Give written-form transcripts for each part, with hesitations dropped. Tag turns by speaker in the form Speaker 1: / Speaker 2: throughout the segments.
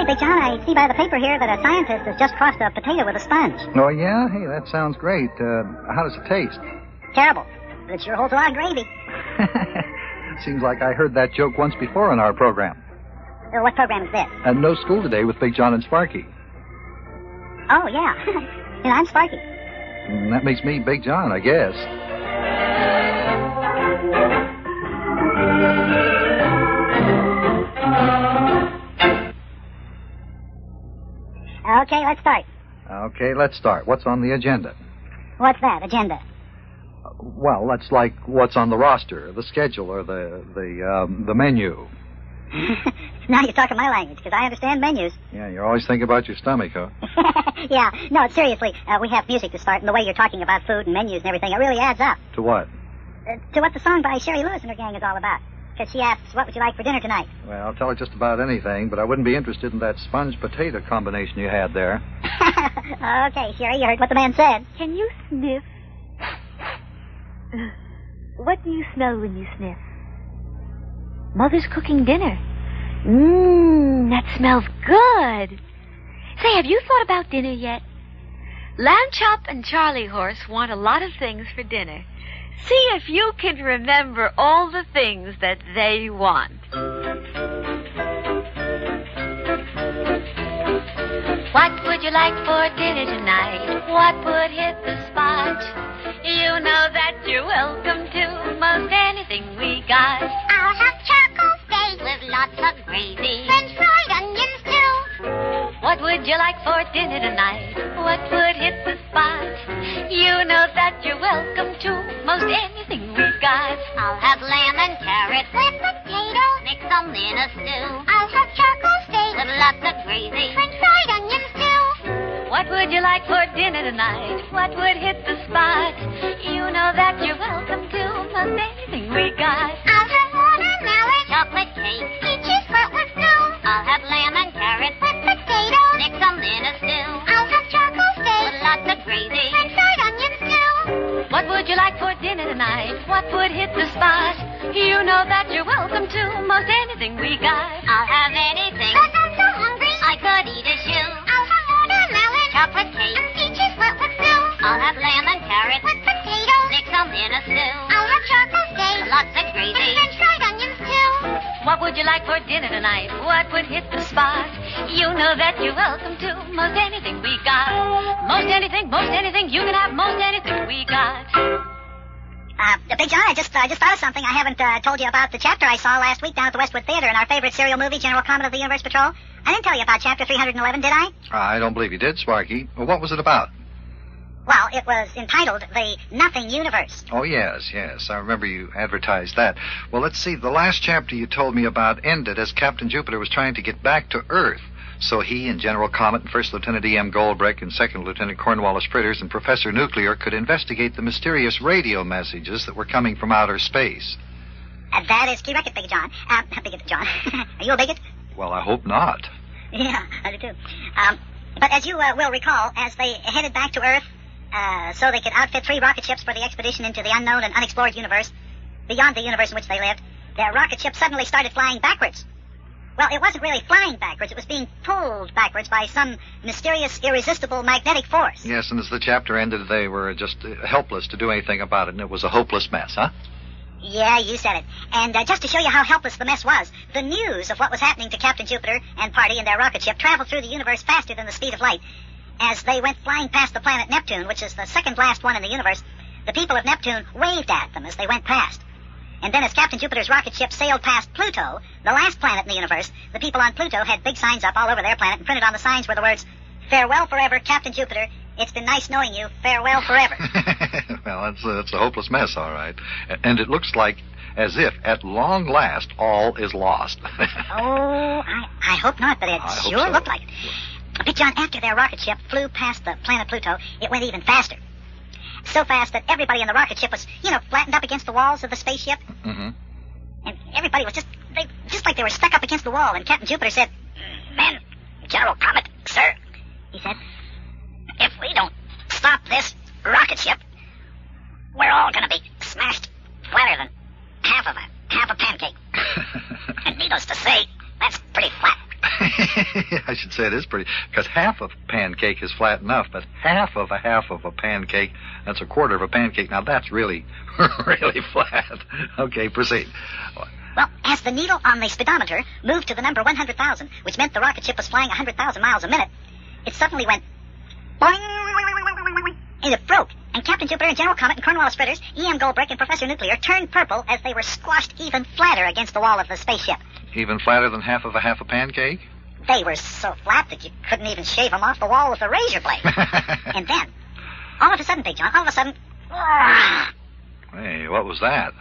Speaker 1: Hey, Big John, I see by the paper here that a scientist has just crossed a potato with a sponge.
Speaker 2: Oh, yeah? Hey, that sounds great. How does it taste?
Speaker 1: Terrible. But it sure holds a lot of gravy.
Speaker 2: Seems like I heard that joke once before in our program.
Speaker 1: What program is this?
Speaker 2: No School Today with Big Jon and Sparkie.
Speaker 1: Oh, yeah. And I'm Sparky.
Speaker 2: That makes me Big Jon, I guess.
Speaker 1: Okay, let's start.
Speaker 2: Okay, let's start. What's on the agenda?
Speaker 1: What's that, agenda?
Speaker 2: Well, that's like what's on the roster, the schedule, or the menu.
Speaker 1: Now you're talking my language, because I understand menus.
Speaker 2: Yeah, you're always thinking about your stomach, huh?
Speaker 1: Yeah, no, seriously, we have music to start, and the way you're talking about food and menus and everything, it really adds up.
Speaker 2: To what?
Speaker 1: To what the song by Sherry Lewis and her gang is all about. Because she asks, what would you like for dinner tonight?
Speaker 2: Well, I'll tell her just about anything, but I wouldn't be interested in that sponge-potato combination you had there.
Speaker 1: Okay, Sherry, you heard what the man said.
Speaker 3: Can you sniff? What do you smell when you sniff? Mother's cooking dinner. That smells good. Say, have you thought about dinner yet? Lamb Chop and Charlie Horse want a lot of things for dinner. See if you can remember all the things that they want. What would you like for dinner tonight? What would hit the spot? You know that you're welcome to most anything we got.
Speaker 4: I'll have charcoal steak with lots of gravy, French fried onions too.
Speaker 3: What would you like for dinner tonight? What would hit the spot? You know that you're welcome to most anything we've got.
Speaker 4: I'll have lamb and carrot with potato, mix them in a stew. I'll have charcoal steak with lots of gravy, French fried onions too.
Speaker 3: What would you like for dinner tonight? What would hit the spot? You know that you're welcome to most anything we got.
Speaker 4: I'll have watermelon, chocolate cake, peaches filled with snow. I'll have lamb and carrot with potato, mix them in a stew. I'll have charcoal steak with lots of gravy, French fried onions too.
Speaker 3: What would you like for dinner tonight? What would hit the spot? You know that you're welcome to most anything we got.
Speaker 4: I'll have anything, 'cause I'm so hungry I could eat a shoe. I'll have watermelon, chocolate cake, and peaches filled with snow. I'll have lamb and carrot with potato, mix them in a stew. I'll have charcoal steak, lots of gravy, and French fried onions too.
Speaker 3: What would you like for dinner tonight? What would hit the spot? You know that you're welcome to most anything we got. Most anything, you can have most anything we got.
Speaker 1: Big John, I just thought of something. I haven't told you about the chapter I saw last week down at the Westwood Theater in our favorite serial movie, General Comet of the Universe Patrol. I didn't tell you about chapter 311, did I?
Speaker 2: I don't believe you did, Sparky. Well, what was it about?
Speaker 1: Well, it was entitled The Nothing Universe.
Speaker 2: Oh, yes. I remember you advertised that. Well, let's see. The last chapter you told me about ended as Captain Jupiter was trying to get back to Earth. So he and General Comet and First Lieutenant E.M. Goldbrick and Second Lieutenant Cornwallis Fritters and Professor Nuclear could investigate the mysterious radio messages that were coming from outer space.
Speaker 1: That is correct, Big John. Bigot John. Are you a bigot?
Speaker 2: Well, I hope not.
Speaker 1: Yeah, I do too. But as you will recall, as they headed back to Earth, so they could outfit 3 rocket ships for the expedition into the unknown and unexplored universe, beyond the universe in which they lived, their rocket ship suddenly started flying backwards. Well, it wasn't really flying backwards. It was being pulled backwards by some mysterious, irresistible magnetic force.
Speaker 2: Yes, and as the chapter ended, they were just helpless to do anything about it, and it was a hopeless mess, huh?
Speaker 1: Yeah, you said it. And just to show you how helpless the mess was, the news of what was happening to Captain Jupiter and party in their rocket ship traveled through the universe faster than the speed of light. As they went flying past the planet Neptune, which is the second last one in the universe, the people of Neptune waved at them as they went past. And then as Captain Jupiter's rocket ship sailed past Pluto, the last planet in the universe, the people on Pluto had big signs up all over their planet, and printed on the signs were the words, "Farewell forever, Captain Jupiter. It's been nice knowing you. Farewell forever."
Speaker 2: Well, that's a hopeless mess, all right. And it looks like as if, at long last, all is lost.
Speaker 1: Oh, I hope not, but it sure looked like it. Big John, after their rocket ship flew past the planet Pluto, it went even faster. So fast that everybody in the rocket ship was, flattened up against the walls of the spaceship.
Speaker 2: Mm-hmm.
Speaker 1: And everybody was just like they were stuck up against the wall. And Captain Jupiter said, "Men, General Comet, sir," he said, "if we don't stop this rocket ship, we're all going to be smashed flatter than half a pancake." And needless to say, that's pretty flat.
Speaker 2: I should say it is pretty, because half of a pancake is flat enough, but half of a pancake, that's a quarter of a pancake. Now, that's really, really flat. Okay, proceed.
Speaker 1: Well, as the needle on the speedometer moved to the number 100,000, which meant the rocket ship was flying 100,000 miles a minute, it suddenly went boing, and it broke. And Captain Jupiter and General Comet and Cornwallis Fritters, E.M. Goldbrick and Professor Nuclear turned purple as they were squashed even flatter against the wall of the spaceship.
Speaker 2: Even flatter than half a pancake?
Speaker 1: They were so flat that you couldn't even shave them off the wall with a razor blade. And then, all of a sudden, Big John,
Speaker 2: Hey, what was that?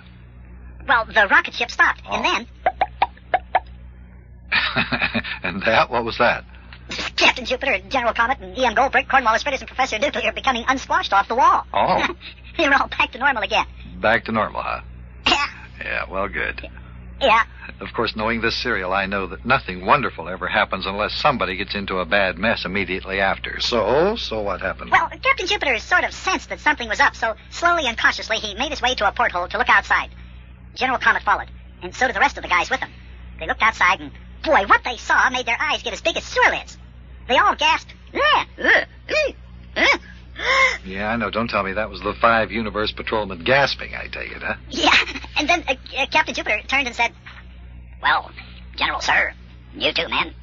Speaker 1: Well, the rocket ship stopped, and then...
Speaker 2: And that? What was that?
Speaker 1: Captain Jupiter and General Comet and E.M. Goldbrick, Cornwallis Fritters, and Professor Nuclear becoming unsquashed off the wall.
Speaker 2: Oh.
Speaker 1: They were all back to normal again.
Speaker 2: Back to normal, huh? Yeah, well, good.
Speaker 1: Yeah.
Speaker 2: Of course, knowing this serial, I know that nothing wonderful ever happens unless somebody gets into a bad mess immediately after. So what happened?
Speaker 1: Well, Captain Jupiter sort of sensed that something was up, so slowly and cautiously he made his way to a porthole to look outside. General Comet followed, and so did the rest of the guys with him. They looked outside, and boy, what they saw made their eyes get as big as sewer lids. They all gasped.
Speaker 2: Yeah, I know. Don't tell me that was the 5 Universe Patrolmen gasping, I take it, huh?
Speaker 1: Yeah, and then Captain Jupiter turned and said, "Well, General Sir, you two men,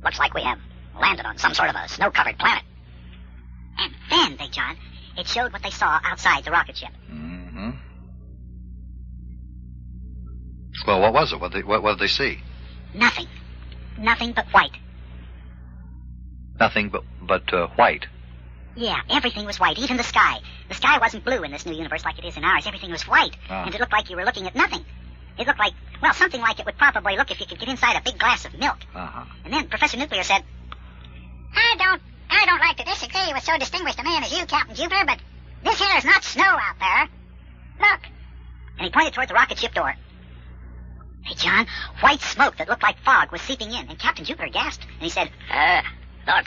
Speaker 1: looks like we have landed on some sort of a snow-covered planet." And then, Big John, it showed what they saw outside the rocket ship.
Speaker 2: Mm-hmm. Well, what was it? What did they see?
Speaker 1: Nothing. Nothing but white.
Speaker 2: Nothing but white.
Speaker 1: Yeah, everything was white, even the sky. The sky wasn't blue in this new universe like it is in ours. Everything was white, and it looked like you were looking at nothing. It looked like, well, something like it would probably look if you could get inside a big glass of milk.
Speaker 2: Uh-huh.
Speaker 1: And then Professor Nuclear said, I don't like to disagree with so distinguished a man as you, Captain Jupiter, but this here is not snow out there. Look. And he pointed toward the rocket ship door. Hey, John, white smoke that looked like fog was seeping in, and Captain Jupiter gasped, and he said, look,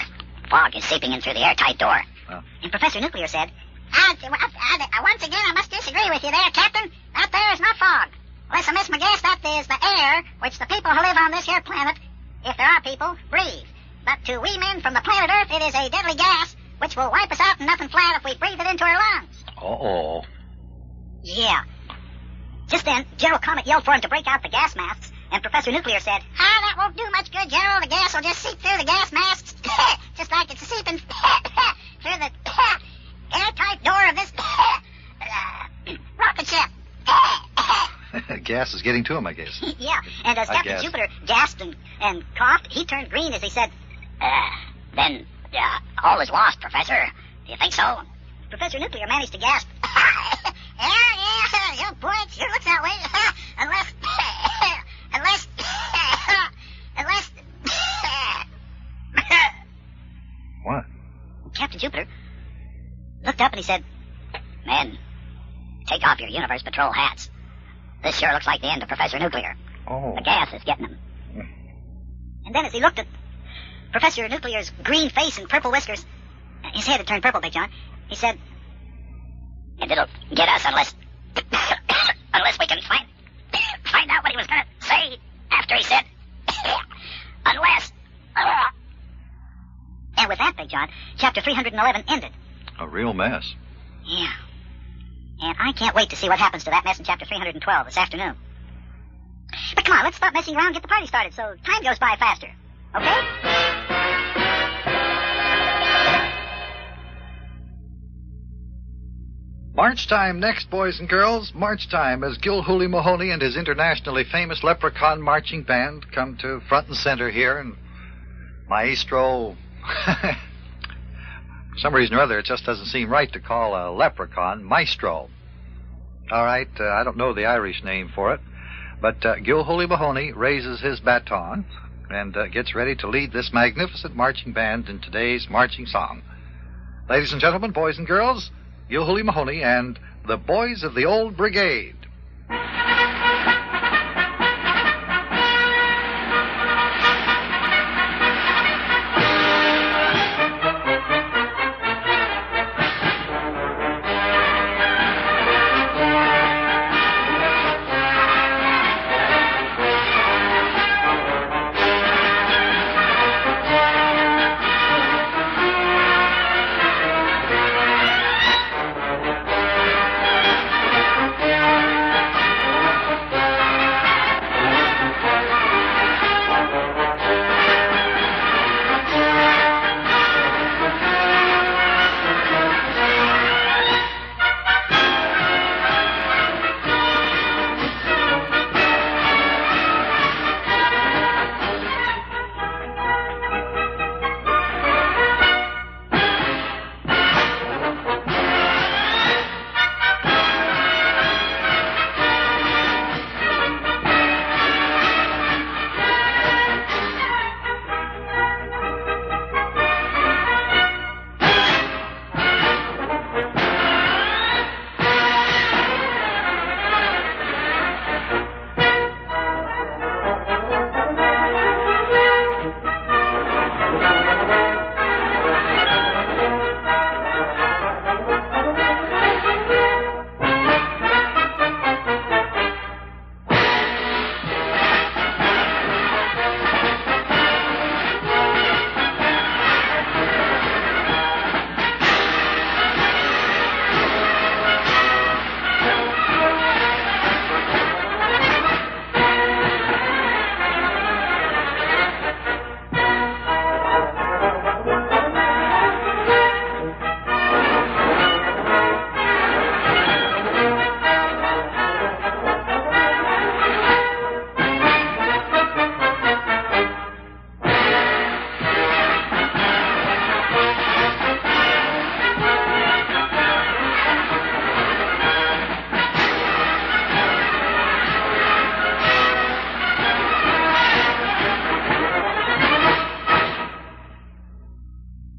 Speaker 1: fog is seeping in through the airtight door. And Professor Nuclear said, once again, I must disagree with you there, Captain. That there is not fog. Listen, Miss McGuess, that is the air which the people who live on this here planet, if there are people, breathe. But to we men from the planet Earth, it is a deadly gas which will wipe us out and nothing flat if we breathe it into our lungs.
Speaker 2: Uh-oh.
Speaker 1: Yeah. Just then, General Comet yelled for him to break out the gas masks, and Professor Nuclear said, that won't do much good, General. The gas will just seep through the gas masks, just like it's seeping through the airtight door of this rocket ship.
Speaker 2: Gas is getting to him, I guess.
Speaker 1: Yeah, and as Captain Jupiter gasped and coughed, he turned green as he said, then all is lost, Professor. Do you think so? Professor Nuclear managed to gasp. Yeah, boy, it sure looks that way. Unless...
Speaker 2: What?
Speaker 1: Captain Jupiter looked up and he said, Men, take off your Universe Patrol hats. This sure looks like the end of Professor Nuclear.
Speaker 2: Oh.
Speaker 1: The gas is getting him. And then as he looked at Professor Nuclear's green face and purple whiskers, his head had turned purple, Big John, he said, and it'll get us unless we can find out what he was going to say after he said, unless. And with that, Big John, chapter 311 ended.
Speaker 2: A real mess.
Speaker 1: Yeah. And I can't wait to see what happens to that mess in chapter 312 this afternoon. But come on, let's stop messing around and get the party started so time goes by faster. Okay?
Speaker 2: March time next, boys and girls. March time as Gilhooly Mahoney and his internationally famous Leprechaun Marching Band come to front and center here, and Maestro... For some reason or other, it just doesn't seem right to call a leprechaun Maestro. All right, I don't know the Irish name for it, but Gilhooly Mahoney raises his baton and gets ready to lead this magnificent marching band in today's marching song. Ladies and gentlemen, boys and girls, Gilhooly Mahoney and the Boys of the Old Brigade.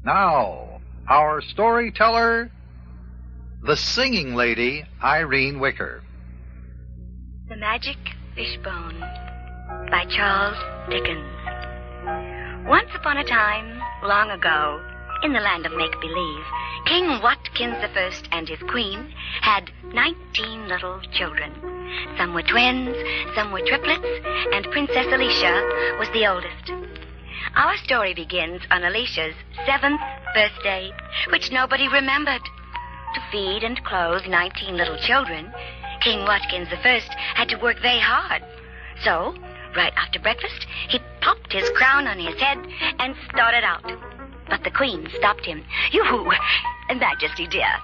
Speaker 2: Now, our storyteller, the singing lady, Irene Wicker.
Speaker 3: The Magic Fishbone by Charles Dickens. Once upon a time, long ago, in the land of make-believe, King Watkins I and his queen had 19 little children. Some were twins, some were triplets, and Princess Alicia was the oldest. Our story begins on Alicia's 7th birthday, which nobody remembered. To feed and clothe 19 little children, King Watkins I had to work very hard. So, right after breakfast, he popped his crown on his head and started out. But the Queen stopped him. "You, Majesty dear,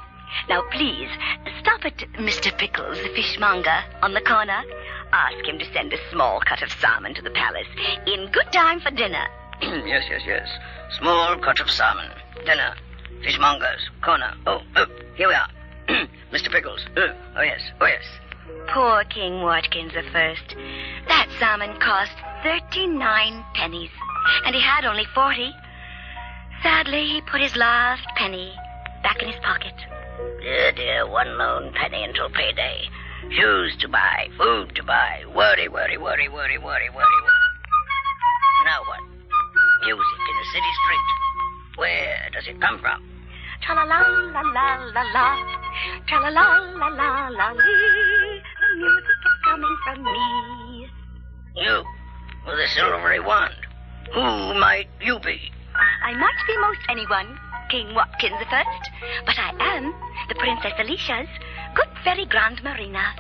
Speaker 3: now please, stop at Mr. Pickles, the fishmonger, on the corner. Ask him to send a small cut of salmon to the palace in good time for dinner."
Speaker 5: Yes. Small cut of salmon. Dinner. Fishmongers. Corner. Oh, here we are. Mr. Pickles. Oh, yes.
Speaker 3: Poor King Watkins I. That salmon cost 39 pennies, and he had only 40. Sadly, he put his last penny back in his pocket.
Speaker 5: Dear, one lone penny until payday. Shoes to buy, food to buy. Worry. Now what? Music in the city street. Where does it come from?
Speaker 3: Tra-la-la-la-la-la-la. Tra-la-la-la-la-la-lee. The music is coming from me.
Speaker 5: You, with a silvery wand. Who might you be?
Speaker 3: I might be most anyone, King Watkins I, but I am the Princess Alicia's good fairy Grand Marina.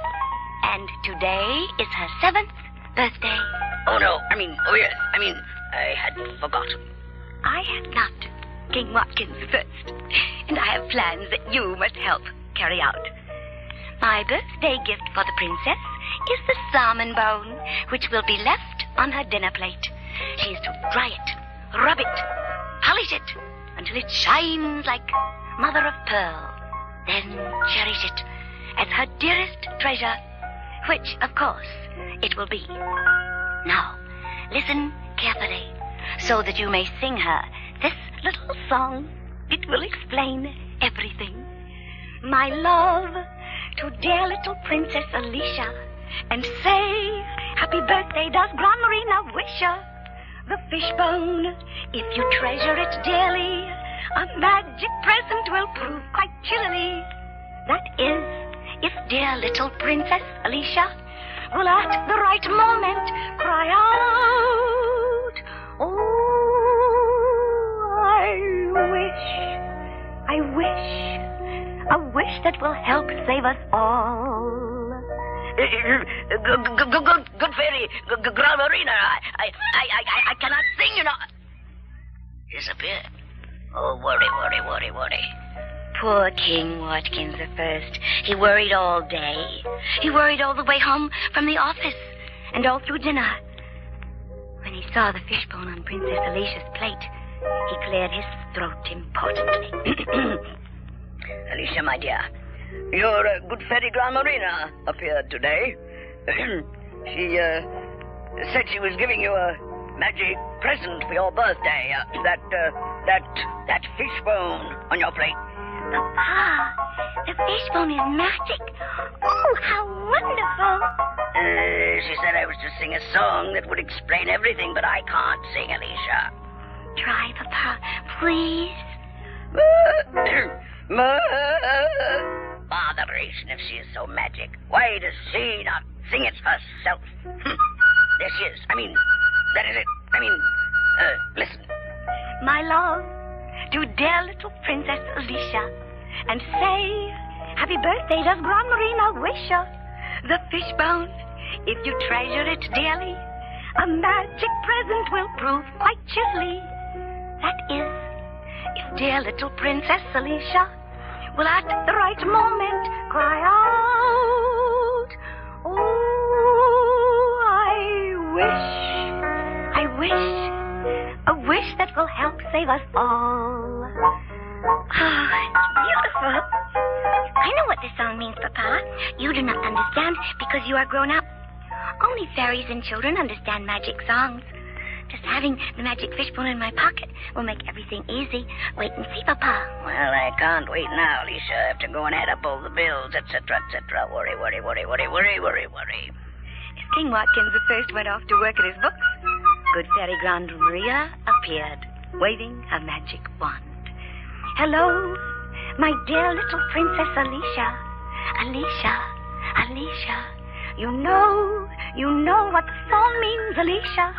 Speaker 3: And today is her 7th birthday.
Speaker 5: Oh, no. Yes. I had forgotten.
Speaker 3: I had not, King Watkins I, and I have plans that you must help carry out. My birthday gift for the princess is the salmon bone, which will be left on her dinner plate. She is to dry it, rub it, polish it, until it shines like mother of pearl. Then cherish it as her dearest treasure, which, of course, it will be. Now, listen carefully, so that you may sing her this little song. It will explain everything. My love, to dear little Princess Alicia, and say, happy birthday does Grand Marina wish her. The fishbone, if you treasure it dearly, a magic present will prove quite chilly. That is, if dear little Princess Alicia will at the right moment cry out, "Oh, I wish that will help save us all."
Speaker 5: Good fairy, Grand Marina. I cannot sing, you know. Disappeared. Oh, worry.
Speaker 3: Poor King Watkins I. He worried all day. He worried all the way home from the office and all through dinner. When he saw the fishbone on Princess Alicia's plate, he cleared his throat importantly.
Speaker 5: Alicia, my dear, your good fairy Grand Marina appeared today. She said she was giving you a magic present for your birthday. That fishbone on your plate.
Speaker 3: Papa, the fishbone is magic. Oh, how wonderful.
Speaker 5: She said I was to sing a song that would explain everything, but I can't sing, Alicia.
Speaker 3: Try, Papa, please.
Speaker 5: Botheration, if she is so magic. Why does she not sing it herself? There she is. That is it. Listen.
Speaker 3: My love, to dear little Princess Alicia, and say, happy birthday does Grand Marina wish her. The fishbone, if you treasure it dearly, a magic present will prove quite chilly. That is, if dear little Princess Alicia will at the right moment cry out, "Oh, a wish that will help save us all." Oh, it's beautiful. I know what this song means, Papa. You do not understand because you are grown up. Only fairies and children understand magic songs. Just having the magic fishbone in my pocket will make everything easy. Wait and see, Papa.
Speaker 5: Well, I can't wait now, Alicia. I have to go and add up all the bills, etc., etc. Worry.
Speaker 3: As King Watkins I went off to work at his books, good Fairy Grande Maria appeared, waving her magic wand. Hello, my dear little Princess Alicia. Alicia. You know what the song means, Alicia.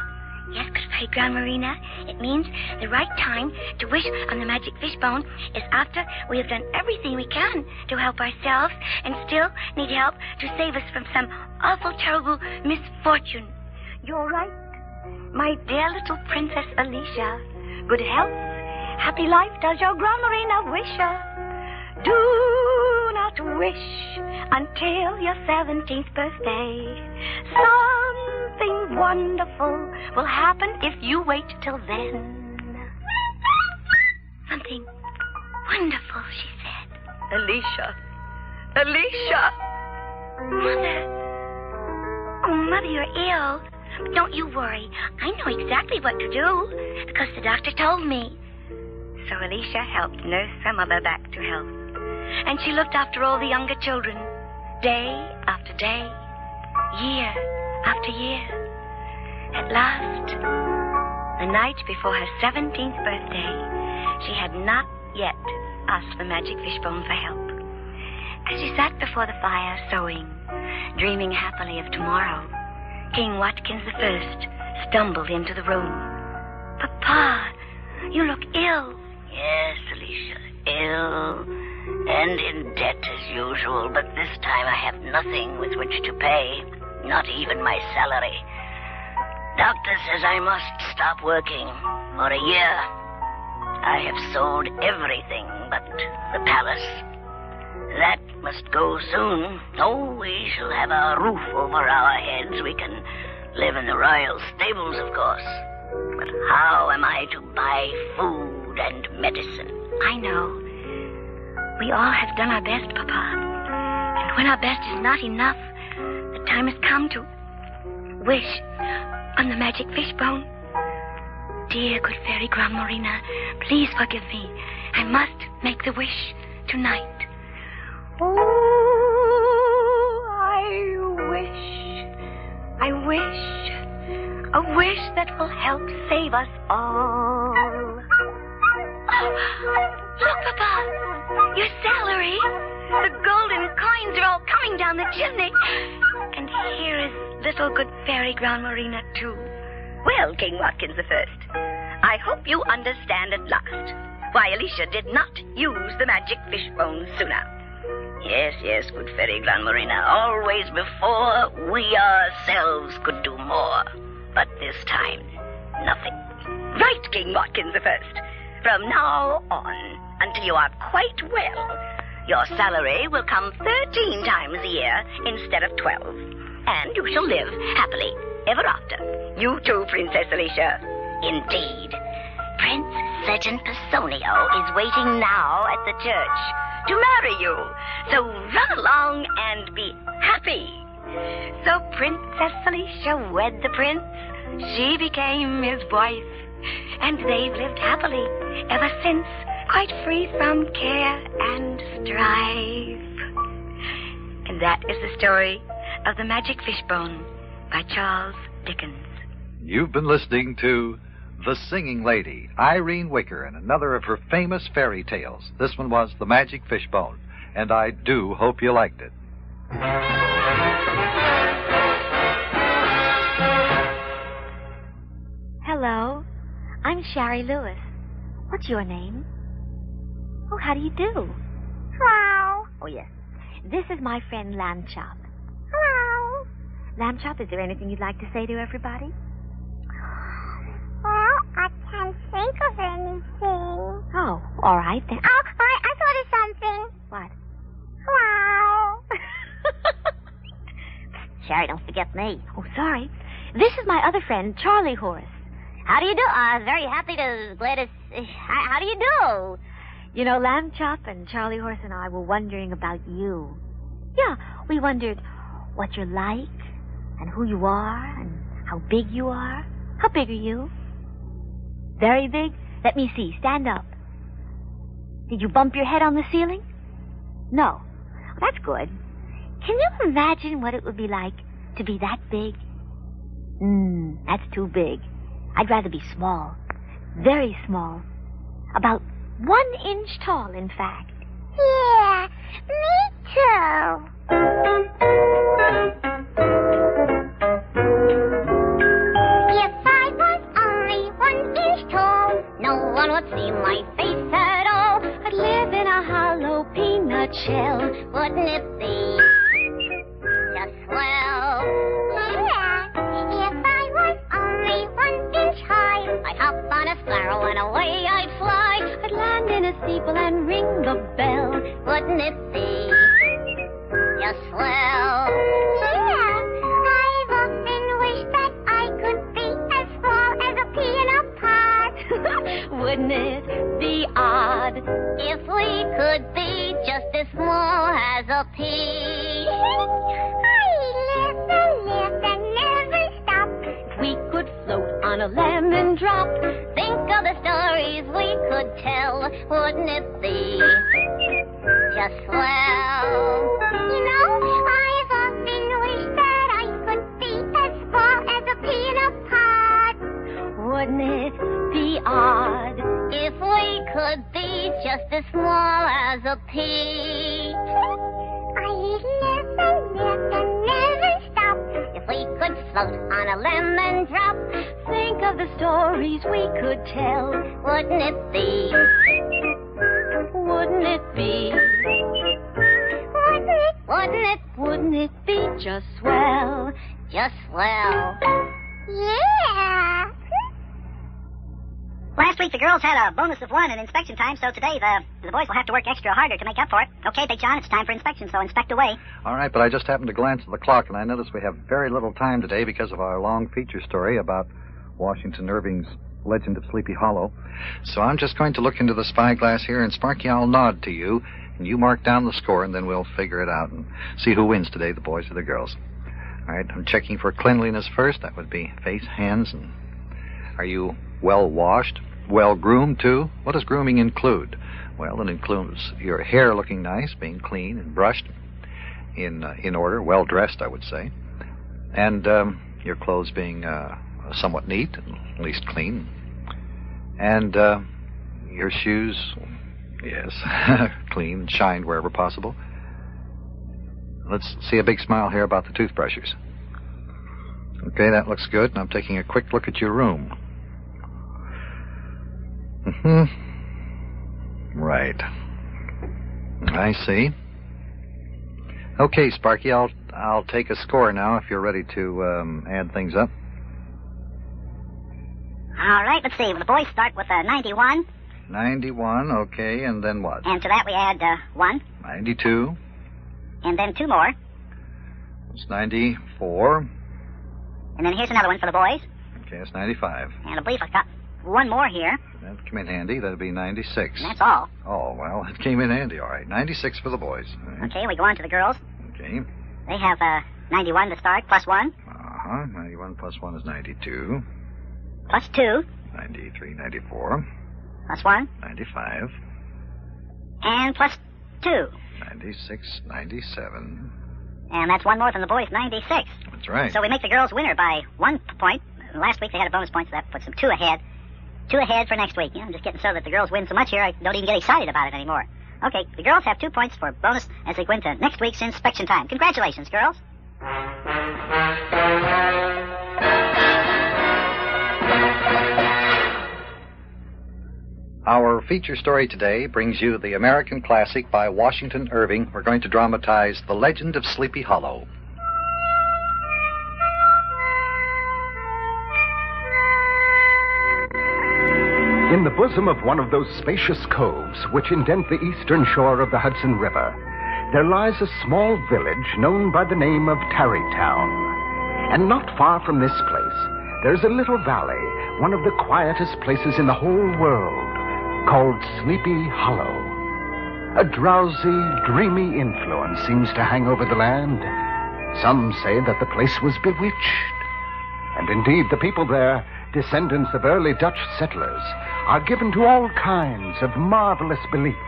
Speaker 3: Yes, good Fairy Grande Marina. It means the right time to wish on the magic fishbone is after we have done everything we can to help ourselves and still need help to save us from some awful, terrible misfortune. You're right, my dear little Princess Alicia. Good health, happy life does your Grande Marina wish her. Do not wish until your 17th birthday. Something wonderful will happen if you wait till then. Something wonderful, she said.
Speaker 5: Alicia.
Speaker 3: Mother. Oh, Mother, you're ill. But don't you worry. I know exactly what to do because the doctor told me. So Alicia helped nurse her mother back to health. And she looked after all the younger children, day after day, year after year. At last, the night before her 17th birthday, she had not yet asked the magic fishbone for help. As she sat before the fire sewing, dreaming happily of tomorrow, King Watkins I stumbled into the room. Papa, you look ill.
Speaker 5: Yes, Alicia, ill and in debt as usual, but this time I have nothing with which to pay, not even my salary. Doctor says I must stop working for a year. I have sold everything but the palace. That must go soon. Oh, we shall have a roof over our heads. We can live in the royal stables, of course. But how am I to buy food and medicine?
Speaker 3: I know. We all have done our best, Papa. And when our best is not enough, the time has come to wish on the magic fishbone. Dear good Fairy Grande Marina, please forgive me. I must make the wish tonight. Oh, I wish a wish that will help save us all. Oh, look, Papa, your salary. The golden coins are all coming down the chimney. And here is little good Fairy Grande Marina, too.
Speaker 5: Well, King Watkins I hope you understand at last why Alicia did not use the magic fishbone sooner. Yes, good Fairy Grande Marina, always before we ourselves could do more. But this time, nothing. Right, King Watkins I. From now on, until you are quite well, your salary will come 13 times a year instead of 12. And you shall live happily ever after. You too, Princess Alicia. Indeed. Prince Sergeant Personio is waiting now at the church to marry you. So run along and be happy.
Speaker 3: So Princess Alicia wed the prince. She became his wife. And they've lived happily ever since, quite free from care and strife. And that is the story of the Magic Fishbone by Charles Dickens.
Speaker 2: You've been listening to The Singing Lady, Irene Wicker, and another of her famous fairy tales. This one was The Magic Fishbone, and I do hope you liked it.
Speaker 3: Hello, I'm Shari Lewis. What's your name? Oh, how do you do?
Speaker 1: Hello.
Speaker 3: Oh, yes. This is my friend Lamb Chop.
Speaker 1: Hello.
Speaker 3: Lamb Chop, is there anything you'd like to say to everybody?
Speaker 1: Well, I can't think of anything.
Speaker 3: Oh, all right then.
Speaker 1: Oh, I thought of something.
Speaker 3: What?
Speaker 1: Hello. Sherry, don't forget me.
Speaker 3: Oh, sorry. This is my other friend, Charlie Horse.
Speaker 1: How do you do? Very happy to, glad to... How do you do?
Speaker 3: You know, Lamb Chop and Charlie Horse and I were wondering about you. Yeah, we wondered what you're like and who you are and how big you are. How big are you? Very big? Let me see. Stand up. Did you bump your head on the ceiling? No. Well, that's good. Can you imagine what it would be like to be that big? That's too big. I'd rather be small. Very small. About 1 inch tall, in fact.
Speaker 4: Yeah, me too. If I was only 1 inch tall, no one would see my face at all.
Speaker 3: I'd live in a hollow peanut shell.
Speaker 4: Wouldn't it be just swell? Yeah, if I was only 1 inch high, I'd hop on a sparrow and away I'd fly.
Speaker 3: I'd land in a steeple and ring a bell.
Speaker 4: Wouldn't it be just swell? Yeah, I've often wished that I could be as small as a pea in a pod.
Speaker 3: Wouldn't it be odd
Speaker 4: if we could be just as small as a pea? I live and never stop.
Speaker 3: if we could float on a lemon drop?
Speaker 4: Think of the stories we could tell. Wouldn't it be just swell? You know, I've often wished that I could be as small as a pea in a pod.
Speaker 3: Wouldn't it be odd
Speaker 4: if we could be just as small as a pea? I live and never stop. If we could float on a lemon drop,
Speaker 3: think of the stories we could tell.
Speaker 4: wouldn't it be?
Speaker 3: Wouldn't it be? Wouldn't it be just swell?
Speaker 4: Just swell. Yeah.
Speaker 1: Last week the girls had a bonus of 1 in inspection time, so today the boys will have to work extra harder to make up for it. Okay, Big John, it's time for inspection, so inspect away.
Speaker 2: All right, but I just happened to glance at the clock, and I noticed we have very little time today because of our long feature story about Washington Irving's Legend of Sleepy Hollow. So I'm just going to look into the spyglass here, and Sparky, I'll nod to you, and you mark down the score, and then we'll figure it out and see who wins today, the boys or the girls. All right, I'm checking for cleanliness first. That would be face, hands, and are you well washed? Well groomed, too? What does grooming include? Well, it includes your hair looking nice, being clean and brushed, in order, well dressed, I would say, and your clothes being somewhat neat, at least clean, and your shoes, yes, clean and shined wherever possible. Let's see a big smile here about the toothbrushes. Okay, that looks good, and I'm taking a quick look at your room. Right. I see. Okay, Sparky, I'll take a score now if you're ready to add things up.
Speaker 1: All right, let's see. The boys start with 91.
Speaker 2: 91, okay, and then what?
Speaker 1: And to that we add 1.
Speaker 2: 92.
Speaker 1: And then 2 more.
Speaker 2: It's 94.
Speaker 1: And then here's another one for the boys.
Speaker 2: Okay, it's 95.
Speaker 1: And I believe I've got 1 more here.
Speaker 2: That'd come in handy. That'd be 96.
Speaker 1: And that's all.
Speaker 2: Oh, well, it came in handy, all right. 96 for the boys. All right.
Speaker 1: Okay, we go on to the girls.
Speaker 2: Okay.
Speaker 1: They have 91 to start, plus 1.
Speaker 2: 91 plus 1 is 92.
Speaker 1: Plus 2.
Speaker 2: 93, 94.
Speaker 1: Plus 1.
Speaker 2: 95.
Speaker 1: And plus 2.
Speaker 2: 96, 97.
Speaker 1: And that's 1 more than the boys, 96.
Speaker 2: That's right.
Speaker 1: So we make the girls winner by 1 point. Last week they had a bonus point, so that puts them 2 ahead. 2 ahead for next week. Yeah, I'm just getting so that the girls win so much here, I don't even get excited about it anymore. Okay, the girls have 2 points for bonus as they go into next week's inspection time. Congratulations, girls.
Speaker 2: Our feature story today brings you the American classic by Washington Irving. We're going to dramatize The Legend of Sleepy Hollow.
Speaker 6: In the bosom of one of those spacious coves which indent the eastern shore of the Hudson River, there lies a small village known by the name of Tarrytown. And not far from this place, there's a little valley, one of the quietest places in the whole world, called Sleepy Hollow. A drowsy, dreamy influence seems to hang over the land. Some say that the place was bewitched. And indeed, the people there descendants of early Dutch settlers, are given to all kinds of marvelous beliefs,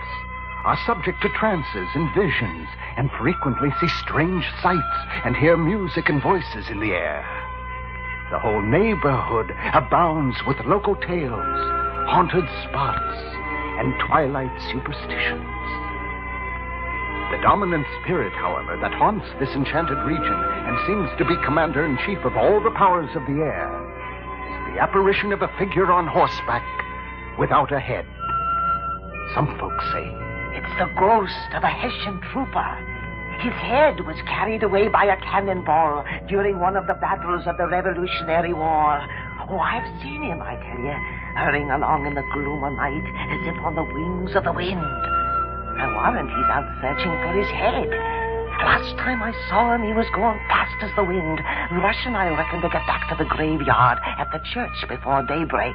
Speaker 6: are subject to trances and visions, and frequently see strange sights and hear music and voices in the air. The whole neighborhood abounds with local tales, haunted spots, and twilight superstitions. The dominant spirit, however, that haunts this enchanted region and seems to be commander-in-chief of all the powers of the air is the apparition of a figure on horseback without a head. Some folks say
Speaker 7: it's the ghost of a Hessian trooper. His head was carried away by a cannonball during one of the battles of the Revolutionary War. Oh, I've seen him, I tell you, hurrying along in the gloom of night as if on the wings of the wind. I warrant he's out searching for his head. Last time I saw him, he was going fast as the wind, rushing, I reckon, to get back to the graveyard at the church before daybreak.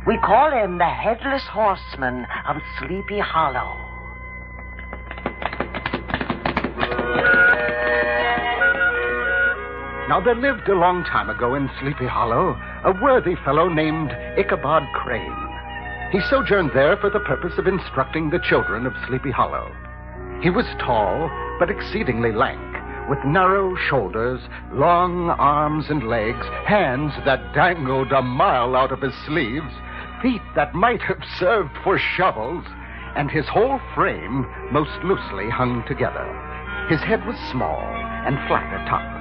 Speaker 7: We call him the Headless Horseman of Sleepy Hollow.
Speaker 6: Now, there lived a long time ago in Sleepy Hollow a worthy fellow named Ichabod Crane. He sojourned there for the purpose of instructing the children of Sleepy Hollow. He was tall, but exceedingly lank, with narrow shoulders, long arms and legs, hands that dangled a mile out of his sleeves, feet that might have served for shovels, and his whole frame most loosely hung together. His head was small and flat at top,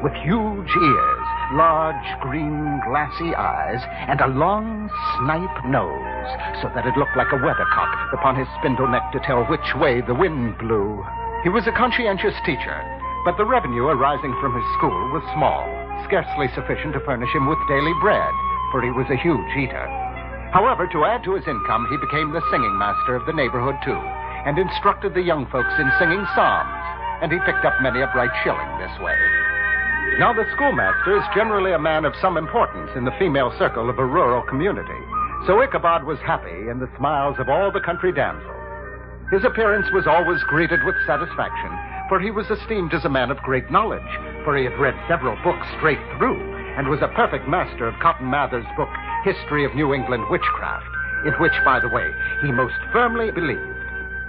Speaker 6: with huge ears, large green glassy eyes, and a long snipe nose, so that it looked like a weathercock upon his spindle neck to tell which way the wind blew. He was a conscientious teacher, but the revenue arising from his school was small, scarcely sufficient to furnish him with daily bread, for he was a huge eater. However, to add to his income, he became the singing master of the neighborhood, too, and instructed the young folks in singing psalms, and he picked up many a bright shilling this way. Now, the schoolmaster is generally a man of some importance in the female circle of a rural community, so Ichabod was happy in the smiles of all the country damsels. His appearance was always greeted with satisfaction, for he was esteemed as a man of great knowledge, for he had read several books straight through, and was a perfect master of Cotton Mather's book, History of New England Witchcraft, in which, by the way, he most firmly believed.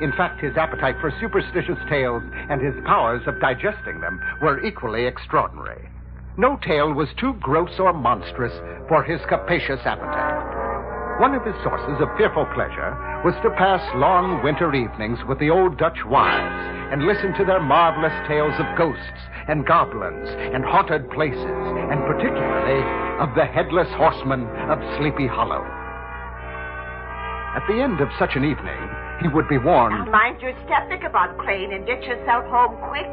Speaker 6: In fact, his appetite for superstitious tales and his powers of digesting them were equally extraordinary. No tale was too gross or monstrous for his capacious appetite. One of his sources of fearful pleasure was to pass long winter evenings with the old Dutch wives and listen to their marvelous tales of ghosts and goblins and haunted places, and particularly of the Headless Horseman of Sleepy Hollow. At the end of such an evening, he would be warned,
Speaker 7: Now mind your step, Ichabod Crane, and get yourself home quick.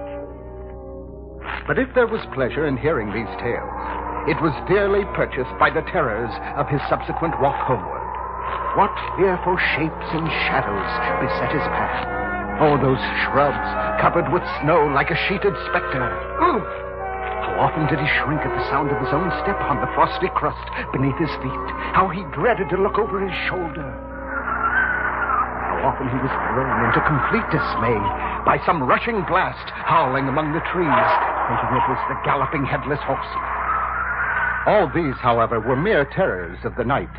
Speaker 6: but if there was pleasure in hearing these tales, it was dearly purchased by the terrors of his subsequent walk homeward. What fearful shapes and shadows beset his path. Oh, those shrubs covered with snow like a sheeted specter. Oof! How often did he shrink at the sound of his own step on the frosty crust beneath his feet. How he dreaded to look over his shoulder. How often he was thrown into complete dismay by some rushing blast howling among the trees, thinking it was the galloping Headless Horseman. All these, however, were mere terrors of the night.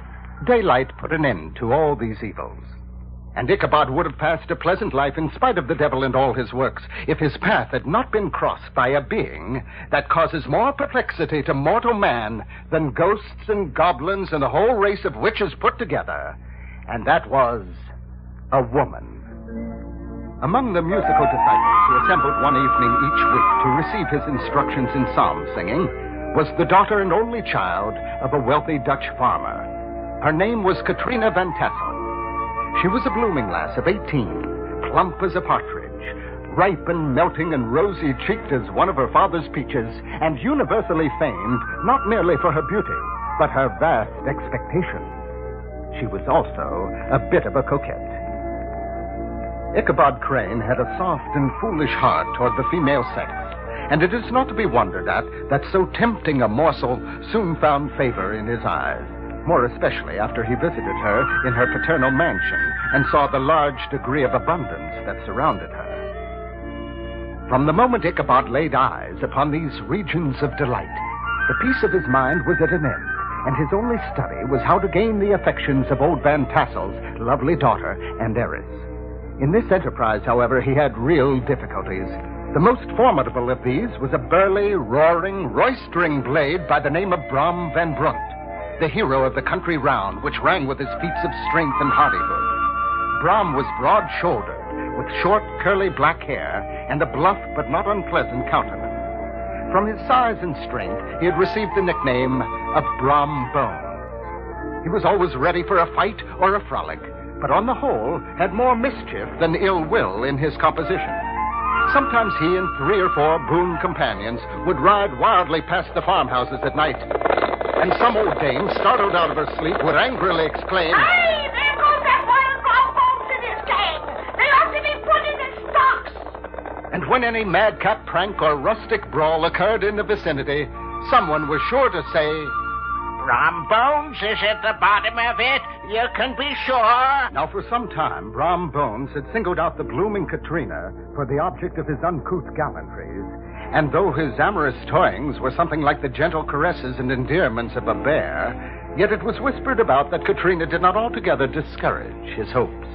Speaker 6: Daylight put an end to all these evils. And Ichabod would have passed a pleasant life in spite of the devil and all his works if his path had not been crossed by a being that causes more perplexity to mortal man than ghosts and goblins and the whole race of witches put together. And that was a woman. Among the musical disciples who assembled one evening each week to receive his instructions in psalm singing was the daughter and only child of a wealthy Dutch farmer. Her name was Katrina Van Tassel. She was a blooming lass of 18, plump as a partridge, ripe and melting and rosy-cheeked as one of her father's peaches, and universally famed not merely for her beauty, but her vast expectations. She was also a bit of a coquette. Ichabod Crane had a soft and foolish heart toward the female sex, and it is not to be wondered at that so tempting a morsel soon found favor in his eyes, more especially after he visited her in her paternal mansion and saw the large degree of abundance that surrounded her. From the moment Ichabod laid eyes upon these regions of delight, the peace of his mind was at an end, and his only study was how to gain the affections of old Van Tassel's lovely daughter and heiress. In this enterprise, however, he had real difficulties. The most formidable of these was a burly, roaring, roistering blade by the name of Brom Van Brunt, the hero of the country round, which rang with his feats of strength and hardihood. Brom was broad-shouldered, with short, curly black hair, and a bluff but not unpleasant countenance. From his size and strength, he had received the nickname of Brom Bones. He was always ready for a fight or a frolic, but on the whole had more mischief than ill will in his composition. Sometimes he and 3 or 4 boon companions would ride wildly past the farmhouses at night, and some old dame, startled out of her sleep, would angrily exclaim,
Speaker 7: Hey, there goes that wild Brom Bones and his gang! They ought to be put in stocks!
Speaker 6: and when any madcap prank or rustic brawl occurred in the vicinity, someone was sure to say,
Speaker 7: Brom Bones is at the bottom of it, you can be sure.
Speaker 6: Now, for some time, Brom Bones had singled out the blooming Katrina for the object of his uncouth gallantries, and though his amorous toyings were something like the gentle caresses and endearments of a bear, yet it was whispered about that Katrina did not altogether discourage his hopes.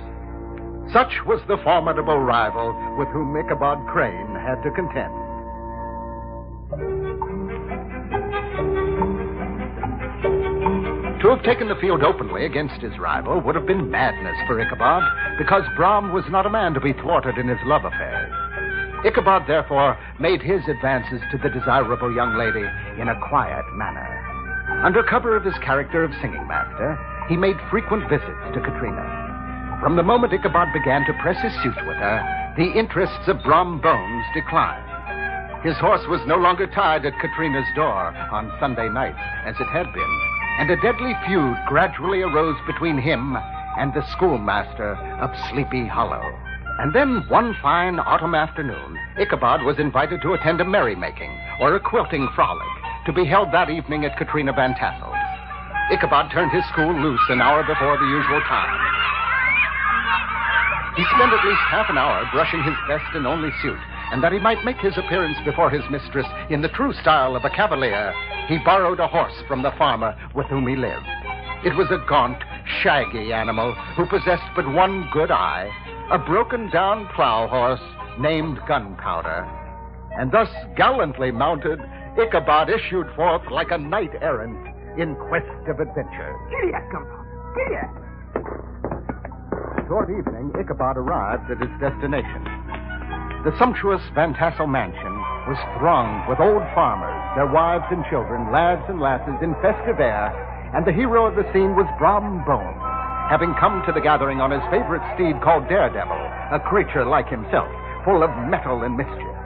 Speaker 6: Such was the formidable rival with whom Ichabod Crane had to contend. To have taken the field openly against his rival would have been madness for Ichabod, because Brom was not a man to be thwarted in his love affairs. Ichabod, therefore, made his advances to the desirable young lady in a quiet manner. Under cover of his character of singing master, he made frequent visits to Katrina. From the moment Ichabod began to press his suit with her, the interests of Brom Bones declined. His horse was no longer tied at Katrina's door on Sunday nights, as it had been, and a deadly feud gradually arose between him and the schoolmaster of Sleepy Hollow. And then, one fine autumn afternoon, Ichabod was invited to attend a merrymaking, or a quilting frolic, to be held that evening at Katrina Van Tassel's. Ichabod turned his school loose an hour before the usual time. He spent at least half an hour brushing his best and only suit, and that he might make his appearance before his mistress in the true style of a cavalier, he borrowed a horse from the farmer with whom he lived. It was a gaunt, shaggy animal who possessed but one good eye, a broken-down plow horse named Gunpowder. And thus gallantly mounted, Ichabod issued forth like a knight-errant in quest of adventure.
Speaker 7: Giddy up, Gunpowder. Giddy up.
Speaker 6: Toward evening, Ichabod arrived at his destination. The sumptuous Van Tassel mansion was thronged with old farmers, their wives and children, lads and lasses in festive air, and the hero of the scene was Brom Bones, having come to the gathering on his favorite steed called Daredevil, a creature like himself, full of mettle and mischief.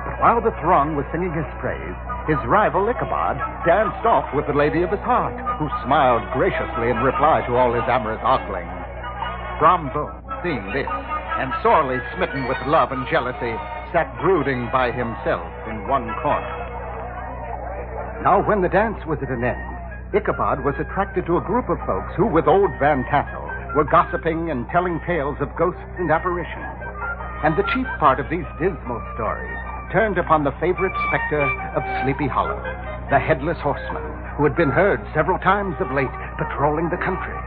Speaker 6: But while the throng was singing his praise, his rival Ichabod danced off with the lady of his heart, who smiled graciously in reply to all his amorous oglings. Brom Bones, seeing this, and sorely smitten with love and jealousy, sat brooding by himself in one corner. Now, when the dance was at an end, Ichabod was attracted to a group of folks who, with old Van Tassel, were gossiping and telling tales of ghosts and apparitions. And the chief part of these dismal stories turned upon the favorite specter of Sleepy Hollow, the headless horseman, who had been heard several times of late patrolling the country.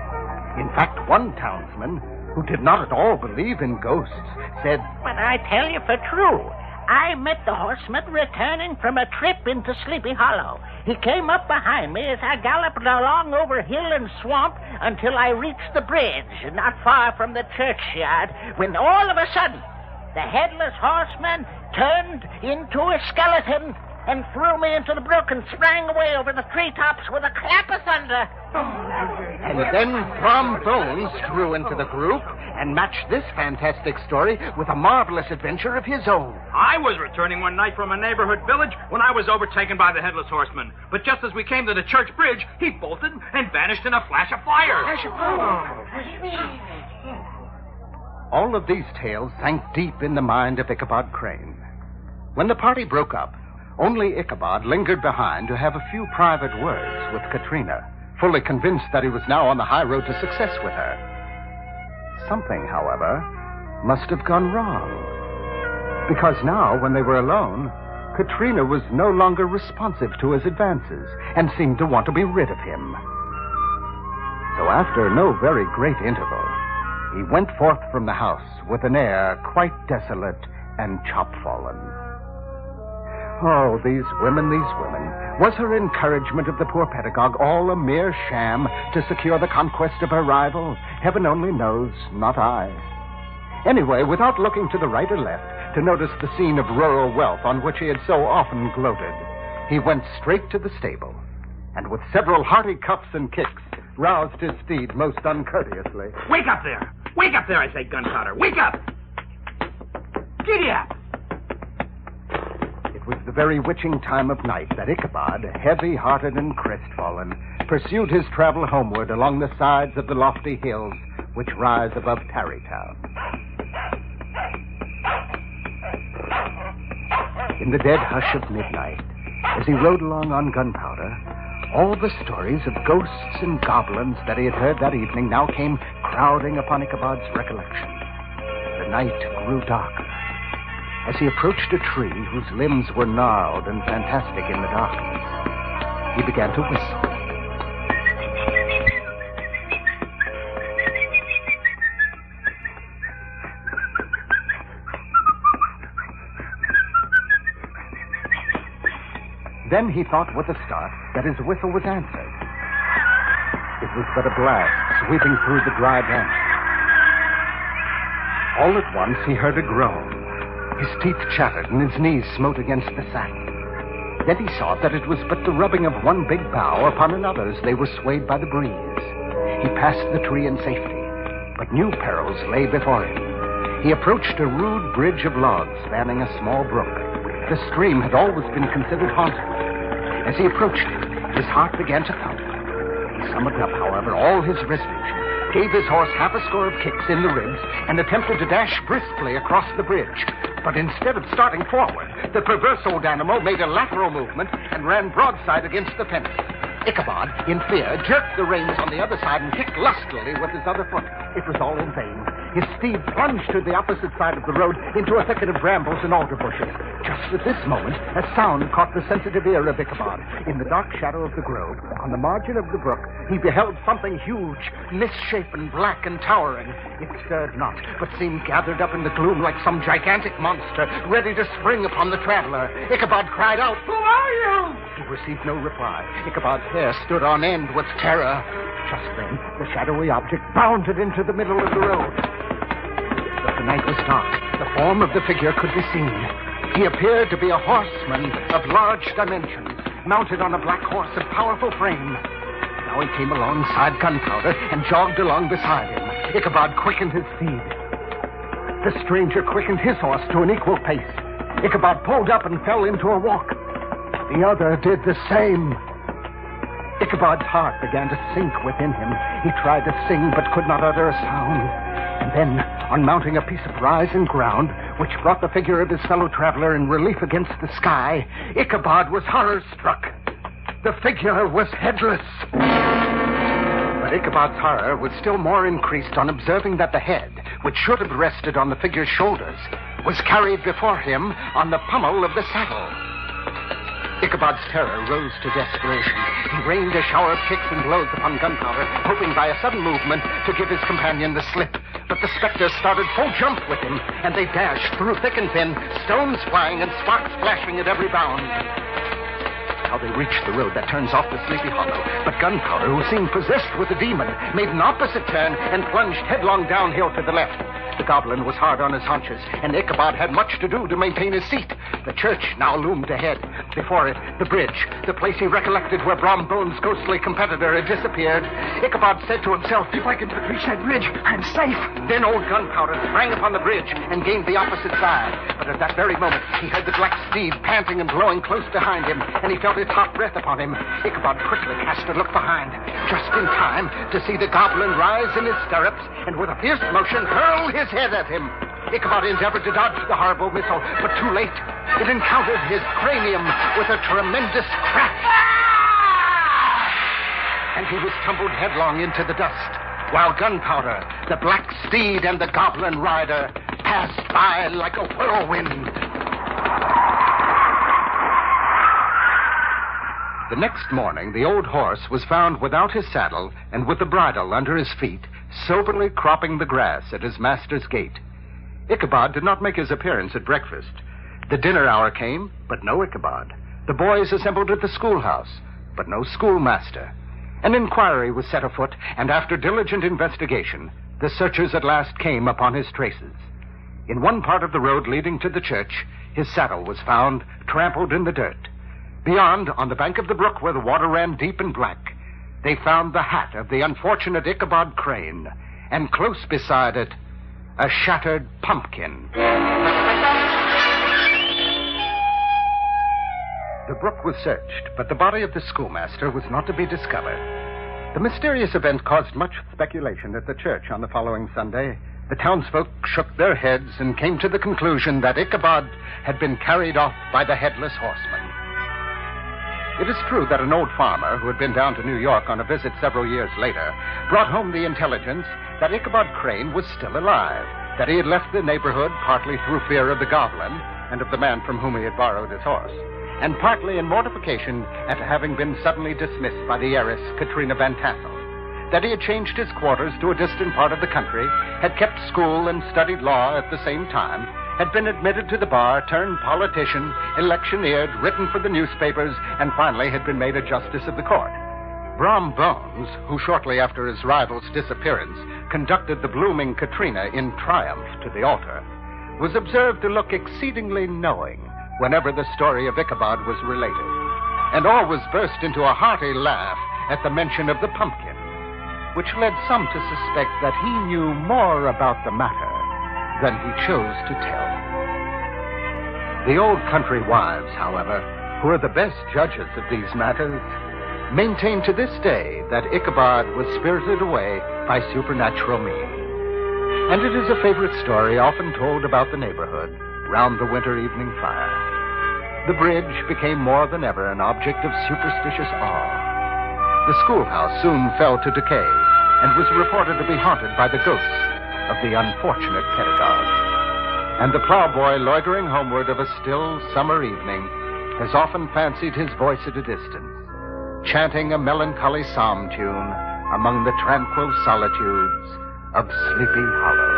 Speaker 6: In fact, one townsman, who did not at all believe in ghosts, said,
Speaker 7: But I tell you for true, I met the horseman returning from a trip into Sleepy Hollow. He came up behind me as I galloped along over hill and swamp until I reached the bridge, not far from the churchyard, when all of a sudden, the headless horseman turned into a skeleton and threw me into the brook and sprang away over the treetops with a clap of thunder.
Speaker 6: And then Brom Bones threw into the group and matched this fantastic story with a marvelous adventure of his own.
Speaker 8: I was returning one night from a neighborhood village when I was overtaken by the headless horseman. But just as we came to the church bridge, he bolted and vanished in a flash of fire.
Speaker 6: All of these tales sank deep in the mind of Ichabod Crane. When the party broke up, only Ichabod lingered behind to have a few private words with Katrina, fully convinced that he was now on the high road to success with her. Something, however, must have gone wrong. Because now, when they were alone, Katrina was no longer responsive to his advances and seemed to want to be rid of him. So after no very great interval, he went forth from the house with an air quite desolate and chopfallen. Oh, these women. Was her encouragement of the poor pedagogue all a mere sham to secure the conquest of her rival? Heaven only knows, not I. Anyway, without looking to the right or left to notice the scene of rural wealth on which he had so often gloated, he went straight to the stable, and with several hearty cuffs and kicks, roused his steed most uncourteously.
Speaker 8: Wake up there! Wake up there, I say, Gunpowder! Wake up! Giddy up!
Speaker 6: It was the very witching time of night that Ichabod, heavy-hearted and crestfallen, pursued his travel homeward along the sides of the lofty hills which rise above Tarrytown. In the dead hush of midnight, as he rode along on Gunpowder, all the stories of ghosts and goblins that he had heard that evening now came crowding upon Ichabod's recollection. The night grew darker. As he approached a tree whose limbs were gnarled and fantastic in the darkness, he began to whistle. Then he thought with a start that his whistle was answered. It was but a blast sweeping through the dry branches. All at once he heard a groan. His teeth chattered and his knees smote against the saddle. Then he saw that it was but the rubbing of one big bough upon another as they were swayed by the breeze. He passed the tree in safety, but new perils lay before him. He approached a rude bridge of logs spanning a small brook. The stream had always been considered haunted. As he approached it, his heart began to thump. He summoned up, however, all his resolution, gave his horse half a score of kicks in the ribs, and attempted to dash briskly across the bridge. But instead of starting forward, the perverse old animal made a lateral movement and ran broadside against the fence. Ichabod, in fear, jerked the reins on the other side and kicked lustily with his other foot. It was all in vain. His steed plunged to the opposite side of the road into a thicket of brambles and alder bushes. Just at this moment, a sound caught the sensitive ear of Ichabod. In the dark shadow of the grove, on the margin of the brook, he beheld something huge, misshapen, black, and towering. It stirred not, but seemed gathered up in the gloom like some gigantic monster, ready to spring upon the traveler. Ichabod cried out, "Who are you?" He received no reply. Ichabod's hair stood on end with terror. Just then, the shadowy object bounded into the middle of the road. But the night was dark. The form of the figure could be seen. He appeared to be a horseman of large dimensions, mounted on a black horse of powerful frame. Now he came alongside Gunpowder and jogged along beside him. Ichabod quickened his speed. The stranger quickened his horse to an equal pace. Ichabod pulled up and fell into a walk. The other did the same. Ichabod's heart began to sink within him. He tried to sing but could not utter a sound. And then, on mounting a piece of rising ground, which brought the figure of his fellow traveler in relief against the sky, Ichabod was horror-struck. The figure was headless. But Ichabod's horror was still more increased on observing that the head, which should have rested on the figure's shoulders, was carried before him on the pommel of the saddle. Ichabod's terror rose to desperation. He rained a shower of kicks and blows upon Gunpowder, hoping by a sudden movement to give his companion the slip. But the specter started full jump with him, and they dashed through thick and thin, stones flying and sparks flashing at every bound. Now they reached the road that turns off the Sleepy Hollow, but Gunpowder, who seemed possessed with a demon, made an opposite turn and plunged headlong downhill to the left. The goblin was hard on his haunches, and Ichabod had much to do to maintain his seat. The church now loomed ahead. Before it, the bridge, the place he recollected where Brom Bones' ghostly competitor had disappeared. Ichabod said to himself, "If I can but reach that bridge, I'm safe." Then old Gunpowder sprang upon the bridge and gained the opposite side. But at that very moment, he heard the black steed panting and blowing close behind him, and he felt its hot breath upon him. Ichabod quickly cast a look behind, just in time to see the goblin rise in his stirrups and with a fierce motion hurl his head at him. Ichabod endeavored to dodge the horrible missile, but too late. It encountered his cranium with a tremendous crack. And he was tumbled headlong into the dust, while Gunpowder, the black steed, and the goblin rider passed by like a whirlwind. The next morning, the old horse was found without his saddle and with the bridle under his feet, soberly cropping the grass at his master's gate. Ichabod did not make his appearance at breakfast. The dinner hour came, but no Ichabod. The boys assembled at the schoolhouse, but no schoolmaster. An inquiry was set afoot, and after diligent investigation, the searchers at last came upon his traces. In one part of the road leading to the church, his saddle was found, trampled in the dirt. Beyond, on the bank of the brook where the water ran deep and black, they found the hat of the unfortunate Ichabod Crane, and close beside it, a shattered pumpkin. The brook was searched, but the body of the schoolmaster was not to be discovered. The mysterious event caused much speculation at the church on the following Sunday. The townsfolk shook their heads and came to the conclusion that Ichabod had been carried off by the headless horseman. It is true that an old farmer who had been down to New York on a visit several years later brought home the intelligence that Ichabod Crane was still alive, that he had left the neighborhood partly through fear of the goblin and of the man from whom he had borrowed his horse, and partly in mortification at having been suddenly dismissed by the heiress Katrina Van Tassel, that he had changed his quarters to a distant part of the country, had kept school and studied law at the same time, had been admitted to the bar, turned politician, electioneered, written for the newspapers, and finally had been made a justice of the court. Brom Bones, who shortly after his rival's disappearance conducted the blooming Katrina in triumph to the altar, was observed to look exceedingly knowing whenever the story of Ichabod was related, and always burst into a hearty laugh at the mention of the pumpkin, which led some to suspect that he knew more about the matter than he chose to tell. The old country wives, however, who are the best judges of these matters, maintain to this day that Ichabod was spirited away by supernatural means. And it is a favorite story often told about the neighborhood round the winter evening fire. The bridge became more than ever an object of superstitious awe. The schoolhouse soon fell to decay and was reported to be haunted by the ghosts of the unfortunate pedagogue. And the plowboy loitering homeward of a still summer evening has often fancied his voice at a distance, chanting a melancholy psalm tune among the tranquil solitudes of Sleepy Hollow.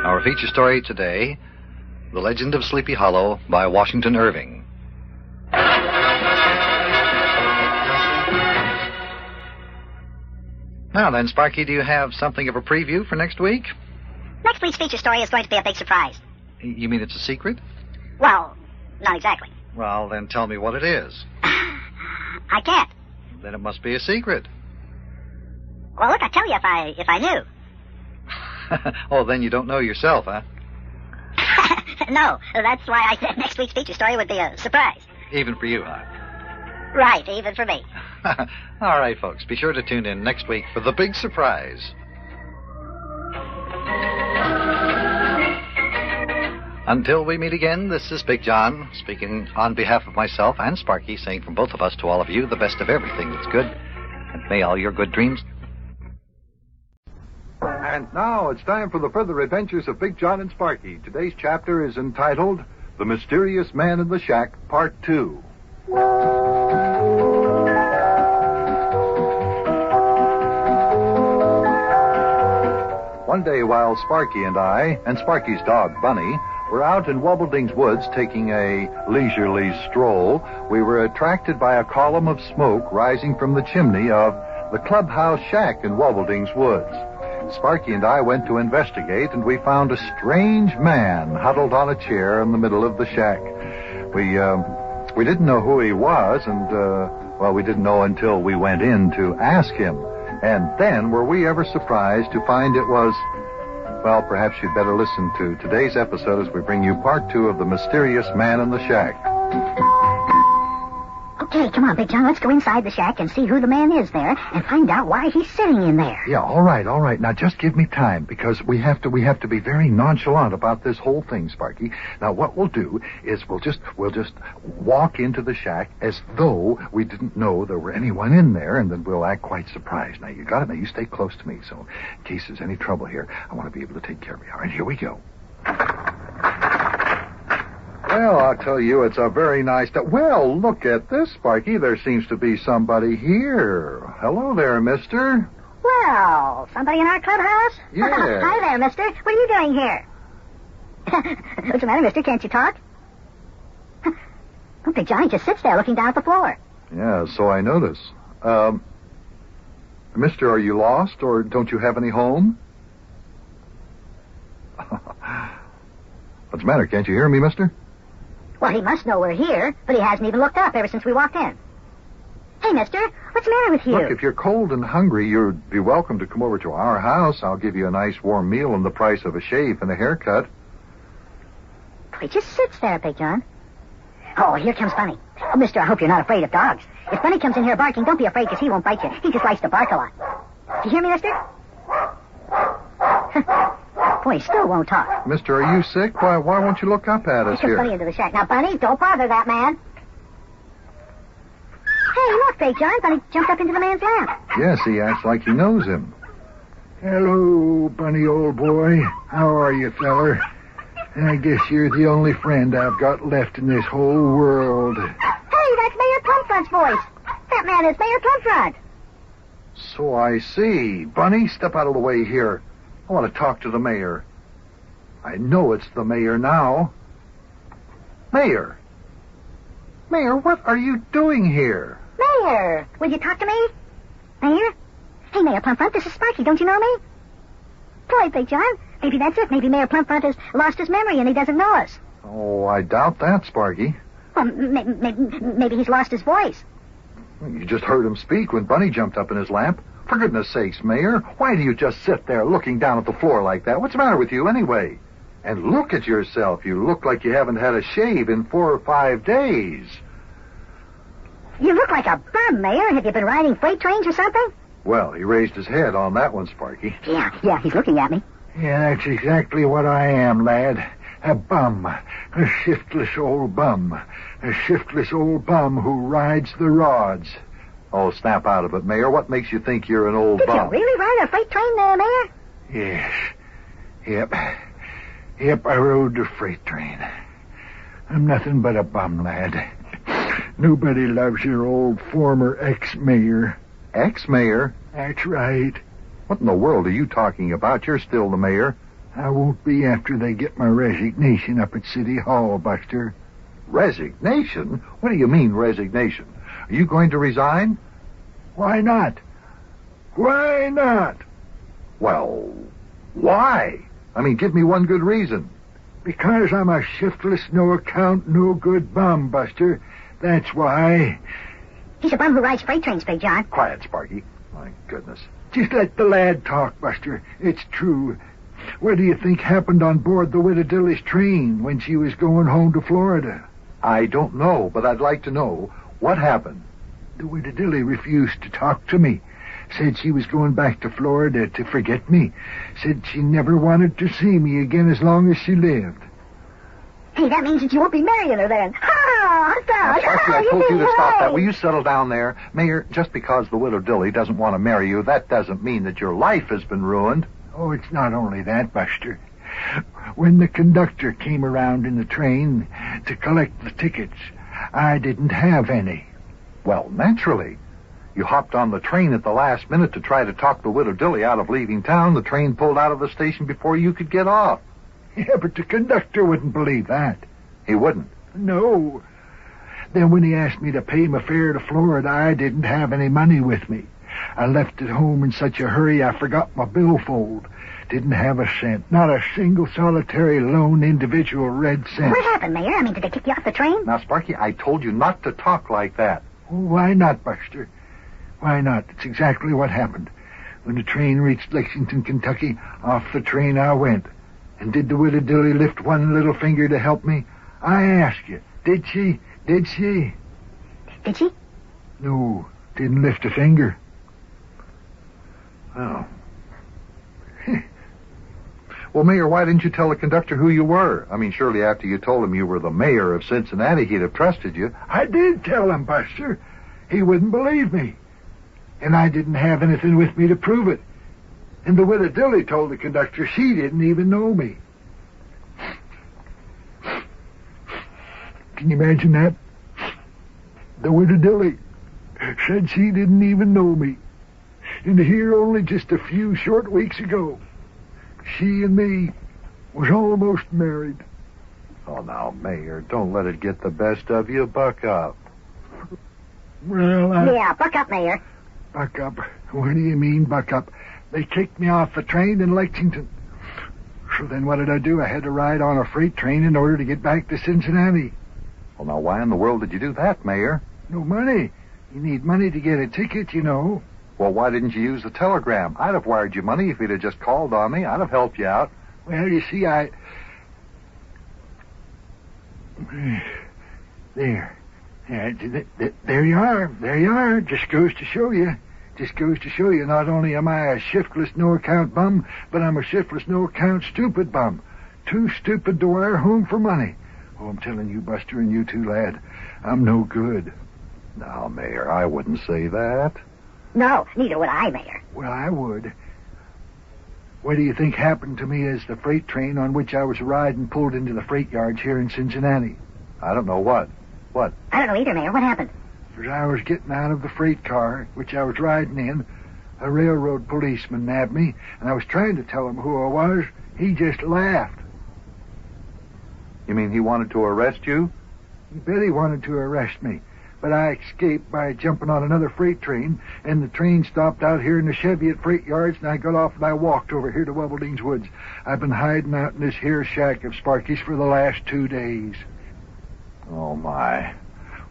Speaker 2: Our feature story today, The Legend of Sleepy Hollow by Washington Irving. Now then, Sparky, do you have something of a preview for next week?
Speaker 1: Next week's feature story is going to be a big surprise.
Speaker 2: You mean it's a secret?
Speaker 1: Well, not exactly.
Speaker 2: Well, then tell me what it is.
Speaker 1: I can't.
Speaker 2: Then it must be a secret.
Speaker 1: Well, look, I'd tell you if I knew.
Speaker 2: Oh, then you don't know yourself, huh?
Speaker 1: No, that's why I said next week's feature story would be a surprise.
Speaker 2: Even for you, huh?
Speaker 1: Right, even for me.
Speaker 2: All right, folks, be sure to tune in next week for the big surprise. Until we meet again, this is Big John, speaking on behalf of myself and Sparky, saying from both of us to all of you the best of everything that's good, and may all your good dreams...
Speaker 9: And now it's time for the further adventures of Big Jon and Sparky. Today's chapter is entitled The Mysterious Man in the Shack, Part 2. One day while Sparky and I, and Sparky's dog, Bunny, were out in Wobbledink's woods taking a leisurely stroll, we were attracted by a column of smoke rising from the chimney of the clubhouse shack in Wobbledink's woods. Sparky and I went to investigate, and we found a strange man huddled on a chair in the middle of the shack. We didn't know who he was, and, we didn't know until we went in to ask him. And then were we ever surprised to find it was... Well, perhaps you'd better listen to today's episode as we bring you part 2 of The Mysterious Man in the Shack.
Speaker 1: Okay, come on, Big John, let's go inside the shack and see who the man is there and find out why he's sitting in there.
Speaker 9: Yeah, all right. Now, just give me time, because we have to be very nonchalant about this whole thing, Sparky. Now, what we'll do is we'll just walk into the shack as though we didn't know there were anyone in there, and then we'll act quite surprised. Now, you got it? Now, you stay close to me, so in case there's any trouble here, I want to be able to take care of you. All right, here we go. Well, I'll tell you, it's a very nice day. Well, look at this, Sparky. There seems to be somebody here. Hello there, mister.
Speaker 1: Well, somebody in our clubhouse?
Speaker 9: Yeah.
Speaker 1: Hi there, mister. What are you doing here? What's the matter, mister? Can't you talk? Oh, Big Johnny just sits there looking down at the floor.
Speaker 9: Yeah, so I notice. Mister, are you lost, or don't you have any home? What's the matter? Can't you hear me, mister?
Speaker 1: Well, he must know we're here, but he hasn't even looked up ever since we walked in. Hey, mister, what's the matter with you?
Speaker 9: Look, if you're cold and hungry, you'd be welcome to come over to our house. I'll give you a nice warm meal and the price of a shave and a haircut.
Speaker 1: He just sits there, Big John. Oh, here comes Bunny. Oh, mister, I hope you're not afraid of dogs. If Bunny comes in here barking, don't be afraid, because he won't bite you. He just likes to bark a lot. Do you hear me, mister? Boy, he still won't talk.
Speaker 9: Mister, are you sick? Why won't you look up at us
Speaker 1: He took
Speaker 9: here?
Speaker 1: Bunny into the shack. Now, Bunny, don't bother that man. Hey, look, Big John. Bunny jumped up into the man's lap.
Speaker 9: Yes, he acts like he knows him.
Speaker 10: Hello, Bunny, old boy. How are you, feller? I guess you're the only friend I've got left in this whole world.
Speaker 1: Hey, that's Mayor Plumfront's voice. That man is Mayor Plumfront.
Speaker 9: So I see. Bunny, step out of the way here. I want to talk to the mayor. I know it's the mayor now. Mayor. Mayor, what are you doing here?
Speaker 1: Mayor, will you talk to me? Mayor? Hey, Mayor Plumfront, this is Sparky. Don't you know me? Boy, Big John. Maybe that's it. Maybe Mayor Plumfront has lost his memory and he doesn't know us.
Speaker 9: Oh, I doubt that, Sparky.
Speaker 1: Well, maybe he's lost his voice.
Speaker 9: You just heard him speak when Bunny jumped up in his lap. For goodness sakes, Mayor, why do you just sit there looking down at the floor like that? What's the matter with you anyway? And look at yourself. You look like you haven't had a shave in 4 or 5 days.
Speaker 1: You look like a bum, Mayor. Have you been riding freight trains or something?
Speaker 9: Well, he raised his head on that one, Sparky.
Speaker 1: Yeah, he's looking at me.
Speaker 10: Yeah, that's exactly what I am, lad. A bum. A shiftless old bum. A shiftless old bum who rides the rods.
Speaker 9: Oh, snap out of it, Mayor. What makes you think you're an old bum?
Speaker 1: Did you really ride a freight train, Mayor?
Speaker 10: Yes. Yep, I rode the freight train. I'm nothing but a bum, lad. Nobody loves your old former ex-mayor.
Speaker 9: Ex-mayor?
Speaker 10: That's right.
Speaker 9: What in the world are you talking about? You're still the mayor.
Speaker 10: I won't be after they get my resignation up at City Hall, Buster.
Speaker 9: Resignation? What do you mean, resignation? Are you going to resign?
Speaker 10: Why not? Why not?
Speaker 9: Well, why? I mean, give me one good reason.
Speaker 10: Because I'm a shiftless, no-account, no-good bum, Buster. That's why.
Speaker 1: He's a bum who rides freight trains, Big John.
Speaker 9: Quiet, Sparky. My goodness.
Speaker 10: Just let the lad talk, Buster. It's true. What do you think happened on board the Widow Dilly's train when she was going home to Florida?
Speaker 9: I don't know, but I'd like to know. What happened?
Speaker 10: The Widow Dilly refused to talk to me. Said she was going back to Florida to forget me. Said she never wanted to see me again as long as she lived.
Speaker 1: Hey, that means that you won't be marrying her then.
Speaker 9: Sparky, I told you to stop that. Will you settle down there? Mayor, just because the Widow Dilly doesn't want to marry you, that doesn't mean that your life has been ruined.
Speaker 10: Oh, it's not only that, Buster. When the conductor came around in the train to collect the tickets, I didn't have any.
Speaker 9: Well, naturally. You hopped on the train at the last minute to try to talk the Widow Dilly out of leaving town. The train pulled out of the station before you could get off.
Speaker 10: Yeah, but the conductor wouldn't believe that.
Speaker 9: He wouldn't?
Speaker 10: No. Then when he asked me to pay my fare to Florida, I didn't have any money with me. I left it home in such a hurry I forgot my billfold. Didn't have a cent. Not a single solitary lone individual red cent.
Speaker 1: What happened, Mayor? I mean, did they kick you off the train?
Speaker 9: Now, Sparky, I told you not to talk like that.
Speaker 10: Oh, why not, Buster? Why not? It's exactly what happened. When the train reached Lexington, Kentucky, off the train I went. And did the Widow Dilly lift one little finger to help me? I ask you, did she? Did she?
Speaker 1: Did she?
Speaker 10: No, didn't lift a finger.
Speaker 9: Oh. Well, Mayor, why didn't you tell the conductor who you were? I mean, surely after you told him you were the mayor of Cincinnati, he'd have trusted you.
Speaker 10: I did tell him, Buster. He wouldn't believe me. And I didn't have anything with me to prove it. And the Widow Dilly told the conductor she didn't even know me. Can you imagine that? The widow Dilly said she didn't even know me. And here only just a few short weeks ago, she and me was almost married.
Speaker 9: Oh, now, Mayor, don't let it get the best of you. Buck up.
Speaker 10: Well,
Speaker 1: Yeah, buck up, Mayor.
Speaker 10: Buck up? What do you mean, buck up? They kicked me off the train in Lexington. So then what did I do? I had to ride on a freight train in order to get back to Cincinnati.
Speaker 9: Well, now, why in the world did you do that, Mayor?
Speaker 10: No money. You need money to get a ticket, you know.
Speaker 9: Well, why didn't you use the telegram? I'd have wired you money if you'd have just called on me. I'd have helped you out.
Speaker 10: Well, you see, There. There you are. There you are. Just goes to show you. Just goes to show you, not only am I a shiftless, no-account bum, but I'm a shiftless, no-account stupid bum. Too stupid to wire home for money. Oh, I'm telling you, Buster, and you too, lad, I'm no good.
Speaker 9: Now, Mayor, I wouldn't say that.
Speaker 1: No, neither would I, Mayor.
Speaker 10: Well, I would. What do you think happened to me as the freight train on which I was riding pulled into the freight yards here in Cincinnati?
Speaker 9: I don't know what. What?
Speaker 1: I don't know either, Mayor. What happened?
Speaker 10: As I was getting out of the freight car, which I was riding in, a railroad policeman nabbed me, and I was trying to tell him who I was. He just laughed.
Speaker 9: You mean he wanted to arrest you?
Speaker 10: You bet he wanted to arrest me. But I escaped by jumping on another freight train, and the train stopped out here in the Chevy at freight yards, and I got off and I walked over here to Wobbledings's woods. I've been hiding out in this here shack of Sparky's for the last 2 days.
Speaker 9: Oh, my.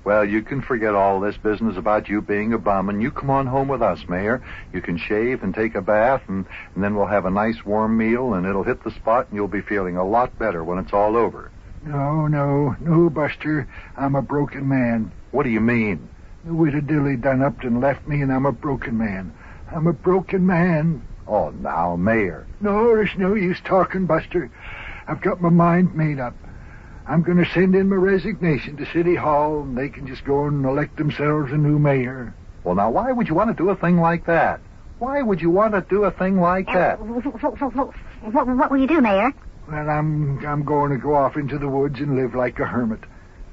Speaker 9: Well, you can forget all this business about you being a bum, and you come on home with us, Mayor. You can shave and take a bath, and then we'll have a nice warm meal, and it'll hit the spot, and you'll be feeling a lot better when it's all over.
Speaker 10: No, Buster. I'm a broken man.
Speaker 9: What do you mean?
Speaker 10: The widow Dilly done up and left me, and I'm a broken man. I'm a broken man.
Speaker 9: Oh, now, Mayor.
Speaker 10: No, there's no use talking, Buster. I've got my mind made up. I'm going to send in my resignation to City Hall, and they can just go and elect themselves a new mayor.
Speaker 9: Well, now, why would you want to do a thing like that? Why would you want to do a thing like that?
Speaker 1: What will you do, Mayor?
Speaker 10: Well, I'm going to go off into the woods and live like a hermit.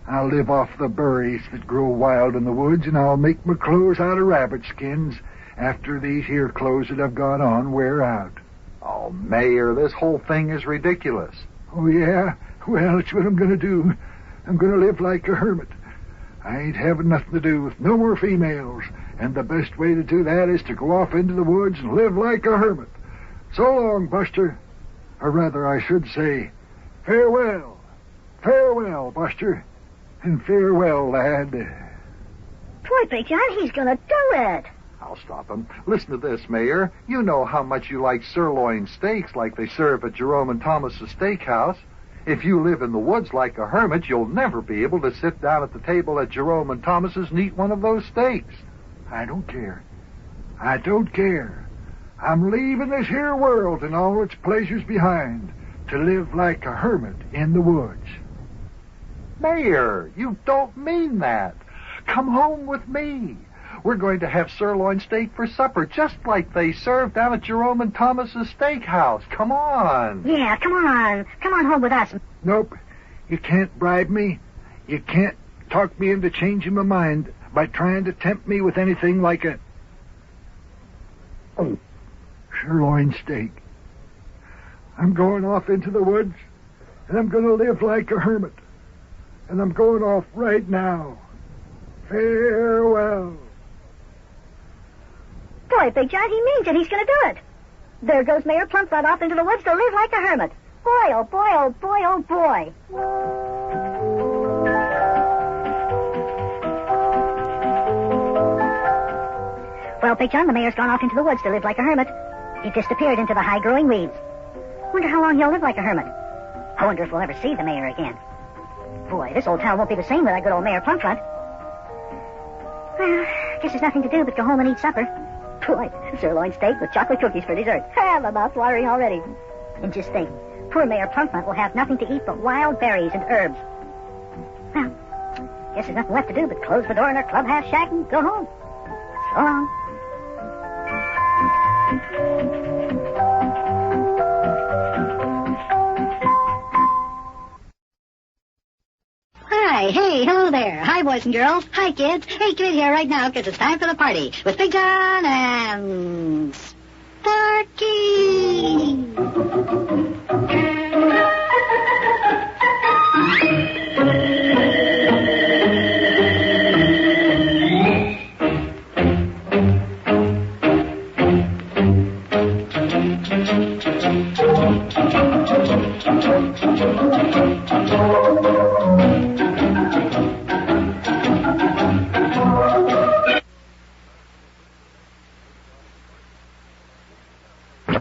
Speaker 10: I'll live off the berries that grow wild in the woods, and I'll make my clothes out of rabbit skins after these here clothes that I've got on wear out.
Speaker 9: Oh, Mayor, this whole thing is ridiculous.
Speaker 10: Oh, yeah? Well, it's what I'm going to do. I'm going to live like a hermit. I ain't having nothing to do with no more females, and the best way to do that is to go off into the woods and live like a hermit. So long, Buster. Or rather, I should say, farewell. Farewell, Buster. And farewell, lad.
Speaker 1: Boy, Big John, he's going to do it.
Speaker 9: I'll stop him. Listen to this, Mayor. You know how much you like sirloin steaks like they serve at Jerome and Thomas's steakhouse. If you live in the woods like a hermit, you'll never be able to sit down at the table at Jerome and Thomas's and eat one of those steaks.
Speaker 10: I don't care. I don't care. I'm leaving this here world and all its pleasures behind to live like a hermit in the woods.
Speaker 9: Mayor, you don't mean that. Come home with me. We're going to have sirloin steak for supper, just like they serve down at Jerome and Thomas's steakhouse. Come on.
Speaker 1: Yeah, come on. Come on home with us.
Speaker 10: Nope. You can't bribe me. You can't talk me into changing my mind by trying to tempt me with anything like a sirloin steak. I'm going off into the woods, and I'm going to live like a hermit. And I'm going off right now. Farewell.
Speaker 1: Boy, Big John, he means it. He's going to do it. There goes Mayor Plumpfront off into the woods to live like a hermit. Boy, oh boy, oh boy, oh boy. Well, Big John, the mayor's gone off into the woods to live like a hermit. He disappeared into the high-growing weeds. Wonder how long he'll live like a hermit. I wonder if we'll ever see the mayor again. Boy, this old town won't be the same without good old Mayor Plumpfront. Well, guess there's nothing to do but go home and eat supper. Boy, sirloin steak with chocolate cookies for dessert. My mouth's watering already. And just think, poor Mayor Plumpfront will have nothing to eat but wild berries and herbs. Well, guess there's nothing left to do but close the door in our clubhouse shack and go home. So long.
Speaker 11: Hi,
Speaker 1: Hi, hey, hello there. Hi, boys and girls. Hi, kids. Hey, come in here right now, because it's time for the party with Big Jon and Sparky.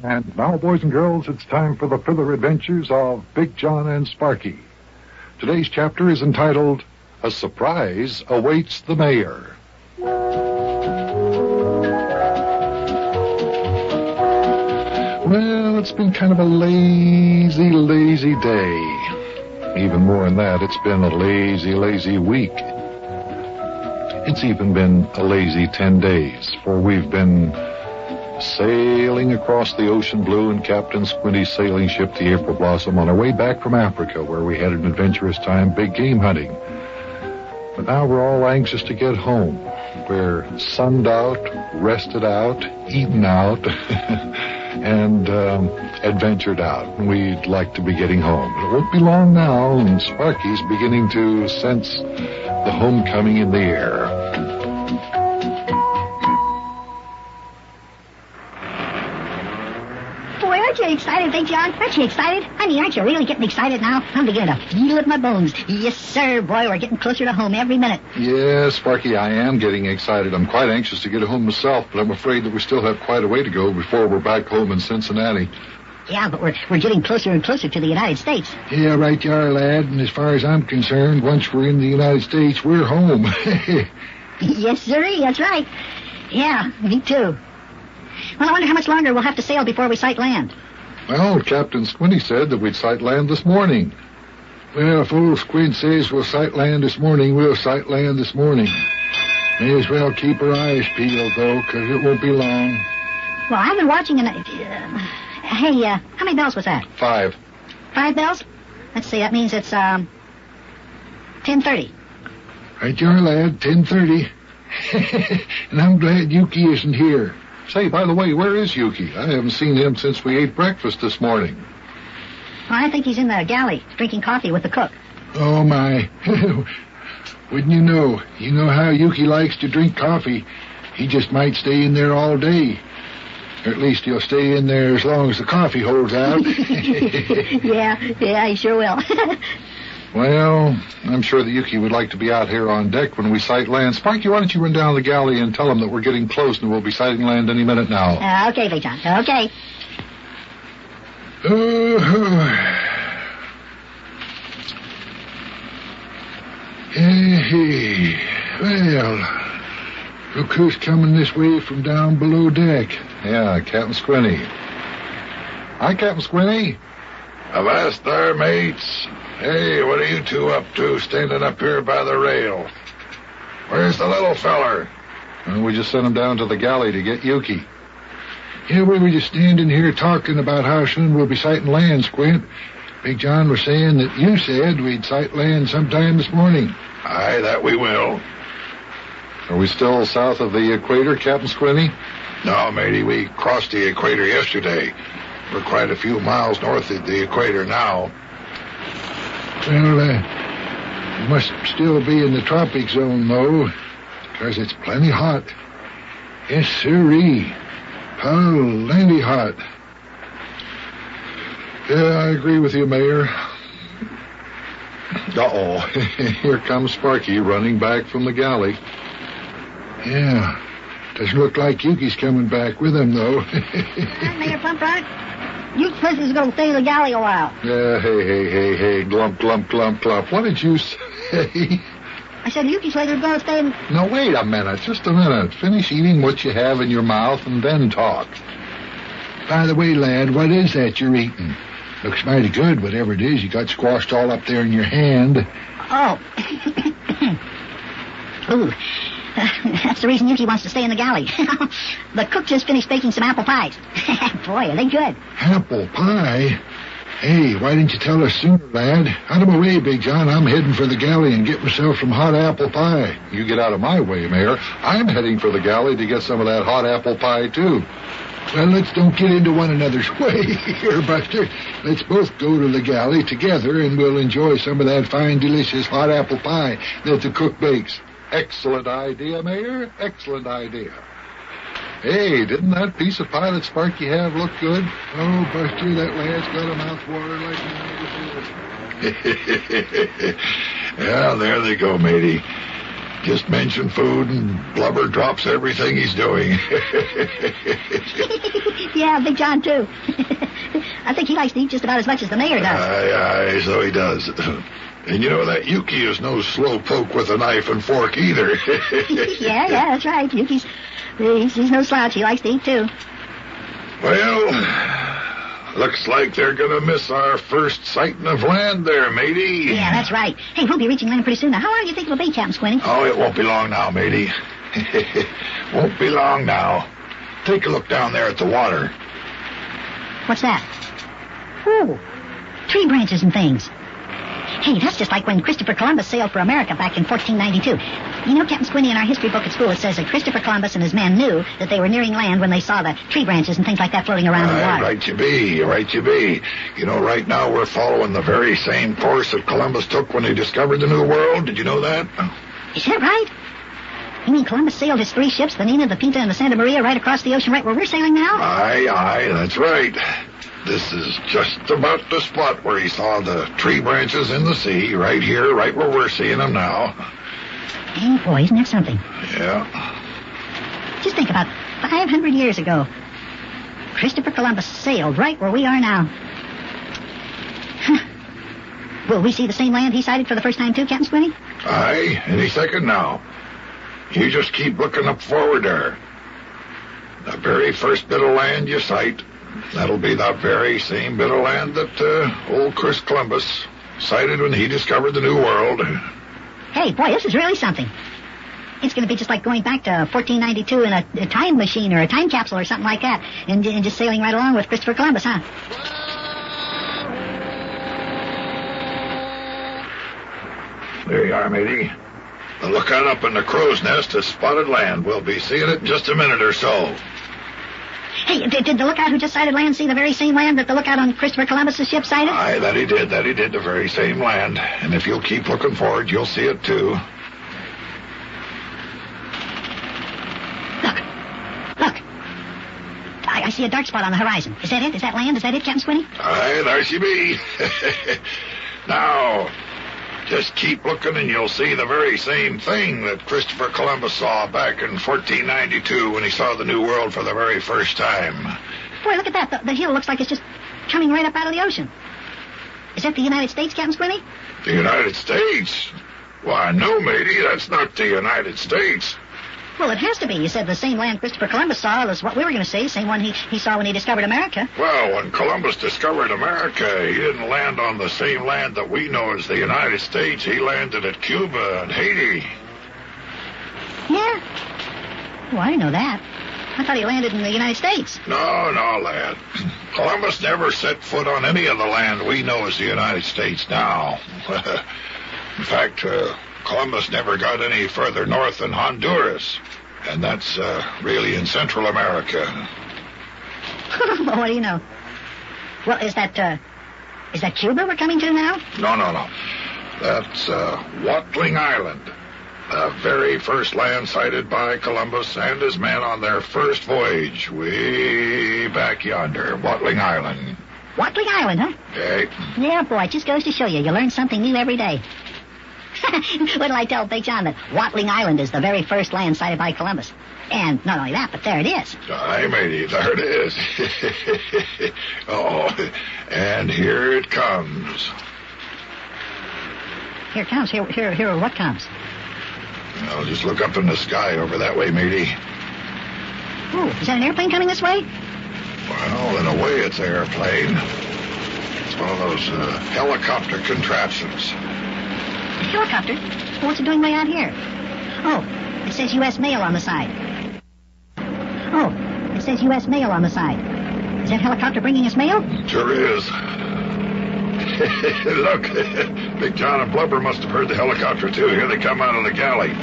Speaker 9: And now, boys and girls, it's time for the further adventures of Big Jon and Sparky. Today's chapter is entitled, A Surprise Awaits the Mayor. Well, it's been kind of a lazy day. Even more than that, it's been a lazy week. It's even been a lazy 10 days, for we've been sailing across the ocean blue in Captain Squinty's sailing ship, the April Blossom, on our way back from Africa, where we had an adventurous time big game hunting. But now we're all anxious to get home. We're sunned out, rested out, eaten out, and adventured out. And we'd like to be getting home. But it won't be long now, and Sparky's beginning to sense the homecoming in the air.
Speaker 1: Aren't you excited, Big Jon? Aren't you excited? I mean, aren't you really getting excited now? I'm beginning to feel it in my bones. Yes, sir. Boy, we're getting closer to home every minute.
Speaker 9: Yes, Sparky, I am getting excited. I'm quite anxious to get home myself, but I'm afraid that we still have quite a way to go before we're back home in Cincinnati.
Speaker 1: Yeah, but we're getting closer and closer to the United States.
Speaker 10: Yeah, right you are, lad. And as far as I'm concerned, once we're in the United States, we're home.
Speaker 1: Yes, sirree. That's right. Yeah, me too. Well, I wonder how much longer we'll have to sail before we sight land.
Speaker 9: Well, Captain Squinty said that we'd sight land this morning.
Speaker 10: Well, if old Squint says we'll sight land this morning, we'll sight land this morning. May as well keep our eyes peeled, though, 'cause it won't be long.
Speaker 1: Well, I've been watching and... hey, how many bells was that?
Speaker 9: 5.
Speaker 1: 5 bells? Let's see, that means it's, 10:30.
Speaker 10: Right you are, lad, 10:30. And I'm glad Yukie isn't here.
Speaker 9: Say, by the way, where is Yukie? I haven't seen him since we ate breakfast this morning.
Speaker 1: Well, I think he's in the galley, drinking coffee with the cook.
Speaker 10: Oh, my. Wouldn't you know? You know how Yukie likes to drink coffee. He just might stay in there all day. Or at least he'll stay in there as long as the coffee holds out.
Speaker 1: Yeah, he sure will.
Speaker 9: Well, I'm sure that Yukie would like to be out here on deck when we sight land. Sparky, why don't you run down the galley and tell him that we're getting close and we'll be sighting land any minute now.
Speaker 1: Okay, Big Jon. Okay.
Speaker 10: Hey, well, look who's coming this way from down below deck.
Speaker 9: Yeah, Captain Squinty. Hi, Captain Squinty.
Speaker 11: Avast there, mates. Hey, what are you two up to standing up here by the rail? Where's the little feller?
Speaker 9: Well, we just sent him down to the galley to get Yukie.
Speaker 10: Yeah, we were just standing here talking about how soon we'll be sighting land, Squint. Big Jon was saying that you said we'd sight land sometime this morning.
Speaker 11: Aye, that we will.
Speaker 9: Are we still south of the equator, Captain Squinty?
Speaker 11: No, matey, we crossed the equator yesterday. We're quite a few miles north of the equator now.
Speaker 10: Well, we must still be in the tropic zone, though, because it's plenty hot. Yes, sirree. Plenty hot.
Speaker 9: Yeah, I agree with you, Mayor. Uh-oh. Here comes Sparky running back from the galley.
Speaker 10: Yeah. Doesn't look like Yukie's coming back with him, though.
Speaker 1: Mayor Plumprock, you says he's going to stay in the galley a while.
Speaker 9: Yeah, hey, glump. What did you say?
Speaker 1: I said Yukie said he was going to stay in...
Speaker 9: No, wait a minute, just a minute. Finish eating what you have in your mouth and then talk.
Speaker 10: By the way, lad, what is that you're eating? Looks mighty good, whatever it is you got squashed all up there in your hand.
Speaker 1: Oh. Ooh. That's the reason Yukie wants to stay in the galley. The cook just finished baking some apple pies. Boy, are they good.
Speaker 10: Apple pie? Hey, why didn't you tell us sooner, lad? Out of my way, Big John. I'm heading for the galley and get myself some hot apple pie.
Speaker 11: You get out of my way, Mayor. I'm heading for the galley to get some of that hot apple pie, too.
Speaker 10: Well, let's don't get into one another's way here, Buster. Let's both go to the galley together, and we'll enjoy some of that fine, delicious hot apple pie that the cook bakes.
Speaker 11: Excellent idea, Mayor. Excellent idea. Hey, didn't that piece of pie that Sparky have look good?
Speaker 10: Oh, Buster, that lad's got a mouthwater like you.
Speaker 11: Yeah, there they go, matey. Just mention food and blubber drops everything he's doing.
Speaker 1: Yeah, Big John, too. I think he likes to eat just about as much as the mayor does.
Speaker 11: Aye, so he does. And you know, that Yukie is no slow poke with a knife and fork either.
Speaker 1: Yeah, that's right. Yukie's he's no slouch. He likes to eat, too.
Speaker 11: Well, looks like they're going to miss our first sighting of land there, matey.
Speaker 1: Yeah, that's right. Hey, we'll be reaching land pretty soon. Now, how long do you think it'll be, Captain Squinty?
Speaker 11: Oh, it won't be long now, matey. Won't be long now. Take a look down there at the water.
Speaker 1: What's that? Oh, tree branches and things. Hey, that's just like when Christopher Columbus sailed for America back in 1492. You know, Captain Squinty, in our history book at school, it says that Christopher Columbus and his men knew that they were nearing land when they saw the tree branches and things like that floating around in the water.
Speaker 11: Right you be, right you be. You know, right now we're following the very same course that Columbus took when he discovered the New World. Did you know that?
Speaker 1: Is that right? You mean Columbus sailed his 3 ships, the Nina, the Pinta, and the Santa Maria, right across the ocean, right where we're sailing now?
Speaker 11: Aye, that's right. This is just about the spot where he saw the tree branches in the sea, right here, right where we're seeing them now.
Speaker 1: Hey, boy, isn't that something?
Speaker 11: Yeah.
Speaker 1: Just think, about 500 years ago, Christopher Columbus sailed right where we are now. Huh. Will we see the same land he sighted for the first time, too, Captain Squinty?
Speaker 11: Aye, any second now. You just keep looking up forward there. The very first bit of land you sight, that'll be the very same bit of land that old Chris Columbus sighted when he discovered the New World.
Speaker 1: Hey, boy, this is really something. It's going to be just like going back to 1492 in a time machine or a time capsule or something like that, and just sailing right along with Christopher Columbus, huh?
Speaker 11: There you are, matey. The lookout up in the crow's nest has spotted land. We'll be seeing it in just a minute or so.
Speaker 1: Hey, did the lookout who just sighted land see the very same land that the lookout on Christopher Columbus's ship sighted?
Speaker 11: Aye, that he did, the very same land. And if you'll keep looking forward, you'll see it, too.
Speaker 1: Look. I see a dark spot on the horizon. Is that it? Is that land? Is that it, Captain Squinty?
Speaker 11: Aye, there she be. Now, just keep looking and you'll see the very same thing that Christopher Columbus saw back in 1492 when he saw the New World for the very first time.
Speaker 1: Boy, look at that. The hill looks like it's just coming right up out of the ocean. Is that the United States, Captain Squinty?
Speaker 11: The United States? Why, no, matey, that's not the United States.
Speaker 1: Well, it has to be. You said the same land Christopher Columbus saw is what we were going to see, same one he saw when he discovered America.
Speaker 11: Well, when Columbus discovered America, he didn't land on the same land that we know as the United States. He landed at Cuba and Haiti.
Speaker 1: Yeah? Oh, I didn't know that. I thought he landed in the United States.
Speaker 11: No, lad. Columbus never set foot on any of the land we know as the United States now. In fact, Columbus never got any further north than Honduras, and that's really in Central America.
Speaker 1: Well, what do you know? Well, is that Cuba we're coming to now?
Speaker 11: No. That's Watling Island, the very first land sighted by Columbus and his men on their first voyage, way back yonder, Watling Island.
Speaker 1: Watling Island, huh?
Speaker 11: Okay.
Speaker 1: Yeah, boy, it just goes to show you learn something new every day. What'll I tell Big John that Watling Island is the very first land sighted by Columbus? And not only that, but there it is.
Speaker 11: Aye, matey, there it is. Oh, and here it comes.
Speaker 1: Here it comes. Here what comes?
Speaker 11: Well, just look up in the sky over that way, matey.
Speaker 1: Ooh, is that an airplane coming this way?
Speaker 11: Well, in a way, it's an airplane. It's one of those helicopter contraptions.
Speaker 1: A helicopter? Well, what's it doing way out here? Oh, it says U.S. Mail on the side. Oh, it says U.S. Mail on the side. Is that helicopter bringing us mail?
Speaker 11: Sure is. Look, Big John and Blubber must have heard the helicopter, too. Here they come out of the galley.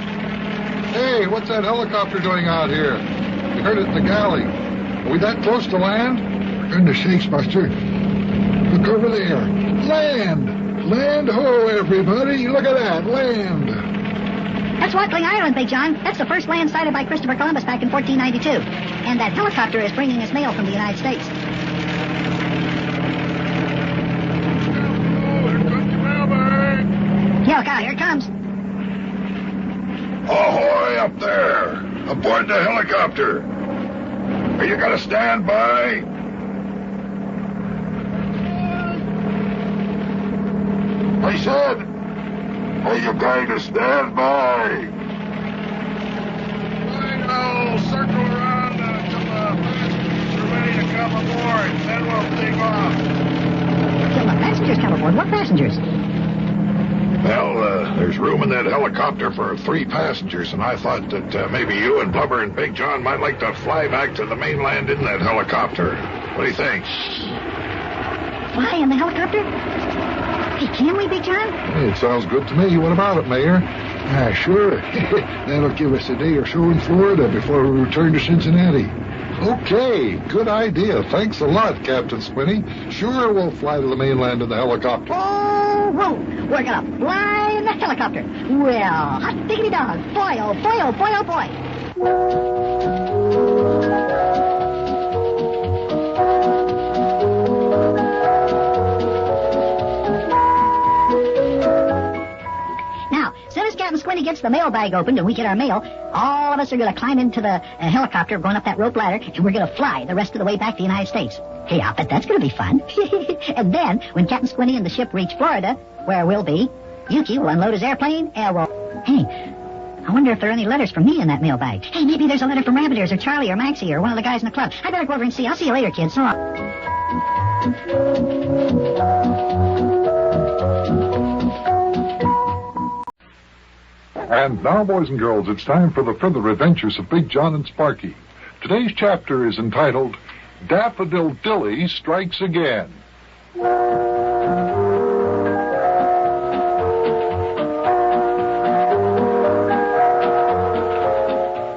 Speaker 9: Hey, what's that helicopter doing out here? We heard it in the galley. Are we that close to land?
Speaker 10: For goodness sakes, Buster. Look over there. Land! Land ho, everybody! Look at that, land!
Speaker 1: That's Watling Island, Big John. That's the first land sighted by Christopher Columbus back in 1492. And that helicopter is bringing us mail from the United States. Yeah, look out, here it comes.
Speaker 11: Ahoy up there! Aboard the helicopter! Are you gonna stand by? I said, are you going to stand by?
Speaker 9: I'll circle around until the passengers are ready to come aboard. Then we'll take off.
Speaker 1: Till the passengers come aboard. What passengers?
Speaker 11: Well, there's room in that helicopter for 3 passengers, and I thought that maybe you and Blubber and Big John might like to fly back to the mainland in that helicopter. What do you think?
Speaker 1: Fly in the helicopter? Hey, can we, Big John?
Speaker 10: Hey, it sounds good to me. What about it, Mayor? Sure. That'll give us a day or so in Florida before we return to Cincinnati.
Speaker 9: Okay, good idea. Thanks a lot, Captain Squinty. Sure, we'll fly to the mainland in the helicopter.
Speaker 1: Oh, whoa! We're gonna fly in the helicopter. Well, hot diggity dog. Boy, oh boy, oh boy, oh boy. Now, as soon as Captain Squinty gets the mailbag opened and we get our mail, all of us are going to climb into the helicopter going up that rope ladder, and we're going to fly the rest of the way back to the United States. Hey, I bet that's going to be fun. And then, when Captain Squinty and the ship reach Florida, where we'll be, Yukie will unload his airplane, and we'll... Hey, I wonder if there are any letters from me in that mailbag. Hey, maybe there's a letter from Rabbit Ears or Charlie or Maxie or one of the guys in the club. I better go over and see. I'll see you later, kids. So long.
Speaker 9: And now, boys and girls, it's time for the further adventures of Big Jon and Sparky. Today's chapter is entitled, Daffodil Dilly Strikes Again.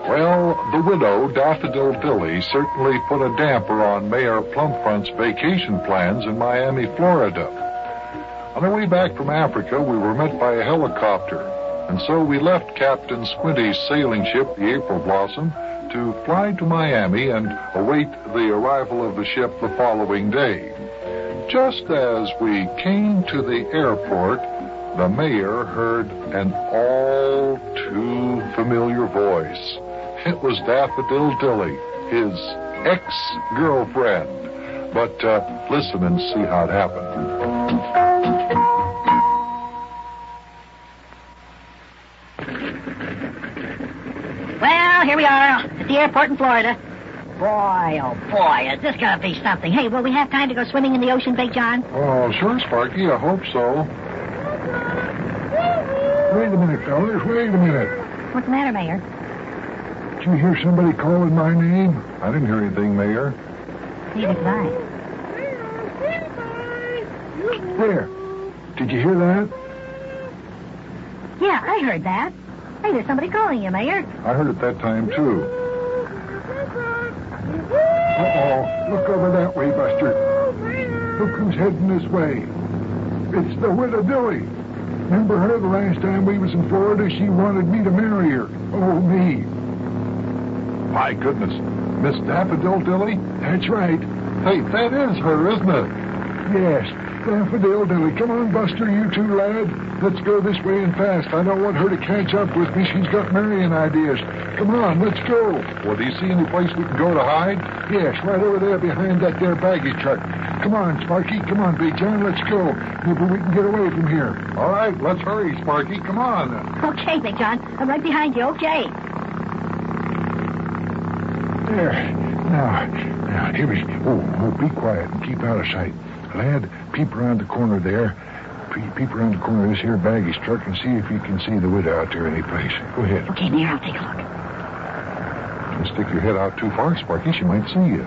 Speaker 9: Well, the widow, Daffodil Dilly, certainly put a damper on Mayor Plumpfront's vacation plans in Miami, Florida. On our way back from Africa, we were met by a helicopter. And so we left Captain Squinty's sailing ship, the April Blossom, to fly to Miami and await the arrival of the ship the following day. Just as we came to the airport, the mayor heard an all-too-familiar voice. It was Daffodil Dilly, his ex-girlfriend. But listen and see how it happened.
Speaker 1: Well, here we are at the airport in Florida. Boy, oh boy, is this gonna be something. Hey, will we have time to go swimming in the ocean, Big John?
Speaker 9: Oh, sure, Sparky, I hope so.
Speaker 10: Wait a minute, fellas, wait a minute.
Speaker 1: What's the matter, Mayor?
Speaker 10: Did you hear somebody calling my name?
Speaker 9: I didn't hear anything, Mayor.
Speaker 1: Neither did I.
Speaker 10: Where? Did you hear that?
Speaker 1: Yeah, I heard that. Hey, there's somebody calling you, Mayor.
Speaker 9: I heard it that time, too.
Speaker 10: Uh-oh. Look over that way, Buster. Look who's heading this way. It's the widow Dilly. Remember her the last time we was in Florida? She wanted me to marry her. Oh, me.
Speaker 9: My goodness. Miss Daffodil Dilly?
Speaker 10: That's right.
Speaker 9: Hey, that is her, isn't it?
Speaker 10: Yes, Daffodil Dilly. Come on, Buster, you two lad. Let's go this way and fast. I don't want her to catch up with me. She's got marrying ideas. Come on, let's go.
Speaker 9: Well, do you see any place we can go to hide?
Speaker 10: Yes, right over there behind that there baggage truck. Come on, Sparky. Come on, Big John. Let's go. Maybe we can get away from here.
Speaker 9: All right, let's hurry, Sparky. Come on.
Speaker 1: Okay, Big John. I'm right behind you. Okay.
Speaker 10: There. Now, here we... Oh, be quiet and keep out of sight. Lad, peep around the corner there. Peep around the corner of this here baggage truck and see if you can see the widow out there any place. Go ahead.
Speaker 1: Okay, Mayor, I'll take a look.
Speaker 9: Don't stick your head out too far, Sparky. She might see you.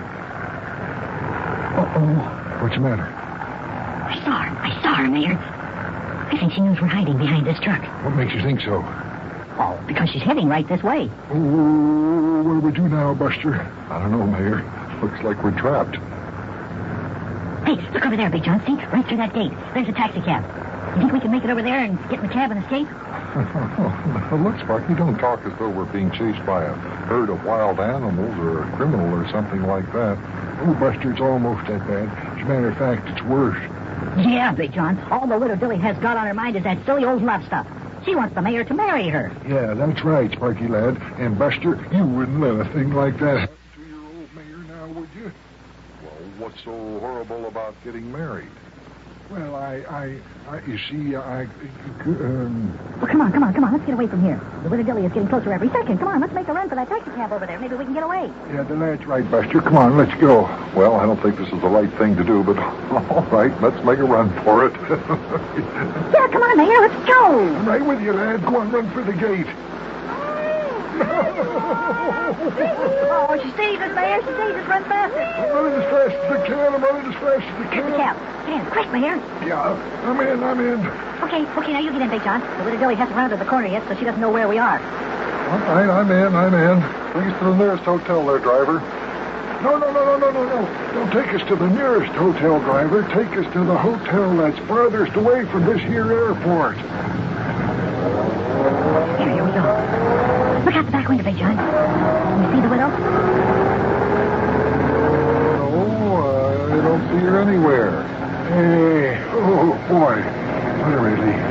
Speaker 10: Uh-oh. What's the matter?
Speaker 1: I
Speaker 12: I saw her, Mayor. I think she knows we're hiding behind this truck.
Speaker 10: What makes you think so?
Speaker 12: Oh, because she's heading right this way.
Speaker 10: Oh, what do we do now, Buster?
Speaker 9: I don't know, Mayor. Looks like we're trapped.
Speaker 12: Hey, look over there, Big John. See? Right through that gate. There's a taxi cab. You think we can make it over there and get in the cab and escape?
Speaker 9: Look, Sparky, don't talk as though we're being chased by a herd of wild animals or a criminal or something like that.
Speaker 10: Oh, Buster, it's almost that bad. As a matter of fact, it's worse.
Speaker 12: Yeah, Big John. All the widow Dilly has got on her mind is that silly old love stuff. She wants the mayor to marry her.
Speaker 10: Yeah, that's right, Sparky lad. And, Buster, you wouldn't let a thing like that happen to your old mayor now, would you?
Speaker 9: Well, what's so horrible about getting married?
Speaker 10: Well, you see,
Speaker 12: Well, come on. Let's get away from here. The widow Dilly is getting closer every second. Come on, let's make a run for that taxi cab over there. Maybe we can get away.
Speaker 10: Yeah, the lad's right, Buster. Come on, let's go.
Speaker 9: Well, I don't think this is the right thing to do, but all right, let's make a run for it.
Speaker 12: Yeah, come on, Mayor, let's go.
Speaker 10: I'm right with you, lad. Go on, run for the gate.
Speaker 12: Oh, she sees us, Mayor. She sees us. Run faster.
Speaker 10: I'm running as fast as I can. I'm running as fast as I
Speaker 12: Get
Speaker 10: can.
Speaker 12: the cab. Get in. Quick, Mayor.
Speaker 10: Yeah, I'm in.
Speaker 12: Okay, now you get in, Big John. The widow Dilly hasn't rounded the corner yet, so she doesn't know where we are.
Speaker 9: All right, I'm in. Take us to the nearest hotel there, driver.
Speaker 10: No. Don't take us to the nearest hotel, driver. Take us to the hotel that's farthest away from this here airport.
Speaker 12: Here we go. Look out the back window, Big John. Can you see the widow?
Speaker 9: No, I don't see her anywhere.
Speaker 10: Hey, oh, boy. What a relief.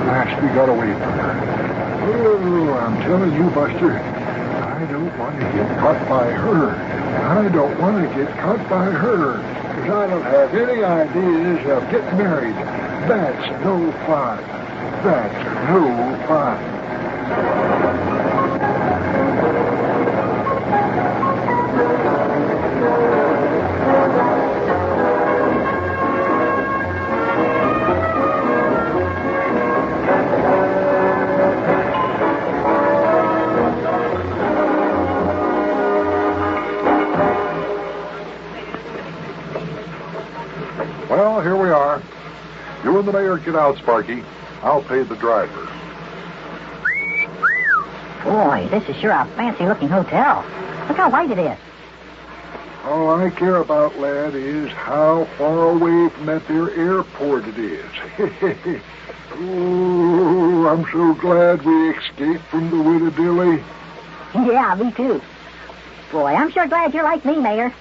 Speaker 10: Last we got away from her. Oh, I'm telling you, Buster, I don't want to get caught by her. I don't want to get caught by her. Because I don't have any ideas of getting married. That's no fun. That's no fun.
Speaker 9: Well, here we are. You and the mayor get out, Sparky. I'll pay the driver.
Speaker 12: Boy, this is sure a fancy-looking hotel. Look how white it is.
Speaker 10: All I care about, lad, is how far away from that there airport it is. Oh, I'm so glad we escaped from the widow Dilly.
Speaker 12: Yeah, me too. Boy, I'm sure glad you're like me, Mayor.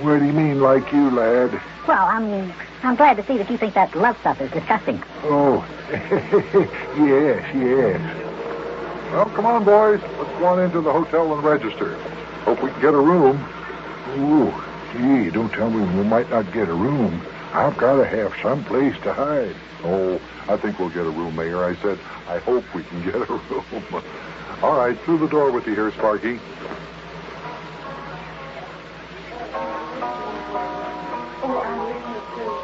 Speaker 10: What do you mean, like you, lad?
Speaker 12: Well, I'm glad to see that you think that love stuff is disgusting.
Speaker 10: Oh, yes.
Speaker 9: Well, come on, boys. Let's go on into the hotel and register. Hope we can get a room.
Speaker 10: Ooh, gee, don't tell me we might not get a room. I've got to have some place to hide.
Speaker 9: Oh, I think we'll get a room, Mayor. I said, I hope we can get a room. All right, through the door with you here, Sparky.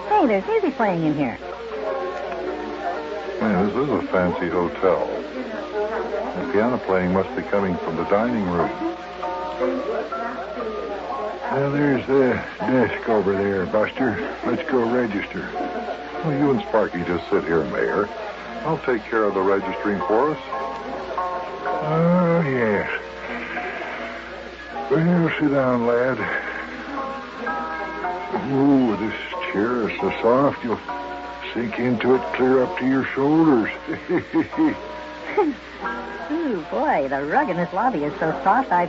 Speaker 12: Hey, there's music playing in here.
Speaker 9: Man, this is a fancy hotel. The piano playing must be coming from the dining room.
Speaker 10: Well, there's the desk over there, Buster. Let's go register.
Speaker 9: Well, you and Sparky just sit here, Mayor. I'll take care of the registering for us.
Speaker 10: Oh, yes. Well, sit down, lad. Ooh, this chair is so soft, you'll sink into it clear up to your shoulders.
Speaker 12: Ooh, boy, the rug in this lobby is so soft, I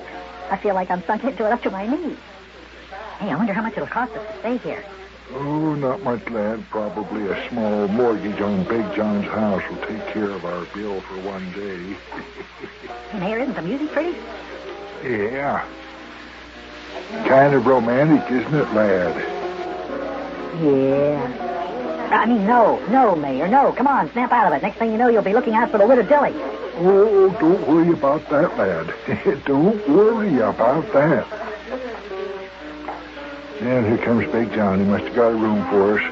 Speaker 12: feel like I'm sunk into it up to my knees. Hey, I wonder how much it'll cost us to stay here.
Speaker 10: Oh, not much, lad. Probably a small mortgage on Big John's house will take care of our bill for one day.
Speaker 12: Hey, Mayor, isn't the music pretty?
Speaker 10: Yeah. Kind of romantic, isn't it, lad?
Speaker 12: Yeah. I mean, no, Mayor, no. Come on, snap out of it. Next thing you know, you'll be looking out for the widow Dilly.
Speaker 10: Oh, don't worry about that, lad. Don't worry about that. And here comes Big John. He must have got a room for us.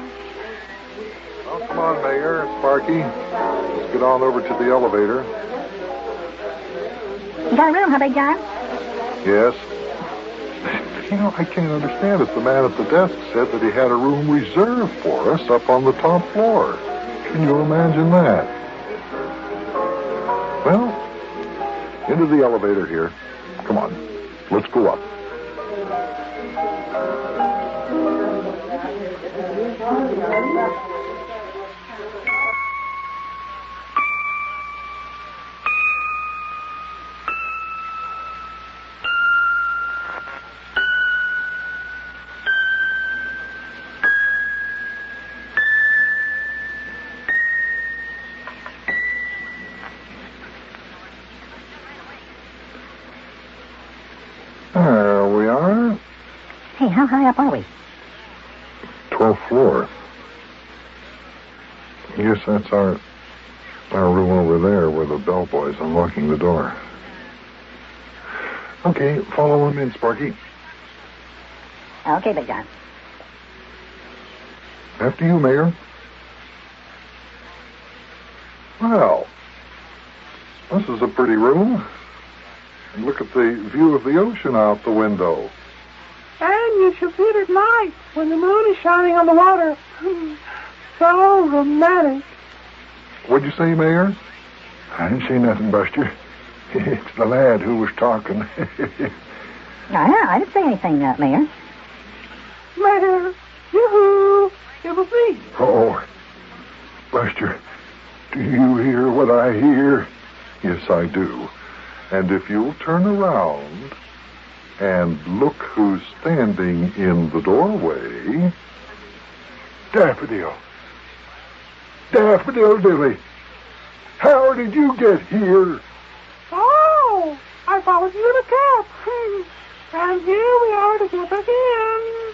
Speaker 9: Well, come on, Mayor, Sparky. Let's get on over to the elevator.
Speaker 12: You got a room, huh, Big John?
Speaker 9: Yes. I can't understand it. The man at the desk said that he had a room reserved for us up on the top floor. Can you imagine that? Well, into the elevator here. Come on, let's go up. There we are.
Speaker 12: Hey, how high up are we?
Speaker 9: 12th floor. Yes, that's our room over there where the bellboy's unlocking the door. Okay, follow him in, Sparky.
Speaker 12: Okay, Big John.
Speaker 9: After you, Mayor. Well, this is a pretty room. And look at the view of the ocean out the window.
Speaker 7: And you should see it at night when the moon is shining on the water. So romantic.
Speaker 9: What'd you say, Mayor?
Speaker 10: I didn't say nothing, Buster. It's the lad who was talking.
Speaker 12: I didn't say anything, Mayor.
Speaker 7: Mayor, yoo-hoo, it was me.
Speaker 10: Oh, Buster, do you hear what I hear?
Speaker 9: Yes, I do. And if you'll turn around and look who's standing in the doorway...
Speaker 10: Daffodil. Daffodil, Dilly. How did you get here?
Speaker 7: Oh, I followed you in a cab. And here we are together again.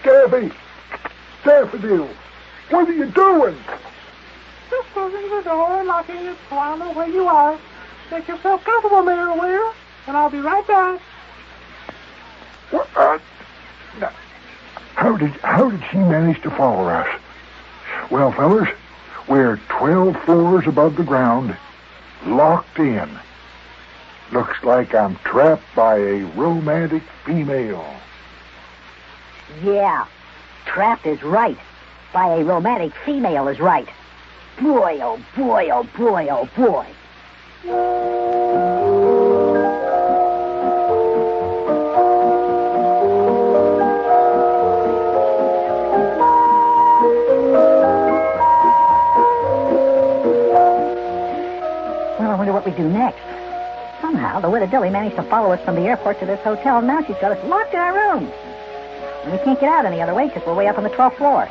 Speaker 10: Daffy! Daffodil! What are you doing?
Speaker 7: Just closing the door and locking it so I'll know where you are. Make yourself comfortable, Mayor Ware, and I'll be right back.
Speaker 10: What? Now, how did she manage to follow us? Well, fellas, we're 12 floors above the ground, locked in. Looks like I'm trapped by a romantic female.
Speaker 12: Yeah, trapped is right. By a romantic female is right. Boy, oh boy, oh boy, oh boy. Well, I wonder what we do next. Somehow, the widow Dilly managed to follow us from the airport to this hotel, and now she's got us locked in our rooms. And we can't get out any other way because we're way up on the 12th floor.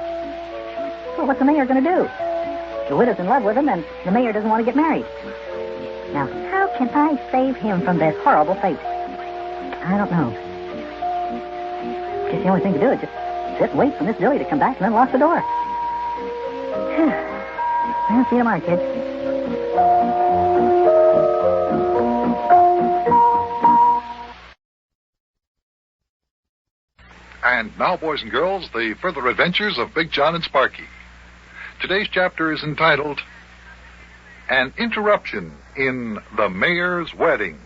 Speaker 12: Well, what's the mayor going to do? The widow's in love with him, and the mayor doesn't want to get married. Now, how can I save him from this horrible fate? I don't know. Guess the only thing to do is just sit and wait for Miss Dilly to come back and then lock the door. Well, see you tomorrow, kids.
Speaker 9: And now, boys and girls, the further adventures of Big Jon and Sparky. Today's chapter is entitled An Interruption in the Mayor's Wedding.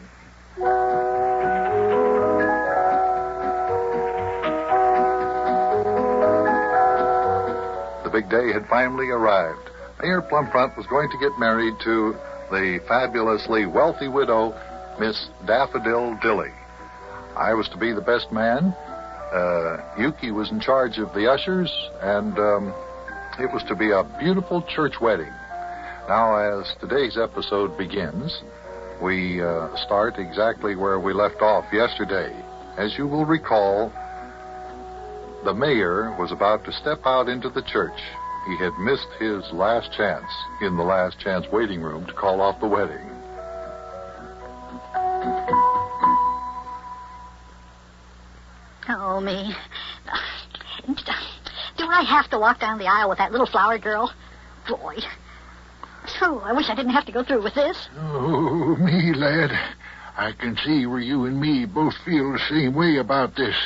Speaker 9: The big day had finally arrived. Mayor Plumfront was going to get married to the fabulously wealthy widow, Miss Daffodil Dilly. I was to be the best man. Yukie was in charge of the ushers, and it was to be a beautiful church wedding. Now, as today's episode begins, we start exactly where we left off yesterday. As you will recall, the mayor was about to step out into the church. He had missed his last chance in the last chance waiting room to call off the wedding.
Speaker 1: Oh, me. Do I have to walk down the aisle with that little flower girl? Boy. Oh, I wish I didn't have to go through with this.
Speaker 10: Oh, me, lad. I can see where you and me both feel the same way about this.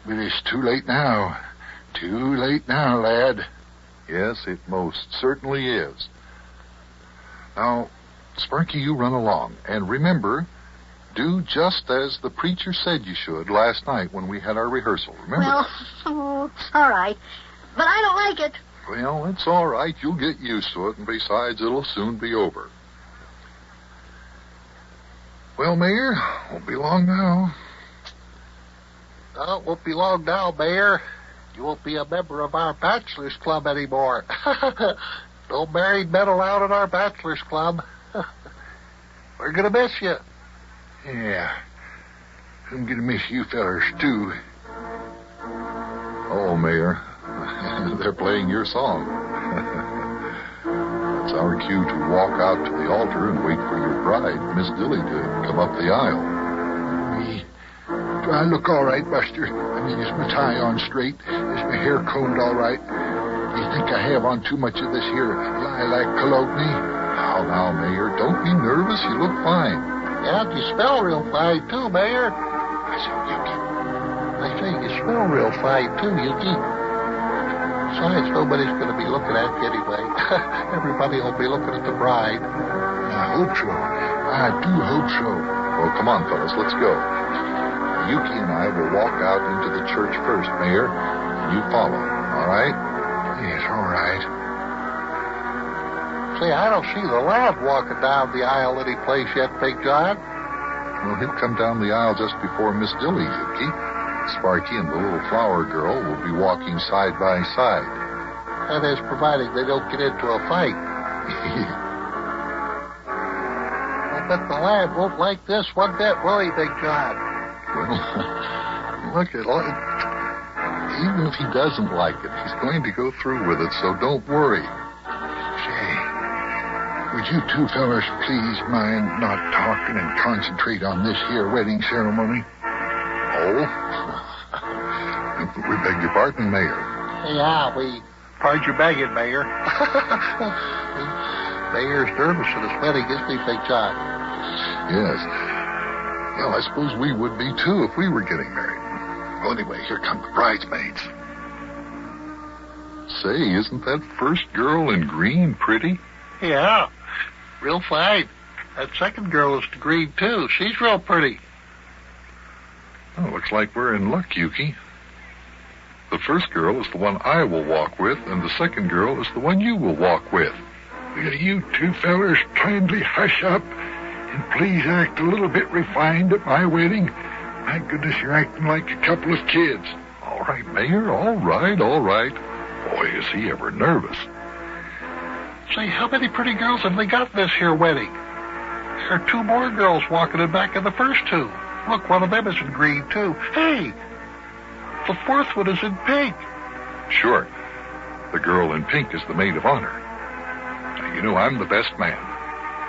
Speaker 10: But it's too late now. Too late now, lad.
Speaker 9: Yes, it most certainly is. Now, Sparky, you run along. And remember, do just as the preacher said you should last night when we had our rehearsal. Remember?
Speaker 12: Well, all right. But I don't like it.
Speaker 9: Well, it's all right. You'll get used to it, and besides, it'll soon be over. Well, Mayor, won't be long now.
Speaker 13: Oh, it won't be long now, Mayor. You won't be a member of our bachelor's club anymore. No married men allowed in our bachelor's club. We're going to miss you.
Speaker 10: Yeah. I'm going to miss you fellers, too.
Speaker 9: Oh, Mayor, they're playing your song. It's our cue to walk out to the altar and wait for your bride, Miss Dilly, to come up the aisle.
Speaker 10: Do I look all right, Buster? I mean, is my tie on straight? Is my hair combed all right? Do you think I have on too much of this here lilac cologne?
Speaker 9: Now, Mayor, don't be nervous. You look fine.
Speaker 13: Yeah, you smell real fine, too, Mayor.
Speaker 10: I said, Yukie.
Speaker 13: I say you smell real fine, too, Yukie. Besides, nobody's going to be looking at you anyway. Everybody will be looking at the bride.
Speaker 10: I hope so. I do hope so.
Speaker 9: Well, come on, fellas, let's go. Yukie and I will walk out into the church first, Mayor. You follow, all right?
Speaker 10: Yes, all right.
Speaker 13: Say, I don't see the lad walking down the aisle any place yet, Big John.
Speaker 9: Well, he'll come down the aisle just before Miss Dilly, Yukie. Sparky and the little flower girl will be walking side by side.
Speaker 13: That is, providing they don't get into a fight. I bet the lad won't like this one bit, will he, Big John?
Speaker 9: Well, look at it. Even if he doesn't like it, he's going to go through with it, so don't worry.
Speaker 10: Say, would you two fellers please mind not talking and concentrate on this here wedding ceremony?
Speaker 9: Oh? We beg your pardon, Mayor.
Speaker 13: Yeah, we...
Speaker 10: Pardon your begging, Mayor.
Speaker 13: Mayor's nervous at his wedding, isn't he, Big John?
Speaker 9: Yes. Well, I suppose we would be, too, if we were getting married. Well, anyway, here come the bridesmaids. Say, isn't that first girl in green pretty?
Speaker 13: Yeah, real fine. That second girl is the green, too. She's real pretty.
Speaker 9: Oh, looks like we're in luck, Yukie. The first girl is the one I will walk with, and the second girl is the one you will walk with.
Speaker 10: Will you two fellers kindly hush up and please act a little bit refined at my wedding? My goodness, you're acting like a couple of kids.
Speaker 9: All right, Mayor, all right, all right. Boy, is he ever nervous.
Speaker 13: Say, how many pretty girls have they got in this here wedding? There are two more girls walking in back of the first two. Look, one of them is in green, too. Hey, the fourth one is in pink.
Speaker 9: Sure. The girl in pink is the maid of honor. Now, you know, I'm the best man.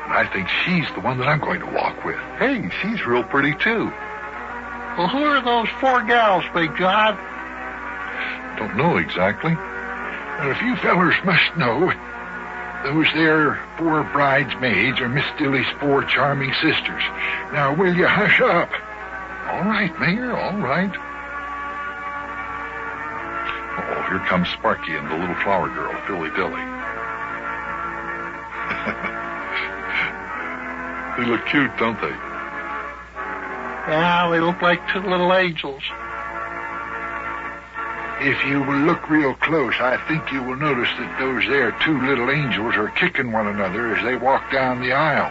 Speaker 9: And I think she's the one that I'm going to walk with. Hey, she's real pretty, too.
Speaker 13: Well, who are those four gals, Big John?
Speaker 9: Don't know exactly.
Speaker 10: Well, if you fellers must know, those there four bridesmaids are Miss Dilly's four charming sisters. Now, will you hush up?
Speaker 9: All right, Mayor, all right. Oh, here comes Sparky and the little flower girl, Dilly. They look cute, don't they?
Speaker 13: Yeah, they look like two little angels.
Speaker 10: If you will look real close, I think you will notice that those there two little angels are kicking one another as they walk down the aisle.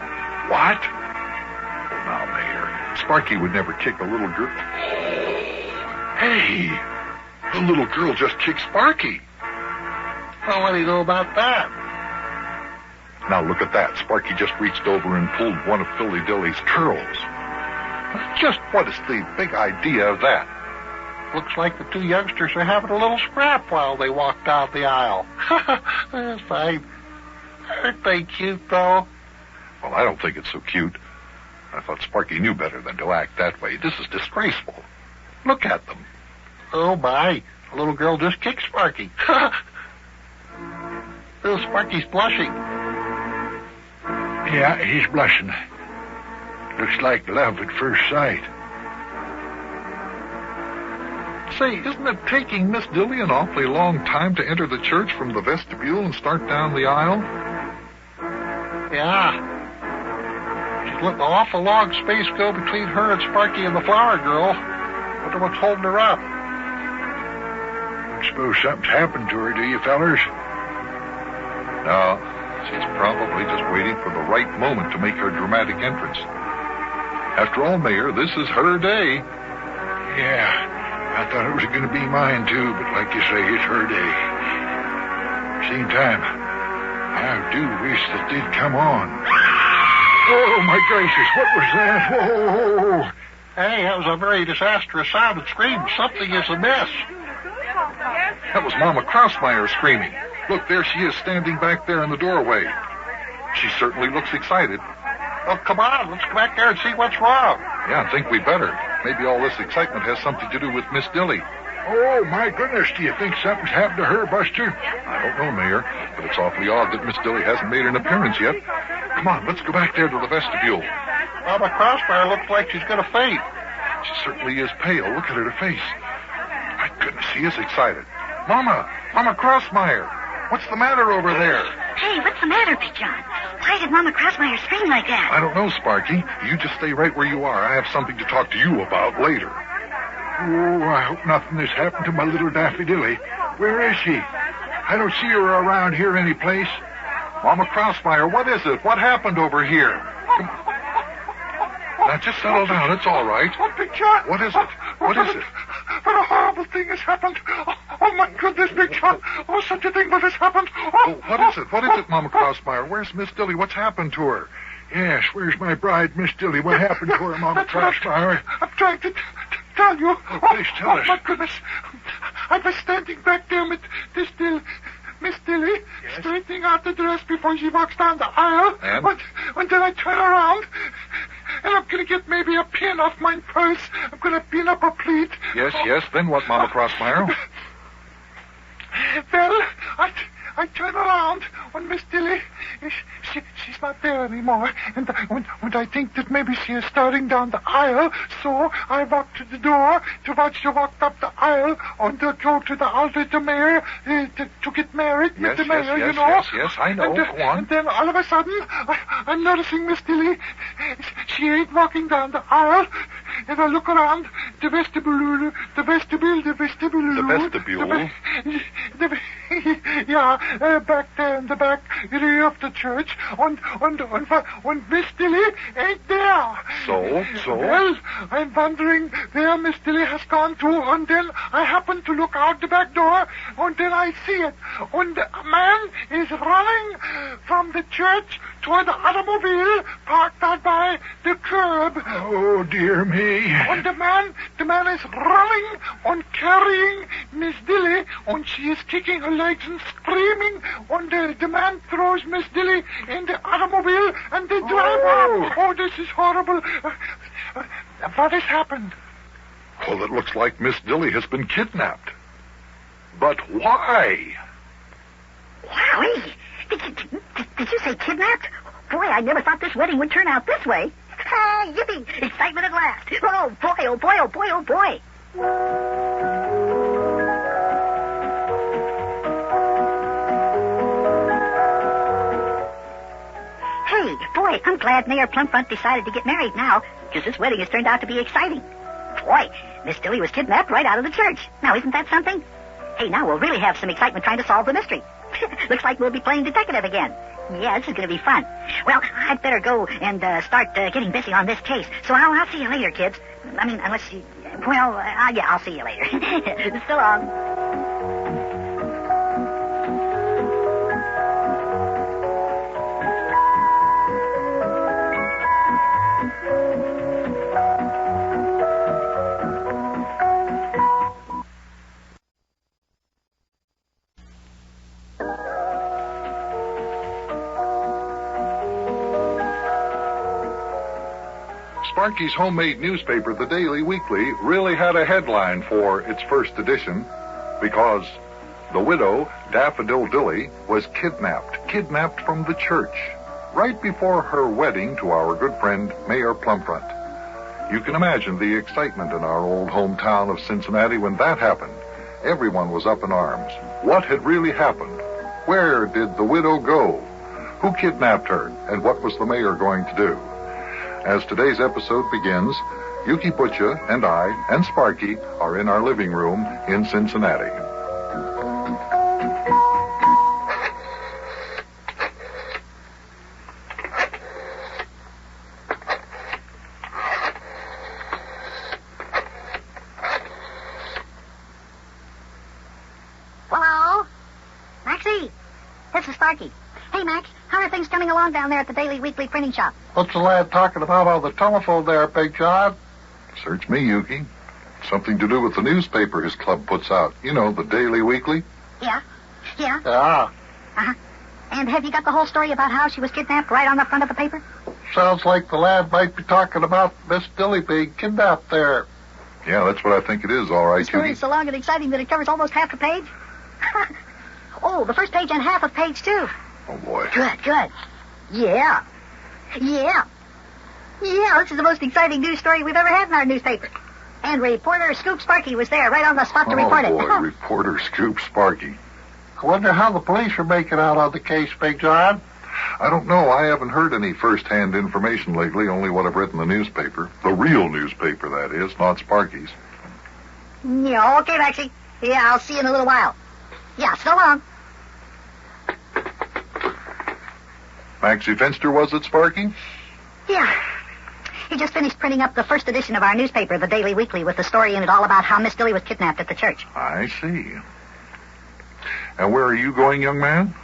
Speaker 9: What? Oh, now, Mayor, Sparky would never kick a little girl. Hey, the little girl just kicked Sparky.
Speaker 13: Well, what do you know about that?
Speaker 9: Now, look at that. Sparky just reached over and pulled one of Philly Dilly's curls. Just what is the big idea of that?
Speaker 13: Looks like the two youngsters are having a little scrap while they walk down the aisle. That's fine. Aren't they cute, though?
Speaker 9: Well, I don't think it's so cute. I thought Sparky knew better than to act that way. This is disgraceful. Look at them.
Speaker 13: Oh, my. The little girl just kicked Sparky. Little Sparky's blushing.
Speaker 10: Yeah, he's blushing. Looks like love at first sight.
Speaker 9: Say, isn't it taking Miss Dilly an awfully long time to enter the church from the vestibule and start down the aisle?
Speaker 13: Yeah. letting an awful long space go between her and Sparky and the flower girl. Wonder what's holding her up.
Speaker 10: Don't suppose something's happened to her, do you, fellers?
Speaker 9: No, she's probably just waiting for the right moment to make her dramatic entrance. After all, Mayor, this is her day.
Speaker 10: Yeah, I thought it was going to be mine, too, but like you say, it's her day. Same time, I do wish that they'd come on. Oh, my gracious, what was that? Whoa!
Speaker 13: Hey, that was a very disastrous sound and scream. Something is amiss.
Speaker 9: That was Mama Crossmeyer screaming. Look, there she is standing back there in the doorway. She certainly looks excited.
Speaker 13: Oh, come on, let's go back there and see what's wrong.
Speaker 9: Yeah, I think we better. Maybe all this excitement has something to do with Miss Dilly.
Speaker 10: Oh, my goodness, do you think something's happened to her, Buster?
Speaker 9: I don't know, Mayor, but it's awfully odd that Miss Dilly hasn't made an appearance yet. Come on, let's go back there to the vestibule.
Speaker 13: Mama Crossfire looks like she's going to faint.
Speaker 9: She certainly is pale. Look at her face. My goodness, she is excited. Mama Crossmeyer, what's the matter over there?
Speaker 1: Hey, what's the matter, Big John? Why did Mama Crossmeyer scream like that?
Speaker 9: I don't know, Sparky. You just stay right where you are. I have something to talk to you about later.
Speaker 10: Oh, I hope nothing has happened to my little Daffodil. Where is she? I don't see her around here any place.
Speaker 9: Mama Crossmeyer, what is it? What happened over here? Come. Now, just settle down. It's all right.
Speaker 13: Oh, Big John.
Speaker 9: What is it? What is it?
Speaker 13: What a horrible thing has happened. Oh, my goodness, Big John. Oh, such a thing what has happened.
Speaker 9: Oh, what is it? What is it, Mama Crossmeyer? Where's Miss Dilly? What's happened to her?
Speaker 10: Yes, where's my bride, Miss Dilly? What happened to her, Mama Crossmeyer?
Speaker 13: I'm trying to tell you.
Speaker 10: Oh, please tell us.
Speaker 13: My goodness. I was standing back there with Miss Dilly,
Speaker 10: yes?
Speaker 13: straightening out the dress before she walks down the aisle.
Speaker 9: And?
Speaker 13: Until I turn around, and I'm going to get maybe a pin off my purse. I'm going to pin up her pleat.
Speaker 9: Yes. Then what, Mama Crossmeyer?
Speaker 13: Well, I turn around when Miss Dilly, she's not there anymore. And when I think that maybe she is starting down the aisle, so I walk to the door to watch her walk up the aisle and to go to the altar to Mayor, to get married with the Mayor, you know.
Speaker 9: Yes, I know. Go on.
Speaker 13: And then all of a sudden, I'm noticing Miss Dilly, she ain't walking down the aisle. And I look around the vestibule. Yeah, back there in the back area of the church. And Miss Dilly ain't there.
Speaker 9: So?
Speaker 13: Well, I'm wondering where Miss Dilly has gone to. And then I happen to look out the back door. And then I see it. And a man is running from the church toward the automobile parked out by the curb.
Speaker 10: Oh, dear me.
Speaker 13: And the man is running and carrying Miss Dilly, and she is kicking her legs and screaming. And the man throws Miss Dilly in the automobile, and they drive off. Oh, this is horrible. What has happened?
Speaker 9: Well, it looks like Miss Dilly has been kidnapped. But why?
Speaker 1: Wowie! Did you say kidnapped? Boy, I never thought this wedding would turn out this way. Ah, yippee! Excitement at last. Oh, boy, oh, boy, oh, boy, oh, boy. Hey, boy, I'm glad Mayor Plumfront decided to get married now, because this wedding has turned out to be exciting. Boy, Miss Dilly was kidnapped right out of the church. Now, isn't that something? Hey, now we'll really have some excitement trying to solve the mystery. Looks like we'll be playing detective again. Yeah, this is going to be fun. Well, I'd better go and start getting busy on this case. So I'll see you later, kids. I mean, unless you... Well, yeah, I'll see you later. So long.
Speaker 9: Sparky's homemade newspaper, the Daily Weekly, really had a headline for its first edition because the widow, Daffodil Dilly, was kidnapped from the church right before her wedding to our good friend Mayor Plumfront. You can imagine the excitement in our old hometown of Cincinnati when that happened. Everyone was up in arms. What had really happened? Where did the widow go? Who kidnapped her? And what was the mayor going to do? As today's episode begins, Yukie, Butcha, and I, and Sparky, are in our living room in Cincinnati.
Speaker 1: Hello? Maxie, this is Sparky. Hey, Max, how are things coming along down there at the Daily Weekly printing shop?
Speaker 13: What's the lad talking about on the telephone there, Big John?
Speaker 9: Search me, Yukie. Something to do with the newspaper his club puts out. You know, the Daily Weekly.
Speaker 1: Yeah?
Speaker 13: Yeah.
Speaker 1: Uh-huh. And have you got the whole story about how she was kidnapped right on the front of the paper?
Speaker 13: Sounds like the lad might be talking about Miss Dilly being kidnapped there.
Speaker 9: Yeah, that's what I think it is, all right,
Speaker 1: The story
Speaker 9: Yukie.
Speaker 1: is so long and exciting that it covers almost half a page. Oh, the first page and half of page 2.
Speaker 9: Oh, boy.
Speaker 1: Good. Yeah, this is the most exciting news story we've ever had in our newspaper. And reporter Scoop Sparky was there, right on the spot to report it.
Speaker 9: Oh, boy, reporter Scoop Sparky.
Speaker 13: I wonder how the police are making out on the case, Big John.
Speaker 9: I don't know. I haven't heard any first-hand information lately, only what I've read in the newspaper. The real newspaper, that is, not Sparky's.
Speaker 1: Yeah, okay, Maxie. Yeah, I'll see you in a little while. Yeah, so long.
Speaker 9: Maxie Finster, was it, Sparky?
Speaker 1: Yeah. He just finished printing up the first edition of our newspaper, the Daily Weekly, with the story in it all about how Miss Dilly was kidnapped at the church.
Speaker 9: I see. And where are you going, young man?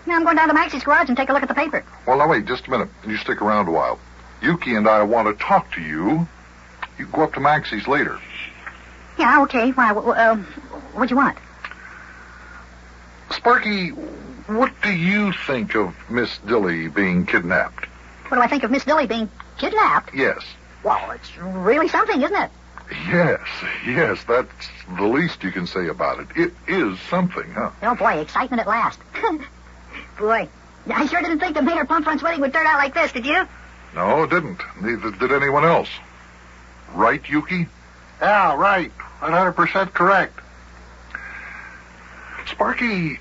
Speaker 1: Now I'm going down to Maxie's garage and take a look at the paper.
Speaker 9: Well, now, wait just a minute. You stick around a while. Yukie and I want to talk to you. You can go up to Maxie's later.
Speaker 1: Yeah, okay. Why, what'd you want?
Speaker 9: Sparky, what do you think of Miss Dilly being kidnapped?
Speaker 1: What do I think of Miss Dilly being kidnapped?
Speaker 9: Yes.
Speaker 1: Well, it's really something, isn't it?
Speaker 9: Yes, that's the least you can say about it. It is something, huh?
Speaker 1: Oh, boy, excitement at last. Boy, I sure didn't think the Mayor Plumfront's wedding would turn out like this, did you?
Speaker 9: No, it didn't. Neither did anyone else. Right, Yukie?
Speaker 13: Yeah, right. 100% correct.
Speaker 9: Sparky,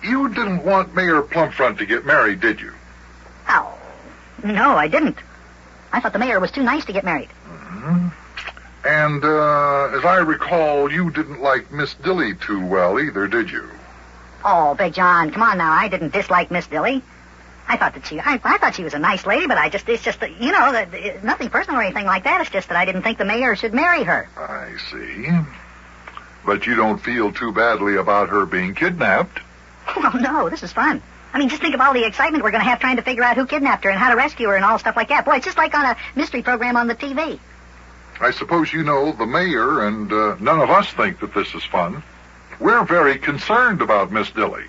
Speaker 9: you didn't want Mayor Plumfront to get married, did you?
Speaker 1: Oh, no, I didn't. I thought the mayor was too nice to get married.
Speaker 9: Mm-hmm. And, as I recall, you didn't like Miss Dilly too well either, did you?
Speaker 1: Oh, Big John, come on now. I didn't dislike Miss Dilly. I thought she was a nice lady, but it's just that, you know, that nothing personal or anything like that. It's just that I didn't think the mayor should marry her.
Speaker 9: I see. But you don't feel too badly about her being kidnapped?
Speaker 1: Oh, no, this is fun. I mean, just think of all the excitement we're going to have trying to figure out who kidnapped her and how to rescue her and all stuff like that. Boy, it's just like on a mystery program on the TV.
Speaker 9: I suppose you know the mayor and none of us think that this is fun. We're very concerned about Miss Dilly.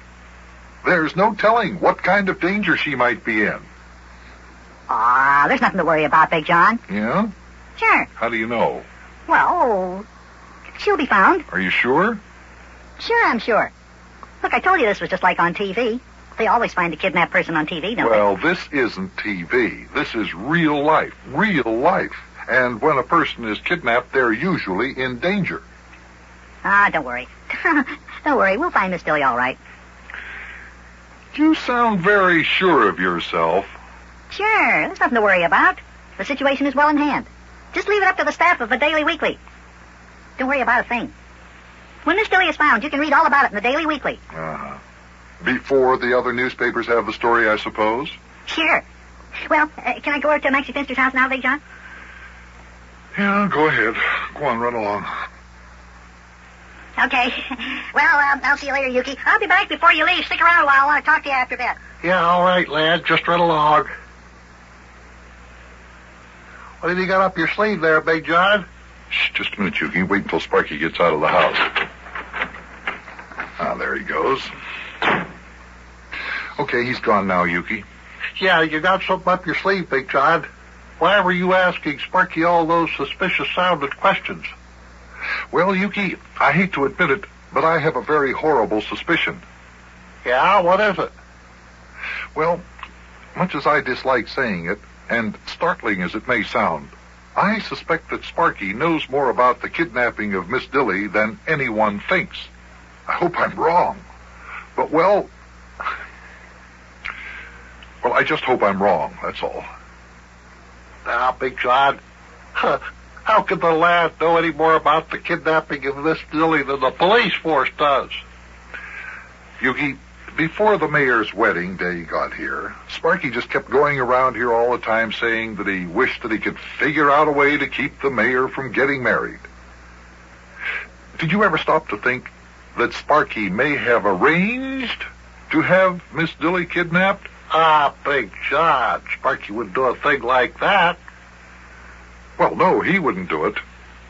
Speaker 9: There's no telling what kind of danger she might be in.
Speaker 1: There's nothing to worry about, Big John.
Speaker 9: Yeah?
Speaker 1: Sure.
Speaker 9: How do you know?
Speaker 1: Well, she'll be found.
Speaker 9: Are you sure?
Speaker 1: Sure, I'm sure. Look, I told you this was just like on TV. They always find a kidnapped person on TV, don't
Speaker 9: Well, this isn't TV. This is real life. Real life. And when a person is kidnapped, they're usually in danger.
Speaker 1: Don't worry. Don't worry. We'll find Miss Dilly all right.
Speaker 9: You sound very sure of yourself.
Speaker 1: Sure. There's nothing to worry about. The situation is well in hand. Just leave it up to the staff of the Daily Weekly. Don't worry about a thing. When Miss Dilly is found, you can read all about it in the Daily Weekly.
Speaker 9: Uh-huh. Before the other newspapers have the story, I suppose?
Speaker 1: Sure. Well, can I go over to Maxie Finster's house now, Big John?
Speaker 9: Yeah, go ahead. Go on, run along.
Speaker 1: Okay. Well, I'll see you later, Yukie. I'll be back before you leave. Stick around a while. I want to talk to you after bed.
Speaker 13: Yeah, all right, lad. Just run along. What have you got up your sleeve there, Big John?
Speaker 9: Shh, just a minute, Yukie. Wait until Sparky gets out of the house. There he goes. Okay, he's gone now, Yukie.
Speaker 13: Yeah, you got something up your sleeve, Big John. Why were you asking Sparky all those suspicious-sounding questions?
Speaker 9: Well, Yukie, I hate to admit it, but I have a very horrible suspicion.
Speaker 13: Yeah, what is it?
Speaker 9: Well, much as I dislike saying it, and startling as it may sound, I suspect that Sparky knows more about the kidnapping of Miss Dilly than anyone thinks. I hope I'm wrong. But, well, I just hope I'm wrong, that's all.
Speaker 13: Now, Big John, how can the lad know any more about the kidnapping of Miss Dilly than the police force does?
Speaker 9: Yukie, before the mayor's wedding day got here, Sparky just kept going around here all the time saying that he wished that he could figure out a way to keep the mayor from getting married. Did you ever stop to think that Sparky may have arranged to have Miss Dilly kidnapped?
Speaker 13: Ah, Big John, Sparky wouldn't do a thing like that.
Speaker 9: Well, no, he wouldn't do it,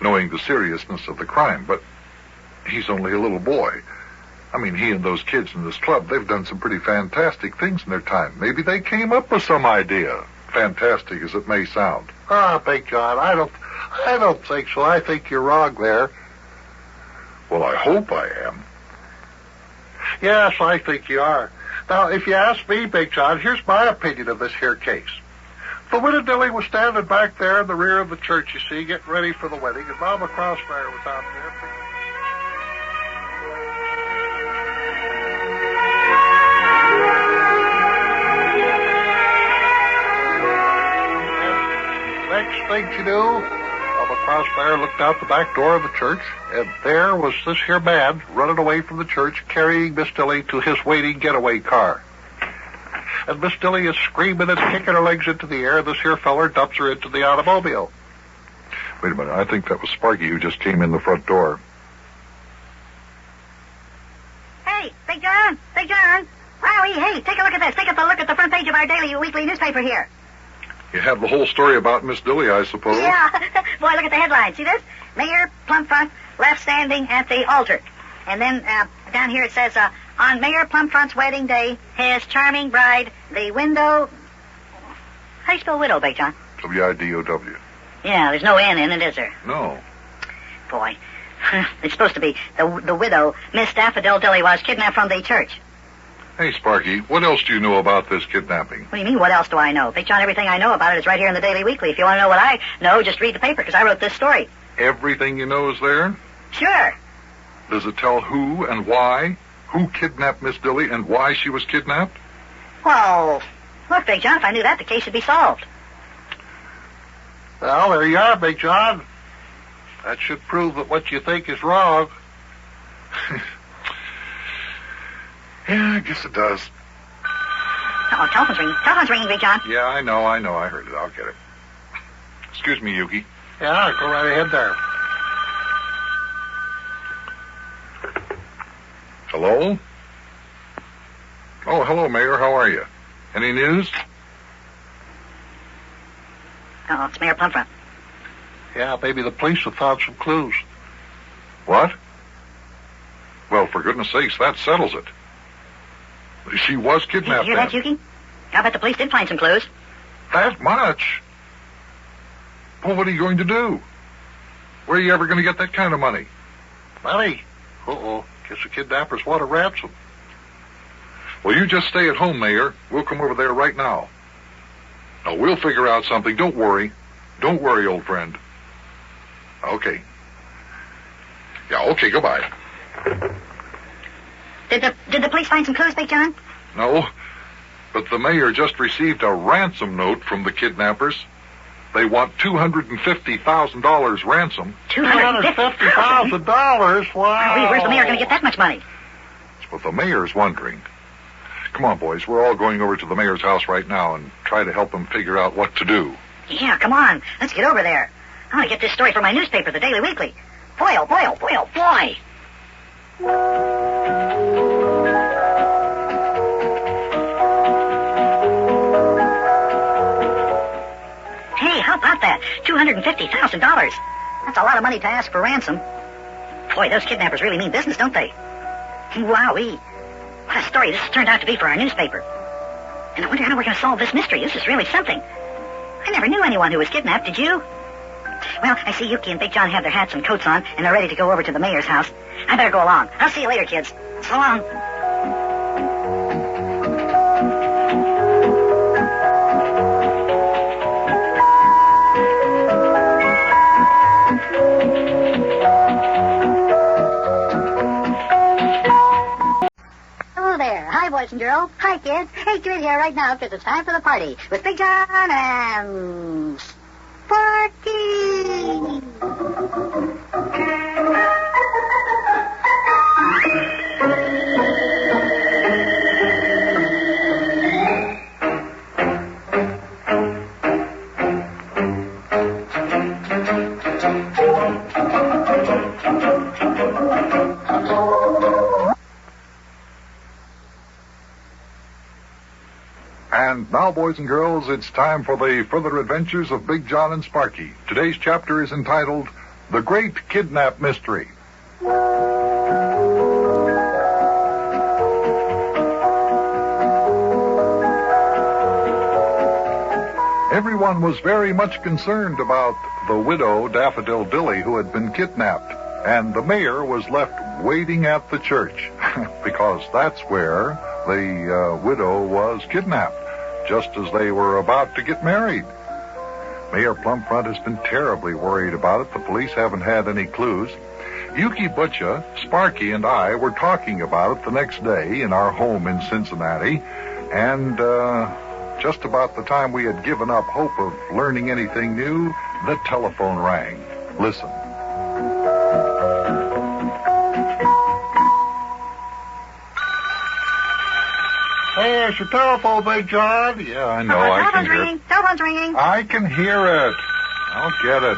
Speaker 9: knowing the seriousness of the crime, but he's only a little boy. I mean, he and those kids in this club, they've done some pretty fantastic things in their time. Maybe they came up with some idea, fantastic as it may sound.
Speaker 13: Ah, Big John, I don't think so. I think you're wrong there.
Speaker 9: Well, I hope I am.
Speaker 13: Yes, I think you are. Now, if you ask me, Big John, here's my opinion of this here case. The widow Dilly was standing back there in the rear of the church, you see, getting ready for the wedding, and Mama Crossfire was out there. Next thing you knew, Mama Crossfire looked out the back door of the church, and there was this here man running away from the church, carrying Miss Dilly to his waiting getaway car. And Miss Dilly is screaming and kicking her legs into the air, and this here feller dumps her into the automobile.
Speaker 9: Wait a minute, I think that was Sparky who just came in the front door.
Speaker 1: Hey, Big John! Big John! Wowie, hey, take a look at this. Take a look at the front page of our daily weekly newspaper here.
Speaker 9: You have the whole story about Miss Dilly, I suppose?
Speaker 1: Yeah. Boy, look at the headline. See this? Mayor Plumfront left standing at the altar. And then down here it says, on Mayor Plumfront's wedding day, his charming bride, the window... How do you spell widow, Big John?
Speaker 9: W-I-D-O-W.
Speaker 1: Yeah, there's no N in it, is there?
Speaker 9: No.
Speaker 1: Boy, it's supposed to be the widow, Miss Daffodil Dilly, was kidnapped from the church.
Speaker 9: Hey, Sparky, what else do you know about this kidnapping?
Speaker 1: What do you mean, what else do I know? Big John, everything I know about it is right here in the Daily Weekly. If you want to know what I know, just read the paper, because I wrote this story.
Speaker 9: Everything you know is there?
Speaker 1: Sure.
Speaker 9: Does it tell who and why? Who kidnapped Miss Dilly and why she was kidnapped?
Speaker 1: Well, look, Big John, if I knew that, the case should be solved.
Speaker 13: Well, there you are, Big John. That should prove that what you think is wrong.
Speaker 9: Yeah, I guess it does.
Speaker 1: Oh, telephone's ringing. Telephone's ringing, Big John.
Speaker 9: Yeah, I know. I heard it. I'll get it. Excuse me, Yukie.
Speaker 13: Yeah, go right ahead there.
Speaker 9: Hello? Oh, hello, Mayor. How are you? Any news?
Speaker 1: Oh, it's Mayor Plumfront.
Speaker 13: Yeah, maybe the police have found some clues.
Speaker 9: What? Well, for goodness sakes, that settles it. She was kidnapped.
Speaker 1: You hear that, Yukie? I bet the police did find some clues.
Speaker 9: That much? Well, what are you going to do? Where are you ever going to get that kind of money?
Speaker 13: Money? Uh-oh. Guess the kidnappers want a ransom.
Speaker 9: Well, you just stay at home, Mayor. We'll come over there right now. Now, we'll figure out something. Don't worry. Don't worry, old friend. Okay. Yeah, okay, goodbye.
Speaker 1: Did the police find some clues, Big John?
Speaker 9: No, but the mayor just received a ransom note from the kidnappers. They want $250,000 ransom.
Speaker 13: $250,000? Wow.
Speaker 1: Where's the mayor going to get that much money?
Speaker 9: That's what the mayor's wondering. Come on, boys. We're all going over to the mayor's house right now and try to help him figure out what to do.
Speaker 1: Yeah, come on. Let's get over there. I want to get this story for my newspaper, the Daily Weekly. Boy, oh boy, oh boy, oh boy. Hey, how about that? $250,000. That's a lot of money to ask for ransom. Boy, those kidnappers really mean business, don't they? Wowee. What a story this has turned out to be for our newspaper. And I wonder how we're going to solve this mystery. This is really something. I never knew anyone who was kidnapped, did you? Well, I see Yukie and Big John have their hats and coats on, and they're ready to go over to the mayor's house. I better go along. I'll see you later, kids. So long.
Speaker 12: Hello there. Hi, boys and girls. Hi, kids. Hey, get in here right now because it's time for the party with Big John and
Speaker 9: Now, boys and girls, it's time for the further adventures of Big Jon and Sparky. Today's chapter is entitled The Great Kidnap Mystery. Everyone was very much concerned about the widow, Daffodil Dilly, who had been kidnapped, and the mayor was left waiting at the church, because that's where the widow was kidnapped, just as they were about to get married. Mayor Plumfront has been terribly worried about it. The police haven't had any clues. Yukie, Butcha, Sparky, and I were talking about it the next day in our home in Cincinnati, and just about the time we had given up hope of learning anything new, the telephone rang. Listen.
Speaker 13: Hey, it's your telephone, Big Jon.
Speaker 9: Yeah, I know. I can hear it.
Speaker 1: Telephone's ringing.
Speaker 9: I can hear it. I'll get it.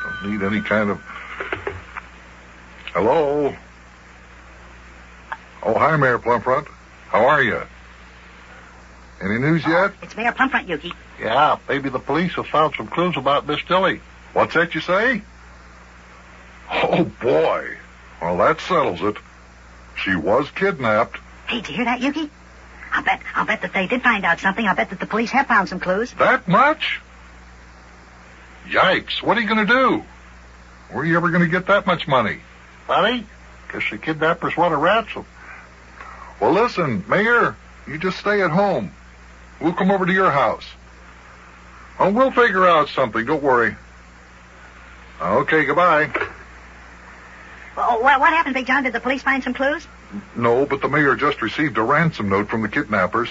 Speaker 9: Don't need any kind of... Hello? Oh, hi, Mayor Plumfront. How are you? Any news yet?
Speaker 1: It's Mayor Plumfront, Yukie.
Speaker 13: Yeah, maybe the police have found some clues about Miss Dilly.
Speaker 9: What's that you say? Oh, boy. Well, that settles it. She was kidnapped.
Speaker 1: Hey, did you hear that, Yukie? I'll bet that they did find out something. I'll bet that the police have found some clues.
Speaker 9: That much? Yikes. What are you going to do? Where are you ever going to get that much money?
Speaker 13: Money? Guess the kidnappers want a ransom.
Speaker 9: Well, listen, Mayor, you just stay at home. We'll come over to your house. Oh, we'll figure out something. Don't worry. Okay, goodbye.
Speaker 1: Well, what happened, Big Jon? Did the police find some clues?
Speaker 9: No, but the mayor just received a ransom note from the kidnappers.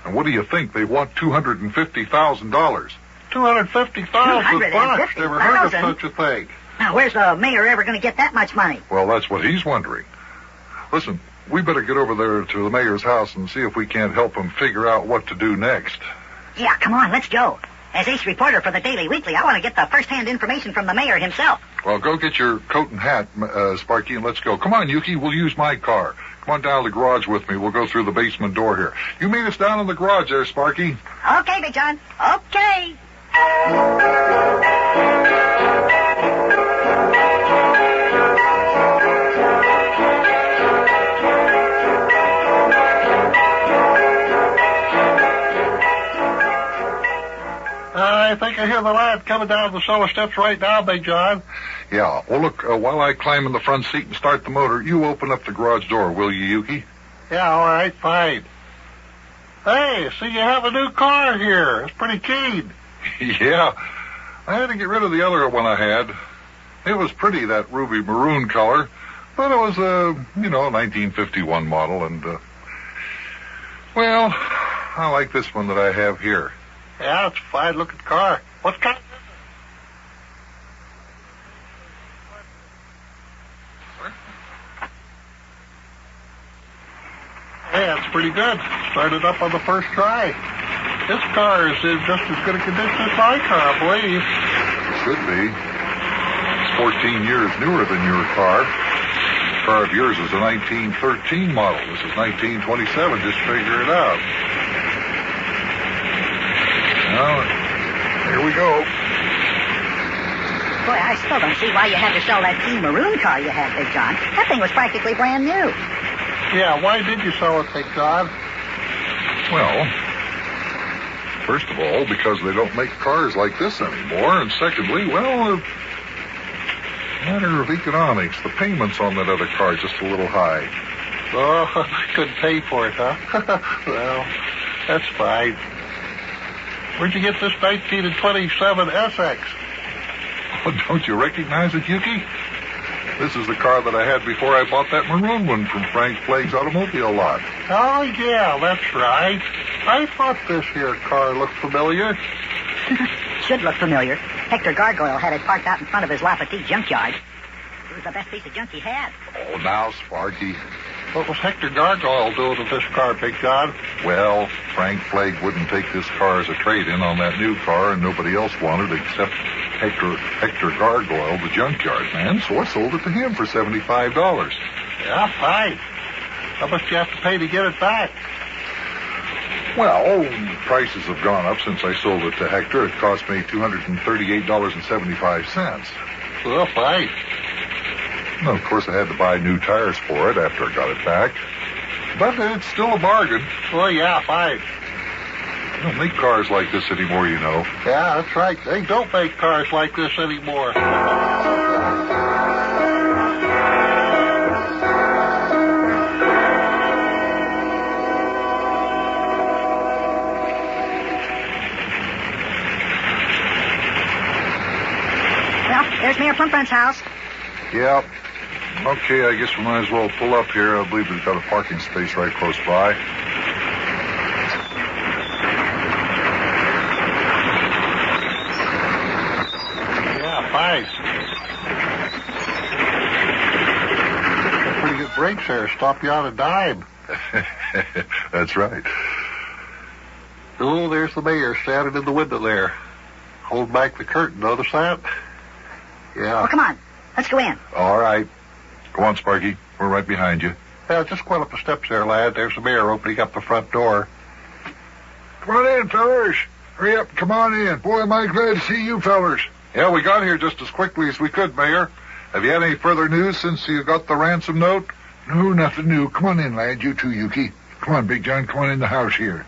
Speaker 9: And what do you think? They want $250,000.
Speaker 13: $250,000 bucks? Never heard of such a thing.
Speaker 1: Now, where's the mayor ever going to get that much money?
Speaker 9: Well, that's what he's wondering. Listen, we better get over there to the mayor's house and see if we can't help him figure out what to do next.
Speaker 1: Yeah, come on, let's go. As ace reporter for the Daily Weekly, I want to get the first-hand information from the mayor himself.
Speaker 9: Well, go get your coat and hat, Sparky, and let's go. Come on, Yukie, we'll use my car. Come on down to the garage with me. We'll go through the basement door here. You meet us down in the garage there, Sparky.
Speaker 1: Okay, Big Jon. Okay.
Speaker 13: I think I hear the lad coming down the cellar steps right now, Big Jon.
Speaker 9: Yeah. Well, look, while I climb in the front seat and start the motor, you open up the garage door, will you, Yukie?
Speaker 13: Yeah, all right, fine. Hey, see, you have a new car here. It's pretty keen.
Speaker 9: Yeah. I had to get rid of the other one I had. It was pretty, that ruby maroon color, but it was a, 1951 model, and, well, I like this one that I have here.
Speaker 13: Yeah, it's a fine-looking car. What kind? Hey, that's pretty good. Started up on the first try. This car is in just as good a condition as my car, I believe.
Speaker 9: Should be. It's 14 years newer than your car. The car of yours is a 1913 model. This is 1927. Just figure it out. Well, here we go.
Speaker 1: Boy, I still don't see why you had to sell that keen maroon car you had, Big Jon. That thing was practically brand new.
Speaker 13: Yeah, why did you sell it, Big Jon?
Speaker 9: Well, first of all, because they don't make cars like this anymore. And secondly, well, matter of economics. The payments on that other car are just a little high.
Speaker 13: Oh, I couldn't pay for it, huh? Well, that's fine. Where'd you get this 1927 SX?
Speaker 9: Oh, don't you recognize it, Yukie? This is the car that I had before I bought that maroon one from Frank Flagg's automobile lot.
Speaker 13: Oh, yeah, that's right. I thought this here car looked familiar.
Speaker 1: Should look familiar. Hector Gargoyle had it parked out in front of his Lafayette junkyard. It was the best piece of junk he had.
Speaker 9: Oh, now, Sparky.
Speaker 13: What was Hector Gargoyle doing with this car, Big Jon?
Speaker 9: Well, Frank Flagg wouldn't take this car as a trade-in on that new car, and nobody else wanted except Hector Gargoyle, the junkyard man, so I sold it to him for $75.
Speaker 13: Yeah, fine. How much do you have to pay to get it back?
Speaker 9: Well, prices have gone up since I sold it to Hector. It cost me $238.75.
Speaker 13: Well, fine.
Speaker 9: Well, of course, I had to buy new tires for it after I got it back. But it's still a bargain.
Speaker 13: Well, yeah, fine.
Speaker 9: They don't make cars like this anymore, you know.
Speaker 13: Yeah, that's right. They don't make cars like this anymore.
Speaker 1: Well, there's Mayor Plumfront's house.
Speaker 9: Yeah. Okay, I guess we might as well pull up here. I believe we've got a parking space right close by.
Speaker 13: Yeah, fine. Pretty good brakes there. Stop you on a dime.
Speaker 9: That's right.
Speaker 13: Oh, there's the mayor standing in the window there. Hold back the curtain. Notice that? Yeah.
Speaker 1: Well, come on. Let's go in.
Speaker 9: All right. Go on, Sparky. We're right behind you.
Speaker 13: Yeah, just go up the steps there, lad. There's the mayor opening up the front door.
Speaker 10: Come on in, fellers. Hurry up, come on in. Boy, am I glad to see you fellers.
Speaker 9: Yeah, we got here just as quickly as we could, Mayor. Have you had any further news since you got the ransom note?
Speaker 10: No, nothing new. Come on in, lad. You too, Yukie. Come on, Big John. Come on in the house here.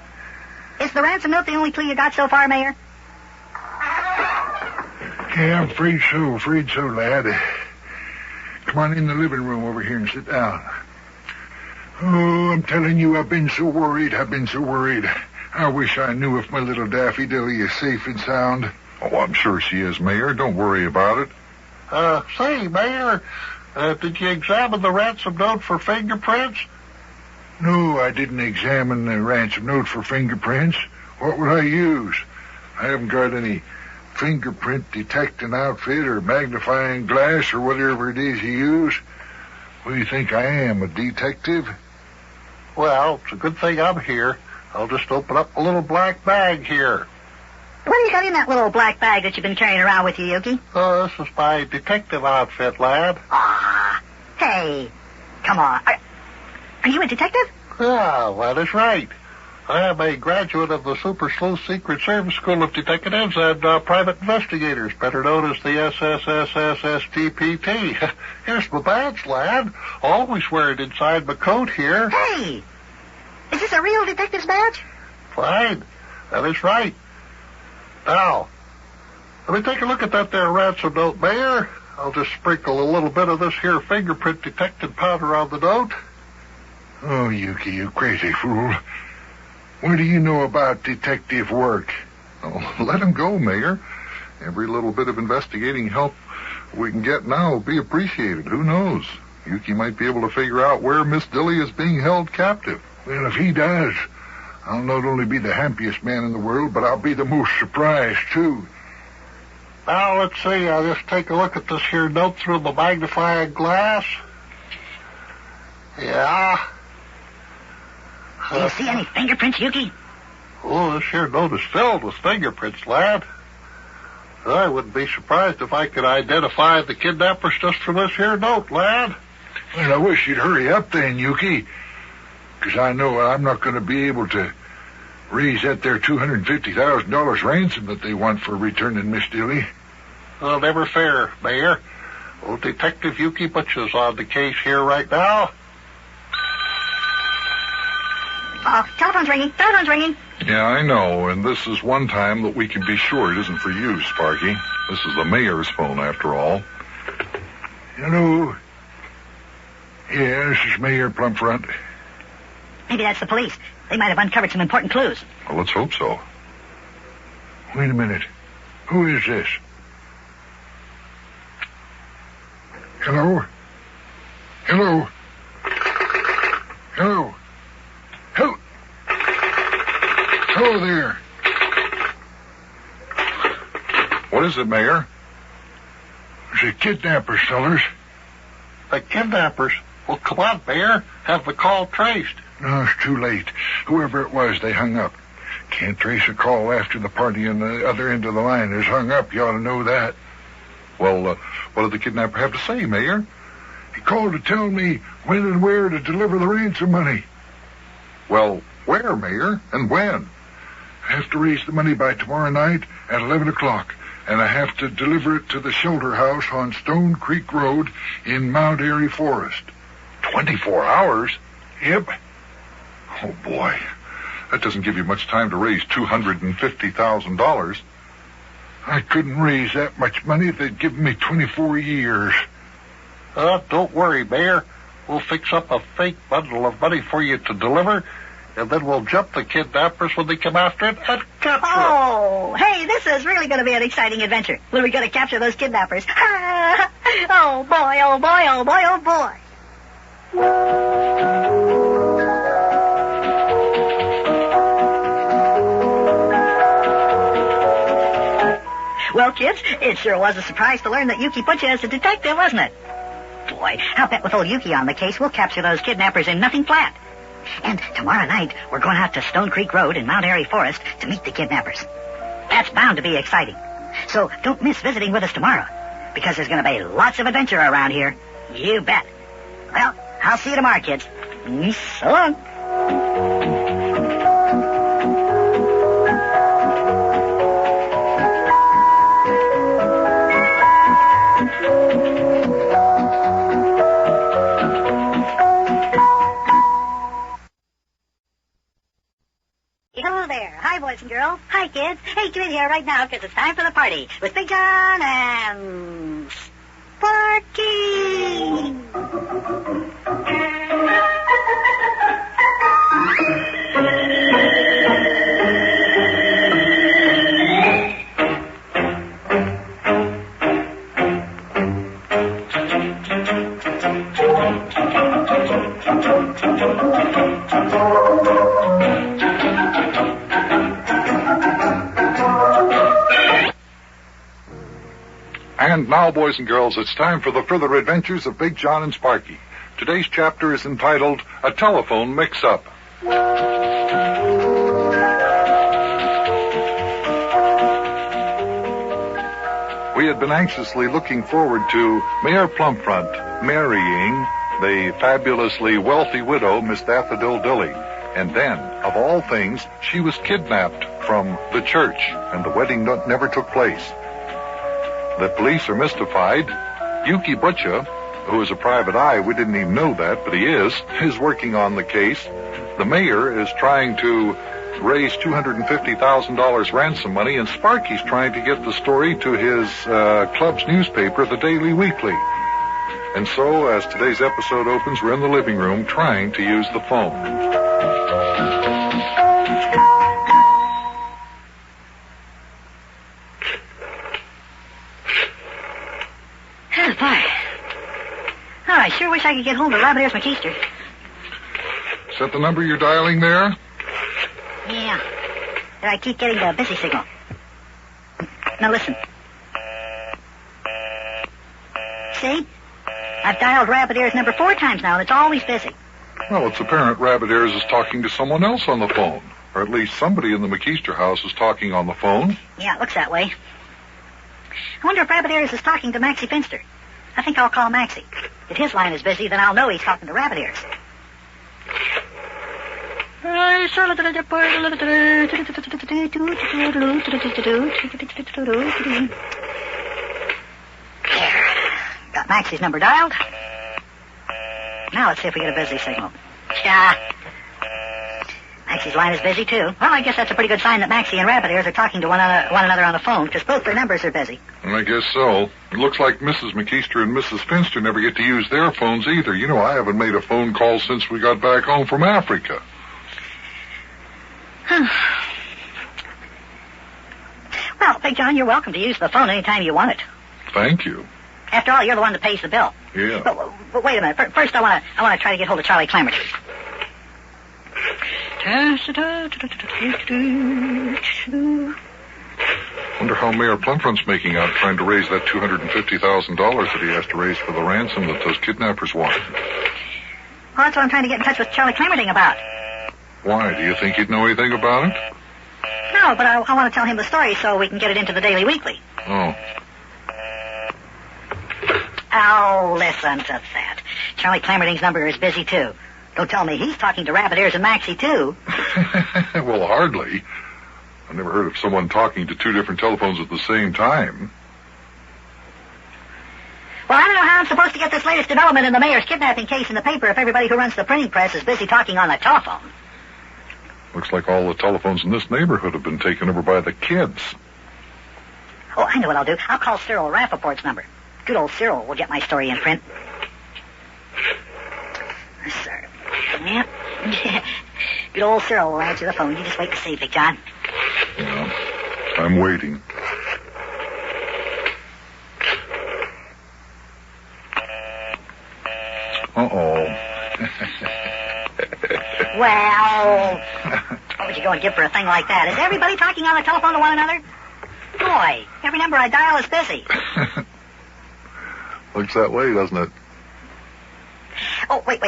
Speaker 1: Is the ransom note the only clue you got so far, Mayor?
Speaker 10: Yeah, I'm afraid so, lad. Come on in the living room over here and sit down. Oh, I'm telling you, I've been so worried. I wish I knew if my little Daffodil is safe and sound.
Speaker 9: Oh, I'm sure she is, Mayor. Don't worry about it.
Speaker 13: Say, Mayor, did you examine the ransom note for fingerprints?
Speaker 10: No, I didn't examine the ransom note for fingerprints. What would I use? I haven't got any fingerprint detecting outfit or magnifying glass or whatever it is you use. What do you think I am, a detective?
Speaker 13: Well, it's a good thing I'm here. I'll just open up a little black bag here.
Speaker 1: What do you got in that little black bag that you've been carrying around with you, Yukie?
Speaker 13: Oh, this is my detective outfit, lad.
Speaker 1: Ah, hey, come on. Are you a detective?
Speaker 13: Yeah, that is right. I am a graduate of the Super Sleuth Secret Service School of Detectives and Private Investigators, better known as the SSSSSTPT. Here's my badge, lad. Always wear it inside my coat here.
Speaker 1: Hey, is this a real detective's badge?
Speaker 13: Fine, that is right. Now, let me take a look at that there ransom note, Mayor. I'll just sprinkle a little bit of this here fingerprint detecting powder on the note.
Speaker 10: Oh, Yukie, you crazy fool. What do you know about detective work?
Speaker 9: Oh, let him go, Mayor. Every little bit of investigating help we can get now will be appreciated. Who knows? Yukie might be able to figure out where Miss Dilly is being held captive.
Speaker 10: Well, if he does, I'll not only be the happiest man in the world, but I'll be the most surprised, too.
Speaker 13: Now, let's see. I'll just take a look at this here note through the magnifying glass. Yeah.
Speaker 1: Do you see any fingerprints, Yukie?
Speaker 13: Oh, this here note is filled with fingerprints, lad. I wouldn't be surprised if I could identify the kidnappers just from this here note, lad.
Speaker 10: Well, I wish you'd hurry up then, Yukie. Because I know I'm not going to be able to raise that there $250,000 ransom that they want for returning Miss Dilly.
Speaker 13: Well, never fair, Mayor. Old Detective Yukie Butcha's on the case here right now.
Speaker 1: Oh, telephone's ringing.
Speaker 9: Yeah, I know, and this is one time that we can be sure it isn't for you, Sparky. This is the mayor's phone, after all.
Speaker 10: Hello. Yeah, this is Mayor Plumfront.
Speaker 1: Maybe that's the police. They might have uncovered some important clues.
Speaker 9: Well, let's hope so.
Speaker 10: Wait a minute. Who is this? Hello? Hello? Hello? Hello? Hello there.
Speaker 9: What is it, Mayor?
Speaker 10: It's the kidnappers, fellers.
Speaker 13: The kidnappers? Well, come on, Mayor. Have the call traced.
Speaker 10: No, it's too late. Whoever it was, they hung up. Can't trace a call after the party on the other end of the line is hung up. You ought to know that.
Speaker 9: Well, what did the kidnapper have to say, Mayor?
Speaker 10: He called to tell me when and where to deliver the ransom money.
Speaker 9: Well, Where, Mayor, and when?
Speaker 10: I have to raise the money by tomorrow night at 11 o'clock, and I have to deliver it to the shelter house on Stone Creek Road in Mount Airy Forest.
Speaker 9: 24 hours?
Speaker 10: Yep.
Speaker 9: Oh, boy. That doesn't give you much time to raise $250,000.
Speaker 10: I couldn't raise that much money if they'd given me 24 years.
Speaker 13: Don't worry, Mayor. We'll fix up a fake bundle of money for you to deliver, and then we'll jump the kidnappers when they come after it and capture it.
Speaker 12: Oh, hey, this is really going to be an exciting adventure. When are we going to capture those kidnappers? Oh, boy, oh, boy, oh, boy, oh, boy. Well, kids, it sure was a surprise to learn that Yukie Butcha is a detective, wasn't it? Boy, I'll bet with old Yukie on the case, we'll capture those kidnappers in nothing flat. And tomorrow night, we're going out to Stone Creek Road in Mount Airy Forest to meet the kidnappers. That's bound to be exciting. So don't miss visiting with us tomorrow, because there's going to be lots of adventure around here. You bet. Well, I'll see you tomorrow, kids. So long. Hello there. Hi, boys and girls. Hi, kids. Hey, come in here right now, because it's time for the party with Big Jon and Sparky.
Speaker 9: And now, boys and girls, it's time for the further adventures of Big Jon and Sparky. Today's chapter is entitled A Telephone Mix-Up. We had been anxiously looking forward to Mayor Plumpfront marrying the fabulously wealthy widow, Miss Daffodil Dilly. And then, of all things, she was kidnapped from the church, and the wedding never took place. The police are mystified. Yukie Butcha, who is a private eye, we didn't even know that, but he is working on the case. The mayor is trying to raise $250,000 ransom money, and Sparky's trying to get the story to his club's newspaper, the Daily Weekly. And so, as today's episode opens, we're in the living room trying to use the phone.
Speaker 12: Oh, boy. Oh, I sure wish I could get hold of Rabbit Ears McKeester.
Speaker 9: Is that the number you're dialing there?
Speaker 12: Yeah. But I keep getting the busy signal. Now listen. See? I've dialed Rabbit Ears number 4 times now, and it's always busy.
Speaker 9: Well, it's apparent Rabbit Ears is talking to someone else on the phone. Or at least somebody in the McKeester house is talking on the phone.
Speaker 12: Yeah, it looks that way. I wonder if Rabbit Ears is talking to Maxie Finster. I think I'll call Maxie. If his line is busy, then I'll know he's talking to Rabbit Ears. There. Got Maxie's number dialed. Now let's see if we get a busy signal. Yeah. Maxie's line is busy, too. Well, I guess that's a pretty good sign that Maxie and Rabbit Ears are talking to one another on the phone, because both their numbers are busy.
Speaker 9: I guess so. It looks like Mrs. McKeester and Mrs. Finster never get to use their phones either. You know, I haven't made a phone call since we got back home from Africa.
Speaker 12: Well, Big Jon, you're welcome to use the phone anytime you want it.
Speaker 9: Thank you.
Speaker 12: After all, you're the one that pays the bill.
Speaker 9: Yeah.
Speaker 12: But wait a minute. First, I want to try to get hold of Charlie Clamerty.
Speaker 9: Wonder how Mayor Plumfront's making out trying to raise that $250,000 that he has to raise for the ransom that those kidnappers want.
Speaker 12: Well, that's what I'm trying to get in touch with Charlie Clamerty about.
Speaker 9: Why? Do you think he'd know anything about it?
Speaker 12: No, but I want to tell him the story so we can get it into the Daily Weekly.
Speaker 9: Oh.
Speaker 12: Oh, listen to that. Charlie Clamerting's number is busy, too. Don't tell me he's talking to Rabbit Ears and Maxie, too.
Speaker 9: Well, hardly. I've never heard of someone talking to two different telephones at the same time.
Speaker 1: Well, I don't know how I'm supposed to get this latest development in the mayor's kidnapping case in the paper if everybody who runs the printing press is busy talking on the telephone.
Speaker 9: Looks like all the telephones in this neighborhood have been taken over by the kids.
Speaker 1: Oh, I know what I'll do. I'll call Cyril Rappaport's number. Good old Cyril will get my story in print. Yes, sir. Yep. Good old Cyril will answer the phone. You just wait to see, Big John.
Speaker 9: Yeah, I'm waiting. Uh-oh.
Speaker 1: Well, what would you go and give for a thing like that? Is everybody talking on the telephone to one another? Boy, every number I dial is busy.
Speaker 9: Looks that way, doesn't it?
Speaker 1: Oh, wait.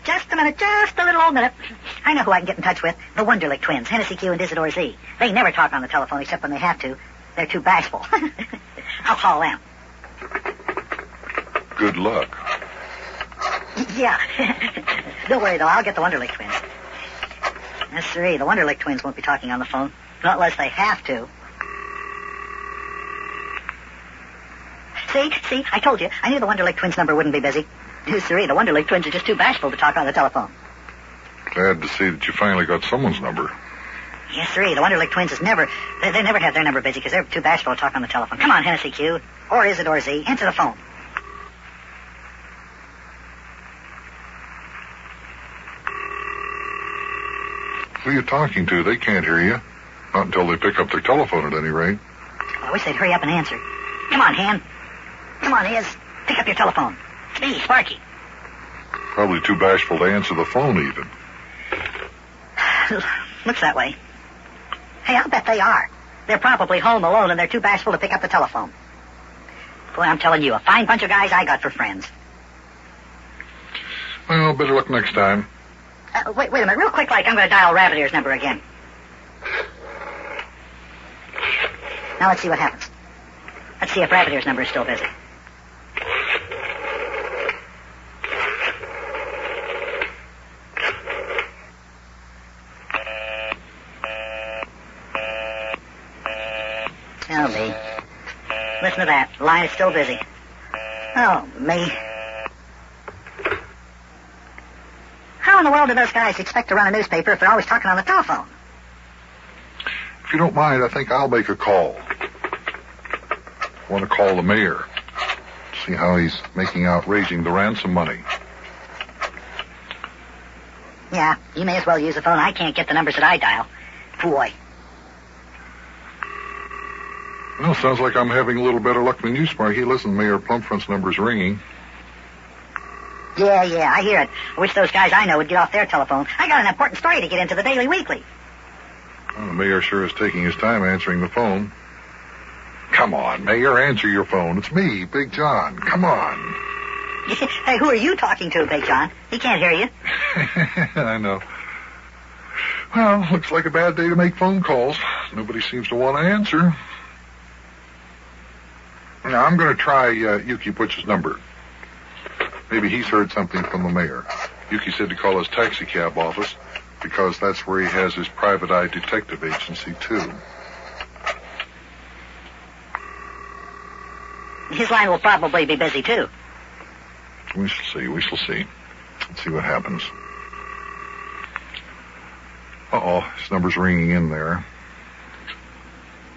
Speaker 1: Just a minute, just a little old minute. I know who I can get in touch with. The Wunderlich twins, Hennessy Q and Isidore Z. They never talk on the telephone except when they have to. They're too bashful. I'll call them.
Speaker 9: Good luck.
Speaker 1: Yeah. Don't worry, though. I'll get the Wunderlich twins. Yes, sirree. The Wunderlich twins won't be talking on the phone. Not unless they have to. See? I told you. I knew the Wunderlich twins' number wouldn't be busy. Yes, sirree. The Wunderlich twins are just too bashful to talk on the telephone.
Speaker 9: Glad to see that you finally got someone's number.
Speaker 1: Yes, sirree. The Wunderlich twins they never have their number busy because they're too bashful to talk on the telephone. Come on, Hennessy Q. Or Isidore Z. Answer the phone.
Speaker 9: Who are you talking to? They can't hear you. Not until they pick up their telephone, at any rate.
Speaker 1: Well, I wish they'd hurry up and answer. Come on, Han. Come on, Iz. Pick up your telephone. It's me, Sparky.
Speaker 9: Probably too bashful to answer the phone, even.
Speaker 1: Looks that way. Hey, I'll bet they are. They're probably home alone, and they're too bashful to pick up the telephone. Boy, I'm telling you, a fine bunch of guys I got for friends.
Speaker 9: Well, better luck next time.
Speaker 1: Wait a minute. Real quick, I'm going to dial Rabbiteer's number again. Now let's see what happens. Let's see if Rabbiteer's number is still busy. Oh, me. Listen to that. The line is still busy. Oh, me. How in the world do those guys expect to run a newspaper if they're always talking on the telephone?
Speaker 9: If you don't mind, I think I'll make a call. I want to call the mayor. See how he's making out raising the ransom money.
Speaker 1: Yeah, you may as well use the phone. I can't get the numbers that I dial. Boy.
Speaker 9: Well, sounds like I'm having a little better luck than you, Sparky. Listen, Mayor Plumfront's number's ringing.
Speaker 1: Yeah, I hear it. I wish those guys I know would get off their telephone. I got an important story to get into the Daily Weekly.
Speaker 9: Well, the mayor sure is taking his time answering the phone. Come on, Mayor, answer your phone. It's me, Big John. Come on.
Speaker 1: Hey, who are you talking to, Big John? He can't hear you.
Speaker 9: I know. Well, looks like a bad day to make phone calls. Nobody seems to want to answer. Now, I'm going to try Yukie Butch's number. Maybe he's heard something from the mayor. Yukie said to call his taxi cab office because that's where he has his private eye detective agency, too.
Speaker 1: His line will probably be busy, too.
Speaker 9: We shall see. Let's see what happens. Uh-oh, his number's ringing in there.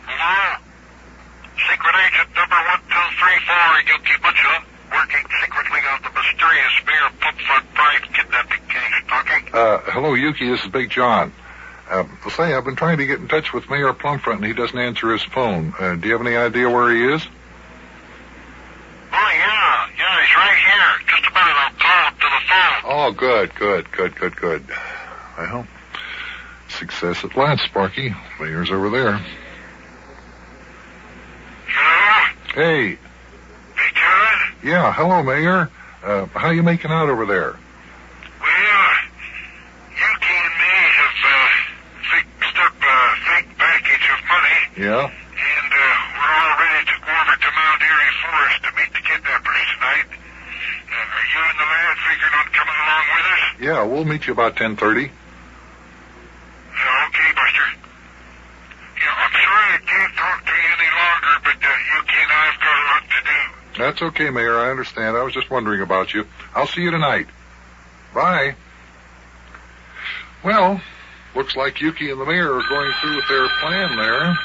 Speaker 11: Hello? Secret agent number 1234, Yukie Butcha, working secretly on the mysterious Mayor Plumfront Pride kidnapping case. Talking?
Speaker 9: Hello, Yukie, this is Big John. Say, I've been trying to get in touch with Mayor Plumfront, and he doesn't answer his phone. Do you have any idea where he is?
Speaker 11: Oh, yeah, he's right here. Just a minute, I'll call him to the phone.
Speaker 9: Oh, good. Well, success at last, Sparky. Mayor's over there.
Speaker 11: Hello?
Speaker 9: Hey.
Speaker 11: Hey, John?
Speaker 9: Yeah, hello, Mayor. How you making out over there?
Speaker 11: Well, Yukie and me have fixed up a fake package of money.
Speaker 9: Yeah?
Speaker 11: And we're all ready to go over to Mount Erie Forest to meet the kidnappers tonight. Are you and the lad figuring on coming along with us?
Speaker 9: Yeah, we'll meet you about 10:30. That's okay, Mayor. I understand. I was just wondering about you. I'll see you tonight. Bye. Well, looks like Yukie and the mayor are going through with their plan there.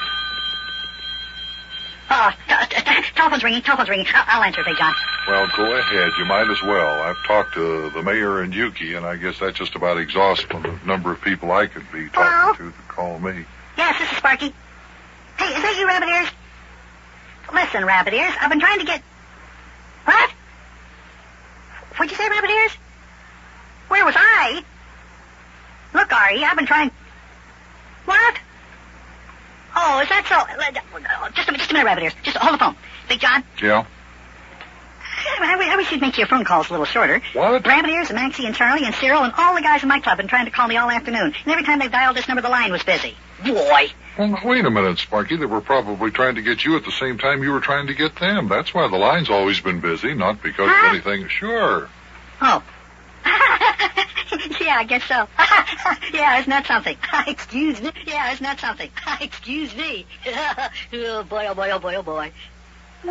Speaker 1: Telephone's ringing. I'll answer it, Big John.
Speaker 9: Well, go ahead. You might as well. I've talked to the mayor and Yukie, and I guess that just about exhausts the number of people I could be talking to call me.
Speaker 1: Yes, this is Sparky. Hey, is that you, Rabbit Ears? Listen, Rabbit Ears, I've been trying to get... What? What'd you say, Rabbit Ears? Where was I? Look, Ari, I've been trying... What? Oh, is that so? Just a minute, Rabbit Ears. Just hold the phone. Big John?
Speaker 9: Yeah?
Speaker 1: I wish you'd make your phone calls a little shorter.
Speaker 9: What?
Speaker 1: Rabbit Ears and Maxie and Charlie and Cyril and all the guys in my club have been trying to call me all afternoon. And every time they've dialed this number, the line was busy. Boy.
Speaker 9: Well, now, wait a minute, Sparky. They were probably trying to get you at the same time you were trying to get them. That's why the line's always been busy, not because of anything. Sure.
Speaker 1: Oh. Yeah, I guess so. Yeah, isn't that something? Excuse me. Yeah, isn't that something? Excuse me. Oh, boy, oh, boy, oh, boy, oh, boy. So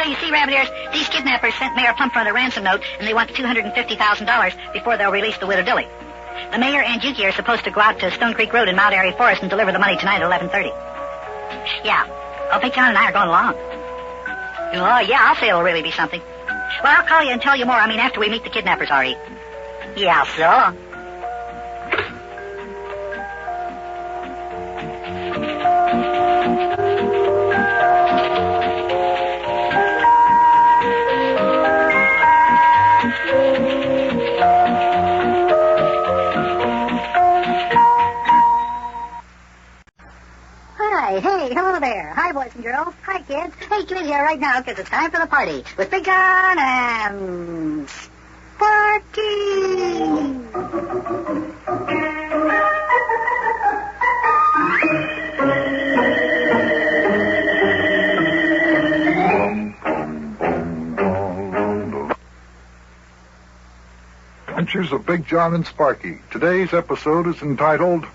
Speaker 1: you see, Rabbit Ears, these kidnappers sent Mayor Plumpfront a ransom note, and they want $250,000 before they'll release the widow Dilly. The mayor and Yukie are supposed to go out to Stone Creek Road in Mount Airy Forest and deliver the money tonight at 11:30. Yeah. Oh, Big John and I are going along. Oh, yeah, I'll say it'll really be something. Well, I'll call you and tell you more. I mean, after we meet the kidnappers, Ari. Yeah, so... Hey, hello there. Hi, boys and girls. Hi, kids. Hey, get in here right now, because it's time for the party with Big Jon and Sparky.
Speaker 9: Adventures of Big Jon and Sparky. Today's episode is entitled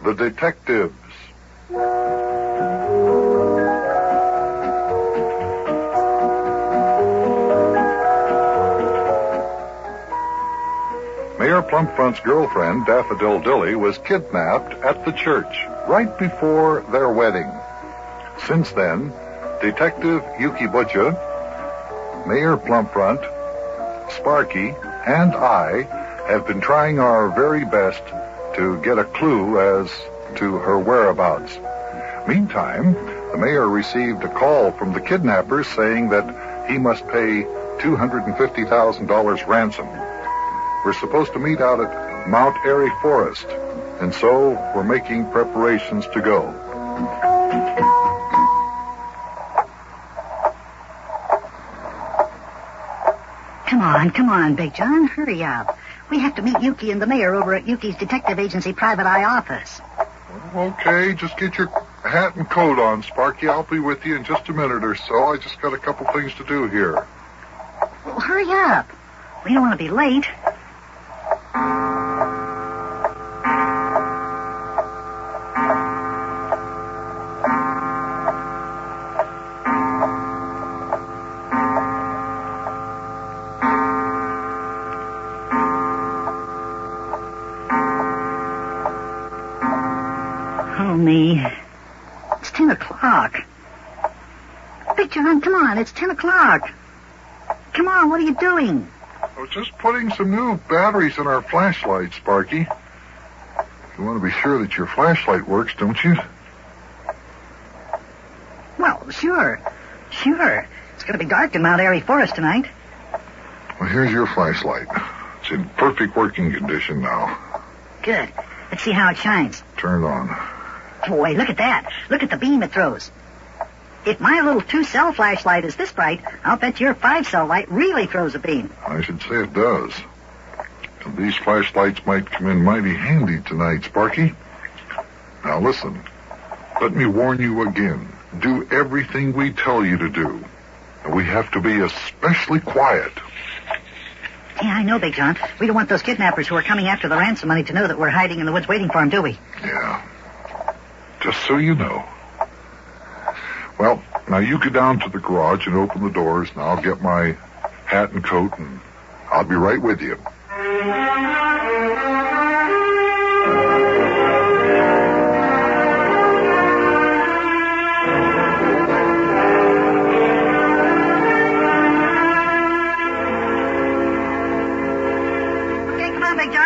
Speaker 9: The Detectives. Mayor Plumpfront's girlfriend, Daffodil Dilly, was kidnapped at the church right before their wedding. Since then, Detective Yukie Butcha, Mayor Plumpfront, Sparky, and I have been trying our very best to get a clue as to her whereabouts. Meantime, the mayor received a call from the kidnappers saying that he must pay $250,000 ransom. We're supposed to meet out at Mount Airy Forest, and so we're making preparations to go.
Speaker 1: Come on, Big John, hurry up. We have to meet Yukie and the mayor over at Yukie's detective agency private eye office.
Speaker 9: Okay, just get your hat and coat on, Sparky. I'll be with you in just a minute or so. I just got a couple things to do here.
Speaker 1: Well, hurry up. We don't want to be late. It's 10 o'clock. Big John, come on, it's 10 o'clock. Come on, what are you doing?
Speaker 9: I was just putting some new batteries in our flashlight, Sparky. You want to be sure that your flashlight works, don't you?
Speaker 1: Well, sure. It's going to be dark in Mount Airy Forest tonight.
Speaker 9: Well, here's your flashlight. It's in perfect working condition now.
Speaker 1: Good. Let's see how it shines.
Speaker 9: Turn it on.
Speaker 1: Boy, look at that. Look at the beam it throws. If my little 2-cell flashlight is this bright, I'll bet your 5-cell light really throws a beam.
Speaker 9: I should say it does. And these flashlights might come in mighty handy tonight, Sparky. Now listen, let me warn you again. Do everything we tell you to do. And we have to be especially quiet.
Speaker 12: Yeah, I know, Big John. We don't want those kidnappers who are coming after the ransom money to know that we're hiding in the woods waiting for them, do we?
Speaker 9: Yeah. Just so you know. Well, now you get down to the garage and open the doors, and I'll get my hat and coat, and I'll be right with you.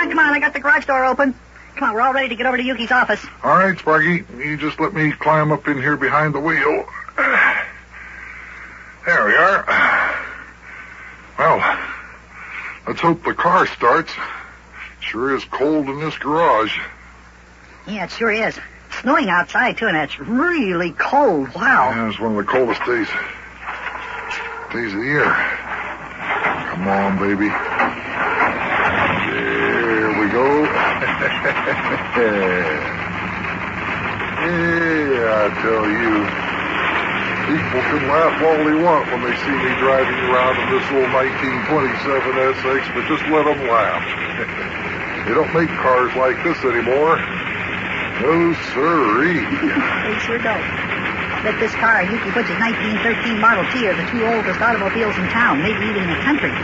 Speaker 12: Come on, I got the garage door open. Come on, we're all ready to get over to Yukie's office.
Speaker 9: All right, Sparky. You just let me climb up in here behind the wheel. There we are. Well, let's hope the car starts. Sure is cold in this garage.
Speaker 12: Yeah, it sure is. It's snowing outside, too, and it's really cold. Wow.
Speaker 9: Yeah, it's one of the coldest days of the year. Come on, baby. There we go. Yeah, I tell you. People can laugh all they want when they see me driving around in this old 1927 SX, but just let them laugh. They don't make cars like this anymore. No, sirree.
Speaker 12: They sure don't. I bet this car, Yukie Butcha's 1913 Model T, are the two oldest automobiles in town, maybe even in the country.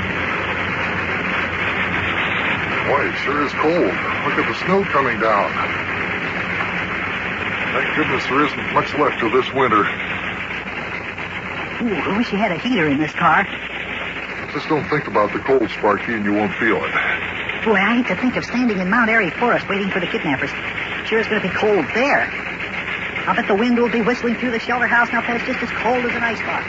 Speaker 9: Boy, it sure is cold. Look at the snow coming down. Thank goodness there isn't much left of this winter.
Speaker 12: Ooh, I wish you had a heater in this car.
Speaker 9: Just don't think about the cold, Sparky, and you won't feel it.
Speaker 12: Boy, I hate to think of standing in Mount Airy Forest waiting for the kidnappers. Sure is going to be cold there. I'll bet the wind will be whistling through the shelter house, and I'll bet it's just as cold as an icebox.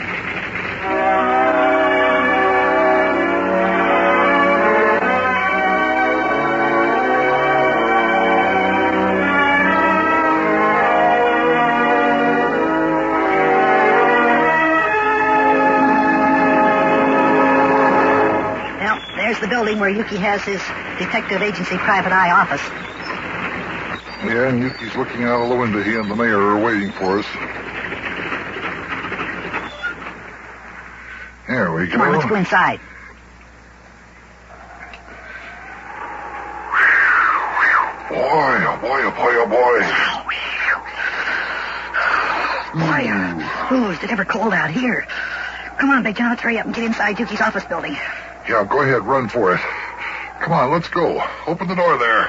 Speaker 12: The building where Yukie has his detective agency private eye office.
Speaker 9: Yeah, and Yukie's looking out of the window. He and the mayor are waiting for us. There we go.
Speaker 12: Come on, let's go inside.
Speaker 9: Boy, oh boy, oh boy, oh
Speaker 12: boy. Boy, is it ever cold out here. Come on, Big John, let's hurry up and get inside Yukie's office building.
Speaker 9: Yeah, go ahead, run for it. Come on, let's go. Open the door there.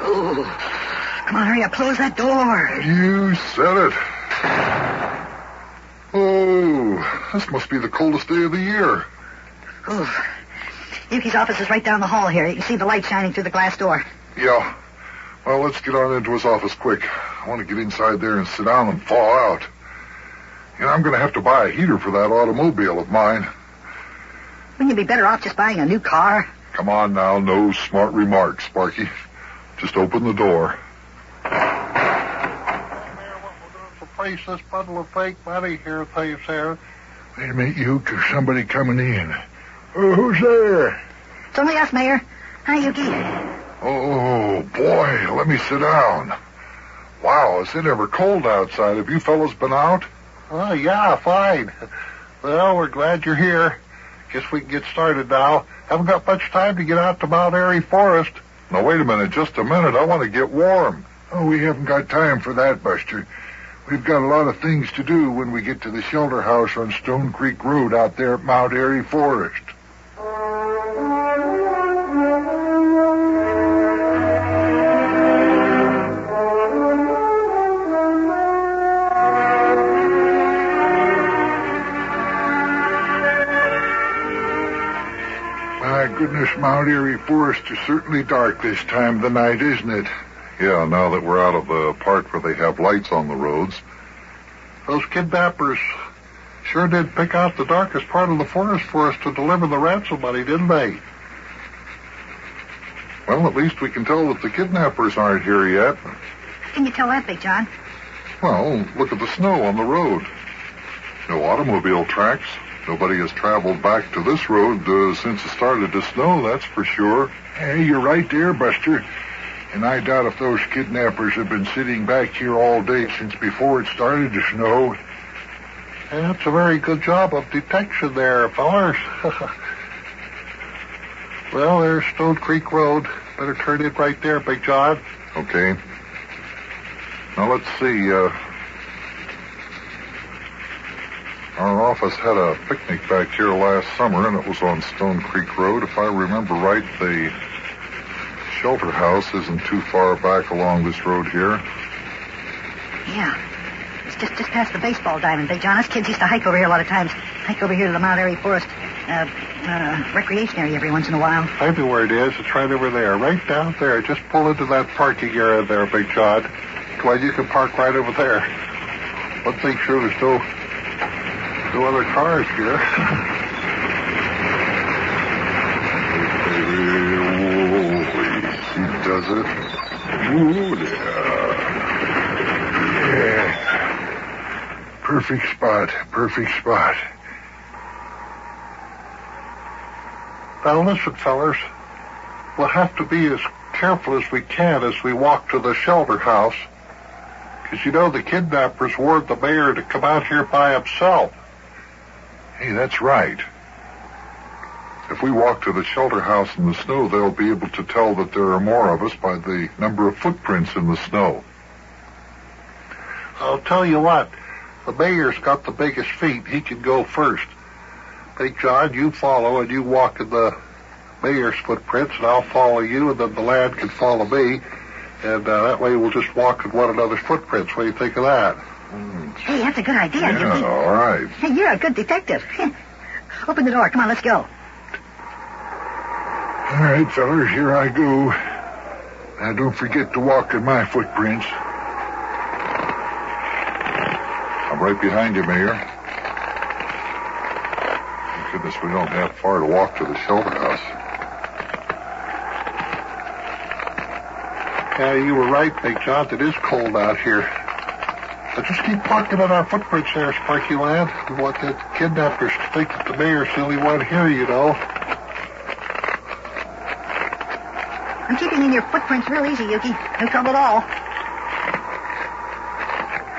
Speaker 12: Ooh. Come on, hurry up, close that door.
Speaker 9: You said it. Oh, this must be the coldest day of the year.
Speaker 12: Ooh. Yukie's office is right down the hall here. You can see the light shining through the glass door.
Speaker 9: Yeah. Well, let's get on into his office quick. I want to get inside there and sit down and thaw out. You know, I'm going to have to buy a heater for that automobile of mine.
Speaker 12: Wouldn't you be better off just buying a new car?
Speaker 9: Come on now, no smart remarks, Sparky. Just open the door.
Speaker 13: To face this bundle of fake money here, please, sir.
Speaker 10: Wait a minute, Yuke. There's somebody coming in. Oh, who's there?
Speaker 12: It's only us, Mayor. Hi, Yukie.
Speaker 9: Oh, boy, let me sit down. Wow, is it ever cold outside? Have you fellas been out?
Speaker 13: Oh, yeah, fine. Well, we're glad you're here. Guess we can get started now. Haven't got much time to get out to Mount Airy Forest.
Speaker 9: Now, wait a minute, just a minute. I want to get warm.
Speaker 10: Oh, we haven't got time for that, Buster. We've got a lot of things to do when we get to the shelter house on Stone Creek Road out there at Mount Airy Forest. My goodness, Mount Airy Forest is certainly dark this time of the night, isn't it?
Speaker 9: Yeah, now that we're out of the part where they have lights on the roads.
Speaker 13: Those kidnappers sure did pick out the darkest part of the forest for us to deliver the ransom money, didn't they?
Speaker 9: Well, at least we can tell that the kidnappers aren't here yet.
Speaker 12: Can you tell that, Big John?
Speaker 9: Well, look at the snow on the road. No automobile tracks. Nobody has traveled back to this road since it started to snow, that's for sure.
Speaker 10: Hey, you're right there, Buster. And I doubt if those kidnappers have been sitting back here all day since before it started to snow.
Speaker 13: That's a very good job of detection there, fellers. Well, there's Stone Creek Road. Better turn in right there, Big John.
Speaker 9: Okay. Now, let's see. Our office had a picnic back here last summer, and it was on Stone Creek Road. If I remember right, the shelter house isn't too far back along this road here.
Speaker 12: Yeah. It's just past the baseball diamond, Big John. Us kids used to hike over here a lot of times. Hike over here to the Mount Airy Forest recreation area every once in a while.
Speaker 13: I know where it is. It's right over there. Right down there. Just pull into that parking area there, Big John. Come on, you can park right over there. One thing sure, there's no other cars here.
Speaker 9: He does it. Ooh,
Speaker 10: Yeah. Perfect spot. Perfect spot.
Speaker 13: Now, listen, fellas. We'll have to be as careful as we can as we walk to the shelter house. Because, you know, the kidnappers warned the mayor to come out here by himself.
Speaker 9: Hey, that's right. If we walk to the shelter house in the snow, they'll be able to tell that there are more of us by the number of footprints in the snow.
Speaker 13: I'll tell you what. The mayor's got the biggest feet. He can go first. Big John, you follow and you walk in the mayor's footprints, and I'll follow you, and then the lad can follow me. And that way we'll just walk in one another's footprints. What do you think of that?
Speaker 12: Hey, that's a good idea, Yukie.
Speaker 9: Yeah, all right.
Speaker 12: Hey, you're a good detective. Open the door. Come on, let's go.
Speaker 10: All right, fellas, here I go. Now, don't forget to walk in my footprints.
Speaker 9: I'm right behind you, Mayor. Thank goodness we don't have far to walk to the shelter house.
Speaker 13: Yeah, you were right, Big John. It is cold out here. But just keep walking in our footprints there, Sparky lad. We want the kidnappers to think that the mayor's the only one here, you know.
Speaker 12: I'm keeping in your footprints real easy, Yukie. No trouble at all.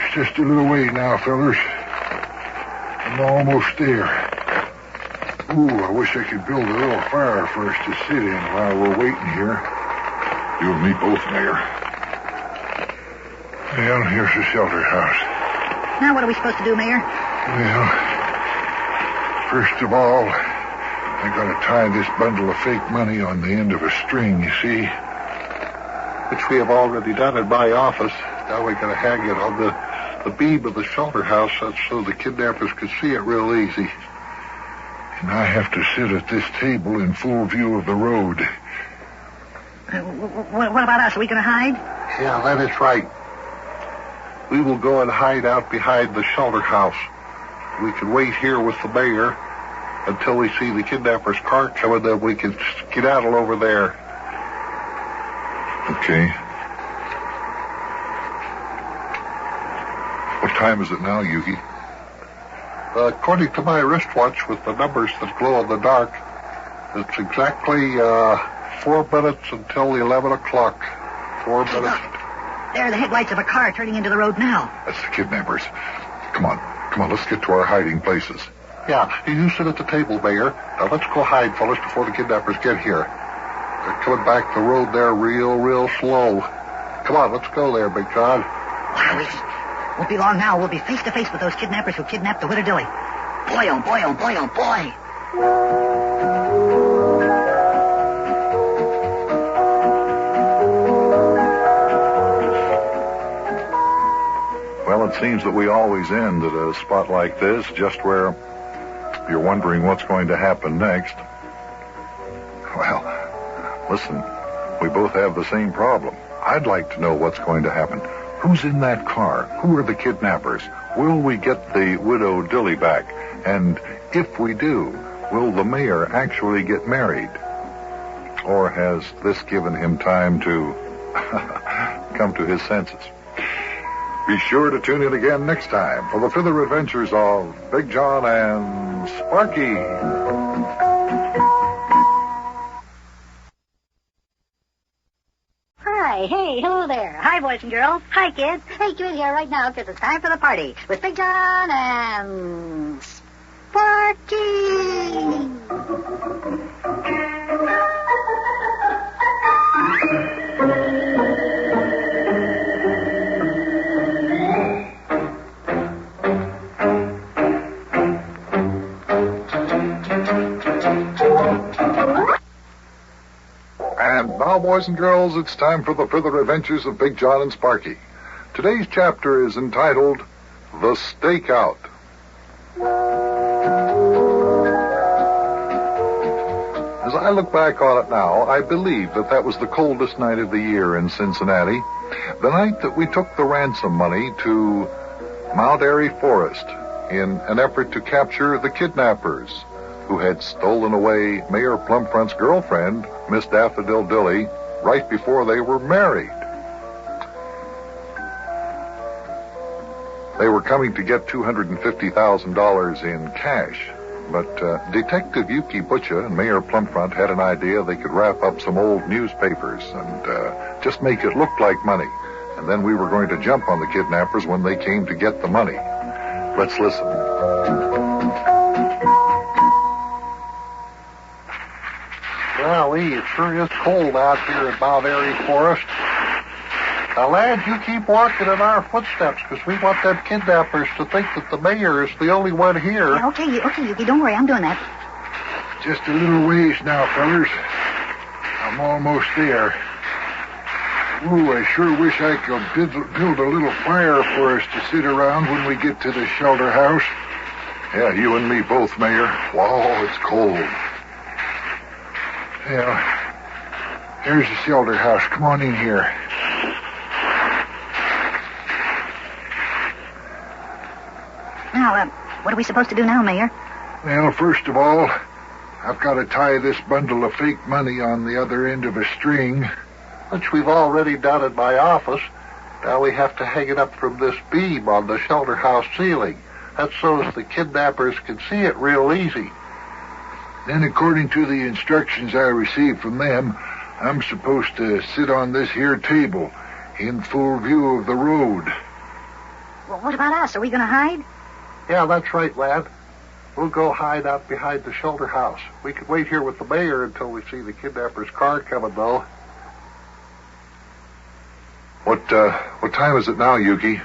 Speaker 10: It's just a little way now, fellas. I'm almost there. Ooh, I wish I could build a little fire for us to sit in while we're waiting here.
Speaker 9: You and me both, Mayor.
Speaker 10: Well, here's the shelter house.
Speaker 12: Now what are we supposed to do, Mayor?
Speaker 10: Well, first of all, I gotta tie this bundle of fake money on the end of a string, you see.
Speaker 13: Which we have already done in my office. Now we gotta hang it on the beam of the shelter house so the kidnappers can see it real easy.
Speaker 10: And I have to sit at this table in full view of the road.
Speaker 12: What about us? Are we going to hide?
Speaker 13: Yeah, that is right. We will go and hide out behind the shelter house. We can wait here with the mayor until we see the kidnapper's car coming, then we can skedaddle over there.
Speaker 9: Okay. What time is it now, Yukie?
Speaker 13: According to my wristwatch with the numbers that glow in the dark, it's exactly 4 minutes until 11 o'clock. 4 minutes.
Speaker 12: There are the headlights of a car turning into the road now.
Speaker 9: That's the kidnappers. Come on, let's get to our hiding places.
Speaker 13: Yeah, you sit at the table, Mayor. Now let's go hide, fellas, before the kidnappers get here. They're coming back the road there real slow. Come on, let's go there, Big John.
Speaker 12: Wow, won't be long now. We'll be face to face with those kidnappers who kidnapped the widow Dilly. Boy, oh boy, oh boy, oh boy.
Speaker 9: Well, it seems that we always end at a spot like this, just where you're wondering what's going to happen next. Well, listen, we both have the same problem. I'd like to know what's going to happen. Who's in that car? Who are the kidnappers? Will we get the widow Dilly back? And if we do, will the mayor actually get married? Or has this given him time to come to his senses? Be sure to tune in again next time for the further adventures of Big Jon and Sparky.
Speaker 12: Hi, hey, hello there. Hi, boys and girls. Hi, kids. Hey, you in here right now because it's time for the party with Big Jon and Sparky.
Speaker 9: And now, boys and girls, it's time for the further adventures of Big Jon and Sparky. Today's chapter is entitled The Stakeout. As I look back on it now, I believe that was the coldest night of the year in Cincinnati. The night that we took the ransom money to Mount Airy Forest in an effort to capture the kidnappers who had stolen away Mayor Plumfront's girlfriend, Miss Daffodil Dilly, right before they were married. They were coming to get $250,000 in cash, but Detective Yukie Butcha and Mayor Plumfront had an idea they could wrap up some old newspapers and just make it look like money. And then we were going to jump on the kidnappers when they came to get the money. Let's listen.
Speaker 13: Golly, it sure is cold out here at Mount Airy Forest. Now, lad, you keep walking in our footsteps, because we want them kidnappers to think that the mayor is the only one here.
Speaker 12: Yeah, okay, Yukie, don't worry, I'm doing that.
Speaker 10: Just a little ways now, fellers. I'm almost there. Ooh, I sure wish I could build a little fire for us to sit around when we get to the shelter house.
Speaker 9: Yeah, you and me both, Mayor. Whoa, it's cold.
Speaker 10: Yeah, here's the shelter house. Come on in here.
Speaker 12: Now, what are we supposed to do now, Mayor?
Speaker 10: Well, first of all, I've got to tie this bundle of fake money on the other end of a string.
Speaker 13: Which we've already done in my office. Now we have to hang it up from this beam on the shelter house ceiling. That's so as the kidnappers can see it real easy.
Speaker 10: Then, according to the instructions I received from them, I'm supposed to sit on this here table in full view of the road.
Speaker 12: Well, what about us? Are we going to hide?
Speaker 13: Yeah, that's right, lad. We'll go hide out behind the shelter house. We can wait here with the mayor until we see the kidnapper's car coming, though.
Speaker 9: What time is it now, Yukie?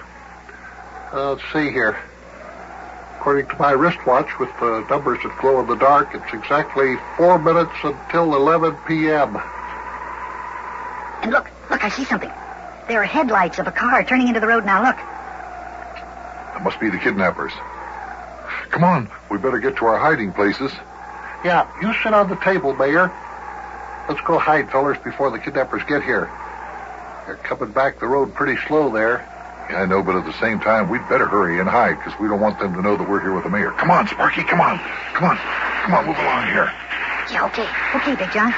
Speaker 13: Let's see here. According to my wristwatch with the numbers that glow in the dark, it's exactly 4 minutes until 11 p.m.
Speaker 12: And look, I see something. There are headlights of a car turning into the road now, look.
Speaker 9: That must be the kidnappers. Come on, we better get to our hiding places.
Speaker 13: Yeah, you sit on the table, Mayor. Let's go hide, fellers, before the kidnappers get here. They're coming back the road pretty slow there.
Speaker 9: Yeah, I know, but at the same time, we'd better hurry and hide, because we don't want them to know that we're here with the mayor. Come on, Sparky, come on. Come on, move along here.
Speaker 12: Yeah, okay, Big Jon.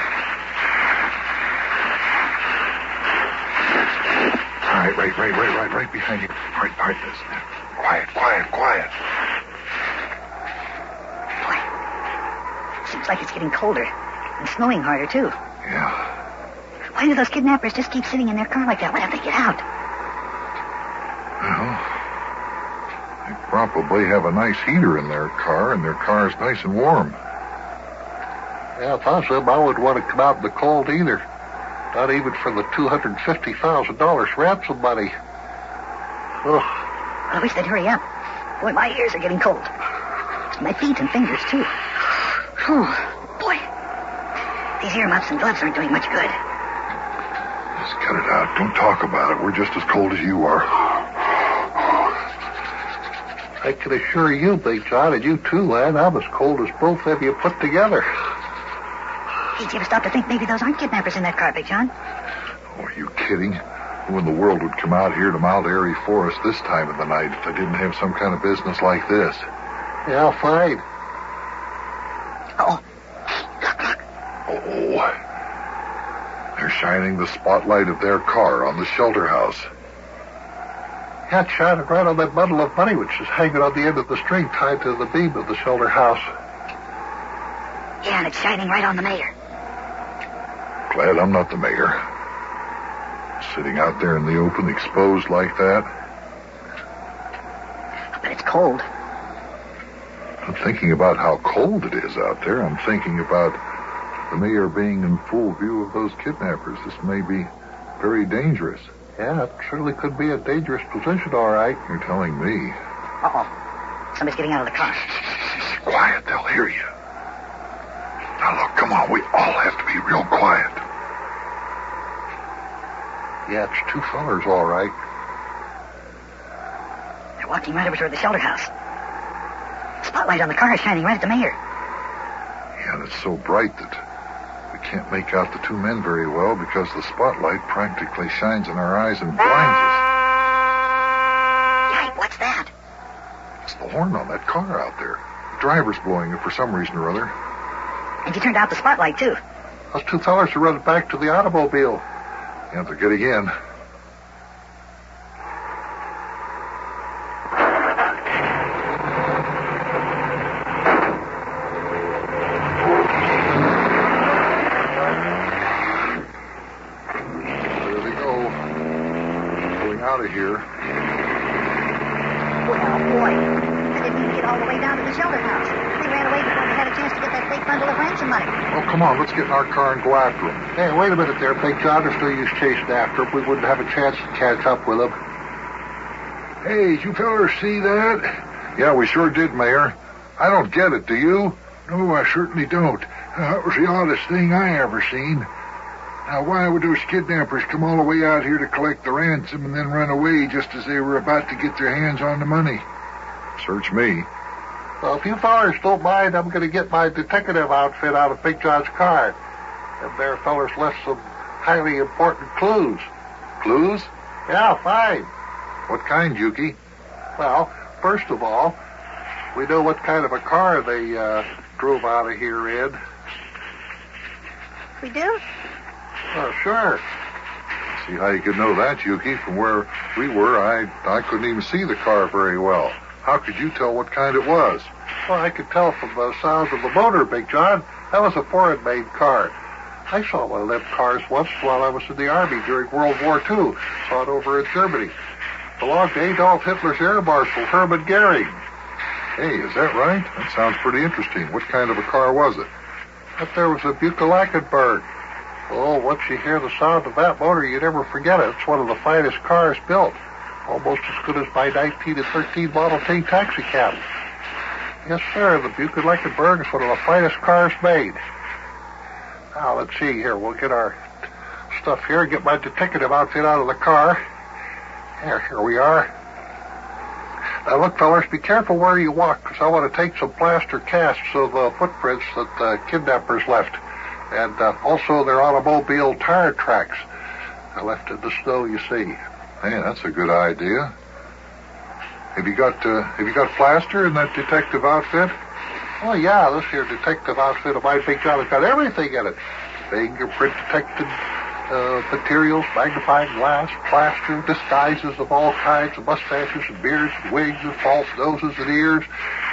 Speaker 9: All right behind you. All right, listen. Quiet.
Speaker 12: Boy, seems like it's getting colder and snowing harder, too.
Speaker 9: Yeah.
Speaker 12: Why do those kidnappers just keep sitting in their car like that? Why don't they get out?
Speaker 9: Well, they probably have a nice heater in their car, and their car's nice and warm.
Speaker 13: Yeah, if I was them, I wouldn't want to come out in the cold either. Not even for the $250,000 ransom money. Ugh.
Speaker 12: Well, I wish they'd hurry up. Boy, my ears are getting cold. My feet and fingers, too. Whew. Boy, these earmuffs and gloves aren't doing much good.
Speaker 9: Just cut it out. Don't talk about it. We're just as cold as you are.
Speaker 13: I can assure you, Big Jon, and you too, lad, I'm as cold as both of you put together.
Speaker 12: Hey, did you ever stop to think maybe those aren't kidnappers in that car, Big Jon?
Speaker 9: Oh, are you kidding? Who in the world would come out here to Mount Airy Forest this time of the night if they didn't have some kind of business like this?
Speaker 13: Yeah, fine.
Speaker 12: Uh-oh.
Speaker 9: Oh. They're shining the spotlight of their car on the shelter house.
Speaker 13: Yeah, it's shining right on that bundle of money which is hanging on the end of the string tied to the beam of the shelter house.
Speaker 12: Yeah, and it's shining right on the mayor.
Speaker 9: Glad I'm not the mayor. Sitting out there in the open, exposed like that.
Speaker 12: But it's cold.
Speaker 9: I'm thinking about how cold it is out there. I'm thinking about the mayor being in full view of those kidnappers. This may be very dangerous.
Speaker 13: Yeah, it certainly could be a dangerous position, all right.
Speaker 9: You're telling me.
Speaker 12: Uh-oh. Somebody's getting out of the car.
Speaker 9: Quiet, they'll hear you. Now look, come on, we all have to be real quiet.
Speaker 13: Yeah, it's two fellers, all right.
Speaker 12: They're walking right over toward the shelter house. The spotlight on the car is shining right at the mayor.
Speaker 9: Yeah, and it's so bright that we can't make out the two men very well because the spotlight practically shines in our eyes and blinds us.
Speaker 12: Yipe, what's that?
Speaker 9: It's the horn on that car out there. The driver's blowing it for some reason or other.
Speaker 12: And you turned out the spotlight, too.
Speaker 13: Those two fellers are running back to the automobile.
Speaker 9: Yeah, they're getting in. There they go. Going out of here.
Speaker 12: Well, boy. They didn't even get all the way down to the shelter house. They ran away before they had a chance to get that big bundle of ransom money.
Speaker 9: Oh, come on, let's get in our car and go after them.
Speaker 13: Hey, wait a minute there, Big John. There's no use chasing after them. We wouldn't have a chance to catch up with them.
Speaker 10: Hey, did you fellas see that?
Speaker 9: Yeah, we sure did, Mayor. I don't get it, do you?
Speaker 10: No, I certainly don't. That was the oddest thing I ever seen. Now, why would those kidnappers come all the way out here to collect the ransom and then run away just as they were about to get their hands on the money?
Speaker 9: Search me.
Speaker 13: Well, if you fellers don't mind, I'm going to get my detective outfit out of Big John's car. And there fellers left some highly important clues.
Speaker 9: Clues?
Speaker 13: Yeah, fine.
Speaker 9: What kind, Yukie?
Speaker 13: Well, first of all, we know what kind of a car they drove out of here in.
Speaker 12: We do?
Speaker 13: Oh, sure.
Speaker 9: See how you could know that, Yukie. From where we were, I couldn't even see the car very well. How could you tell what kind it was?
Speaker 13: Well, I could tell from the sound of the motor, Big John. That was a foreign-made car. I saw one of them cars once while I was in the Army during World War II. Saw it over in Germany. Belonged to Adolf Hitler's Air Marshal, Hermann Goering.
Speaker 9: Hey, is that right? That sounds pretty interesting. What kind of a car was it?
Speaker 13: But there was a Buick. Oh, once you hear the sound of that motor, you never forget it. It's one of the finest cars built. Almost as good as my 1913 Model T taxi cab. Yes, sir, the Buick is one of the finest cars made. Now, let's see here. We'll get our stuff here, get my detective outfit out of the car. Here we are. Now, look, fellas, be careful where you walk, because I want to take some plaster casts of the footprints that the kidnappers left. And also their automobile tire tracks. I left in the snow, you see.
Speaker 9: Hey, that's a good idea. Have you got plaster in that detective outfit?
Speaker 13: Oh, yeah, this here detective outfit of mine, Big John, has got everything in it. Fingerprint detected materials, magnifying glass, plaster, disguises of all kinds, of mustaches and beards and wigs and false noses and ears.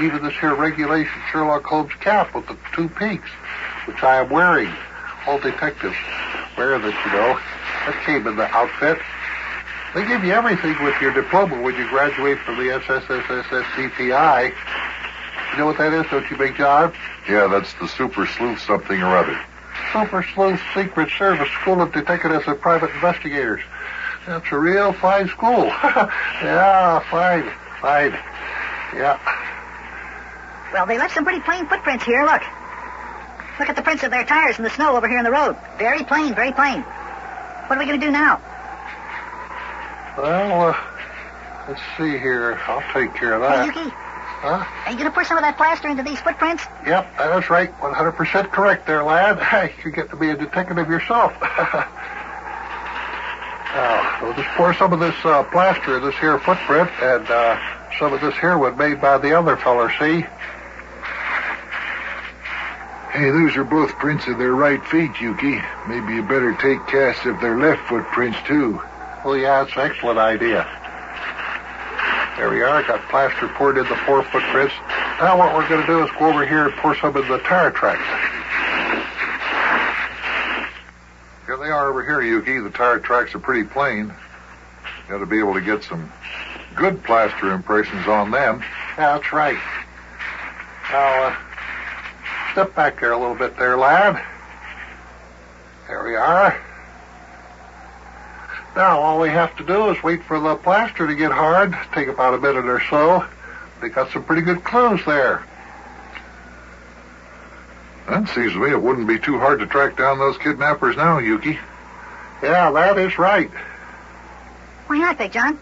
Speaker 13: Even this here regulation Sherlock Holmes cap with the two peaks, which I am wearing. All detectives wear that, you know. That came in the outfit. They give you everything with your diploma when you graduate from the SSSSCPI. You know what that is, don't you, Big John?
Speaker 9: Yeah, that's the Super Sleuth something or other.
Speaker 13: Super Sleuth Secret Service School of Detectives and Private Investigators. That's a real fine school. Yeah, fine. Yeah.
Speaker 12: Well, they left some pretty plain footprints here, look. Look at the prints of their tires in the snow over here in the road. Very plain, very plain. What are we going to do now?
Speaker 13: Well, let's see here. I'll take care of that.
Speaker 12: Hey, Yukie.
Speaker 13: Huh?
Speaker 12: Are you going to pour some of that plaster into these footprints?
Speaker 13: Yep, that is right. 100% correct there, lad. You get to be a detective yourself. Now, we'll just pour some of this plaster in this here footprint, and some of this here one made by the other feller, see?
Speaker 10: Hey, those are both prints of their right feet, Yukie. Maybe you better take casts of their left footprints, too.
Speaker 13: Oh, yeah, it's an excellent idea. There we are. Got plaster poured in the 4 footprints. Now what we're going to do is go over here and pour some in the tire tracks.
Speaker 9: Here they are over here, Yukie. The tire tracks are pretty plain. You got to be able to get some good plaster impressions on them.
Speaker 13: Yeah, that's right. Now, step back there a little bit there, lad. There we are. Now, all we have to do is wait for the plaster to get hard. Take about a minute or so. They got some pretty good clues there.
Speaker 9: That seems to me it wouldn't be too hard to track down those kidnappers now, Yukie.
Speaker 13: Yeah, that is right.
Speaker 1: Why not, Big John?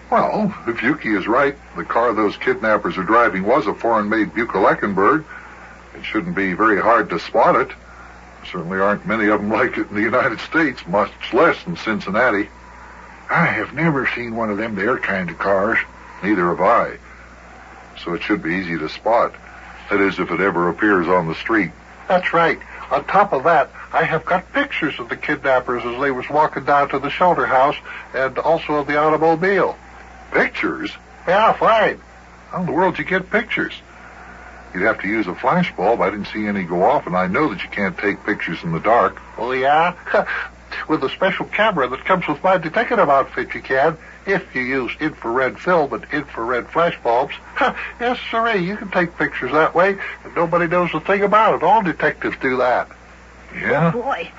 Speaker 9: Well, if Yukie is right, the car those kidnappers are driving was a foreign-made Buckel-Eckenberg. It shouldn't be very hard to spot it. There certainly aren't many of them like it in the United States, much less in Cincinnati.
Speaker 10: I have never seen one of them there kind of cars.
Speaker 9: Neither have I. So it should be easy to spot. That is, if it ever appears on the street.
Speaker 13: That's right. On top of that, I have got pictures of the kidnappers as they was walking down to the shelter house, and also of the automobile.
Speaker 9: Pictures?
Speaker 13: Yeah, fine.
Speaker 9: How in the world did you get pictures? You'd have to use a flashbulb. I didn't see any go off, and I know that you can't take pictures in the dark.
Speaker 13: Oh, yeah? With a special camera that comes with my detective outfit, you can, if you use infrared film and infrared flashbulbs. Yes, sirree, you can take pictures that way, and nobody knows a thing about it. All detectives do that.
Speaker 9: Yeah?
Speaker 1: Oh, boy.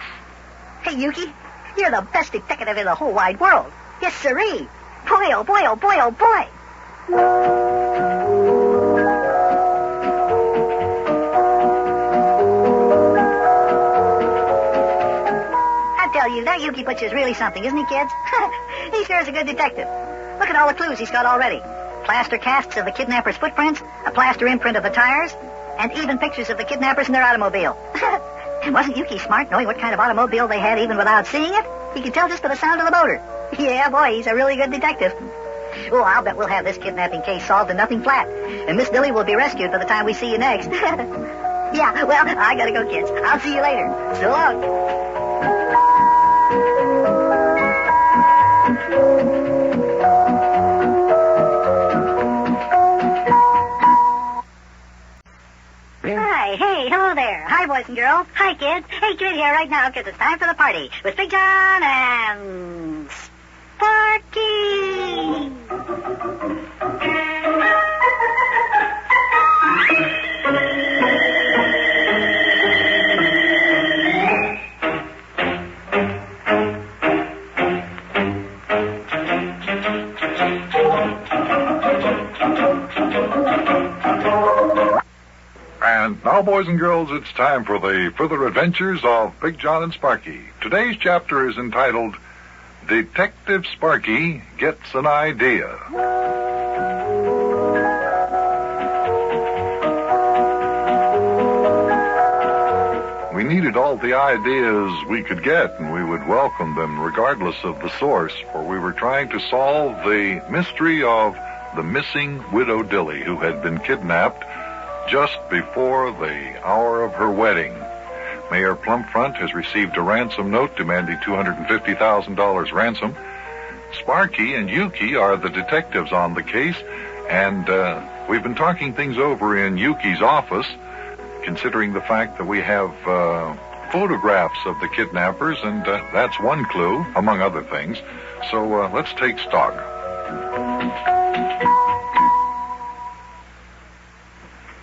Speaker 1: Hey, Yukie, you're the best detective in the whole wide world. Yes, sirree. Boy, oh, boy, oh, boy, oh, boy. I tell you, that Yukie Butcha is really something, isn't he, kids? He sure is a good detective. Look at all the clues he's got already. Plaster casts of the kidnappers' footprints, a plaster imprint of the tires, and even pictures of the kidnappers in their automobile. And wasn't Yukie smart, knowing what kind of automobile they had even without seeing it? He could tell just by the sound of the motor. Yeah, boy, he's a really good detective. Oh, I'll bet we'll have this kidnapping case solved and nothing flat. And Miss Dilly will be rescued by the time we see you next. Yeah, well, I gotta go, kids. I'll see you later. So long. Hi, hey, hello there. Hi, boys and girls. Hi, kids. Hey, get in here right now, because it's time for the party with Big Jon and Sparky.
Speaker 9: And now, boys and girls, it's time for the further adventures of Big Jon and Sparky. Today's chapter is entitled Detective Sparky Gets an Idea. We needed all the ideas we could get, and we would welcome them regardless of the source, for we were trying to solve the mystery of the missing widow Dilly, who had been kidnapped just before the hour of her wedding. Mayor Plumfront has received a ransom note demanding $250,000 ransom. Sparky and Yukie are the detectives on the case, and we've been talking things over in Yukie's office, considering the fact that we have photographs of the kidnappers, and that's one clue, among other things. So let's take stock.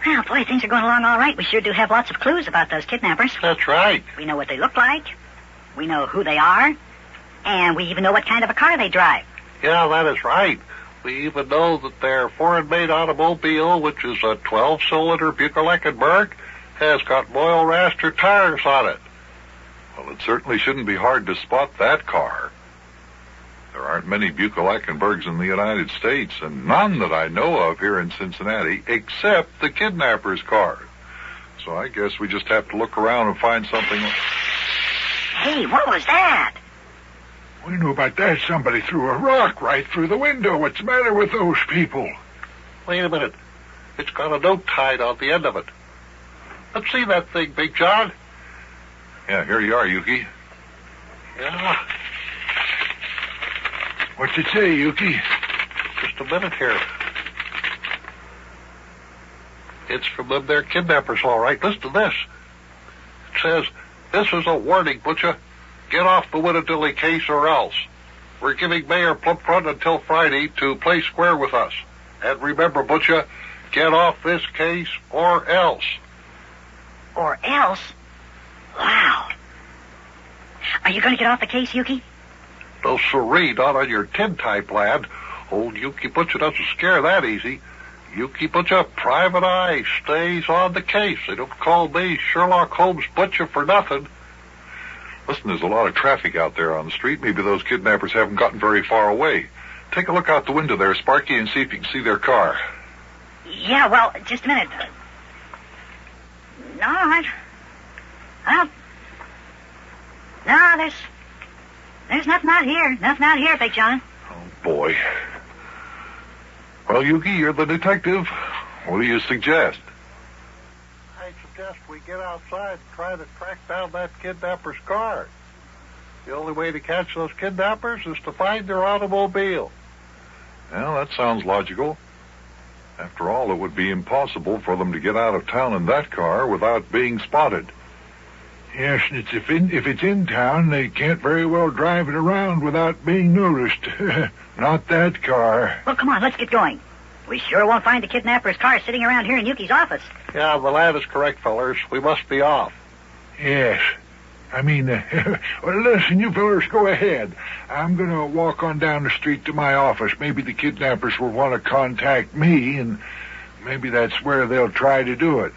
Speaker 1: Well, boy, things are going along all right. We sure do have lots of clues about those kidnappers.
Speaker 13: That's right.
Speaker 1: We know what they look like. We know who they are. And we even know what kind of a car they drive.
Speaker 13: Yeah, that is right. We even know that their foreign-made automobile, which is a 12-cylinder Buckel-Eckenberg, has got Boyle Raster tires on it.
Speaker 9: Well, it certainly shouldn't be hard to spot that car. There aren't many Buckel-Eckenbergs in the United States, and none that I know of here in Cincinnati, except the kidnapper's car. So I guess we just have to look around and find something.
Speaker 1: Hey, what was that?
Speaker 10: We know about that. Somebody threw a rock right through the window. What's the matter with those people?
Speaker 13: Wait a minute. It's got a note tied on the end of it. Let's see that thing, Big John.
Speaker 9: Yeah, here you are, Yukie.
Speaker 13: Yeah.
Speaker 10: What's it say, Yukie?
Speaker 13: Just a minute here. It's from them there kidnappers, all right. Listen to this. It says, "This is a warning, Butcha. Get off the Widow Dilly case or else. We're giving Mayor Plumfront until Friday to play square with us. And remember, Butcha, get off this case or else."
Speaker 1: Or else? Wow. Are you going to get off the case, Yukie?
Speaker 13: No, sirree, not on your tin-type, lad. Old Yukie Butcha doesn't scare that easy. Yukie Butcha, private eye, stays on the case. They don't call me Sherlock Holmes Butcha for nothing.
Speaker 9: Listen, there's a lot of traffic out there on the street. Maybe those kidnappers haven't gotten very far away. Take a look out the window there, Sparky, and see if you can see their car.
Speaker 1: Yeah, well, just a minute. No, there's nothing out here. Nothing out here, Big John.
Speaker 9: Oh, boy. Well, Yukie, you're the detective. What do you suggest?
Speaker 13: I suggest we get outside and try to track down that kidnapper's car. The only way to catch those kidnappers is to find their automobile.
Speaker 9: Well, that sounds logical. After all, it would be impossible for them to get out of town in that car without being spotted.
Speaker 10: Yes, and if it's in town, they can't very well drive it around without being noticed. Not that car.
Speaker 1: Well, come on, let's get going. We sure won't find the kidnapper's car sitting around here in Yukie's office.
Speaker 13: Yeah, the lad is correct, fellers. We must be off.
Speaker 10: Yes. I mean, well, listen, you fellers go ahead. I'm going to walk on down the street to my office. Maybe the kidnappers will want to contact me, and maybe that's where they'll try to do it.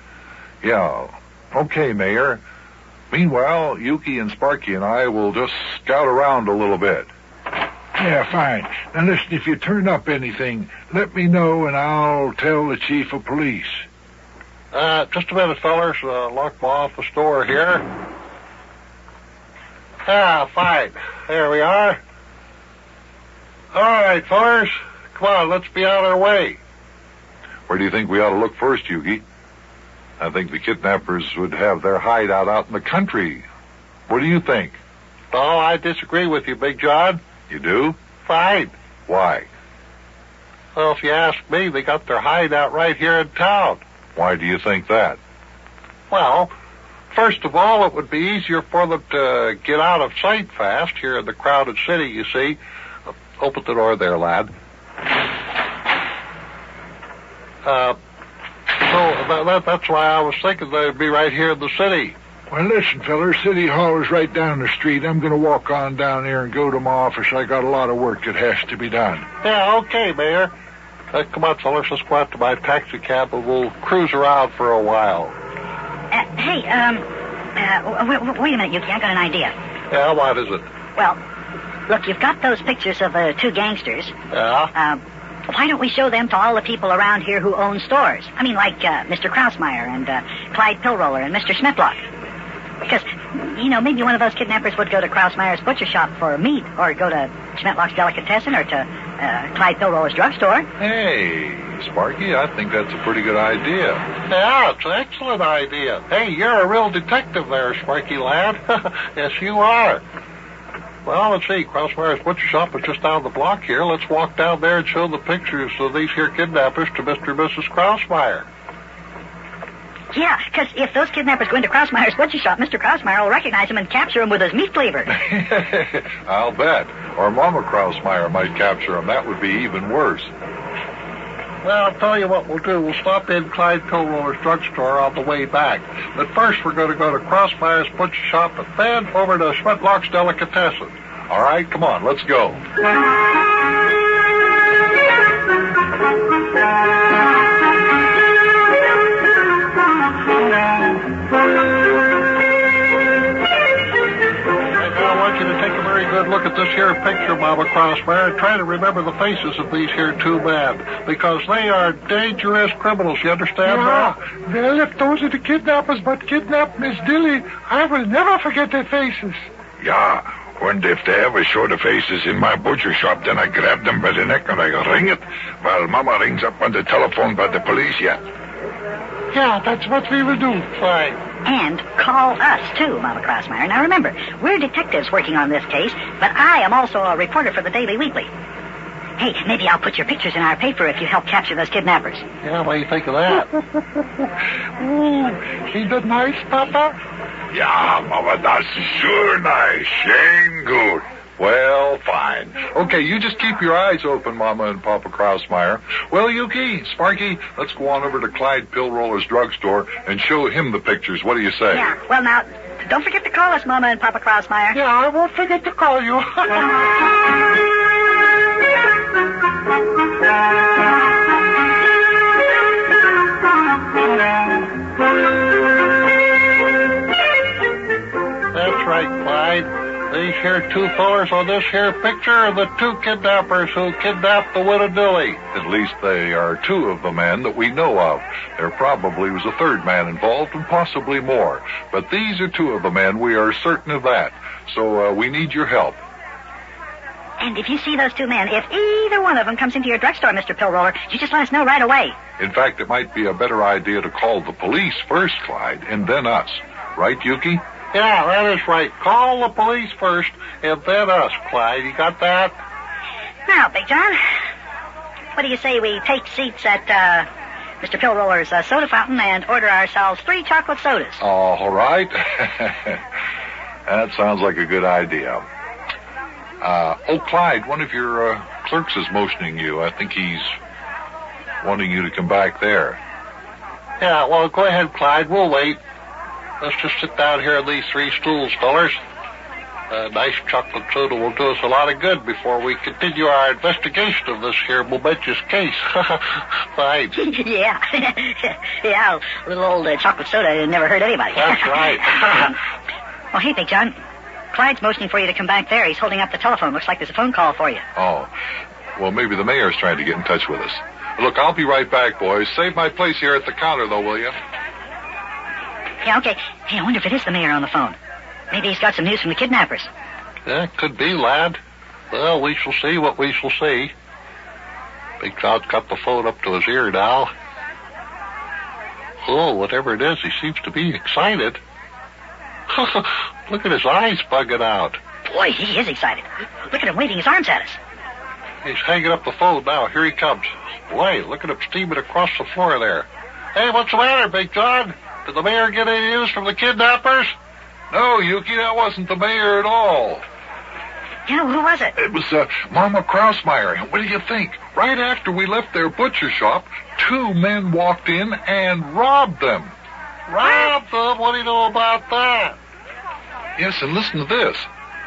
Speaker 9: Yeah. Okay, Mayor. Meanwhile, Yukie and Sparky and I will just scout around a little bit.
Speaker 10: Yeah, fine. Now, listen, if you turn up anything, let me know, and I'll tell the chief of police.
Speaker 13: Just a minute, fellers. Lock my office door here. Ah, fine. There we are. All right, fellers. Come on, let's be on our way.
Speaker 9: Where do you think we ought to look first, Yukie? I think the kidnappers would have their hideout out in the country. What do you think?
Speaker 13: Oh, I disagree with you, Big John.
Speaker 9: You do?
Speaker 13: Fine.
Speaker 9: Why?
Speaker 13: Well, if you ask me, they got their hideout right here in town.
Speaker 9: Why do you think that?
Speaker 13: Well, first of all, it would be easier for them to get out of sight fast here in the crowded city, you see. Open the door there, lad. So that's why I was thinking they'd be right here in the city.
Speaker 10: Well, listen, fellers, City Hall is right down the street. I'm going to walk on down there and go to my office. I got a lot of work that has to be done.
Speaker 13: Yeah, okay, Mayor. Come on, fellers, let's go out to my taxi cab and we'll cruise around for a while.
Speaker 1: Hey, wait a minute, Yukie. I got an idea.
Speaker 13: Yeah, what is it?
Speaker 1: Well, look, you've got those pictures of the two gangsters.
Speaker 13: Yeah?
Speaker 1: Why don't we show them to all the people around here who own stores? I mean, like Mr. Krausmeyer and Clyde Pillroller and Mr. Schmidtlock. Because, maybe one of those kidnappers would go to Krausmeyer's butcher shop for meat, or go to Schmidtlock's delicatessen, or to Clyde Pillroller's drugstore.
Speaker 9: Hey, Sparky, I think that's a pretty good idea.
Speaker 13: Yeah, it's an excellent idea. Hey, you're a real detective there, Sparky lad. Yes, you are. Well, let's see. Krausmeyer's butcher shop is just down the block here. Let's walk down there and show the pictures of these here kidnappers to Mr. and Mrs. Krausmeyer.
Speaker 1: Yeah, because if those kidnappers go into Krausmeyer's butcher shop, Mr. Krausmeyer will recognize him and capture him with his meat cleaver.
Speaker 9: I'll bet. Or Mama Krausmeyer might capture him. That would be even worse.
Speaker 13: Well, I'll tell you what we'll do. We'll stop in Clyde Pillroller's drugstore on the way back. But first, we're going to go to Krausmeyer's butcher shop and then over to Schmidtlock's delicatessen.
Speaker 9: All right, come on, let's go.
Speaker 13: I want you to take a very good look at this here picture, Mama Krausmeyer, and try to remember the faces of these here two men, because they are dangerous criminals, you understand?
Speaker 10: Yeah. Well, if those are the kidnappers but kidnapped Miss Dilly, I will never forget their faces.
Speaker 11: Yeah, and if they ever show the faces in my butcher shop, then I grab them by the neck and I ring it while Mama rings up on the telephone by the police, yeah.
Speaker 10: Yeah, that's what we will do.
Speaker 13: Fine.
Speaker 1: And call us, too, Mama Krausmeyer. Now, remember, we're detectives working on this case, but I am also a reporter for the Daily Weekly. Hey, maybe I'll put your pictures in our paper if you help capture those kidnappers.
Speaker 13: Yeah, what do you think of that?
Speaker 10: Is that nice, Papa?
Speaker 11: Yeah, Mama, that's sure nice. Shame good.
Speaker 9: Well, fine. Okay, you just keep your eyes open, Mama and Papa Krausmeyer. Well, Yukie, Sparky, let's go on over to Clyde Pillroller's drugstore and show him the pictures. What do you say?
Speaker 1: Yeah, well, now, don't forget to call us, Mama and Papa Krausmeyer.
Speaker 10: Yeah, I won't forget to call you.
Speaker 13: That's right, Clyde. these here two fellers on this here picture are the two kidnappers who kidnapped the widow Dilly.
Speaker 9: At least they are two of the men that we know of. There probably was a third man involved and possibly more. But these are two of the men. We are certain of that. So we need your help.
Speaker 12: And if you see those two men, if either one of them comes into your drugstore, Mr. Pillroller, you just let us know right away.
Speaker 9: In fact, it might be a better idea to call the police first, Clyde, and then us. Right, Yukie?
Speaker 13: Yeah, that is right. Call the police first, and then us, Clyde. You got that?
Speaker 12: Now, Big John, what do you say we take seats at Mr. Pillroller's soda fountain and order ourselves 3 chocolate sodas?
Speaker 9: All right. That sounds like a good idea. Clyde, one of your clerks is motioning you. I think he's wanting you to come back there.
Speaker 13: Yeah, well, go ahead, Clyde. We'll wait. Let's just sit down here on these 3 stools, fellers. A nice chocolate soda will do us a lot of good before we continue our investigation of this here momentous case. Fine.
Speaker 12: Yeah. Yeah, a little old chocolate soda never hurt anybody.
Speaker 13: That's right.
Speaker 12: Well, hey, Big John. Clyde's motioning for you to come back there. He's holding up the telephone. Looks like there's a phone call for you.
Speaker 9: Oh. Well, maybe the mayor's trying to get in touch with us. Look, I'll be right back, boys. Save my place here at the counter, though, will you?
Speaker 12: Yeah, okay. Hey, I wonder if it is the mayor on the phone. Maybe he's got some news from the kidnappers.
Speaker 13: Yeah, could be, lad. Well, we shall see what we shall see. Big John's got the phone up to his ear now. Oh, whatever it is, he seems to be excited. Look at his eyes bugging out.
Speaker 12: Boy, he is excited. Look at him waving his arms at us.
Speaker 13: He's hanging up the phone now. Here he comes. Boy, look at him steaming across the floor there. Hey, what's the matter, Big John? Did the mayor get any news from the kidnappers?
Speaker 9: No, Yukie, that wasn't the mayor at all.
Speaker 12: Yeah, who was it?
Speaker 9: It was Mama Krausmeyer. What do you think? Right after we left their butcher shop, 2 men walked in and robbed them.
Speaker 13: Robbed them? What do you know about that?
Speaker 9: Yes, and listen to this.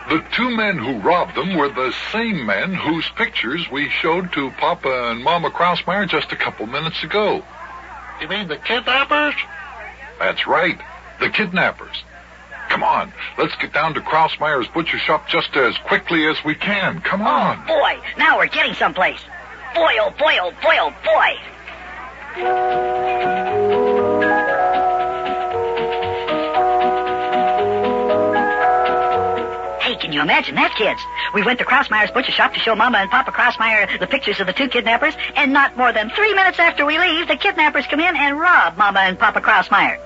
Speaker 9: The 2 men who robbed them were the same men whose pictures we showed to Papa and Mama Krausmeyer just a couple minutes ago.
Speaker 13: You mean the kidnappers?
Speaker 9: That's right, the kidnappers. Come on, let's get down to Krausmeyer's butcher shop just as quickly as we can. Come on.
Speaker 12: Oh, boy, now we're getting someplace. Boy, oh, boy, oh, boy, oh, boy. Hey, can you imagine that, kids? We went to Krausmeyer's butcher shop to show Mama and Papa Krausmeyer the pictures of the 2 kidnappers, and not more than 3 minutes after we leave, the kidnappers come in and rob Mama and Papa Krausmeyer.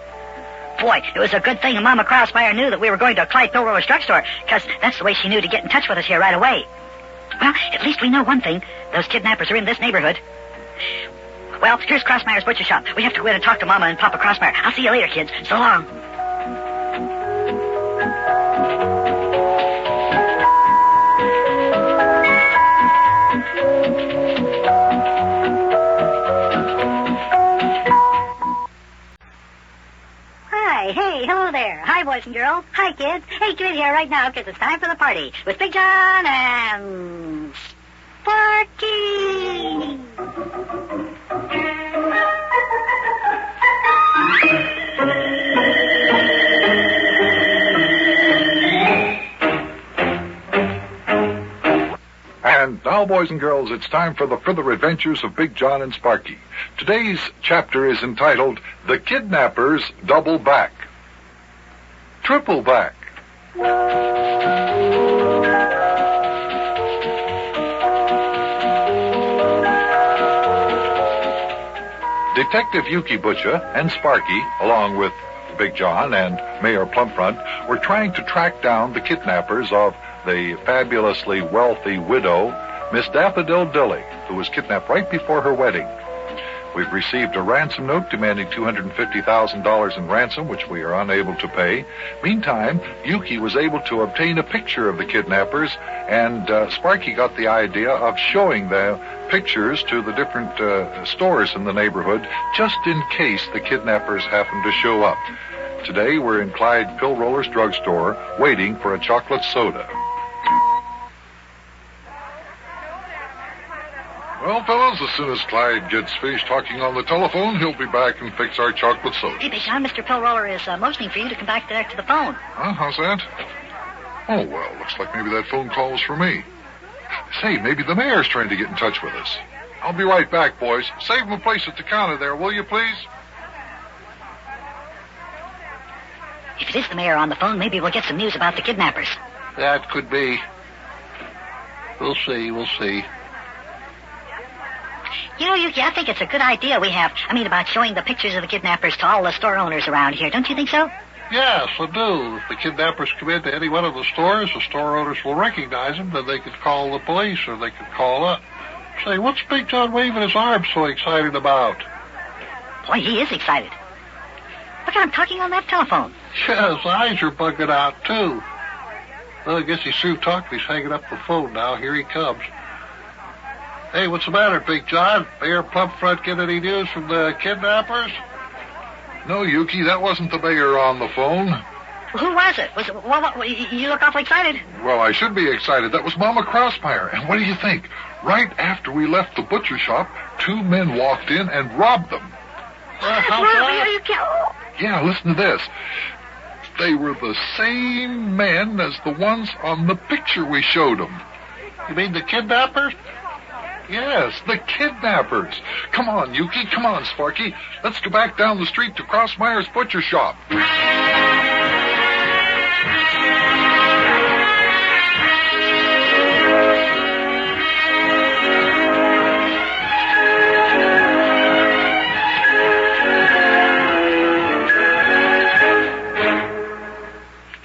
Speaker 12: Boy, it was a good thing Mama Krausmeyer knew that we were going to Clyde Pillroller's drugstore, because that's the way she knew to get in touch with us here right away. Well, at least we know one thing. Those kidnappers are in this neighborhood. Well, here's Krausmeyer's butcher shop. We have to go in and talk to Mama and Papa Krausmeyer. I'll see you later, kids. So long. Hey, hello there. Hi, boys and girls. Hi, kids. Hey, come in here right now, because it's time for the party with Big Jon and Sparky.
Speaker 9: And now, boys and girls, it's time for the further adventures of Big Jon and Sparky. Today's chapter is entitled, The Kidnappers Double Back. Triple Back. Detective Yukie Butcha and Sparky, along with Big Jon and Mayor Plumpfront, were trying to track down the kidnappers of the fabulously wealthy widow, Miss Daffodil Dilly, who was kidnapped right before her wedding. We've received a ransom note demanding $250,000 in ransom, which we are unable to pay. Meantime, Yukie was able to obtain a picture of the kidnappers, and Sparky got the idea of showing the pictures to the different stores in the neighborhood, just in case the kidnappers happen to show up. Today, we're in Clyde Pillroller's drugstore, waiting for a chocolate soda. Well, fellas, as soon as Clyde gets finished talking on the telephone, he'll be back and fix our chocolate soda.
Speaker 12: Hey, Big John, Mr. Pillroller is motioning for you to come back there to the phone.
Speaker 9: Huh? How's that? Oh, well, looks like maybe that phone call was for me. Say, maybe the mayor's trying to get in touch with us. I'll be right back, boys. Save him a place at the counter there, will you, please?
Speaker 1: If it is the mayor on the phone, maybe we'll get some news about the kidnappers.
Speaker 13: That could be. We'll see.
Speaker 1: You know, Yukie, I think it's a good idea we have. About showing the pictures of the kidnappers to all the store owners around here. Don't you think so?
Speaker 13: Yes, I do. If the kidnappers come into any one of the stores, the store owners will recognize them, then they could call the police or they could call up. Say, what's Big John waving his arms so excited about?
Speaker 1: Boy, he is excited. Look at him talking on that telephone.
Speaker 13: Yeah, his eyes are bugging out, too. Well, I guess he's through talking. He's hanging up the phone now. Here he comes. Hey, what's the matter, Big John? Mayor Plumfront get any news from the kidnappers?
Speaker 9: No, Yukie, that wasn't the mayor on the phone.
Speaker 1: Who was it? You look awfully excited.
Speaker 9: Well, I should be excited. That was Mama Crossfire. And what do you think? Right after we left the butcher shop, 2 men walked in and robbed them. Yeah, listen to this. They were the same men as the ones on the picture we showed them.
Speaker 13: You mean the kidnappers?
Speaker 9: Yes, the kidnappers. Come on, Yukie. Come on, Sparky. Let's go back down the street to Crossmeyer's butcher shop.
Speaker 1: Here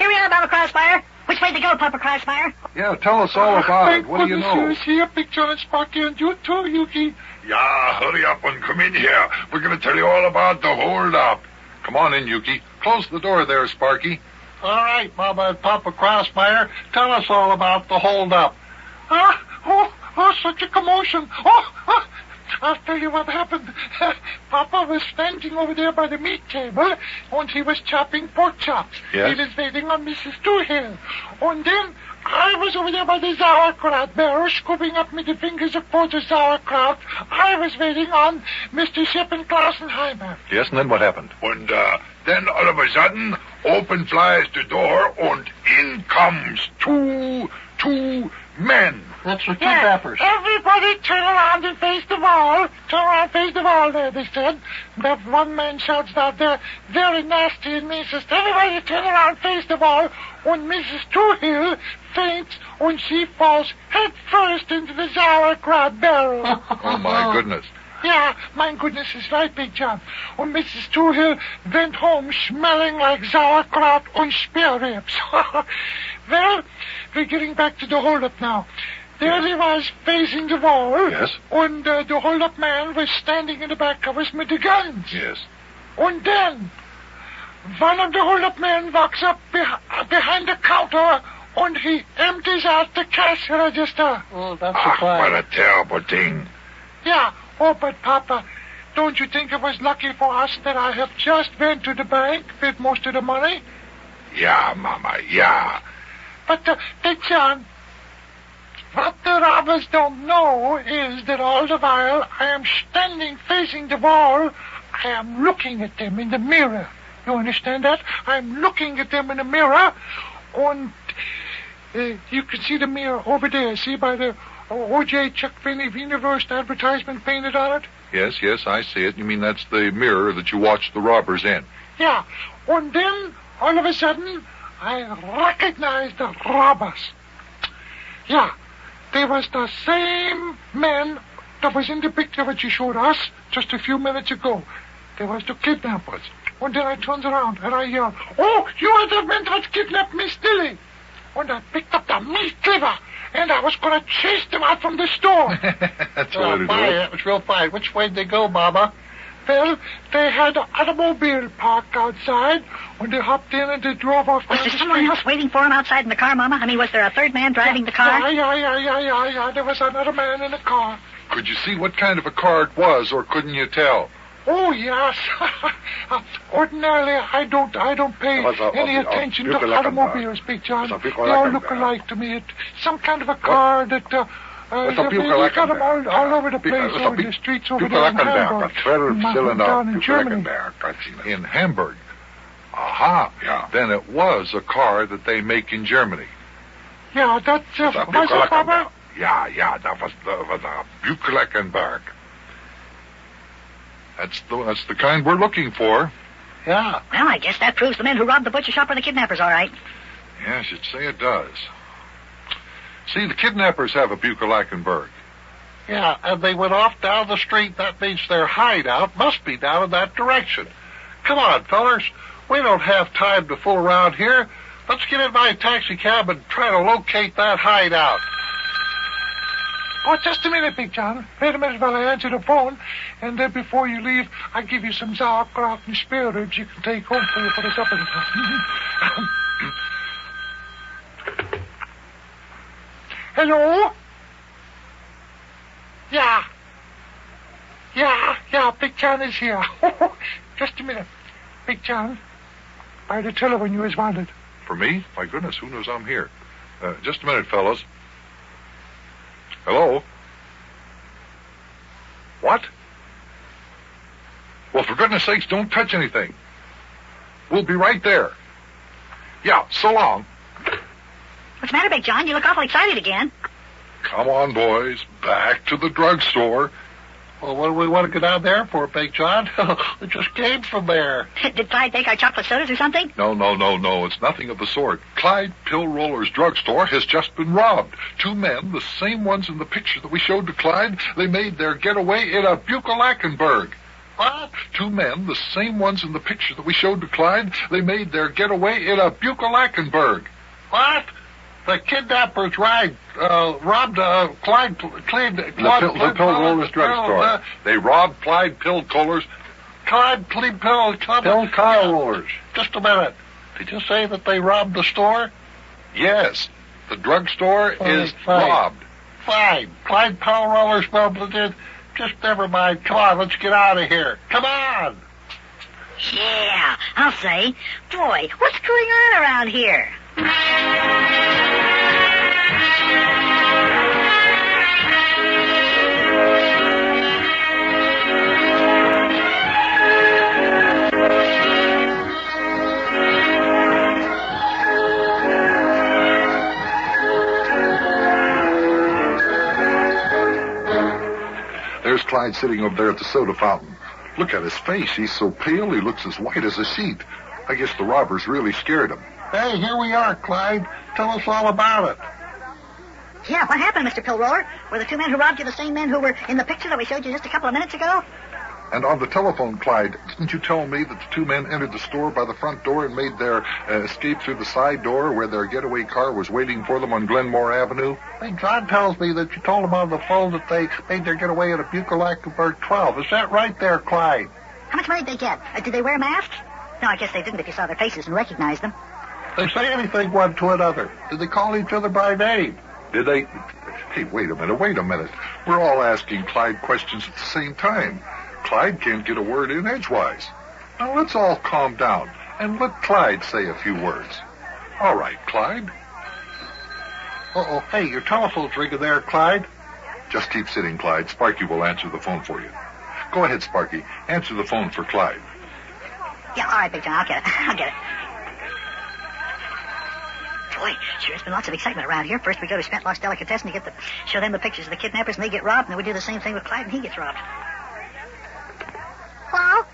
Speaker 1: we are, Mama Crossfire. Which way to go, Papa Crossfire?
Speaker 9: Yeah, tell us all about it. What do you know?
Speaker 13: Here, Big Jon and Sparky, and you too, Yukie.
Speaker 11: Yeah, hurry up and come in here. We're going to tell you all about the hold-up.
Speaker 9: Come on in, Yukie. Close the door there, Sparky.
Speaker 13: All right, Mama and Papa Crossfire, tell us all about the hold-up. Such a commotion. I'll tell you what happened. Papa was standing over there by the meat table, and he was chopping pork chops.
Speaker 9: Yes?
Speaker 13: He was waiting on Mrs. Toohill. And then I was over there by the sauerkraut barrel, scooping up me the fingers for the sauerkraut. I was waiting on Mr. Shippen Klausenheimer.
Speaker 9: Yes, and then what happened?
Speaker 11: And then all of a sudden, open flies the door, and in comes two men.
Speaker 13: That's the kidnappers.
Speaker 7: Everybody turn around and face the wall. Turn around, face the wall there, they said. That one man shouts out there, very nasty, and me says, everybody turn around, face the wall. When Mrs. Toohill faints, when she falls head first into the sauerkraut barrel.
Speaker 9: Oh, my goodness.
Speaker 7: Yeah, my goodness is right, Big John. When Mrs. Toohill went home smelling like sauerkraut and spare ribs. Well, we're getting back to the hold-up now. There he was, facing the wall.
Speaker 9: Yes.
Speaker 7: And the hold-up man was standing in the back covers with the guns.
Speaker 9: Yes.
Speaker 7: And then one of the hold-up men walks up behind the counter and he empties out the cash register.
Speaker 13: Oh, that's a fine.
Speaker 11: What a terrible thing.
Speaker 7: Yeah. Oh, but Papa, don't you think it was lucky for us that I have just went to the bank with most of the money?
Speaker 11: Yeah, Mama, yeah.
Speaker 7: But, Big John, what the robbers don't know is that all the while I am standing facing the wall, I am looking at them in the mirror. You understand that? I'm looking at them in the mirror, and you can see the mirror over there. See by the O.J. Chuck Finney Wienerwurst advertisement painted on it?
Speaker 9: Yes, I see it. You mean that's the mirror that you watched the robbers in?
Speaker 7: Yeah. And then, all of a sudden, I recognized the robbers. Yeah. They was the same men that was in the picture that you showed us just a few minutes ago. They was the kidnappers. And then I turned around and I yelled, "Oh, you are the men that kidnapped Miss Dilly!" And I picked up the meat cleaver and I was going to chase them out from the store.
Speaker 9: That's what it
Speaker 13: fine.
Speaker 9: is.
Speaker 13: That was real fine. Which way did they go, Mama?
Speaker 7: Well, they had an automobile parked outside. When they hopped in and they drove off down
Speaker 1: Was
Speaker 7: the
Speaker 1: there someone
Speaker 7: street.
Speaker 1: else waiting for him outside in the car, Mama? Was there a third man driving the car?
Speaker 7: Yeah. There was another man in the car.
Speaker 9: Could you see what kind of a car it was, or couldn't you tell?
Speaker 7: Oh, yes. Ordinarily, I don't pay any attention to automobiles, Big John. They all look alike to me. It's some kind of a car that... you got them all over the place, over the streets over there in Hamburg. Down in Germany.
Speaker 9: In Hamburg? Aha.
Speaker 11: Yeah.
Speaker 9: Then it was a car that they make in Germany.
Speaker 13: Yeah, that's
Speaker 11: The
Speaker 13: was it, Papa?
Speaker 11: Yeah, that was the Buchleckenberg. That's the kind we're looking for.
Speaker 13: Yeah.
Speaker 12: Well, I guess that proves the men who robbed the butcher shop are the kidnappers, all right.
Speaker 11: Yes, you'd say it does. See, the kidnappers have a Buchleckenberg.
Speaker 13: Yeah, and they went off down the street. That means their hideout must be down in that direction. Come on, fellers. We don't have time to fool around here. Let's get in my taxi cab and try to locate that hideout. Oh, just a minute, Big John. Wait a minute while I answer the phone. And then before you leave, I'll give you some sauerkraut and spare ribs you can take home for you for the supper. Hello? Yeah, Big John is here. Just a minute. Big John, by the telephone you was wanted.
Speaker 11: For me? My goodness, who knows I'm here? Just a minute, fellows. Hello? What? Well, for goodness sakes, don't touch anything. We'll be right there. Yeah, so long.
Speaker 12: What's the matter, Big John? You look awful excited again.
Speaker 11: Come on, boys. Back to the drugstore.
Speaker 13: Well, what do we want to go down there for, Big John? We just came from there.
Speaker 12: Did Clyde take our chocolate sodas or something?
Speaker 11: No. It's nothing of the sort. Clyde Pill Roller's drugstore has just been robbed. 2 men, the same ones in the picture that we showed to Clyde, they made their getaway in a Buchleckenberg.
Speaker 13: What?
Speaker 11: 2 men, the same ones in the picture that we showed to Clyde, they made their getaway in a Buchleckenberg.
Speaker 13: What? The kidnappers robbed Clyde
Speaker 11: the Pill Roller's drugstore. They robbed Clyde Pill Roller's.
Speaker 13: Pill
Speaker 11: Car Rollers.
Speaker 13: Just a minute. Did you say that they robbed the store?
Speaker 11: Yes. The drugstore is
Speaker 13: fine.
Speaker 11: robbed.
Speaker 13: Fine. Clyde Pill Rollers robbed it. Just never mind. Come on, let's get out of here. Come on.
Speaker 12: Yeah, I'll say. Boy, what's going on around here?
Speaker 11: There's Clyde sitting over there at the soda fountain. Look at his face. He's so pale, he looks as white as a sheet. I guess the robbers really scared him.
Speaker 13: Hey, here we are, Clyde. Tell us all about it.
Speaker 12: Yeah, what happened, Mr. Pill Roller? Were the 2 men who robbed you the same men who were in the picture that we showed you just a couple of minutes ago?
Speaker 11: And on the telephone, Clyde, didn't you tell me that the 2 men entered the store by the front door and made their escape through the side door where their getaway car was waiting for them on Glenmore Avenue?
Speaker 13: Hey, John tells me that you told him on the phone that they made their getaway at a Buchleckenberg 12. Is that right there, Clyde?
Speaker 12: How much money did they get? Did they wear masks? No, I guess they didn't if you saw their faces and recognized them.
Speaker 13: They say anything one to another. Did they call each other by name?
Speaker 11: Did they? Hey, wait a minute. We're all asking Clyde questions at the same time. Clyde can't get a word in edgewise. Now, let's all calm down and let Clyde say a few words. All right, Clyde.
Speaker 13: Uh-oh. Hey, your telephone's ringing there, Clyde.
Speaker 11: Just keep sitting, Clyde. Sparky will answer the phone for you. Go ahead, Sparky. Answer the phone for Clyde.
Speaker 12: Yeah, all right, Big John. I'll get it. Boy, sure has been lots of excitement around here. First we go to Spent Lost Delicatessen to show them the pictures of the kidnappers, and they get robbed, and then we do the same thing with Clyde, and he gets robbed. Hello?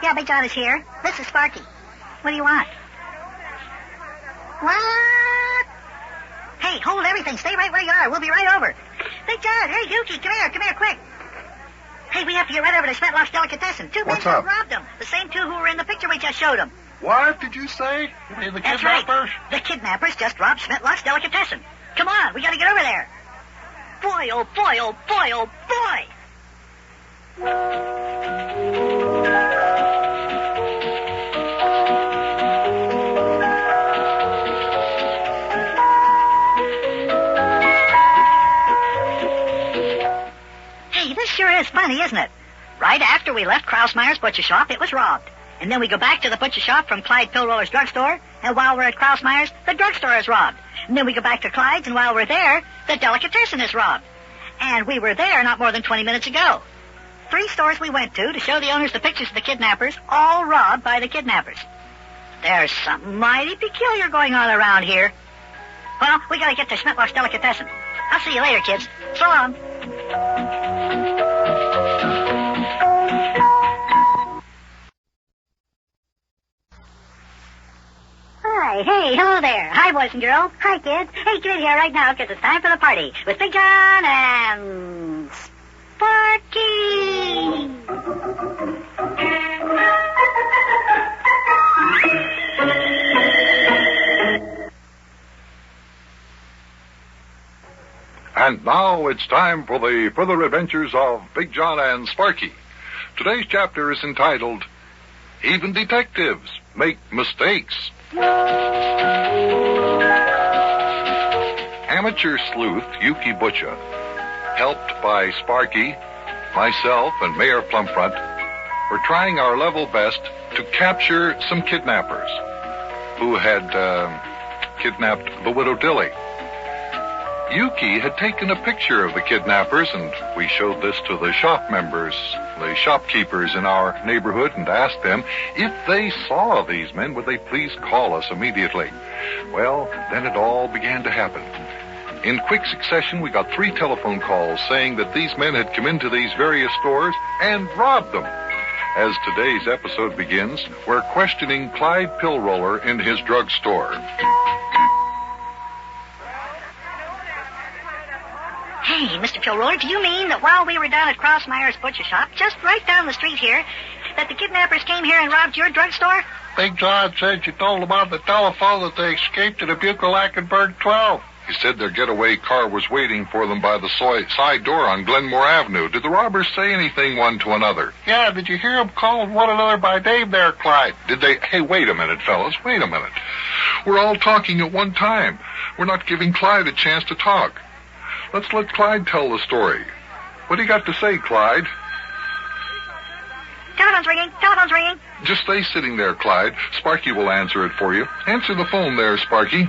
Speaker 12: Yeah, Big John is here. This is Sparky. What do you want? What? Hey, hold everything. Stay right where you are. We'll be right over. Big John, hey, Yukie, come here, quick. Hey, we have to get right over to Spent Lost Delicatessen. 2 men
Speaker 11: What's up?
Speaker 12: robbed them. The same 2 who were in the picture we just showed them.
Speaker 13: What did you say? You mean the
Speaker 12: That's
Speaker 13: kidnappers?
Speaker 12: right. The kidnappers just robbed Spent Lost Delicatessen. Come on, we gotta get over there. Boy, oh boy, oh boy, oh boy! Hey, this sure is funny, isn't it? Right after we left Krausmeyer's butcher shop, it was robbed. And then we go back to the butcher shop from Clyde Pill Roller's drugstore, and while we're at Krausmeyer's, the drugstore is robbed. And then we go back to Clyde's, and while we're there, the delicatessen is robbed. And we were there not more than 20 minutes ago. 3 stores we went to show the owners the pictures of the kidnappers, all robbed by the kidnappers. There's something mighty peculiar going on around here.
Speaker 1: Well, we gotta get to Schmittlock's Delicatessen. I'll see you later, kids. So long. Hi, hey, hello there. Hi, boys and girls. Hi, kids. Hey, get in here right now, because it's time for the party with Big Jon and Sparky.
Speaker 9: And now it's time for the further adventures of Big Jon and Sparky. Today's chapter is entitled, Even Detectives Make Mistakes. Amateur sleuth Yukie Butcha, helped by Sparky, myself, and Mayor Plumfront, were trying our level best to capture some kidnappers who had kidnapped the widow Dilly. Yukie had taken a picture of the kidnappers, and we showed this to the shop members, the shopkeepers in our neighborhood, and asked them if they saw these men, would they please call us immediately. Well, then it all began to happen. In quick succession, we got 3 telephone calls saying that these men had come into these various stores and robbed them. As today's episode begins, we're questioning Clyde Pillroller in his drugstore.
Speaker 1: Hey, Mr. Pillroller, do you mean that while we were down at Crossmeyer's butcher shop, just right down the street here, that the kidnappers came here and robbed your drugstore?
Speaker 13: Big John said you told him on the telephone that they escaped in a Buchalackenburg 12.
Speaker 9: He said their getaway car was waiting for them by the side door on Glenmore Avenue. Did the robbers say anything one to another?
Speaker 13: Yeah, did you hear them calling one another by name there, Clyde?
Speaker 9: Did they? Hey, wait a minute, fellas. Wait a minute. We're all talking at one time. We're not giving Clyde a chance to talk. Let's let Clyde tell the story. What do you got to say, Clyde?
Speaker 1: Telephone's ringing. Telephone's ringing.
Speaker 9: Just stay sitting there, Clyde. Sparky will answer it for you. Answer the phone there, Sparky.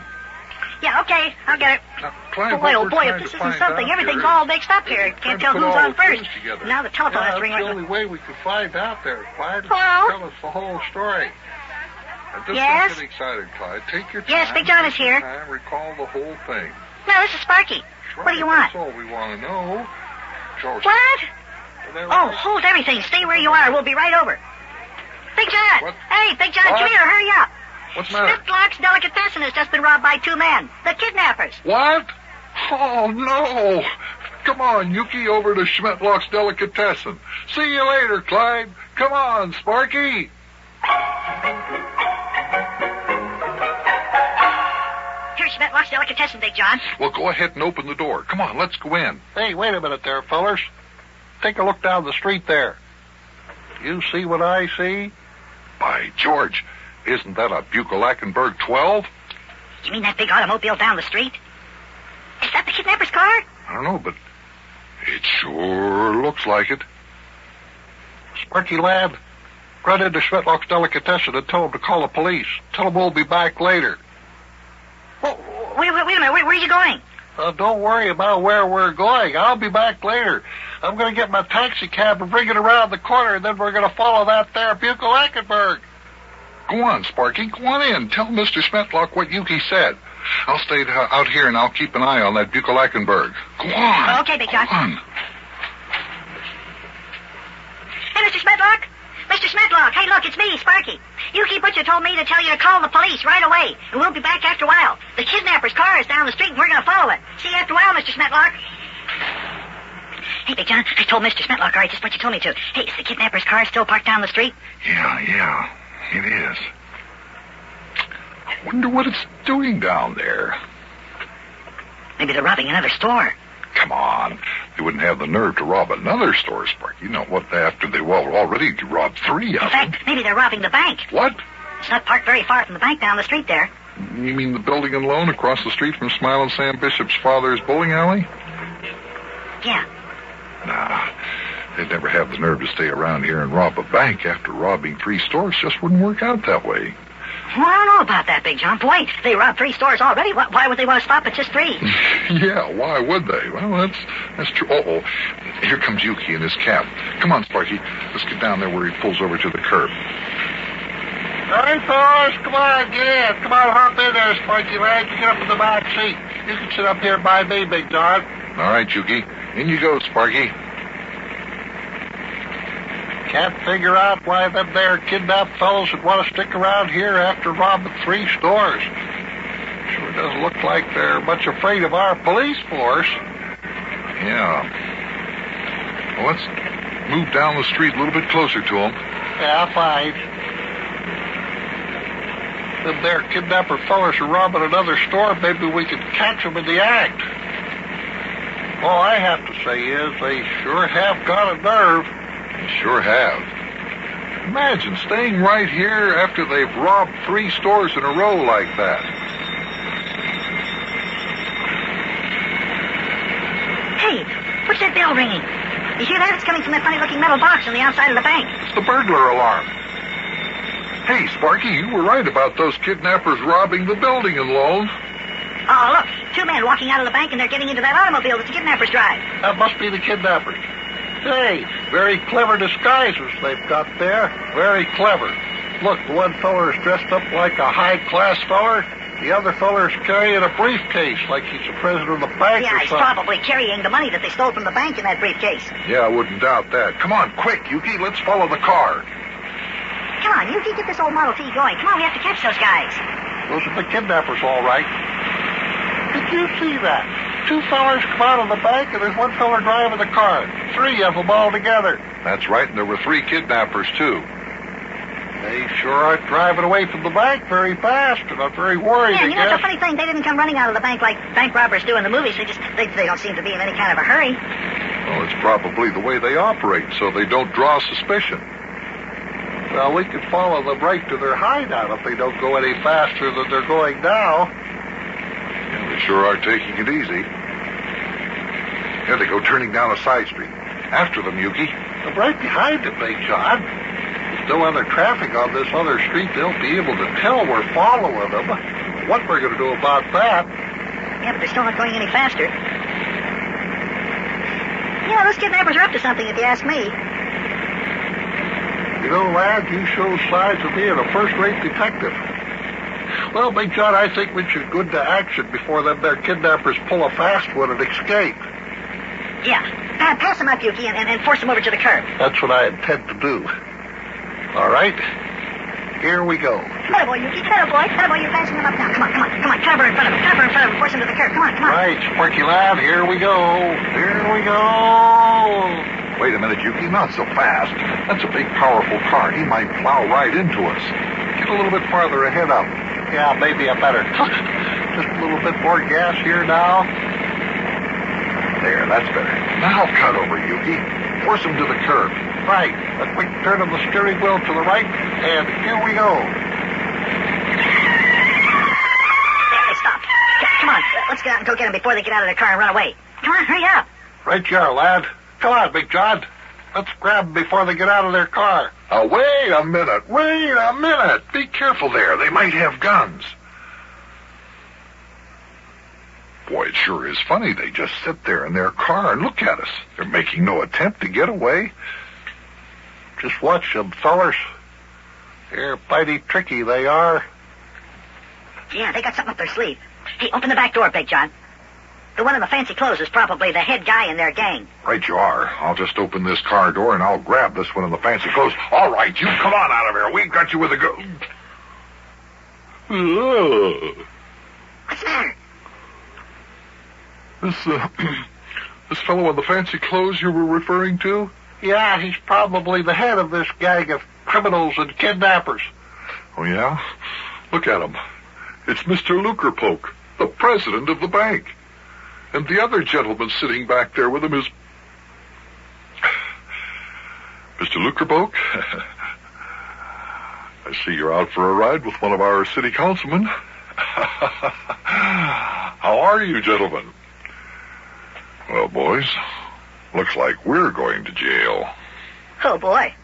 Speaker 1: Yeah, okay. I'll get it.
Speaker 9: Now, Clyde,
Speaker 1: boy, oh boy, if this isn't something, everything's all mixed up here. Can't tell who's on first. Now the telephone has to ring.
Speaker 13: That's the only way we could find out there, Clyde.
Speaker 1: Hello?
Speaker 13: Tell us the whole story.
Speaker 9: Just
Speaker 1: yes?
Speaker 9: Don't get excited, Clyde. Take your time.
Speaker 1: Yes, Big Jon is here.
Speaker 9: Recall the whole thing.
Speaker 1: No, this is Sparky.
Speaker 9: Right,
Speaker 1: what do you want?
Speaker 9: That's all we want to know. George.
Speaker 1: What? Oh, hold everything. Stay where you are. We'll be right over. Big Jon.
Speaker 9: What?
Speaker 1: Hey, Big Jon,
Speaker 9: What?
Speaker 1: come here. Hurry up.
Speaker 9: What's the matter?
Speaker 1: Schmittlock's Delicatessen has just been robbed by 2 men. The kidnappers.
Speaker 9: What? Oh, no. Come on, Yukie, over to Schmittlock's Delicatessen. See you later, Clyde. Come on, Sparky.
Speaker 1: Here's Schmittlock's Delicatessen, Big Jon.
Speaker 9: Well, go ahead and open the door. Come on, let's go in.
Speaker 13: Hey, wait a minute there, fellers. Take a look down the street there. You see what I see?
Speaker 9: By George, isn't that a Buchalackenburg 12?
Speaker 1: You mean that big automobile down the street? Is that the kidnapper's car?
Speaker 9: I don't know, but it sure looks like it.
Speaker 13: Sparky, lad, run into Schmittlock's Delicatessen and tell them to call the police. Tell them we'll be back later.
Speaker 1: Well, wait a minute. Where are you going?
Speaker 13: Don't worry about where we're going. I'll be back later. I'm going to get my taxi cab and bring it around the corner, and then we're going to follow that there Buchalackenburg.
Speaker 9: Go on, Sparky. Go on in. Tell Mr. Schmittlock what Yukie said. I'll stay out here, and I'll keep an eye on that Buchalackenburg. Go on.
Speaker 1: Okay, Big Jon.
Speaker 9: Go on.
Speaker 1: Hey, Mr. Schmittlock. Mr. Schmittlock. Hey, look, it's me, Sparky. Yukie Butcha told me to tell you to call the police right away, and we'll be back after a while. The kidnapper's car is down the street, and we're going to follow it. See you after a while, Mr. Schmittlock. Hey, Big Jon, I told Mr. Schmittlock, all right, just what you told me to. Hey, is the kidnapper's car still parked down the street?
Speaker 9: Yeah, it is. I wonder what it's doing down there.
Speaker 1: Maybe they're robbing another store.
Speaker 9: Come on. They wouldn't have the nerve to rob another store, Sparky. You know what, after they already robbed 3 of them.
Speaker 1: In fact, maybe they're robbing the bank.
Speaker 9: What?
Speaker 1: It's not parked very far from the bank down the street there.
Speaker 9: You mean the building and loan across the street from Smiling Sam Bishop's father's bowling alley?
Speaker 1: Yeah.
Speaker 9: Nah, they'd never have the nerve to stay around here and rob a bank after robbing 3 stores. Just wouldn't work out that way.
Speaker 1: Well, I don't know about that, Big Jon. Boy, they robbed 3 stores already. Why would they want to stop at just 3?
Speaker 9: Yeah, why would they? Well, that's true. Uh-oh. Here comes Yukie in his cab. Come on, Sparky. Let's get down there where he pulls over to the curb.
Speaker 13: All right, fellas, come on, get in. Come on, hop in there, Sparky lad. You get up in the back seat. You can sit up here by me, Big John.
Speaker 11: All right, Yukie. In you go, Sparky.
Speaker 13: Can't figure out why them there kidnapped fellows would want to stick around here after robbing 3 stores. Sure doesn't look like they're much afraid of our police force.
Speaker 11: Yeah. Well, let's move down the street a little bit closer to them.
Speaker 13: Yeah, fine. Them there kidnapper fellas are robbing another store. Maybe we could catch them in the act. All I have to say is they sure have got a nerve.
Speaker 11: They sure have. Imagine staying right here after they've robbed 3 stores in a row like that.
Speaker 1: Hey, what's that bell ringing? You hear that? It's coming from that funny-looking metal box on the outside of the bank.
Speaker 11: It's the burglar alarm. Hey, Sparky, you were right about those kidnappers robbing the building and loan.
Speaker 1: Oh, look, 2 men walking out of the bank, and they're getting into that automobile that the kidnappers drive.
Speaker 13: That must be the kidnappers. Hey, very clever disguises they've got there. Very clever. Look, the one feller is dressed up like a high-class feller. The other feller's carrying a briefcase like he's the president of the bank
Speaker 1: Yeah,
Speaker 13: or
Speaker 1: he's
Speaker 13: something.
Speaker 1: probably carrying the money that they stole from the bank in that briefcase.
Speaker 11: Yeah, I wouldn't doubt that. Come on, quick, Yukie, let's follow the car.
Speaker 1: Come on, Yukie, get this old Model T going. Come on, we have to catch those guys.
Speaker 13: Those are the kidnappers, all right. Did you see that? 2 fellers come out of the bank, and there's 1 feller driving the car. 3 of them all together.
Speaker 11: That's right, and there were 3 kidnappers, too.
Speaker 13: They sure aren't driving away from the bank very fast, and I'm very worried,
Speaker 1: Yeah,
Speaker 13: I
Speaker 1: you know,
Speaker 13: guess.
Speaker 1: it's a funny thing. They didn't come running out of the bank like bank robbers do in the movies. They don't seem to be in any kind of a hurry.
Speaker 11: Well, it's probably the way they operate, so they don't draw suspicion.
Speaker 13: Well, we could follow them right to their hideout if they don't go any faster than they're going now.
Speaker 11: Yeah, they sure are taking it easy. Here they go, turning down a side street. After them, Yukie.
Speaker 13: I'm right behind them, Big John. There's no other traffic on this other street. They'll be able to tell we're following them. What we're going to do about that?
Speaker 1: Yeah, but they're still not going any faster. Yeah, those kidnappers are up to something, if you ask me.
Speaker 13: You know, lad, you show signs of being a first-rate detective. Well, Big John, I think we should go into action before them there kidnappers pull a fast one and escape.
Speaker 1: Yeah. Pass them up, Yukie, and force them over to the curb.
Speaker 13: That's what I intend to do. All right. Here we go.
Speaker 1: Attaboy, Yukie. Attaboy, you're passing them up now. Come on. Cut over in front of them. Force them to the curb. Come on.
Speaker 13: Right, Sparky lad, here we go.
Speaker 11: Wait a minute, Yukie, not so fast. That's a big, powerful car. He might plow right into us. Get a little bit farther ahead of him.
Speaker 13: Yeah, maybe I better. Just a little bit more gas here now.
Speaker 11: There, that's better. Now cut over, Yukie. Force him to the curb.
Speaker 13: Right. A quick turn of the steering wheel to the right, and here we go.
Speaker 1: Yeah, they stopped. Come on, let's get out and go get them before they get out of their car and run away. Come on, hurry up.
Speaker 13: Right you are, lad. Come on, Big John. Let's grab them before they get out of their car.
Speaker 11: Wait a minute. Be careful there. They might have guns. Boy, it sure is funny. They just sit there in their car and look at us. They're making no attempt to get away.
Speaker 13: Just watch them, fellers. They're mighty tricky, they are.
Speaker 1: Yeah, they got something up their sleeve. Hey, open the back door, Big John. The one in the fancy clothes is probably the head guy in their gang.
Speaker 11: Right you are. I'll just open this car door and I'll grab this one in the fancy clothes. All right, you come on out of here. We've got you with a gun.
Speaker 1: What's the matter?
Speaker 11: This fellow in the fancy clothes you were referring to?
Speaker 13: Yeah, he's probably the head of this gang of criminals and kidnappers.
Speaker 11: Oh, yeah? Look at him. It's Mr. Lucrepoke, the president of the bank. And the other gentleman sitting back there with him is... Mr. Lucrepoke, I see you're out for a ride with one of our city councilmen. How are you, gentlemen? Well, boys, looks like we're going to jail.
Speaker 1: Oh, boy.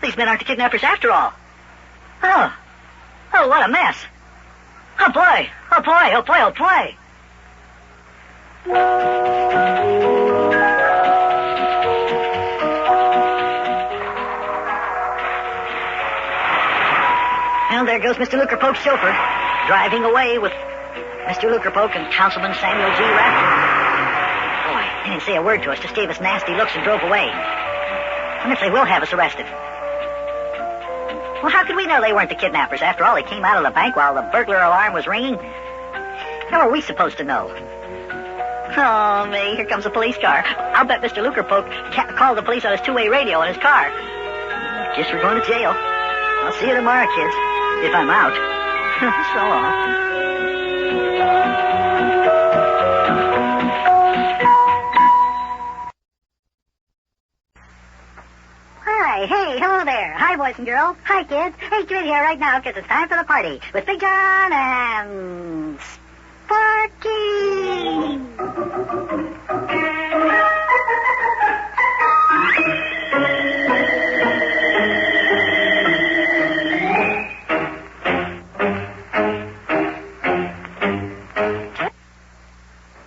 Speaker 1: These men aren't the kidnappers after all. Oh, what a mess. Oh, boy.
Speaker 12: there goes Mr. Lucrepoke's chauffeur, driving away with Mr. Lucrepoke and Councilman Samuel G. Raptor. Boy, they didn't say a word to us, just gave us nasty looks and drove away. I wonder if they will have us arrested. Well, how could we know they weren't the kidnappers? After all, they came out of the bank while the burglar alarm was ringing. How are we supposed to know? Oh, me, here comes a police car. I'll bet Mr. Lucrepoke called the police on his two-way radio in his car. Guess we're going to jail. I'll see you tomorrow, kids, if I'm out. So long. Hi, hey, hello there. Hi, boys and girls. Hi, kids. Hey, come in here right now, because it's time for the party with Big Jon and Sparky.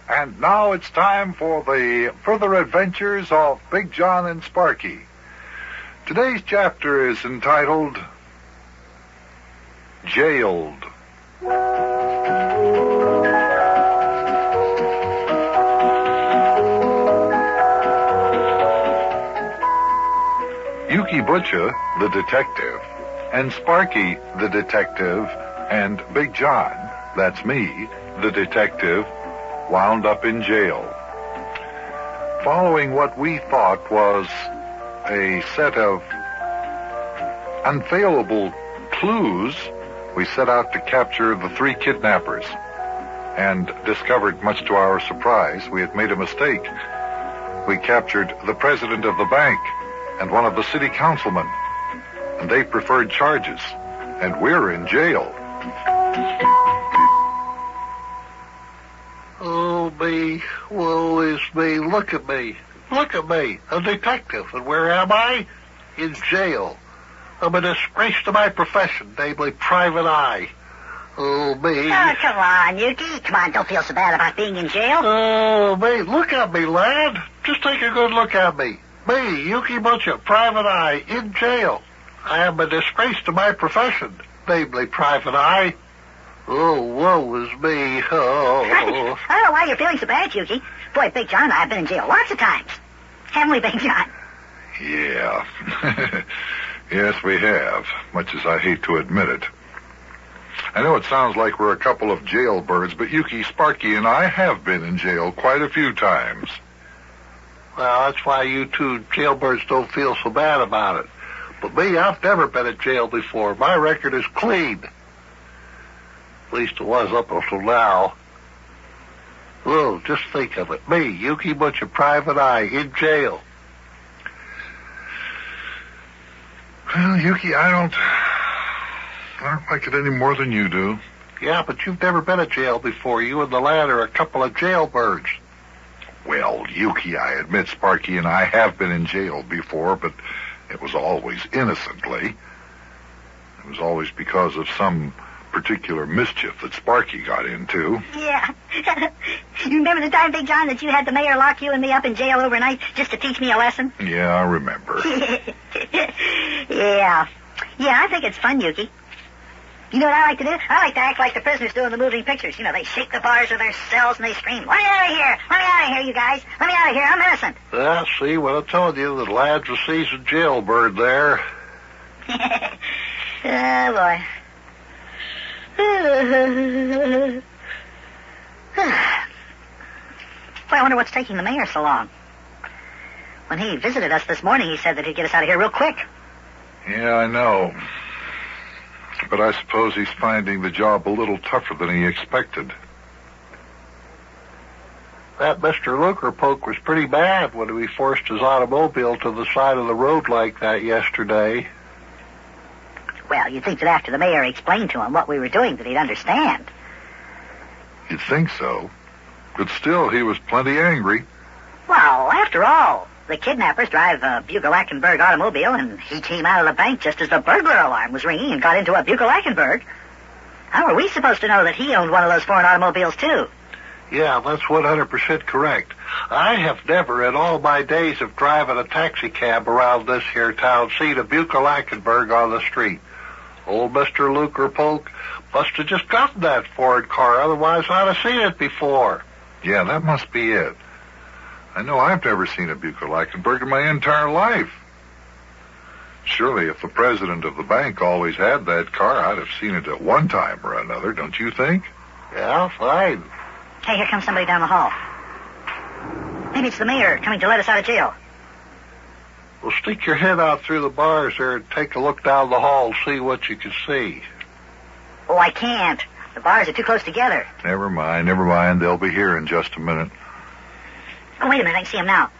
Speaker 9: And now it's time for the further adventures of Big Jon and Sparky. Today's chapter is entitled Jailed. Yukie Butcha, the detective, and Sparky, the detective, and Big Jon, that's me, the detective, wound up in jail. Following what we thought was a set of unfailable clues, we set out to capture the three kidnappers and discovered, much to our surprise, we had made a mistake. We captured the president of the bank and one of the city councilmen, and they preferred charges, and we're in jail.
Speaker 13: Oh, me. Woe is me. Look at me. Look at me. A detective. And where am I? In jail. I'm a disgrace to my profession, namely private eye. Oh, me.
Speaker 12: Oh, come on, Yukie. Come on, don't feel so bad about being in jail.
Speaker 13: Oh, me. Look at me, lad. Just take a good look at me. Me, Yukie Butcha, private eye, in jail. I am a disgrace to my profession, namely private eye. Oh, woe is me. Oh.
Speaker 12: I don't know why you're feeling so bad, Yukie. Boy, Big Jon and I have been in jail lots of times. Haven't we, Big Jon?
Speaker 9: Yeah. Yes, we have, much as I hate to admit it. I know it sounds like we're a couple of jailbirds, but Yukie, Sparky, and I have been in jail quite a few times.
Speaker 13: Well, that's why you two jailbirds don't feel so bad about it. But me, I've never been in jail before. My record is clean. At least it was up until now. Oh, just think of it. Me, Yukie Butcha, private eye, in jail.
Speaker 9: Well, Yukie, I don't like it any more than you do.
Speaker 13: Yeah, but you've never been in jail before. You and the lad are a couple of jailbirds.
Speaker 9: Well, Yukie, I admit Sparky and I have been in jail before, but it was always innocently. It was always because of some particular mischief that Sparky got into.
Speaker 12: Yeah. You remember the time, Big Jon, that you had the mayor lock you and me up in jail overnight just to teach me a lesson?
Speaker 9: Yeah, I remember.
Speaker 12: Yeah. Yeah, I think it's fun, Yukie. You know what I like to do? I like to act like the prisoners do in the moving pictures. You know, they shake the bars of their cells and they scream, "Let me out of here! Let me out of here, you guys! Let me out of here! I'm innocent!"
Speaker 13: Yeah, see, what I told you, the lad's a seasoned jailbird there.
Speaker 12: Oh, boy. Boy, I wonder what's taking the mayor so long. When he visited us this morning, he said that he'd get us out of here real quick.
Speaker 9: Yeah, I know. But I suppose he's finding the job a little tougher than he expected.
Speaker 13: That Mr. Lucrepoke was pretty bad when we forced his automobile to the side of the road like that yesterday.
Speaker 12: Well, you'd think that after the mayor explained to him what we were doing that he'd understand.
Speaker 9: You'd think so. But still, he was plenty angry.
Speaker 12: Well, after all, the kidnappers drive a Buckel-Lackenberg automobile, and he came out of the bank just as the burglar alarm was ringing and got into a Buckel-Lackenberg. How are we supposed to know that he owned one of those foreign automobiles, too?
Speaker 13: Yeah, that's 100% correct. I have never in all my days of driving a taxi cab around this here town seen a Buckel-Lackenberg on the street. Old Mr. Lucre Polk must have just gotten that Ford car, otherwise I'd have seen it before.
Speaker 9: Yeah, that must be it. I know I've never seen a Buick-Eichenberg in my entire life. Surely if the president of the bank always had that car, I'd have seen it at one time or another, don't you think?
Speaker 13: Yeah, fine.
Speaker 1: Hey, here comes somebody down the hall. Maybe it's the mayor coming to let us out of jail.
Speaker 13: Well, stick your head out through the bars there and take a look down the hall and see what you can see.
Speaker 1: Oh, I can't. The bars are too close together.
Speaker 9: Never mind. They'll be here in just a minute.
Speaker 1: Oh, wait a minute. I can see him now.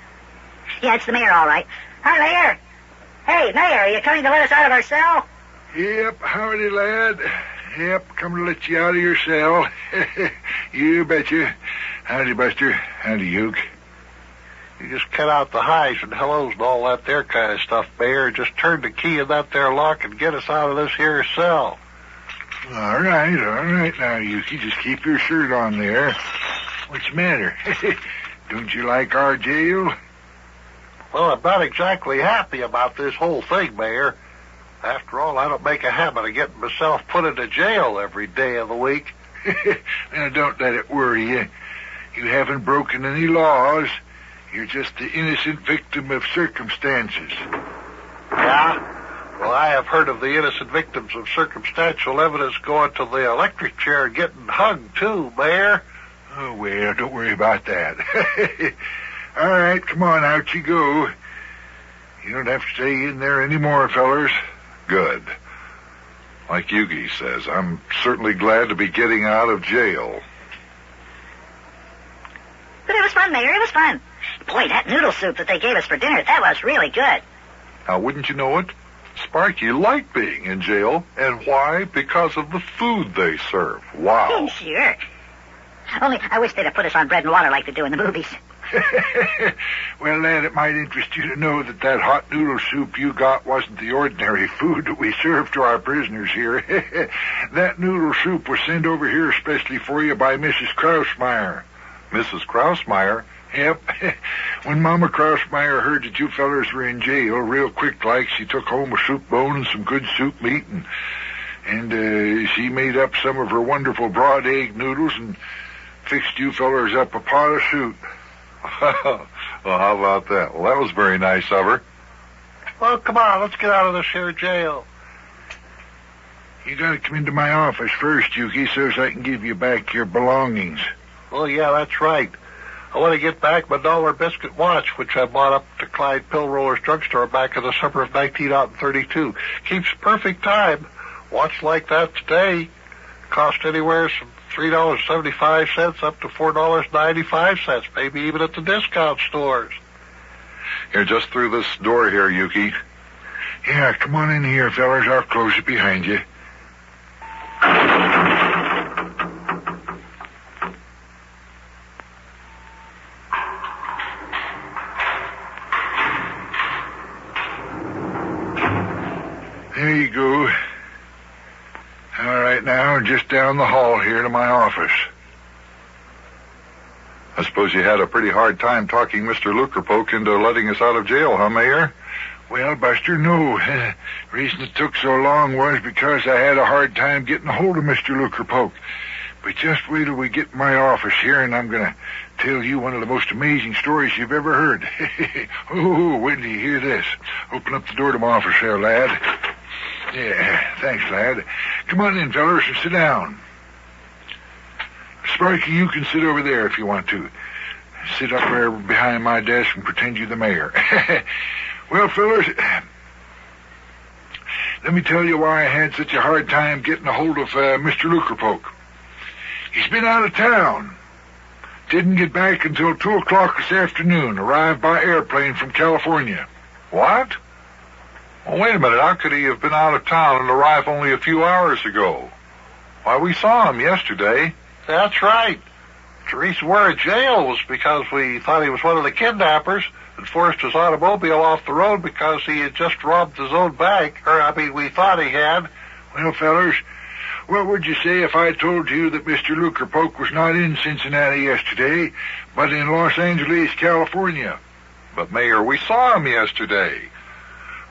Speaker 1: Yeah, it's the mayor, all right. Hi, Mayor. Hey, Mayor, are you coming to let us out of our cell?
Speaker 10: Yep, howdy, lad. Yep, coming to let you out of your cell. You betcha. Howdy, Buster. Howdy, Yuke.
Speaker 13: You just cut out the highs and hellos and all that there kind of stuff, Mayor. Just turn the key in that there lock and get us out of this here cell.
Speaker 10: All right. Now, Yukie, just keep your shirt on there. What's the matter? Don't you like our jail?
Speaker 13: Well, I'm not exactly happy about this whole thing, Mayor. After all, I don't make a habit of getting myself put into jail every day of the week.
Speaker 10: Now, don't let it worry you. You haven't broken any laws. You're just the innocent victim of circumstances.
Speaker 13: Yeah? Well, I have heard of the innocent victims of circumstantial evidence going to the electric chair and getting hung, too, Mayor.
Speaker 10: Oh, well, don't worry about that. All right, come on, out you go. You don't have to stay in there anymore, fellers.
Speaker 9: Good. Like Yukie says, I'm certainly glad to be getting out of jail.
Speaker 1: But it was fun, Mayor. It was fun. Boy, that noodle soup that they gave us for dinner, that was really good.
Speaker 9: Now, wouldn't you know it? Sparky liked being in jail. And why? Because of the food they serve. Wow.
Speaker 1: Sure. Only I wish they'd have put us on bread and water like they do in the movies.
Speaker 10: Well, lad, it might interest you to know that hot noodle soup you got wasn't the ordinary food that we serve to our prisoners here. That noodle soup was sent over here especially for you by Mrs. Krausmeyer.
Speaker 9: Mrs. Krausmeyer?
Speaker 10: Yep. When Mama Krausmeyer heard that you fellers were in jail, real quick like, she took home a soup bone and some good soup meat, and she made up some of her wonderful broad egg noodles and fixed you fellers up a pot of soup.
Speaker 9: Well, how about that? Well, that was very nice of her.
Speaker 13: Well, come on, let's get out of this here jail.
Speaker 10: You gotta come into my office first, Yukie, so as I can give you back your belongings.
Speaker 13: Oh, yeah, that's right. I want to get back my dollar biscuit watch, which I bought up to Clyde Pill Roller's drugstore back in the summer of 1932. Keeps perfect time. Watch like that today cost anywhere from $3.75 up to $4.95, maybe even at the discount stores.
Speaker 9: Here, just through this door here, Yukie.
Speaker 10: Yeah, come on in here, fellers. I'll close it behind you. There you go. All right, now, just down the hall here to my office.
Speaker 9: I suppose you had a pretty hard time talking Mr. Lucrepoke into letting us out of jail, huh, Mayor?
Speaker 10: Well, Buster, no. The reason it took so long was because I had a hard time getting a hold of Mr. Lucrepoke. But just wait till we get in my office here, and I'm going to tell you one of the most amazing stories you've ever heard. Oh, wait till you hear this. Open up the door to my office there, lad. Yeah, thanks, lad. Come on in, fellers, and sit down. Sparky, you can sit over there if you want to. Sit up there behind my desk and pretend you're the mayor. Well, fellers, let me tell you why I had such a hard time getting a hold of Mr. Lucrepoke. He's been out of town. Didn't get back until 2 o'clock this afternoon. Arrived by airplane from California.
Speaker 9: What? Well, wait a minute. How could he have been out of town and arrived only a few hours ago? Why, we saw him yesterday.
Speaker 13: That's right. The reason we're in jail was because we thought he was one of the kidnappers and forced his automobile off the road because he had just robbed his own bank. We thought he had.
Speaker 10: Well, fellers, what would you say if I told you that Mr. Lucrepoke was not in Cincinnati yesterday, but in Los Angeles, California?
Speaker 9: But, Mayor, we saw him yesterday.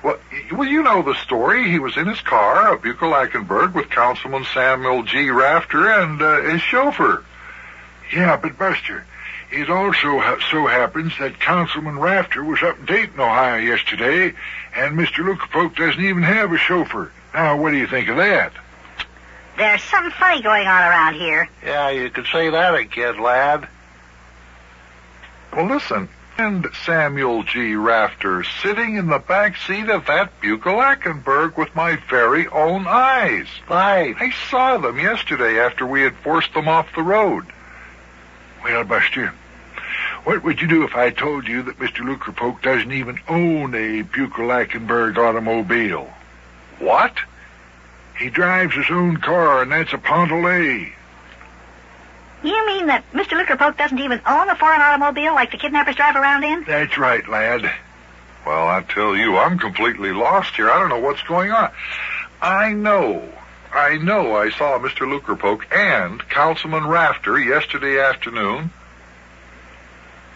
Speaker 9: Well, you know the story. He was in his car, a Buckel-Lackenberg, with Councilman Samuel G. Rafter and his chauffeur.
Speaker 10: Yeah, but Buster, it also so happens that Councilman Rafter was up in Dayton, Ohio yesterday, and Mr. Lukerpoke doesn't even have a chauffeur. Now, what do you think of that?
Speaker 1: There's something funny going on around here.
Speaker 13: Yeah, you could say that again, lad.
Speaker 9: Well, listen. And Samuel G. Rafter sitting in the back seat of that Buckel-Lackenberg with my very own eyes.
Speaker 13: Right.
Speaker 9: I saw them yesterday after we had forced them off the road.
Speaker 10: Well, Buster, what would you do if I told you that Mr. Lukerpoke doesn't even own a Buckel-Lackenberg automobile?
Speaker 9: What?
Speaker 10: He drives his own car, and that's a Pontelay.
Speaker 1: You mean that Mr. Lukerpoke doesn't even own a foreign automobile like the kidnappers drive around in?
Speaker 10: That's right, lad.
Speaker 9: Well, I tell you, I'm completely lost here. I don't know what's going on. I know I saw Mr. Lukerpoke and Councilman Rafter yesterday afternoon.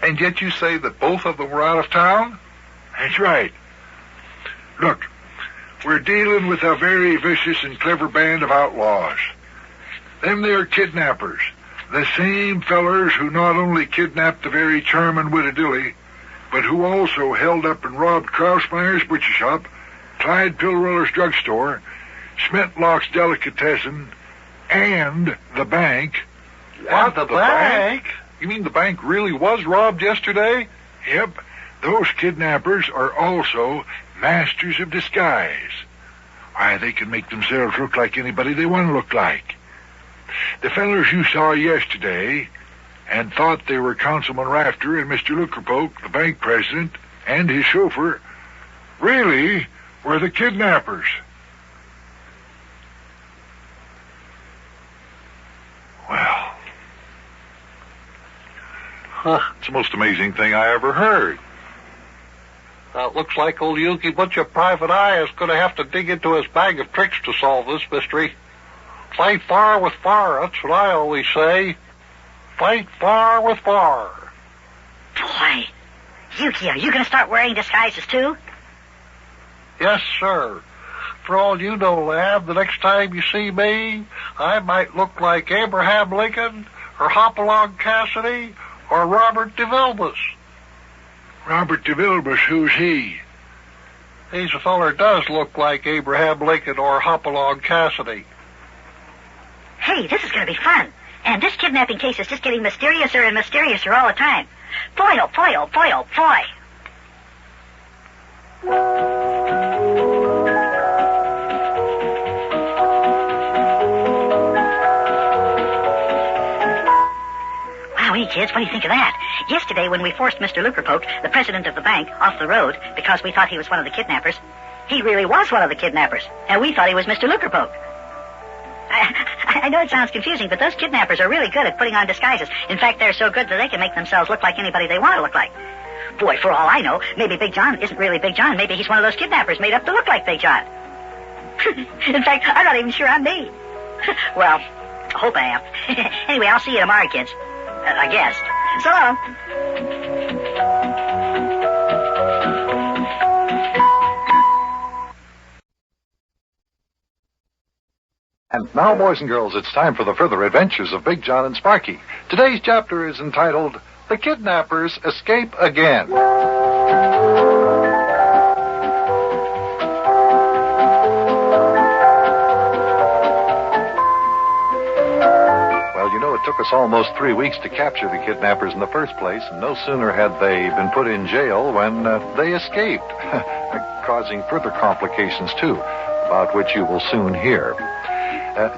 Speaker 9: And yet you say that both of them were out of town?
Speaker 10: That's right. Look, we're dealing with a very vicious and clever band of outlaws. Them there kidnappers. The same fellers who not only kidnapped the very charming widow Dilly, but who also held up and robbed Krausmeyer's butcher shop, Clyde Pillroller's drugstore, Smetlock's delicatessen, and the bank.
Speaker 13: What, the bank?
Speaker 9: You mean the bank really was robbed yesterday?
Speaker 10: Yep. Those kidnappers are also masters of disguise. Why, they can make themselves look like anybody they want to look like. The fellers you saw yesterday and thought they were Councilman Rafter and Mr. Lukerpoke, the bank president, and his chauffeur, really were the kidnappers.
Speaker 9: Well, it's the most amazing thing I ever heard.
Speaker 13: It looks like old Yukie Butcha Private Eye is going to have to dig into his bag of tricks to solve this mystery. Fight fire with fire, that's what I always say. Fight fire with fire.
Speaker 1: Boy, Yukie, are you going to start wearing disguises too?
Speaker 13: Yes, sir. For all you know, lad, the next time you see me, I might look like Abraham Lincoln, or Hopalong Cassidy, or Robert de Vilbus.
Speaker 10: Robert de Vilbus, who's he?
Speaker 13: He's a feller does look like Abraham Lincoln or Hopalong Cassidy.
Speaker 1: Hey, this is going to be fun. And this kidnapping case is just getting mysteriouser and mysteriouser all the time. Boy, oh boy, oh boy, oh boy. Wowee, kids, what do you think of that? Yesterday, when we forced Mr. Lukerpoke, the president of the bank, off the road because we thought he was one of the kidnappers, he really was one of the kidnappers, and we thought he was Mr. Lukerpoke. I know it sounds confusing, but those kidnappers are really good at putting on disguises. In fact, they're so good that they can make themselves look like anybody they want to look like. Boy, for all I know, maybe Big John isn't really Big John. Maybe he's one of those kidnappers made up to look like Big John. In fact, I'm not even sure I'm me. Well, I hope I am. Anyway, I'll see you tomorrow, kids. I guess. So long.
Speaker 2: And now, boys and girls, it's time for the further adventures of Big Jon and Sparky. Today's chapter is entitled, The Kidnappers Escape Again. Well, you know, it took us almost 3 weeks to capture the kidnappers in the first place, and no sooner had they been put in jail when they escaped, causing further complications, too, about which you will soon hear.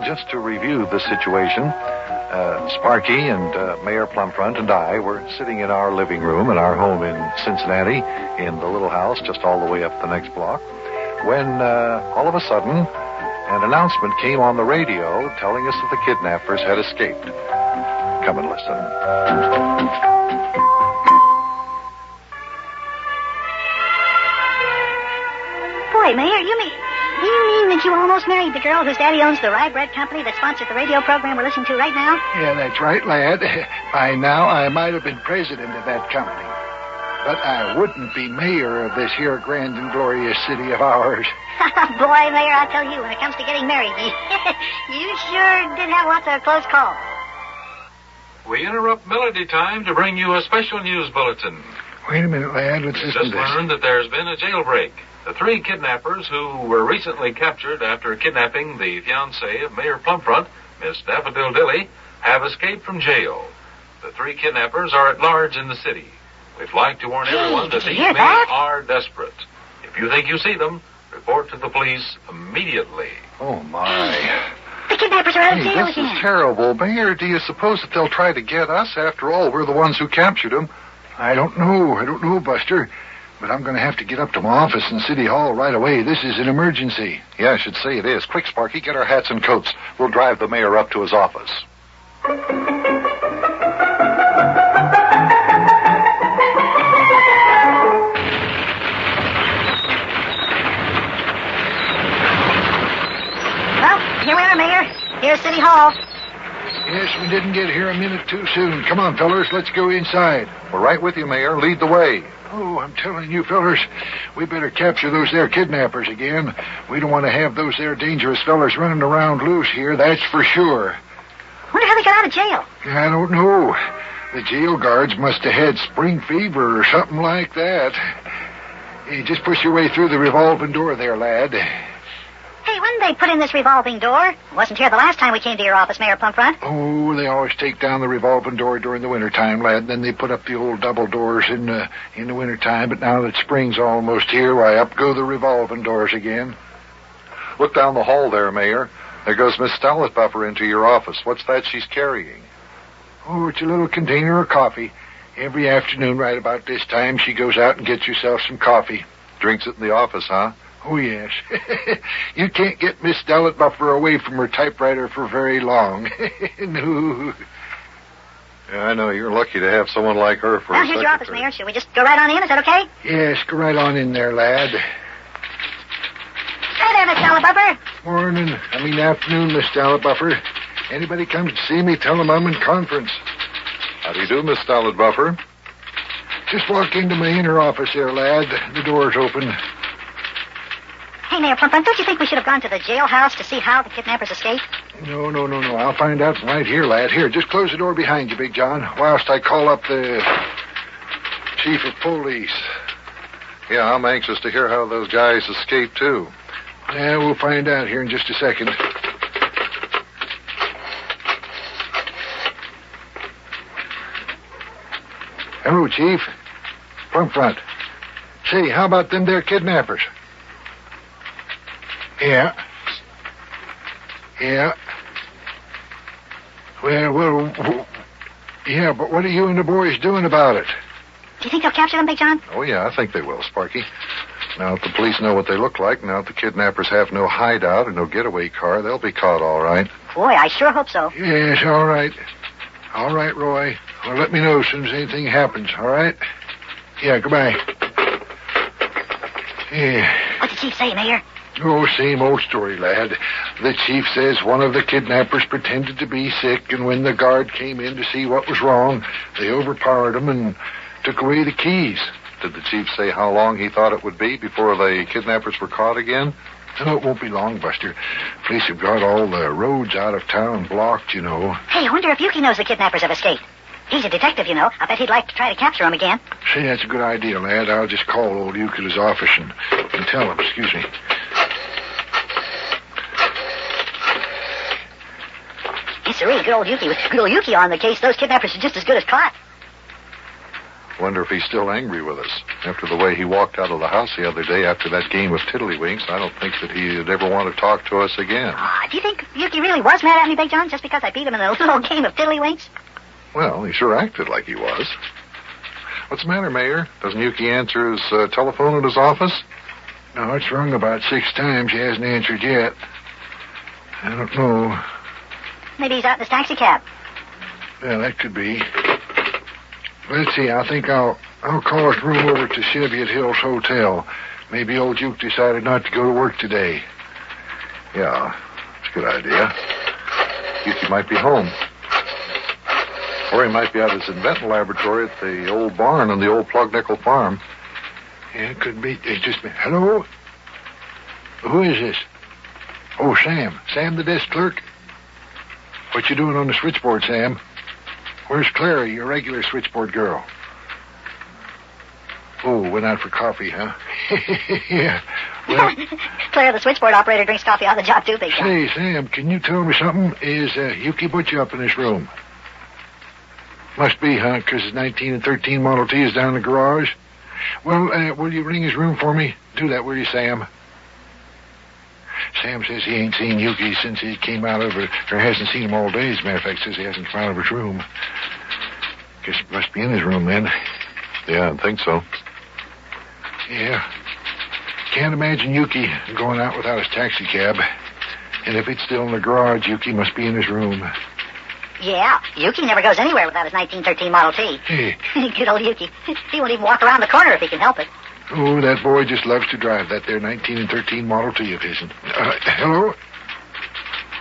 Speaker 2: Just to review the situation, Sparky and Mayor Plumfront and I were sitting in our living room in our home in Cincinnati, in the little house just all the way up the next block, when all of a sudden an announcement came on the radio telling us that the kidnappers had escaped. Come and listen.
Speaker 1: Boy, Mayor, you mean that you almost married the girl whose daddy owns the rye bread company that sponsors the radio program we're listening to right now?
Speaker 10: Yeah, that's right, lad. By now, I might have been president of that company. But I wouldn't be mayor of this here grand and glorious city of ours.
Speaker 1: Boy, Mayor, I'll tell you, when it comes to getting married, you sure did have lots of close calls.
Speaker 14: We interrupt Melody Time to bring you a special news bulletin.
Speaker 10: Wait a minute, lad. Let's listen to
Speaker 14: Just
Speaker 10: this.
Speaker 14: learned that there's been a jailbreak. The 3 kidnappers who were recently captured after kidnapping the fiancée of Mayor Plumfront, Miss Daffodil Dilly, have escaped from jail. The 3 kidnappers are at large in the city. We'd like to warn everyone that these men are desperate. If you think you see them, report to the police immediately.
Speaker 2: Oh, my.
Speaker 1: The kidnappers are out of
Speaker 2: Hey,
Speaker 1: jail
Speaker 2: this
Speaker 1: again.
Speaker 2: is terrible. Mayor, do you suppose that they'll try to get us? After all, we're the ones who captured them.
Speaker 10: I don't know, Buster. But I'm going to have to get up to my office in City Hall right away. This is an emergency.
Speaker 2: Yeah, I should say it is. Quick, Sparky, get our hats and coats. We'll drive the mayor up to his office.
Speaker 1: Well, here we are, Mayor. Here's City Hall.
Speaker 10: Yes, we didn't get here a minute too soon. Come on, fellers, let's go inside.
Speaker 2: We're right with you, Mayor. Lead the way.
Speaker 10: Oh, I'm telling you, fellers, we better capture those there kidnappers again. We don't want to have those there dangerous fellers running around loose here, that's for sure.
Speaker 1: Wonder how they got out of jail.
Speaker 10: I don't know. The jail guards must have had spring fever or something like that. Hey, just push your way through the revolving door there, lad.
Speaker 1: Hey, when did they put in this revolving door? It wasn't here the last time we came to your office, Mayor Plumfront.
Speaker 10: Oh, they always take down the revolving door during the wintertime, lad. Then they put up the old double doors in the wintertime. But now that spring's almost here, why, up go the revolving doors again.
Speaker 2: Look down the hall there, Mayor. There goes Miss Buffer into your office. What's that she's carrying?
Speaker 10: Oh, it's a little container of coffee. Every afternoon right about this time, she goes out and gets herself some coffee.
Speaker 2: Drinks it in the office, huh?
Speaker 10: Oh, yes. You can't get Miss Buffer away from her typewriter for very long. No.
Speaker 2: Yeah, I know. You're lucky to have someone like her for
Speaker 1: Well,
Speaker 2: a
Speaker 1: here's your office,
Speaker 2: secretary.
Speaker 1: Mayor. Should we just go right on in? Is that okay?
Speaker 10: Yes, go right on in there, lad.
Speaker 1: Hi there, Miss Buffer.
Speaker 10: Morning. Afternoon, Miss Buffer. Anybody comes to see me, tell them I'm in conference.
Speaker 2: How do you do, Miss Buffer?
Speaker 10: Just walk into my inner office there, lad. The door's open.
Speaker 1: Hey, Mayor Plumfront, don't you think we should have gone to the jailhouse to see how the kidnappers escaped?
Speaker 10: No. I'll find out from right here, lad. Here, just close the door behind you, Big John, whilst I call up the chief of police.
Speaker 2: Yeah, I'm anxious to hear how those guys escaped, too.
Speaker 10: Yeah, we'll find out here in just a second. Hello, Chief. Plumfront. Say, how about them there kidnappers? Yeah. Well, yeah, but what are you and the boys doing about it?
Speaker 1: Do you think they'll capture them, Big John?
Speaker 2: Oh, yeah, I think they will, Sparky. Now that the police know what they look like, now that the kidnappers have no hideout or no getaway car, they'll be caught all right.
Speaker 1: Boy, I sure hope so.
Speaker 10: Yes, all right. All right, Roy. Well, let me know as soon as anything happens, all right? Yeah, goodbye. Yeah.
Speaker 1: What'd the chief say, Mayor?
Speaker 10: Oh, same old story, lad. The chief says one of the kidnappers pretended to be sick, and when the guard came in to see what was wrong, they overpowered him and took away the keys.
Speaker 2: Did the chief say how long he thought it would be before the kidnappers were caught again?
Speaker 10: No, it won't be long, Buster. Police have got all the roads out of town blocked, you know.
Speaker 1: Hey, I wonder if Yukie knows the kidnappers have escaped. He's a detective, you know. I bet he'd like to try to capture them again.
Speaker 10: Say, that's a good idea, lad. I'll just call old Yukie to his office and tell him. Excuse me.
Speaker 1: It's a really good old Yukie. With good old Yukie on the case, those kidnappers are just as good as caught.
Speaker 2: Wonder if he's still angry with us. After the way he walked out of the house the other day after that game with Tiddlywinks, I don't think that he'd ever want to talk to us again.
Speaker 1: Do you think Yukie really was mad at me, Big John, just because I beat him in a little game of Tiddlywinks?
Speaker 2: Well, he sure acted like he was. What's the matter, Mayor? Doesn't Yukie answer his telephone at his office?
Speaker 10: No, it's rung about 6 times. He hasn't answered yet. I don't know.
Speaker 1: Maybe he's out in his taxi cab.
Speaker 10: Yeah, that could be. Let's see, I think I'll call his room over to Cheviot Hills Hotel. Maybe old Duke decided not to go to work today.
Speaker 2: Yeah, it's a good idea. Yukie might be home.
Speaker 9: Or he might be at his inventing laboratory at the old barn on the old Plug Nickel farm.
Speaker 10: Yeah, it could be. Just a minute. Hello? Who is this? Oh, Sam. Sam, the desk clerk? What you doing on the switchboard, Sam? Where's Clara, your regular switchboard girl? Oh, went out for coffee, huh? Yeah. Well,
Speaker 1: Claire, the switchboard operator, drinks coffee on the job, too, Big John.
Speaker 10: say, Sam, can you tell me something? Is Yukie Butcha up in this room? Must be, huh? Because his 19 and 13 Model T is down in the garage. Well, will you ring his room for me? Do that, will you, Sam? Sam says he ain't seen Yukie since he came out of it, or hasn't seen him all day. As a matter of fact, says he hasn't come out of his room. Guess it must be in his room, then.
Speaker 9: Yeah, I think so.
Speaker 10: Yeah. Can't imagine Yukie going out without his taxi cab. And if it's still in the garage, Yukie must be in his room.
Speaker 1: Yeah, Yukie never goes anywhere without his 1913 Model T.
Speaker 10: Hey.
Speaker 1: Good old Yukie. He won't even walk around the corner if he can help it.
Speaker 10: Oh, that boy just loves to drive that there 19 and 13 Model T of his. Hello?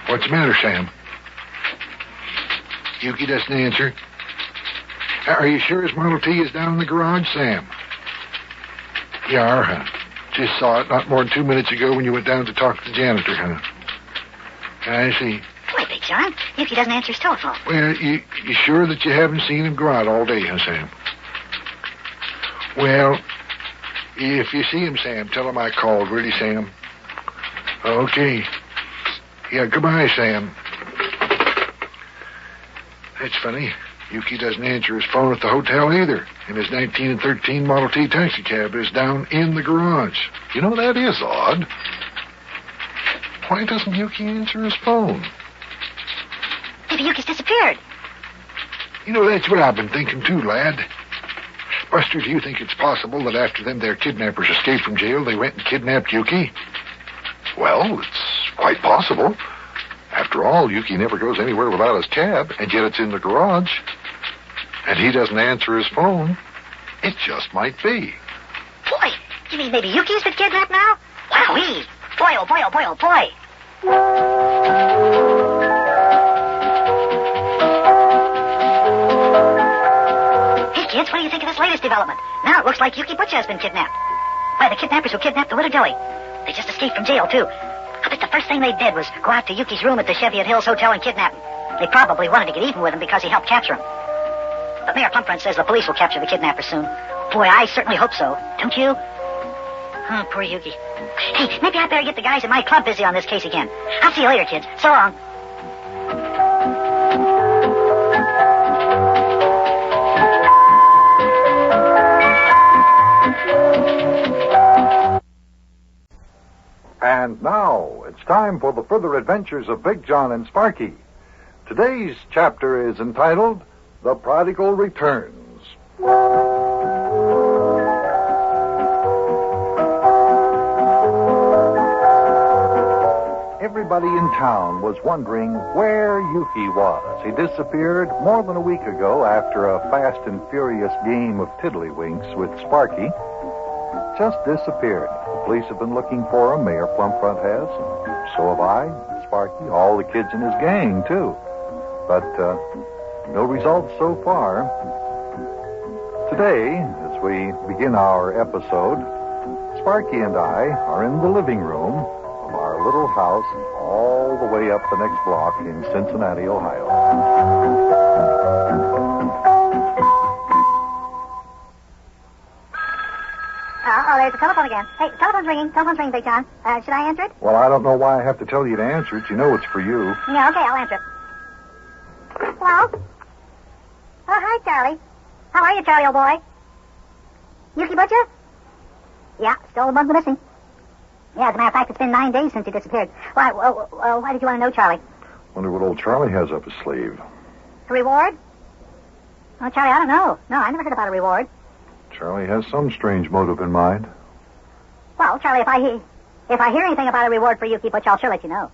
Speaker 10: What's the matter, Sam? Yukie doesn't answer. Are you sure his Model T is down in the garage, Sam? Yeah, huh? Just saw it not more than 2 minutes ago when you went down to talk to the janitor, huh? I see.
Speaker 1: Boy, Big John, Yukie doesn't answer his telephone.
Speaker 10: Well, you sure that you haven't seen him go out all day, huh, Sam? Well, if you see him, Sam, tell him I called. Really, Sam? Okay. Yeah, goodbye, Sam. That's funny. Yukie doesn't answer his phone at the hotel either. And his 19 and 13 Model T taxi cab is down in the garage.
Speaker 9: You know, that is odd. Why doesn't Yukie answer his phone?
Speaker 1: Maybe Yukie's disappeared.
Speaker 10: You know, that's what I've been thinking, too, lad. Buster, do you think it's possible that after them their kidnappers escaped from jail, they went and kidnapped Yukie?
Speaker 9: Well, it's quite possible. After all, Yukie never goes anywhere without his cab, and yet it's in the garage. And he doesn't answer his phone. It just might be.
Speaker 1: Boy, you mean maybe Yukie's been kidnapped now? Wowee! Boy, oh boy, oh boy, oh boy. Hey, kids, what do you think of this latest development? Now it looks like Yukie Butcha has been kidnapped. By the kidnappers who kidnapped the little Dilly. They just escaped from jail, too. I bet the first thing they did was go out to Yukie's room at the Cheviot Hills Hotel and kidnap him. They probably wanted to get even with him because he helped capture him. But Mayor Plumfront says the police will capture the kidnappers soon. Boy, I certainly hope so. Don't you? Oh, poor Yukie. Hey, maybe I better get the guys at my club busy on this case again. I'll see you later, kids. So long.
Speaker 9: And now, it's time for the further adventures of Big Jon and Sparky. Today's chapter is entitled, The Prodigal Returns. Everybody in town was wondering where Yukie was. He disappeared more than a week ago after a fast and furious game of tiddlywinks with Sparky. Just disappeared. The police have been looking for him. Mayor Plumfront has. So have I, Sparky, all the kids in his gang, too. But no results so far. Today, as we begin our episode, Sparky and I are in the living room of our little house all the way up the next block in Cincinnati, Ohio.
Speaker 1: Oh, there's the telephone again. Hey, telephone's ringing. Telephone's ringing, Big John. Should I answer it?
Speaker 9: Well, I don't know why I have to tell you to answer it. You know it's for you.
Speaker 1: Yeah, okay, I'll answer it. Hello? Oh, hi, Charlie. How are you, Charlie, old boy? Yukie Butcha? Yeah, still among the missing. Yeah, as a matter of fact, it's been 9 days since he disappeared. Why did you want to know, Charlie?
Speaker 9: Wonder what old Charlie has up his sleeve.
Speaker 1: A reward? Oh, Charlie, I don't know. No, I never heard about a reward.
Speaker 9: Charlie has some strange motive in mind.
Speaker 1: Well, Charlie, if I hear anything about a reward for Yukie Butcha, I'll sure let you know.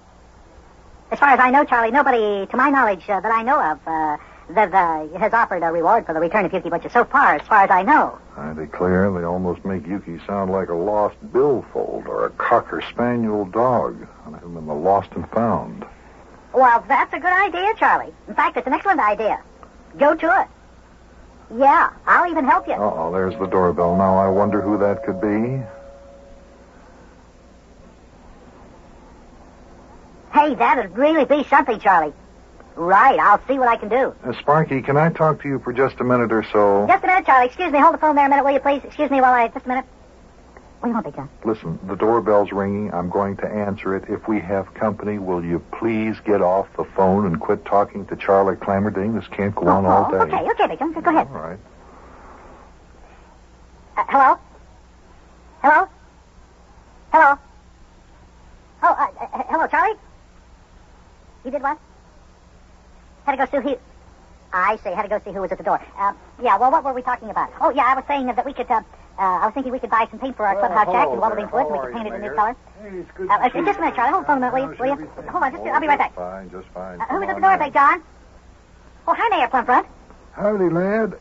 Speaker 1: As far as I know, Charlie, nobody, to my knowledge, that I know of, has offered a reward for the return of Yukie Butcha so far as I know.
Speaker 9: I declare they almost make Yukie sound like a lost billfold or a cocker spaniel dog. And him in the lost and found.
Speaker 1: Well, that's a good idea, Charlie. In fact, it's an excellent idea.
Speaker 12: Go to it. Yeah, I'll even help you.
Speaker 9: Uh-oh, there's the doorbell. Now I wonder who that could be.
Speaker 12: Hey, that'd really be something, Charlie. Right, I'll see what I can do.
Speaker 9: Sparky, can I talk to you for just a minute or so?
Speaker 12: Just a minute, Charlie. Excuse me. Hold the phone there a minute, will you, please? Excuse me just a minute. What do you want, Big John?
Speaker 9: Listen, the doorbell's ringing. I'm going to answer it. If we have company, will you please get off the phone and quit talking to Charlie Clamerding? This can't go on all day.
Speaker 12: Okay, Big John. Go ahead.
Speaker 9: All right.
Speaker 12: Hello? Hello? Hello? Oh, hello, Charlie? You did what? Had to go see who... I see, had to go see who was at the door. Yeah, well, what were we talking about? Oh, yeah, I was saying that we could, I was thinking we could buy some paint for our clubhouse shack in Wobbleding's Woods, and we could paint it a new color.
Speaker 9: Hey, it's good
Speaker 12: Just a minute, Charlie. Hold the phone a minute, will you? Hold on, I'll be right back.
Speaker 9: Fine, just fine.
Speaker 12: Who was at the door, Big John? Oh, hi, Mayor Plumfront.
Speaker 9: Howdy, lad.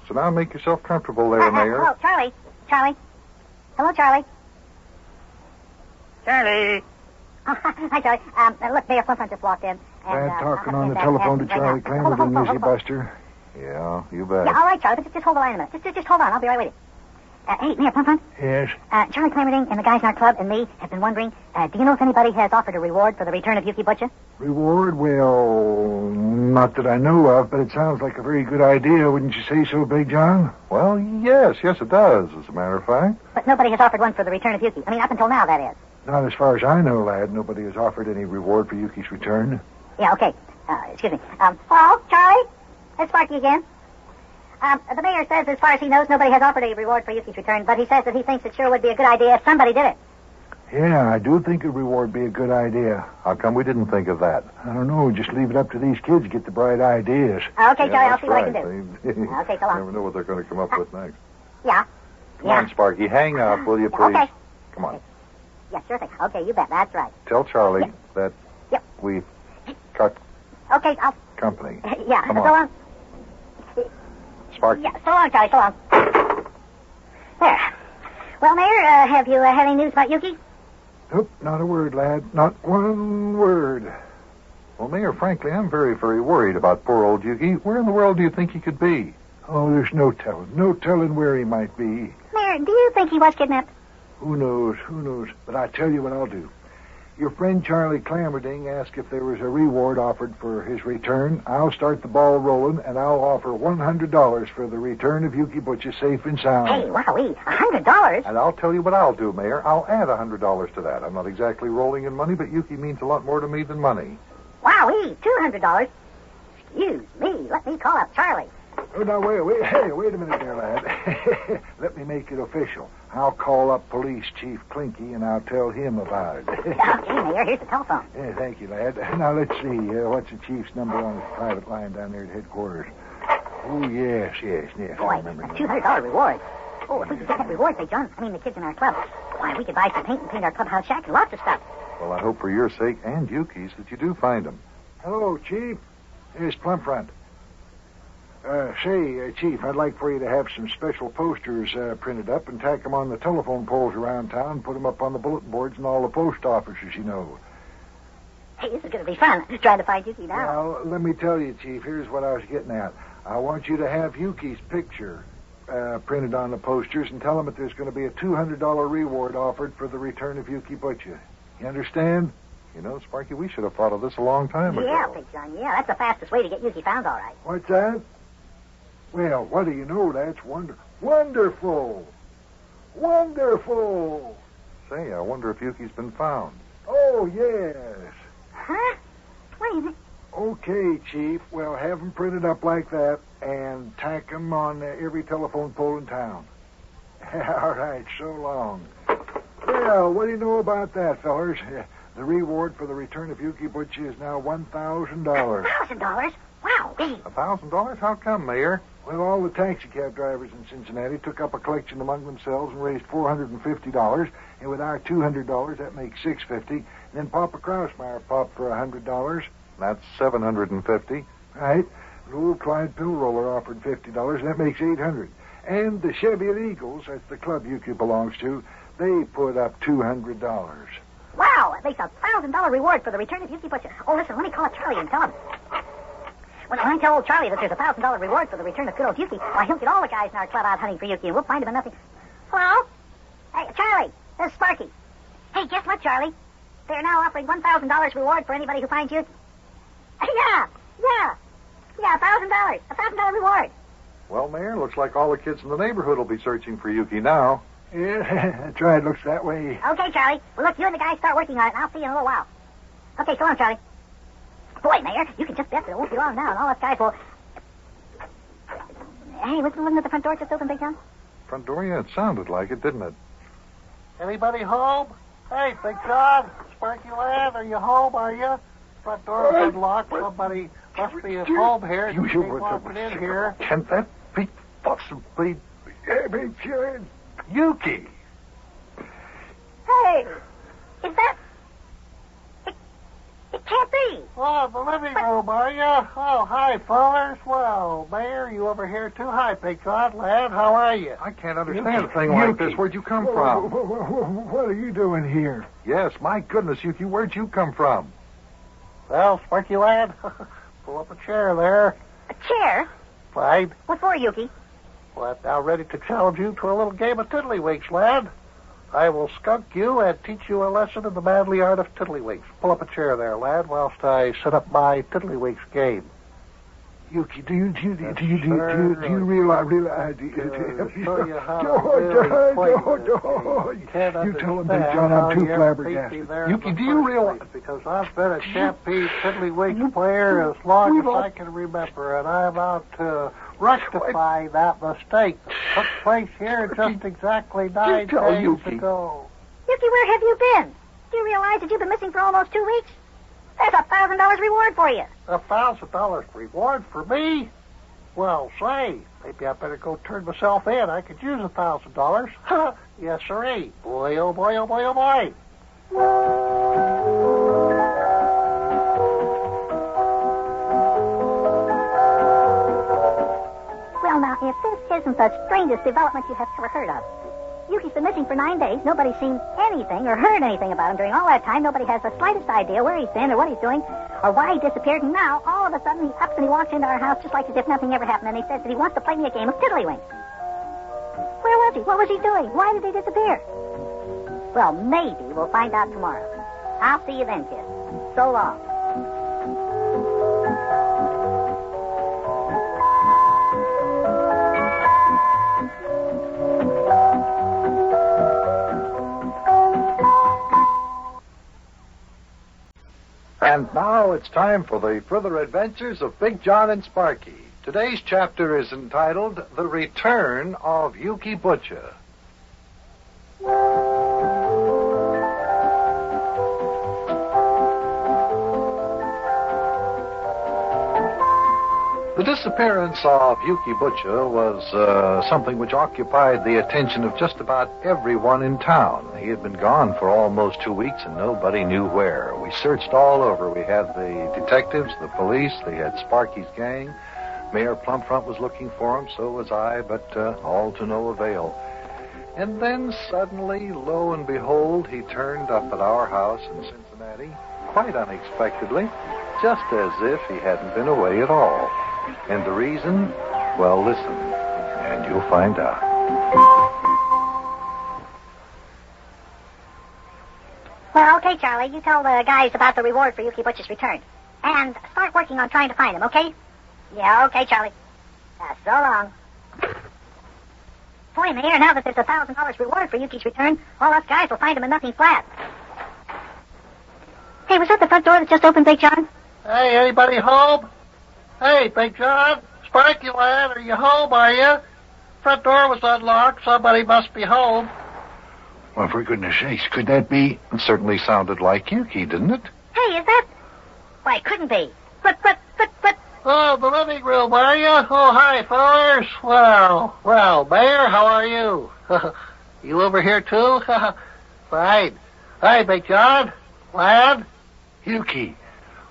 Speaker 9: So now make yourself comfortable there, Mayor.
Speaker 12: Hello, Charlie. Charlie. Hello, Charlie.
Speaker 5: Charlie.
Speaker 12: Oh, hi, Charlie. Look, Mayor Plumfront just walked in. And,
Speaker 10: talking on the telephone to Charlie Clamerding, is he, Buster?
Speaker 9: Yeah, you bet.
Speaker 12: Yeah, all right, Charlie, but just hold the line a minute. Just hold on. I'll be right with you. Hey, Mayor Plumfront.
Speaker 10: Yes?
Speaker 12: Charlie Clamerding and the guys in our club and me have been wondering, do you know if anybody has offered a reward for the return of Yukie Butcha?
Speaker 10: Reward? Well, not that I know of, but it sounds like a very good idea. Wouldn't you say so, Big John?
Speaker 9: Well, yes, it does, as a matter of fact.
Speaker 12: But nobody has offered one for the return of Yukie. I mean, up until now, that is.
Speaker 10: Not as far as I know, lad. Nobody has offered any reward for Yukie's return.
Speaker 12: Yeah, okay. Excuse me. Hello, Charlie? It's Sparky again. The mayor says, as far as he knows, nobody has offered a reward for Yukie's return, but he says that he thinks it sure would be a good idea if somebody did it.
Speaker 10: Yeah, I do think a reward would be a good idea.
Speaker 9: How come we didn't think of that?
Speaker 10: I don't know. Just leave it up to these kids to get the bright ideas.
Speaker 12: Okay, Charlie, I'll see what I
Speaker 9: right.
Speaker 12: can do. Okay, so long.
Speaker 9: Never know what they're going to come up with next.
Speaker 12: Yeah.
Speaker 9: Come on, Sparky, hang up, will you, please?
Speaker 12: Okay.
Speaker 9: Come on.
Speaker 12: Yeah, sure thing. Okay, you bet. That's right.
Speaker 9: Tell Charlie that we've cut
Speaker 12: Okay, I'll...
Speaker 9: company.
Speaker 12: Yeah,
Speaker 9: Come
Speaker 12: so
Speaker 9: on.
Speaker 12: long.
Speaker 9: Sparky.
Speaker 12: Yeah, so long, Charlie, so long. There. Well, Mayor, have you had any news about Yukie?
Speaker 10: Nope, not a word, lad. Not one word.
Speaker 9: Well, Mayor, frankly, I'm very, very worried about poor old Yukie. Where in the world do you think he could be?
Speaker 10: Oh, there's no telling where he might be.
Speaker 12: Mayor, do you think he was kidnapped?
Speaker 10: Who knows? But I tell you what I'll do. Your friend Charlie Clamerding asked if there was a reward offered for his return. I'll start the ball rolling, and I'll offer $100 for the return of Yukie Butcha safe and sound.
Speaker 12: Hey, wowee, $100?
Speaker 9: And I'll tell you what I'll do, Mayor. I'll add $100 to that. I'm not exactly rolling in money, but Yukie means a lot more to me than money.
Speaker 12: Wowee, $200? Excuse me, let me call up Charlie.
Speaker 10: Oh, now, wait a minute there, lad. Let me make it official. I'll call up Police Chief Clinky, and I'll tell him about it.
Speaker 12: Okay, Mayor, here's the telephone.
Speaker 10: Yeah, thank you, lad. Now, let's see. What's the chief's number on his private line down there at headquarters? Oh, yes.
Speaker 12: Boy,
Speaker 10: I remember
Speaker 12: a
Speaker 10: now.
Speaker 12: $200 reward. Oh, if we could get that reward, Big John, the kids in our club, why, we could buy some paint and paint our clubhouse shack and lots of stuff.
Speaker 9: Well, I hope for your sake and Yukie's that you do find him.
Speaker 10: Hello, Chief. Here's Plumfront. Chief, I'd like for you to have some special posters printed up and tack them on the telephone poles around town, put them up on the bulletin boards in all the post offices, you know.
Speaker 12: Hey, this is going to be fun, trying to find Yukie now.
Speaker 10: Now, let me tell you, Chief, here's what I was getting at. I want you to have Yukie's picture printed on the posters and tell them that there's going to be a $200 reward offered for the return of Yukie Butcha. You understand?
Speaker 9: You know, Sparky, we should have thought of this a long time ago.
Speaker 12: Yeah, Big John, yeah, that's the fastest way to get Yukie found, all right.
Speaker 10: What's that? Well, what do you know? That's wonderful. Wonderful.
Speaker 9: Say, I wonder if Yukie's been found.
Speaker 10: Oh, yes.
Speaker 12: Huh? What do you think?
Speaker 10: Okay, Chief. Well, have them printed up like that and tack them on every telephone pole in town. All right, so long. Well, what do you know about that, fellers? The reward for the return of Yukie Butcha is now $1,000.
Speaker 12: $1,000? Wow, hey.
Speaker 9: $1,000? How come, Mayor?
Speaker 10: Well, all the taxi cab drivers in Cincinnati took up a collection among themselves and raised $450. And with our $200, that makes $650. And then Papa Krausmeyer popped for $100.
Speaker 9: That's $750.
Speaker 10: Right. And old Clyde Pillroller offered $50. And that makes $800. And the Cheviot Eagles, that's the club Yukie belongs to, they put up $200. Wow,
Speaker 12: that makes a $1,000 reward for the return of Yukie Butcha. Oh, listen, let me call up Charlie and tell him. When I tell old Charlie that there's a $1,000 reward for the return of good old Yukie, why, he'll get all the guys in our club out hunting for Yukie, and we'll find him in nothing. Hello? Hey, Charlie, this is Sparky. Hey, guess what, Charlie? They're now offering $1,000 reward for anybody who finds Yukie. Yeah, $1,000. A $1,000 reward.
Speaker 9: Well, Mayor, looks like all the kids in the neighborhood will be searching for Yukie now.
Speaker 10: Yeah, that's right. Looks that way.
Speaker 12: Okay, Charlie. Well, look, you and the guys start working on it, and I'll see you in a little while. Okay, so long, Charlie. Boy, Mayor, you can just bet that it won't be long now, and all us guys will... Hey, wasn't the front door just open, Big John?
Speaker 9: Front door? Yeah, it sounded like it, didn't it?
Speaker 13: Anybody home? Hey, Big John, Sparky lad, are you home, are you? Front door is unlocked. Somebody must be at home here. You keep walking in here.
Speaker 9: Can that be possibly... Yukie?
Speaker 12: Hey, is that... It can't be.
Speaker 13: Oh, the living room, are you? Oh, hi, fellers. Well, Mayor, you over here too? Hi, Big John, lad. How are you?
Speaker 9: I can't understand a thing like this. Where'd you come from?
Speaker 10: What are you doing here?
Speaker 9: Yes, my goodness, Yukie, where'd you come from?
Speaker 13: Well, Sparky lad, pull up a chair there.
Speaker 12: A chair?
Speaker 13: Fine.
Speaker 12: What for, Yukie?
Speaker 13: Well, I'm now ready to challenge you to a little game of tiddlywinks, lad. I will skunk you and teach you a lesson in the manly art of tiddlywinks. Pull up a chair there, lad, whilst I set up my tiddlywinks game.
Speaker 10: Yukie, do you realize?
Speaker 13: Show you how to really
Speaker 10: You tell him, Big John, I'm too flabbergasted.
Speaker 13: Yukie, do you realize? Because I've been a champion tiddlywinks player as long as I can remember, and I'm out to rectify that mistake. Took place here just exactly 9 days ago.
Speaker 12: Yukie, where have you been? Do you realize that you've been missing for almost 2 weeks? There's $1,000 reward for you.
Speaker 13: $1,000 reward for me? Well, say, maybe I better go turn myself in. I could use $1,000. Yes, sirree. Boy, oh boy, oh boy, oh boy.
Speaker 12: Well, now, if this isn't the strangest development you have ever heard of. Yukie's been missing for 9 days. Nobody's seen anything or heard anything about him during all that time. Nobody has the slightest idea where he's been or what he's doing or why he disappeared. And now, all of a sudden, he ups and he walks into our house just like as if nothing ever happened. And he says that he wants to play me a game of tiddlywinks. Where was he? What was he doing? Why did he disappear? Well, maybe we'll find out tomorrow. I'll see you then, kid. So long.
Speaker 9: And now it's time for the further adventures of Big Jon and Sparky. Today's chapter is entitled The Return of Yukie Butcha. The disappearance of Yukie Butcha was something which occupied the attention of just about everyone in town. He had been gone for almost 2 weeks and nobody knew where. We searched all over. We had the detectives, the police, they had Sparky's gang. Mayor Plumfront was looking for him, so was I, but all to no avail. And then suddenly, lo and behold, he turned up at our house in Cincinnati, quite unexpectedly, just as if he hadn't been away at all. And the reason? Well, listen, and you'll find out.
Speaker 12: Well, okay, Charlie, you tell the guys about the reward for Yukie Butcha's return. And start working on trying to find him, okay? Yeah, okay, Charlie. So long. Boy, Mayor, now that there's $1,000 reward for Yukie's return, all us guys will find him in nothing flat. Hey, was that the front door that just opened, Big John?
Speaker 13: Hey, anybody home? Hey, Big John, Sparky lad, are you home, are you? Front door was unlocked. Somebody must be home.
Speaker 10: Well, for goodness sakes, could that be?
Speaker 9: It certainly sounded like Yukie, didn't it?
Speaker 12: Hey, is that... Why, it couldn't be. But...
Speaker 13: Oh, the living room, are you? Oh, hi, fellers. Well, Mayor, how are you? You over here, too? Fine. Hi, Big John. Lad?
Speaker 10: Yukie,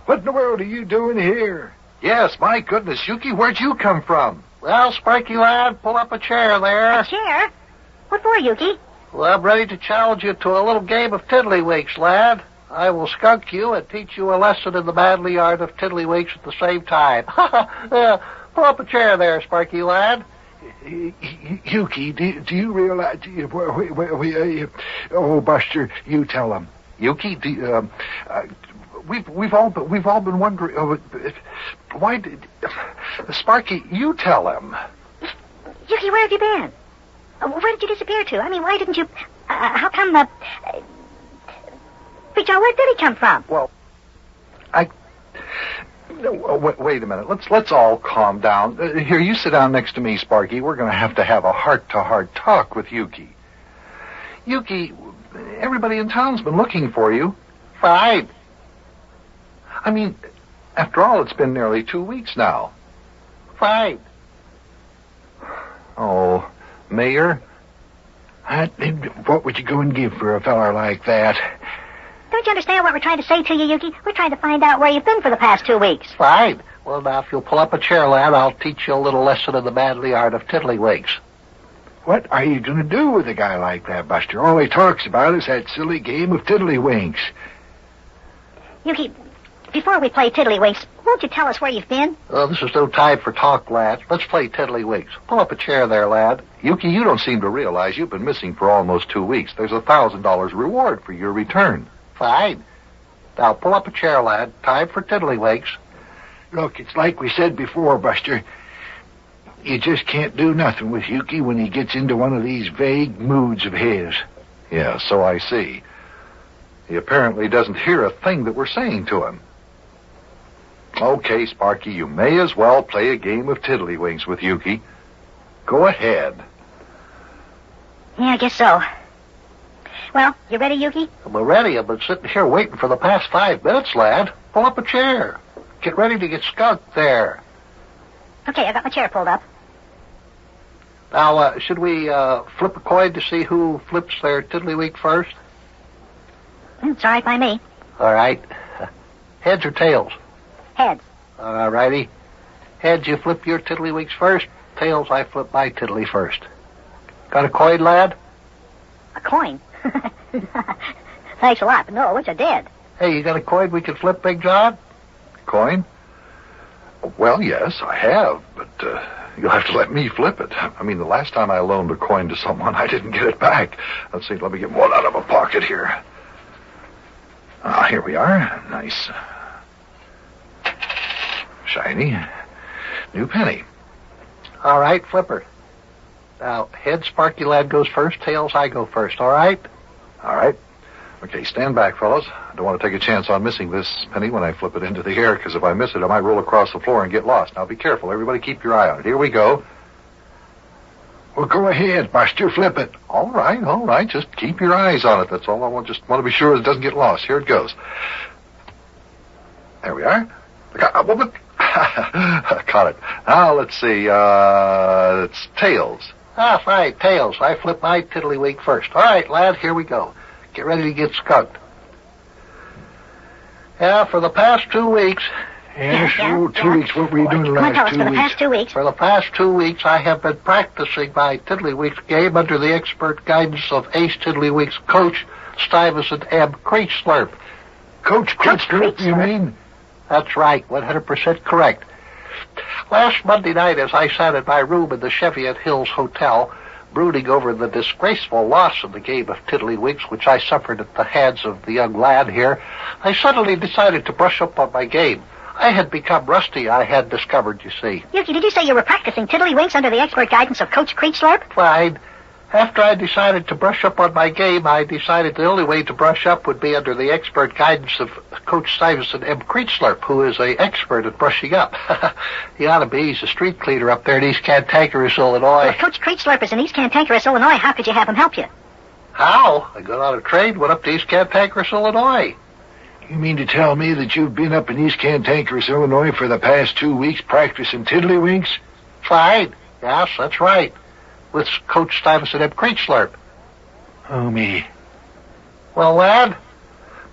Speaker 10: what in the world are you doing here?
Speaker 9: Yes, my goodness, Yukie, where'd you come from?
Speaker 13: Well, Sparky lad, pull up a chair there.
Speaker 12: A chair? What for, Yukie?
Speaker 13: Well, I'm ready to challenge you to a little game of tiddlywinks, lad. I will skunk you and teach you a lesson in the manly art of tiddlywinks at the same time. Pull up a chair there, Sparky lad.
Speaker 10: Yukie, do you realize... oh, Buster, you tell him.
Speaker 6: Yukie, we've all been wondering... why did... Sparky, you tell him.
Speaker 1: Yukie, where have you been? Where did you disappear to? I mean, why didn't you... how come... Big Joe, where did he come from?
Speaker 6: Well, wait a minute. Let's all calm down. Here, you sit down next to me, Sparky. We're going to have a heart-to-heart talk with Yukie. Yukie, everybody in town's been looking for you.
Speaker 13: Fine.
Speaker 6: I mean, after all, it's been nearly 2 weeks now.
Speaker 13: Fine.
Speaker 6: Oh, Mayor?
Speaker 10: What would you go and give for a fella like that?
Speaker 1: Don't you understand what we're trying to say to you, Yukie? We're trying to find out where you've been for the past 2 weeks.
Speaker 13: Fine. Well, now, if you'll pull up a chair, lad, I'll teach you a little lesson in the manly art of tiddlywinks.
Speaker 10: What are you going to do with a guy like that, Buster? All he talks about is that silly game of tiddlywinks.
Speaker 1: Yukie, before we play tiddlywinks, won't you tell us where you've been?
Speaker 13: Oh, this is no time for talk, lad. Let's play tiddlywinks. Pull up a chair there, lad.
Speaker 6: Yukie, you don't seem to realize you've been missing for almost 2 weeks. There's $1,000 reward for your return.
Speaker 13: Fine. Now, pull up a chair, lad. Time for tiddlywinks.
Speaker 10: Look, it's like we said before, Buster. You just can't do nothing with Yukie when he gets into one of these vague moods of his.
Speaker 6: Yeah, so I see. He apparently doesn't hear a thing that we're saying to him. Okay, Sparky, you may as well play a game of tiddlywinks with Yukie. Go ahead.
Speaker 1: Yeah, I guess so. Well, you ready, Yukie?
Speaker 13: I'm ready. I've been sitting here waiting for the past 5 minutes, lad. Pull up a chair. Get ready to get skunked there.
Speaker 1: Okay, I got my chair pulled up.
Speaker 13: Now, should we flip a coin to see who flips their tiddlywink first?
Speaker 1: It's all right by me.
Speaker 13: All right. Heads or tails?
Speaker 1: Heads.
Speaker 13: All righty. Heads, you flip your tiddlywinks first. Tails, I flip my tiddly first. Got a coin, lad?
Speaker 1: A coin? Thanks a lot, but no, I wish I did.
Speaker 13: Hey, you got a coin we can flip, Big John?
Speaker 6: Coin? Well, yes, I have, but you'll have to let me flip it. I mean, the last time I loaned a coin to someone, I didn't get it back. Let's see, let me get one out of a pocket here. Here we are. Nice. Shiny. New penny.
Speaker 13: All right, flipper. Now, head Sparky lad goes first, tails I go first, all right?
Speaker 6: All right. Okay, stand back, fellas. I don't want to take a chance on missing this penny when I flip it into the air, because if I miss it, I might roll across the floor and get lost. Now, be careful. Everybody keep your eye on it. Here we go.
Speaker 10: Well, go ahead, Buster. Flip it.
Speaker 6: All right. Just keep your eyes on it. That's all I want. Just want to be sure it doesn't get lost. Here it goes. There we are. Caught it. Now, let's see. It's tails.
Speaker 13: Fine, tails. I flip my tiddlywink first. All right, lad, here we go. Get ready to get skunked. Yeah, for the past 2 weeks...
Speaker 10: Yes, 2 weeks. What were you doing the last 2 weeks?
Speaker 1: For the past 2 weeks.
Speaker 13: For the past 2 weeks, I have been practicing my tiddlywinks game under the expert guidance of Ace Tiddlywinks coach, Stuyvesant M. Creechslurp.
Speaker 10: Coach Creechslurp, you mean?
Speaker 13: That's right, 100% correct. Last Monday night, as I sat in my room in the Cheviot Hills Hotel, brooding over the disgraceful loss of the game of tiddlywinks which I suffered at the hands of the young lad here, I suddenly decided to brush up on my game. I had become rusty, I had discovered, you see.
Speaker 1: Yukie, did you say you were practicing tiddlywinks under the expert guidance of Coach Creechslurp?
Speaker 13: Fine. After I decided to brush up on my game, I decided the only way to brush up would be under the expert guidance of Coach Stuyvesant M. Creechslurp, who is an expert at brushing up. He ought to be. He's a street cleaner up there in East Cantankerous, Illinois.
Speaker 1: Well, if Coach Creechslurp is in East Cantankerous, Illinois, how could you have him help you?
Speaker 13: How? I got on a train, went up to East Cantankerous, Illinois.
Speaker 10: You mean to tell me that you've been up in East Cantankerous, Illinois for the past 2 weeks practicing tiddlywinks?
Speaker 13: Fine. Yes, that's right. With Coach Stuyvesant M. Creechslurp.
Speaker 10: Oh, me.
Speaker 13: Well, lad,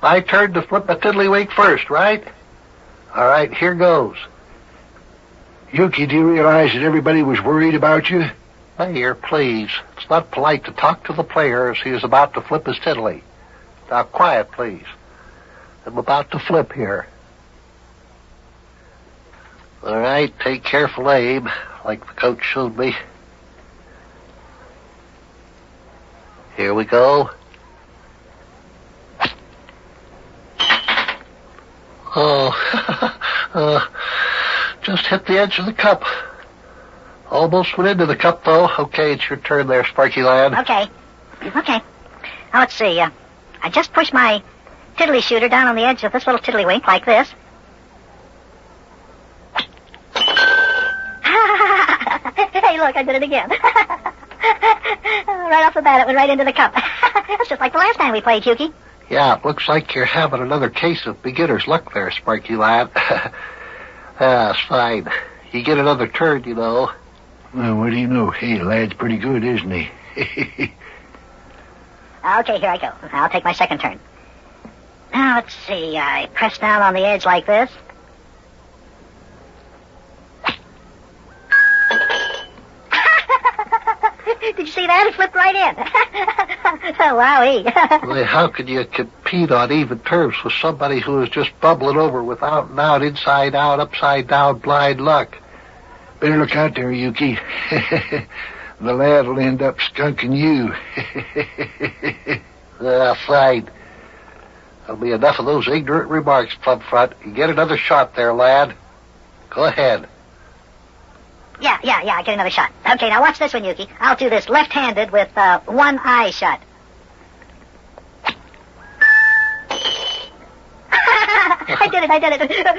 Speaker 13: my turn to flip a tiddlywink first, right? All right, here goes.
Speaker 10: Yukie, do you realize that everybody was worried about you?
Speaker 13: Mayor, please. It's not polite to talk to the player as he is about to flip his tiddly. Now, quiet, please. I'm about to flip here. All right, take careful aim, like the coach showed me. Here we go. Oh, just hit the edge of the cup. Almost went into the cup, though. Okay, it's your turn there, Sparky lad.
Speaker 1: Okay. Now, let's see. I just pushed my tiddly shooter down on the edge of this little tiddlywink like this. Hey, look, I did it again. Right off the bat, it went right into the cup. That's just like the last time we played, Yukie.
Speaker 13: Yeah, it looks like you're having another case of beginner's luck there, Sparky lad. It's fine. You get another turn, you know.
Speaker 10: Well, what do you know? Hey, the lad's pretty good, isn't he?
Speaker 1: Okay, here I go. I'll take my second turn. Now, let's see. I press down on the edge like this. Did you see that? It flipped right in. Wowee.
Speaker 13: Well, how could you compete on even terms with somebody who is just bubbling over with out and out, inside out, upside down, blind luck?
Speaker 10: Better look out there, Yukie. The lad will end up skunking you.
Speaker 13: Fine. There'll be enough of those ignorant remarks, Plum Front. You get another shot there, lad. Go ahead.
Speaker 1: Yeah, I get another shot. Okay, now watch this one, Yukie. I'll do this left-handed with one eye shut. I did it.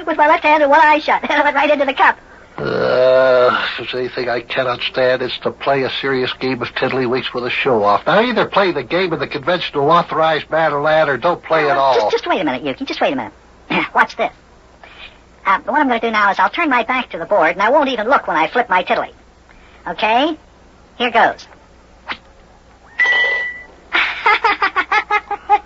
Speaker 1: With my left hand and one eye shut. It went right into the cup.
Speaker 13: If there's anything I cannot stand, it's to play a serious game of tiddlywinks with a show-off. Now, either play the game in the conventional authorized manner, lad, or don't play at all.
Speaker 1: Just wait a minute, Yukie. Just wait a minute. Watch this. What I'm going to do now is I'll turn my back to the board, and I won't even look when I flip my tiddly. Okay? Here goes.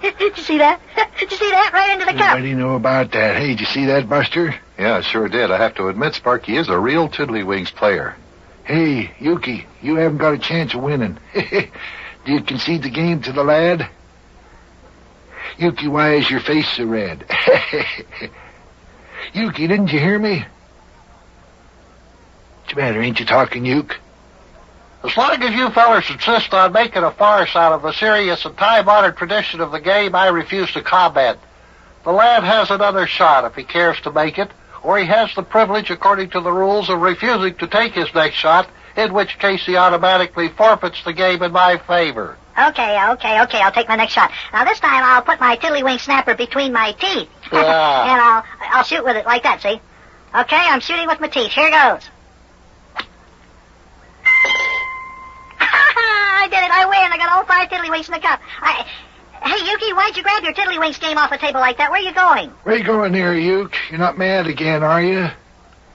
Speaker 1: Did you see that? Did you see that? Right into the cup.
Speaker 10: What do you know about that? Hey, did you see that, Buster?
Speaker 2: Yeah, I sure did. I have to admit, Sparky is a real tiddlywinks player.
Speaker 10: Hey, Yukie, you haven't got a chance of winning. Do you concede the game to the lad? Yukie, why is your face so red? Yukie, didn't you hear me? What's the matter? Ain't you talking, Yukie?
Speaker 13: As long as you fellers insist on making a farce out of the serious and time-honored tradition of the game, I refuse to comment. The lad has another shot if he cares to make it, or he has the privilege, according to the rules, of refusing to take his next shot, in which case he automatically forfeits the game in my favor.
Speaker 1: Okay, I'll take my next shot. Now, this time I'll put my tiddlywink snapper between my teeth. And I'll shoot with it like that, see? Okay, I'm shooting with my teeth. Here goes. I did it. I win. I got all 5 tiddlywinks in the cup. Hey, Yukie, why'd you grab your tiddlywinks game off the table like that? Where are you going?
Speaker 10: Where you going there, Yukie? You're not mad again, are you?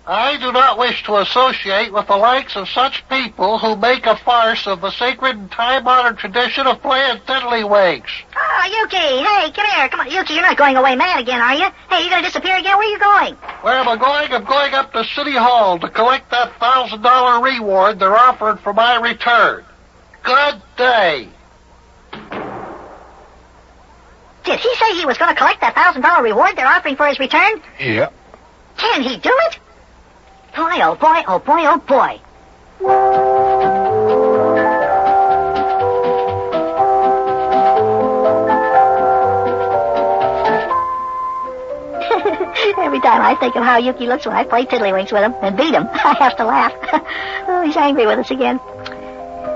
Speaker 13: I do not wish to associate with the likes of such people who make a farce of the sacred and time-honored tradition of playing tiddlywinks.
Speaker 1: Oh, Yukie, hey, come here. Come on, Yukie, you're not going away mad again, are you? Hey, you going to disappear again? Where are you going?
Speaker 13: Where am I going? I'm going up to City Hall to collect that $1,000 reward they're offering for my return. Good day.
Speaker 1: Did he say he was going to collect that $1,000 reward they're offering for his return?
Speaker 10: Yeah.
Speaker 1: Can he do it? Boy, oh boy, oh boy, oh boy. Every time I think of how Yukie looks when I play tiddlywinks with him and beat him, I have to laugh. Oh, he's angry with us again.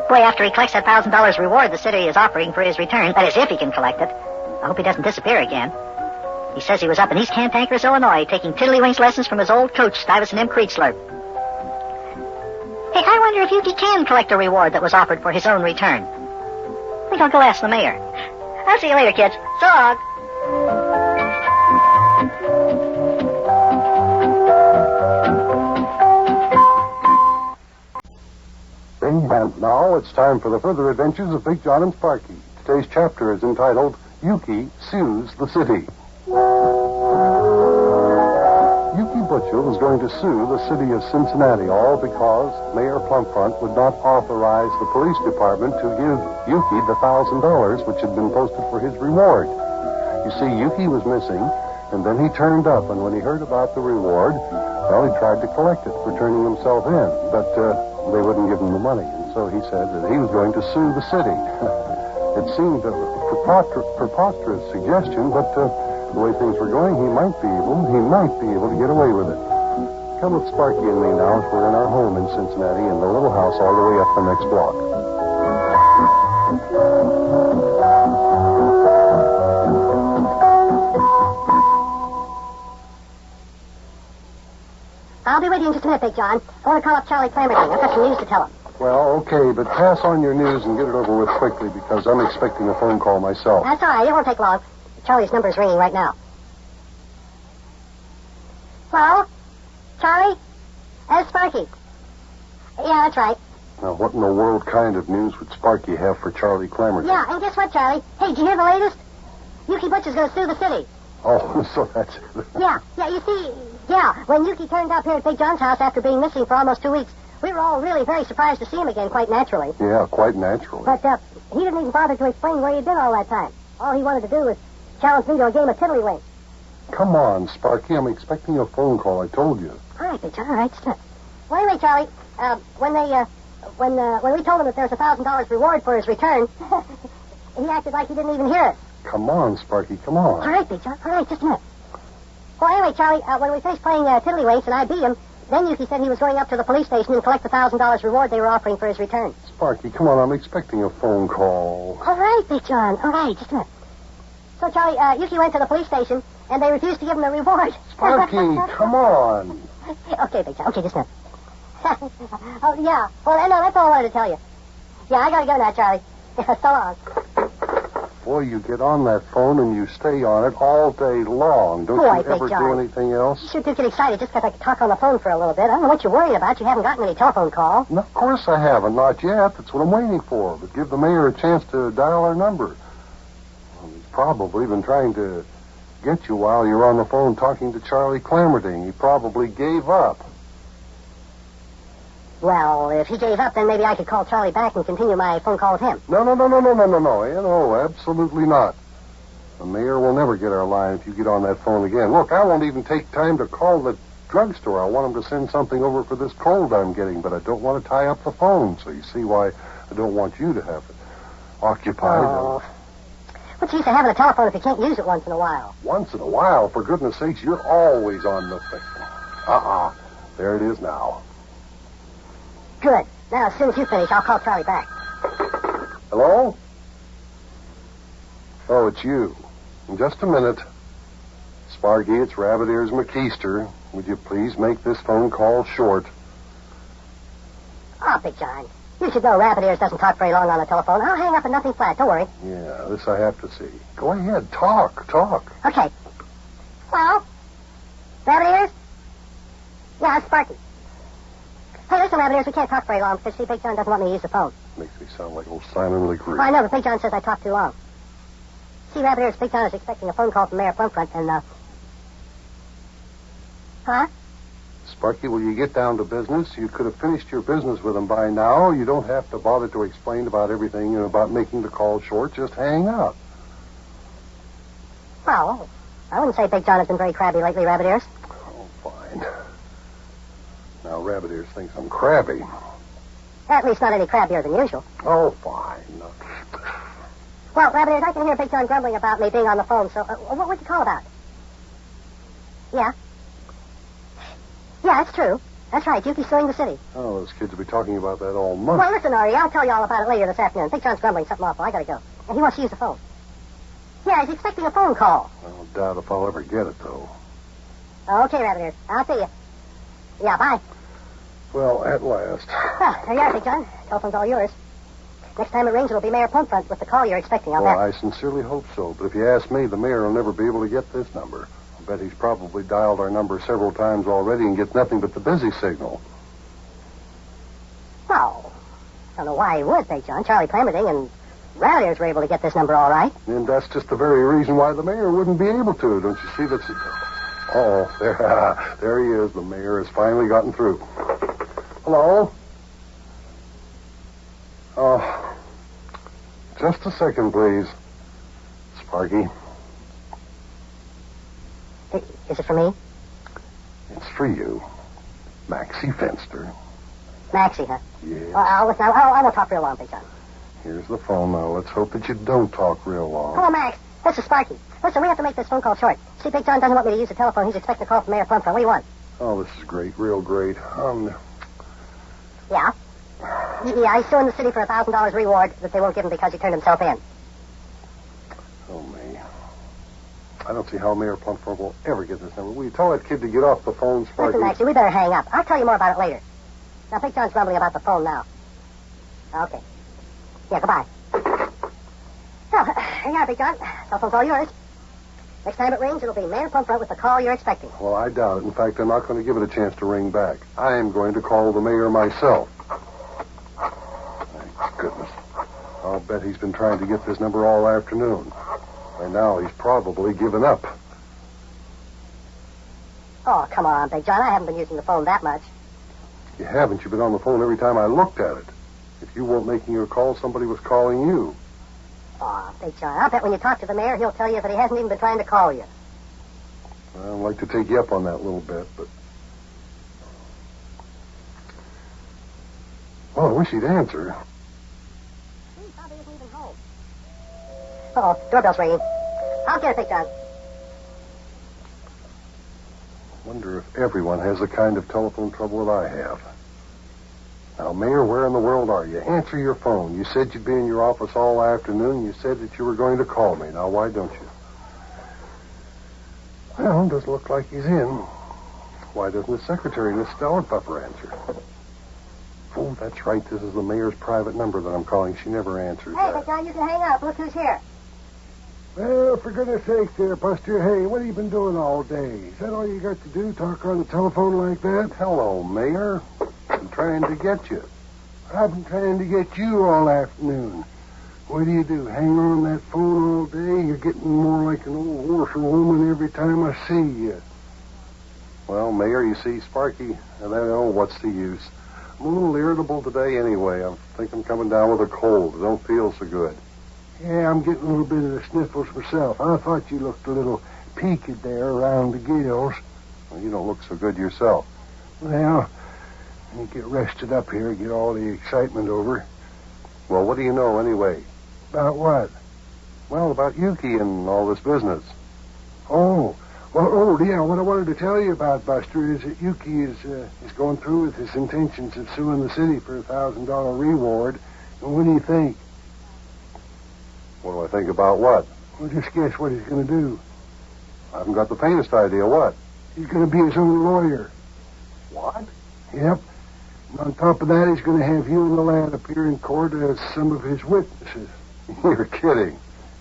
Speaker 1: Boy, after he collects that $1,000 reward the city is offering for his return, that is if he can collect it, I hope he doesn't disappear again. He says he was up in East Cantankerous, Illinois, taking tiddlywinks lessons from his old coach, Stuyvesant M. Creedslurp. Hey, I wonder if Yukie can collect a reward that was offered for his own return. I think I'll go ask the mayor. I'll see you later, kids. So long.
Speaker 15: And now it's time for the further adventures of Big Jon and Sparky. Today's chapter is entitled Yukie Sues the City. Yukie Butcha was going to sue the city of Cincinnati, all because Mayor Plumfront would not authorize the police department to give Yukie the $1,000 which had been posted for his reward. You see, Yukie was missing, And then he turned up, and when he heard about the reward, well, he tried to collect it for turning himself in, but they wouldn't give him the money. And so he said that he was going to sue the city. It seemed a preposterous suggestion, but the way things were going, he might be able to get away with it. Come with Sparky and me now as we're in our home in Cincinnati in the little house all the way up the next block.
Speaker 12: I'll be with you in just a minute, Big John. I want to call up Charlie Clammerton. I've got some news to tell him.
Speaker 15: Well, okay, but pass on your news and get it over with quickly because I'm expecting a phone call myself.
Speaker 12: That's all right. It won't take long. Charlie's number's ringing right now. Hello? Charlie? That's Sparky. Yeah, that's right.
Speaker 15: Now, what in the world kind of news would Sparky have for Charlie Clammerton?
Speaker 12: Yeah, and guess what, Charlie? Hey, did you hear the latest? Yukie Butcha's going to sue the city.
Speaker 15: Oh, so that's it.
Speaker 12: Yeah, you see, when Yukie turned up here at Big John's house after being missing for almost 2 weeks, we were all really very surprised to see him again, quite naturally.
Speaker 15: Yeah, quite naturally.
Speaker 12: But he didn't even bother to explain where he'd been all that time. All he wanted to do was challenge me to a game of tiddlywinks.
Speaker 15: Come on, Sparky, I'm expecting a phone call, I told you.
Speaker 12: All right, Big John, all right, stop. Well, anyway, Charlie, when we told him that there was $1,000 reward for his return, he acted like he didn't even hear us.
Speaker 15: Come on, Sparky, come on.
Speaker 12: All right, Big John, all right, just a minute. Well, anyway, Charlie, when we finished playing tiddlywinks and I beat him, then Yukie said he was going up to the police station and collect the $1,000 reward they were offering for his return.
Speaker 15: Sparky, come on, I'm expecting a phone call.
Speaker 12: All right, Big John, all right, just a minute. So, Charlie, Yukie went to the police station, and they refused to give him the reward.
Speaker 15: Sparky, come on.
Speaker 12: Okay, Big John, okay, just a minute. Oh, yeah, well, no, that's all I wanted to tell you. Yeah, I gotta go now, Charlie. So long.
Speaker 15: Boy, you get on that phone and you stay on it all day long. Don't you ever do anything else?
Speaker 12: You sure do get excited just because I could talk on the phone for a little bit. I don't know what you're worried about. You haven't gotten any telephone calls.
Speaker 15: No, of course I haven't. Not yet. That's what I'm waiting for. But give the mayor a chance to dial our number. Well, he's probably been trying to get you while you're on the phone talking to Charlie Clammerton. He probably gave up.
Speaker 12: Well, if he gave up, then maybe I could call Charlie back and continue my phone call with him.
Speaker 15: No, absolutely not. The mayor will never get our line if you get on that phone again. Look, I won't even take time to call the drugstore. I want him to send something over for this cold I'm getting, but I don't want to tie up the phone, so you see why I don't want you to have it occupied.
Speaker 12: Oh. What's the use of having a telephone if you can't use it once in a while?
Speaker 15: Once in a while? For goodness sakes, you're always on the thing. There it is now.
Speaker 12: Good. Now, as soon as you finish, I'll call Charlie back.
Speaker 15: Hello? Oh, it's you. In just a minute. Sparky, it's Rabbit Ears McKeester. Would you please make this phone call short?
Speaker 12: Oh, Big John. You should know Rabbit Ears doesn't talk very long on the telephone. I'll hang up and nothing flat. Don't worry.
Speaker 15: Yeah, this I have to see. Go ahead. Talk.
Speaker 12: Okay. Well, Rabbit Ears? Yeah, it's Sparky. Hey, listen, Rabbit Ears, we can't talk very long because, see, Big John doesn't want me to use the phone.
Speaker 15: Makes me sound like old Simon LeGree.
Speaker 12: Oh, I know, but Big John says I talk too long. See, Rabbit Ears, Big John is expecting a phone call from Mayor Plumfront and, Huh?
Speaker 15: Sparky, will you get down to business? You could have finished your business with him by now. You don't have to bother to explain about everything and about making the call short. Just hang up.
Speaker 12: Well, I wouldn't say Big John has been very crabby lately, Rabbit Ears.
Speaker 15: Oh, fine. Now, Rabbit Ears thinks I'm crabby.
Speaker 12: At least not any crabbier than usual.
Speaker 15: Oh, fine.
Speaker 12: Well, Rabbit Ears, I can hear Big John grumbling about me being on the phone, so what'd you call about? Yeah? Yeah, that's true. That's right. Yukie's suing the city.
Speaker 15: Oh, those kids will be talking about that all month.
Speaker 12: Well, listen, Ari, I'll tell you all about it later this afternoon. Big John's grumbling something awful. I gotta go. And he wants to use the phone. Yeah, he's expecting a phone call.
Speaker 15: I don't doubt if I'll ever get it, though.
Speaker 12: Okay, Rabbit Ears. I'll see you. Yeah, bye.
Speaker 15: Well, at last.
Speaker 12: Ah, there you are, Big John. Telephone's all yours. Next time it rings, it'll be Mayor Plumfront with the call you're expecting. I'll bet.
Speaker 15: I sincerely hope so. But if you ask me, the mayor will never be able to get this number. I bet he's probably dialed our number several times already and gets nothing but the busy signal.
Speaker 12: Well, I don't know why he would, Big John. Charlie Clammerton and Rabbit Ears were able to get this number all right.
Speaker 15: And that's just the very reason why the mayor wouldn't be able to. Don't you see? That's... Oh, there he is. The mayor has finally gotten through. Hello? Oh, just a second, please. Sparky.
Speaker 12: Is it for me?
Speaker 15: It's for you. Maxie Fenster.
Speaker 12: Maxie, huh?
Speaker 15: Yes.
Speaker 12: Well, listen, I won't talk real long, Big John.
Speaker 15: Here's the phone now. Let's hope that you don't talk real long.
Speaker 12: Hello, Max. This is Sparky. Listen, we have to make this phone call short. See, Big John doesn't want me to use the telephone. He's expecting a call from Mayor Plumfront. What do you want?
Speaker 15: Oh, this is great. Real great.
Speaker 12: Yeah? Yeah, he's suing the city for $1,000 reward that they won't give him because he turned himself in.
Speaker 15: Oh, me. I don't see how Mayor Plumfront will ever get this number. Will you tell that kid to get off the phone, Sparky?
Speaker 12: Listen, Maxie, we better hang up. I'll tell you more about it later. Now, Big John's grumbling about the phone now. Okay. Yeah, goodbye. Well, here you are, Big John. Telephone's all yours. Next time it rings, it'll be Mayor Plumfront with the call you're expecting.
Speaker 15: Well, I doubt it. In fact, I'm not going to give it a chance to ring back. I am going to call the mayor myself. Thank goodness. I'll bet he's been trying to get this number all afternoon. By now, he's probably given up.
Speaker 12: Oh, come on, Big John. I haven't been using the phone that much.
Speaker 15: You haven't. You've been on the phone every time I looked at it. If you weren't making your call, somebody was calling you.
Speaker 12: Oh, Big John, I'll bet when you talk to the mayor, he'll tell you that he hasn't even been trying to call you.
Speaker 15: I'd like to take you up on that little bit, but... Well, I wish he'd answer.
Speaker 12: He probably isn't even home. Uh-oh, doorbell's ringing. I'll get it, Big John.
Speaker 15: Wonder if everyone has the kind of telephone trouble that I have. Now, Mayor, where in the world are you? Answer your phone. You said you'd be in your office all afternoon. You said that you were going to call me. Now, why don't you? Well, it doesn't look like he's in. Why doesn't the secretary, Miss Stollenpuffer, answer? Oh, that's right. This is the mayor's private number that I'm calling. She never answers.
Speaker 12: Hey, Big John, you can hang up. Look who's here.
Speaker 10: Well, for goodness sake there, Buster. Hey, what have you been doing all day? Is that all you got to do, talk on the telephone like that?
Speaker 15: Hello, Mayor. I'm trying to get you.
Speaker 10: I've been trying to get you all afternoon. What do? Hang on that phone all day? You're getting more like an old horse or woman every time I see you.
Speaker 15: Well, Mayor, you see, Sparky, I don't know what's the use. I'm a little irritable today anyway. I think I'm coming down with a cold. I don't feel so good.
Speaker 10: Yeah, I'm getting a little bit of the sniffles myself. I thought you looked a little peaked there around the gills.
Speaker 15: Well, you don't look so good yourself.
Speaker 10: Well, you get rested up here, get all the excitement over.
Speaker 15: Well, what do you know anyway?
Speaker 10: About what?
Speaker 15: Well, about Yukie and all this business.
Speaker 10: Oh, yeah, what I wanted to tell you about, Buster, is that Yukie is going through with his intentions of suing the city for $1,000 reward. And what do you think?
Speaker 15: What do I think about what?
Speaker 10: Well, just guess what he's going to do.
Speaker 15: I haven't got the faintest idea what.
Speaker 10: He's going to be his own lawyer.
Speaker 15: What?
Speaker 10: Yep. And on top of that, he's going to have you and the lad appear in court as some of his witnesses.
Speaker 15: You're kidding.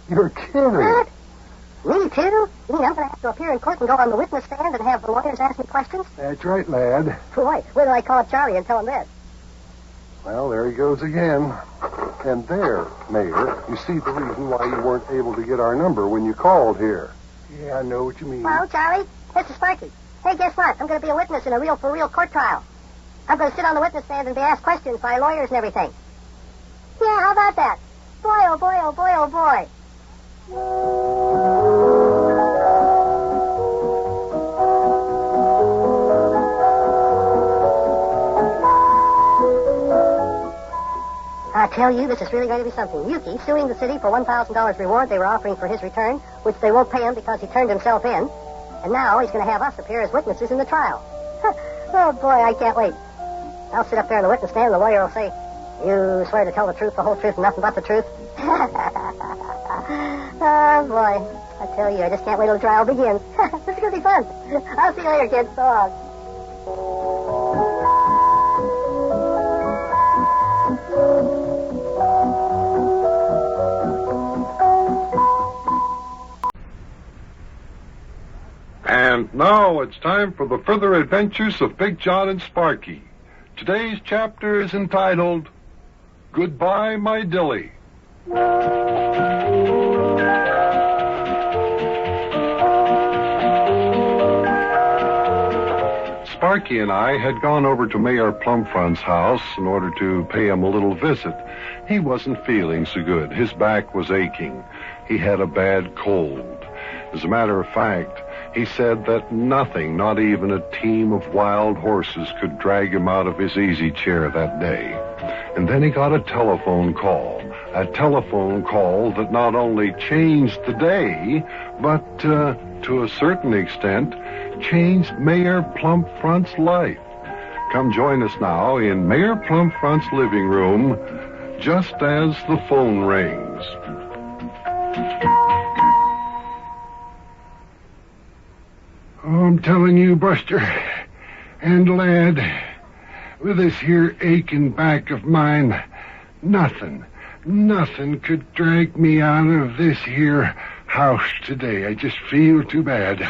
Speaker 10: You're kidding.
Speaker 12: What? Me too? You mean I'm going to have to appear in court and go on the witness stand and have the lawyers ask me questions?
Speaker 10: That's right, lad.
Speaker 12: Boy, where do I call up Charlie and tell him this?
Speaker 15: Well, there he goes again. And there, Mayor, you see the reason why you weren't able to get our number when you called here.
Speaker 10: Yeah, I know what you mean.
Speaker 12: Well, Charlie, this is Sparky. Hey, guess what? I'm going to be a witness in a real-for-real court trial. I'm going to sit on the witness stand and be asked questions by lawyers and everything. Yeah, how about that? Boy, oh boy, oh boy, oh boy. I tell you, this is really going to be something. Yukie suing the city for $1,000 reward they were offering for his return, which they won't pay him because he turned himself in. And now he's going to have us appear as witnesses in the trial. Oh, boy, I can't wait. I'll sit up there on the witness stand and the lawyer will say, "You swear to tell the truth, the whole truth, and nothing but the truth?" Oh, boy. I tell you, I just can't wait till the trial begins. This is going to be fun. I'll see you later, kids. So long.
Speaker 15: And now it's time for the further adventures of Big Jon and Sparky. Today's chapter is entitled, Goodbye, My Dilly. Sparky and I had gone over to Mayor Plumfront's house in order to pay him a little visit. He wasn't feeling so good. His back was aching. He had a bad cold. As a matter of fact, He said that nothing, not even a team of wild horses, could drag him out of his easy chair that day. And then he got a telephone call that not only changed the day, but, to a certain extent, changed Mayor Plumpfront's life. Come join us now in Mayor Plumpfront's living room, just as the phone rings.
Speaker 10: Oh, I'm telling you, Buster, and lad, with this here aching back of mine, nothing could drag me out of this here house today. I just feel too bad.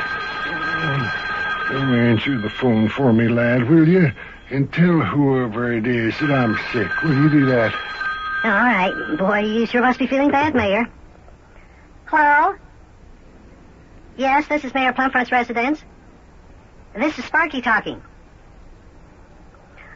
Speaker 10: Answer the phone for me, lad, will you? And tell whoever it is that I'm sick. Will you do that?
Speaker 12: All right. Boy, you sure must be feeling bad, Mayor. Hello? Yes, this is Mayor Plumpfront's residence. This is Sparky talking.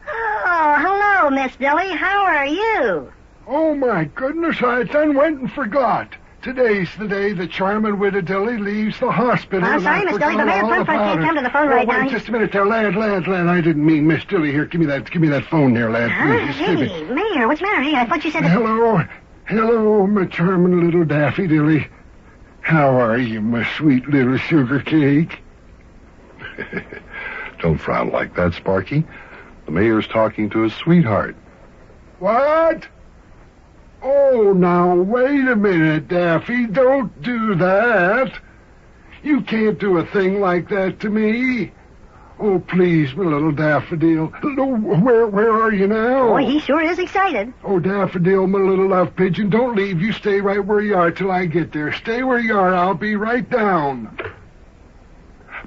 Speaker 12: Oh, hello, Miss Dilly. How are you?
Speaker 10: Oh, my goodness, I done went and forgot. Today's the day that charming widow Dilly leaves the hospital.
Speaker 12: I'm sorry, Miss Dilly, but Mayor Plumpfront can't come to the phone right now.
Speaker 10: Wait just a minute there, lad. I didn't mean Miss Dilly. Here, give me that phone there, lad. Please,
Speaker 12: hey, Mayor, what's the matter? Hey, I thought you said...
Speaker 10: Hello, my charming little Daffodil. How are you, my sweet little sugar cake?
Speaker 15: Don't frown like that, Sparky. The mayor's talking to his sweetheart.
Speaker 10: What? Oh, now, wait a minute, Daffy. Don't do that. You can't do a thing like that to me. Oh, please, my little Daffodil. No, where are you now?
Speaker 12: Boy, he sure is excited.
Speaker 10: Oh, Daffodil, my little love pigeon, don't leave. You stay right where you are till I get there. Stay where you are. I'll be right down.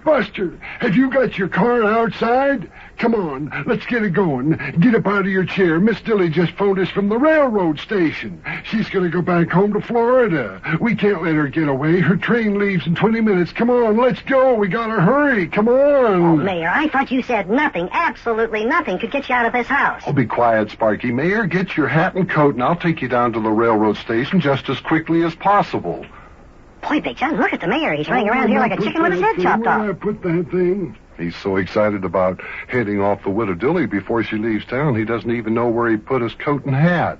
Speaker 10: Buster, have you got your car outside? Come on, let's get it going. Get up out of your chair. Miss Dilly just phoned us from the railroad station. She's going to go back home to Florida. We can't let her get away. Her train leaves in 20 minutes. Come on, let's go. We got to hurry. Come on.
Speaker 12: Oh, Mayor, I thought you said nothing, absolutely nothing could get you out of this house.
Speaker 15: Oh, be quiet, Sparky. Mayor, get your hat and coat, and I'll take you down to the railroad station just as quickly as possible.
Speaker 12: Boy, Big John, look at the mayor. He's running around here like a chicken with his head chopped off.
Speaker 10: Where I put that thing?
Speaker 15: He's so excited about heading off the widow Dilly before she leaves town, he doesn't even know where he put his coat and hat.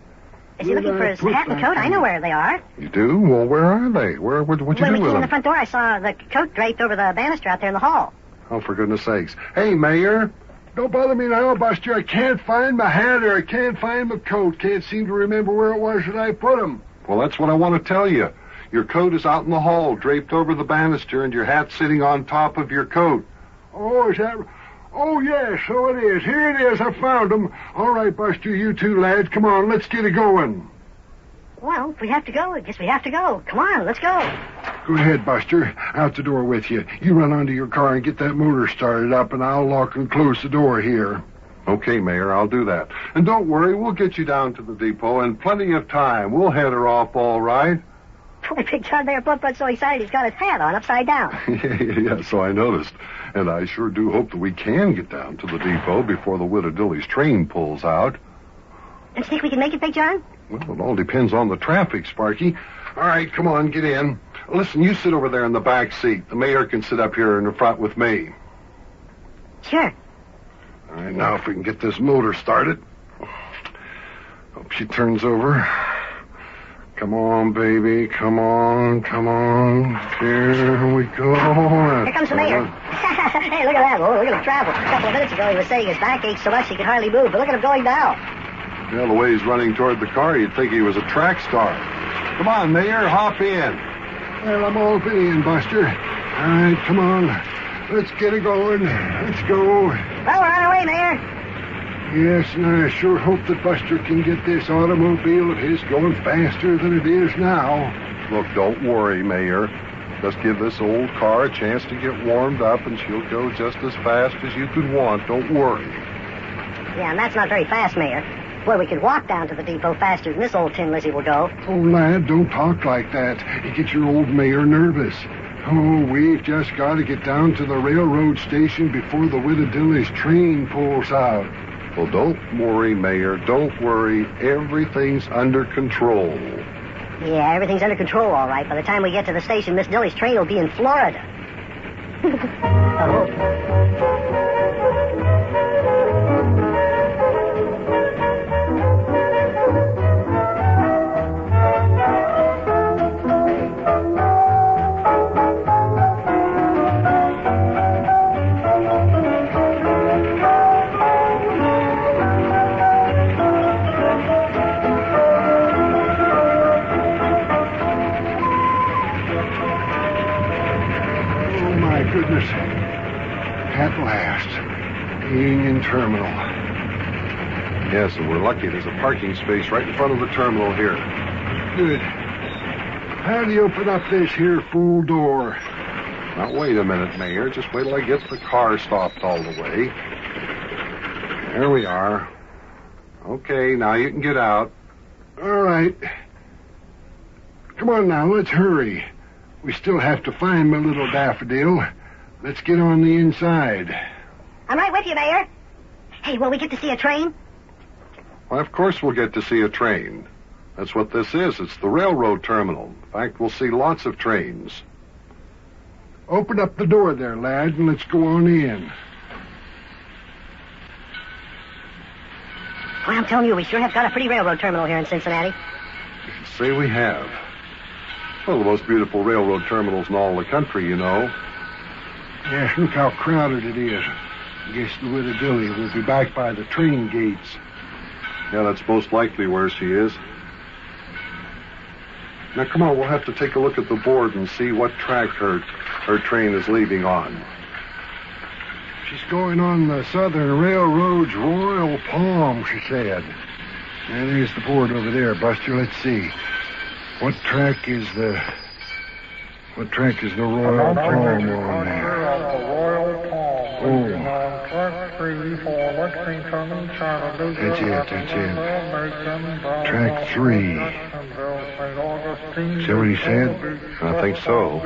Speaker 12: Is he looking for his hat and coat? I know where they are.
Speaker 15: You do? Well, where are they? What'd you do with them?
Speaker 12: When we came in the front door, I saw the coat draped over the banister out there in the hall.
Speaker 15: Oh, for goodness sakes. Hey, Mayor.
Speaker 10: Don't bother me now, Buster. I can't find my hat or I can't find my coat. Can't seem to remember where it was that I put them.
Speaker 15: Well, that's what I want to tell you. Your coat is out in the hall, draped over the banister, and your hat's sitting on top of your coat.
Speaker 10: Oh, is that... Oh, yes, so it is. Here it is. I found them. All right, Buster, you two lads. Come on, let's get it going.
Speaker 12: Well, if we have to go, I guess we have to go. Come on, let's go.
Speaker 10: Go ahead, Buster. Out the door with you. You run onto your car and get that motor started up, and I'll lock and close the door here.
Speaker 15: Okay, Mayor, I'll do that. And don't worry, we'll get you down to the depot in plenty of time. We'll head her off all right.
Speaker 12: Boy, Big John, Mayor Plumpfront's so excited he's got his hat on upside down.
Speaker 15: Yeah, so I noticed. And I sure do hope that we can get down to the depot before the widow Dilly's train pulls out.
Speaker 12: Don't you think we can make it, Big John?
Speaker 15: Well, it all depends on the traffic, Sparky. All right, come on, get in. Listen, you sit over there in the back seat. The mayor can sit up here in the front with me.
Speaker 12: Sure.
Speaker 15: All right, now if we can get this motor started. Hope she turns over. Come on, baby. Come on. Here we go.
Speaker 12: Here comes the mayor. Hey, look at that. Oh, look at him travel. A couple of minutes ago, he was saying his back ached so much he could hardly move. But look at him going now.
Speaker 15: Well, the way he's running toward the car, you'd think he was a track star. Come on, Mayor. Hop in.
Speaker 10: Well, I'm all in, Buster. All right, come on. Let's get it going. Let's go.
Speaker 12: Well, we're on our way, Mayor.
Speaker 10: Yes, and I sure hope that Buster can get this automobile of his going faster than it is now.
Speaker 15: Look, don't worry, Mayor. Just give this old car a chance to get warmed up, and she'll go just as fast as you could want. Don't worry.
Speaker 12: Yeah, and that's not very fast, Mayor. Boy, we could walk down to the depot faster than this old Tin Lizzie will go.
Speaker 10: Oh, lad, don't talk like that. You get your old mayor nervous. Oh, we've just got to get down to the railroad station before the widow Dilly's train pulls out.
Speaker 15: Well, don't worry, Mayor. Don't worry. Everything's under control.
Speaker 12: Yeah, everything's under control, all right. By the time we get to the station, Miss Dilly's train will be in Florida.
Speaker 10: Goodness. At last. Union Terminal.
Speaker 15: Yes, and we're lucky there's a parking space right in front of the terminal here.
Speaker 10: Good. How do you open up this here fool door?
Speaker 15: Now, wait a minute, Mayor. Just wait till I get the car stopped all the way. There we are. Okay, now you can get out.
Speaker 10: All right. Come on now, let's hurry. We still have to find my little Daffodil. Let's get on the inside.
Speaker 1: I'm right with you, Mayor. Hey, will we get to see a train?
Speaker 15: Well, of course we'll get to see a train. That's what this is. It's the railroad terminal. In fact, we'll see lots of trains.
Speaker 10: Open up the door there, lad, and let's go on in.
Speaker 1: Well, I'm telling you, we sure have got a pretty railroad terminal here in Cincinnati.
Speaker 15: You can say we have. One of the most beautiful railroad terminals in all the country, you know.
Speaker 10: Yes, look how crowded it is. I guess the widow Dilly will be back by the train gates.
Speaker 15: Yeah, that's most likely where she is. Now, come on, we'll have to take a look at the board and see what track her train is leaving on.
Speaker 10: She's going on the Southern Railroad's Royal Palm, she said. And there's the board over there, Buster. Let's see. What track is the Royal Palm on there? Oh. That's it. Track 3. Is that what he said?
Speaker 15: I think so.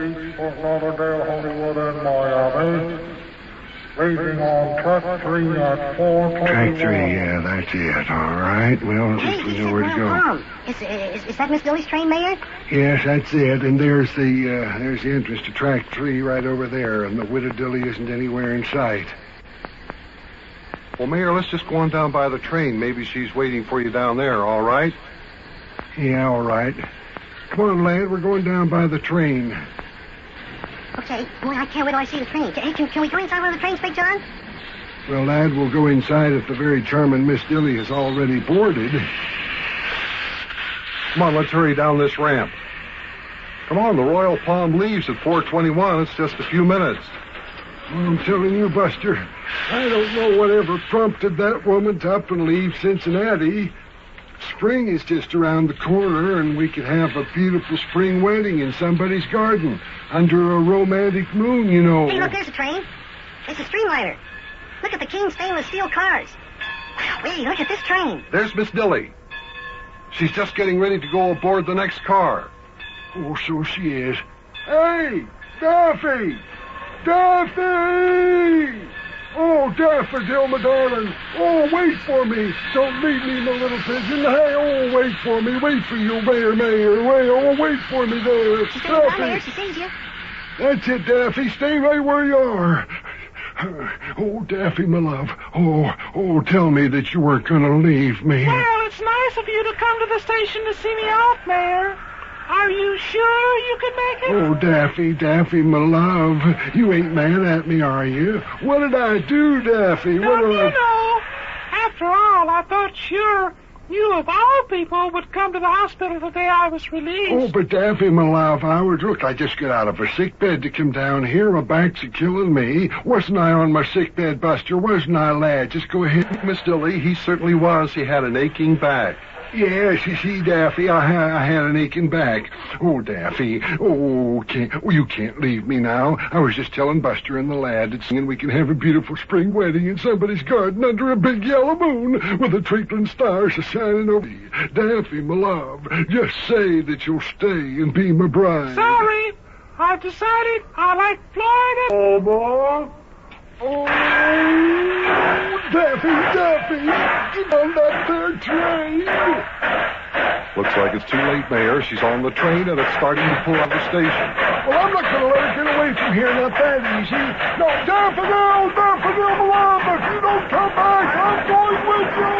Speaker 13: Leaving on track 3 at 4:21.
Speaker 10: Track 3, yeah, that's it. All right. Well, at least we know where to go.
Speaker 1: Is that Miss Dilly's train, Mayor?
Speaker 10: Yes, that's it. And there's the entrance to track 3 right over there, and the widow Dilly isn't anywhere in sight.
Speaker 15: Well, Mayor, let's just go on down by the train. Maybe she's waiting for you down there, all right?
Speaker 10: Yeah, all right. Come on, lad, we're going down by the train.
Speaker 1: Okay. Boy, I can't wait till I see the train. Hey, can we go inside one of the trains, Big John?
Speaker 10: Well, lad, we'll go inside if the very charming Miss Dilly is already boarded.
Speaker 15: Come on, let's hurry down this ramp. Come on, the Royal Palm leaves at 4:21. It's just a few minutes.
Speaker 10: Well, I'm telling you, Buster, I don't know whatever prompted that woman to up and leave Cincinnati. Spring is just around the corner, and we could have a beautiful spring wedding in somebody's garden under a romantic moon, you know.
Speaker 1: Hey, look, there's a train. It's a streamliner. Look at the King stainless steel cars. Hey, look at this train.
Speaker 15: There's Miss Dilly. She's just getting ready to go aboard the next car.
Speaker 10: Oh, so she is. Hey, Daffy! Daffy! Oh, Daffodil, my darling. Oh, wait for me. Don't leave me, my little pigeon. Hey, oh, wait for me. Wait for you, Mayor. Wait for me there.
Speaker 1: She's staying down there. She sees you.
Speaker 10: That's it, Daffy. Stay right where you are. Oh, Daffy, my love. Oh, tell me that you weren't going to leave me.
Speaker 7: Well, it's nice of you to come to the station to see me off, Mayor. Are you sure you could make it?
Speaker 10: Oh, Daffy, my love. You ain't mad at me, are you? What did I do, Daffy?
Speaker 7: Don't you know? After all, I thought sure you of all people would come to the hospital the day I was released.
Speaker 10: Oh, but Daffy, my love, look, I just got out of a sick bed to come down here. My back's a-killing me. Wasn't I on my sick bed, Buster? Wasn't I, lad? Just go ahead.
Speaker 15: Miss Dilly, he certainly was. He had an aching back.
Speaker 10: Yes, you see, Daffy, I had an aching back. Oh, Daffy, you can't leave me now. I was just telling Buster and the lad that we can have a beautiful spring wedding in somebody's garden under a big yellow moon with the twinkling stars shining over me. Daffy, my love, just say that you'll stay and be my bride.
Speaker 7: Sorry, I've decided I like Florida.
Speaker 10: Oh, boy. Oh, Daffy, get on that there train.
Speaker 15: Looks like it's too late, Mayor. She's on the train, and it's starting to pull out of the station.
Speaker 10: Well, I'm not going to let her get away away from here, not that easy. No, Daffodil, beloved, if you don't come back, I'm going with you.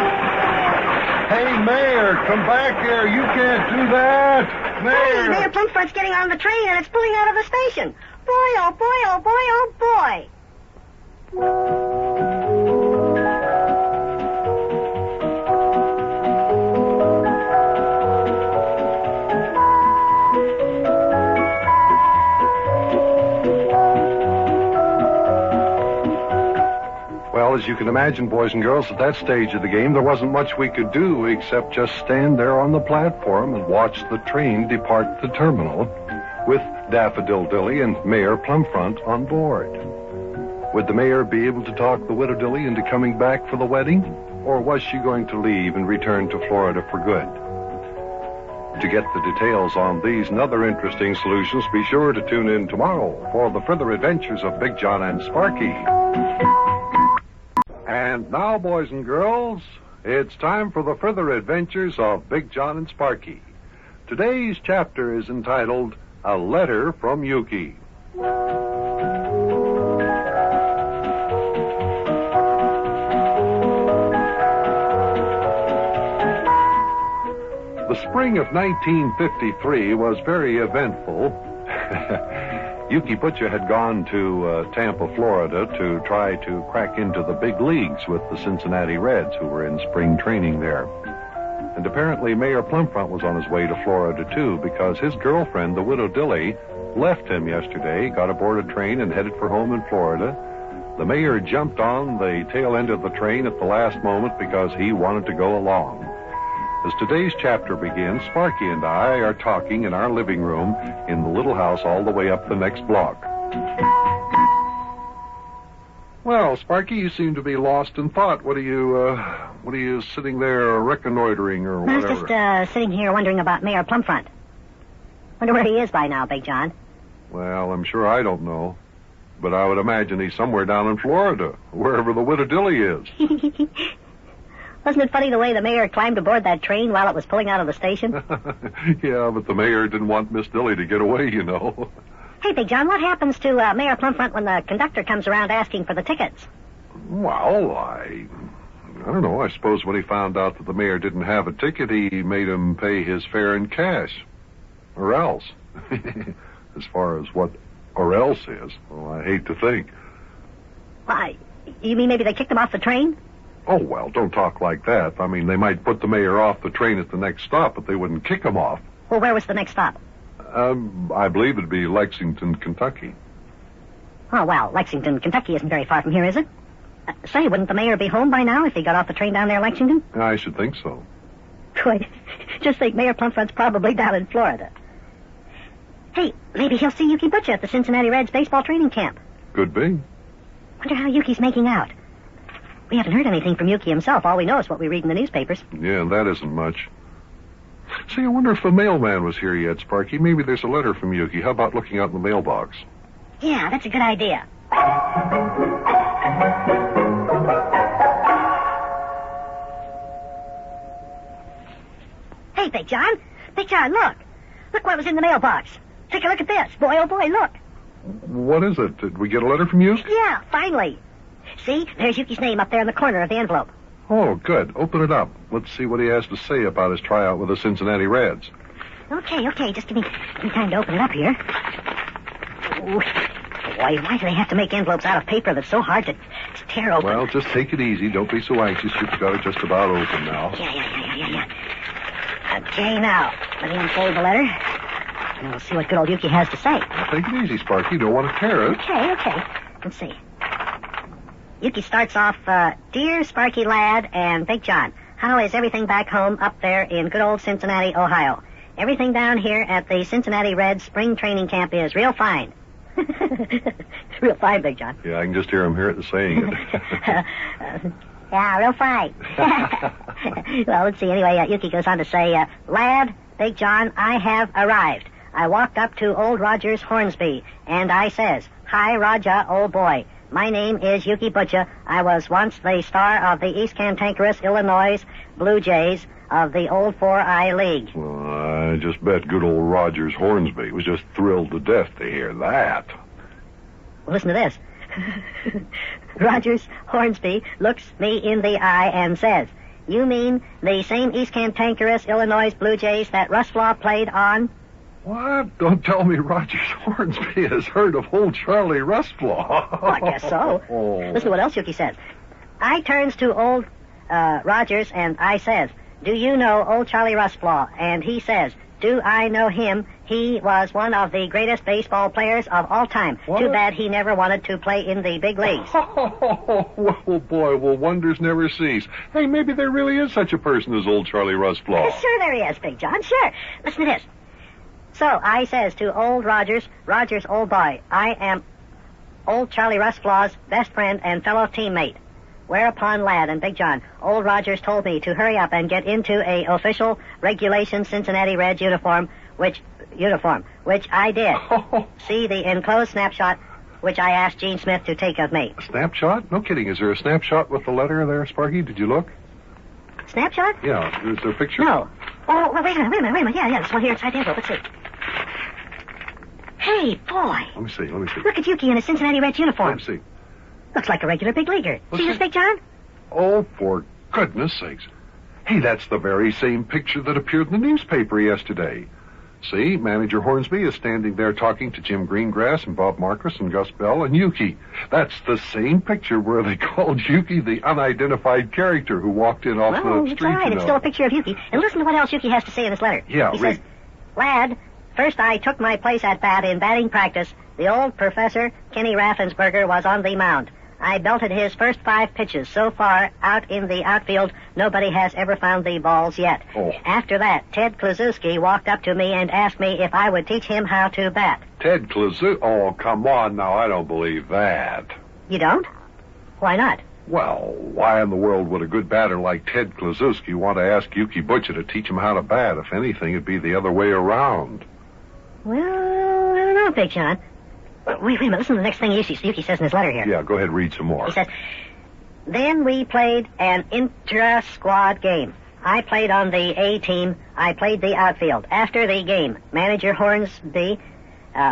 Speaker 15: Hey, Mayor, come back here. You can't do that.
Speaker 12: Hey, Mayor Plumfront's getting on the train and it's pulling out of the station. Boy, oh boy, oh boy, oh boy.
Speaker 15: Well, as you can imagine, boys and girls, at that stage of the game, there wasn't much we could do except just stand there on the platform and watch the train depart the terminal with Daffodil Dilly and Mayor Plumfront on board. Would the mayor be able to talk the widow Dilly into coming back for the wedding? Or was she going to leave and return to Florida for good? To get the details on these and other interesting solutions, be sure to tune in tomorrow for the further adventures of Big Jon and Sparky. And now, boys and girls, it's time for the further adventures of Big Jon and Sparky. Today's chapter is entitled, A Letter from Yukie. The spring of 1953 was very eventful. Yukie Butcha had gone to Tampa, Florida to try to crack into the big leagues with the Cincinnati Reds, who were in spring training there. And apparently Mayor Plumfront was on his way to Florida, too, because his girlfriend, the widow Dilly, left him yesterday, got aboard a train, and headed for home in Florida. The mayor jumped on the tail end of the train at the last moment because he wanted to go along. As today's chapter begins, Sparky and I are talking in our living room in the little house all the way up the next block. Well, Sparky, you seem to be lost in thought. What are you sitting there reconnoitering or whatever?
Speaker 12: I was just sitting here wondering about Mayor Plumfront. Wonder where he is by now, Big Jon.
Speaker 15: Well, I'm sure I don't know. But I would imagine he's somewhere down in Florida, wherever the widow Dilly is.
Speaker 12: Wasn't it funny the way the mayor climbed aboard that train while it was pulling out of the station?
Speaker 15: Yeah, but the mayor didn't want Miss Dilly to get away, you know.
Speaker 12: Hey, Big Jon, what happens to Mayor Plumfront when the conductor comes around asking for the tickets?
Speaker 15: Well, I don't know. I suppose when he found out that the mayor didn't have a ticket, he made him pay his fare in cash. Or else. As far as what or else is, well, I hate to think.
Speaker 12: Why, you mean maybe they kicked him off the train?
Speaker 15: Oh, well, don't talk like that. I mean, they might put the mayor off the train at the next stop, but they wouldn't kick him off.
Speaker 12: Well, where was the next stop?
Speaker 15: I believe it'd be Lexington, Kentucky.
Speaker 12: Oh, well, Lexington, Kentucky isn't very far from here, is it? Say, wouldn't the mayor be home by now if he got off the train down there in Lexington?
Speaker 15: I should think so.
Speaker 12: Boy, just think Mayor Plumfront's probably down in Florida. Hey, maybe he'll see Yukie Butcha at the Cincinnati Reds baseball training camp.
Speaker 15: Could be.
Speaker 12: Wonder how Yukie's making out. We haven't heard anything from Yukie himself. All we know is what we read in the newspapers.
Speaker 15: Yeah, that isn't much. Say, I wonder if the mailman was here yet, Sparky. Maybe there's a letter from Yukie. How about looking out in the mailbox?
Speaker 12: Yeah, that's a good idea. Hey, Big Jon. Big Jon, look. Look what was in the mailbox. Take a look at this. Boy, oh boy, look.
Speaker 15: What is it? Did we get a letter from you?
Speaker 12: Yeah, finally. See, there's Yukie's name up there in the corner of the envelope.
Speaker 15: Oh, good. Open it up. Let's see what he has to say about his tryout with the Cincinnati Reds.
Speaker 12: Okay. Just give me time to open it up here. Ooh, boy, why do they have to make envelopes out of paper that's so hard to tear open?
Speaker 15: Well, just take it easy. Don't be so anxious. You've got it just about open now.
Speaker 12: Yeah. Okay, now, let me unfold the letter. And we'll see what good old Yukie has to say.
Speaker 15: Well, take it easy, Sparky. You don't want to tear it.
Speaker 12: Okay. Let's see. Yukie starts off, Dear Sparky lad and Big Jon, how is everything back home up there in good old Cincinnati, Ohio? Everything down here at the Cincinnati Reds spring training camp is real fine. Real fine, Big Jon.
Speaker 15: Yeah, I can just hear him saying it.
Speaker 12: Yeah, real fine. Well, let's see. Anyway, Yukie goes on to say, Lad, Big Jon, I have arrived. I walked up to old Rogers Hornsby, and I says, Hi, Raja, old boy. My name is Yukie Butcha. I was once the star of the East Cantankerous, Illinois Blue Jays of the old 4-Eye League.
Speaker 15: Well, I just bet good old Rogers Hornsby was just thrilled to death to hear that.
Speaker 12: Listen to this. Rogers Hornsby looks me in the eye and says, "You mean the same East Cantankerous Illinois Blue Jays that Russ Flaw played on?"
Speaker 16: What? Don't tell me Rogers Hornsby has heard of old Charlie Rustflaw.
Speaker 12: Well, I guess so. Listen to what else Yukie says. I turns to old Rogers and I says, "Do you know old Charlie Rustflaw?" And he says, "Do I know him? He was one of the greatest baseball players of all time.
Speaker 16: What?
Speaker 12: Too bad he never wanted to play in the big leagues."
Speaker 16: Well, boy, will wonders never cease. Hey, maybe there really is such a person as old Charlie Rustflaw.
Speaker 12: Sure there is, Big John, sure. Listen to this. So I says to old Rogers, old boy, I am old Charlie Rustflaw's best friend and fellow teammate. Whereupon Lad and Big John, old Rogers told me to hurry up and get into a official regulation Cincinnati Reds uniform, which I did. See the enclosed snapshot, which I asked Gene Smith to take of me.
Speaker 16: A snapshot? No kidding. Is there a snapshot with the letter there, Sparky? Did you look?
Speaker 12: Snapshot?
Speaker 16: Yeah. Is there a picture?
Speaker 12: No. Oh, well, wait a minute. Yeah, this one here inside the envelope. Let's see. Hey, boy.
Speaker 16: Let me see.
Speaker 12: Look at Yukie in a Cincinnati Reds uniform.
Speaker 16: Let me see.
Speaker 12: Looks like a regular big leaguer. See this, Big John?
Speaker 16: Oh, for goodness sakes. Hey, that's the very same picture that appeared in the newspaper yesterday. See, Manager Hornsby is standing there talking to Jim Greengrass and Bob Marcus and Gus Bell and Yukie. That's the same picture where they called Yukie the unidentified character who walked in off the street.
Speaker 12: It's all right. It's still a picture of Yukie. And listen to what else Yukie has to say in this letter.
Speaker 16: Yeah,
Speaker 12: he says, "Lad, first I took my place at bat in batting practice. The old Professor Kenny Raffensperger was on the mound. I belted his first 5 pitches. So far, out in the outfield, nobody has ever found the balls yet.
Speaker 16: Oh.
Speaker 12: After that, Ted Kluszewski walked up to me and asked me if I would teach him how to bat."
Speaker 16: Ted Kluszewski? Oh, come on now. I don't believe that.
Speaker 12: You don't? Why not?
Speaker 16: Well, why in the world would a good batter like Ted Kluszewski want to ask Yukie Butcha to teach him how to bat? If anything, it'd be the other way around.
Speaker 12: Well, I don't know, Big John. Wait a minute. Listen to the next thing Yukie says in his letter here.
Speaker 16: Yeah, go ahead, read some more.
Speaker 12: He says, "Then we played an intra-squad game. I played on the A team. I played the outfield. After the game, Manager Hornsby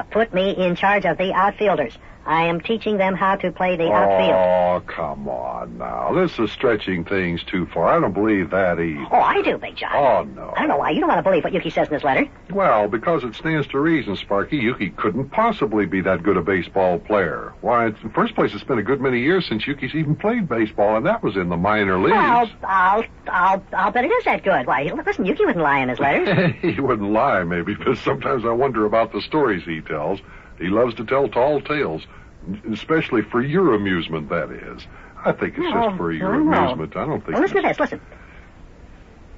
Speaker 12: put me in charge of the outfielders. I am teaching them how to play the outfield."
Speaker 16: Oh, come on now. This is stretching things too far. I don't believe that either.
Speaker 12: Oh, I do, Big John.
Speaker 16: Oh, no.
Speaker 12: I don't know why. You don't want to believe what Yukie says in his letter.
Speaker 16: Well, because it stands to reason, Sparky. Yukie couldn't possibly be that good a baseball player. Why, in the first place, it's been a good many years since Yukie's even played baseball, and that was in the minor leagues.
Speaker 12: Well, I'll bet it is that good. Why, listen, Yukie wouldn't lie in his letters.
Speaker 16: He wouldn't lie, maybe, but sometimes I wonder about the stories he tells. He loves to tell tall tales, especially for your amusement, that is. I think it's just for your amusement. I don't think...
Speaker 12: Well, listen to this, listen.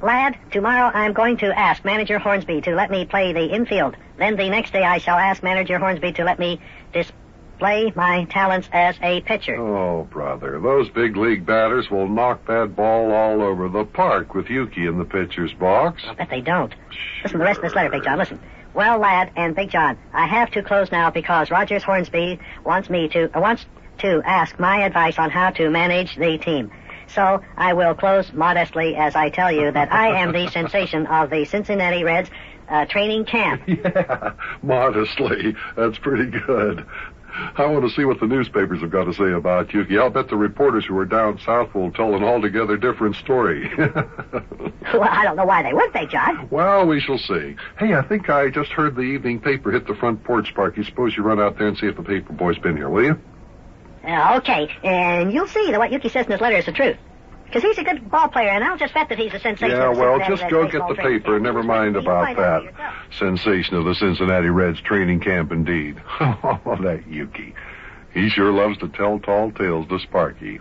Speaker 12: "Lad, tomorrow I'm going to ask Manager Hornsby to let me play the infield. Then the next day I shall ask Manager Hornsby to let me display my talents as a pitcher."
Speaker 16: Oh, brother, those big league batters will knock that ball all over the park with Yukie in the pitcher's box.
Speaker 12: I bet they don't. Listen to the rest of this letter, Big John, listen. "Well, Lad and Big John, I have to close now because Rogers Hornsby wants to ask my advice on how to manage the team. So I will close modestly as I tell you that I am the sensation of the Cincinnati Reds training camp."
Speaker 16: Yeah, modestly. That's pretty good. I want to see what the newspapers have got to say about Yukie. I'll bet the reporters who are down south will tell an altogether different story.
Speaker 12: Well, I don't know why they would, Big John.
Speaker 16: Well, we shall see. Hey, I think I just heard the evening paper hit the front porch, Sparky. Suppose you run out there and see if the paper boy's been here, will you?
Speaker 12: Okay, and you'll see that what Yukie says in his letter is the truth. Because he's a good ball player, and I'll just bet that he's a sensation.
Speaker 16: Yeah, well, just go get the paper and never mind about that. Sensation of the Cincinnati Reds training camp, indeed. Oh, that Yukie. He sure loves to tell tall tales to Sparky.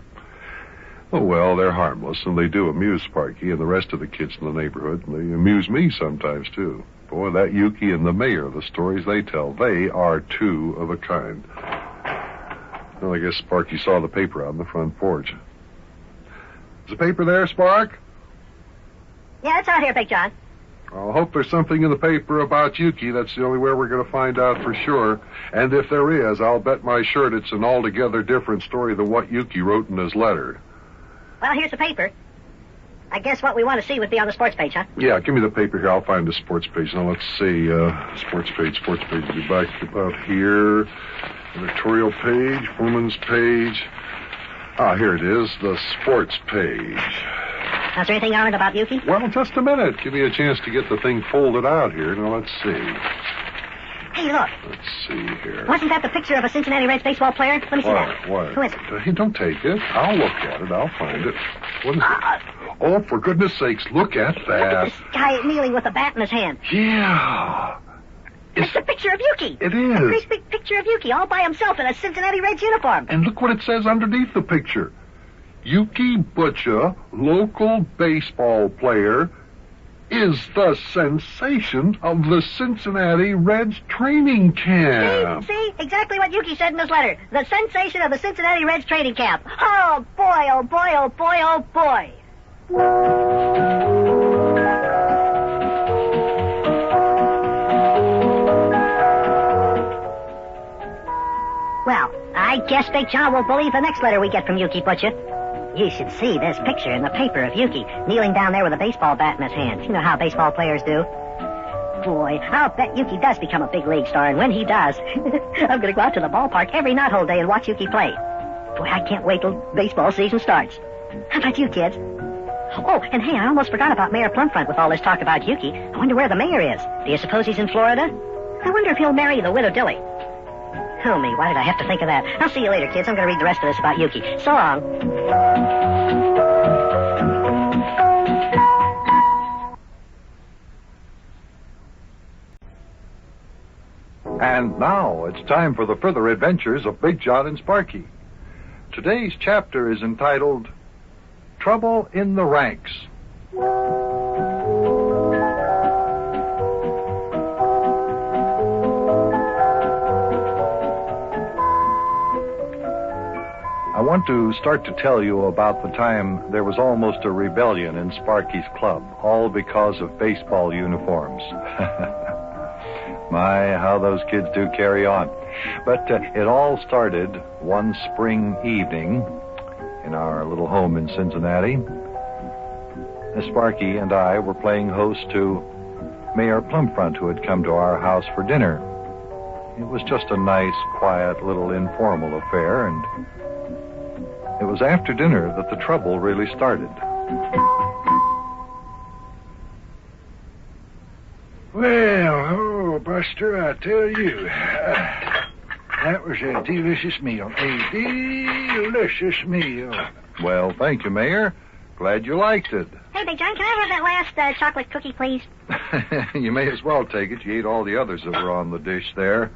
Speaker 16: Oh, well, they're harmless, and they do amuse Sparky and the rest of the kids in the neighborhood, and they amuse me sometimes, too. Boy, that Yukie and the mayor, the stories they tell, they are two of a kind. Well, I guess Sparky saw the paper out on the front porch. Is the paper there, Spark?
Speaker 12: Yeah, it's out here, Big John.
Speaker 16: I hope there's something in the paper about Yukie. That's the only way we're going to find out for sure. And if there is, I'll bet my shirt it's an altogether different story than what Yukie wrote in his letter.
Speaker 12: Well, here's the paper. I guess what we want to see would be on the sports page, huh?
Speaker 16: Yeah, give me the paper here. I'll find the sports page. Now, let's see. Sports page. Be back about here. Editorial page, woman's page. Ah, here it is, the sports page.
Speaker 12: Is there anything on it about Yukie?
Speaker 16: Well, just a minute. Give me a chance to get the thing folded out here. Now, let's see.
Speaker 12: Hey, look.
Speaker 16: Let's see here.
Speaker 12: Wasn't that the picture of a Cincinnati Reds baseball player? Let me see that.
Speaker 16: What?
Speaker 12: Who is it?
Speaker 16: Hey, don't take it. I'll look at it. I'll find it. What is it? Oh, for goodness sakes, look at that.
Speaker 12: Look at this guy kneeling with a bat in his hand.
Speaker 16: Yeah.
Speaker 12: It's a picture of Yukie.
Speaker 16: It is.
Speaker 12: A great big picture of Yukie all by himself in a Cincinnati Reds uniform.
Speaker 16: And look what it says underneath the picture. Yukie Butcha, local baseball player, is the sensation of the Cincinnati Reds training camp.
Speaker 12: See? Exactly what Yukie said in his letter. The sensation of the Cincinnati Reds training camp. Oh, boy, oh, boy, oh, boy, oh, boy. Well, I guess Big John will believe the next letter we get from Yukie Butcha. You should see this picture in the paper of Yukie kneeling down there with a baseball bat in his hand. You know how baseball players do. Boy, I'll bet Yukie does become a big league star, and when he does, I'm going to go out to the ballpark every knothole day and watch Yukie play. Boy, I can't wait till baseball season starts. How about you, kids? Oh, and hey, I almost forgot about Mayor Plumfront with all this talk about Yukie. I wonder where the mayor is. Do you suppose he's in Florida? I wonder if he'll marry the widow Dilly. Oh, me, why did I have to think of that? I'll see you later, kids. I'm going to read the rest of this about Yukie. So long.
Speaker 9: And now it's time for the further adventures of Big Jon and Sparky. Today's chapter is entitled Trouble in the Ranks. I want to start to tell you about the time there was almost a rebellion in Sparky's club, all because of baseball uniforms. My, how those kids do carry on. But it all started one spring evening in our little home in Cincinnati. Sparky and I were playing host to Mayor Plumfront, who had come to our house for dinner. It was just a nice, quiet, little informal affair, and it was after dinner that the trouble really started.
Speaker 10: Well, Buster, I tell you, that was a delicious meal. A delicious meal.
Speaker 9: Well, thank you, Mayor. Glad you liked it.
Speaker 12: Hey, Big John, can I have that last chocolate cookie, please?
Speaker 9: You may as well take it. You ate all the others that were on the dish there.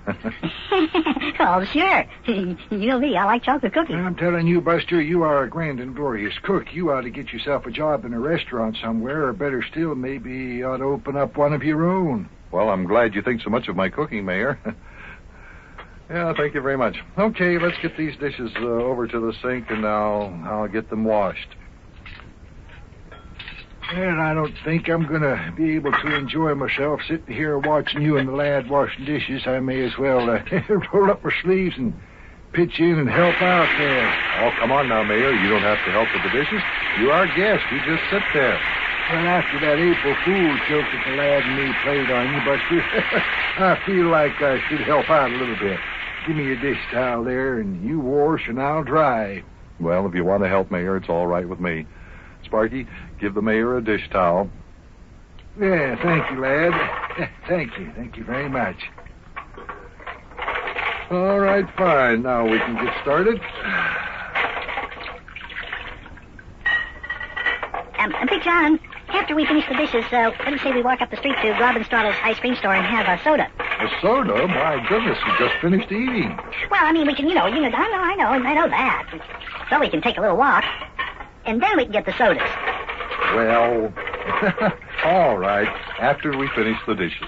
Speaker 12: Oh, sure. You know me, I like chocolate cookies.
Speaker 10: I'm telling you, Buster, you are a grand and glorious cook. You ought to get yourself a job in a restaurant somewhere, or better still, maybe you ought to open up one of your own.
Speaker 9: Well, I'm glad you think so much of my cooking, Mayor. Yeah, thank you very much. Okay, let's get these dishes over to the sink, and I'll get them washed.
Speaker 10: And I don't think I'm going to be able to enjoy myself sitting here watching you and the lad washing dishes. I may as well roll up my sleeves and pitch in and help out there.
Speaker 9: Oh, come on now, Mayor. You don't have to help with the dishes. You're our guest. You just sit there.
Speaker 10: Well, after that April Fool's joke that the lad and me played on you, Buster, I feel like I should help out a little bit. Give me a dish towel there, and you wash and I'll dry.
Speaker 9: Well, if you want to help, Mayor, it's all right with me. Sparky, give the mayor a dish towel.
Speaker 10: Yeah, thank you, lad. Thank you very much.
Speaker 9: All right, fine. Now we can get started.
Speaker 12: Big John, after we finish the dishes, let me say we walk up the street to Robinstraddle's ice cream store and have a soda.
Speaker 9: A soda? My goodness, you just finished eating.
Speaker 12: Well, I mean, we can, I know that. So we can take a little walk. And then we can get the sodas.
Speaker 9: Well, all right, after we finish the dishes.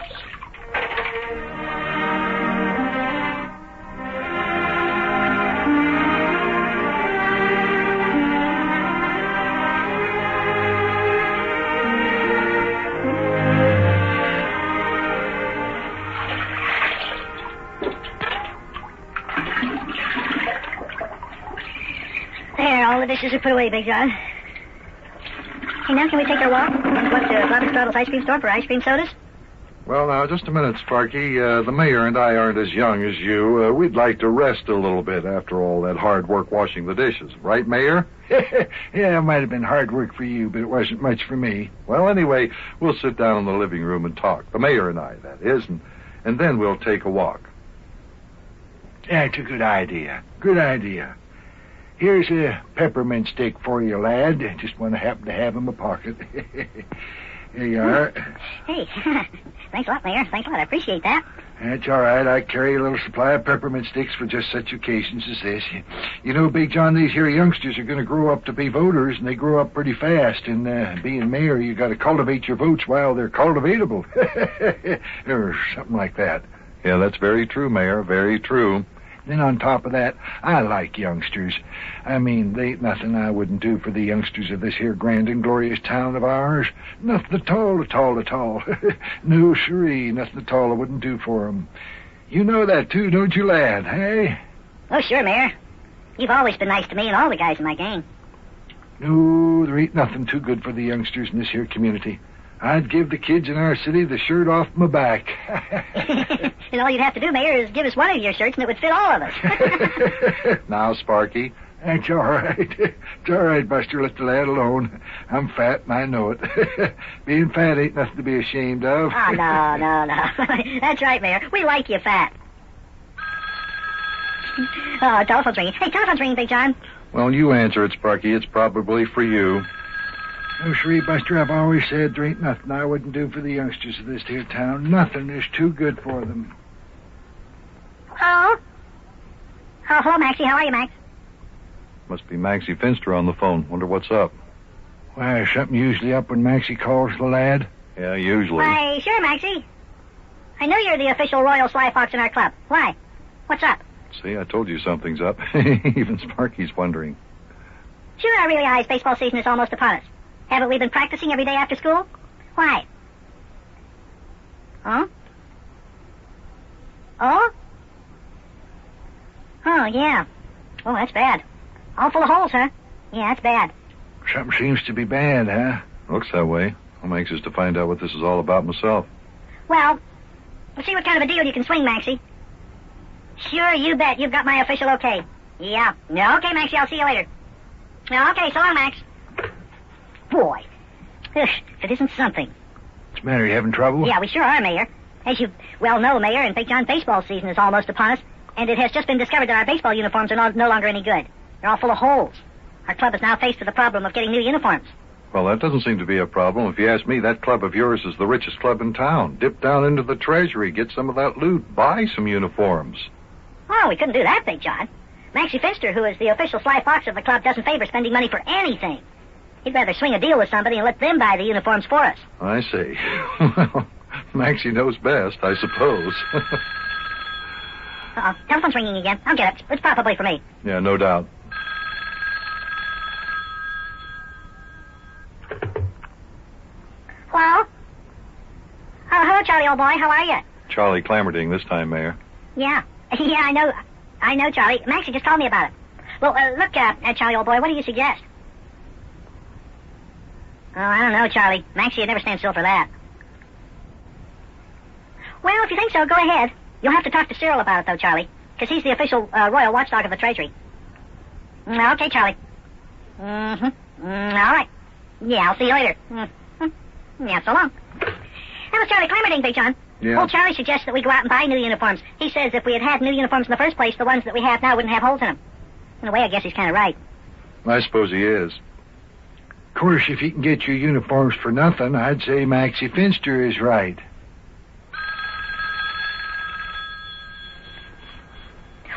Speaker 12: There, all the dishes are put away, Big John. Hey, now can we take our walk? Want to go up to Bobby's Throttle's ice cream store for ice cream sodas?
Speaker 16: Well, now, just a minute, Sparky. The mayor and I aren't as young as you. We'd like to rest a little bit after all that hard work washing the dishes. Right, Mayor?
Speaker 10: Yeah, it might have been hard work for you, but it wasn't much for me.
Speaker 16: Well, anyway, we'll sit down in the living room and talk. The mayor and I, that is, and then we'll take a walk.
Speaker 10: That's a good idea. Good idea. Here's a peppermint stick for you, lad. Just want to happen to have in my pocket. Here you are.
Speaker 12: Hey, thanks a lot, Mayor. Thanks a lot. I appreciate that.
Speaker 10: That's all right. I carry a little supply of peppermint sticks for just such occasions as this. You know, Big John, these here youngsters are going to grow up to be voters, and they grow up pretty fast. And being mayor, you got to cultivate your votes while they're cultivatable. Or something like that.
Speaker 16: Yeah, that's very true, Mayor. Very true.
Speaker 10: Then on top of that, I like youngsters. I mean, they ain't nothing I wouldn't do for the youngsters of this here grand and glorious town of ours. Nothing at all, at all, at all. No, siree, nothing at all I wouldn't do for 'em. You know that, too, don't you, lad, hey?
Speaker 12: Oh, sure, Mayor. You've always been nice to me and all the guys in my gang.
Speaker 10: No, there ain't nothing too good for the youngsters in this here community. I'd give the kids in our city the shirt off my back.
Speaker 12: And all you'd have to do, Mayor, is give us one of your shirts and it would fit all of us.
Speaker 16: Now, Sparky.
Speaker 10: That's all right. It's all right, Buster. Let the lad alone. I'm fat and I know it. Being fat ain't nothing to be ashamed of.
Speaker 12: Oh, no. That's right, Mayor. We like you fat. Oh, telephone's ringing. Hey, telephone's ringing, Big John.
Speaker 16: Well, you answer it, Sparky. It's probably for you.
Speaker 10: Oh, siree, Buster, I've always said there ain't nothing I wouldn't do for the youngsters of this here town. Nothing is too good for them.
Speaker 12: Hello? Oh, hello, Maxie. How are you, Max?
Speaker 16: Must be Maxie Finster on the phone. Wonder what's up.
Speaker 10: Why, is something usually up when Maxie calls the lad?
Speaker 16: Yeah, usually.
Speaker 12: Why, sure, Maxie. I know you're the official Royal Sly Fox in our club. Why? What's up?
Speaker 16: See, I told you something's up. Even Sparky's wondering.
Speaker 12: Sure, I realize baseball season is almost upon us. Haven't we been practicing every day after school? Why? Huh? Oh? Oh, yeah. Oh, that's bad. All full of holes, huh? Yeah, that's bad.
Speaker 10: Something seems to be bad, huh?
Speaker 16: Looks that way. I'm anxious to find out what this is all about myself.
Speaker 12: Well, let's see what kind of a deal you can swing, Maxie. Sure, you bet. You've got my official okay. Yeah. Okay, Maxie, I'll see you later. Okay, so long, Max. Boy. If it isn't something.
Speaker 10: What's the matter? You having trouble?
Speaker 12: Yeah, we sure are, Mayor. As you well know, Mayor, and Big John, baseball season is almost upon us, and it has just been discovered that our baseball uniforms are no longer any good. They're all full of holes. Our club is now faced with the problem of getting new uniforms.
Speaker 16: Well, that doesn't seem to be a problem. If you ask me, that club of yours is the richest club in town. Dip down into the treasury, get some of that loot, buy some uniforms.
Speaker 12: Oh, we couldn't do that, Big John. Maxie Finster, who is the official Sly Fox of the club, doesn't favor spending money for anything. He'd rather swing a deal with somebody and let them buy the uniforms for us.
Speaker 16: I see. Well, Maxie knows best, I suppose.
Speaker 12: Uh-oh. Telephone's ringing again. I'll get it. It's probably for me.
Speaker 16: Yeah, no doubt.
Speaker 12: Hello? Oh, hello, Charlie, old boy. How are you?
Speaker 16: Charlie Clammerding this time, Mayor.
Speaker 12: Yeah. Yeah, I know, Charlie. Maxie just told me about it. Well, look, Charlie, old boy, what do you suggest? Oh, I don't know, Charlie. Maxie would never stand still for that. Well, if you think so, go ahead. You'll have to talk to Cyril about it, though, Charlie, because he's the official royal watchdog of the Treasury. Okay, Charlie. Mm-hmm. All right. Yeah, I'll see you later. Mm-hmm. Yeah, so long. That was Charlie Clammerding, Big John.
Speaker 16: Yeah.
Speaker 12: Old Charlie suggests that we go out and buy new uniforms. He says if we had new uniforms in the first place, the ones that we have now wouldn't have holes in them. In a way, I guess he's kind of right.
Speaker 16: I suppose he is.
Speaker 10: Of course, if you can get your uniforms for nothing, I'd say Maxie Finster is right.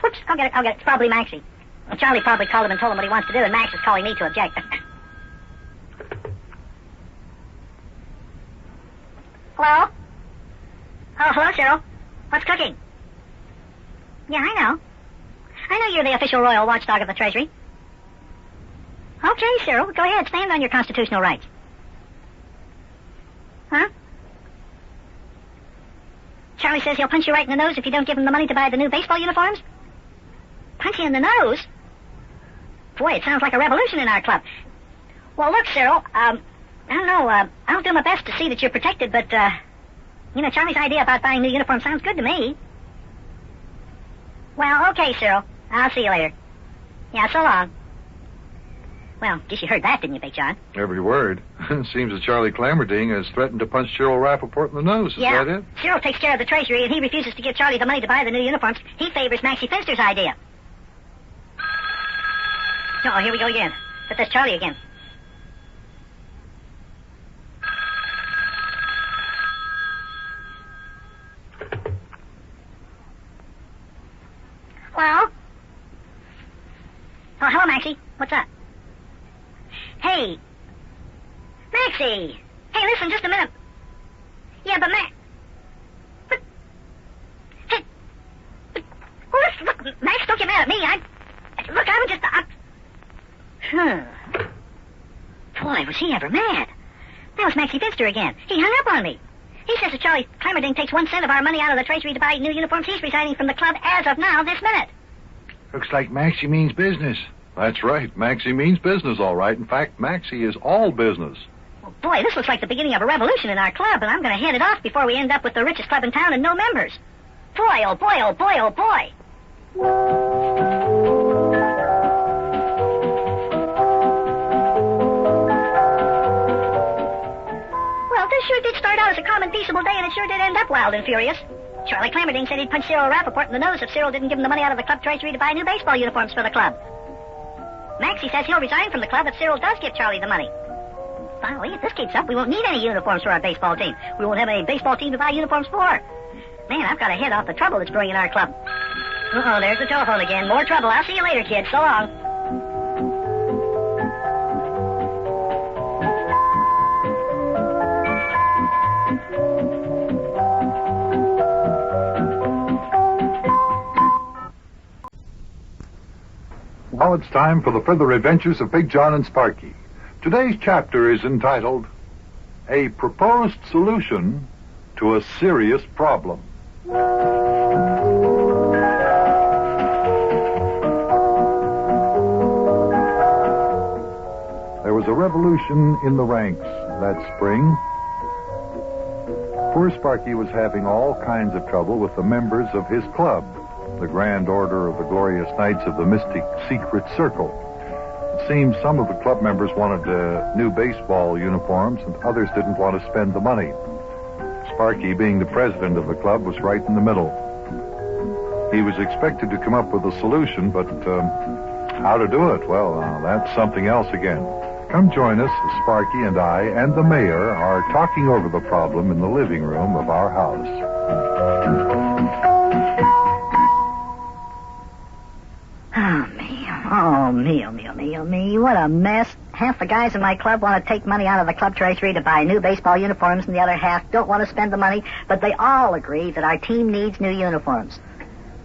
Speaker 12: Whoops, I'll get it. It's probably Maxie. Well, Charlie probably called him and told him what he wants to do, and Max is calling me to object. Hello? Oh, hello, Cyril. What's cooking? Yeah, I know. I know you're the official royal watchdog of the Treasury. Okay, Cyril, go ahead. Stand on your constitutional rights. Huh? Charlie says he'll punch you right in the nose if you don't give him the money to buy the new baseball uniforms? Punch you in the nose? Boy, it sounds like a revolution in our club. Well, look, Cyril,
Speaker 1: I don't know. I'll do my best to see that you're protected, but, Charlie's idea about buying new uniforms sounds good to me. Well, okay, Cyril. I'll see you later. Yeah, so long. Well, guess you heard that, didn't you, Big John?
Speaker 2: Every word. Seems that Charlie Clammerding has threatened to punch Cyril Rappaport in the nose. Is that it?
Speaker 1: Cyril takes care of the treasury, and he refuses to give Charlie the money to buy the new uniforms. He favors Maxie Finster's idea. Oh, here we go again. But that's Charlie again. Hello? Oh, hello, Maxie. What's up? Hey. Maxie! Hey, listen, just a minute. Yeah, but But... Hey... Look, Max, don't get mad at me. Look, I was just... Boy, was he ever mad. That was Maxie Finster again. He hung up on me. He says that Charlie Clammerding takes 1 cent of our money out of the treasury to buy new uniforms. He's resigning from the club as of now, this minute.
Speaker 10: Looks like Maxie means business.
Speaker 2: That's right. Maxie means business, all right. In fact, Maxie is all business.
Speaker 1: Well, boy, this looks like the beginning of a revolution in our club, and I'm going to head it off before we end up with the richest club in town and no members. Boy, oh boy, oh boy, oh boy. Well, this sure did start out as a common, peaceable day, and it sure did end up wild and furious. Charlie Clammerding said he'd punch Cyril Rappaport in the nose if Cyril didn't give him the money out of the club treasury to buy new baseball uniforms for the club. Maxie says he'll resign from the club if Cyril does give Charlie the money. Finally, if this keeps up, we won't need any uniforms for our baseball team. We won't have any baseball team to buy uniforms for. Man, I've got to head off the trouble that's brewing in our club. Uh-oh, there's the telephone again. More trouble. I'll see you later, kids. So long.
Speaker 9: Now it's time for the further adventures of Big Jon and Sparky. Today's chapter is entitled, A Proposed Solution to a Serious Problem. There was a revolution in the ranks that spring. Poor Sparky was having all kinds of trouble with the members of his club, the Grand Order of the Glorious Knights of the Mystic Secret Circle. It seems some of the club members wanted new baseball uniforms and others didn't want to spend the money. Sparky, being the president of the club, was right in the middle. He was expected to come up with a solution, but how to do it? Well, that's something else again. Come join us, Sparky and I and the mayor are talking over the problem in the living room of our house.
Speaker 1: Oh, me, what a mess. Half the guys in my club want to take money out of the club treasury to buy new baseball uniforms, and the other half don't want to spend the money, but they all agree that our team needs new uniforms.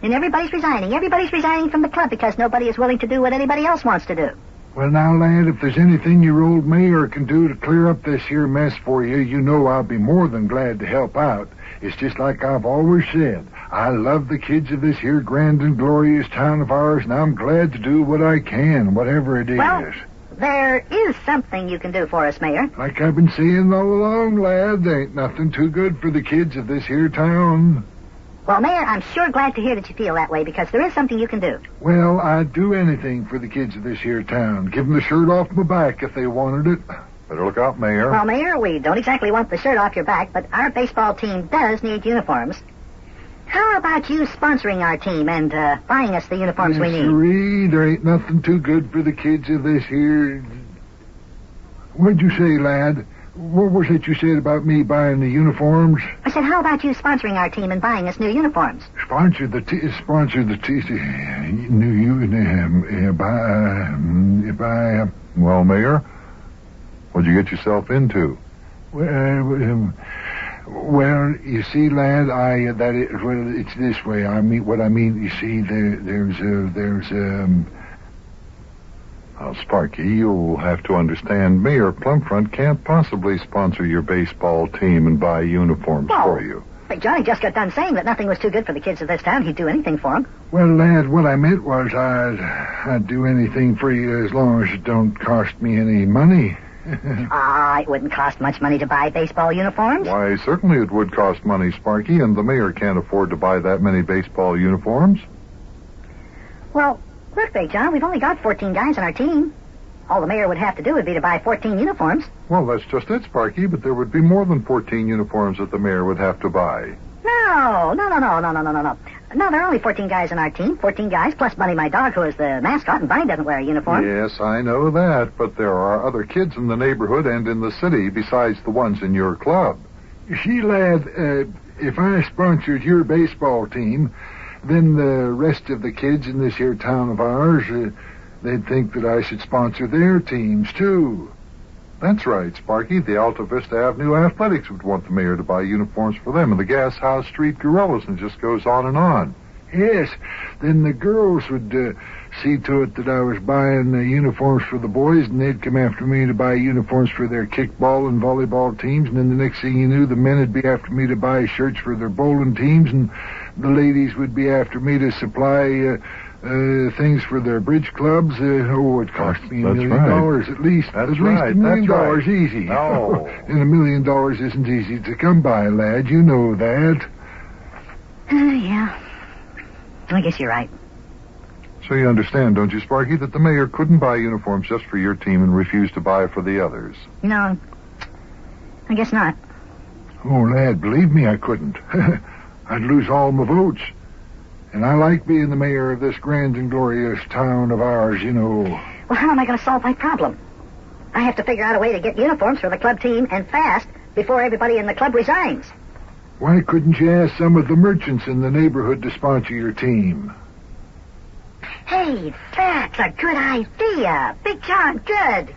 Speaker 1: And everybody's resigning. Everybody's resigning from the club because nobody is willing to do what anybody else wants to do.
Speaker 10: Well, now, lad, if there's anything your old mayor can do to clear up this here mess for you, you know I'll be more than glad to help out. It's just like I've always said. I love the kids of this here grand and glorious town of ours, and I'm glad to do what I can, whatever it is.
Speaker 1: Well, there is something you can do for us, Mayor.
Speaker 10: Like I've been saying all along, lad, there ain't nothing too good for the kids of this here town.
Speaker 1: Well, Mayor, I'm sure glad to hear that you feel that way, because there is something you can do.
Speaker 10: Well, I'd do anything for the kids of this here town. Give them the shirt off my back if they wanted it.
Speaker 9: Better look out, Mayor.
Speaker 1: Well, Mayor, we don't exactly want the shirt off your back, but our baseball team does need uniforms. How about you sponsoring our team and buying us the uniforms we need?
Speaker 10: Siree, there ain't nothing too good for the kids of this here... What'd you say, lad? What was it you said about me buying the uniforms?
Speaker 1: I said, how about you sponsoring our team and buying us new uniforms?
Speaker 10: Sponsor the new uniforms.
Speaker 9: Well, Mayor, what'd you get yourself into?
Speaker 10: Well, you see, lad, it's this way. You see,
Speaker 9: Sparky, you'll have to understand, Mayor Plumfront can't possibly sponsor your baseball team and buy uniforms for you.
Speaker 1: But Johnny just got done saying that nothing was too good for the kids of this town. He'd do anything for them.
Speaker 10: Well, lad, what I meant was I'd do anything for you as long as it don't cost me any money.
Speaker 12: It wouldn't cost much money to buy baseball uniforms.
Speaker 9: Why, certainly it would cost money, Sparky, and the mayor can't afford to buy that many baseball uniforms.
Speaker 12: Well, look, Big John, we've only got 14 guys on our team. All the mayor would have to do would be to buy 14 uniforms.
Speaker 9: Well, that's just it, Sparky, but there would be more than 14 uniforms that the mayor would have to buy.
Speaker 12: No. No, there are only 14 guys on our team. 14 guys, plus Bunny, my dog, who is the mascot, and Bunny doesn't wear a uniform.
Speaker 9: Yes, I know that, but there are other kids in the neighborhood and in the city besides the ones in your club.
Speaker 10: You see, lad, if I sponsored your baseball team, then the rest of the kids in this here town of ours, they'd think that I should sponsor their teams, too.
Speaker 9: That's right, Sparky. The Alta Vista Avenue Athletics would want the mayor to buy uniforms for them, and the Gas House Street Gorillas, and it just goes on and on.
Speaker 10: Yes, then the girls would see to it that I was buying uniforms for the boys, and they'd come after me to buy uniforms for their kickball and volleyball teams, and then the next thing you knew, the men would be after me to buy shirts for their bowling teams, and the ladies would be after me to supply things for their bridge clubs. It cost me $1 million at least.
Speaker 9: That's
Speaker 10: at least $1 million easy.
Speaker 9: No.
Speaker 10: And $1 million isn't easy to come by, lad. You know that.
Speaker 12: Yeah. I guess you're right.
Speaker 9: So you understand, don't you, Sparky, that the mayor couldn't buy uniforms just for your team and refuse to buy for the others?
Speaker 12: No, I guess not.
Speaker 10: Oh, lad, believe me, I couldn't. I'd lose all my votes. And I like being the mayor of this grand and glorious town of ours, you know.
Speaker 12: Well, how am I going to solve my problem? I have to figure out a way to get uniforms for the club team, and fast, before everybody in the club resigns.
Speaker 10: Why couldn't you ask some of the merchants in the neighborhood to sponsor your team?
Speaker 12: Hey, that's a good idea. Big John, good.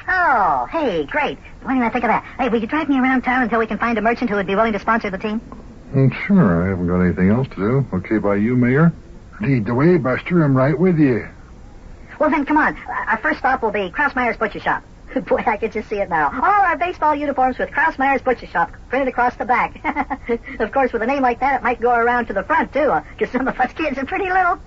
Speaker 12: Oh, hey, great. Why didn't I think of that? Hey, will you drive me around town until we can find a merchant who would be willing to sponsor the team?
Speaker 9: Sure, I haven't got anything else to do. Okay by you, Mayor?
Speaker 10: Lead the way, Buster. I'm right with you.
Speaker 12: Well, then, come on. Our first stop will be Krausmeyer's Butcher Shop. Boy, I can just see it now. All our baseball uniforms with Krausmeyer's Butcher Shop printed across the back. Of course, with a name like that, it might go around to the front, too, because some of us kids are pretty little.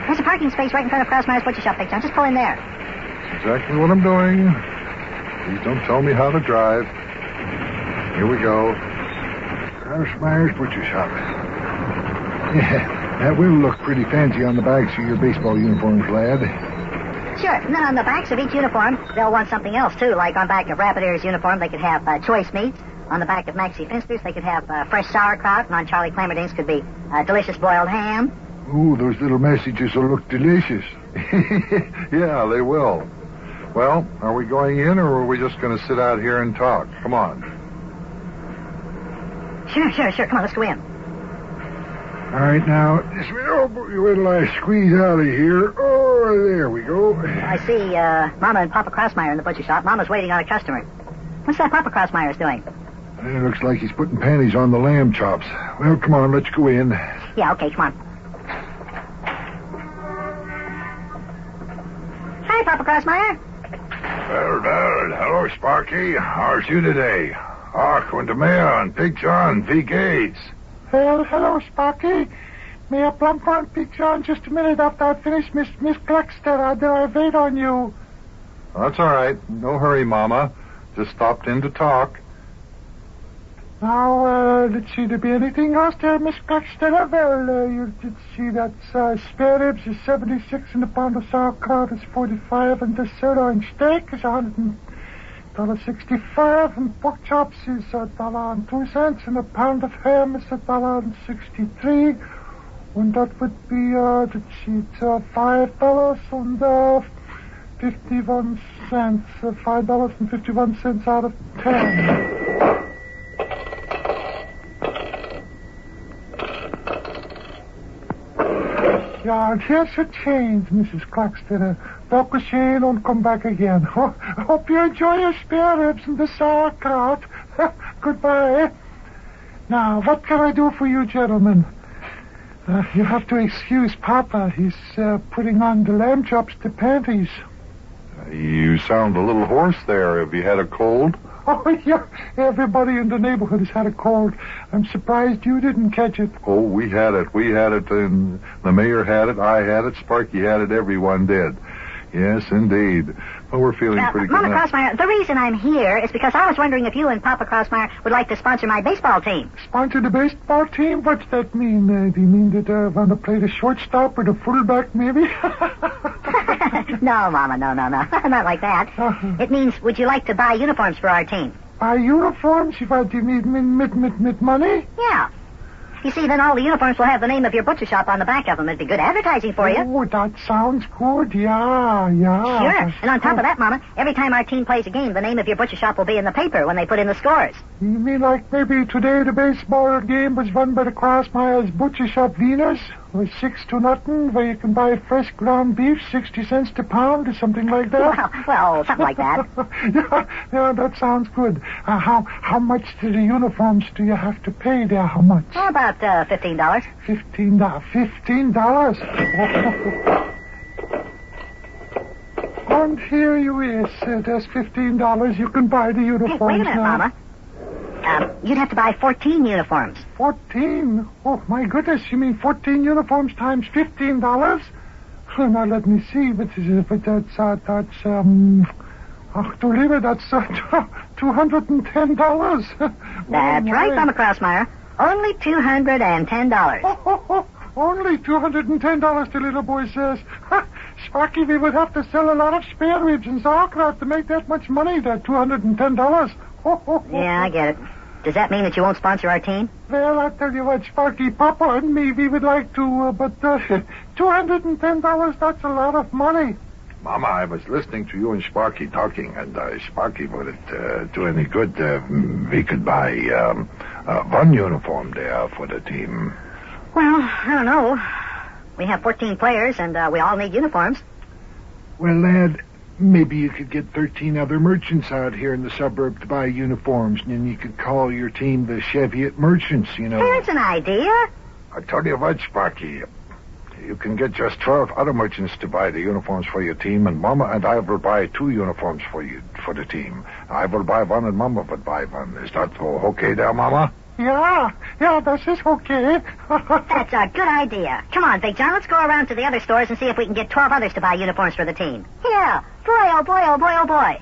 Speaker 12: There's a parking space right in front of Krausmeyer's Butcher Shop, Big John. Just pull in there.
Speaker 9: That's exactly what I'm doing. Please don't tell me how to drive. Here we go.
Speaker 10: Krausmeyer's Butcher Shop. Yeah, that will look pretty fancy on the backs of your baseball uniforms, lad.
Speaker 12: Sure. And then on the backs of each uniform, they'll want something else, too. Like on back of Rabbit Ear's uniform, they could have choice meats. On the back of Maxie Finster's, they could have fresh sauerkraut. And on Charlie Clammerding's could be delicious boiled ham.
Speaker 10: Ooh, those little messages will look delicious.
Speaker 9: Yeah, they will. Well, are we going in, or are we just going to sit out here and talk? Come on.
Speaker 12: Sure. Come on, let's go in.
Speaker 10: All right, now, just wait till I squeeze out of here. Oh, there we go.
Speaker 12: I see Mama and Papa Krausmeyer in the butcher shop. Mama's waiting on a customer. What's that Papa Krausmeyer's doing?
Speaker 10: It looks like he's putting panties on the lamb chops. Well, come on, let's go in.
Speaker 12: Yeah, okay, come on. Hi, Papa Krausmeyer.
Speaker 11: Well, hello, Sparky. How's you today? Und der Mayor and Big John V. Gates.
Speaker 13: Well, hello, Sparky. Mayor Plumper and Big John, just a minute after I finish Miss Clackstead, I'll wait on you.
Speaker 9: That's all right. No hurry, Mama. Just stopped in to talk.
Speaker 13: Now, let's see, there be anything else there, Miss Clackstead? Well, you did see that spare ribs is 76 and the pound of sauerkraut is 45 and the sirloin steak is $100.65 and pork chops is $1.02 and a pound of ham is $1.63 and that would be, let's see, it's $5.51, $5.51 out of 10. Yeah, here's your change, Mrs. Claxton. Talk with Shane and come back again. Hope you enjoy your spare ribs and the sauerkraut. Goodbye.
Speaker 10: Now, what can I do for you, gentlemen? You have to excuse Papa. He's putting on the lamb chops to panties.
Speaker 16: You sound a little hoarse there. Have you had a cold?
Speaker 10: Oh, yeah. Everybody in the neighborhood has had a cold. I'm surprised you didn't catch it.
Speaker 16: Oh, we had it. We had it, and the mayor had it, I had it, Sparky had it, everyone did. Yes, indeed. Well, we're feeling pretty good.
Speaker 12: Mama Crossmeyer, the reason I'm here is because I was wondering if you and Papa Crossmeyer would like to sponsor my baseball team.
Speaker 10: Sponsor the baseball team? What's that mean? Do you mean that I want to play the shortstop or the fullback, maybe?
Speaker 12: No, Mama, no. Not like that. It means, would you like to buy uniforms for our team?
Speaker 10: Buy uniforms? What, do you need mit money?
Speaker 12: Yeah. You see, then all the uniforms will have the name of your butcher shop on the back of them. It'd be good advertising for you.
Speaker 10: Oh, that sounds good. Yeah.
Speaker 12: Sure. And on top of that, Mama, every time our team plays a game, the name of your butcher shop will be in the paper when they put in the scores.
Speaker 10: You mean like maybe today the baseball game was won by the Crossmeyer's Butcher Shop Venus? Or 6-0, where you can buy fresh ground beef, 60 cents per pound, or something like that?
Speaker 12: Well, something like that.
Speaker 10: yeah, that sounds good. How much to the uniforms do you have to pay there? How much?
Speaker 12: Oh, about $15.
Speaker 10: $15? And here you is. There's $15. You can buy the uniforms.
Speaker 12: Hey, wait a minute,
Speaker 10: now.
Speaker 12: Mama. You'd have to buy 14 uniforms.
Speaker 10: 14? Oh, my goodness. You mean 14 uniforms times $15? Now, let me see. But that's $210.
Speaker 12: That's right, Mama Crossmeyer. Only $210.
Speaker 10: Only $210, the little boy says. Sparky, we would have to sell a lot of spare ribs and sauerkraut to make that much money, that $210.
Speaker 12: Yeah, I get it. Does that mean that you won't sponsor our team?
Speaker 10: Well, I'll tell you what, Sparky, Papa and me, we would like to, but $210, that's a lot of money.
Speaker 9: Mama, I was listening to you and Sparky talking, and Sparky, would it do any good? We could buy one uniform there for the team.
Speaker 12: Well, I don't know. We have 14 players, and we all need uniforms.
Speaker 10: Well, lad, maybe you could get 13 other merchants out here in the suburb to buy uniforms, and then you could call your team the Cheviot Merchants, you know.
Speaker 12: Here's an idea.
Speaker 9: I tell you what, Sparky, you can get just 12 other merchants to buy the uniforms for your team, and Mama and I will buy 2 uniforms for you, for the team. I will buy one, and Mama will buy one. Is that okay there, Mama?
Speaker 10: Yeah, this is okay.
Speaker 12: That's a good idea. Come on, Big John, let's go around to the other stores and see if we can get 12 others to buy uniforms for the team. Yeah. Boy, oh boy, oh boy, oh boy.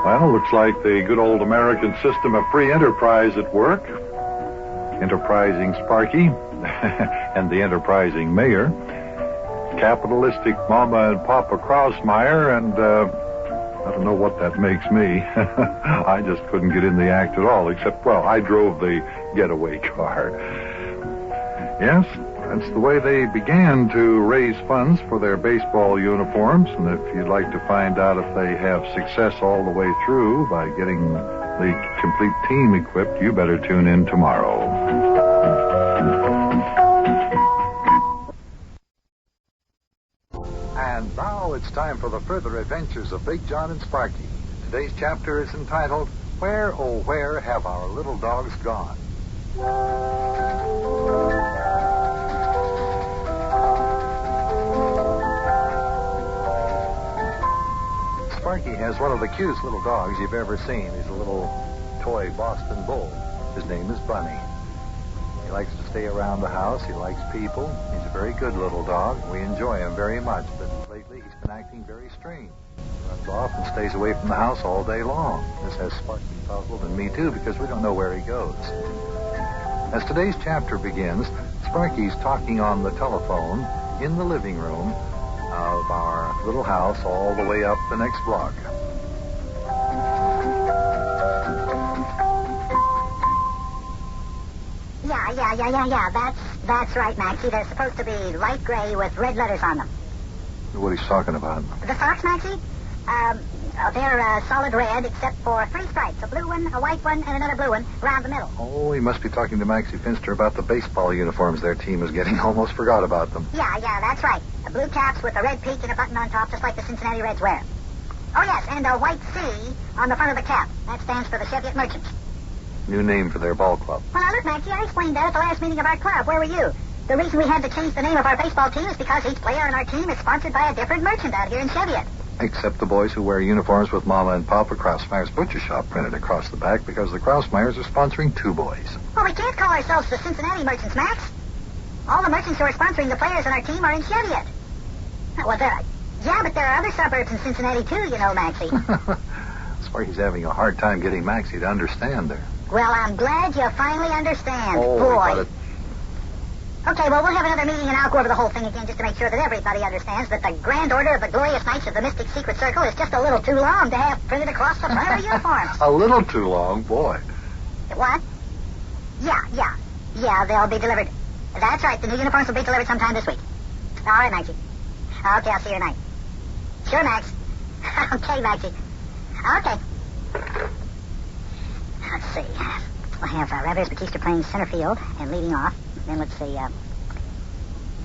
Speaker 16: Well, looks like the good old American system of free enterprise at work. Enterprising Sparky and the enterprising mayor. Capitalistic Mama and Papa Crossmeyer, and I don't know what that makes me. I just couldn't get in the act at all, except, well, I drove the getaway car. Yes, that's the way they began to raise funds for their baseball uniforms, and if you'd like to find out if they have success all the way through by getting the complete team equipped, you better tune in tomorrow.
Speaker 2: And now it's time for the further adventures of Big Jon and Sparky. Today's chapter is entitled, Where, Oh, Where Have Our Little Dogs Gone? Sparky has one of the cutest little dogs you've ever seen. He's a little toy Boston Bull. His name is Bunny. He likes to stay around the house. He likes people. He's a very good little dog. We enjoy him very much, but lately he's been acting very strange. He runs off and stays away from the house all day long. This has Sparky puzzled, and me too, because we don't know where he goes. As today's chapter begins, Sparky's talking on the telephone in the living room of our little house all the way up the next block.
Speaker 1: Yeah. That's right, Maxie. They're supposed to be light gray with red letters on them.
Speaker 2: What he's talking about.
Speaker 1: The socks, Maxie? They're solid red, except for 3 stripes, a blue one, a white one, and another blue one around the middle.
Speaker 2: Oh, he must be talking to Maxie Finster about the baseball uniforms their team is getting. Almost forgot about them.
Speaker 1: Yeah, that's right. Blue caps with a red peak and a button on top, just like the Cincinnati Reds wear. Oh, yes, and a white C on the front of the cap. That stands for the Cheviot Merchants.
Speaker 2: New name for their ball club.
Speaker 1: Well, now, look, Maxie, I explained that at the last meeting of our club. Where were you? The reason we had to change the name of our baseball team is because each player on our team is sponsored by a different merchant out here in Cheviot.
Speaker 2: Except the boys who wear uniforms with Mama and Papa Krausmeyer's Butcher Shop printed across the back because the Krausmeyers are sponsoring 2 boys.
Speaker 1: Well, we can't call ourselves the Cincinnati Merchants, Max. All the merchants who are sponsoring the players on our team are in Cheviot. Well, yeah, but there are other suburbs in Cincinnati, too, you know, Maxie.
Speaker 2: Sparky's having a hard time getting Maxie to understand her.
Speaker 1: Well, I'm glad you finally understand,
Speaker 2: Oh,
Speaker 1: boy. Okay, well, we'll have another meeting and I'll go over the whole thing again just to make sure that everybody understands that the Grand Order of the Glorious Knights of the Mystic Secret Circle is just a little too long to have printed across the front of the uniforms.
Speaker 2: A little too long, boy.
Speaker 1: What? Yeah, they'll be delivered. That's right, the new uniforms will be delivered sometime this week. All right, Maxie. Okay, I'll see you tonight. Sure, Max. Okay, Maxie. Okay. Let's see. We'll have Revers Batista playing center field and leading off. Then let's see,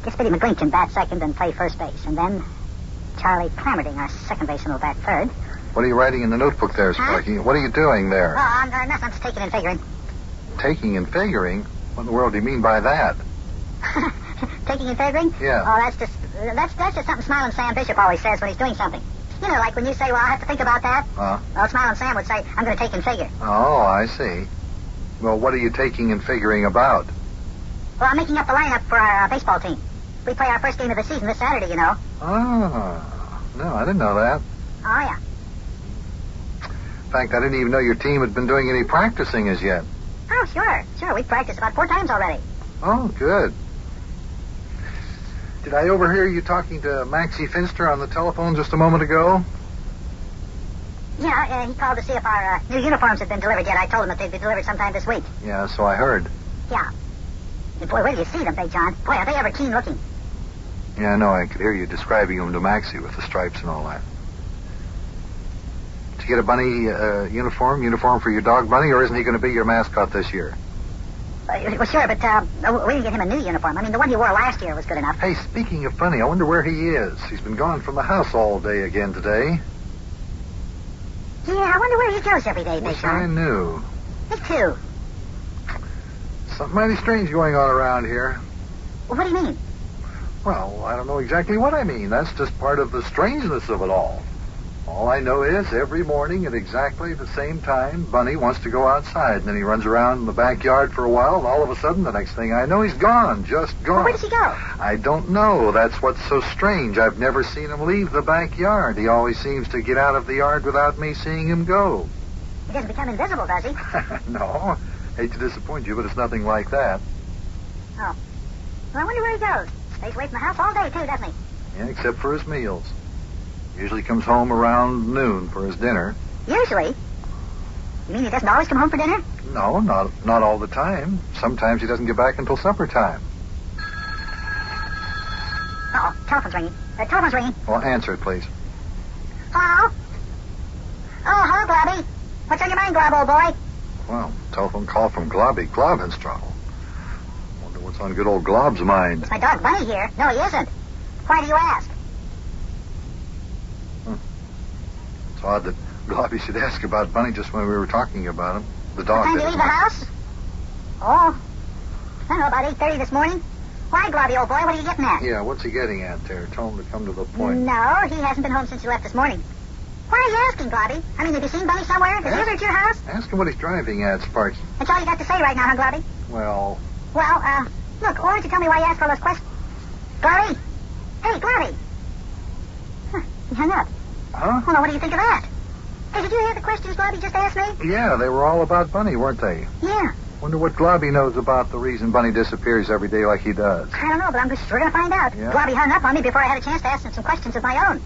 Speaker 1: guess Biddy McGlink can bat second and play first base. And then Charlie Clamerding, our second baseman, will bat third.
Speaker 2: What are you writing in the notebook there, Sparky? What are you doing there?
Speaker 1: Oh, I'm nothing. I'm just taking and figuring.
Speaker 2: Taking and figuring? What in the world do you mean by that?
Speaker 1: Taking and figuring?
Speaker 2: Yeah.
Speaker 1: Oh, that's just something Smiling Sam Bishop always says when he's doing something. You know, like when you say, well, I have to think about that. Well, Smiling Sam would say, I'm going to take and figure.
Speaker 2: Oh, I see. Well, what are you taking and figuring about?
Speaker 1: Well, I'm making up the lineup for our baseball team. We play our first game of the season this Saturday, you know.
Speaker 2: Oh, no, I didn't know that.
Speaker 1: Oh, yeah.
Speaker 2: In fact, I didn't even know your team had been doing any practicing as yet.
Speaker 1: Oh, sure. We've practiced about 4 times already.
Speaker 2: Oh, good. Did I overhear you talking to Maxie Finster on the telephone just a moment ago?
Speaker 1: Yeah, he called to see if our new uniforms had been delivered yet. I told him that they'd be delivered sometime this week.
Speaker 2: Yeah, so I heard.
Speaker 1: Yeah. And boy, where do you see them, Big John? Boy, are they ever keen looking.
Speaker 2: Yeah, I know. I could hear you describing them to Maxie with the stripes and all that. Did you get a bunny uniform for your dog, Bunny, or isn't he going to be your mascot this year?
Speaker 1: Well, sure, but we didn't get him a new uniform. I mean, the one he wore last year was good enough.
Speaker 2: Hey, speaking of Bunny, I wonder where he is. He's been gone from the house all day again today.
Speaker 1: Yeah, I wonder where he goes every day, Big John.
Speaker 2: I knew.
Speaker 1: Me too.
Speaker 2: Something mighty strange going on around here.
Speaker 1: Well, what do you mean?
Speaker 2: Well, I don't know exactly what I mean. That's just part of the strangeness of it all. All I know is every morning at exactly the same time, Bunny wants to go outside, and then he runs around the backyard for a while, and all of a sudden, the next thing I know, he's gone, just gone.
Speaker 1: Well, where does he go?
Speaker 2: I don't know. That's what's so strange. I've never seen him leave the backyard. He always seems to get out of the yard without me seeing him go.
Speaker 1: He doesn't become invisible, does he?
Speaker 2: No. Hate to disappoint you, but it's nothing like that.
Speaker 1: Oh. Well, I wonder where he goes. Stays away from the house all day, too, doesn't he?
Speaker 2: Yeah, except for his meals. Usually comes home around noon for his dinner.
Speaker 1: Usually? You mean he doesn't always come home for dinner?
Speaker 2: No, not all the time. Sometimes he doesn't get back until supper time.
Speaker 1: Uh-oh, telephone's ringing. Telephone's ringing.
Speaker 2: Well, answer it, please.
Speaker 1: Hello? Oh, hello, Globby. What's on your mind, Glob, old boy?
Speaker 2: Well, telephone call from Globby. Glob has trouble. Wonder what's on good old Glob's mind.
Speaker 1: It's my dog Bunny here. No, he isn't. Why do you ask?
Speaker 2: It's odd that Globby should ask about Bunny just when we were talking about him. The dog.
Speaker 1: Time to leave the house? Oh, I don't know, about 8:30 this morning. Why, Globby, old boy? What are you getting at?
Speaker 2: Yeah, what's he getting at there? Tell him to come to the point.
Speaker 1: No, he hasn't been home since he left this morning. Why are you asking, Globby? I mean, have you seen Bunny somewhere? Does he ever at your house?
Speaker 2: Ask him what he's driving at, Sparky.
Speaker 1: That's all you got to say right now, huh, Globby?
Speaker 2: Well,
Speaker 1: look, why don't you tell me why you asked all those questions? Globby? Hey, Globby! Huh, he hung up.
Speaker 2: Huh?
Speaker 1: Well, now, what do you think of that? Hey, did you hear the questions Globby just asked me?
Speaker 2: Yeah, they were all about Bunny, weren't they?
Speaker 1: Yeah.
Speaker 2: Wonder what Globby knows about the reason Bunny disappears every day like he does.
Speaker 1: I don't know, but I'm just sure going to find out.
Speaker 2: Yeah?
Speaker 1: Globby hung up on me before I had a chance to ask him some questions of my own.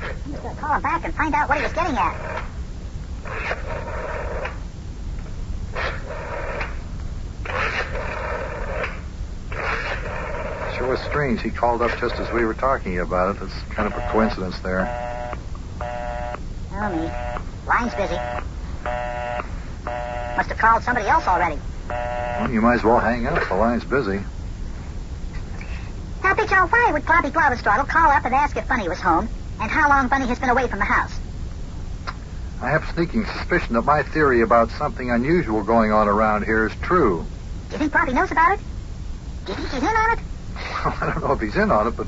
Speaker 1: I'm just going to call him back and find out what he was getting at.
Speaker 2: Sure was strange. He called up just as we were talking about it. It's kind of a coincidence there.
Speaker 1: Oh, me. Line's busy. Must have called somebody else already.
Speaker 2: Well, you might as well hang up. The line's busy.
Speaker 1: Now, Big John, why would Gloppy Globbestraddle call up and ask if Bunny was home and how long Bunny has been away from the house?
Speaker 2: I have a sneaking suspicion that my theory about something unusual going on around here is true.
Speaker 1: Do you think Gloppy knows about it? Do you think he's in on it?
Speaker 2: Well, I don't know if he's in on it, but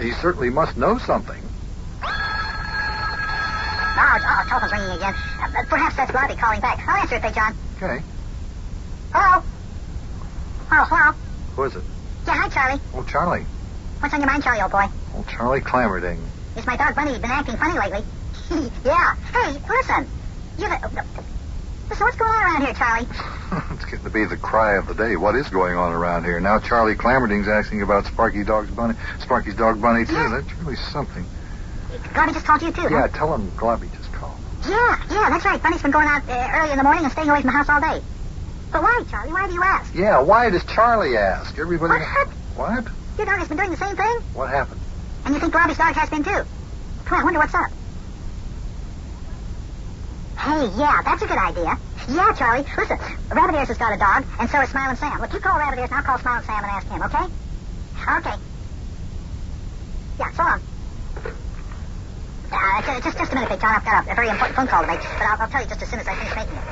Speaker 2: he certainly must know something.
Speaker 1: Oh, telephone's ringing again. Perhaps that's Gloppy calling back. I'll answer it, Big John.
Speaker 2: Okay.
Speaker 1: Hello? Oh, hello?
Speaker 2: Who is it?
Speaker 1: Yeah, hi, Charlie.
Speaker 2: Oh, Charlie.
Speaker 1: What's on your mind, Charlie, old boy?
Speaker 2: Oh, Charlie Clammerding.
Speaker 1: Is my dog Bunny been acting funny lately? Yeah. Hey, listen. Listen, what's going on around here, Charlie?
Speaker 2: It's getting to be the cry of the day. What is going on around here? Now Charlie Clammerding's asking about Sparky's dog Bunny, too.
Speaker 1: Yeah.
Speaker 2: That's really something.
Speaker 1: Gloppy just called you, too,
Speaker 2: Yeah,
Speaker 1: huh?
Speaker 2: tell him Gloppy just called.
Speaker 1: Yeah, that's right. Bunny's been going out early in the morning and staying away from the house all day. But why, Charlie? Why do you ask?
Speaker 2: Yeah, why does Charlie ask? Everybody...
Speaker 1: What?
Speaker 2: What?
Speaker 1: Your dog has been doing the same thing?
Speaker 2: What happened?
Speaker 1: And you think Gloppy's dog has been, too? Well, I wonder what's up. Hey, yeah, that's a good idea. Yeah, Charlie. Listen, Rabbit Ears has got a dog, and so has Smiling Sam. Look, you call Rabbit Ears, and I'll call Smiling Sam and ask him, okay? Okay. Yeah, so long. Just a minute, Big John. I've got a very important phone call to make, but I'll tell you just as soon as I finish making it.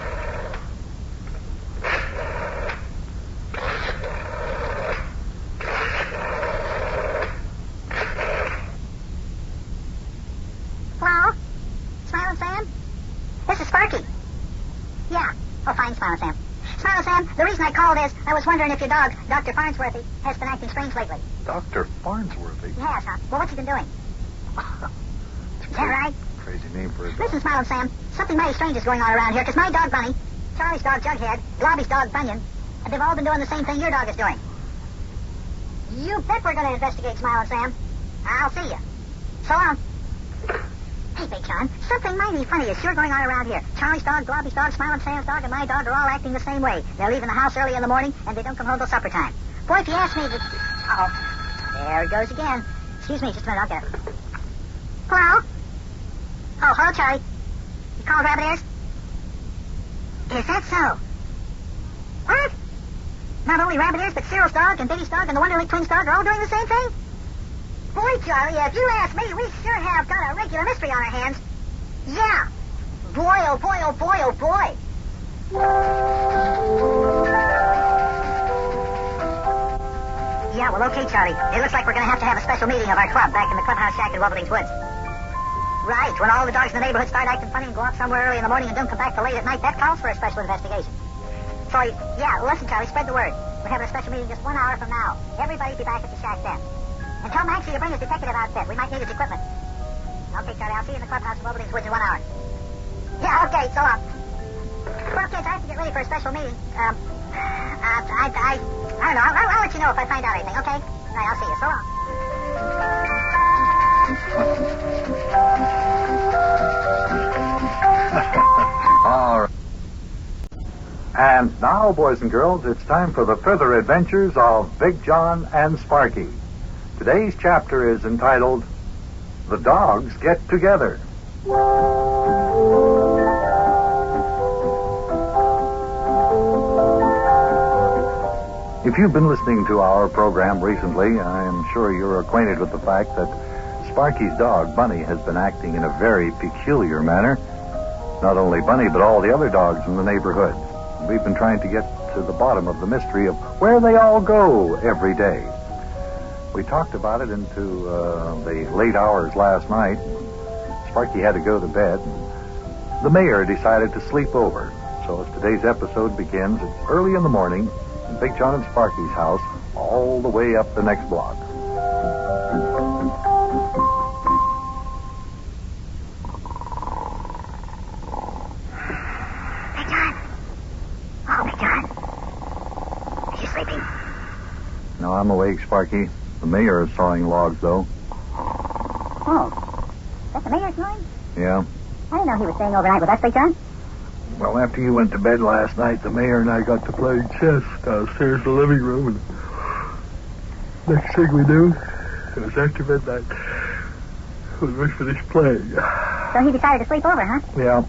Speaker 1: Hello? Smiling Sam? This is Sparky. Yeah. Oh, fine, Smiling Sam. Smiling Sam, the reason I called is I was wondering if your dog, Dr. Farnsworthy, has been acting strange lately.
Speaker 2: Dr. Farnsworthy?
Speaker 1: He has, huh? Well, what's he been doing? Is that right?
Speaker 2: Crazy name for a dog.
Speaker 1: Listen, Smiling Sam, something mighty strange is going on around here, because my dog Bunny, Charlie's dog Jughead, Globby's dog Bunyan, and they've all been doing the same thing your dog is doing. You bet we're going to investigate, Smiling Sam. I'll see you. So long. Hey, Big John, something mighty funny is sure going on around here. Charlie's dog, Globby's dog, Smiling Sam's dog, and my dog are all acting the same way. They're leaving the house early in the morning, and they don't come home till supper time. Boy, if you ask me... Uh-oh. There it goes again. Excuse me, just a minute, I'll get it. Hello? Oh, hello, Charlie. You called Rabbit Ears? Is that so? What? Not only Rabbit Ears, but Cyril's dog and Biggy's dog and the Wonderlick Twins' dog are all doing the same thing? Boy, Charlie, if you ask me, we sure have got a regular mystery on our hands. Yeah. Boy, oh boy, oh boy, oh boy. Yeah, well, okay, Charlie. It looks like we're going to have a special meeting of our club back in the clubhouse shack in Wobbleding's Woods. Right, when all the dogs in the neighborhood start acting funny and go off somewhere early in the morning and don't come back till late at night, that calls for a special investigation. So, yeah, listen, Charlie, spread the word. We're having a special meeting just 1 hour from now. Everybody be back at the shack then. And tell Maxie to bring his detective outfit. We might need his equipment. Okay, Charlie, I'll see you in the clubhouse in Wobbleding's Woods in 1 hour. Yeah, okay, so long. Well, kids, I have to get ready for a special meeting. I don't know. I'll let you know if I find out anything, okay? All right, I'll see you. So long.
Speaker 2: All right. And now, boys and girls, it's time for the further adventures of Big Jon and Sparky. Today's chapter is entitled, The Dogs Get Together. If you've been listening to our program recently, I am sure you're acquainted with the fact that Sparky's dog, Bunny, has been acting in a very peculiar manner. Not only Bunny, but all the other dogs in the neighborhood. We've been trying to get to the bottom of the mystery of where they all go every day. We talked about it into the late hours last night. Sparky had to go to bed. The mayor decided to sleep over. So as today's episode begins, it's early in the morning in Big Jon and Sparky's house, all the way up the next block.
Speaker 1: Big Jon. Oh, Big Jon. Are you sleeping?
Speaker 2: No, I'm awake, Sparky. The mayor is sawing logs, though.
Speaker 1: Oh. That's the mayor's line?
Speaker 2: Yeah.
Speaker 1: I didn't know he was staying overnight with us, Big Jon.
Speaker 10: Well, after you went to bed last night, the mayor and I got to play chess downstairs in the living room, and next thing we knew, it was after midnight when we finished playing.
Speaker 12: So he decided to sleep over, huh?
Speaker 9: Yeah.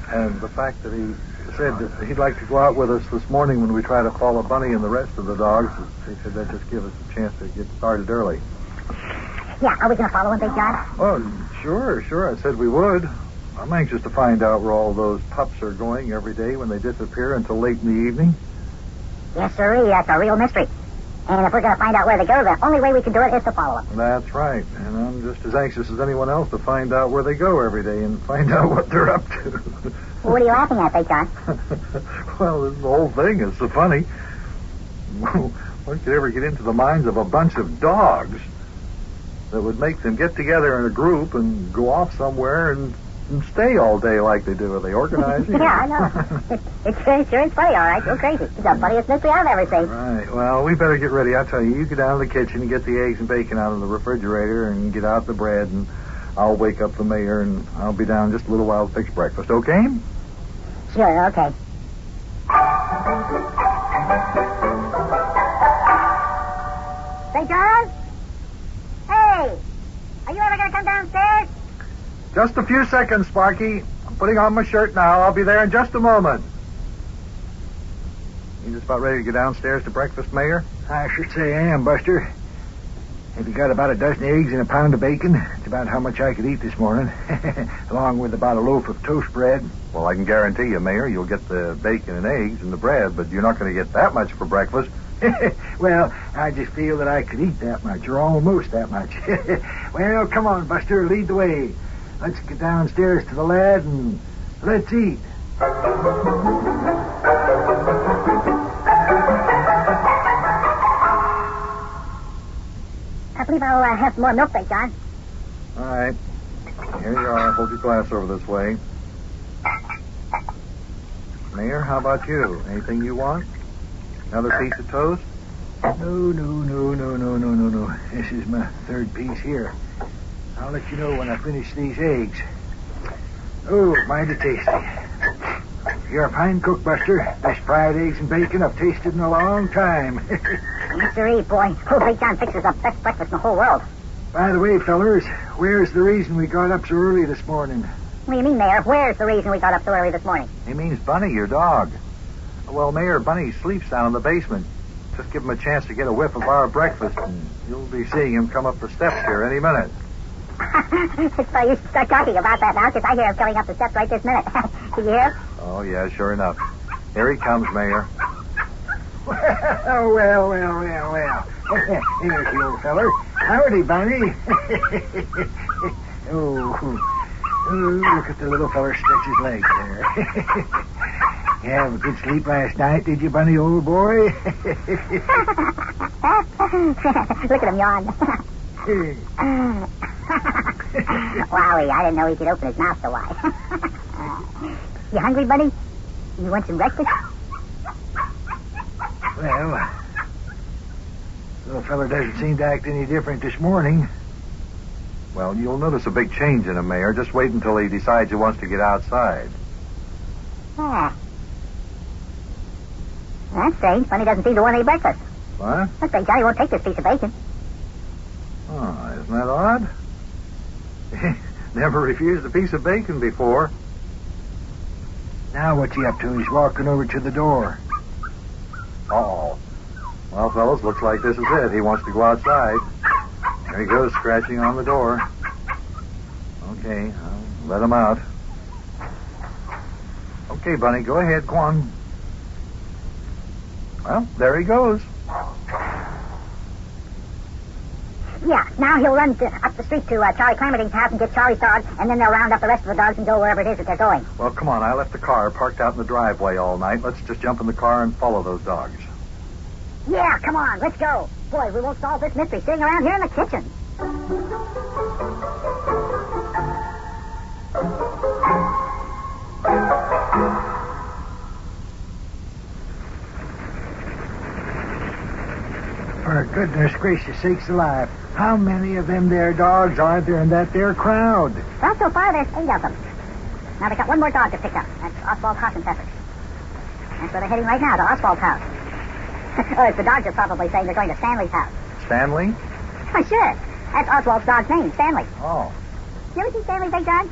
Speaker 9: And the fact that he said that he'd like to go out with us this morning when we try to follow Bunny and the rest of the dogs, he said that'd just give us a chance to get started early.
Speaker 12: Yeah, are we going to follow him, Big John?
Speaker 9: Oh, sure. I said we would. I'm anxious to find out where all those pups are going every day when they disappear until late in the evening.
Speaker 12: Yes, sirree. That's a real mystery. And if we're going to find out where they go, the only way we can do it is to follow them.
Speaker 9: That's right. And I'm just as anxious as anyone else to find out where they go every day and find out what they're up to.
Speaker 12: Well, what are you laughing at, Big John?
Speaker 9: Well, the whole thing is so funny. One could ever get into the minds of a bunch of dogs that would make them get together in a group and go off somewhere and stay all day like they do. Are they organizing?
Speaker 12: Yeah, I know. It's funny, all right. Go crazy. It's the funniest mystery I've ever seen.
Speaker 9: Right. Well, we better get ready. I'll tell you. You go down to the kitchen and get the eggs and bacon out of the refrigerator and get out the bread, and I'll wake up the mayor, and I'll be down just a little while to fix breakfast, okay?
Speaker 12: Sure, okay. St. John? Hey! Are you ever going to come downstairs?
Speaker 9: Just a few seconds, Sparky. I'm putting on my shirt now. I'll be there in just a moment. You just about ready to go downstairs to breakfast, Mayor?
Speaker 10: I should say I am, Buster. Have you got about a dozen eggs and a pound of bacon? It's about how much I could eat this morning, along with about a loaf of toast bread.
Speaker 9: Well, I can guarantee you, Mayor, you'll get the bacon and eggs and the bread, but you're not going to get that much for breakfast.
Speaker 10: Well, I just feel that I could eat that much, or almost that much. Well, come on, Buster, lead the way. Let's get downstairs to the lad and let's eat.
Speaker 12: I believe I'll have some more milk, Big John.
Speaker 9: All right. Here you are. Hold your glass over this way. Mayor, how about you? Anything you want? Another piece of toast?
Speaker 10: No. This is my third piece here. I'll let you know when I finish these eggs. Oh, mighty tasty. You're a fine cook, Buster. Best fried eggs and bacon I've tasted in a long time.
Speaker 12: Yes, sirree, boy. Oh, Big John fixes the best breakfast in the whole world.
Speaker 10: By the way, fellers, where's the reason we got up so early this morning?
Speaker 12: What do you mean, Mayor? Where's the reason we got up so early this morning?
Speaker 9: He means Bunny, your dog. Well, Mayor, Bunny sleeps down in the basement. Just give him a chance to get a whiff of our breakfast, and you'll be seeing him come up the steps here any minute.
Speaker 12: It's funny you should start talking about that now, because I hear him coming up the steps right this minute. Did you hear him?
Speaker 9: Oh, yeah, sure enough. Here he comes, Mayor.
Speaker 10: Well. Here's the old feller. Howdy, Bunny. Oh, look at the little feller stretch his legs there. You have a good sleep last night, did you, Bunny, old boy?
Speaker 12: Look at him yawn. Wowie, I didn't know he could open his mouth so wide. You hungry, Bunny? You want some breakfast?
Speaker 10: Well, little feller doesn't seem to act any different this morning.
Speaker 9: Well, you'll notice a big change in him, Mayor. Just wait until he decides he wants to get outside.
Speaker 12: Ah. That's strange. Bunny doesn't seem to want any breakfast.
Speaker 9: What?
Speaker 12: Looks like Johnny won't take this piece of bacon.
Speaker 9: Oh, isn't that odd? Never refused a piece of bacon before.
Speaker 10: Now what's he up to? He's walking over to the door.
Speaker 9: Uh-oh. Well, fellas, looks like this is it. He wants to go outside. There he goes, scratching on the door. Okay, I'll let him out. Okay, Bunny, go ahead. Go on. Well, there he goes.
Speaker 12: Yeah, now he'll run up the street to Charlie Clamerding's house and get Charlie's dog, and then they'll round up the rest of the dogs and go wherever it is that they're going.
Speaker 9: Well, come on. I left the car parked out in the driveway all night. Let's just jump in the car and follow those dogs.
Speaker 12: Yeah, come on, let's go. Boy, we won't solve this mystery sitting around here in the kitchen.
Speaker 10: For goodness gracious sakes alive, how many of them there dogs are there in that there crowd?
Speaker 12: Well, so far there's 8 of them. Now they got one more dog to pick up. That's Oswald Hockenpfeffer. That's where they're heading right now, to Oswald's house. Oh, the dogs are probably saying they're going to Stanley's house.
Speaker 9: Stanley?
Speaker 12: Oh, sure. That's Oswald's dog's name, Stanley.
Speaker 9: Oh.
Speaker 12: You ever see Stanley, Big John?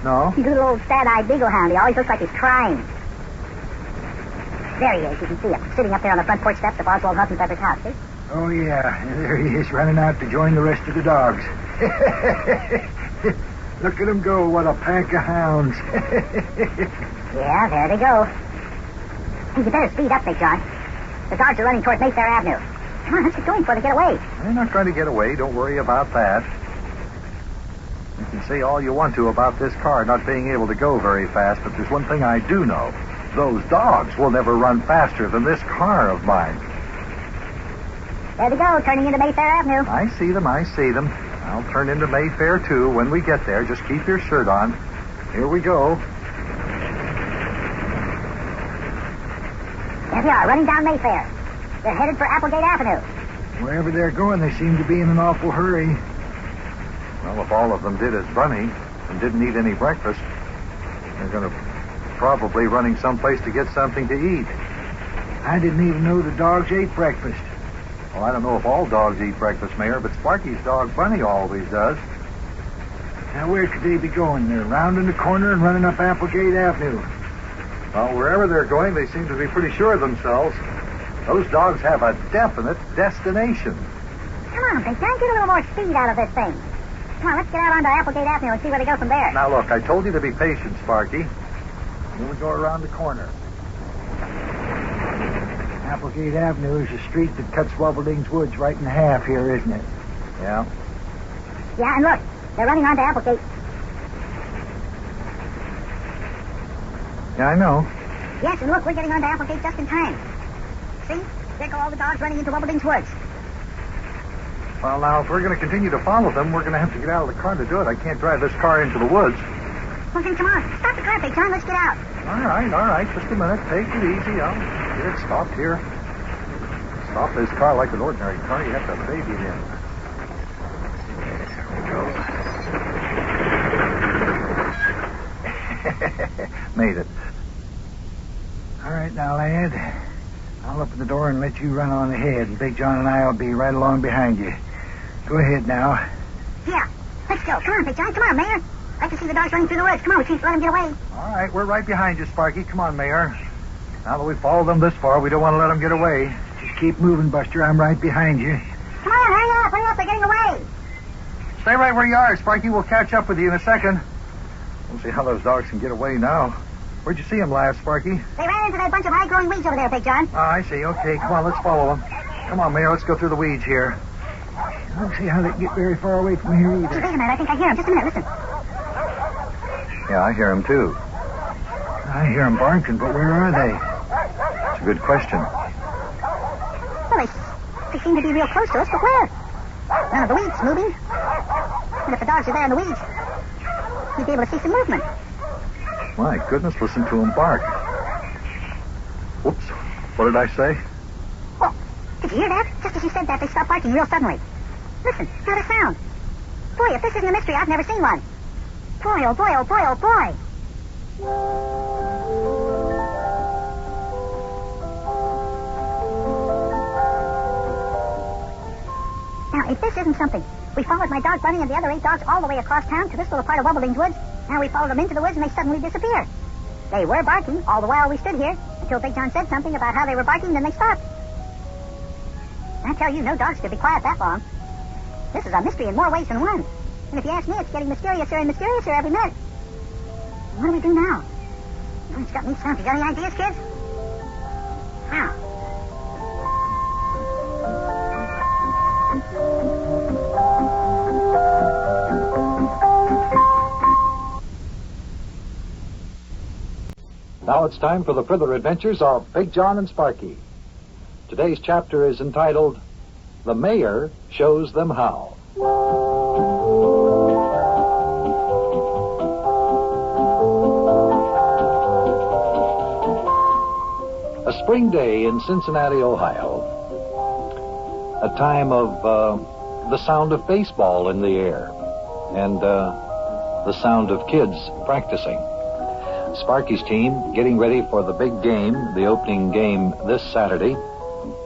Speaker 2: No?
Speaker 12: He's a little old sad-eyed beagle hound. He always looks like he's crying. There he is. You can see him, sitting up there on the front porch steps of Oswald Huffenpepper's house, see?
Speaker 10: Oh, yeah. There he is, running out to join the rest of the dogs. Look at him go. What a pack of hounds.
Speaker 12: Yeah, there they go. Hey, you better speed up, Big John. The dogs are running toward Mayfair Avenue. Come on, let's get going before they get away.
Speaker 2: They're not going to get away. Don't worry about that. You can say all you want to about this car not being able to go very fast, but there's one thing I do know. Those dogs will never run faster than this car of mine.
Speaker 12: There they go, turning into Mayfair Avenue.
Speaker 2: I see them. I'll turn into Mayfair, too, when we get there. Just keep your shirt on. Here we go.
Speaker 12: There they are, running down Mayfair. They're headed for Applegate Avenue.
Speaker 10: Wherever they're going, they seem to be in an awful hurry.
Speaker 2: Well, if all of them did as Bunny and didn't eat any breakfast, they're going to probably running someplace to get something to eat.
Speaker 10: I didn't even know the dogs ate breakfast.
Speaker 2: Well, I don't know if all dogs eat breakfast, Mayor, but Sparky's dog Bunny always does.
Speaker 10: Now, where could they be going? They're rounding the corner and running up Applegate Avenue.
Speaker 2: Well, wherever they're going, they seem to be pretty sure of themselves. Those dogs have a definite destination.
Speaker 12: Come on, Big John, get a little more speed out of this thing. Come on, let's get out onto Applegate Avenue and see where they go from there.
Speaker 2: Now, look, I told you to be patient, Sparky.
Speaker 10: Here we go around the corner. Applegate Avenue is a street that cuts Wobbleding's Woods right in half here, isn't it?
Speaker 2: Yeah.
Speaker 12: Yeah, and look, they're running onto Applegate.
Speaker 2: Yeah, I know.
Speaker 12: Yes, and look, we're getting onto Applegate just in time. See? There go all the dogs running into Wobbleding's Woods.
Speaker 2: Well, now, if we're going to continue to follow them, we're going to have to get out of the car to do it. I can't drive this car into the woods.
Speaker 12: Well, then come on. Stop the car, Big John. Let's get out.
Speaker 2: All right. Just a minute. Take it easy. I'll get it stopped here. Stop this car like an ordinary car. You have to have a baby in. There we go. Made it.
Speaker 10: All right, now, lad. I'll open the door and let you run on ahead, and Big John and I will be right along behind you. Go ahead now.
Speaker 12: Yeah, let's go. Come on, Big John. Come on, Mayor. I'd like to see the dogs running through the woods. Come on, we can't let them get away.
Speaker 2: All right, we're right behind you, Sparky. Come on, Mayor. Now that we've followed them this far, we don't want to let them get away.
Speaker 10: Just keep moving, Buster. I'm right behind you.
Speaker 12: Come on, hurry up. Hurry up. They're getting away.
Speaker 2: Stay right where you are, Sparky. We'll catch up with you in a second. We'll see how those dogs can get away now. Where'd you see them last, Sparky?
Speaker 12: They ran into that bunch of high-growing weeds over there, Big John.
Speaker 2: Oh, I see. Okay, come on, let's follow them. Come on, Mayor, let's go through the weeds here.
Speaker 10: I don't see how they get very far away from here either.
Speaker 12: Hey, wait a minute. I think I hear them. Just a minute. Listen.
Speaker 2: Yeah, I hear them, too.
Speaker 10: I hear them barking, but where are they?
Speaker 2: It's a good question.
Speaker 12: Well, they seem to be real close to us, but where? None of the weeds moving. And if the dogs are there in the weeds, you'd be able to see some movement.
Speaker 2: My goodness, listen to them bark. Whoops. What did I say?
Speaker 12: Well, did you hear that? Just as you said that, they stopped barking real suddenly. Listen, not a sound. Boy, if this isn't a mystery, I've never seen one. Boy, oh boy, oh boy, oh boy. Now, if this isn't something, we followed my dog Bunny and the other 8 dogs all the way across town to this little part of Wobbleding's Woods. Now we followed them into the woods and they suddenly disappeared. They were barking all the while we stood here until Big John said something about how they were barking, then they stopped. I tell you, no dogs could be quiet that long. This is a mystery in more ways than one. And if you ask me, it's getting mysteriouser and mysteriouser every minute. What do we do now? Oh, it's got me stumped. You got any ideas, kids? How?
Speaker 2: Now it's time for the further adventures of Big Jon and Sparky. Today's chapter is entitled, The Mayor Shows Them How. A spring day in Cincinnati, Ohio. A time of the sound of baseball in the air and the sound of kids practicing. Sparky's team getting ready for the big game, the opening game this Saturday.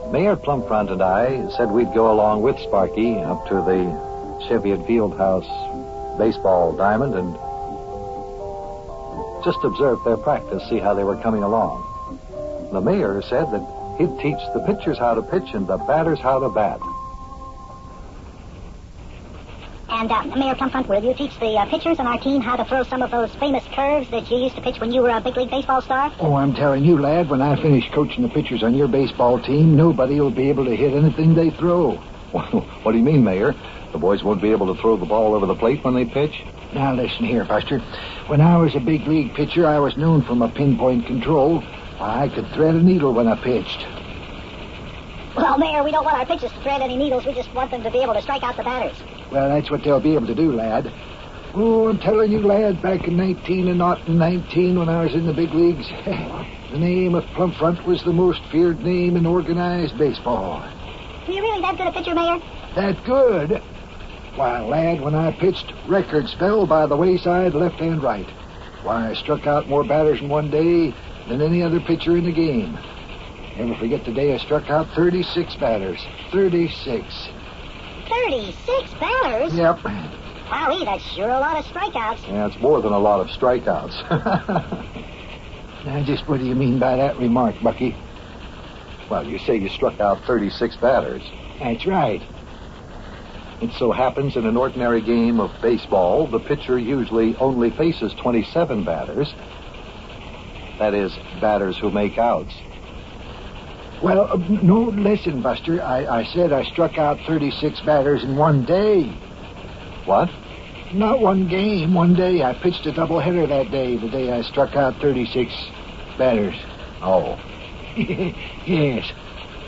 Speaker 2: Mayor Plumfront and I said we'd go along with Sparky up to the Cheviot Field House baseball diamond and just observed their practice, see how they were coming along. The mayor said that he'd teach the pitchers how to pitch and the batters how to bat.
Speaker 1: And, Mayor Plumfront, will you teach the pitchers on our team how to throw some of those famous curves that you used to pitch when you were a big league baseball star?
Speaker 10: Oh, I'm telling you, lad, when I finish coaching the pitchers on your baseball team, nobody will be able to hit anything they throw.
Speaker 2: What do you mean, Mayor? The boys won't be able to throw the ball over the plate when they pitch?
Speaker 10: Now, listen here, Buster. When I was a big league pitcher, I was known for my pinpoint control. I could thread a needle when I pitched.
Speaker 1: Well, Mayor, we don't want our pitchers to thread any needles. We just want them to be able to strike out the batters.
Speaker 10: Well, that's what they'll be able to do, lad. Oh, I'm telling you, lad, back in 1919 when I was in the big leagues, the name of Plumfront was the most feared name in organized baseball.
Speaker 1: Were you really that good a pitcher, Mayor?
Speaker 10: That good? Why, lad, when I pitched, records fell by the wayside left and right. Why, I struck out more batters in one day than any other pitcher in the game. Never forget the day I struck out 36 batters. 36.
Speaker 1: 36 batters?
Speaker 10: Yep.
Speaker 1: Wowee, that's sure a lot of strikeouts.
Speaker 2: Yeah, it's more than a lot of strikeouts.
Speaker 10: Now, just what do you mean by that remark, Bucky?
Speaker 2: Well, you say you struck out 36 batters.
Speaker 10: That's right.
Speaker 2: It so happens in an ordinary game of baseball, the pitcher usually only faces 27 batters. That is, batters who make outs.
Speaker 10: Well, no, listen, Buster. I said I struck out 36 batters in one day.
Speaker 2: What?
Speaker 10: Not one game, one day. I pitched a doubleheader that day, the day I struck out 36 batters.
Speaker 2: Oh.
Speaker 10: Yes.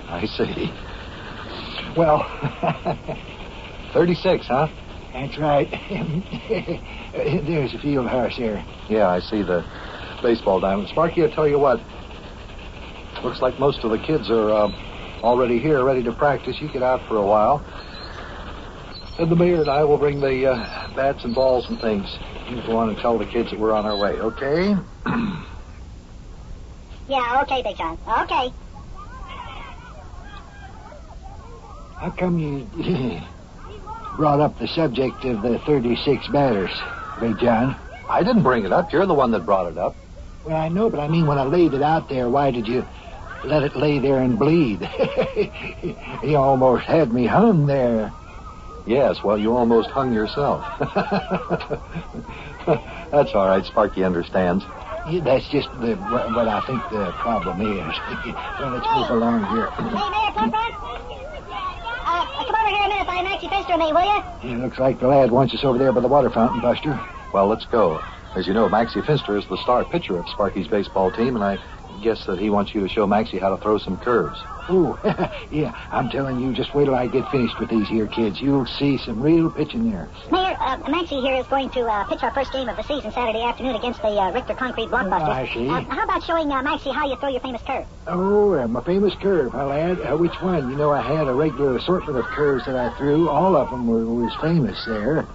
Speaker 2: I see.
Speaker 10: Well,
Speaker 2: 36, huh?
Speaker 10: That's right. There's a field house there.
Speaker 2: Yeah, I see the baseball diamond. Sparky, I'll tell you what. Looks like most of the kids are already here, ready to practice. You get out for a while. And the mayor and I will bring the bats and balls and things. You go on and tell the kids that we're on our way, okay?
Speaker 1: Yeah, okay, Big John. Okay.
Speaker 10: How come you brought up the subject of the 36 batters, Big John?
Speaker 2: I didn't bring it up. You're the one that brought it up.
Speaker 10: Well, I know, but I mean, when I laid it out there, why did you let it lay there and bleed? You almost had me hung there.
Speaker 2: Yes, well, you almost hung yourself. That's all right. Sparky understands.
Speaker 10: Yeah, that's just what I think the problem is. Well, let's move along here.
Speaker 1: Hey, Mayor Plumfront. Come over here a minute by Maxie Finster and me, will you?
Speaker 10: It looks like the lad wants us over there by the water fountain, Buster.
Speaker 2: Well, let's go. As you know, Maxie Finster is the star pitcher of Sparky's baseball team, and I guess that he wants you to show Maxie how to throw some curves.
Speaker 10: Ooh, yeah, I'm telling you, just wait till I get finished with these here kids. You'll see some real pitching there.
Speaker 1: Mayor, Maxie here is going to pitch our first game of the season Saturday afternoon against the Richter Concrete Blockbusters.
Speaker 10: I see.
Speaker 1: How about showing Maxie how you throw your famous curve?
Speaker 10: Oh, my famous curve, huh, lad? Which one? You know, I had a regular assortment of curves that I threw. All of them was famous there.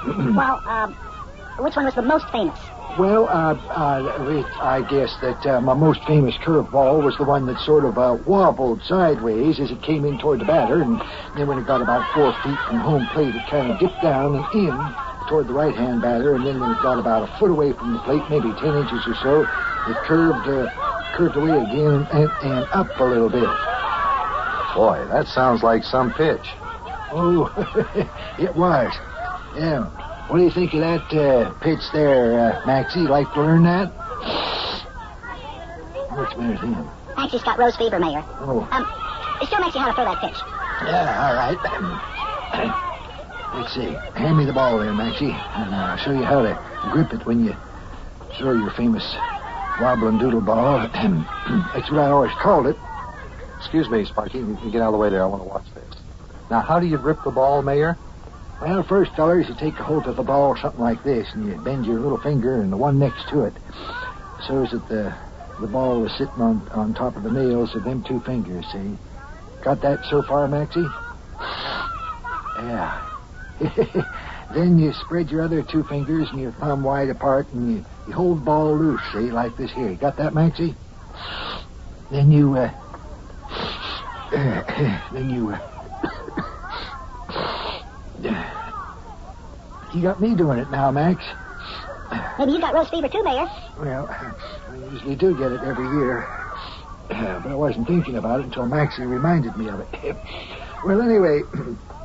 Speaker 1: Well, which one was the most famous?
Speaker 10: Well, I guess that my most famous curveball was the one that sort of wobbled sideways as it came in toward the batter, and then when it got about 4 feet from home plate, it kind of dipped down and in toward the right-hand batter, and then when it got about a foot away from the plate, maybe 10 inches or so, it curved away again and up a little bit.
Speaker 2: Boy, that sounds like some pitch.
Speaker 10: Oh, it was. Yeah. What do you think of that pitch there, Maxie? Like to learn that? What's the matter with him?
Speaker 1: Maxie's got rose fever, Mayor.
Speaker 10: Oh.
Speaker 1: Show Maxie how to throw that pitch.
Speaker 10: Yeah, all right. Let's see. Hand me the ball there, Maxie, and I'll show you how to grip it when you throw your famous wobbling doodle ball. That's what I always called it.
Speaker 2: Excuse me, Sparky. You can get out of the way there. I want to watch this. Now, how do you grip the ball, Mayor?
Speaker 10: Well, first, fellers, you take a hold of the ball something like this, and you bend your little finger and the one next to it, so that the ball is sitting on top of the nails of them two fingers, see? Got that so far, Maxie? Yeah. Then you spread your other two fingers and your thumb wide apart, and you hold the ball loose, see, like this here. You got that, Maxie? Then you You got me doing it now, Max.
Speaker 1: Maybe you got roast fever too, Mayor.
Speaker 10: Well, I usually do get it every year. But I wasn't thinking about it until Maxie reminded me of it. Well, anyway,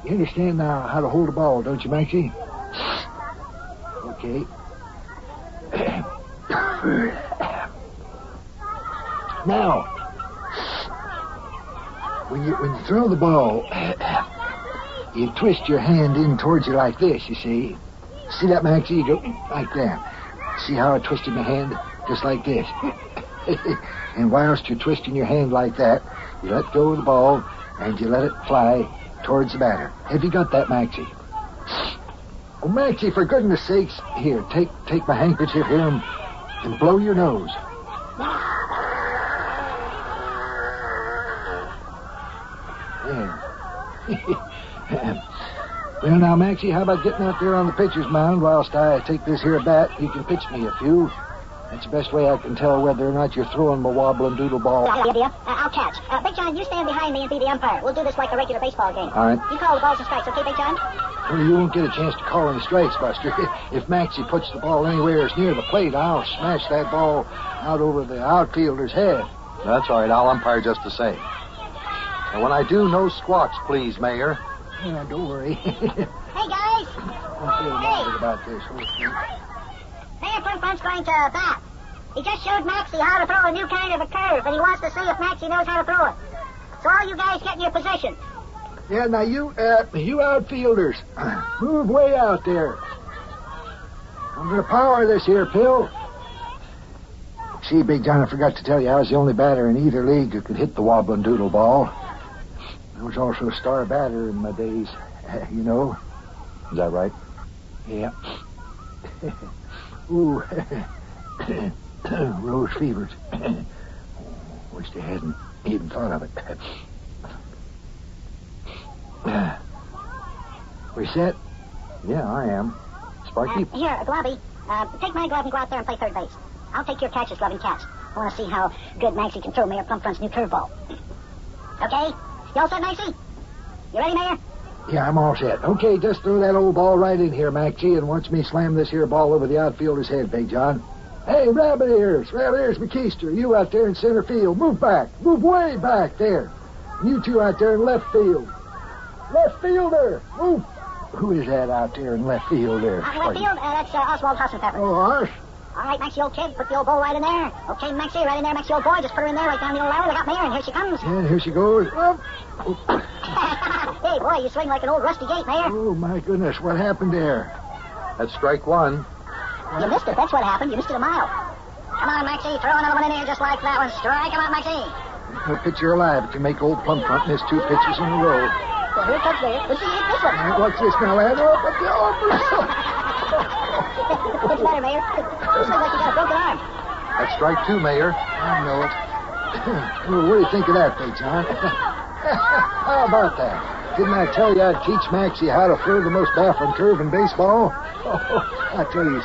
Speaker 10: you understand now how to hold a ball, don't you, Maxie? Okay. Now, when you throw the ball, you twist your hand in towards you like this, you see. See that, Maxie? You go like that. See how I twisted my hand? Just like this. And whilst you're twisting your hand like that, you let go of the ball and you let it fly towards the batter. Have you got that, Maxie? Oh, Maxie, for goodness sakes, here, take my handkerchief here and blow your nose. Yeah. Well, now, Maxie, how about getting out there on the pitcher's mound whilst I take this here bat? You can pitch me a few. That's the best way I can tell whether or not you're throwing my wobbling doodle ball.
Speaker 1: Idea. I'll catch. Big John, you stand behind me and be the umpire. We'll do this like a regular baseball game.
Speaker 10: All right.
Speaker 1: You call the balls and strikes, okay, Big John?
Speaker 10: Well, you won't get a chance to call any strikes, Buster. If Maxie puts the ball anywhere near the plate, I'll smash that ball out over the outfielder's head.
Speaker 2: That's all right. I'll umpire just the same. And when I do, no squawks, please, Mayor.
Speaker 10: Yeah, don't worry.
Speaker 1: Hey, guys.
Speaker 10: I'm feeling bothered about this whole thing.
Speaker 1: Mayor Plumfront's going to bat. He just showed Maxie how to throw a new kind of a curve, and he wants to see if Maxie knows how to throw it. So all you guys get in your position.
Speaker 10: Yeah, now you outfielders, move way out there. I'm going to power this here pill. See, Big John, I forgot to tell you, I was the only batter in either league who could hit the wobbling doodle ball. I was also a star batter in my days, you know.
Speaker 2: Is that right?
Speaker 10: Yeah. Ooh, rose fevers. Wish they hadn't even thought of it. We set?
Speaker 2: Yeah, I am. Sparky?
Speaker 1: Here, Globby. Take my glove and go out there and play third base. I'll take your catcher's glove and catch. I want to see how good Maxie can throw Mayor Plumfront's new curveball. Okay? You all set, Maxie? You ready, Mayor?
Speaker 10: Yeah, I'm all set. Okay, just throw that old ball right in here, Maxie, and watch me slam this here ball over the outfielder's head, Big John. Hey, Rabbit Ears, McKeister, you out there in center field. Move back. Move way back there. You two out there in left field. Left fielder, move. Who is that out there in left field there?
Speaker 1: Left field? That's Oswald Hassenpfeffer.
Speaker 10: Oh, Arse?
Speaker 1: All right, Maxie, old kid, put the old ball right in there. Okay, Maxie, right in there, Maxie, old boy. Just put her in there, right down the old alley. We got Mayor, and here she comes.
Speaker 10: And here she goes. Oh.
Speaker 1: Hey, boy, you swing like an old rusty gate, Mayor.
Speaker 10: Oh, my goodness, what happened there?
Speaker 2: That's strike one.
Speaker 1: You missed it, that's what happened. You missed it a mile. Come on, Maxie, throw another one in there just like that one. Strike him out, Maxie.
Speaker 10: No pitcher alive if you make old Plumfront miss two pitches in a row.
Speaker 1: Well, here comes Mayor. Let's see, hit this one.
Speaker 10: All right, watch this now, lad.
Speaker 1: What's the matter, Mayor? Looks like you got a broken arm.
Speaker 2: That's strike two, Mayor.
Speaker 10: I know it. Well, what do you think of that, Big John? How about that? Didn't I tell you I'd teach Maxie how to throw the most baffling curve in baseball? I tell you,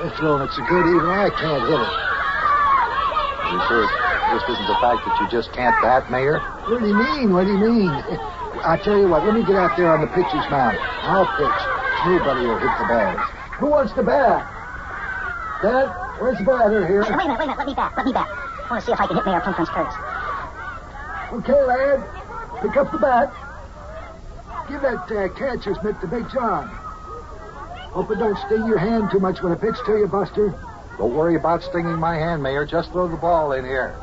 Speaker 10: they're throwing it so good even I can't hit it.
Speaker 2: Are you sure this isn't the fact that you just can't bat, Mayor?
Speaker 10: What do you mean? What do you mean? I tell you what, let me get out there on the pitcher's mound. I'll pitch. Nobody will hit the balls. Who wants to bat? Dad, where's the batter here?
Speaker 1: Wait a minute. Let me bat. I want to see if I can hit Mayor Plumfront's curves.
Speaker 10: Okay, lad. Pick up the bat. Give that catcher's mitt to Big John. Hope it don't sting your hand too much when I pitch to you, Buster.
Speaker 2: Don't worry about stinging my hand, Mayor. Just throw the ball in here.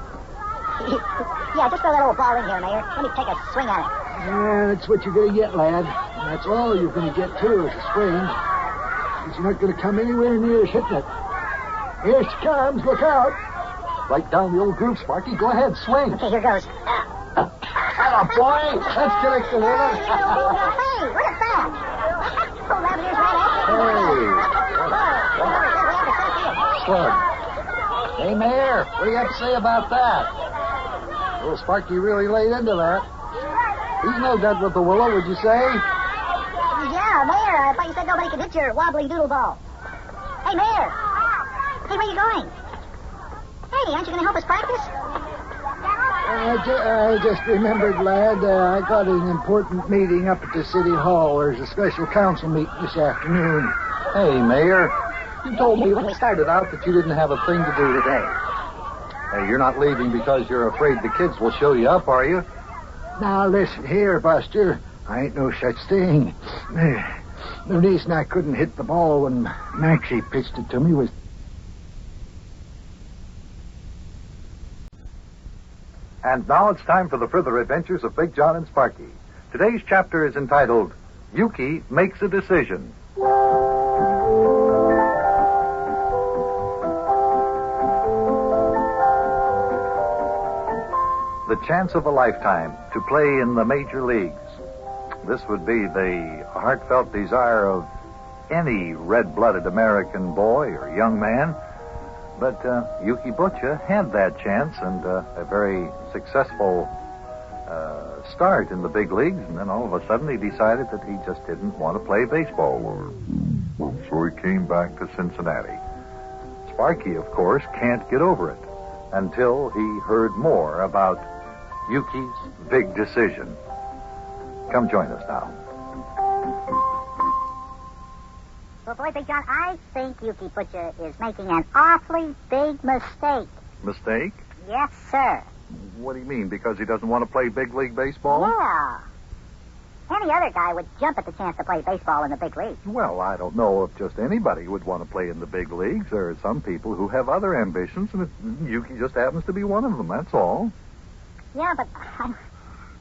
Speaker 1: Yeah, just throw that old ball in here, Mayor. Let me take a swing at it.
Speaker 10: Yeah, that's what you're going to get, lad. And that's all you're going to get, too, is a swing. Because you're not going to come anywhere near hitting it. Here she comes. Look out.
Speaker 2: Right down the old groove, Sparky. Go ahead, swing.
Speaker 1: Okay, here goes.
Speaker 10: Atta boy. Let's get it to him.
Speaker 1: Hey, what is that? Oh, Rabbit Ears right after.
Speaker 2: Slug. Hey, Mayor, what do you have to say about that? Well, Sparky really laid into that. He's no good with the willow, would you say?
Speaker 1: Yeah, Mayor, I thought you said nobody could hit your wobbling doodle ball. Hey, Mayor. Hey, where you going? Hey, aren't you going to help us practice?
Speaker 10: I just remembered, lad, I got an important meeting up at the City Hall. There's a special council meeting this afternoon.
Speaker 9: Hey, Mayor. You told me when we started out that you didn't have a thing to do today. Hey, you're not leaving because you're afraid the kids will show you up, are you?
Speaker 10: Now, listen here, Buster. I ain't no such thing. The reason I couldn't hit the ball when Maxie pitched it to me was...
Speaker 2: And now it's time for the further adventures of Big Jon and Sparky. Today's chapter is entitled, Yukie Makes a Decision. The chance of a lifetime to play in the major leagues. This would be the heartfelt desire of any red-blooded American boy or young man. But Yukie Butcha had that chance and a very successful start in the big leagues. And then all of a sudden he decided that he just didn't want to play baseball. So he came back to Cincinnati. Sparky, of course, can't get over it until he heard more about Yukie's big decision. Come join us now.
Speaker 1: Well, boy, Big Jon, I think Yukie Butcha is making an awfully big mistake.
Speaker 2: Mistake?
Speaker 1: Yes, sir.
Speaker 2: What do you mean? Because he doesn't want to play big league baseball?
Speaker 1: Yeah. Any other guy would jump at the chance to play baseball in the big league.
Speaker 2: Well, I don't know if just anybody would want to play in the big leagues. There are some people who have other ambitions, and Yukie just happens to be one of them, that's all.
Speaker 1: Yeah, but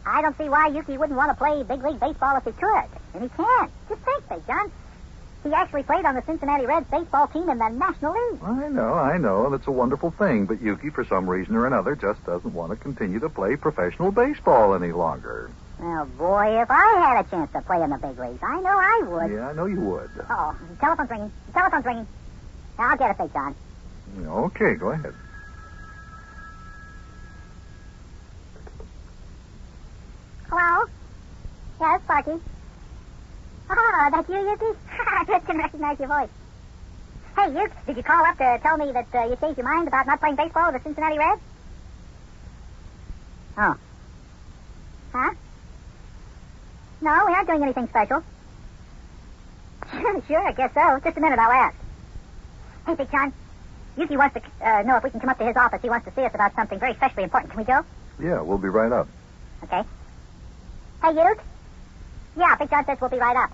Speaker 1: I don't see why Yukie wouldn't want to play big league baseball if he could. And he can't. Just think, Big Jon. He actually played on the Cincinnati Reds baseball team in the National League.
Speaker 2: I know, and it's a wonderful thing, but Yukie, for some reason or another, just doesn't want to continue to play professional baseball any longer.
Speaker 1: Well, boy, if I had a chance to play in the big leagues, I know I would.
Speaker 2: Yeah, I know you would.
Speaker 1: Oh, the telephone's ringing. The telephone's ringing. I'll get it, Big Jon.
Speaker 2: Okay, go ahead.
Speaker 1: Hello? Yes, Sparky. Oh, that's you, Yukie? I just didn't recognize your voice. Hey, Yukie, did you call up to tell me that you changed your mind about not playing baseball with the Cincinnati Reds? Oh. Huh? No, we aren't doing anything special. Sure, I guess so. Just a minute, I'll ask. Hey, Big Jon, Yukie wants to know if we can come up to his office. He wants to see us about something very especially important. Can we go?
Speaker 2: Yeah, we'll be right up.
Speaker 1: Okay. Hey, Yukie? Yeah, Big Jon says we'll be right up.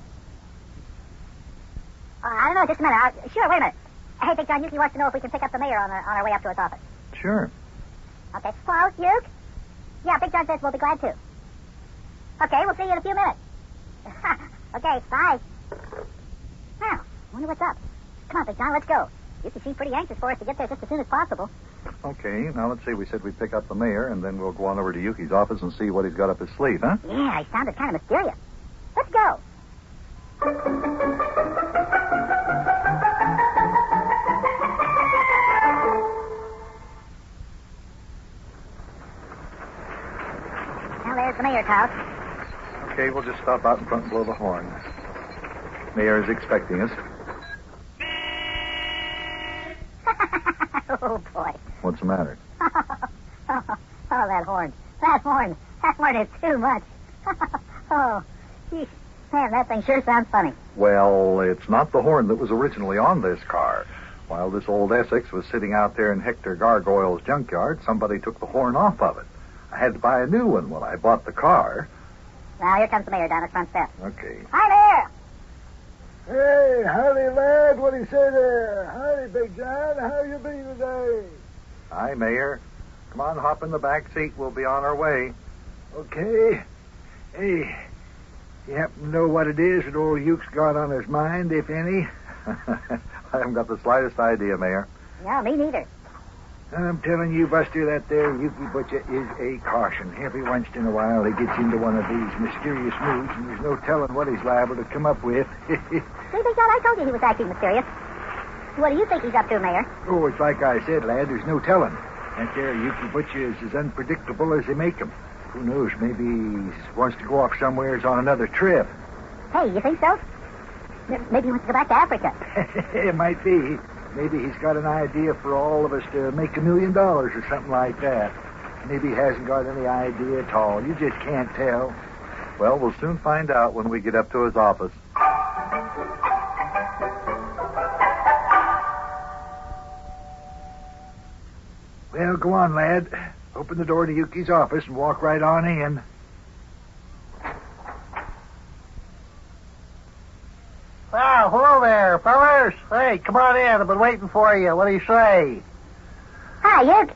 Speaker 1: I don't know, just a minute. Sure, wait a minute. Hey, Big Jon, Yukie wants to know if we can pick up the mayor on our way up to his office.
Speaker 2: Sure.
Speaker 1: Okay. Hello, Yukie? Yeah, Big Jon says we'll be glad to. Okay, we'll see you in a few minutes. Okay, bye. Now, wonder what's up. Come on, Big Jon, let's go. Yukie seems pretty anxious for us to get there just as soon as possible.
Speaker 2: Okay, now let's see. We said we'd pick up the mayor, and then we'll go on over to Yukie's office and see what he's got up his sleeve, huh?
Speaker 1: Yeah, he sounded kind of mysterious. Let's go. Now, there's the mayor's house.
Speaker 2: Okay, we'll just stop out in front and blow the horn. Mayor is expecting us.
Speaker 1: Oh, boy.
Speaker 2: What's the matter?
Speaker 1: Oh, that horn. That horn is too much. Oh, geez. Man, that thing sure sounds funny.
Speaker 2: Well, it's not the horn that was originally on this car. While this old Essex was sitting out there in Hector Gargoyle's junkyard, somebody took the horn off of it. I had to buy a new one when I bought the car.
Speaker 1: Now, here comes the mayor down the front steps.
Speaker 2: Okay.
Speaker 1: Hi, Mayor!
Speaker 10: Hey, howdy, lad. What do you say there? Howdy, Big Jon. How you be today?
Speaker 2: Hi, Mayor. Come on, hop in the back seat. We'll be on our way.
Speaker 10: Okay. Hey, you happen to know what it is that old Yuke's got on his mind, if any?
Speaker 2: I haven't got the slightest idea, Mayor.
Speaker 1: No, me neither.
Speaker 10: I'm telling you, Buster, that there Yukie Butcha is a caution. Every once in a while he gets into one of these mysterious moods, and there's no telling what he's liable to come up with.
Speaker 1: See, Big Jon, I told you he was acting mysterious. What do you think he's up to, Mayor?
Speaker 10: Oh, it's like I said, lad, there's no telling. That there Yukie Butcha is as unpredictable as they make him. Who knows, maybe he wants to go off somewheres on another trip.
Speaker 1: Hey, you think so? Maybe he wants to go back to Africa.
Speaker 10: It might be. Maybe he's got an idea for all of us to make $1 million or something like that. Maybe he hasn't got any idea at all. You just can't tell.
Speaker 2: Well, we'll soon find out when we get up to his office.
Speaker 10: Well, go on, lad. Open the door to Yukie's office and walk right on in.
Speaker 7: Well, hello there, fellas. Hey, come on in. I've been waiting for you. What do you say?
Speaker 12: Hi, Yukie.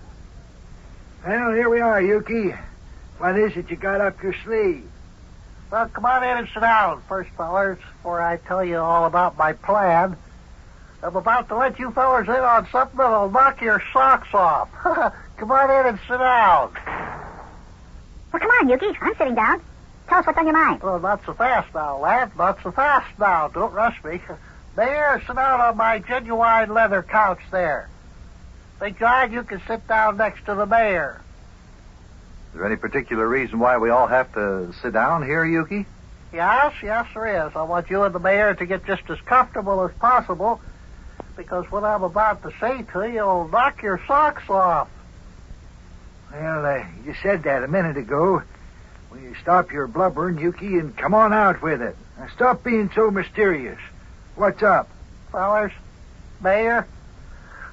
Speaker 10: Well, here we are, Yukie. What is it you got up your sleeve?
Speaker 7: Well, come on in and sit down first, fellas, before I tell you all about my plan. I'm about to let you fellas in on something that'll knock your socks off. Come on in and sit down.
Speaker 12: Well, come on, Yukie. I'm sitting down. Tell us what's on your mind.
Speaker 7: Well, not so fast now, lad. Not so fast now. Don't rush me. There, sit down on my genuine leather couch there. Big John, you can sit down next to the mayor.
Speaker 2: Is there any particular reason why we all have to sit down here, Yukie?
Speaker 7: Yes, there is. I want you and the mayor to get just as comfortable as possible, because what I'm about to say to you will knock your socks off.
Speaker 10: Well, you said that a minute ago. Will you stop your blubbering, Yukie, and come on out with it? Now, stop being so mysterious. What's up?
Speaker 7: Fellas, Mayor,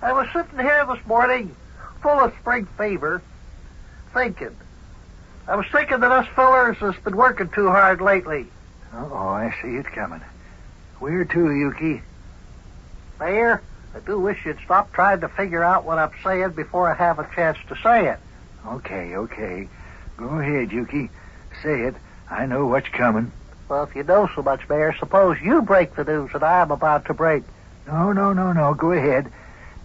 Speaker 7: I was sitting here this morning, full of spring fever, thinking. I was thinking that us fellers has been working too hard lately.
Speaker 10: Oh, I see it coming. Where to, Yukie?
Speaker 7: Mayor, I do wish you'd stop trying to figure out what I'm saying before I have a chance to say it.
Speaker 10: Okay. Go ahead, Yukie. Say it. I know what's coming.
Speaker 7: Well, if you know so much, Mayor, suppose you break the news that I'm about to break.
Speaker 10: No. Go ahead.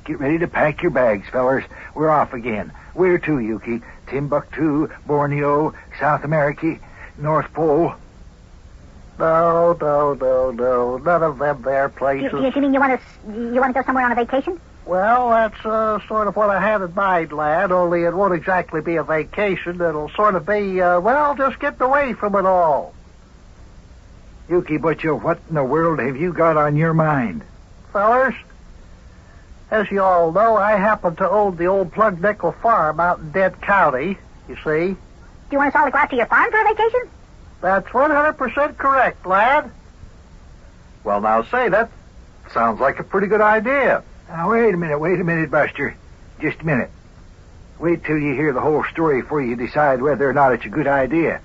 Speaker 10: Get ready to pack your bags, fellers. We're off again. Where to, Yukie? Timbuktu, Borneo, South America, North Pole?
Speaker 7: No. None of them there places.
Speaker 12: You mean you want to go somewhere on a vacation?
Speaker 7: Well, that's sort of what I had in mind, lad, only it won't exactly be a vacation. It'll sort of be, just getting away from it all.
Speaker 10: Yukie Butcha, what in the world have you got on your mind?
Speaker 7: Fellers, as you all know, I happen to own the old Plug Nickel farm out in Dent County, you see.
Speaker 12: Do you want us all to go out to your farm for a vacation?
Speaker 7: That's 100% correct, lad.
Speaker 2: Well, now, say, that sounds like a pretty good idea.
Speaker 10: Now, wait a minute, Buster. Just a minute. Wait till you hear the whole story before you decide whether or not it's a good idea.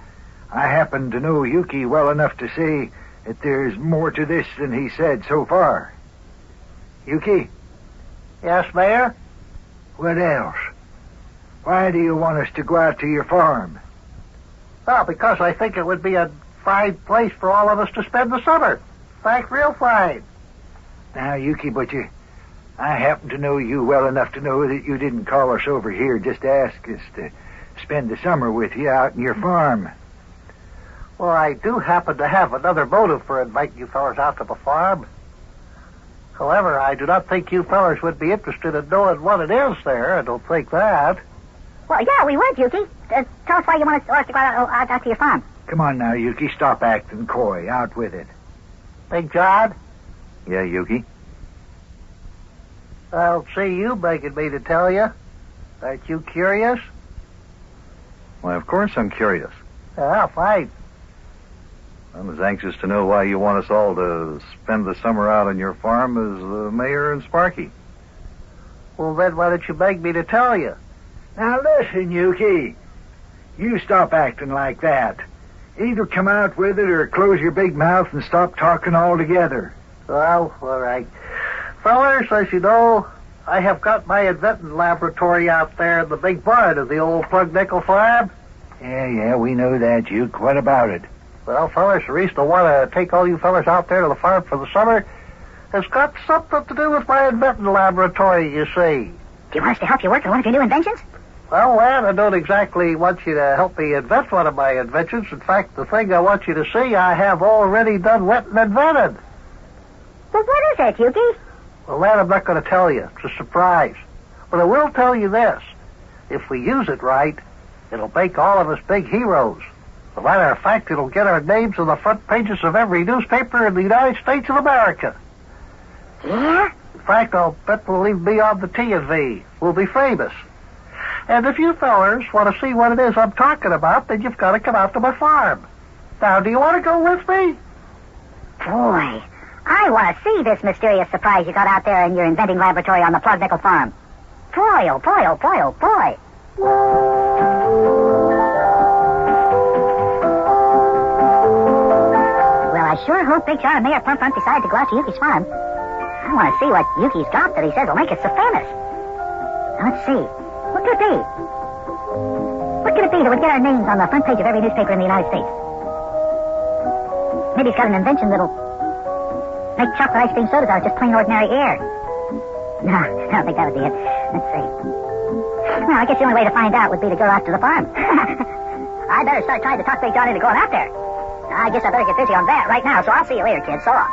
Speaker 10: I happen to know Yukie well enough to say that there's more to this than he said so far. Yukie?
Speaker 7: Yes, Mayor?
Speaker 10: What else? Why do you want us to go out to your farm?
Speaker 7: Well, because I think it would be a fine place for all of us to spend the summer. In fact, real fine.
Speaker 10: Now, Yukie Butcha, I happen to know you well enough to know that you didn't call us over here just to ask us to spend the summer with you out in your farm.
Speaker 7: Well, I do happen to have another motive for inviting you fellas out to the farm. However, I do not think you fellas would be interested in knowing what it is there. I don't think that.
Speaker 12: Well, yeah, we would, Yukie. Tell us why you want us to go out to your farm.
Speaker 10: Come on now, Yukie. Stop acting coy. Out with it.
Speaker 7: Big John?
Speaker 2: Yeah, Yukie?
Speaker 7: I don't see you begging me to tell you. Aren't you curious?
Speaker 2: Well, of course I'm curious.
Speaker 7: Yeah, fine.
Speaker 2: I'm as anxious to know why you want us all to spend the summer out on your farm as the mayor and Sparky.
Speaker 7: Well, then why don't you beg me to tell you?
Speaker 10: Now listen, Yukie. You stop acting like that. Either come out with it or close your big mouth and stop talking altogether.
Speaker 7: Well, all right. Fellers, as you know, I have got my inventing laboratory out there in the big barn of the old Plug Nickel farm.
Speaker 10: Yeah, we know that, Yukie. What about it?
Speaker 7: Well, fellers, the reason I want to take all you fellers out there to the farm for the summer has got something to do with my inventing laboratory, you see.
Speaker 12: Do you want us to help you work on one of your new inventions?
Speaker 7: Well, lad, I don't exactly want you to help me invent one of my inventions. In fact, the thing I want you to see, I have already done wet and invented.
Speaker 12: Well, what is it, Yukie?
Speaker 7: Well, lad, I'm not going to tell you. It's a surprise. But I will tell you this. If we use it right, it'll make all of us big heroes. As a matter of fact, it'll get our names on the front pages of every newspaper in the United States of America.
Speaker 12: Yeah?
Speaker 7: In fact, I'll bet we'll even be on the TV. We'll be famous. And if you fellers want to see what it is I'm talking about, then you've got to come out to my farm. Now, do you want to go with me?
Speaker 12: Boy, I want to see this mysterious surprise you got out there in your inventing laboratory on the Plug Nickel farm. boy, oh boy, oh boy, oh boy. Well, I sure hope Big Jon and Mayor Plumfront decide to go out to Yukie's farm. I want to see what Yukie's got that he says will make it so famous. Now, let's see. What could it be? What could it be that would get our names on the front page of every newspaper in the United States? Maybe he's got an invention that'll make chocolate ice cream sodas out of just plain ordinary air. No, I don't think that would be it. Let's see. Well, I guess the only way to find out would be to go out to the farm. I better start trying to talk Big Jon into going out there. I guess I better get busy on that right now, so I'll see you later, kids. So long.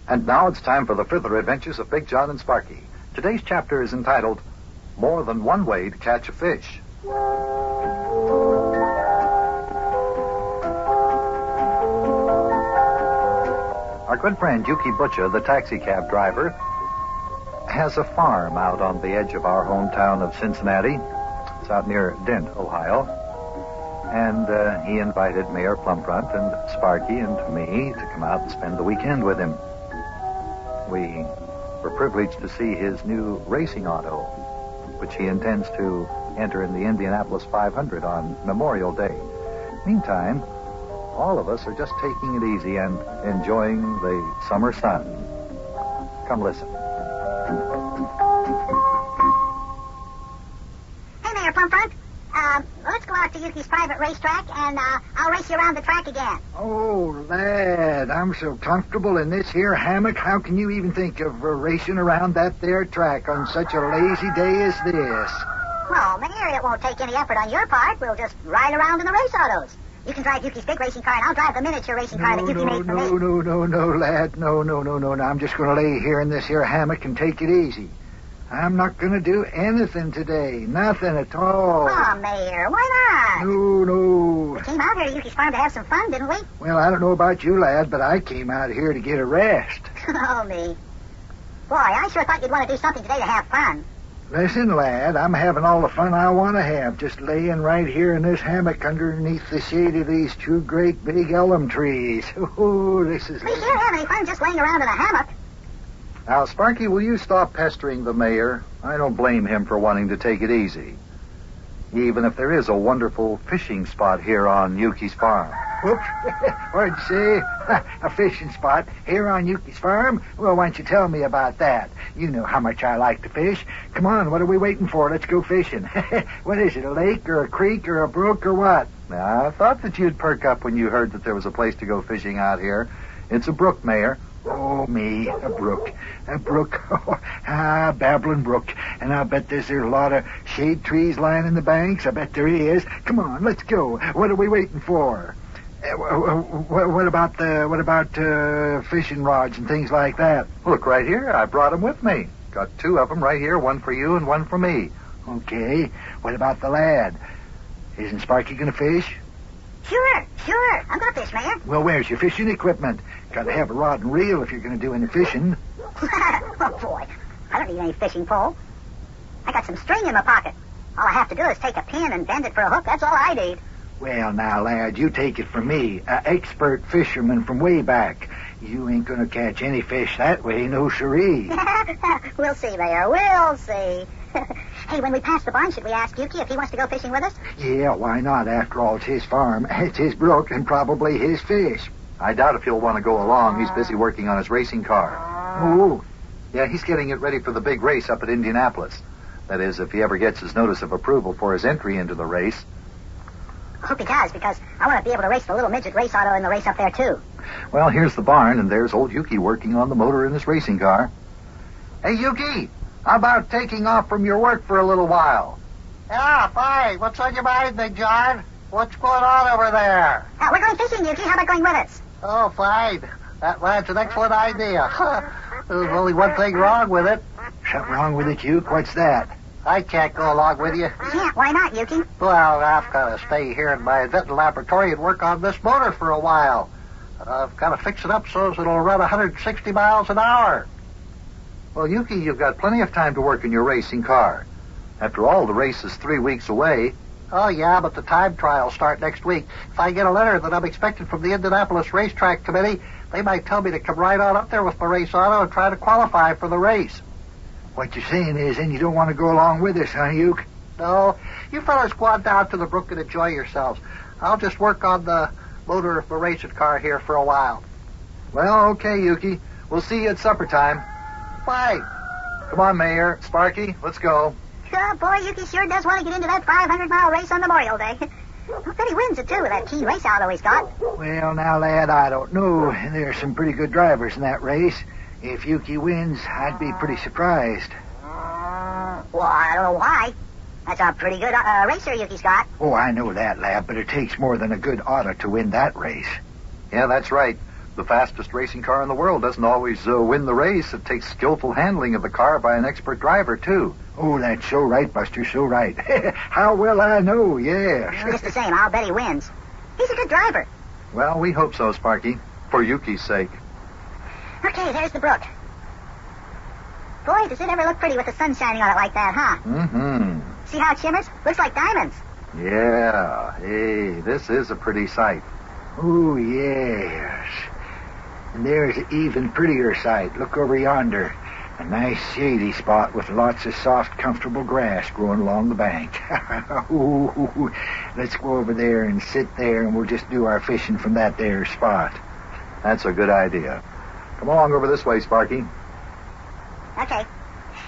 Speaker 2: And now it's time for the further adventures of Big Jon and Sparky. Today's chapter is entitled, More Than One Way to Catch a Fish. Our good friend Yukie Butcha, the taxi cab driver, has a farm out on the edge of our hometown of Cincinnati. It's out near Dent, Ohio. And he invited Mayor Plumfront and Sparky and me to come out and spend the weekend with him. We were privileged to see his new racing auto, which he intends to enter in the Indianapolis 500 on Memorial Day. Meantime, all of us are just taking it easy and enjoying the summer sun. Come listen.
Speaker 1: Hey, Mayor Plumfront. Let's go out to Yukie's private racetrack, and I'll race you around the track again.
Speaker 10: Oh, lad, I'm so comfortable in this here hammock. How can you even think of racing around that there track on such a lazy day as this?
Speaker 1: Well, Mayor, it won't take any effort on your part. We'll just ride around in the race autos. You can drive Yukie's big racing car, and I'll drive the miniature racing car that Yukie made for me.
Speaker 10: No, lad. No. I'm just going to lay here in this here hammock and take it easy. I'm not going to do anything today. Nothing at all.
Speaker 1: Oh, Mayor, why not?
Speaker 10: No.
Speaker 1: We came out here to Yukie's farm to have some fun, didn't we?
Speaker 10: Well, I don't know about you, lad, but I came out here to get a rest.
Speaker 1: Oh, me. Boy, I sure thought you'd want to do something today to have fun.
Speaker 10: Listen, lad, I'm having all the fun I want to have, just laying right here in this hammock underneath the shade of these two great big elm trees. Oh, this is...
Speaker 1: We sure have any fun just laying around in a hammock.
Speaker 2: Now, Sparky, will you stop pestering the mayor? I don't blame him for wanting to take it easy. Even if there is a wonderful fishing spot here on Yukie's farm.
Speaker 10: Whoops. What'd you say? A fishing spot here on Yukie's farm? Well, why don't you tell me about that? You know how much I like to fish. Come on, what are we waiting for? Let's go fishing. What is it, a lake or a creek or a brook or what?
Speaker 2: Now, I thought that you'd perk up when you heard that there was a place to go fishing out here. It's a brook, Mayor.
Speaker 10: Oh, me, a brook. A brook. Babbling brook. And I'll bet there's a lot of shade trees lying in the banks. I bet there is. Come on, let's go. What are we waiting for? What about fishing rods and things like that?
Speaker 2: Look right here. I brought them with me. Got two of them right here, one for you and one for me.
Speaker 10: Okay. What about the lad? Isn't Sparky going to fish?
Speaker 1: Sure. I'm going to fish, Mayor.
Speaker 10: Well, where's your fishing equipment? Got to have a rod and reel if you're going to do any fishing.
Speaker 1: Oh, boy. I don't need any fishing pole. I got some string in my pocket. All I have to do is take a pin and bend it for a hook. That's all I need.
Speaker 10: Well, now, lad, you take it from me, an expert fisherman from way back. You ain't going to catch any fish that way, no siree.
Speaker 1: We'll see, Mayor. We'll see. Hey, when we pass the barn, should we ask Yukie if he wants to go fishing with us?
Speaker 10: Yeah, why not? After all, it's his farm. It's his brook and probably his fish.
Speaker 2: I doubt if he'll want to go along. He's busy working on his racing car.
Speaker 10: Oh.
Speaker 2: Yeah, he's getting it ready for the big race up at Indianapolis. That is, if he ever gets his notice of approval for his entry into the race.
Speaker 1: I hope he does, because I want to be able to race the little midget race auto in the race up there, too.
Speaker 2: Well, here's the barn, and there's old Yukie working on the motor in his racing car. Hey, Yukie, how about taking off from your work for a little while?
Speaker 13: Yeah, fine. What's on your mind, Big Jon? What's going on over there?
Speaker 1: We're going fishing, Yukie. How about going with us?
Speaker 13: Oh, fine. That's an excellent idea. There's only one thing wrong with it.
Speaker 10: Something wrong with it, Yukie? What's that?
Speaker 13: I can't go along with you.
Speaker 1: Yeah, why not, Yukie?
Speaker 13: Well, I've got to stay here in my inventing laboratory and work on this motor for a while. I've got to fix it up so it'll run 160 miles an hour.
Speaker 2: Well, Yukie, you've got plenty of time to work in your racing car. After all, the race is 3 weeks away.
Speaker 13: Oh, yeah, but the time trials start next week. If I get a letter that I'm expected from the Indianapolis Racetrack Committee, They might tell me to come right on up there with my race auto and try to qualify for the race.
Speaker 10: What you're saying is then you don't want to go along with us, huh, Yuke?
Speaker 13: No, you fellas go on down to the brook and enjoy yourselves. I'll just work on the motor of the racing car here for a while.
Speaker 2: Well, okay, Yukie. We'll see you at supper time.
Speaker 13: Bye.
Speaker 2: Come on, Mayor. Sparky, let's go.
Speaker 1: Oh, boy, Yukie sure does want to get into that 500-mile race on Memorial Day. I bet he wins it, too, with that key race auto he's got.
Speaker 10: Well, now, lad, I don't know. There's some pretty good drivers in that race. If Yukie wins, I'd be pretty surprised.
Speaker 1: Well, I don't know why. That's a pretty good racer Yukie's got.
Speaker 10: Oh, I know that, lad, but it takes more than a good auto to win that race.
Speaker 2: Yeah, that's right. The fastest racing car in the world doesn't always win the race. It takes skillful handling of the car by an expert driver, too.
Speaker 10: Oh, that's so right, Buster, so right. How well I know, yes.
Speaker 1: Just the same, I'll bet he wins. He's a good driver.
Speaker 2: Well, we hope so, Sparky, for Yukie's sake.
Speaker 1: Okay, there's the brook. Boy, does it ever look pretty with the sun shining on it like that, huh?
Speaker 2: Mm-hmm.
Speaker 1: See how it shimmers? Looks like diamonds.
Speaker 2: Yeah. Hey, this is a pretty sight.
Speaker 10: Oh, yes. And there's an even prettier sight. Look over yonder. A nice shady spot with lots of soft, comfortable grass growing along the bank. Ooh, let's go over there and sit there, and we'll just do our fishing from that there spot.
Speaker 2: That's a good idea. Come along over this way, Sparky.
Speaker 1: Okay.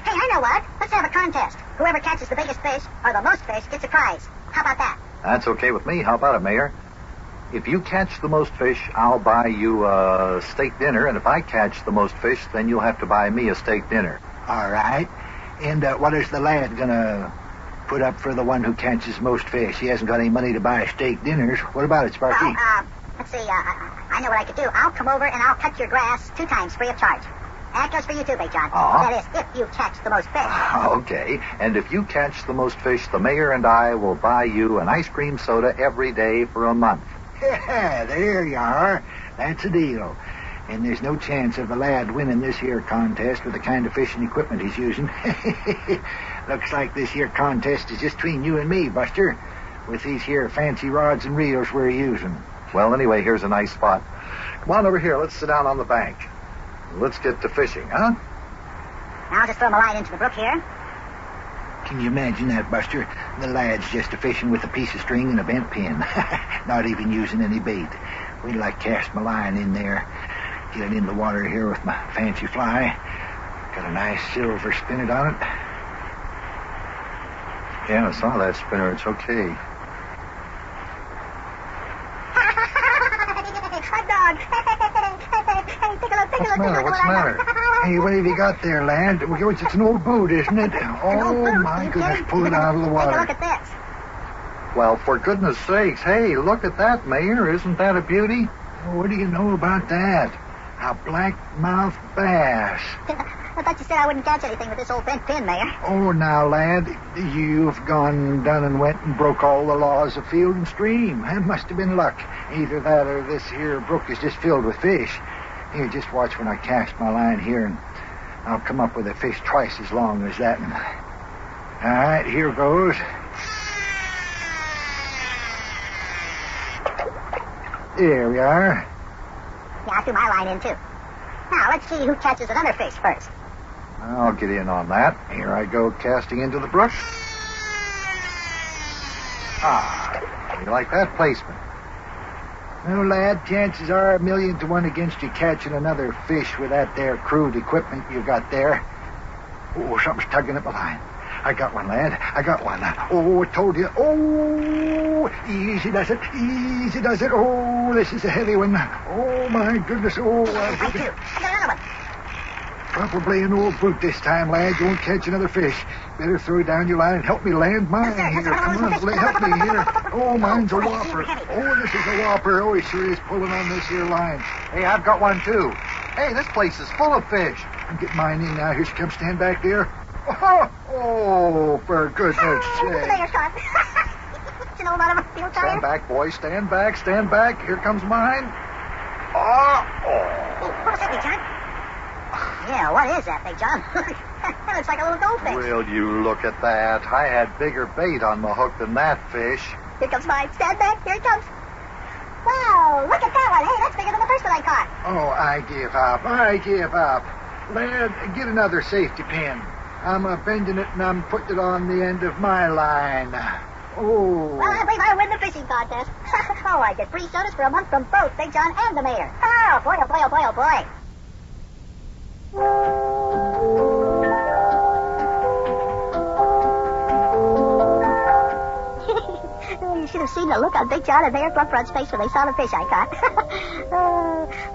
Speaker 1: Hey, I know what. Let's have a contest. Whoever catches the biggest fish, or the most fish, gets a prize. How about that?
Speaker 2: That's okay with me. How about it, Mayor? If you catch the most fish, I'll buy you a steak dinner, and if I catch the most fish, then you'll have to buy me a steak dinner.
Speaker 10: All right. And what is the lad gonna put up for the one who catches most fish? He hasn't got any money to buy steak dinners. What about it, Sparky?
Speaker 1: Let's see. I know what I could do. I'll come over and I'll cut your grass 2 times free of charge. That goes for you too, Big John.
Speaker 2: Uh-huh.
Speaker 1: That is, if you catch the most fish.
Speaker 2: Okay. And if you catch the most fish, the mayor and I will buy you an ice cream soda every day for a month.
Speaker 10: Yeah, there you are. That's a deal. And there's no chance of the lad winning this here contest with the kind of fishing equipment he's using. Looks like this here contest is just between you and me, Buster, with these here fancy rods and reels we're using.
Speaker 2: Well, anyway, here's a nice spot. Come on over here. Let's sit down on the bank. Let's get to fishing, huh?
Speaker 1: I'll just throw my line into the brook here.
Speaker 10: Can you imagine that, Buster? The lad's just a-fishing with a piece of string and a bent pin. Not even using any bait. Wait till I cast my line in there. Get it in the water here with my fancy fly. Got a nice silver spinnet on it.
Speaker 2: Yeah, I saw that spinner. It's okay.
Speaker 1: Hot dog. Hey, take a look,
Speaker 10: What's the matter? What's the matter? Hey, what have you got there, lad? It's an old boot, isn't it? Oh, my goodness, pull it out of the water.
Speaker 1: Take a look at this.
Speaker 2: Well, for goodness sakes, hey, look at that, Mayor. Isn't that a beauty?
Speaker 10: Oh, what do you know about that? A black-mouthed bass.
Speaker 1: I thought you said I wouldn't catch anything with this old bent pin, Mayor.
Speaker 10: Oh, now, lad, you've done and went and broke all the laws of field and stream. That must have been luck. Either that or this here brook is just filled with fish. Here, just watch when I cast my line here, and I'll come up with a fish twice as long as that one. All right, here goes. There we are.
Speaker 1: Yeah, I threw my line in, too. Now, let's see who catches another fish first.
Speaker 2: I'll get in on that. Here I go casting into the brook. Ah, you like that placement?
Speaker 10: Well, lad, chances are 1,000,000 to 1 against you catching another fish with that there crude equipment you got there. Oh, something's tugging at my line. I got one, lad. I got one. Oh, I told you. Oh, easy does it. Easy does it. Oh, this is a heavy one. Oh, my goodness. Oh,
Speaker 1: I got another one.
Speaker 10: Probably an old boot this time, lad. You won't catch another fish. Better throw down your line and help me land mine here. Come on, help me here. Oh, mine's a whopper. Oh, this is a whopper. Oh, he sure is pulling on this here line.
Speaker 2: Hey, I've got one, too. Hey, this place is full of fish.
Speaker 10: I'm getting mine in now. Here she comes. Stand back there. Oh, for goodness sake.
Speaker 1: It's an old out of a field tire.
Speaker 2: Stand back, boys. Stand back. Stand back. Here comes mine.
Speaker 1: What was that, Big John? Yeah, what is that, Big John? That looks like a little goldfish.
Speaker 2: Will you look at that? I had bigger bait on my hook than that fish.
Speaker 1: Here comes mine. Stand back. Here he comes. Wow, look at that one. Hey, that's bigger than the first one I caught.
Speaker 10: Oh, I give up. Lad, get another safety pin. I'm bending it and I'm putting it on the end of my line. Oh.
Speaker 1: Well, I believe I win the fishing contest. Oh, I get free sodas for a month from both Big Jon and the mayor. Oh, boy, oh, boy, oh, boy, oh, boy. You should have seen the look on Big Jon and Mayor Plumfront's face when they saw the fish I caught.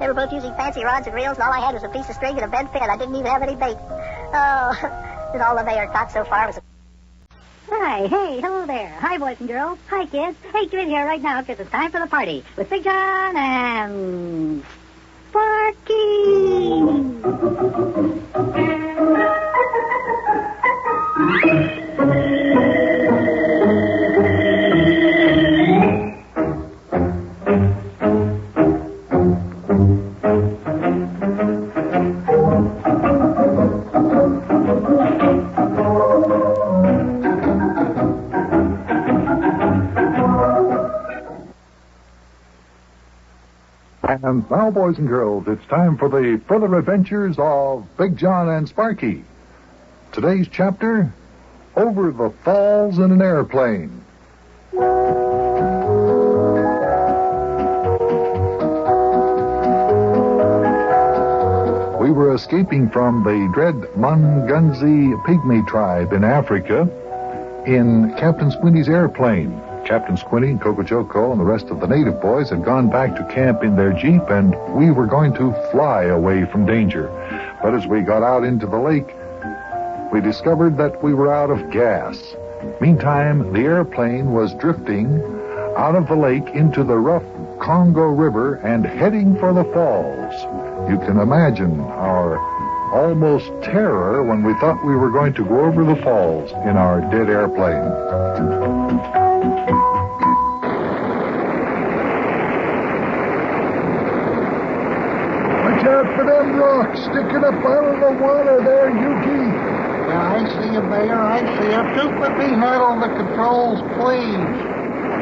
Speaker 1: They were both using fancy rods and reels, and all I had was a piece of string and a bent fin. I didn't even have any bait. Oh, and all the mayor caught so far was a...
Speaker 12: Hi, hey, hello there. Hi, boys and girls. Hi, kids. Hey, come in here right now because it's time for the party with Big Jon and Sparky.
Speaker 9: And now, boys and girls, it's time for the further adventures of Big Jon and Sparky. Today's chapter, Over the Falls in an Airplane. We were escaping from the dread Mungunzi pygmy tribe in Africa in Captain Squinty's airplane. Captain Squinty and Coco Joko and the rest of the native boys had gone back to camp in their jeep, and we were going to fly away from danger. But as we got out into the lake, we discovered that we were out of gas. Meantime, the airplane was drifting out of the lake into the rough Congo River and heading for the falls. You can imagine our almost terror when we thought we were going to go over the falls in our dead airplane. Watch out for them rocks sticking up out of the water there, Yukie.
Speaker 13: Yeah, I see him, Mayor. I see him. Just let me handle the controls, please.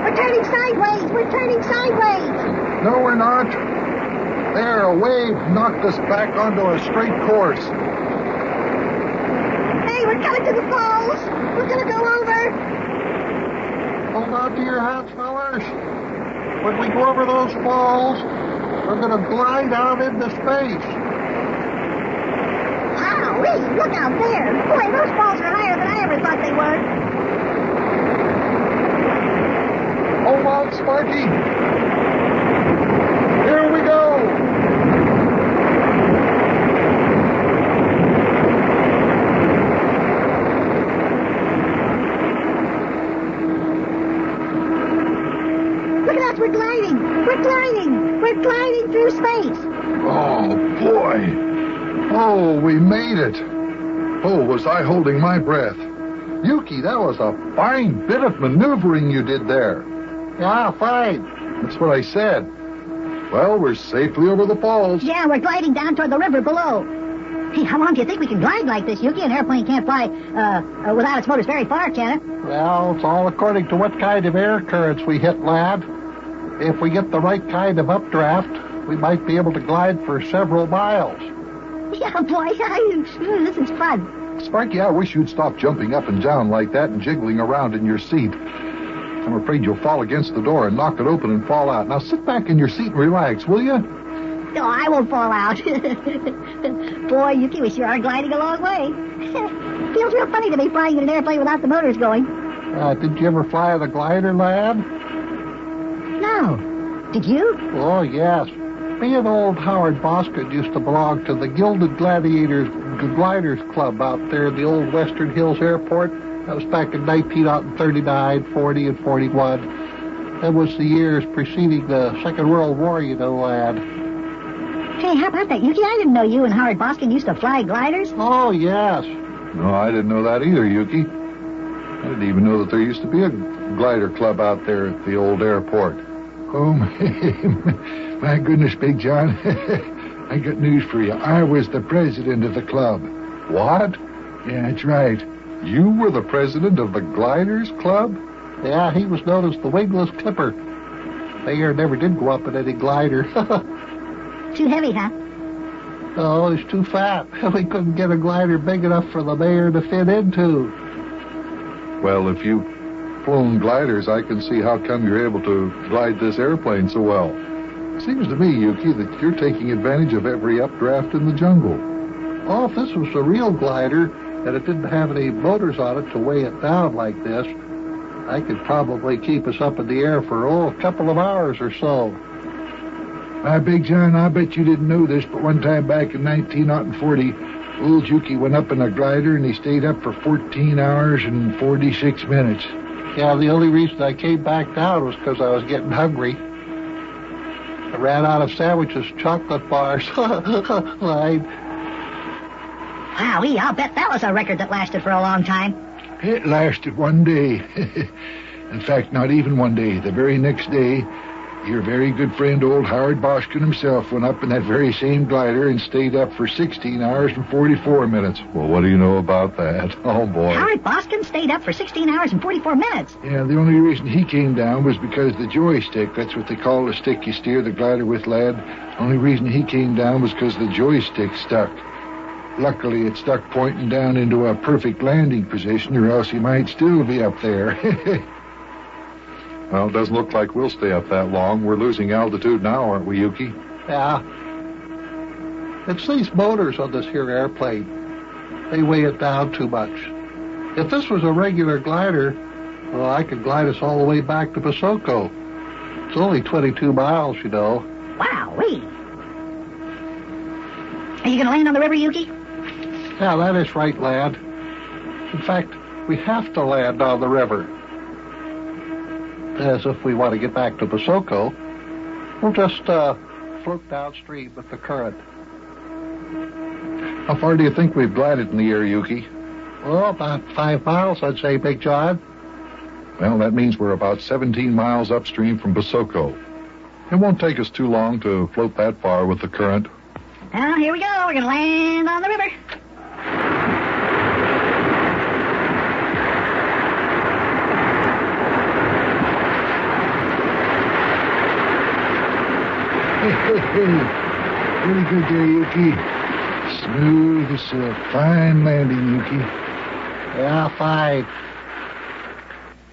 Speaker 1: We're turning sideways. We're turning sideways.
Speaker 9: No, we're not. There, a wave knocked us back onto a straight course.
Speaker 1: Hey, we're coming to the falls. We're going to go over.
Speaker 13: Hold on to your hats, fellas. When we go over those falls, we're going to glide out into space.
Speaker 1: Wowee, look out there. Boy, those falls are higher than I ever thought they were.
Speaker 9: Hold on, Sparky. Here we go.
Speaker 1: Look at us, we're gliding. We're gliding. We're gliding through space.
Speaker 9: Oh, boy. Oh, we made it. Oh, was I holding my breath. Yukie, that was a fine bit of maneuvering you did there.
Speaker 13: Yeah, fine.
Speaker 9: That's what I said. Well, we're safely over the falls.
Speaker 12: Yeah, we're gliding down toward the river below. Hey, how long do you think we can glide like this, Yukie? An airplane can't fly without its motors very far, can it?
Speaker 13: Well, it's all according to what kind of air currents we hit, lad. If we get the right kind of updraft, we might be able to glide for several miles.
Speaker 12: Yeah, boy, this is fun.
Speaker 9: Sparky, I wish you'd stop jumping up and down like that and jiggling around in your seat. I'm afraid you'll fall against the door and knock it open and fall out. Now sit back in your seat and relax, will you?
Speaker 12: No, I won't fall out. Boy, Yukie, we sure are gliding a long way. Feels real funny to be flying in an airplane without the motors going.
Speaker 13: Did you ever fly the glider, lad?
Speaker 12: No. Did you?
Speaker 13: Oh, yes. Me and old Howard Boskin used to belong to the Gilded Gladiators Gliders Club out there at the old Western Hills Airport. That was back in 1939, 40, and 41. That was the years preceding the Second World War, you know, lad.
Speaker 12: Hey, how about that, Yukie? I didn't know you and Howard Boskin used to fly gliders.
Speaker 13: Oh, yes.
Speaker 9: No, I didn't know that either, Yukie. I didn't even know that there used to be a glider club out there at the old airport.
Speaker 10: Oh, my goodness, Big Jon. I got news for you. I was the president of the club.
Speaker 9: What?
Speaker 10: Yeah, that's right.
Speaker 9: You were the president of the Gliders Club?
Speaker 13: Yeah, he was known as the Wingless Clipper. Mayor never did go up in any glider.
Speaker 12: Too heavy, huh?
Speaker 13: No, he's too fat. We couldn't get a glider big enough for the mayor to fit into.
Speaker 9: Well, if you've flown gliders, I can see how come you're able to glide this airplane so well. Seems to me, Yukie, that you're taking advantage of every updraft in the jungle.
Speaker 13: Oh, if this was a real glider and it didn't have any motors on it to weigh it down like this, I could probably keep us up in the air for, a couple of hours or so.
Speaker 10: My Big John, I bet you didn't know this, but one time back in 1940, old Yukie went up in a glider and he stayed up for 14 hours and 46 minutes.
Speaker 13: Yeah, the only reason I came back down was because I was getting hungry. I ran out of sandwiches, chocolate bars. Wowee,
Speaker 12: I'll bet that was a record that lasted for a long time.
Speaker 10: It lasted one day. In fact, not even one day. The very next day, your very good friend, old Howard Boskin himself, went up in that very same glider and stayed up for 16 hours and 44 minutes.
Speaker 9: Well, what do you know about that? Oh, boy.
Speaker 12: Howard Boskin stayed up for 16 hours and 44 minutes.
Speaker 10: Yeah, the only reason he came down was because the joystick, that's what they call the stick you steer the glider with, lad. The only reason he came down was because the joystick stuck. Luckily, it stuck pointing down into a perfect landing position, or else he might still be up there.
Speaker 9: Well, it doesn't look like we'll stay up that long. We're losing altitude now, aren't we, Yukie?
Speaker 13: Yeah. It's these motors on this here airplane. They weigh it down too much. If this was a regular glider, well, I could glide us all the way back to Basoko. It's only 22 miles, you know.
Speaker 12: Wowee. Are you going to land on the river, Yukie?
Speaker 13: Yeah, that is right, lad. In fact, we have to land on the river. As if we want to get back to Basoko, we'll just float downstream with the current.
Speaker 9: How far do you think we've glided in the air, Yukie?
Speaker 13: Oh, about 5 miles, I'd say, Big John.
Speaker 9: Well, that means we're about 17 miles upstream from Basoko. It won't take us too long to float that far with the current.
Speaker 12: Now, here we go. We're going to land on the river.
Speaker 10: Really good there, Yukie. Smooth as silk. Fine landing, Yukie.
Speaker 13: Yeah, fine.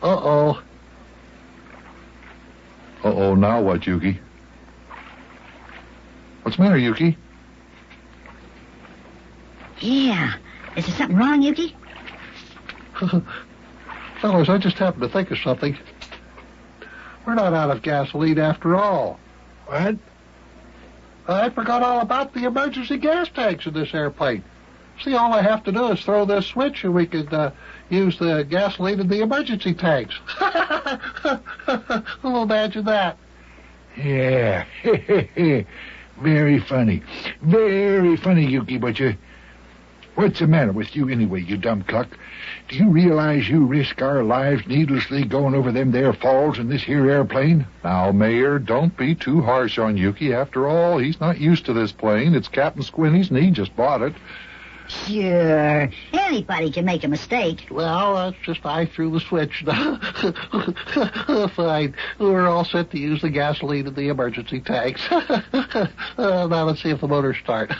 Speaker 13: Uh-oh.
Speaker 9: Uh-oh, now what, Yukie? What's the matter, Yukie?
Speaker 12: Yeah. Is there something wrong, Yukie?
Speaker 13: Fellas, I just happened to think of something. We're not out of gasoline after all.
Speaker 10: What?
Speaker 13: I forgot all about the emergency gas tanks in this airplane. See, all I have to do is throw this switch and we could use the gasoline in the emergency tanks. Well, imagine that.
Speaker 10: Yeah. Very funny. Very funny, Yukie, but what's the matter with you anyway, you dumb cluck? Do you realize you risk our lives needlessly going over them there falls in this here airplane?
Speaker 9: Now, Mayor, don't be too harsh on Yukie. After all, he's not used to this plane. It's Captain Squinty's and he just bought it.
Speaker 12: Sure. Anybody can make a mistake.
Speaker 13: Well, that's just I threw the switch. Fine. We're all set to use the gasoline in the emergency tanks. Now let's see if the motors start.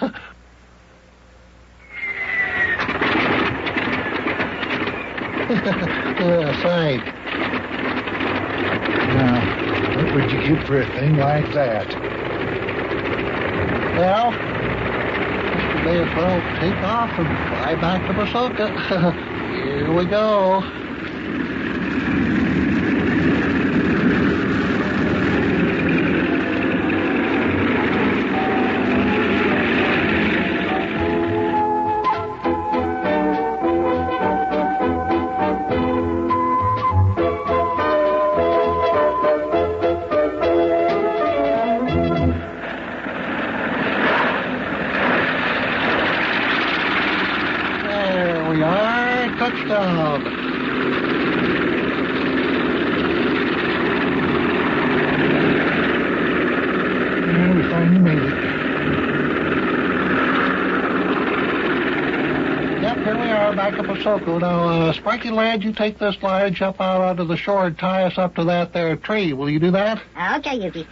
Speaker 13: Fine.
Speaker 10: Now, what would you give for a thing like that?
Speaker 13: Well, we may as well take off and fly back to Basoko. Here we go. Touchdown.
Speaker 10: Yeah, we finally made it.
Speaker 13: Yep, here we are back Acapulco. Now, Sparky lad, you take this ledge up out onto the shore and tie us up to that there tree. Will you do that?
Speaker 1: Okay, Yukie.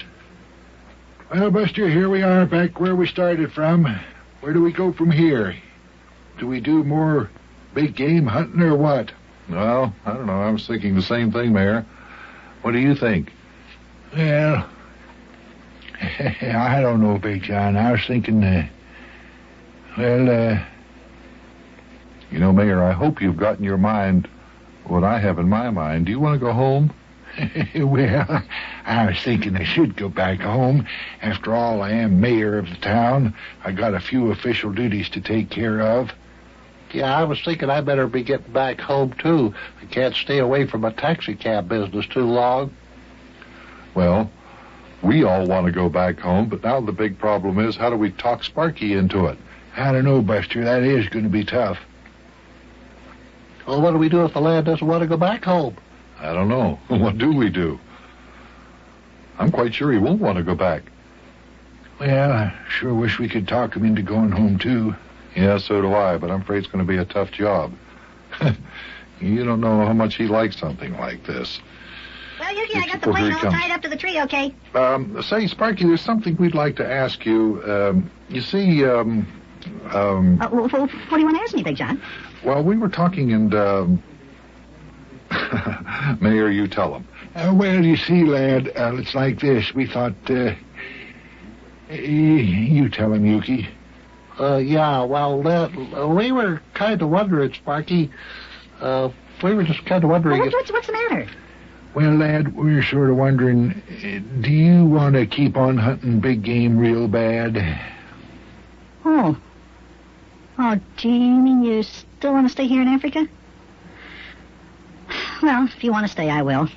Speaker 10: Well, Buster, here we are back where we started from. Where do we go from here? Do we do more big game hunting or what?
Speaker 16: Well, I don't know. I was thinking the same thing, Mayor. What do you think?
Speaker 10: Well, I don't know, Big John. I was thinking,
Speaker 16: You know, Mayor, I hope you've got in your mind what I have in my mind. Do you want to go home?
Speaker 10: Well, I was thinking I should go back home. After all, I am mayor of the town. I got a few official duties to take care of.
Speaker 13: Yeah, I was thinking I better be getting back home, too. I can't stay away from a taxi cab business too long.
Speaker 16: Well, we all want to go back home, but now the big problem is, how do we talk Sparky into it?
Speaker 10: I don't know, Buster. That is going to be tough.
Speaker 13: Well, what do we do if the lad doesn't want to go back home?
Speaker 16: I don't know. What do we do? I'm quite sure he won't want to go back.
Speaker 10: Well, I sure wish we could talk him into going home, too.
Speaker 16: Yeah, so do I, but I'm afraid it's going to be a tough job. You don't know how much he likes something like this.
Speaker 1: Well, Yukie, I got the plane all tied up to the tree, okay?
Speaker 16: Say, Sparky, there's something we'd like to ask you. You see,
Speaker 1: what do you want to ask me, Big John?
Speaker 16: Well, we were talking and, Mayor, you tell him.
Speaker 10: Well, you see, lad, it's like this. We thought, you tell him, Yukie.
Speaker 13: Yeah, well, we were kind of wondering, Sparky. We were just kind of wondering...
Speaker 1: Well, what's the matter?
Speaker 10: Well, lad, we're sort of wondering, do you want to keep on hunting big game real bad?
Speaker 1: Oh, gee, you mean you still want to stay here in Africa? Well, if you want to stay, I will.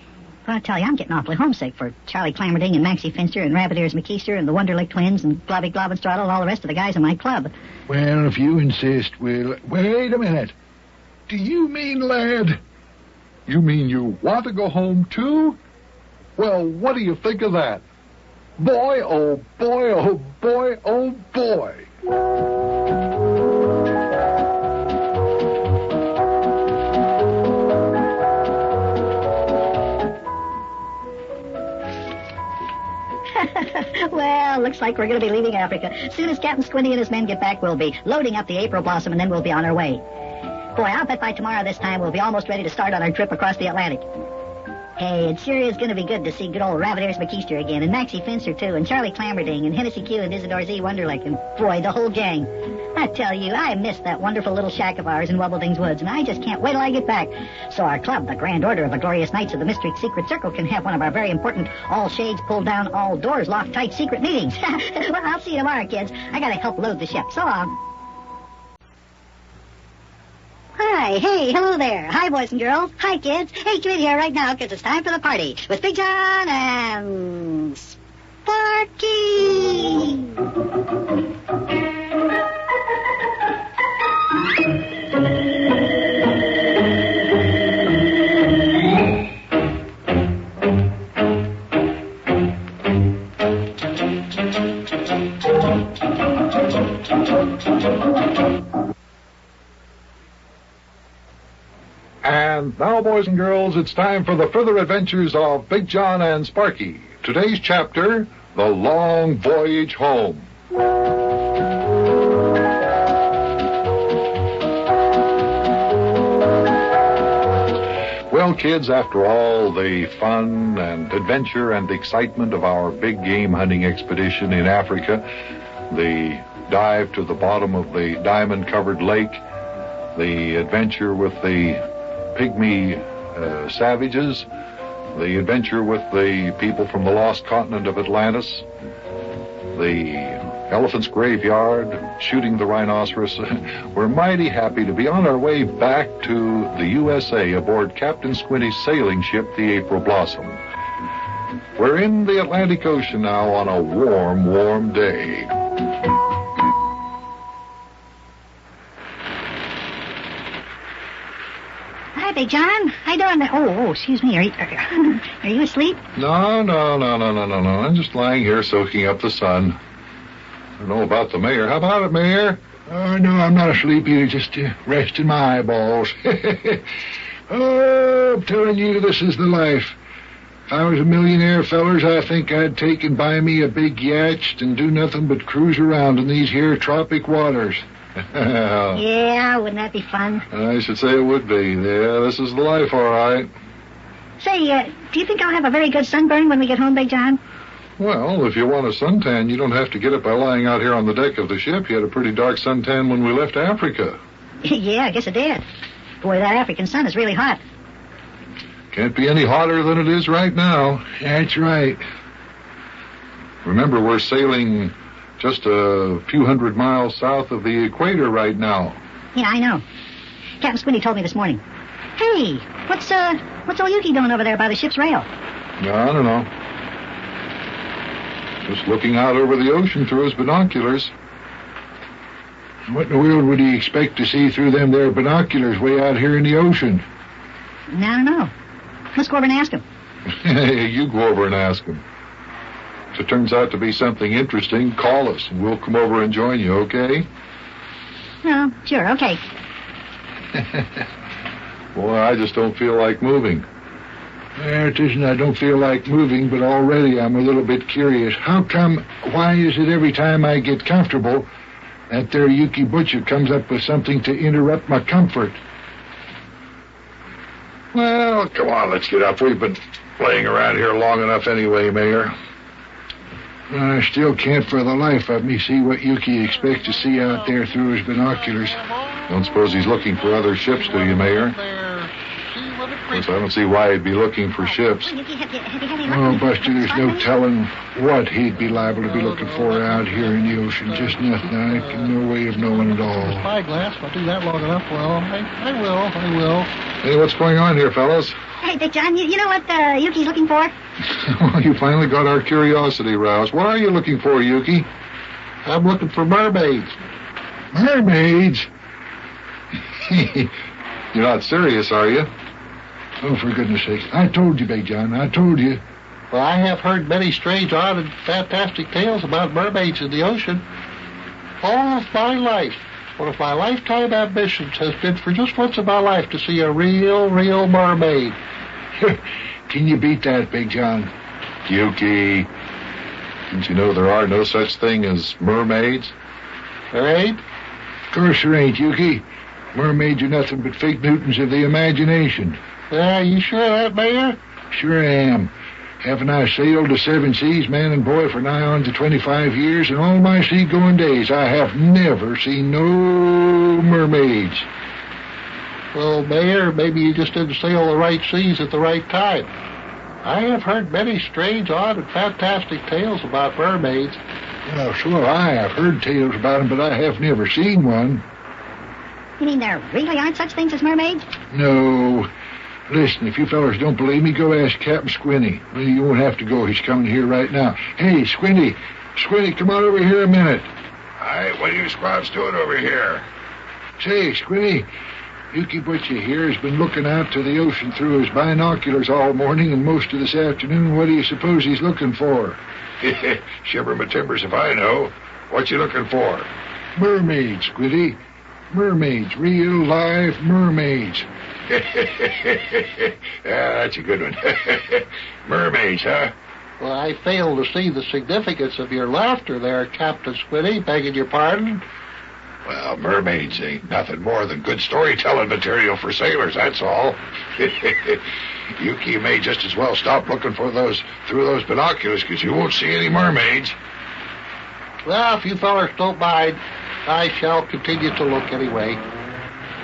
Speaker 1: But I tell you, I'm getting awfully homesick for Charlie Clammerding and Maxie Finster and Rabbit Ears McKeister and the Wonderlick Twins and Globby Globbenstraddle and all the rest of the guys in my club.
Speaker 10: Well, if you insist, we'll... Wait a minute. Do you mean, lad...
Speaker 16: You mean you want to go home, too? Well, what do you think of that? Boy, oh boy, oh boy, oh boy.
Speaker 1: Well, looks like we're going to be leaving Africa. As soon as Captain Squinty and his men get back, we'll be loading up the April Blossom, and then we'll be on our way. Boy, I'll bet by tomorrow this time we'll be almost ready to start on our trip across the Atlantic. Hey, it sure is going to be good to see good old Rabbit Ears McKeister again, and Maxie Finster, too, and Charlie Clammerding, and Hennessy Q, and Isidore Z. Wonderlick, and, boy, the whole gang. I tell you, I miss that wonderful little shack of ours in Wubbelding's Woods, and I just can't wait till I get back. So our club, the Grand Order of the Glorious Knights of the Mystery Secret Circle, can have one of our very important all shades pulled down, all doors locked tight secret meetings. Well, I'll see you tomorrow, kids. I gotta help load the ship. So long. Hi, hey, hello there. Hi, boys and girls. Hi, kids. Hey, come in here right now, because it's time for the party with Big Jon and Sparky.
Speaker 16: And now, boys and girls, it's time for the further adventures of Big Jon and Sparky. Today's chapter, The Long Voyage Home. Well, kids, after all the fun and adventure and excitement of our big game hunting expedition in Africa, the dive to the bottom of the diamond-covered lake, the adventure with the pygmy savages, the adventure with the people from the lost continent of Atlantis, the elephant's graveyard, shooting the rhinoceros. We're mighty happy to be on our way back to the USA aboard Captain Squinty's sailing ship, the April Blossom. We're in the Atlantic Ocean now on a warm, warm day.
Speaker 1: Hi, Big John. How you doing? Oh, excuse me. Are you asleep?
Speaker 16: No. I'm just lying here soaking up the sun. I don't know about the mayor. How about it, Mayor?
Speaker 10: Oh, no, I'm not asleep either, just resting my eyeballs. Oh, I'm telling you, this is the life. If I was a millionaire, fellers, I think I'd take and buy me a big yacht and do nothing but cruise around in these here tropic waters.
Speaker 12: Yeah, wouldn't that be fun?
Speaker 16: I should say it would be. Yeah, this is the life, all right.
Speaker 12: Say, do you think I'll have a very good sunburn when we get home, Big John?
Speaker 16: Well, if you want a suntan, you don't have to get it by lying out here on the deck of the ship. You had a pretty dark suntan when we left Africa.
Speaker 12: Yeah, I guess I did. Boy, that African sun is really hot.
Speaker 16: Can't be any hotter than it is right now.
Speaker 10: That's right.
Speaker 16: Remember, we're sailing just a few hundred miles south of the equator right now.
Speaker 12: Yeah, I know. Captain Squinty told me this morning. Hey, what's old Yukie doing over there by the ship's rail?
Speaker 16: No, I don't know. Just looking out over the ocean through his binoculars.
Speaker 10: What in the world would he expect to see through them there binoculars way out here in the ocean?
Speaker 12: I don't know. Let's go over and ask him.
Speaker 16: Hey, you go over and ask him. If it turns out to be something interesting, call us, and we'll come over and join you, okay?
Speaker 12: Oh, sure, okay.
Speaker 16: Boy, I just don't feel like moving.
Speaker 10: It isn't I don't feel like moving, but already I'm a little bit curious. Why is it every time I get comfortable, that there Yukie Butcha comes up with something to interrupt my comfort?
Speaker 11: Well, come on, let's get up. We've been playing around here long enough anyway, Mayor.
Speaker 10: I still can't for the life of me see what Yukie expects to see out there through his binoculars.
Speaker 16: Don't suppose he's looking for other ships, do you, Mayor? Of course, I don't see why he'd be looking for ships.
Speaker 10: Oh, Buster, there's no telling what he'd be liable to be looking for out here in the ocean. Just nothing. I can no way of knowing at all.
Speaker 13: Spyglass, if I do that long enough, well, I will.
Speaker 16: Hey, what's going on here, fellas?
Speaker 12: Hey, Big John, you know what Yukie's looking for?
Speaker 16: Well, you finally got our curiosity roused. What are you looking for, Yukie?
Speaker 13: I'm looking for mermaids.
Speaker 10: Mermaids?
Speaker 16: You're not serious, are you?
Speaker 10: Oh, for goodness sake. I told you, Big John. I told you.
Speaker 13: Well, I have heard many strange, odd, and fantastic tales about mermaids in the ocean. All of my life, one of my lifetime ambitions has been for just once in my life to see a real mermaid.
Speaker 10: Can you beat that, Big John?
Speaker 16: Yukie, didn't you know there are no such thing as mermaids?
Speaker 13: There ain't?
Speaker 10: Of course there ain't, Yukie. Mermaids are nothing but fig Newtons of the imagination.
Speaker 13: You sure of that, Mayor?
Speaker 10: Sure I am. Haven't I sailed the 7 seas, man and boy, for nigh on to 25 years, and all my sea-going days I have never seen no mermaids.
Speaker 13: Well, Mayor, maybe you just didn't sail the right seas at the right time. I have heard many strange, odd, and fantastic tales about mermaids.
Speaker 10: Well, sure, I have heard tales about them, but I have never seen one.
Speaker 12: You mean there really aren't such things as mermaids?
Speaker 10: No. Listen, if you fellas don't believe me, go ask Captain Squinty. Well, you won't have to go. He's coming here right now. Hey, Squinty, come on over here a minute.
Speaker 11: Hi, what are you squabs doing over here?
Speaker 10: Say, Squinty, Yukie Butcha here has been looking out to the ocean through his binoculars all morning and most of this afternoon. What do you suppose he's looking for?
Speaker 11: Shiver my timbers if I know. What you looking for?
Speaker 10: Mermaids, Squinty. Mermaids, real live mermaids.
Speaker 11: Yeah, that's a good one. Mermaids, huh?
Speaker 13: Well, I fail to see the significance of your laughter there, Captain Squinty, begging your pardon.
Speaker 11: Well, mermaids ain't nothing more than good storytelling material for sailors, that's all. Yukie may just as well stop looking for through those binoculars, because you won't see any mermaids.
Speaker 13: Well, if you fellers don't mind, I shall continue to look anyway.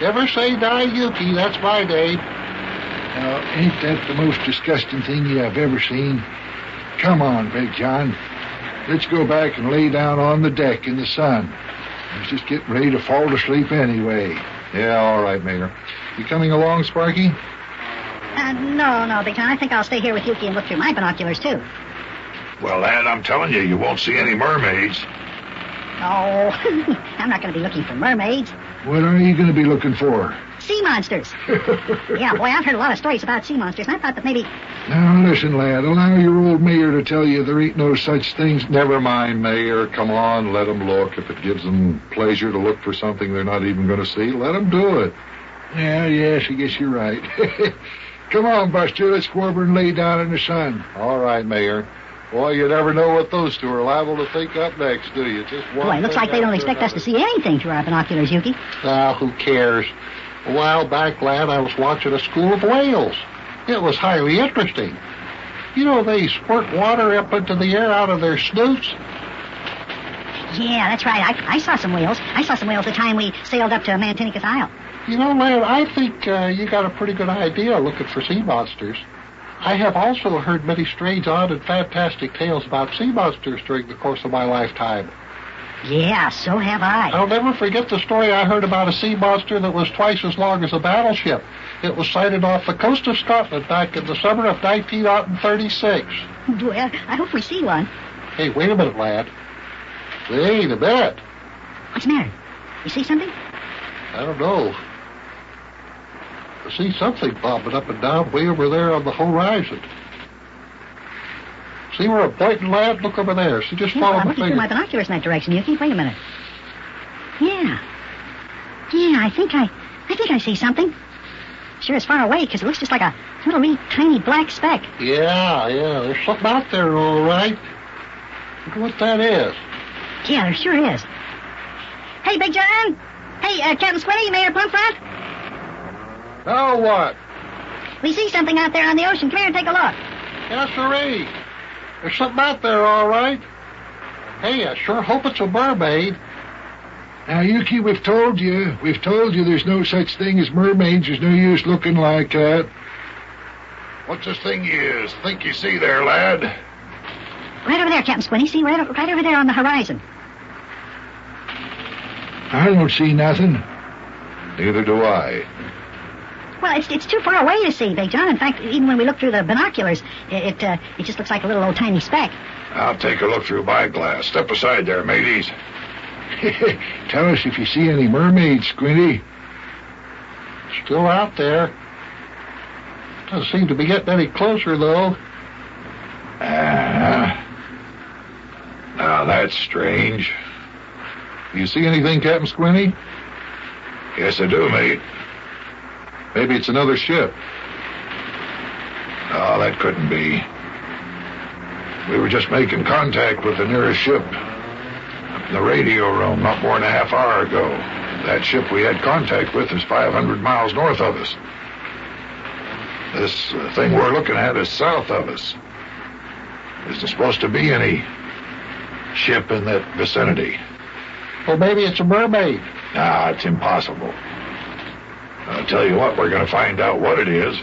Speaker 13: Never say die, Yukie. That's my name.
Speaker 10: Now, ain't that the most disgusting thing you have ever seen? Come on, Big John. Let's go back and lay down on the deck in the sun. I was just getting ready to fall asleep anyway.
Speaker 16: Yeah, all right, Mayor. You coming along, Sparky?
Speaker 12: No, Big John. I think I'll stay here with Yukie and look through my binoculars, too.
Speaker 11: Well, lad, I'm telling you won't see any mermaids.
Speaker 12: Oh, I'm not going to be looking for mermaids.
Speaker 10: What are you going to be looking for?
Speaker 12: Sea monsters. Yeah, boy, I've heard a lot of stories about sea monsters, and I thought that maybe...
Speaker 10: Now, listen, lad, allow your old mayor to tell you there ain't no such things.
Speaker 16: Never mind, Mayor. Come on, let them look. If it gives them pleasure to look for something they're not even going to see, let them do it.
Speaker 10: Yeah, yes, I guess you're right. Come on, Buster, let's go over and lay down in the sun.
Speaker 16: All right, Mayor. Boy, you never know what those two are liable to think up next, do you? Just one.
Speaker 12: Boy, it looks like they don't expect us to see anything through our binoculars, Yukie.
Speaker 13: Who cares? A while back, lad, I was watching a school of whales. It was highly interesting. You know, they squirt water up into the air out of their snoots.
Speaker 12: Yeah, that's right. I saw some whales. I saw some whales the time we sailed up to Mantinicus Isle.
Speaker 13: You know, lad, I think you got a pretty good idea looking for sea monsters. I have also heard many strange, odd, and fantastic tales about sea monsters during the course of my lifetime.
Speaker 12: Yeah, so have I.
Speaker 13: I'll never forget the story I heard about a sea monster that was twice as long as a battleship. It was sighted off the coast of Scotland back in the summer of 1936.
Speaker 12: Boy, I hope we see one.
Speaker 13: Hey, wait a minute, lad. Wait a minute.
Speaker 12: What's the matter? You see something?
Speaker 13: I don't know. I see something bobbing up and down way over there on the horizon. See where I'm pointing, lad? Look over there. See, just follow
Speaker 12: I'm
Speaker 13: my
Speaker 12: looking
Speaker 13: finger.
Speaker 12: through my binoculars in that direction, Yukie. Wait a minute. Yeah, I think I see something. Sure, it's far away, because it looks just like a little wee tiny black speck.
Speaker 13: Yeah, there's something out there, all right. Look at what that is.
Speaker 12: Yeah, there sure is. Hey, Big John. Hey, Captain Squinty, Mayor Plumfront.
Speaker 13: Now what?
Speaker 12: We see something out there on the ocean. Come here and take a look.
Speaker 13: Yes, sirree. There's something out there, all right. Hey, I sure hope it's a mermaid.
Speaker 10: Now, Yukie, we've told you there's no such thing as mermaids. There's no use looking like that.
Speaker 11: What's this thing you think you see there, lad?
Speaker 12: Right over there, Captain Squinty. See, right over there on the horizon.
Speaker 10: I don't see nothing.
Speaker 11: Neither do I.
Speaker 12: Well, it's too far away to see, Big John. In fact, even when we look through the binoculars, it just looks like a little old tiny speck.
Speaker 11: I'll take a look through my glass. Step aside there, mateys.
Speaker 10: Tell us if you see any mermaids, Squinty.
Speaker 13: Still out there. Doesn't seem to be getting any closer, though.
Speaker 11: Now that's strange.
Speaker 16: You see anything, Captain Squinty?
Speaker 11: Yes, I do, mate.
Speaker 16: Maybe it's another ship.
Speaker 11: Oh, that couldn't be. We were just making contact with the nearest ship. Up in the radio room not more than a half hour ago. That ship we had contact with is 500 miles north of us. This thing we're looking at is south of us. Isn't supposed to be any ship in that vicinity.
Speaker 13: Well, maybe it's a mermaid.
Speaker 11: Nah, it's impossible. I'll tell you what, we're going to find out what it is,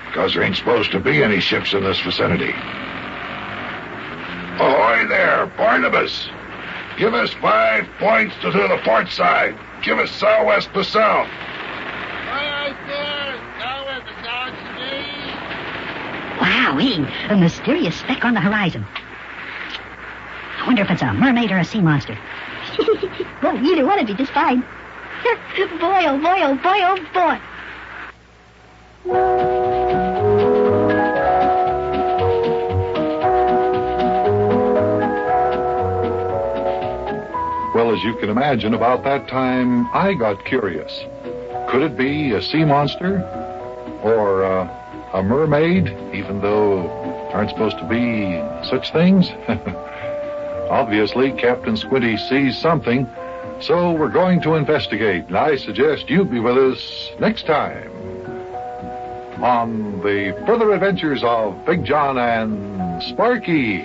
Speaker 11: because there ain't supposed to be any ships in this vicinity. Ahoy there, Barnabas! Give us 5 points to the port side. Give us southwest to south.
Speaker 13: Right there, southwest to south,
Speaker 12: Wowee, a mysterious speck on the horizon. I wonder if it's a mermaid or a sea monster. Well, either one would be just fine. Boy, oh boy, oh boy, oh boy.
Speaker 16: Well, as you can imagine, about that time, I got curious. Could it be a sea monster? Or a mermaid, even though there aren't supposed to be such things? Obviously, Captain Squinty sees something, so we're going to investigate, and I suggest you be with us next time on the further adventures of Big Jon and Sparky.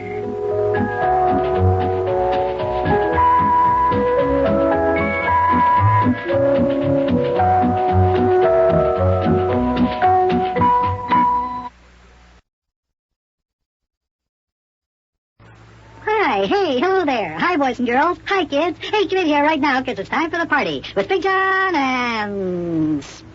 Speaker 12: Hi, hey, hello there. Hi, boys and girls. Hi, kids. Hey, come in here right now, because it's time for the party with Big Jon and Sparky.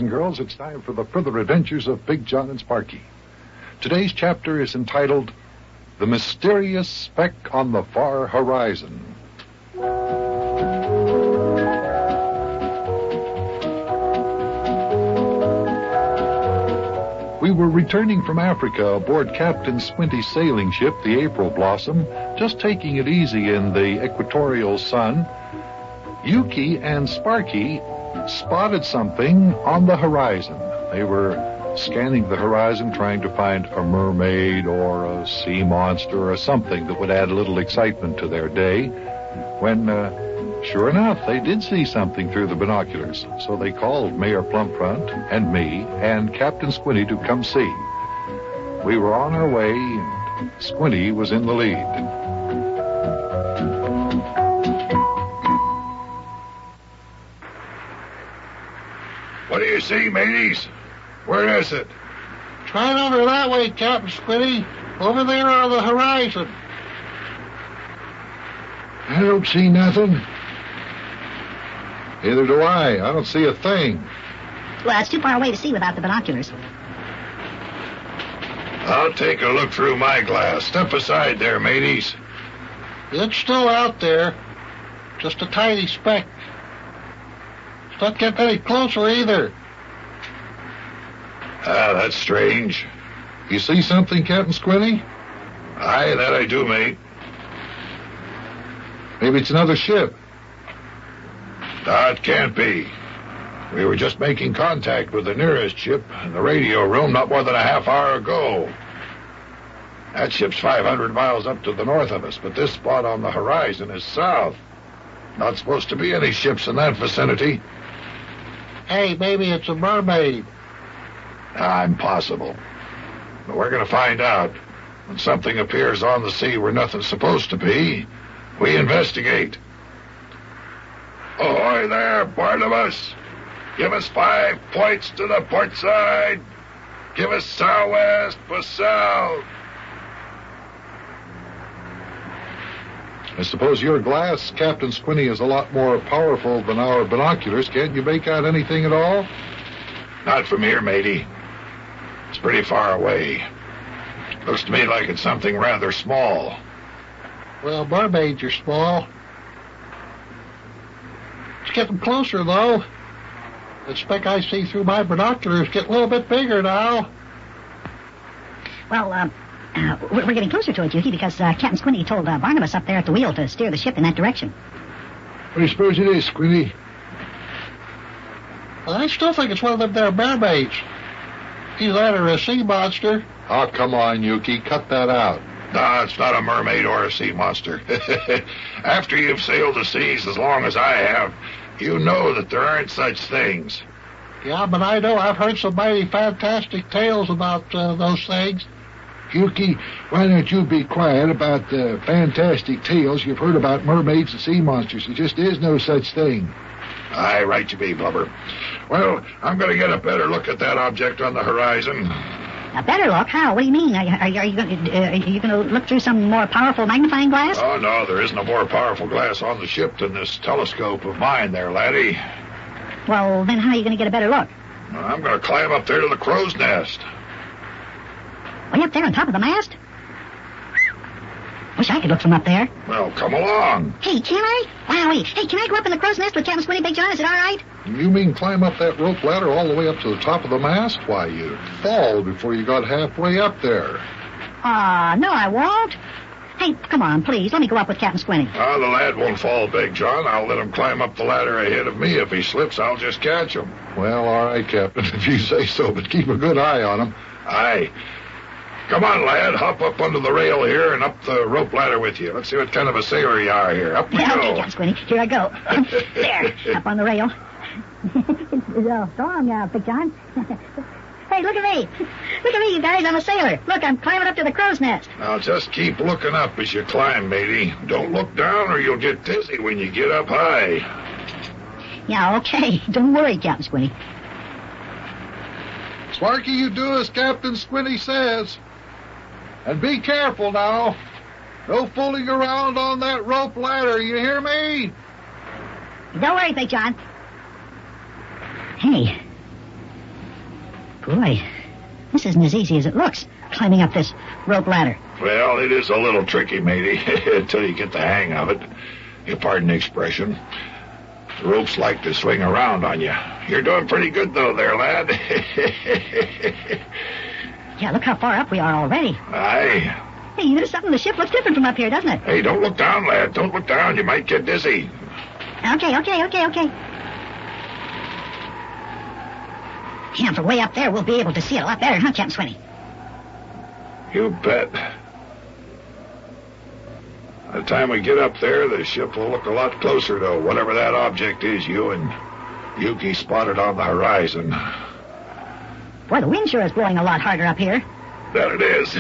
Speaker 9: and girls, it's time for the further adventures of Big Jon and Sparky. Today's chapter is entitled The Mysterious Speck on the Far Horizon. We were returning from Africa aboard Captain Squinty's sailing ship, the April Blossom, just taking it easy in the equatorial sun. Yukie and Sparky spotted something on the horizon. They were scanning the horizon, trying to find a mermaid or a sea monster or something that would add a little excitement to their day, when, sure enough, they did see something through the binoculars. So they called Mayor Plumpfront and me and Captain Squinty to come see. We were on our way, and Squinty was in the lead.
Speaker 11: What do you see, mateys? Where is it?
Speaker 13: Right over that way, Captain Squinty. Over there on the horizon.
Speaker 9: I don't see nothing. Neither do I. I don't see a thing.
Speaker 12: Well, it's too far away to see without the binoculars.
Speaker 11: I'll take a look through my glass. Step aside there, mateys.
Speaker 13: It's still out there. Just a tiny speck. It's not getting any closer either.
Speaker 11: Ah, that's strange.
Speaker 9: You see something, Captain Squinty?
Speaker 11: Aye, that I do, mate.
Speaker 9: Maybe it's another ship.
Speaker 11: No, it can't be. We were just making contact with the nearest ship in the radio room not more than a half hour ago. That ship's 500 miles up to the north of us, but this spot on the horizon is south. Not supposed to be any ships in that vicinity.
Speaker 13: Hey, maybe it's a mermaid.
Speaker 11: Impossible. But we're going to find out. When something appears on the sea where nothing's supposed to be, we investigate. Ahoy there, Barnabas! Give us 5 points to the port side. Give us southwest for south.
Speaker 9: I suppose your glass, Captain Squinty, is a lot more powerful than our binoculars. Can't you make out anything at all?
Speaker 11: Not from here, matey. It's pretty far away. Looks to me like it's something rather small.
Speaker 13: Well, mermaids are small. It's getting closer, though. The speck I see through my binoculars is getting a little bit bigger now.
Speaker 12: Well, we're getting closer to it, Yukie, because Captain Squinty told Barnabas up there at the wheel to steer the ship in that direction.
Speaker 10: What do you suppose it is, Squinty?
Speaker 13: Well, I still think it's one of them there mermaids. Either that or a sea monster.
Speaker 9: Oh, come on, Yukie. Cut that out.
Speaker 11: No, it's not a mermaid or a sea monster. After you've sailed the seas as long as I have, you know that there aren't such things.
Speaker 13: Yeah, but I know I've heard some mighty fantastic tales about those things.
Speaker 10: Yukie, why don't you be quiet about the fantastic tales you've heard about mermaids and sea monsters? There just is no such thing.
Speaker 11: Aye, right you be, Blubber. Well, I'm going to get a better look at that object on the horizon.
Speaker 12: A better look? How? What do you mean? Are you going to look through some more powerful magnifying glass?
Speaker 11: Oh, no, there isn't a more powerful glass on the ship than this telescope of mine there, laddie.
Speaker 12: Well, then how are you going to get a better look?
Speaker 11: I'm going to climb up there to the crow's nest.
Speaker 12: Way up there on top of the mast? Wish I could look from up there.
Speaker 11: Well, come along.
Speaker 12: Hey, can I? Wowie. Hey, can I go up in the crow's nest with Captain Squinty, Big Jon? Is it all right?
Speaker 9: You mean climb up that rope ladder all the way up to the top of the mast? Why, you'd fall before you got halfway up there.
Speaker 12: No, I won't. Hey, come on, please. Let me go up with Captain Squinty.
Speaker 11: Oh, the lad won't fall, Big Jon. I'll let him climb up the ladder ahead of me. If he slips, I'll just catch him.
Speaker 9: Well, all right, Captain, if you say so, but keep a good eye on him.
Speaker 11: Aye. Come on, lad. Hop up under the rail here and up the rope ladder with you. Let's see what kind of a sailor you are here. Up we go.
Speaker 12: Okay, Captain Squinty. Here I go. There, up on the rail. So long, Big Jon. Hey, look at me. Look at me, you guys. I'm a sailor. Look, I'm climbing up to the crow's nest.
Speaker 11: Now, just keep looking up as you climb, matey. Don't look down or you'll get dizzy when you get up high.
Speaker 12: Yeah, okay. Don't worry, Captain Squinty.
Speaker 9: Sparky, you do as Captain Squinty says. And be careful now. No fooling around on that rope ladder, you hear me?
Speaker 12: Don't worry, Big Jon. Hey, Boy, this isn't as easy as it looks, climbing up this rope ladder.
Speaker 11: Well, it is a little tricky, matey, until you get the hang of it. You pardon the expression. The ropes like to swing around on you. You're doing pretty good, though, there, lad.
Speaker 12: Yeah, look how far up we are already.
Speaker 11: Aye.
Speaker 12: Hey, there's something. The ship looks different from up here, doesn't it?
Speaker 11: Hey, don't look down, lad. Don't look down. You might get dizzy.
Speaker 12: Okay. Yeah, from way up there, we'll be able to see it a lot better, huh, Captain Swinney?
Speaker 11: You bet. By the time we get up there, the ship will look a lot closer to whatever that object is you and Yukie spotted on the horizon.
Speaker 12: Boy, the wind sure is blowing a lot harder up here.
Speaker 11: That it is.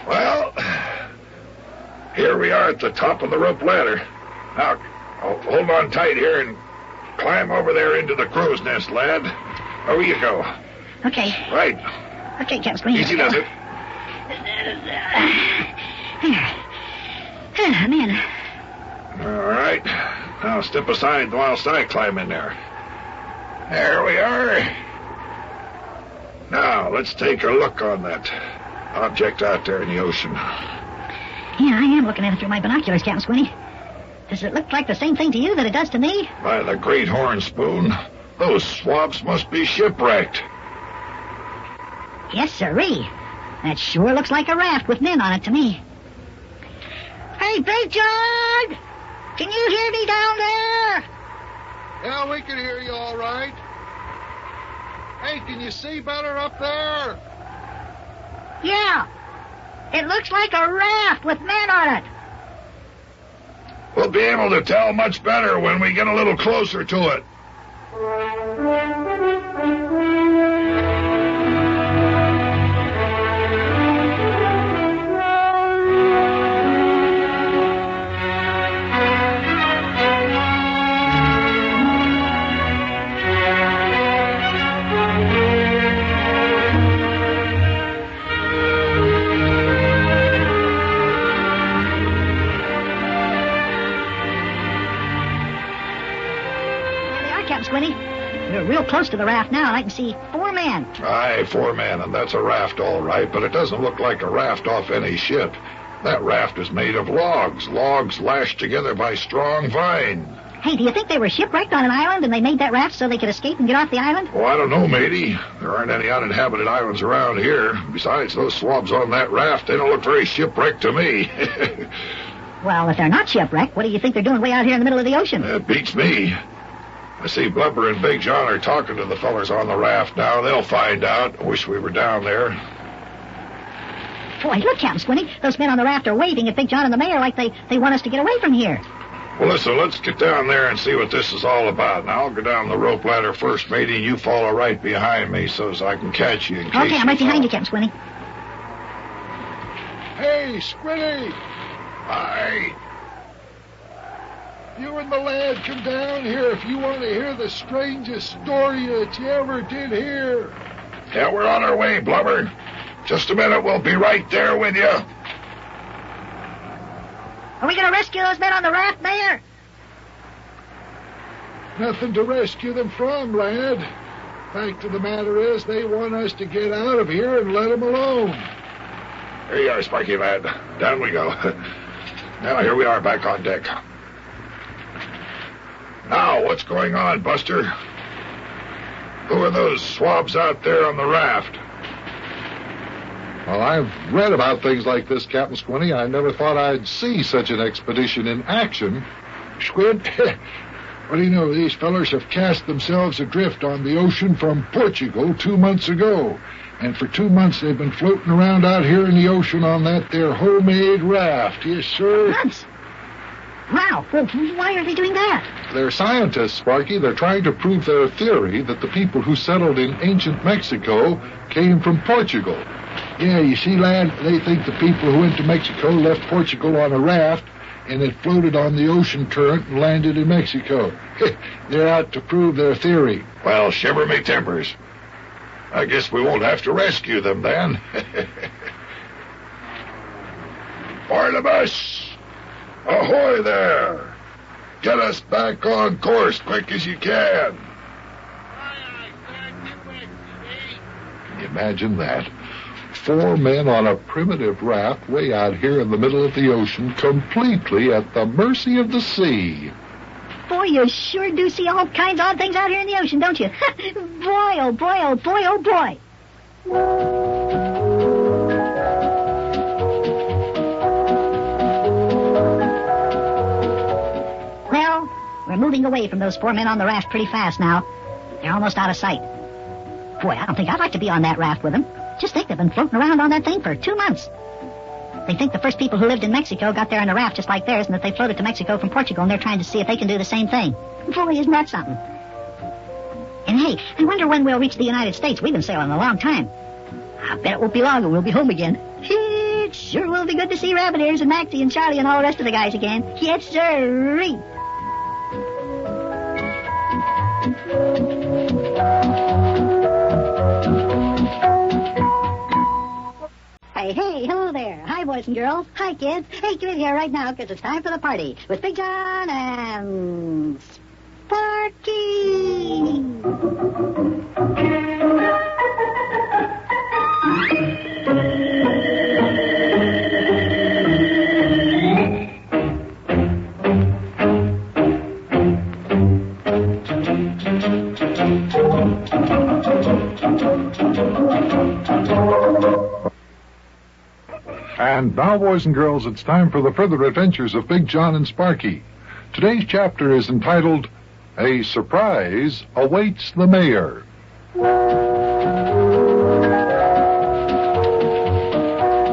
Speaker 11: Well, here we are at the top of the rope ladder. Now, hold on tight here and climb over there into the crow's nest, lad. Over you go.
Speaker 12: Okay.
Speaker 11: Right.
Speaker 12: Okay, Captain Swinney.
Speaker 11: Easy does it.
Speaker 12: Man.
Speaker 11: All right. Now step aside whilst I climb in there. There we are. Now, let's take a look on that object out there in the ocean.
Speaker 12: Yeah, I am looking at it through my binoculars, Captain Swinney. Does it look like the same thing to you that it does to me?
Speaker 11: By the great horn spoon, those swabs must be shipwrecked.
Speaker 12: Yes, sirree. That sure looks like a raft with men on it to me. Hey, Big John! Can you hear me down there?
Speaker 13: Yeah, we can hear you all right. Hey, can you see better up there?
Speaker 12: Yeah. It looks like a raft with men on it.
Speaker 11: We'll be able to tell much better when we get a little closer to it.
Speaker 12: Swinney. We're real close to the raft now, and I can see 4 men.
Speaker 11: Aye, 4 men, and that's a raft all right, but it doesn't look like a raft off any ship. That raft is made of logs lashed together by strong vine.
Speaker 12: Hey, do you think they were shipwrecked on an island, and they made that raft so they could escape and get off the island?
Speaker 11: Oh, I don't know, matey. There aren't any uninhabited islands around here. Besides, those swabs on that raft, they don't look very shipwrecked to me.
Speaker 12: Well, if they're not shipwrecked, what do you think they're doing way out here in the middle of the ocean?
Speaker 11: That beats me. I see Blubber and Big John are talking to the fellers on the raft now. They'll find out. I wish we were down there.
Speaker 12: Boy, look, Captain Swinney. Those men on the raft are waving at Big John and the mayor like they want us to get away from here.
Speaker 11: Well, listen, let's get down there and see what this is all about. Now, I'll go down the rope ladder first, matey, and you follow right behind me so as I can catch you in case
Speaker 12: Okay, I'm right behind you, Captain Swinney.
Speaker 10: Hey, Squinty!
Speaker 11: Aye.
Speaker 10: You and the lad come down here if you want to hear the strangest story that you ever did hear.
Speaker 11: Yeah, we're on our way, Blubber. Just a minute, we'll be right there with you.
Speaker 12: Are we going to rescue those men on the raft, Mayor?
Speaker 10: Nothing to rescue them from, lad. Fact of the matter is, they want us to get out of here and let them alone.
Speaker 11: Here you are, Sparky, lad. Down we go. Now, here we are back on deck. Now, what's going on, Buster? Who are those swabs out there on the raft?
Speaker 9: Well, I've read about things like this, Captain Squinty. I never thought I'd see such an expedition in action.
Speaker 10: Squint, what do you know? These fellers have cast themselves adrift on the ocean from Portugal 2 months ago. And for 2 months they've been floating around out here in the ocean on that there homemade raft. Yes, sir.
Speaker 12: Months? Wow. Well, why are they doing that?
Speaker 9: They're scientists, Sparky. They're trying to prove their theory that the people who settled in ancient Mexico came from Portugal.
Speaker 10: Yeah, you see, lad, they think the people who went to Mexico left Portugal on a raft and it floated on the ocean current and landed in Mexico. They're out to prove their theory.
Speaker 11: Well, shiver me timbers. I guess we won't have to rescue them then. Barnabas! Ahoy there! Get us back on course quick as you can. Imagine that. 4 men on a primitive raft way out here in the middle of the ocean, completely at the mercy of the sea.
Speaker 12: Boy, you sure do see all kinds of odd things out here in the ocean, don't you? Boy, oh boy, oh boy, oh boy. Well, we're moving away from those 4 men on the raft pretty fast now. They're almost out of sight. Boy, I don't think I'd like to be on that raft with them. Just think, they've been floating around on that thing for 2 months. They think the first people who lived in Mexico got there in a raft just like theirs, and that they floated to Mexico from Portugal, and they're trying to see if they can do the same thing. Boy, isn't that something? And hey, I wonder when we'll reach the United States. We've been sailing a long time. I bet it won't be long and we'll be home again. It sure will be good to see Rabbit Ears and Maxie and Charlie and all the rest of the guys again. Yes, sirree. Hey, hello there. Hi, boys and girls. Hi, kids. Hey, get in here right now, because it's time for the party with Big Jon and Sparky.
Speaker 9: And now, boys and girls, it's time for the further adventures of Big Jon and Sparky. Today's chapter is entitled, A Surprise Awaits the Mayor.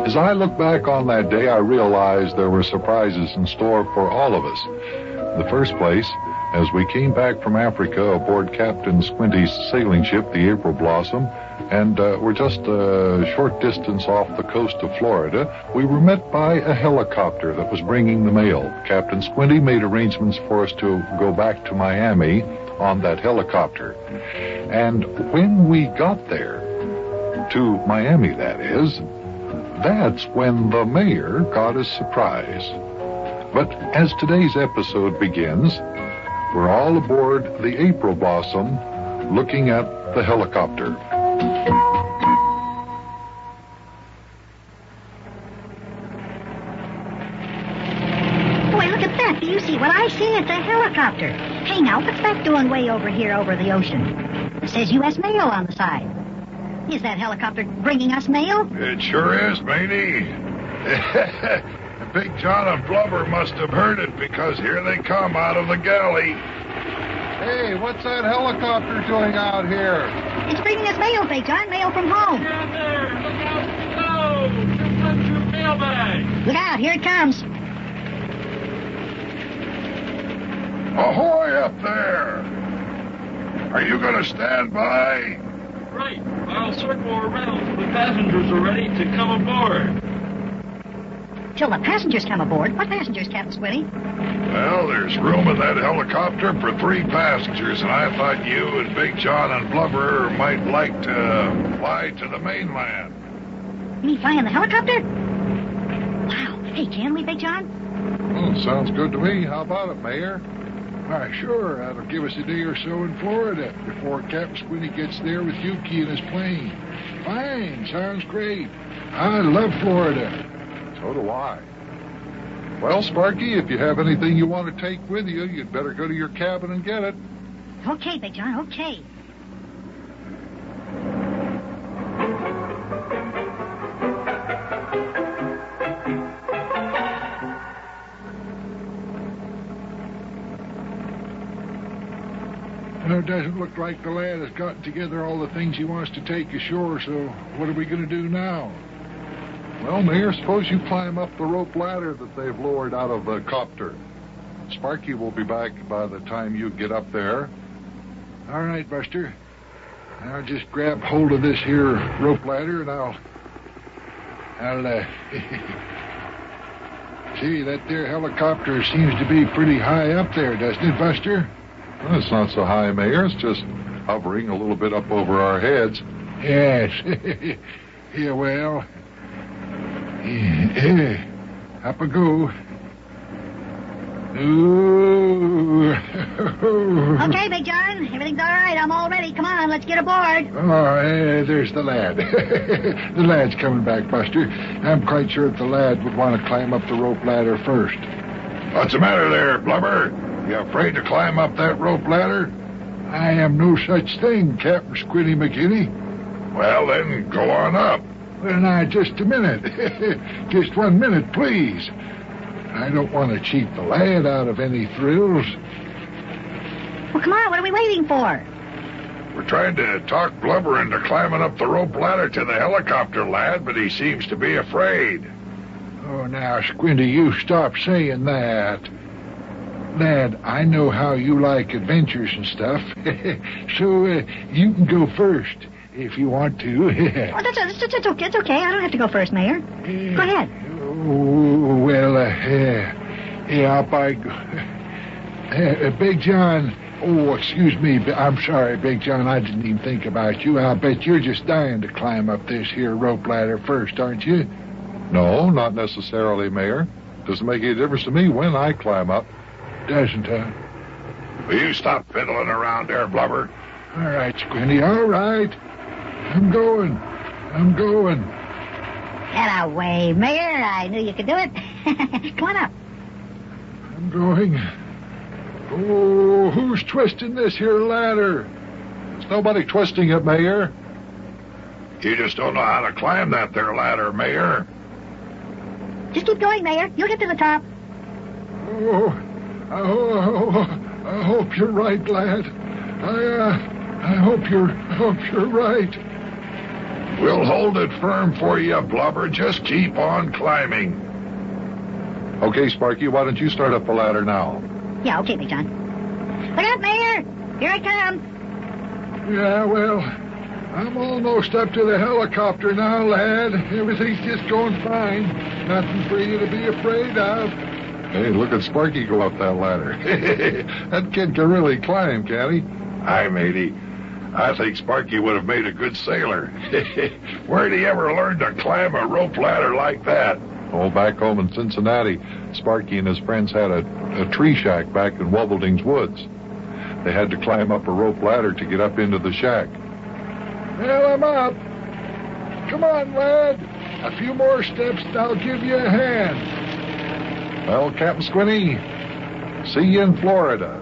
Speaker 9: As I look back on that day, I realize there were surprises in store for all of us. In the first place, as we came back from Africa aboard Captain Squinty's sailing ship, the April Blossom, and we're just a short distance off the coast of Florida, we were met by a helicopter that was bringing the mail. Captain Squinty made arrangements for us to go back to Miami on that helicopter. And when we got there, to Miami that is, that's when the mayor got a surprise. But as today's episode begins, we're all aboard the April Blossom looking at the helicopter.
Speaker 12: Boy, look at that. Do you see what I see? It's a helicopter. Hey, now, what's that doing way over here over the ocean? It says U.S. Mail on the side. Is that helicopter bringing us mail?
Speaker 11: It sure is, matey. Big Jon and Blubber must have heard it, because here they come out of the galley.
Speaker 9: Hey, what's that helicopter doing out here?
Speaker 12: It's bringing us mail, Big Jon. Mail from home.
Speaker 8: Get out there! Look out! No! Here comes your mailbag!
Speaker 12: Look out, here it comes.
Speaker 11: Ahoy up there! Are you going to stand by?
Speaker 8: Right. I'll circle around till the passengers are ready to come aboard.
Speaker 12: Till the passengers come aboard? What passengers, Captain Squinty?
Speaker 11: Well, there's room in that helicopter for 3 passengers, and I thought you and Big Jon and Blubber might like to fly to the mainland.
Speaker 12: You mean fly in the helicopter? Wow. Hey, can we, Big Jon?
Speaker 9: Well, sounds good to me. How about it, Mayor? Why, sure. That'll give us a day or so in Florida before Captain Squinty gets there with Yukie in his plane. Fine. Sounds great. I love Florida. So do I. Well, Sparky, if you have anything you want to take with you, you'd better go to your cabin and get it.
Speaker 12: Okay, Big Jon, okay.
Speaker 10: Well, it doesn't look like the lad has gotten together all the things he wants to take ashore, so what are we going to do now?
Speaker 9: Well, Mayor, suppose you climb up the rope ladder that they've lowered out of the copter. Sparky will be back by the time you get up there.
Speaker 10: All right, Buster. I'll just grab hold of this here rope ladder, and I'll see, that there helicopter seems to be pretty high up there, doesn't it, Buster?
Speaker 9: Well, it's not so high, Mayor. It's just hovering a little bit up over our heads.
Speaker 10: Yes. Yeah, well... Up I go. Ooh,
Speaker 12: Okay, Big John. Everything's all right. I'm all ready. Come on, let's get aboard.
Speaker 10: Oh, there's the lad. The lad's coming back, Buster. I'm quite sure that the lad would want to climb up the rope ladder first.
Speaker 11: What's the matter there, Blubber? You afraid to climb up that rope ladder?
Speaker 10: I am no such thing, Captain Squinty McKinney.
Speaker 11: Well, then, go on up.
Speaker 10: Well, now, just a minute. Just 1 minute, please. I don't want to cheat the lad out of any thrills.
Speaker 12: Well, come on. What are we waiting for?
Speaker 11: We're trying to talk Blubber into climbing up the rope ladder to the helicopter, lad, but he seems to be afraid.
Speaker 10: Oh, now, Squinty, you stop saying that. Lad, I know how you like adventures and stuff, so you can go first if you want to.
Speaker 12: Oh, that's okay. It's okay. I don't have to go first, Mayor. Go ahead.
Speaker 10: Oh, well, yeah, by... Big John... Oh, excuse me. I'm sorry, Big John. I didn't even think about you. I'll bet you're just dying to climb up this here rope ladder first, aren't you?
Speaker 16: No, not necessarily, Mayor. Doesn't make any difference to me when I climb up.
Speaker 10: Doesn't, huh?
Speaker 11: Will you stop fiddling around there, Blubber?
Speaker 10: All right, Squinty, all right. I'm going.
Speaker 12: Get away, Mayor. I knew you could do it. Come on up.
Speaker 10: I'm going. Oh, who's twisting this here ladder?
Speaker 16: There's nobody twisting it, Mayor.
Speaker 11: You just don't know how to climb that there ladder, Mayor.
Speaker 12: Just keep going, Mayor. You'll get to the top.
Speaker 10: I hope you're right, lad. I hope you're right.
Speaker 11: We'll hold it firm for you, Blubber. Just keep on climbing.
Speaker 16: Okay, Sparky, why don't you start up the ladder now?
Speaker 12: Yeah, okay, Big John. Look out, Mayor! Here I come.
Speaker 10: Yeah, well, I'm almost up to the helicopter now, lad. Everything's just going fine. Nothing for you to be afraid of.
Speaker 16: Hey, look at Sparky go up that ladder. That kid can really climb, can't he?
Speaker 11: Aye, matey. I think Sparky would have made a good sailor. Where'd he ever learn to climb a rope ladder like that?
Speaker 16: Oh, back home in Cincinnati, Sparky and his friends had a tree shack back in Wobbling's Woods. They had to climb up a rope ladder to get up into the shack.
Speaker 10: Well, I'm up. Come on, lad. A few more steps and I'll give you a hand.
Speaker 16: Well, Captain Squinty, see you in Florida.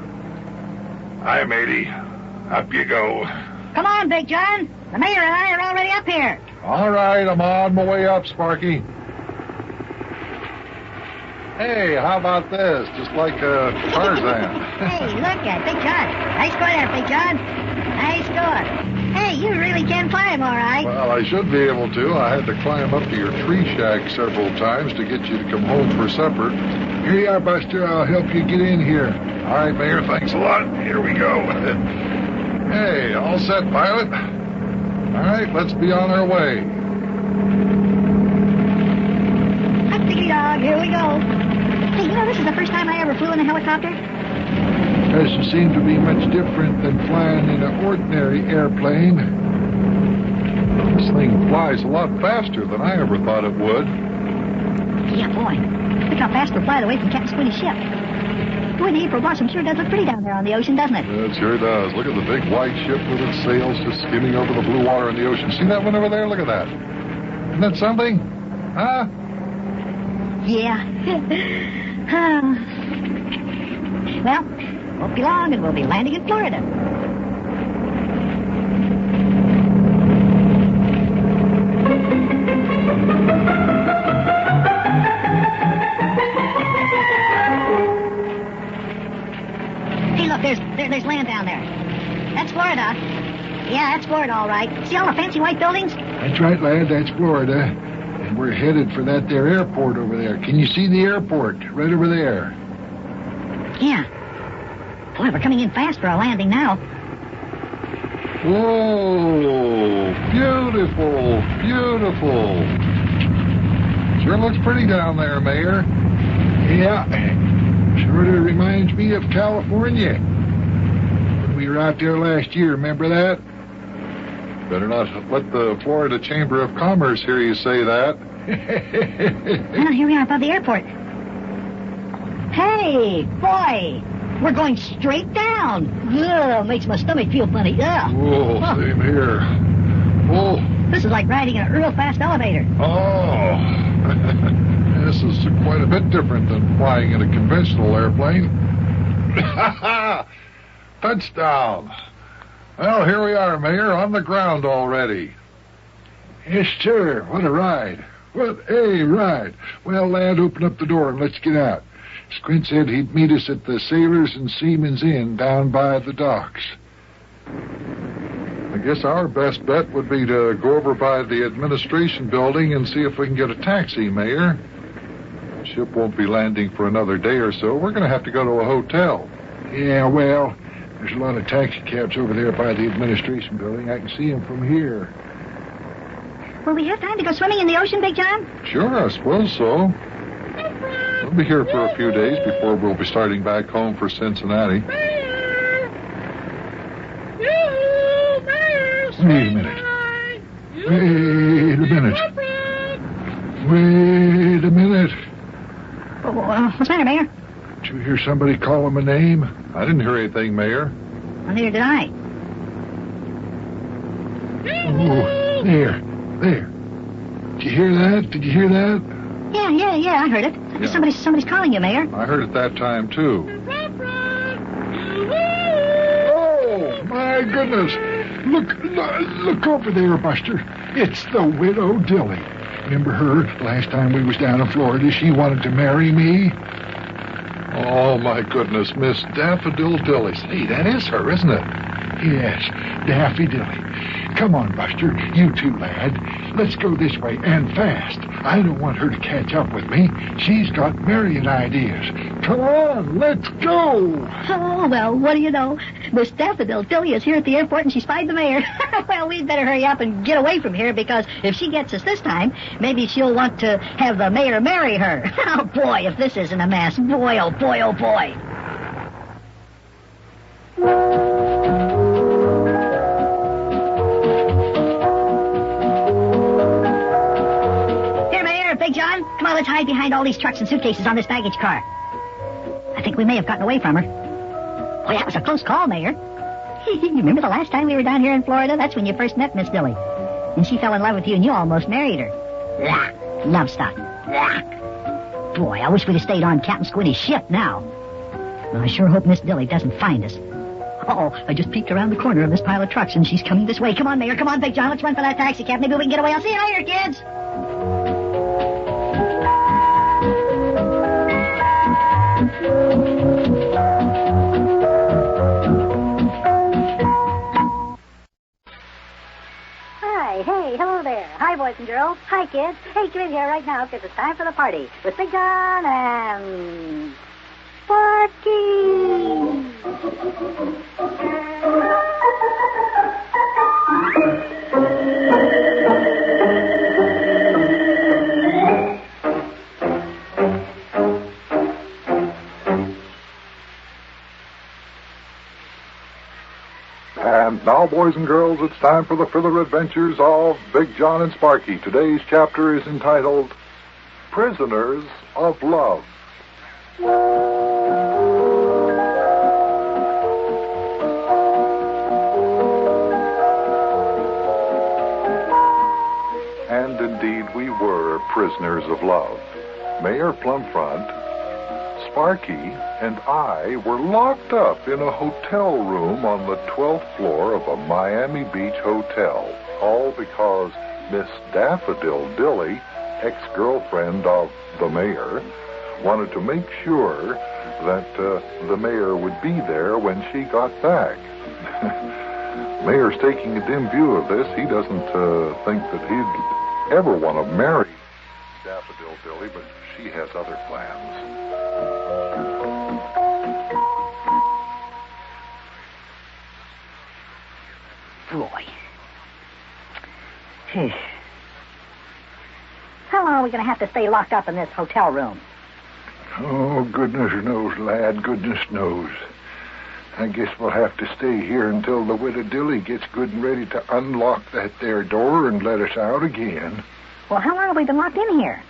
Speaker 11: Aye, matey. Up you go.
Speaker 12: Come on, Big John. The Mayor and I are already up here.
Speaker 16: All right, I'm on my way up, Sparky. Hey, how about this? Just like Tarzan.
Speaker 12: Hey, look at Big John. Nice score there, Big John. Nice score. Hey, you really can climb, all right.
Speaker 16: Well, I should be able to. I had to climb up to your tree shack several times to get you to come home for supper.
Speaker 10: Here you are, Buster. I'll help you get in here.
Speaker 11: All right, Mayor, thanks a lot. Here we go.
Speaker 16: Hey, all set, pilot? All right, let's be on our way.
Speaker 12: Diggity dog, here we go. Hey, this is the first time I ever flew in a helicopter.
Speaker 10: Doesn't seem to be much different than flying in an ordinary airplane.
Speaker 16: This thing flies a lot faster than I ever thought it would.
Speaker 12: Yeah, boy. Look how fast we're flying away from Captain Squinty's ship. Boy, the April blossom sure does look pretty down there on the ocean, doesn't it?
Speaker 16: It sure does. Look at the big white ship with its sails just skimming over the blue water in the ocean. See that one over there? Look at that. Isn't that something? Huh?
Speaker 12: Yeah. Well, won't be long and we'll be landing in Florida. Hey, look, there's land down there. That's Florida. Yeah, that's Florida, all right. See all the fancy white buildings?
Speaker 10: That's right, lad. That's Florida. And we're headed for that there airport over there. Can you see the airport? Right over there.
Speaker 12: Yeah. Boy, we're coming in fast for a landing now.
Speaker 16: Whoa! Beautiful, beautiful. Sure looks pretty down there, Mayor.
Speaker 10: Yeah. Sort of reminds me of California. When we were out there last year, remember that?
Speaker 16: Better not let the Florida Chamber of Commerce hear you say that.
Speaker 12: Well, here we are above the airport. Hey, boy! We're going straight down. Ugh, makes my stomach feel funny. Ugh.
Speaker 11: Whoa, same here. Oh.
Speaker 12: This is like riding in a real fast elevator.
Speaker 11: Oh. This is quite a bit different than flying in a conventional airplane. Touchdown. Well, here we are, Mayor, on the ground already.
Speaker 10: Yes, sir. What a ride. What a ride. Well, lad, open up the door and let's get out. Squint said he'd meet us at the Sailors and Seamen's Inn down by the docks.
Speaker 11: I guess our best bet would be to go over by the administration building and see if we can get a taxi, Mayor. The ship won't be landing for another day or so. We're going to have to go to a hotel.
Speaker 10: Yeah, well, there's a lot of taxi cabs over there by the administration building. I can see them from here.
Speaker 12: Will we have time to go swimming in the ocean, Big John?
Speaker 11: Sure, I suppose so. We'll be here for a few days before we'll be starting back home for Cincinnati.
Speaker 10: Wait a minute. Wait a minute.
Speaker 12: What's the matter, Mayor?
Speaker 10: Did you hear somebody call him a name?
Speaker 11: I didn't hear anything, Mayor.
Speaker 12: Well, neither did I.
Speaker 10: Oh, there. Did you hear that?
Speaker 12: Yeah, I heard it.
Speaker 11: Yeah.
Speaker 12: Somebody's calling you, Mayor.
Speaker 11: I heard it that time, too.
Speaker 10: Oh, my goodness. Look over there, Buster. It's the widow Dilly. Remember her last time we was down in Florida? She wanted to marry me.
Speaker 11: Oh, my goodness, Miss Daffodil Dilly. Hey, that is her, isn't it?
Speaker 10: Yes, Daffy Dilly. Come on, Buster. You too, lad. Let's go this way, and fast. I don't want her to catch up with me. She's got marrying ideas. Come on, let's go.
Speaker 12: Oh, well, what do you know? Miss Daffodil Dilly is here at the airport, and she spied the mayor. Well, we'd better hurry up and get away from here, because if she gets us this time, maybe she'll want to have the mayor marry her. Oh, boy, if this isn't a mess. Boy, oh, boy, oh, boy. Big John, come on, let's hide behind all these trucks and suitcases on this baggage car. I think we may have gotten away from her. Boy, that was a close call, Mayor. You remember the last time we were down here in Florida? That's when you first met Miss Dilly. And she fell in love with you and you almost married her. Blah. Love stuff. Blah. Boy, I wish we'd have stayed on Captain Squinty's ship now. Well, I sure hope Miss Dilly doesn't find us. Uh-oh, I just peeked around the corner of this pile of trucks and she's coming this way. Come on, Mayor, come on, Big John, let's run for that taxi cab. Maybe we can get away. I'll see you later, kids. Hey, hello there. Hi, boys and girls. Hi, kids. Hey, come in here right now because it's time for the party with Big John and Sparky.
Speaker 11: And now, boys and girls, it's time for the further adventures of Big Jon and Sparky. Today's chapter is entitled Prisoners of Love. And indeed we were prisoners of love. Mayor Plumfront, Sparky, and I were locked up in a hotel room on the 12th floor of a Miami Beach hotel, all because Miss Daffodil Dilly, ex-girlfriend of the mayor, wanted to make sure that the mayor would be there when she got back. Mayor's taking a dim view of this. He doesn't think that he'd ever want to marry Daffodil Dilly, but she has other plans.
Speaker 12: Boy. How long are we going to have to stay locked up in this hotel room?
Speaker 10: Oh, goodness knows, lad, goodness knows. I guess we'll have to stay here until the widow Dilly gets good and ready to unlock that there door and let us out again.
Speaker 12: Well, how long have we been locked in here?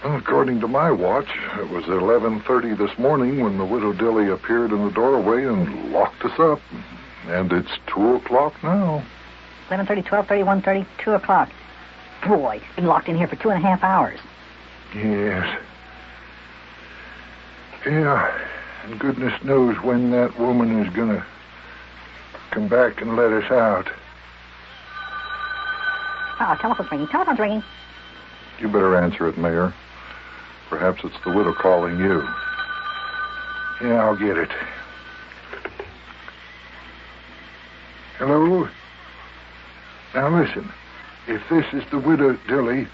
Speaker 13: Well, according to my watch, it was 11:30 this morning when the widow Dilly appeared in the doorway and locked us up. And it's 2 o'clock now.
Speaker 12: 11:30, 12:30, 1:30, 2 o'clock. Boy, it's been locked in here for 2.5 hours.
Speaker 13: Yes. Yeah, and goodness knows when that woman is going to come back and let us out.
Speaker 12: Oh, telephone's ringing. Telephone's ringing.
Speaker 13: You better answer it, Mayor. Perhaps it's the widow calling you. Yeah, I'll get it. Hello? Now listen, if this is the widow Dilly,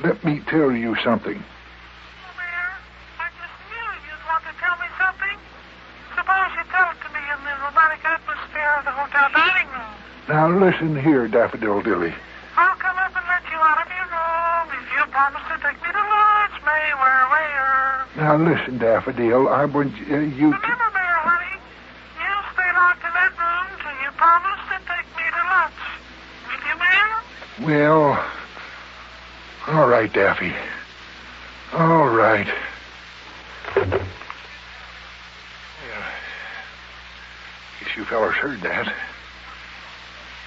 Speaker 13: let me tell you something.
Speaker 17: Mayor, I just knew you'd want to tell me something. Suppose you tell it to me in the romantic atmosphere of the hotel dining room.
Speaker 13: Now listen here, Daffodil Dilly.
Speaker 17: I'll come up and let you out of your room if you promise to take me to lunch, Mayor.
Speaker 13: Now listen, Daffodil, I want you...
Speaker 17: Remember, Mayor, honey, you'll stay locked in that room till you promise to take me to lunch. Will you, Mayor?
Speaker 13: Well, all right, Daffy. All right. Guess you fellas heard that.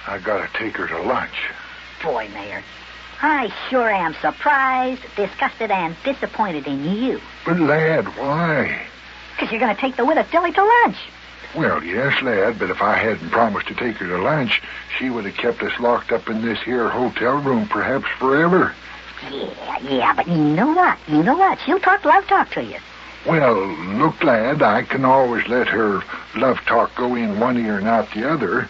Speaker 13: I gotta take her to lunch.
Speaker 12: Boy, Mayor, I sure am surprised, disgusted, and disappointed in you.
Speaker 13: But, lad, why?
Speaker 12: Because you're going to take the widow Dilly to lunch.
Speaker 13: Well, yes, lad, but if I hadn't promised to take her to lunch, she would have kept us locked up in this here hotel room perhaps forever.
Speaker 12: Yeah, but you know what? She'll talk love talk to you.
Speaker 13: Well, look, lad, I can always let her love talk go in one ear and out the other.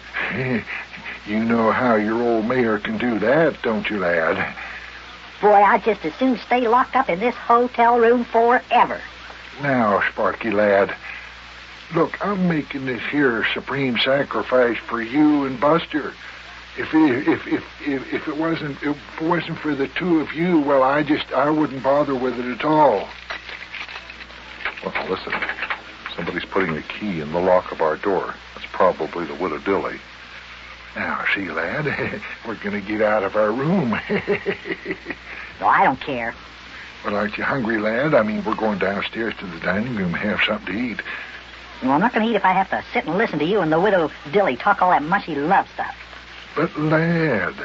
Speaker 13: You know how your old mayor can do that, don't you, lad?
Speaker 12: Boy, I'd just as soon stay locked up in this hotel room forever.
Speaker 13: Now, Sparky, lad, look, I'm making this here supreme sacrifice for you and Buster. If it wasn't for the two of you, well, I wouldn't bother with it at all.
Speaker 16: Well, listen, somebody's putting a key in the lock of our door. That's probably the widow Dilly.
Speaker 13: Now, see, lad, we're going to get out of our room.
Speaker 12: No, I don't care.
Speaker 13: Well, aren't you hungry, lad? I mean, we're going downstairs to the dining room and have something to eat.
Speaker 12: Well, I'm not going to eat if I have to sit and listen to you and the widow Dilly talk all that mushy love stuff.
Speaker 13: But, lad,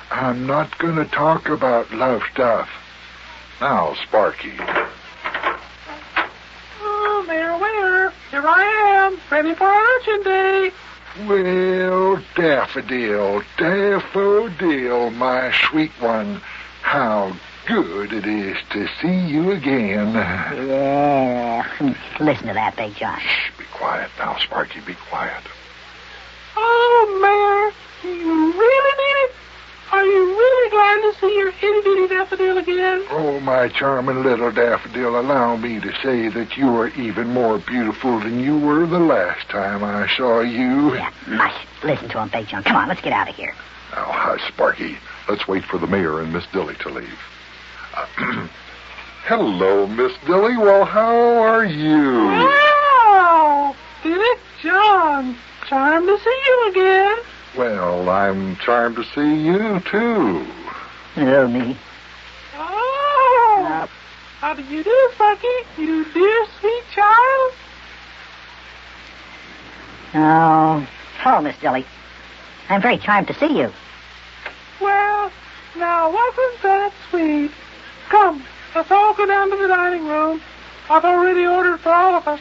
Speaker 13: I'm not going to talk about love stuff. Now, Sparky.
Speaker 17: Oh, Mayor, here I am, ready for luncheon day.
Speaker 13: Well, Daffodil, my sweet one, how good it is to see you again.
Speaker 12: Yeah, listen to that, BJaS.
Speaker 13: Shh, be quiet now, Sparky, be quiet.
Speaker 17: Oh, Mayor, you really need it? Are you really glad to see your itty-bitty Daffodil again?
Speaker 13: Oh, my charming little Daffodil, allow me to say that you are even more beautiful than you were the last time I saw you.
Speaker 12: Yeah, mush. Listen to him, BJaS. Come on, let's get out of here.
Speaker 13: Now, hush, Sparky.
Speaker 16: Let's wait for the mayor and Miss Dilly to leave. Hello, Miss Dilly. Well, how are you?
Speaker 17: Wow! Dick, John, charmed to see you again.
Speaker 16: Well, I'm charmed to see you, too.
Speaker 12: Oh, me.
Speaker 17: Oh! How do you do, Sparky? You dear, sweet child?
Speaker 12: Oh, hello, Miss Dilly. I'm very charmed to see you.
Speaker 17: Well, now, wasn't that sweet? Come, let's all go down to the dining room. I've already ordered for all of us.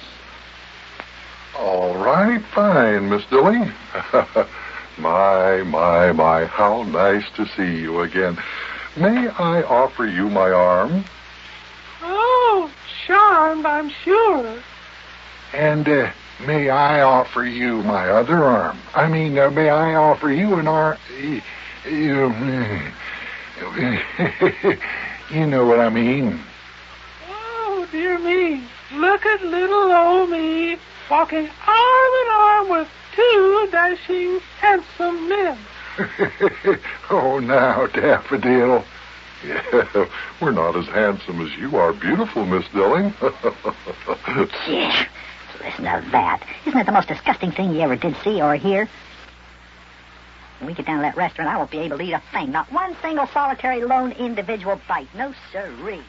Speaker 16: All right, fine, Miss Dilly. My, how nice to see you again. May I offer you my arm?
Speaker 17: Oh, charmed, I'm sure.
Speaker 13: And, may I offer you my other arm? I mean, may I offer you an arm? You know what I mean.
Speaker 17: Oh, dear me. Look at little old me, walking arm in arm with two dashing, handsome men.
Speaker 13: Oh, now, Daffodil.
Speaker 16: Yeah, we're not as handsome as you are. Beautiful, Miss Dilly.
Speaker 12: Yeah, listen to that. Isn't that the most disgusting thing you ever did see or hear? When we get down to that restaurant, I won't be able to eat a thing. Not one single solitary lone individual bite. No siree.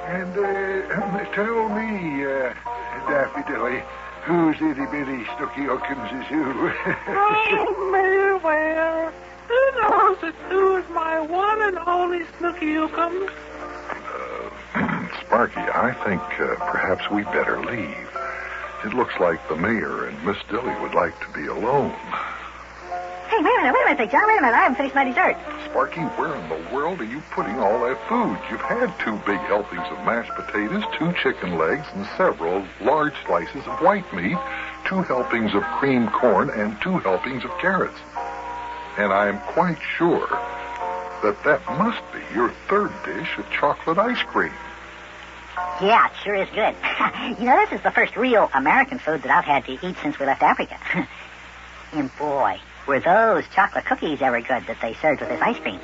Speaker 10: And tell me, Daffodil, whose itty-bitty Snooky Hookins is who?
Speaker 17: Oh, Mayor Ware, who knows that who is my one and only Snooky Hookins?
Speaker 16: Sparky, I think perhaps we'd better leave. It looks like the mayor and Miss Dilly would like to be alone.
Speaker 12: Hey, wait a minute, Big John. Wait a minute. I haven't finished my dessert.
Speaker 16: Sparky, where in the world are you putting all that food? You've had 2 big helpings of mashed potatoes, 2 chicken legs, and several large slices of white meat, 2 helpings of creamed corn, and 2 helpings of carrots. And I'm quite sure that must be your 3rd dish of chocolate ice cream.
Speaker 12: Yeah, it sure is good. This is the first real American food that I've had to eat since we left Africa. And boy, were those chocolate cookies ever good that they served with this ice cream.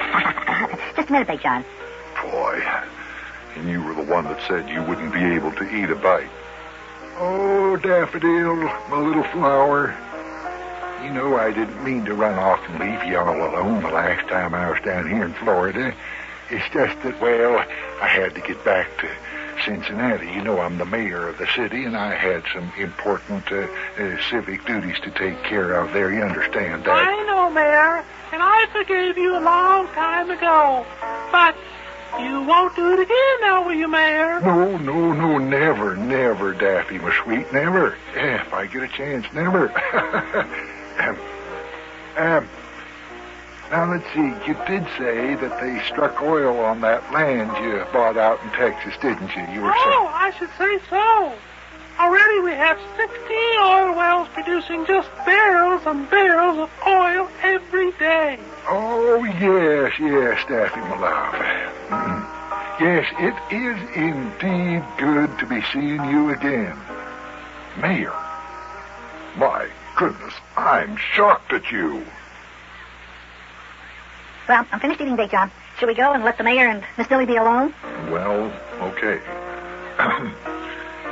Speaker 12: Just a minute, Big John.
Speaker 16: Boy, and you were the one that said you wouldn't be able to eat a bite.
Speaker 10: Oh, Daffodil, my little flower. You know I didn't mean to run off and leave you all alone the last time I was down here in Florida. It's just that, well, I had to get back to Cincinnati. You know I'm the mayor of the city, and I had some important civic duties to take care of there. You understand that?
Speaker 17: I know, Mayor, and I forgave you a long time ago. But you won't do it again now, will you, Mayor?
Speaker 10: No, never, Daffy, my sweet, never. If I get a chance, never. Now, let's see. You did say that they struck oil on that land you bought out in Texas, didn't you? You were saying.
Speaker 17: I should say so. Already we have 16 oil wells producing just barrels and barrels of oil every day.
Speaker 10: Oh, yes, Daffy, my love. Yes, it is indeed good to be seeing you again. Mayor, my goodness, I'm shocked at you.
Speaker 12: Well, I'm finished eating, Big John. Should we go and let the mayor and Miss Dilly be alone?
Speaker 16: Well, okay.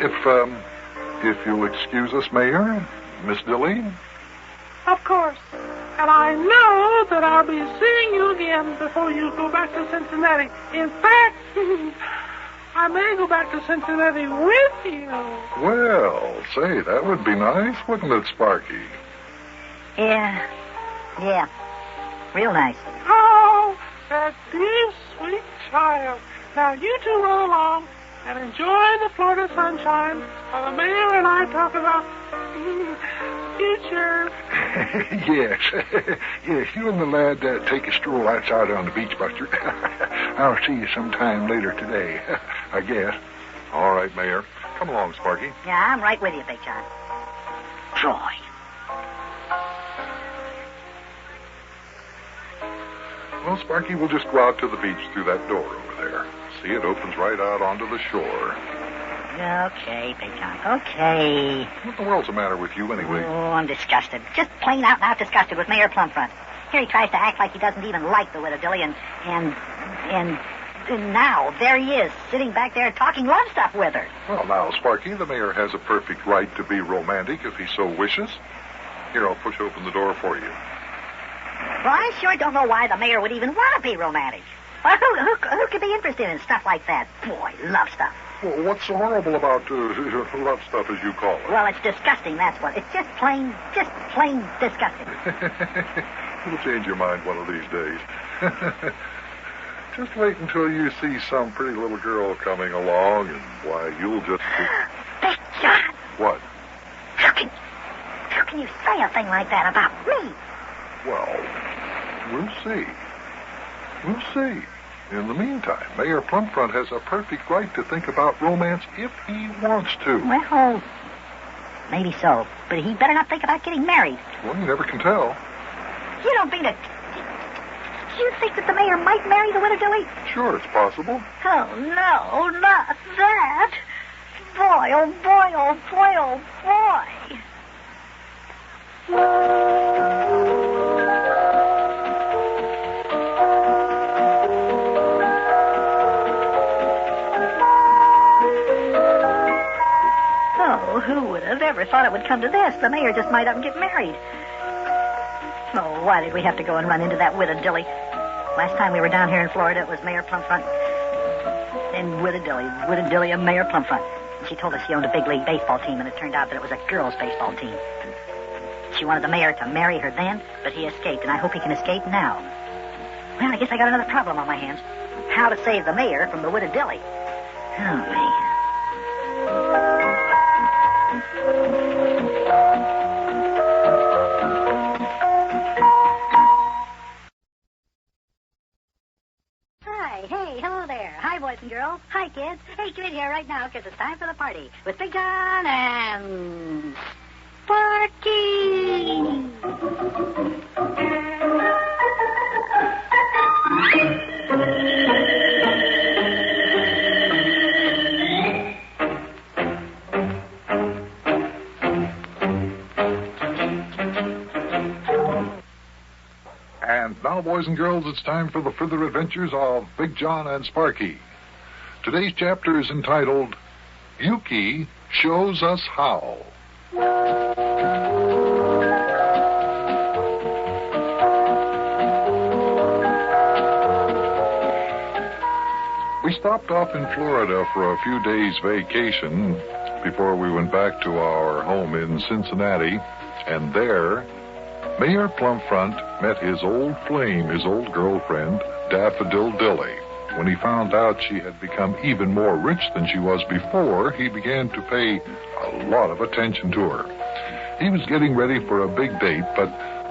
Speaker 16: If you'll excuse us, Mayor, Miss Dilly.
Speaker 17: Of course. And I know that I'll be seeing you again before you go back to Cincinnati. In fact, I may go back to Cincinnati with you.
Speaker 16: Well, say, that would be nice, wouldn't it, Sparky?
Speaker 12: Yeah. Real nice.
Speaker 17: Oh, that dear, sweet child. Now, you two run along and enjoy the Florida sunshine while the mayor and I talk about future.
Speaker 10: Yes, you and the lad take a stroll outside on the beach, Buster. I'll see you sometime later today, I guess.
Speaker 16: All right, Mayor. Come along, Sparky.
Speaker 12: Yeah, I'm right with you, Big John. Troy.
Speaker 16: Well, Sparky, we'll just go out to the beach through that door over there. See, it opens right out onto the shore.
Speaker 12: Okay, Big John, okay.
Speaker 16: What the world's the matter with you, anyway?
Speaker 12: Oh, I'm disgusted. Just plain out and out disgusted with Mayor Plumfront. Here he tries to act like he doesn't even like the widow Dilly, and now there he is, sitting back there talking love stuff with her.
Speaker 16: Well, now, Sparky, the mayor has a perfect right to be romantic if he so wishes. Here, I'll push open the door for you.
Speaker 12: Well, I sure don't know why the mayor would even want to be romantic. Well, who could be interested in stuff like that? Boy, love stuff.
Speaker 16: Well, what's so horrible about love stuff, as you call it?
Speaker 12: Well, it's disgusting, that's what. It's just plain disgusting.
Speaker 16: You'll change your mind one of these days. Just wait until you see some pretty little girl coming along, and why, you'll just...
Speaker 12: Big John!
Speaker 16: What?
Speaker 12: How can you say a thing like that about me?
Speaker 16: Well, we'll see. We'll see. In the meantime, Mayor Plumfront has a perfect right to think about romance if he wants to.
Speaker 12: Well, maybe so. But he better not think about getting married.
Speaker 16: Well, you never can tell.
Speaker 12: You don't mean to... Do you think that the mayor might marry the widow Dilly?
Speaker 16: Sure, it's possible.
Speaker 12: Oh, no, not that. Boy, oh, boy, oh, boy, oh, boy. Oh, who would have ever thought it would come to this? The mayor just might up and get married. Oh, why did we have to go and run into that widow Dilly? Last time we were down here in Florida, it was Mayor Plumfront. Then Widow Dilly of Mayor Plumfront. And she told us she owned a big league baseball team, and it turned out that it was a girls' baseball team. She wanted the mayor to marry her then, but he escaped, and I hope he can escape now. Well, I guess I got another problem on my hands. How to save the mayor from the Widow Dilly. Oh, me. Hey, hello there. Hi, boys and girls. Hi, kids. Hey, come in here right now, because it's time for the party with Big Jon and Sparky.
Speaker 16: And now, boys and girls, it's time for the further adventures of Big Jon and Sparky. Today's chapter is entitled, Yukie Shows Us How. We stopped off in Florida for a few days' vacation before we went back to our home in Cincinnati, and there Mayor Plumfront met his old flame, his old girlfriend, Daffodil Dilly. When he found out she had become even more rich than she was before, he began to pay a lot of attention to her. He was getting ready for a big date, but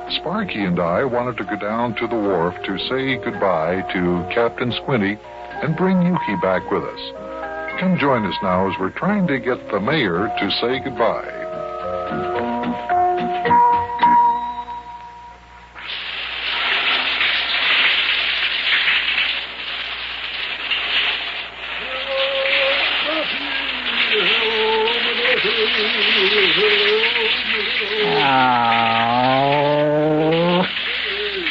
Speaker 16: Sparky and I wanted to go down to the wharf to say goodbye to Captain Squinty and bring Yukie back with us. Come join us now as we're trying to get the mayor to say goodbye.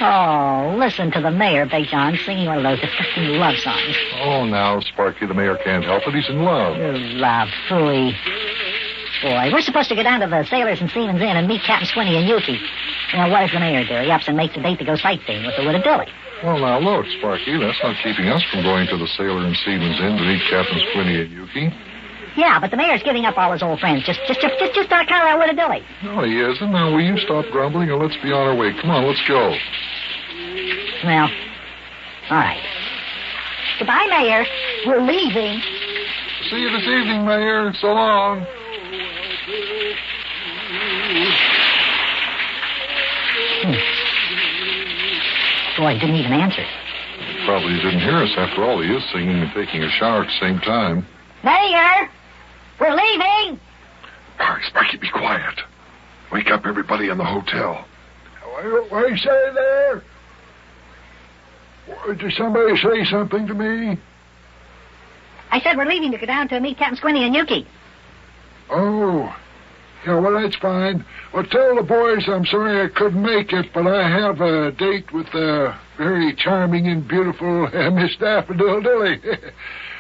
Speaker 12: Oh, listen to the mayor, Big Jon, singing one of those disgusting love songs.
Speaker 16: Oh, now, Sparky, the mayor can't help it. He's in love.
Speaker 12: Love, phooey. Boy, we're supposed to go down to the Sailors and Seamen's Inn and meet Captain Squinty and Yukie. Now, what does the mayor do? He ups and makes a date to go sightseeing with the Widow Dilly.
Speaker 16: Well, now, look, Sparky, that's not keeping us from going to the Sailor and Seamen's Inn to meet Captain Squinty and Yukie.
Speaker 12: Yeah, but the mayor's giving up all his old friends. Just on account of that Widow Dilly.
Speaker 16: No, he isn't. Now, will you stop grumbling and let's be on our way? Come on, let's go.
Speaker 12: Well, all right. Goodbye, Mayor. We're leaving.
Speaker 16: See you this evening, Mayor. So long.
Speaker 12: Boy, he didn't even answer.
Speaker 16: Probably didn't hear us. After all, he is singing and taking a shower at the same time.
Speaker 12: Mayor! We're leaving!
Speaker 11: All right, Sparky, be quiet. Wake up everybody in the hotel.
Speaker 10: What do you say there? Did somebody say something to me?
Speaker 12: I said we're leaving to go down to meet Captain Squinty and Yukie.
Speaker 10: Oh. Yeah, well, that's fine. Well, tell the boys I'm sorry I couldn't make it, but I have a date with the very charming and beautiful Miss Daffodil Dilly.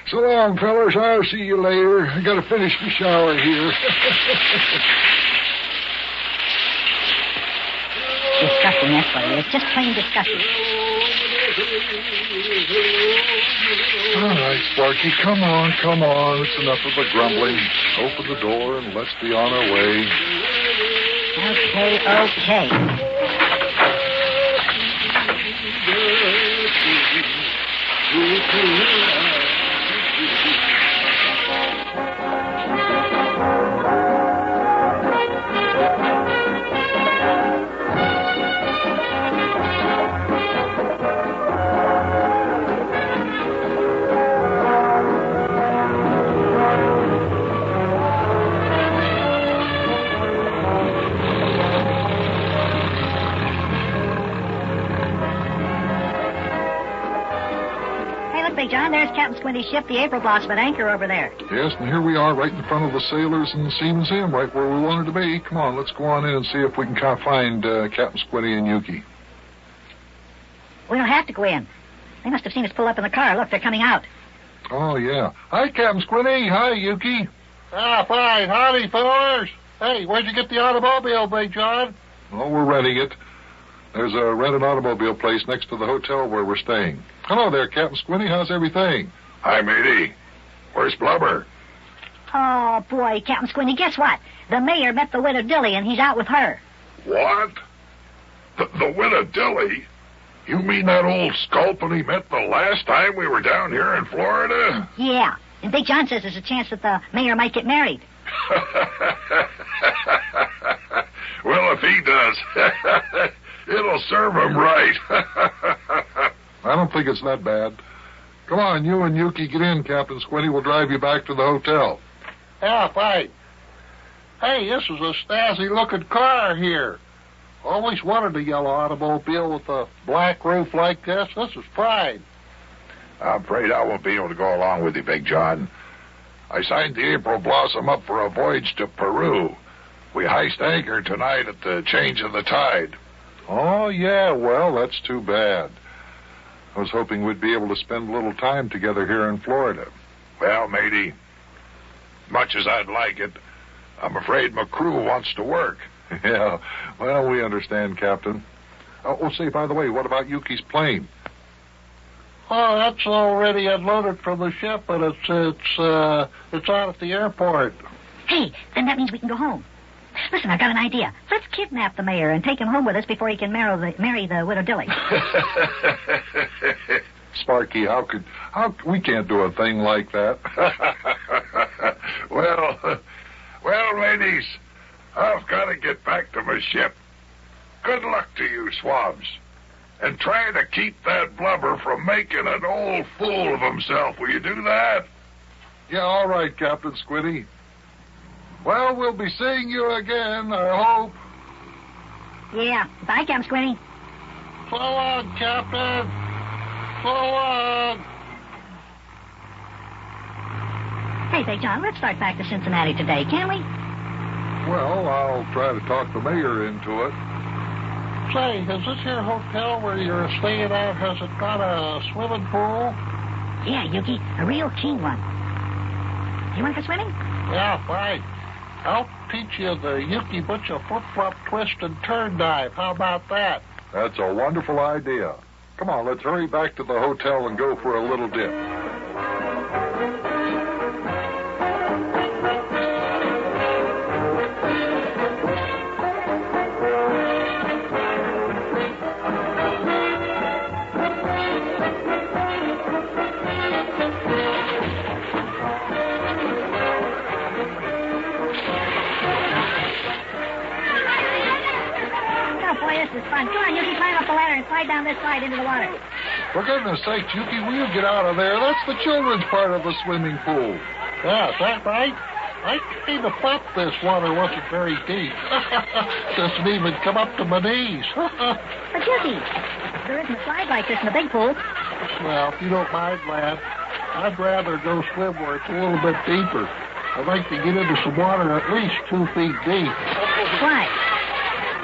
Speaker 10: So long, fellas. I'll see you later. I gotta finish my shower here.
Speaker 12: Disgusting, that's what it is. Just plain disgusting.
Speaker 16: All right, Sparky, come on. It's enough of the grumbling. Open the door and let's be on our way.
Speaker 12: Okay. John, there's Captain Squinty's ship, the April Blossom, at anchor over there.
Speaker 16: Yes, and here we are right in front of the Sailors and Seamen's Inn, right where we wanted to be. Come on, let's go on in and see if we can find Captain Squinty and Yukie.
Speaker 12: We don't have to go in. They must have seen us pull up in the car. Look, they're coming out.
Speaker 16: Oh, yeah. Hi, Captain Squinty. Hi, Yukie.
Speaker 13: Ah, fine. Howdy, fellas. Hey, where'd you get the automobile, Big Jon?
Speaker 16: Oh, we're renting it. There's a rented automobile place next to the hotel where we're staying. Hello there, Captain Squinty. How's everything?
Speaker 11: Hi, matey. Where's Blubber?
Speaker 12: Oh, boy, Captain Squinty, guess what? The mayor met the widow Dilly, and he's out with her.
Speaker 11: What? The widow Dilly? You mean that old sculpin he met the last time we were down here in Florida?
Speaker 12: Yeah, and Big John says there's a chance that the mayor might get married.
Speaker 11: Well, if he does, it'll serve him right.
Speaker 16: I don't think it's that bad. Come on, you and Yukie get in, Captain Squinty. We'll drive you back to the hotel.
Speaker 13: Yeah, fine. Hey, this is a snazzy-looking car here. Always wanted a yellow automobile with a black roof like this. This is fine.
Speaker 11: I'm afraid I won't be able to go along with you, Big John. I signed the April Blossom up for a voyage to Peru. We heist anchor tonight at the change of the tide.
Speaker 16: Oh, yeah, well, that's too bad. I was hoping we'd be able to spend a little time together here in Florida.
Speaker 11: Well, matey, much as I'd like it, I'm afraid my crew wants to work.
Speaker 16: Yeah, well, we understand, Captain. Oh, say, by the way, what about Yukie's plane?
Speaker 13: Oh, that's already unloaded from the ship, but it's out at the airport.
Speaker 12: Hey, then that means we can go home. Listen, I've got an idea. Let's kidnap the mayor and take him home with us before he can marry the widow Dilly.
Speaker 16: Sparky, we can't do a thing like that.
Speaker 11: Well, ladies, I've got to get back to my ship. Good luck to you, swabs. And try to keep that Blubber from making an old fool of himself. Will you do that?
Speaker 16: Yeah, all right, Captain Squinty. Well, we'll be seeing you again, I hope.
Speaker 12: Yeah. Bye, Captain Squinty.
Speaker 13: So long, Captain. So long.
Speaker 12: Hey, Big John, let's start back to Cincinnati today, can we?
Speaker 16: Well, I'll try to talk the mayor into it.
Speaker 13: Say, has this here hotel where you're staying at, has it got a swimming pool?
Speaker 12: Yeah, Yukie, a real keen one. You want to go swimming?
Speaker 13: Yeah, fine. I'll teach you the Yukie Butcha flip-flop twist and turn dive. How about that?
Speaker 16: That's a wonderful idea. Come on, let's hurry back to the hotel and go for a little dip.
Speaker 12: This is fun. Come on, Yukie, climb up the ladder and slide down this slide into the water.
Speaker 16: For goodness sake, Yukie, will you get out of there? That's the children's part of the swimming pool.
Speaker 13: Yeah, is that right? I kind of thought this water wasn't very deep. Doesn't even come up to my knees.
Speaker 12: But Yukie, there isn't a slide like this in the big pool.
Speaker 13: Well, if you don't mind, lad, I'd rather go swim where it's a little bit deeper. I'd like to get into some water at least 2 feet deep.
Speaker 12: Why?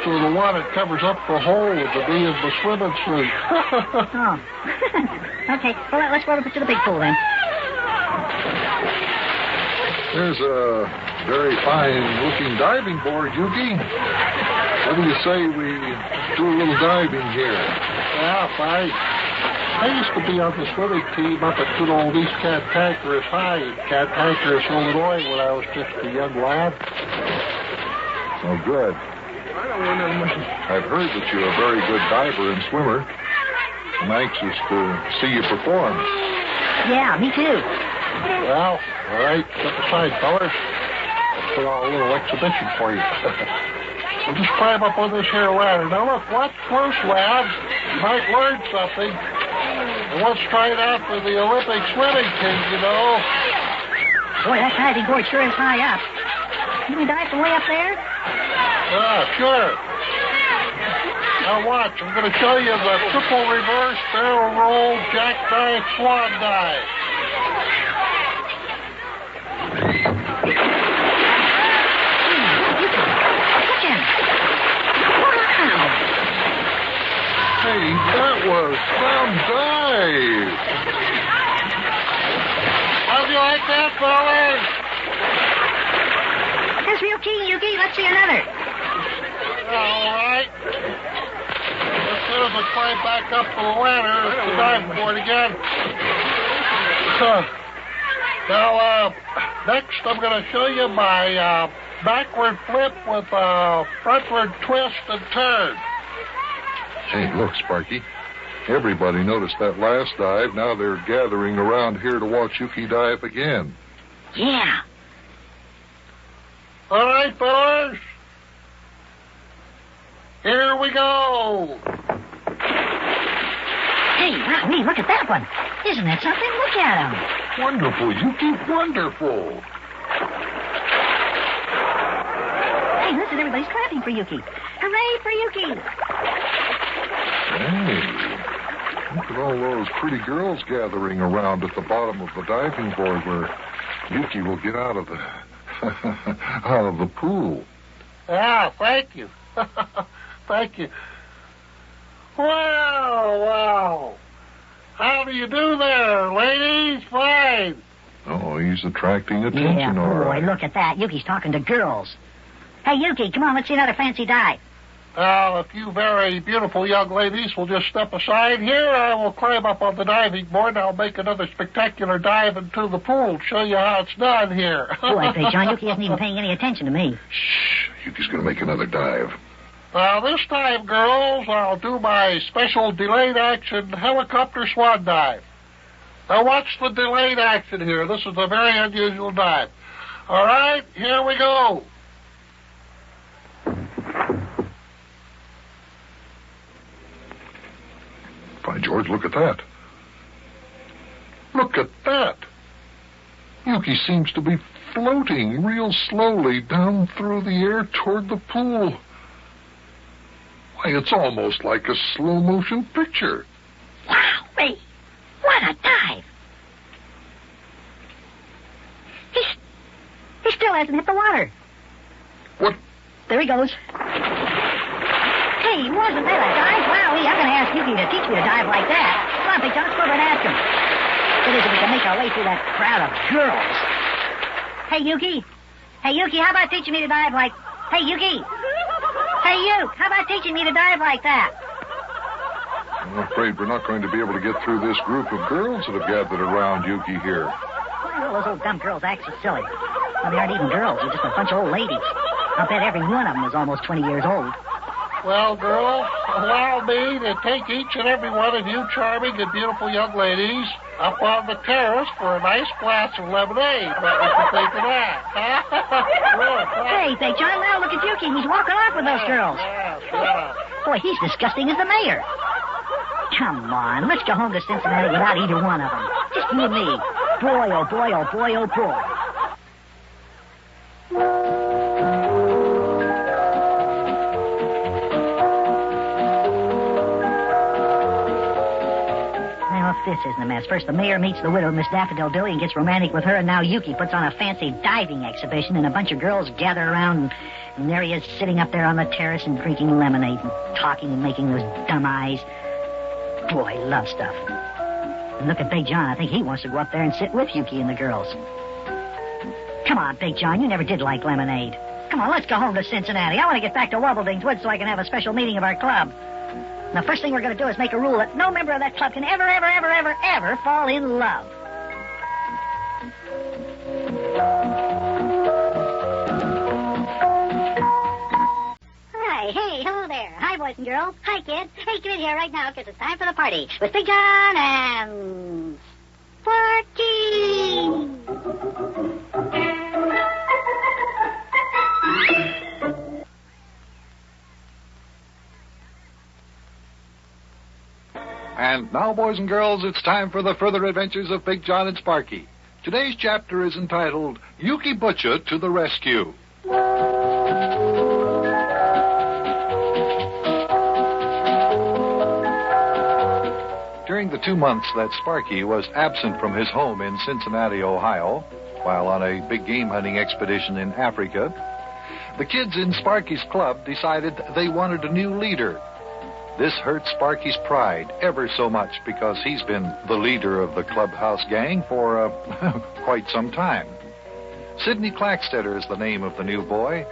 Speaker 13: So the water covers up the hole of the knee of the swimming suit.
Speaker 12: Oh. Okay, well, let's go over to the big pool then.
Speaker 16: There's a very fine-looking diving board, Yukie. What do you say we do a little diving here?
Speaker 13: Yeah, fine. I used to be on the swimming team up at good old East Cantankerous High in Cantankerous, Illinois, when I was just a young lad.
Speaker 16: Oh, good. I've heard that you're a very good diver and swimmer. I'm anxious to see you perform.
Speaker 12: Yeah, me too.
Speaker 13: Well, all right, step aside, fellas. I'll put on a little exhibition for you. We'll just climb up on this here ladder. Now look, watch close, lads. You might learn something. And let's try it out for the Olympic swimming team, you know.
Speaker 12: Boy, that diving board sure is high up. Can we dive from way up there?
Speaker 13: Yeah, sure. Now watch, I'm going to show you the triple reverse barrel roll jackknife swan dive.
Speaker 16: Hey, that was some dive.
Speaker 13: How'd you like that, fellas?
Speaker 12: That's real keen, Yukie. Let's see another.
Speaker 13: All right. As soon as I climb back up the ladder, it's the diving board again. Now, next I'm going to show you my backward flip with frontward twist and turn.
Speaker 16: Hey, look, Sparky. Everybody noticed that last dive. Now they're gathering around here to watch Yukie dive again.
Speaker 12: Yeah.
Speaker 13: All right, fellas. Here we go.
Speaker 12: Hey, Rodney, look at that one. Isn't that something? Look at him.
Speaker 16: Wonderful, Yukie, wonderful.
Speaker 12: Hey, listen, everybody's clapping for Yukie. Hooray for Yukie.
Speaker 16: Hey, look at all those pretty girls gathering around at the bottom of the diving board where Yukie will get out of the pool.
Speaker 13: Ah, thank you. Thank you. Wow. How do you do there, ladies? Fine.
Speaker 16: Oh, he's attracting attention,
Speaker 12: Yeah,
Speaker 16: all
Speaker 12: boy,
Speaker 16: right.
Speaker 12: look at that. Yukie's talking to girls. Hey, Yukie, come on, let's see another fancy dive.
Speaker 13: Now, if you very beautiful young ladies will just step aside here, I will climb up on the diving board and I'll make another spectacular dive into the pool to show you how it's done here.
Speaker 12: Boy, Big John, Yukie isn't even paying any attention to me.
Speaker 16: Yukie's going to make another dive.
Speaker 13: Now, this time, girls, I'll do my special delayed action helicopter swan dive. Now, watch the delayed action here. This is a very unusual dive. All right, here we go.
Speaker 16: By George, look at that. Look at that. Yukie seems to be floating real slowly down through the air toward the pool. Why, it's almost like a slow-motion picture.
Speaker 12: Wow, wait. What a dive. He still hasn't hit the water.
Speaker 16: What?
Speaker 12: There he goes. Hey, wasn't that a dive? Wowee, I'm going to ask Yukie to teach me to dive like that. Come on, Big John, let's go over and ask him. That is, if we can make our way through that crowd of girls. Hey, Yukie. Hey, Yukie, how about teaching me to dive like... Hey, Yukie. Hey, you, how about teaching me to dive like that?
Speaker 16: I'm afraid we're not going to be able to get through this group of girls that have gathered around Yukie here.
Speaker 12: Why all those old dumb girls act so silly? Well, they aren't even girls. They're just a bunch of old ladies. I'll bet every one of them is almost 20 years old.
Speaker 13: Well, girls, allow me to take each and every one of you charming and beautiful young ladies up on the terrace for a nice glass of lemonade. What would you think of that?
Speaker 12: Hey, Big John, now look at Yukie. He's walking off with those girls.
Speaker 13: Yeah.
Speaker 12: Boy, he's disgusting as the mayor. Come on, let's go home to Cincinnati without either one of them. Just you and me. Boy, oh boy, oh boy, oh boy. This isn't a mess. First, the mayor meets the widow, Miss Daffodil Dilly, and gets romantic with her, and now Yukie puts on a fancy diving exhibition, and a bunch of girls gather around, and there he is sitting up there on the terrace and drinking lemonade and talking and making those dumb eyes. Boy, love stuff. And look at Big John. I think he wants to go up there and sit with Yukie and the girls. Come on, Big John. You never did like lemonade. Come on, let's go home to Cincinnati. I want to get back to Wobbleding's Woods so I can have a special meeting of our club. The first thing we're going to do is make a rule that no member of that club can ever fall in love.
Speaker 1: Hi, hey, hello there. Hi, boys and girls. Hi, kids. Hey, come in here right now because it's time for the party with Big Jon and Sparky.
Speaker 2: And now, boys and girls, it's time for the further adventures of Big Jon and Sparky. Today's chapter is entitled, Yukie Butcha to the Rescue. During the 2 months that Sparky was absent from his home in Cincinnati, Ohio, while on a big game hunting expedition in Africa, the kids in Sparky's club decided they wanted a new leader. This hurt Sparky's pride ever so much because he's been the leader of the clubhouse gang for quite some time. Sidney Clackstetter is the name of the new boy.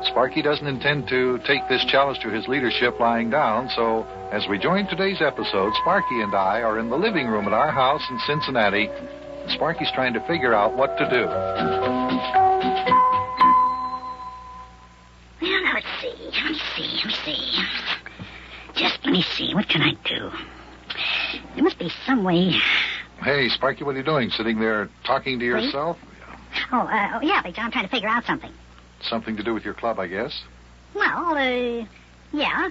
Speaker 2: Sparky doesn't intend to take this challenge to his leadership lying down, so as we join today's episode, Sparky and I are in the living room at our house in Cincinnati, and Sparky's trying to figure out what to do.
Speaker 1: Well, now let's see. Just let me see. What can I do? There must be some way.
Speaker 2: Hey, Sparky, what are you doing? Sitting there talking to yourself?
Speaker 1: Yeah, Big John, I'm trying to figure out something.
Speaker 2: Something to do with your club, I guess?
Speaker 1: Well, yeah.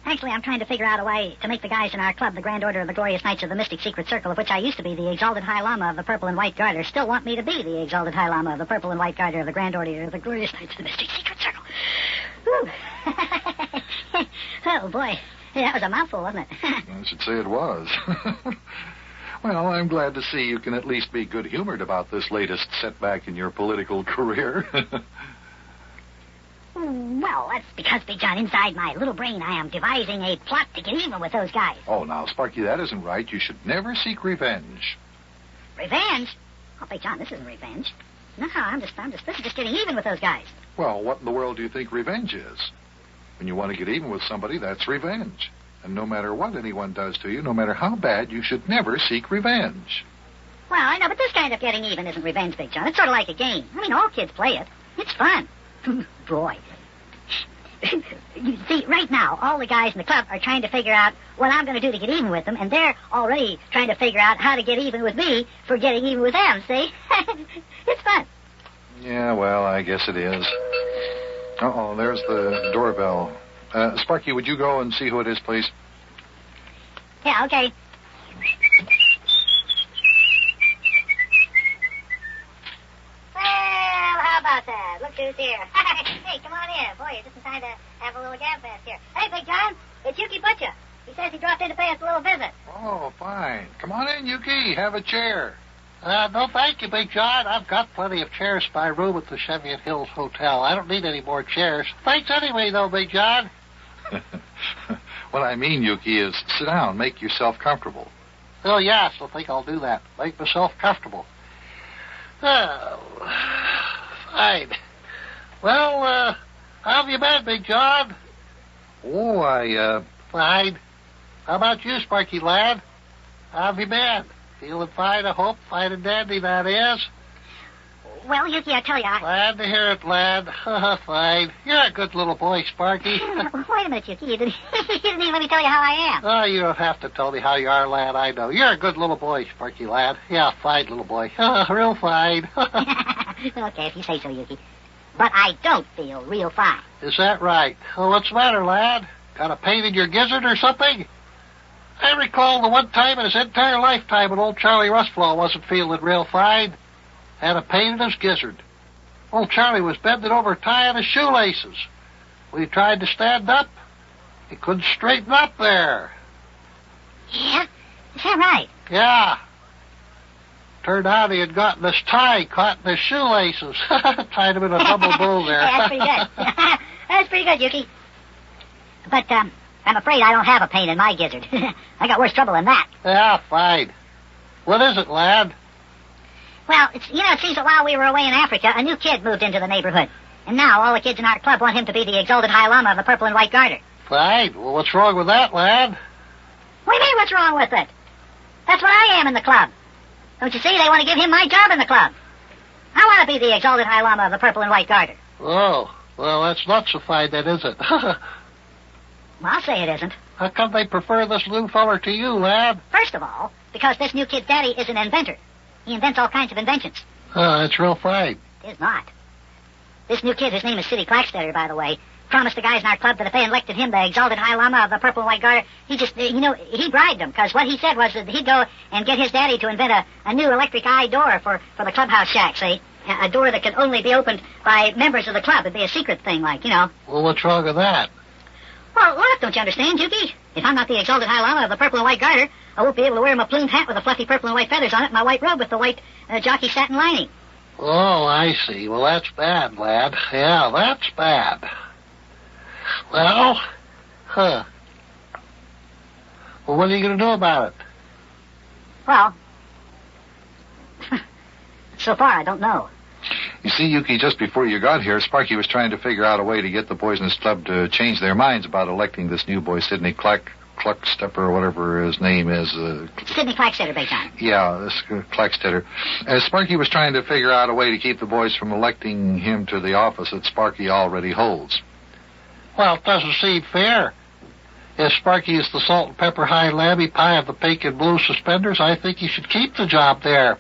Speaker 1: Actually, I'm trying to figure out a way to make the guys in our club, the Grand Order of the Glorious Knights of the Mystic Secret Circle, of which I used to be the Exalted High Lama of the Purple and White Garter, still want me to be the Exalted High Lama of the Purple and White Garter of the Grand Order of the Glorious Knights of the Mystic Secret Circle. Whew. Oh, boy. That was a mouthful, wasn't it?
Speaker 2: I should say it was. Well, I'm glad to see you can at least be good-humored about this latest setback in your political career.
Speaker 1: Well, that's because, Big John, inside my little brain, I am devising a plot to get even with those guys.
Speaker 2: Oh, now, Sparky, that isn't right. You should never seek revenge.
Speaker 1: Revenge? Oh, Big John, this isn't revenge. No, this is just getting even with those guys.
Speaker 2: Well, what in the world do you think revenge is? When you want to get even with somebody, that's revenge. And no matter what anyone does to you, no matter how bad, you should never seek revenge.
Speaker 1: Well, I know, but this kind of getting even isn't revenge, Big John. It's sort of like a game. I mean, all kids play it. It's fun. Boy. You see, right now, all the guys in the club are trying to figure out what I'm going to do to get even with them, and they're already trying to figure out how to get even with me for getting even with them, see? It's fun.
Speaker 2: Yeah, well, I guess it is. Uh-oh, there's the doorbell. Sparky, would you go and see who it is, please?
Speaker 1: Yeah, okay. Well, how about that? Look who's here. Hey, come on in. Boy, you're just in time to have a little gab fest here. Hey, Big John, it's Yukie Butcha. He says he dropped in to pay us a little visit.
Speaker 2: Oh, fine. Come on in, Yukie. Have a chair.
Speaker 13: No, thank you, Big John. I've got plenty of chairs in my room at the Cheviot Hills Hotel. I don't need any more chairs. Thanks anyway, though, Big John.
Speaker 2: What I mean, Yukie, is sit down. Make yourself comfortable.
Speaker 13: Oh, yes, I think I'll do that. Make myself comfortable. Oh, fine. Well, how have you been, Big John?
Speaker 2: Oh,
Speaker 13: Fine. How about you, Sparky lad? How have you been? Feeling fine, I hope. Fine and dandy, that is.
Speaker 1: Well, Yukie, I tell you,
Speaker 13: Glad to hear it, lad. Fine. You're a good little boy, Sparky.
Speaker 1: Wait a minute, Yukie. You didn't even let me tell you how I am.
Speaker 13: Oh, you don't have to tell me how you are, lad. I know. You're a good little boy, Sparky lad. Yeah, fine little boy. Real fine.
Speaker 1: Okay, if you say so, Yukie. But I don't feel real fine.
Speaker 13: Is that right? Well, what's the matter, lad? Got a pain in your gizzard or something? I recall the one time in his entire lifetime when old Charlie Rustflaw wasn't feeling real fine. Had a pain in his gizzard. Old Charlie was bending over tying his shoelaces. When he tried to stand up, he couldn't straighten up there.
Speaker 1: Yeah? Is that right?
Speaker 13: Yeah. Turned out he had gotten this tie caught in his shoelaces. Tied him in a double bow there.
Speaker 1: That's pretty good. That's pretty good, Yukie. But, I'm afraid I don't have a pain in my gizzard. I got worse trouble than that.
Speaker 13: Yeah, fine. What is it, lad?
Speaker 1: Well, it seems that while we were away in Africa, a new kid moved into the neighborhood. And now all the kids in our club want him to be the Exalted High Lama of the Purple and White Garter.
Speaker 13: Fine. Well, what's wrong with that, lad?
Speaker 1: What do you mean, what's wrong with it? That's what I am in the club. Don't you see? They want to give him my job in the club. I want to be the Exalted High Lama of the Purple and White Garter.
Speaker 13: Oh, well, that's not so fine, then, is it?
Speaker 1: Well, I'll say it isn't.
Speaker 13: How come they prefer this new feller to you, lad?
Speaker 1: First of all, because this new kid's daddy is an inventor. He invents all kinds of inventions.
Speaker 13: Oh, that's real fine.
Speaker 1: It is not. This new kid, his name is Siddy Clackstetter, by the way, promised the guys in our club that if they elected him the Exalted High Lama of the Purple and White Garter, he just, he bribed them, because what he said was that he'd go and get his daddy to invent a new electric eye door for the clubhouse shack, see? A door that could only be opened by members of the club. It'd be a secret thing, like,
Speaker 13: Well, what's wrong with that?
Speaker 1: Well, look, don't you understand, Yukie? If I'm not the Exalted High Lama of the Purple and White Garter, I won't be able to wear my plumed hat with the fluffy purple and white feathers on it and my white robe with the white jockey satin lining.
Speaker 13: Oh, I see. Well, that's bad, lad. Yeah, that's bad. Well, Well, what are you going to do about it?
Speaker 1: Well, so far I don't know.
Speaker 2: You see, Yukie, just before you got here, Sparky was trying to figure out a way to get the boys in his club to change their minds about electing this new boy, Sidney Cluckstepper, or whatever his name is.
Speaker 1: Sidney Clackstetter, Big John.
Speaker 2: Yeah, this Clackstetter. Sparky was trying to figure out a way to keep the boys from electing him to the office that Sparky already holds.
Speaker 13: Well, it doesn't seem fair. If Sparky is the salt and pepper high lammy pie of the pink and blue suspenders, I think he should keep the job there.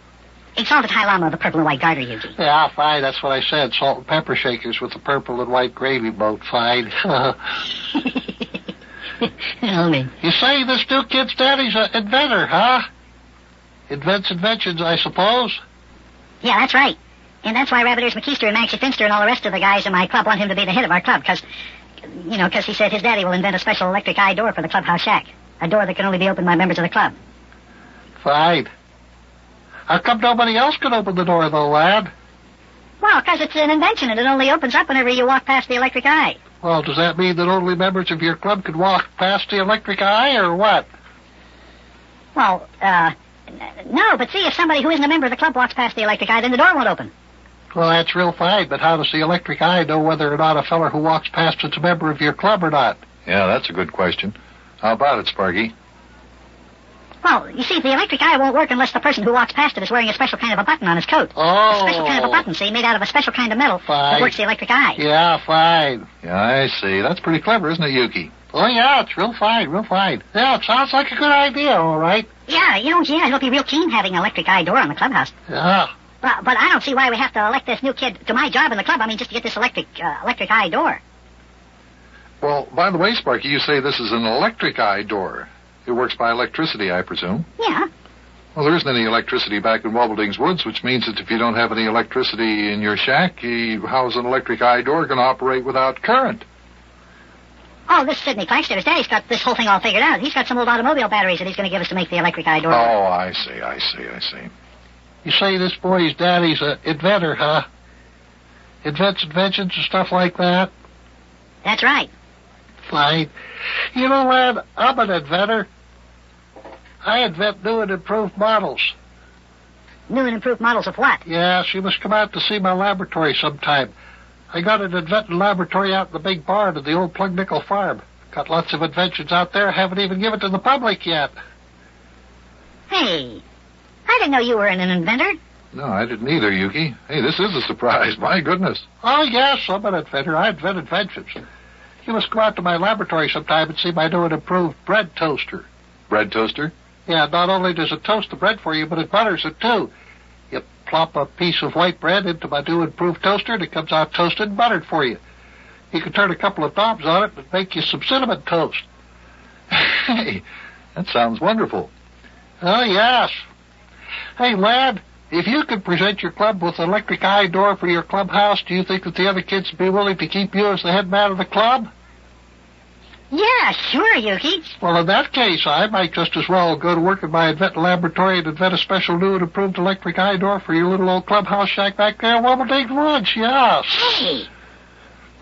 Speaker 1: Exalted High Llama of the purple and white garter, Yukie.
Speaker 13: Yeah, fine, that's what I said. Salt and pepper shakers with the purple and white gravy boat, fine. You say this new kid's daddy's an inventor, huh? Invents inventions, I suppose?
Speaker 1: Yeah, that's right. And that's why Rabbit Ears McKeester and Maxie Finster and all the rest of the guys in my club want him to be the head of our club, because he said his daddy will invent a special electric eye door for the clubhouse shack. A door that can only be opened by members of the club.
Speaker 13: Fine. How come nobody else can open the door, though, lad?
Speaker 1: Well, because it's an invention and it only opens up whenever you walk past the electric eye.
Speaker 13: Well, does that mean that only members of your club can walk past the electric eye, or what?
Speaker 1: Well, no, but see, if somebody who isn't a member of the club walks past the electric eye, then the door won't open.
Speaker 13: Well, that's real fine, but how does the electric eye know whether or not a feller who walks past is a member of your club or not?
Speaker 2: Yeah, that's a good question. How about it, Sparky?
Speaker 1: Well, you see, the electric eye won't work unless the person who walks past it is wearing a special kind of a button on his coat.
Speaker 13: Oh.
Speaker 1: A special kind of a button, see, made out of a special kind of metal that works the electric eye.
Speaker 13: Yeah, fine.
Speaker 2: Yeah, I see. That's pretty clever, isn't it, Yukie?
Speaker 13: Oh, yeah, it's real fine, real fine. Yeah, it sounds like a good idea, all right.
Speaker 1: Yeah, it'll be real keen having an electric eye door on the clubhouse.
Speaker 13: Yeah.
Speaker 1: But I don't see why we have to elect this new kid to my job in the club. I mean, just to get this electric eye door.
Speaker 2: Well, by the way, Sparky, you say this is an electric eye door. It works by electricity, I presume.
Speaker 1: Yeah.
Speaker 2: Well, there isn't any electricity back in Wobbledink's Woods, which means that if you don't have any electricity in your shack, how's an electric eye door going to operate without current?
Speaker 1: Oh, this Sidney Clackstepper's daddy's got this whole thing all figured out. He's got some old automobile batteries that he's going to give us to make the electric eye door.
Speaker 2: Oh, I see.
Speaker 13: You say this boy's daddy's an inventor, huh? Invents inventions and stuff like that?
Speaker 1: That's right.
Speaker 13: Fine. You know, lad, I'm an inventor. I invent new and improved models.
Speaker 1: New and improved models of what?
Speaker 13: Yes, you must come out to see my laboratory sometime. I got an inventing laboratory out in the big barn at the old Plug Nickel farm. Got lots of inventions out there, haven't even given to the public yet.
Speaker 1: Hey, I didn't know you were an inventor.
Speaker 2: No, I didn't either, Yukie. Hey, this is a surprise. My goodness.
Speaker 13: Oh, yes, I'm an inventor. I invent inventions. You must go out to my laboratory sometime and see my new and improved bread toaster.
Speaker 2: Bread toaster?
Speaker 13: Yeah, not only does it toast the bread for you, but it butters it, too. You plop a piece of white bread into my new improved toaster, and it comes out toasted and buttered for you. You can turn a couple of knobs on it and make you some cinnamon toast.
Speaker 2: Hey, that sounds wonderful.
Speaker 13: Oh, yes. Hey, lad, if you could present your club with an electric eye door for your clubhouse, do you think that the other kids would be willing to keep you as the head man of the club?
Speaker 1: Yeah, sure, Yukie.
Speaker 13: Well, in that case, I might just as well go to work in my inventing laboratory and invent a special new and improved electric eye door for your little old clubhouse shack back there in Wobbledink's Woods, yes.
Speaker 1: Hey,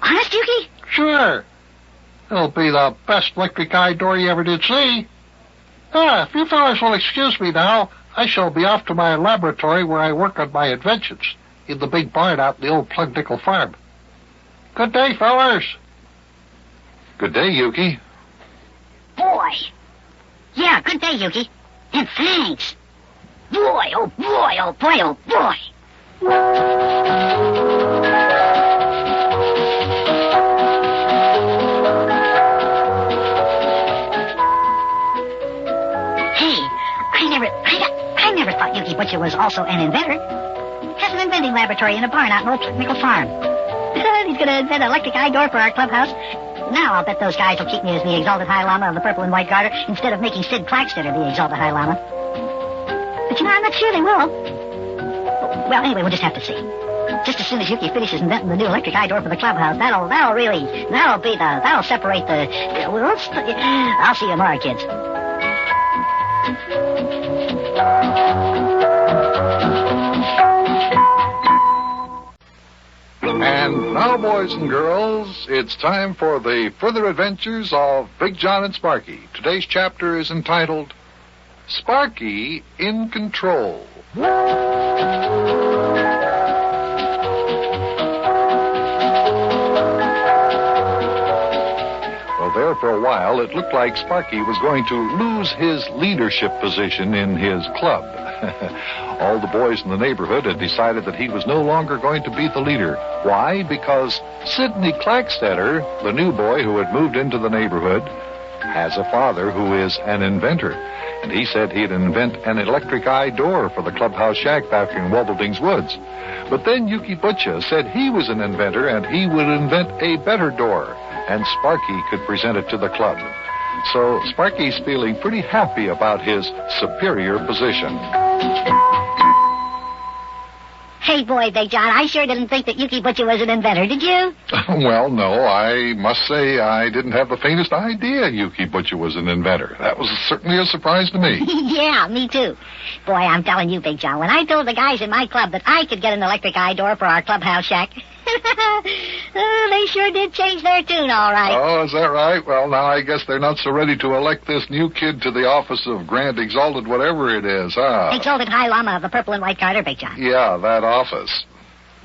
Speaker 1: honest, Yukie?
Speaker 13: Sure. It'll be the best electric eye door you ever did see. If you fellas will excuse me now, I shall be off to my laboratory where I work on my inventions in the big barn out in the old Plug Nickel farm. Good day, fellers.
Speaker 2: Good day, Yukie.
Speaker 1: Boy. Yeah, good day, Yukie. And thanks. Boy, oh boy, oh boy, oh boy. Hey, I never thought Yukie Butcha was also an inventor. Has an inventing laboratory in a barn out in Old Nickel Farm. He's going to invent an electric eye door for our clubhouse. Now I'll bet those guys will keep me as the Exalted High Llama of the purple and white garter instead of making Sid Clackstetter the Exalted High Llama. But I'm not sure they will. Well, anyway, we'll just have to see. Just as soon as Yukie finishes inventing the new electric eye door for the clubhouse, that'll separate the... I'll see you tomorrow, kids.
Speaker 2: And now, boys and girls, it's time for the further adventures of Big Jon and Sparky. Today's chapter is entitled, Sparky in Control. a while, it looked like Sparky was going to lose his leadership position in his club. All the boys in the neighborhood had decided that he was no longer going to be the leader. Why? Because Sidney Clackstetter, the new boy who had moved into the neighborhood, has a father who is an inventor. And he said he'd invent an electric eye door for the clubhouse shack back in Wobbleding's Woods. But then Yukie Butcha said he was an inventor and he would invent a better door, and Sparky could present it to the club. So Sparky's feeling pretty happy about his superior position.
Speaker 1: Hey, boy, Big John, I sure didn't think that Yukie Butcha was an inventor, did you?
Speaker 16: Well, no, I must say I didn't have the faintest idea Yukie Butcha was an inventor. That was certainly a surprise to me.
Speaker 1: Yeah, me too. Boy, I'm telling you, Big John, when I told the guys in my club that I could get an electric eye door for our clubhouse shack, they sure did change their tune, all right.
Speaker 16: Oh, is that right? Well, now I guess they're not so ready to elect this new kid to the office of Grand Exalted whatever it is, huh?
Speaker 1: Exalted High Llama of the Purple and White Garter, Big John.
Speaker 16: Yeah, that office.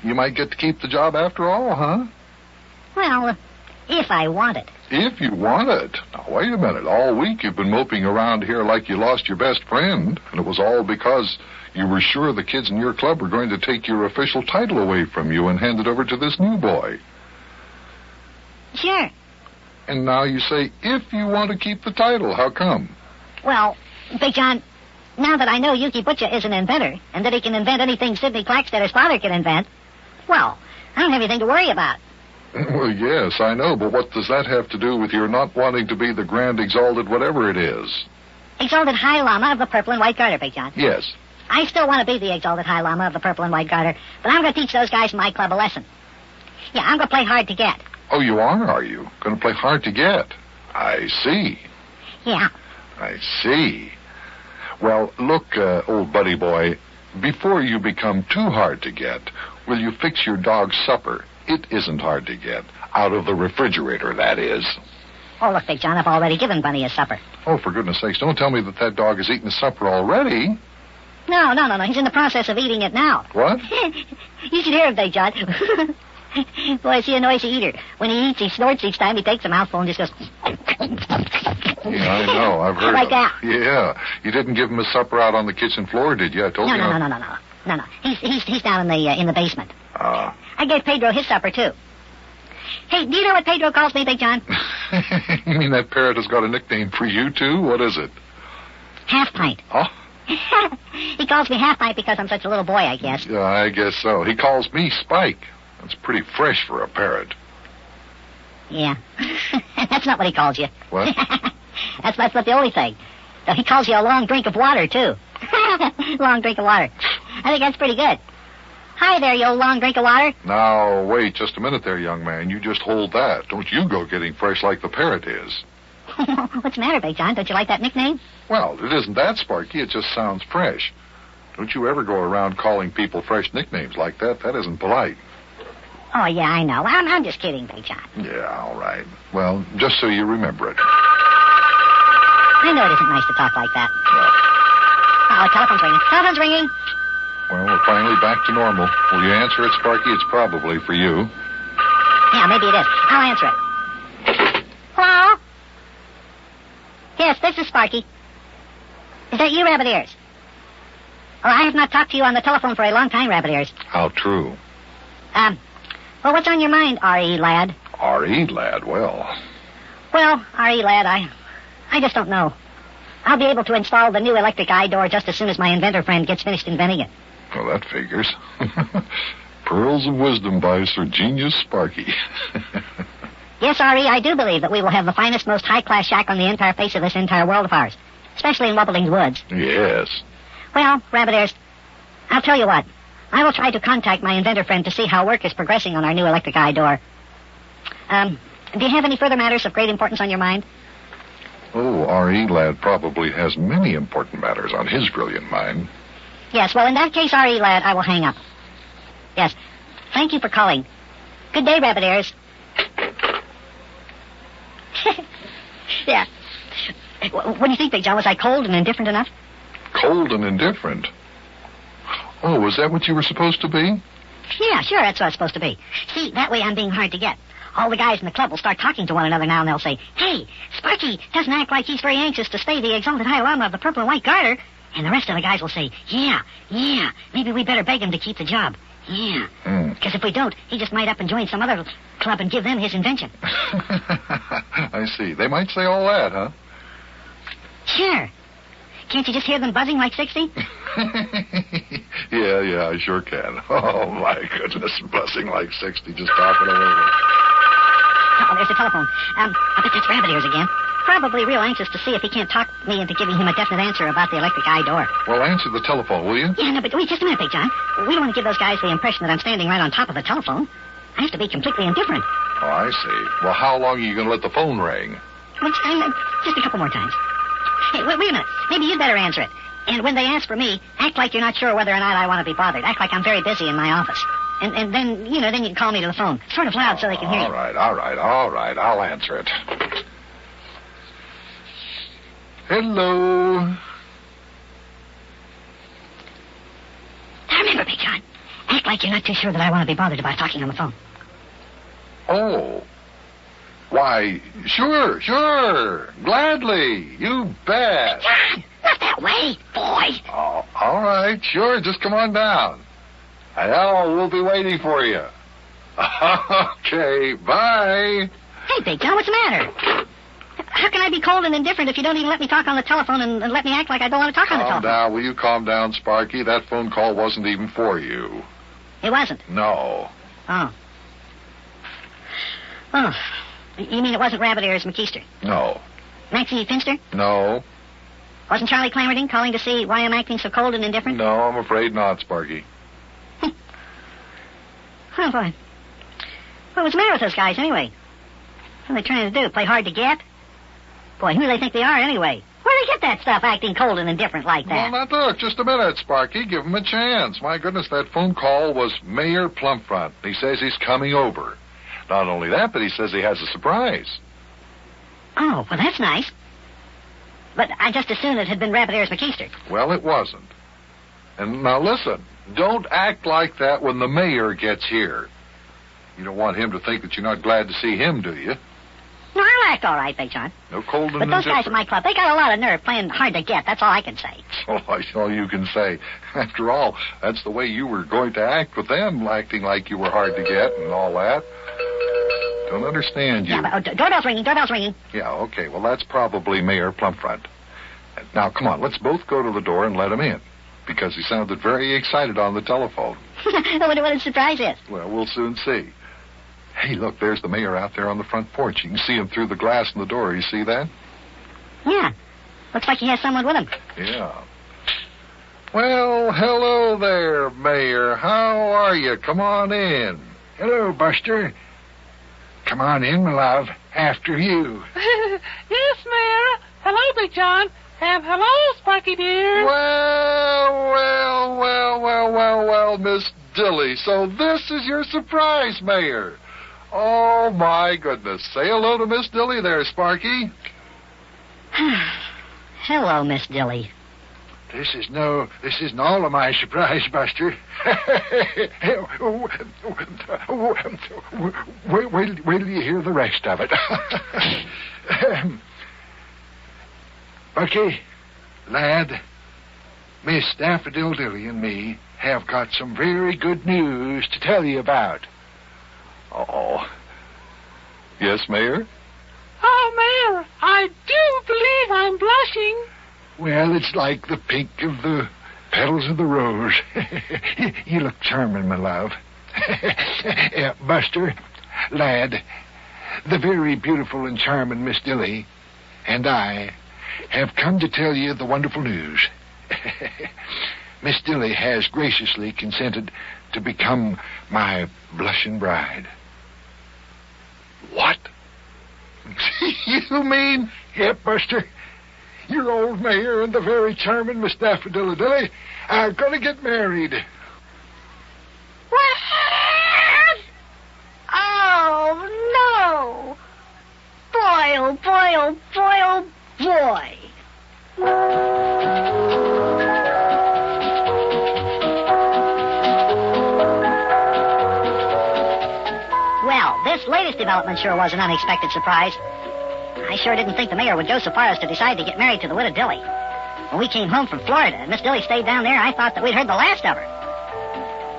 Speaker 16: You might get to keep the job after all, huh?
Speaker 1: Well, if I want it.
Speaker 16: If you want it. Now, wait a minute. All week you've been moping around here like you lost your best friend, and it was all because you were sure the kids in your club were going to take your official title away from you and hand it over to this new boy.
Speaker 1: Sure.
Speaker 16: And now you say, if you want to keep the title, how come?
Speaker 1: Well, Big John, now that I know Yukie Butcha is an inventor, and that he can invent anything Sidney Clackstetter's father can invent, well, I don't have anything to worry about.
Speaker 16: Well, yes, I know, but what does that have to do with your not wanting to be the Grand Exalted whatever it is?
Speaker 1: Exalted High Llama of the Purple and White Garter, Big John.
Speaker 16: Yes.
Speaker 1: I still want to be the Exalted High Llama of the Purple and White Garter, but I'm going to teach those guys in my club a lesson. Yeah, I'm going to play hard to get.
Speaker 16: Oh, you are you? Going to play hard to get? I see.
Speaker 1: Yeah.
Speaker 16: I see. Well, look, old buddy boy, before you become too hard to get, will you fix your dog's supper? It isn't hard to get. Out of the refrigerator, that is.
Speaker 1: Oh, look, Big John, I've already given Bunny his supper.
Speaker 16: Oh, for goodness sakes, don't tell me that dog has eaten his supper already.
Speaker 1: No. He's in the process of eating it now.
Speaker 16: What?
Speaker 1: You should hear him, Big John. Boy, is he a noisy eater. When he eats, he snorts each time he takes a mouthful and just goes...
Speaker 16: Yeah, I know. I've heard
Speaker 1: like that.
Speaker 16: Yeah. You didn't give him his supper out on the kitchen floor, did you? I told you.
Speaker 1: No. He's down in the basement. I gave Pedro his supper, too. Hey, do you know what Pedro calls me, Big John?
Speaker 16: You mean that parrot has got a nickname for you, too? What is it?
Speaker 1: Half Pint.
Speaker 16: Huh?
Speaker 1: He calls me Half Pint because I'm such a little boy, I guess.
Speaker 16: Yeah, I guess so. He calls me Spike. That's pretty fresh for a parrot.
Speaker 1: Yeah. That's not what he calls you.
Speaker 16: What?
Speaker 1: That's not the only thing. No, he calls you a long drink of water, too. Long drink of water. I think that's pretty good. Hi there, you old long drink of water.
Speaker 16: Now, wait just a minute there, young man. You just hold that. Don't you go getting fresh like the parrot is.
Speaker 1: What's the matter, Big John? Don't you like that nickname?
Speaker 16: Well, it isn't that, Sparky. It just sounds fresh. Don't you ever go around calling people fresh nicknames like that. That isn't polite.
Speaker 1: Oh, yeah, I know. I'm just kidding, Big John.
Speaker 16: Yeah, all right. Well, just so you remember it.
Speaker 1: I know it isn't nice to talk like that. Oh, telephone's ringing. Telephone's ringing.
Speaker 16: Well, we're finally back to normal. Will you answer it, Sparky? It's probably for you.
Speaker 1: Yeah, maybe it is. I'll answer it. Hello? Yes, this is Sparky. Is that you, Rabbit Ears? Oh, I have not talked to you on the telephone for a long time, Rabbit Ears.
Speaker 16: How true.
Speaker 1: Well, what's on your mind, R.E. lad?
Speaker 16: R.E. lad, well.
Speaker 1: Well, R.E. lad, I just don't know. I'll be able to install the new electric eye door just as soon as my inventor friend gets finished inventing it.
Speaker 16: Well, that figures. Pearls of Wisdom by Sir Genius Sparky.
Speaker 1: Yes, R.E., I do believe that we will have the finest, most high-class shack on the entire face of this entire world of ours, especially in Wobbleding's Woods.
Speaker 16: Yes.
Speaker 1: Well, Rabbit Ears, I'll tell you what. I will try to contact my inventor friend to see how work is progressing on our new electric eye door. Do you have any further matters of great importance on your mind?
Speaker 16: Oh, R.E. lad probably has many important matters on his brilliant mind.
Speaker 1: Yes, well, in that case, R.E. lad, I will hang up. Yes. Thank you for calling. Good day, Rabbit Ears. Yeah. What do you think, Big John? Was I cold and indifferent enough?
Speaker 16: Cold and indifferent? Oh, was that what you were supposed to be?
Speaker 1: Yeah, sure, that's what it's supposed to be. See, that way I'm being hard to get. all the guys in the club will start talking to one another now, and they'll say, "Hey, Sparky doesn't act like he's very anxious to stay the exalted High Lama of the Purple and White Garter." And the rest of the guys will say, "Yeah, maybe we better beg him to keep the job. Yeah, because if we don't, he just might up and join some other club and give them his invention."
Speaker 16: I see. They might say all that, huh?
Speaker 1: Sure. Can't you just hear them buzzing like 60?
Speaker 16: Yeah, I sure can. Oh, my goodness, buzzing like 60 just talking over it.
Speaker 1: Oh, there's the telephone. I bet that's Rabbit Ears again. Probably real anxious to see if he can't talk me into giving him a definite answer about the electric eye door.
Speaker 16: Well, answer the telephone, will you?
Speaker 1: Yeah, no, but wait just a minute, Big John. We don't want to give those guys the impression that I'm standing right on top of the telephone. I have to be completely indifferent.
Speaker 16: Oh, I see. Well, how long are you going to let the phone ring?
Speaker 1: Well, just a couple more times. Hey, wait a minute. Maybe you'd better answer it. And when they ask for me, act like you're not sure whether or not I want to be bothered. Act like I'm very busy in my office. And then, then you can call me to the phone. Sort of loud so they can hear you.
Speaker 16: All right. I'll answer it. Hello.
Speaker 1: Now remember, Big John, act like you're not too sure that I want to be bothered about talking on the phone.
Speaker 16: Oh. Why, sure. Gladly. You bet.
Speaker 1: Big John, not that way, boy.
Speaker 16: Oh, all right, sure. Just come on down. Hell, we'll be waiting for you. Okay, bye.
Speaker 1: Hey, Big John, what's the matter? How can I be cold and indifferent if you don't even let me talk on the telephone and let me act like I don't want to talk on the telephone?
Speaker 16: Calm down. Will you calm down, Sparky? That phone call wasn't even for you.
Speaker 1: It wasn't?
Speaker 16: No.
Speaker 1: Oh. You mean it wasn't Rabbit Ears McKeester?
Speaker 16: No.
Speaker 1: Maxie Finster?
Speaker 16: No.
Speaker 1: Wasn't Charlie Clamerding calling to see why I'm acting so cold and indifferent?
Speaker 16: No, I'm afraid not, Sparky.
Speaker 1: Oh, boy. What's the matter with those guys, anyway? What are they trying to do, play hard to get? Boy, who do they think they are, anyway? Where do they get that stuff, acting cold and indifferent like that?
Speaker 16: Well, now, look, just a minute, Sparky. Give him a chance. My goodness, that phone call was Mayor Plumfront. He says he's coming over. Not only that, but he says he has a surprise.
Speaker 1: Oh, well, that's nice. But I just assumed it had been Rabbit Ears McKeester.
Speaker 16: Well, it wasn't. And now listen, don't act like that when the mayor gets here. You don't want him to think that you're not glad to see him, do you?
Speaker 1: No, I'll act all right, Big John.
Speaker 16: No cold and
Speaker 1: But those guys at my club, they got a lot of nerve playing hard to get. That's all I can say.
Speaker 16: Oh, that's all you can say. After all, that's the way you were going to act with them, acting like you were hard to get and all that. Don't understand you.
Speaker 1: Yeah, but, doorbell's ringing.
Speaker 16: Yeah, okay. Well, that's probably Mayor Plumfront. Now, come on, let's both go to the door and let him in. Because he sounded very excited on the telephone.
Speaker 1: I wonder what his surprise is.
Speaker 16: Well, we'll soon see. Hey, look, there's the mayor out there on the front porch. You can see him through the glass in the door. You see that?
Speaker 1: Yeah. Looks like he has someone with him.
Speaker 16: Yeah. Well, hello there, Mayor. How are you? Come on in.
Speaker 10: Hello, Buster. Come on in, my love. After you.
Speaker 17: Yes, Mayor. Hello, Big John. And hello, Sparky dear.
Speaker 16: Well, Miss Dilly. So this is your surprise, Mayor. Oh, my goodness. Say hello to Miss Dilly there, Sparky.
Speaker 1: Hello, Miss Dilly.
Speaker 10: This isn't all of my surprise, Buster. Wait till you hear the rest of it. Bucky, lad, Miss Daffodil Dilly and me have got some very good news to tell you about.
Speaker 16: Uh-oh. Yes, Mayor?
Speaker 17: Oh, Mayor, I do believe I'm blushing.
Speaker 10: Well, it's like the pink of the petals of the rose. You look charming, my love. Buster, lad, the very beautiful and charming Miss Dilly and I have come to tell you the wonderful news. Miss Dilly has graciously consented to become my blushing bride.
Speaker 16: What? You mean?
Speaker 10: Yep, Buster. Your old mayor and the very charming Miss Daffodil Dilly are going to get married.
Speaker 1: What? Oh, no. Boy, oh, boy, oh, boy, oh, boy. Well, this latest development sure was an unexpected surprise. I sure didn't think the mayor would go so far as to decide to get married to the widow Dilly. When we came home from Florida and Miss Dilly stayed down there, I thought that we'd heard the last of her.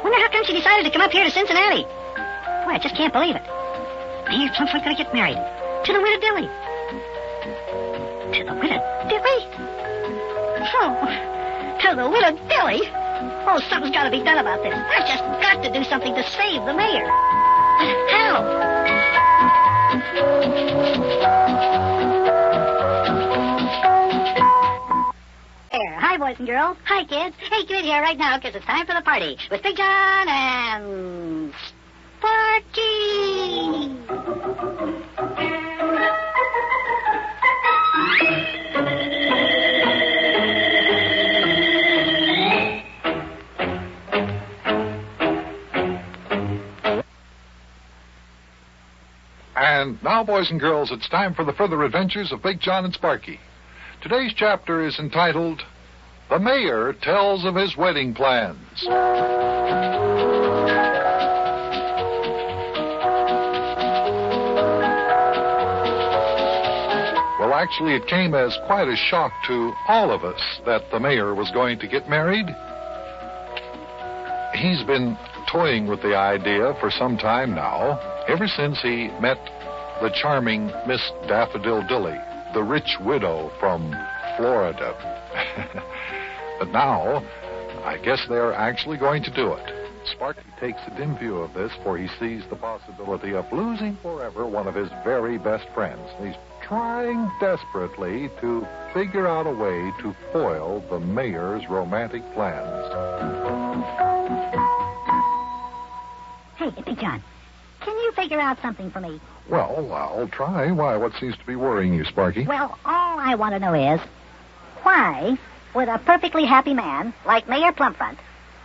Speaker 1: Wonder how come she decided to come up here to Cincinnati. Boy, I just can't believe it. Mayor Plumfront's gonna get married to the widow Dilly. To the widow Dilly? Oh, to the widow Dilly? Oh, something's got to be done about this. I've just got to do something to save the mayor. But how? There. Hi, boys and girls. Hi, kids. Hey, get in here right now, because it's time for the party with Big Jon and Sparky.
Speaker 9: And now, boys and girls, it's time for the further adventures of Big Jon and Sparky. Today's chapter is entitled, The Mayor Tells of His Wedding Plans. Well, actually, it came as quite a shock to all of us that the mayor was going to get married. He's been toying with the idea for some time now, ever since he met the charming Miss Daffodil Dilly, the rich widow from Florida. But now, I guess they're actually going to do it. Sparky takes a dim view of this, for he sees the possibility of losing forever one of his very best friends. He's trying desperately to figure out a way to foil the mayor's romantic plans.
Speaker 12: Hey, Big Jon, can you figure out something for me?
Speaker 9: Well, I'll try. Why, what seems to be worrying you, Sparky?
Speaker 12: Well, all I want to know is, why would a perfectly happy man like Mayor Plumfront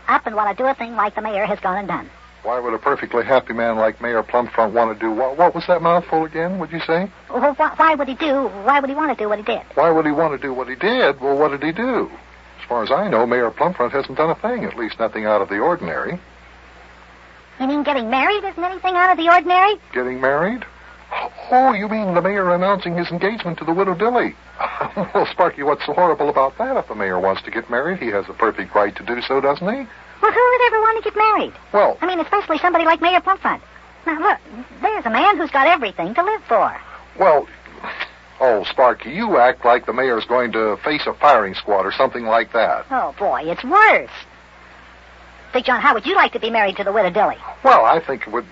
Speaker 12: up and want to do a thing like the mayor has gone and done?
Speaker 9: Why would a perfectly happy man like Mayor Plumfront want to do what was that mouthful again, would you say?
Speaker 12: Well, why would he want to do what he did?
Speaker 9: Why would he want to do what he did? Well, what did he do? As far as I know, Mayor Plumfront hasn't done a thing, at least nothing out of the ordinary.
Speaker 12: You mean getting married isn't anything out of the ordinary?
Speaker 9: Getting married? Oh, you mean the mayor announcing his engagement to the widow Dilly? Well, Sparky, what's so horrible about that? If the mayor wants to get married, he has a perfect right to do so, doesn't he?
Speaker 12: Well, who would ever want to get married?
Speaker 9: Well,
Speaker 12: I mean, especially somebody like Mayor Plumfront. Now, look, there's a man who's got everything to live for.
Speaker 9: Well, oh, Sparky, you act like the mayor's going to face a firing squad or something like that.
Speaker 12: Oh, boy, it's worse. Big Jon, how would you like to be married to the widow Dilly?
Speaker 9: Well, I think it would...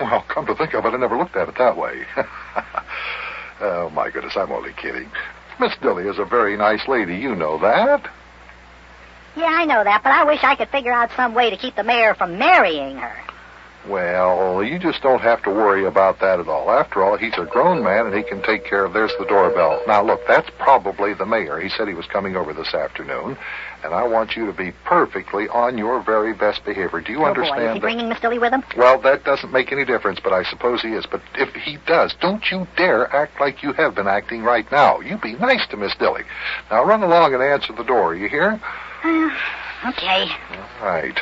Speaker 9: Well, come to think of it, I never looked at it that way. Oh, my goodness, I'm only kidding. Miss Dilly is a very nice lady, you know that.
Speaker 12: Yeah, I know that, but I wish I could figure out some way to keep the mayor from marrying her.
Speaker 9: Well, you just don't have to worry about that at all. After all, he's a grown man, and he can take care of... There's the doorbell. Now, look, that's probably the mayor. He said he was coming over this afternoon, and I want you to be perfectly on your very best behavior. Do you understand?
Speaker 12: Boy, is he bringing Miss Dilly with him?
Speaker 9: Well, that doesn't make any difference, but I suppose he is. But if he does, don't you dare act like you have been acting right now. You be nice to Miss Dilly. Now, run along and answer the door. You hear?
Speaker 12: Okay.
Speaker 9: All right.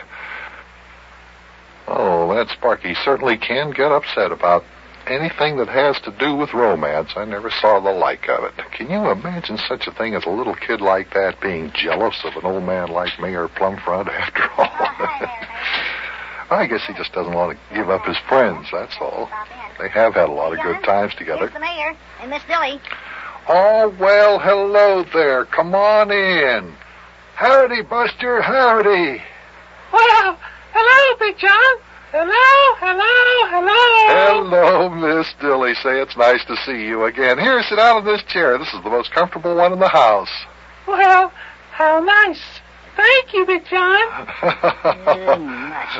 Speaker 9: Oh, that Sparky certainly can get upset about anything that has to do with romance. I never saw the like of it. Can you imagine such a thing as a little kid like that being jealous of an old man like Mayor Plumfront after all? I guess he just doesn't want to give up his friends, that's all. They have had a lot of good times together.
Speaker 12: Here's the mayor and Miss Dilly.
Speaker 9: Oh, well, hello there. Come on in. Howdy, Buster, howdy.
Speaker 17: Well, hello, Big Jon.
Speaker 9: Hello, Miss Dilly. Say, it's nice to see you again. Here, sit down in this chair. This is the most comfortable one in the house.
Speaker 17: Well, how nice. Thank you, Big Jon.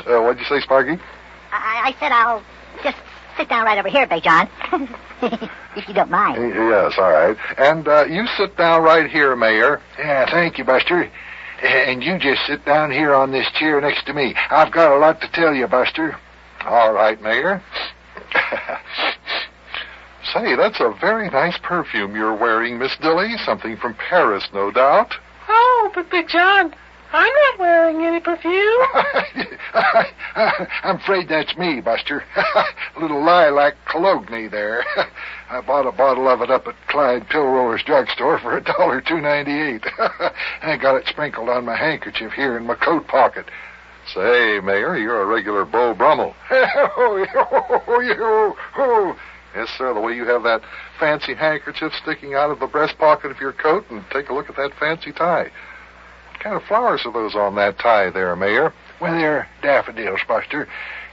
Speaker 9: What'd you say, Sparky?
Speaker 12: I said I'll just sit down right over here, Big Jon. If you don't mind.
Speaker 9: Yes, all right. And you sit down right here, Mayor.
Speaker 13: Yeah, thank you, Buster. And you just sit down here on this chair next to me. I've got a lot to tell you, Buster.
Speaker 9: All right, Mayor. Say, that's a very nice perfume you're wearing, Miss Dilly. Something from Paris, no doubt.
Speaker 17: Oh, but Big Jon, I'm not wearing any perfume.
Speaker 13: I'm afraid that's me, Buster. Little lilac cologne there. I bought a bottle of it up at Clyde Pillroller's drugstore for $2.98. I got it sprinkled on my handkerchief here in my coat pocket.
Speaker 16: Say, Mayor, you're a regular Beau Brummel. Yes, sir, the way you have that fancy handkerchief sticking out of the breast pocket of your coat, and take a look at that fancy tie. What kind of flowers are those on that tie there, Mayor?
Speaker 13: Well, they're daffodils, Buster.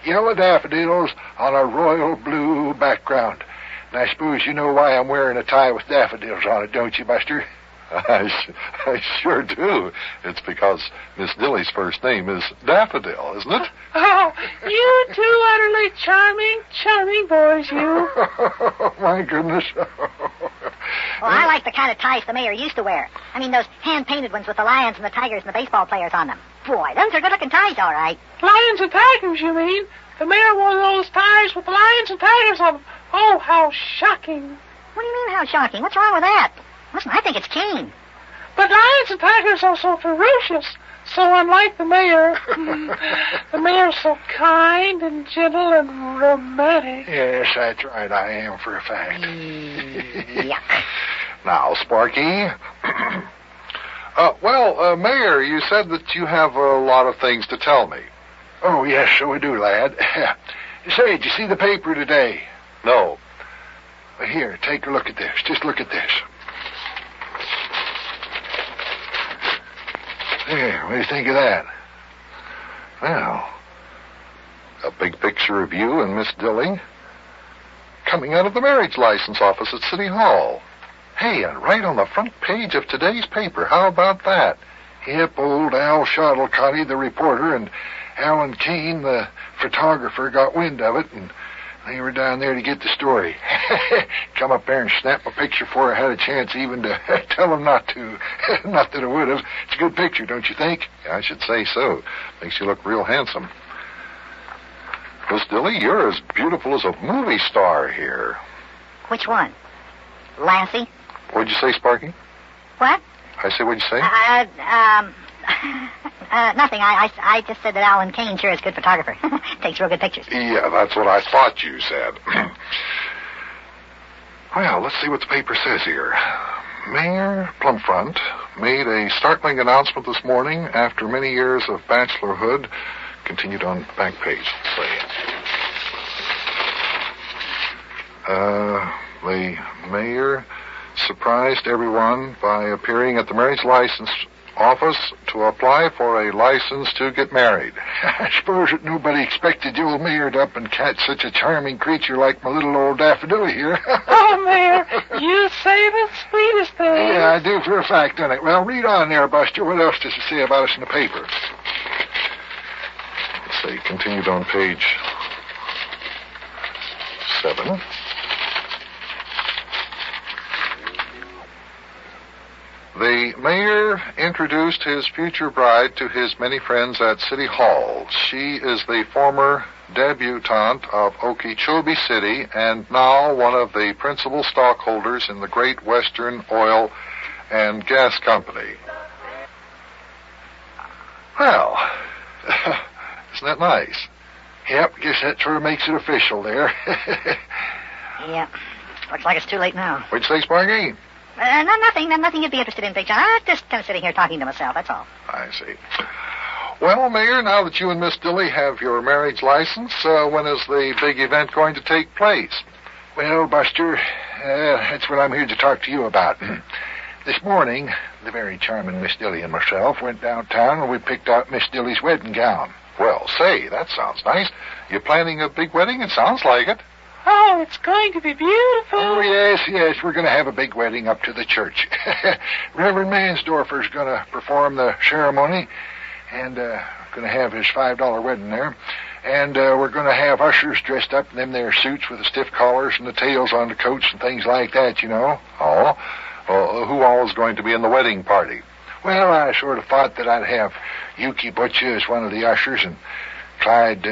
Speaker 13: Yellow daffodils on a royal blue background. And I suppose you know why I'm wearing a tie with daffodils on it, don't you, Buster?
Speaker 16: I sure do. It's because Miss Dilly's first name is Daffodil, isn't it?
Speaker 17: Oh, you two utterly charming boys, you.
Speaker 13: Oh, my goodness.
Speaker 1: Well, I like the kind of ties the mayor used to wear. I mean, those hand-painted ones with the lions and the tigers and the baseball players on them. Boy, those are good-looking ties, all right.
Speaker 17: Lions and tigers, you mean? The mayor wore those ties with the lions and tigers on them. Oh, how shocking.
Speaker 1: What do you mean, how shocking? What's wrong with that? Listen, I think it's keen.
Speaker 17: But lions and tigers are so ferocious. So unlike the mayor, the mayor's so kind and gentle and romantic.
Speaker 13: Yes, that's right. I am for a fact.
Speaker 1: Yuck.
Speaker 16: Now, Sparky. Mayor, you said that you have a lot of things to tell me.
Speaker 13: Oh, yes, so we do, lad. Say, did you see the paper today?
Speaker 16: No.
Speaker 13: Well, here, take a look at this. Just look at this. There, what do you think of that?
Speaker 16: Well, a big picture of you and Miss Dilly coming out of the marriage license office at City Hall. Hey, and right on the front page of today's paper. How about that?
Speaker 13: Yep, old Al Shuttlecotty, the reporter, and Alan Kane, the photographer, got wind of it, and they were down there to get the story. Come up there and snap a picture before I had a chance even to tell them not to. Not that I would have. It's a good picture, don't you think?
Speaker 16: I should say so. Makes you look real handsome. Miss Dilly, you're as beautiful as a movie star here.
Speaker 1: Which one? Lassie?
Speaker 16: What'd you say, Sparky?
Speaker 1: What?
Speaker 16: I say, what'd you say?
Speaker 1: Nothing. I just said that Alan Kane sure is a good photographer. Takes real good pictures.
Speaker 16: Yeah, that's what I thought you said. Well, let's see what the paper says here. Mayor Plumfront made a startling announcement this morning after many years of bachelorhood. Continued on the back page. The mayor surprised everyone by appearing at the marriage license office to apply for a license to get married.
Speaker 13: I suppose that nobody expected the old mayor to up and catch such a charming creature like my little old Daffodil here.
Speaker 17: Oh, Mayor, you say the sweetest things.
Speaker 13: Yeah, I do for a fact, don't I? Well, read on there, Buster. What else does it say about us in the paper?
Speaker 16: Let's see, continued on page 7. The mayor introduced his future bride to his many friends at City Hall. She is the former debutante of Okeechobee City and now one of the principal stockholders in the Great Western Oil and Gas Company. Well, isn't that nice?
Speaker 13: Yep, guess that sort of makes it official there.
Speaker 1: Yep. Looks like it's too late now.
Speaker 16: What'd you say, Sparky?
Speaker 1: Nothing you'd be interested in, Big John. I'm just kind of sitting here talking to myself, that's all.
Speaker 16: I see. Well, Mayor, now that you and Miss Dilly have your marriage license, when is the big event going to take place?
Speaker 13: Well, Buster, that's what I'm here to talk to you about. This morning, the very charming Miss Dilly and myself went downtown and we picked out Miss Dilly's wedding gown.
Speaker 16: Well, say, that sounds nice. You're planning a big wedding? It sounds like it.
Speaker 17: Oh, it's going to be beautiful.
Speaker 13: Oh, yes, we're going to have a big wedding up to the church. Reverend Mansdorfer's going to perform the ceremony, and going to have his $5 wedding there. And we're going to have ushers dressed up in them there suits with the stiff collars and the tails on the coats and things like that, you know.
Speaker 16: Oh? Well, who all is going to be in the wedding party?
Speaker 13: Well, I sort of thought that I'd have Yukie Butcha as one of the ushers and Clyde,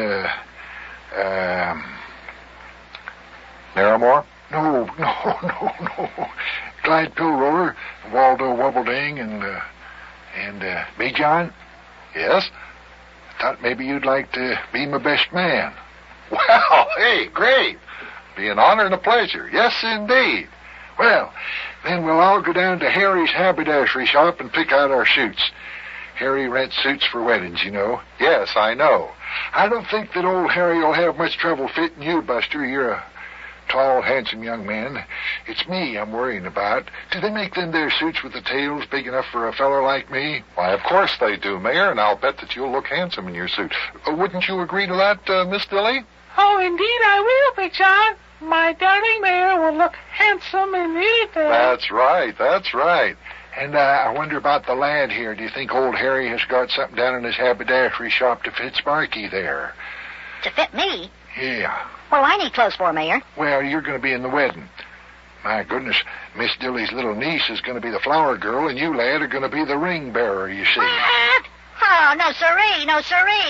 Speaker 16: Naramore?
Speaker 13: No. Clyde Pillroller, Waldo Wobbleding, and BJaS.
Speaker 16: Yes?
Speaker 13: thought maybe you'd like to be my best man. Well, hey, great. Be an honor and a pleasure. Yes, indeed. Well, then we'll all go down to Harry's haberdashery shop and pick out our suits. Harry rents suits for weddings, you know. Yes, I know. I don't think that old Harry will have much trouble fitting you, Buster. You're a tall, handsome young man. It's me I'm worrying about. Do they make them there suits with the tails big enough for a feller like me?
Speaker 16: Why, of course they do, Mayor, and I'll bet that you'll look handsome in your suit. Wouldn't you agree to that, Miss Dilly?
Speaker 17: Oh, indeed I will, Big John. My darling Mayor will look handsome in anything.
Speaker 13: That's right, that's right. And I wonder about the lad here. Do you think old Harry has got something down in his haberdashery shop to fit Sparky there?
Speaker 1: To fit me?
Speaker 13: Yeah.
Speaker 1: What do I need clothes for, Mayor?
Speaker 13: Well, you're going to be in the wedding. My goodness, Miss Dilly's little niece is going to be the flower girl, and you, lad, are going to be the ring bearer, you see.
Speaker 1: What? Oh, no siree,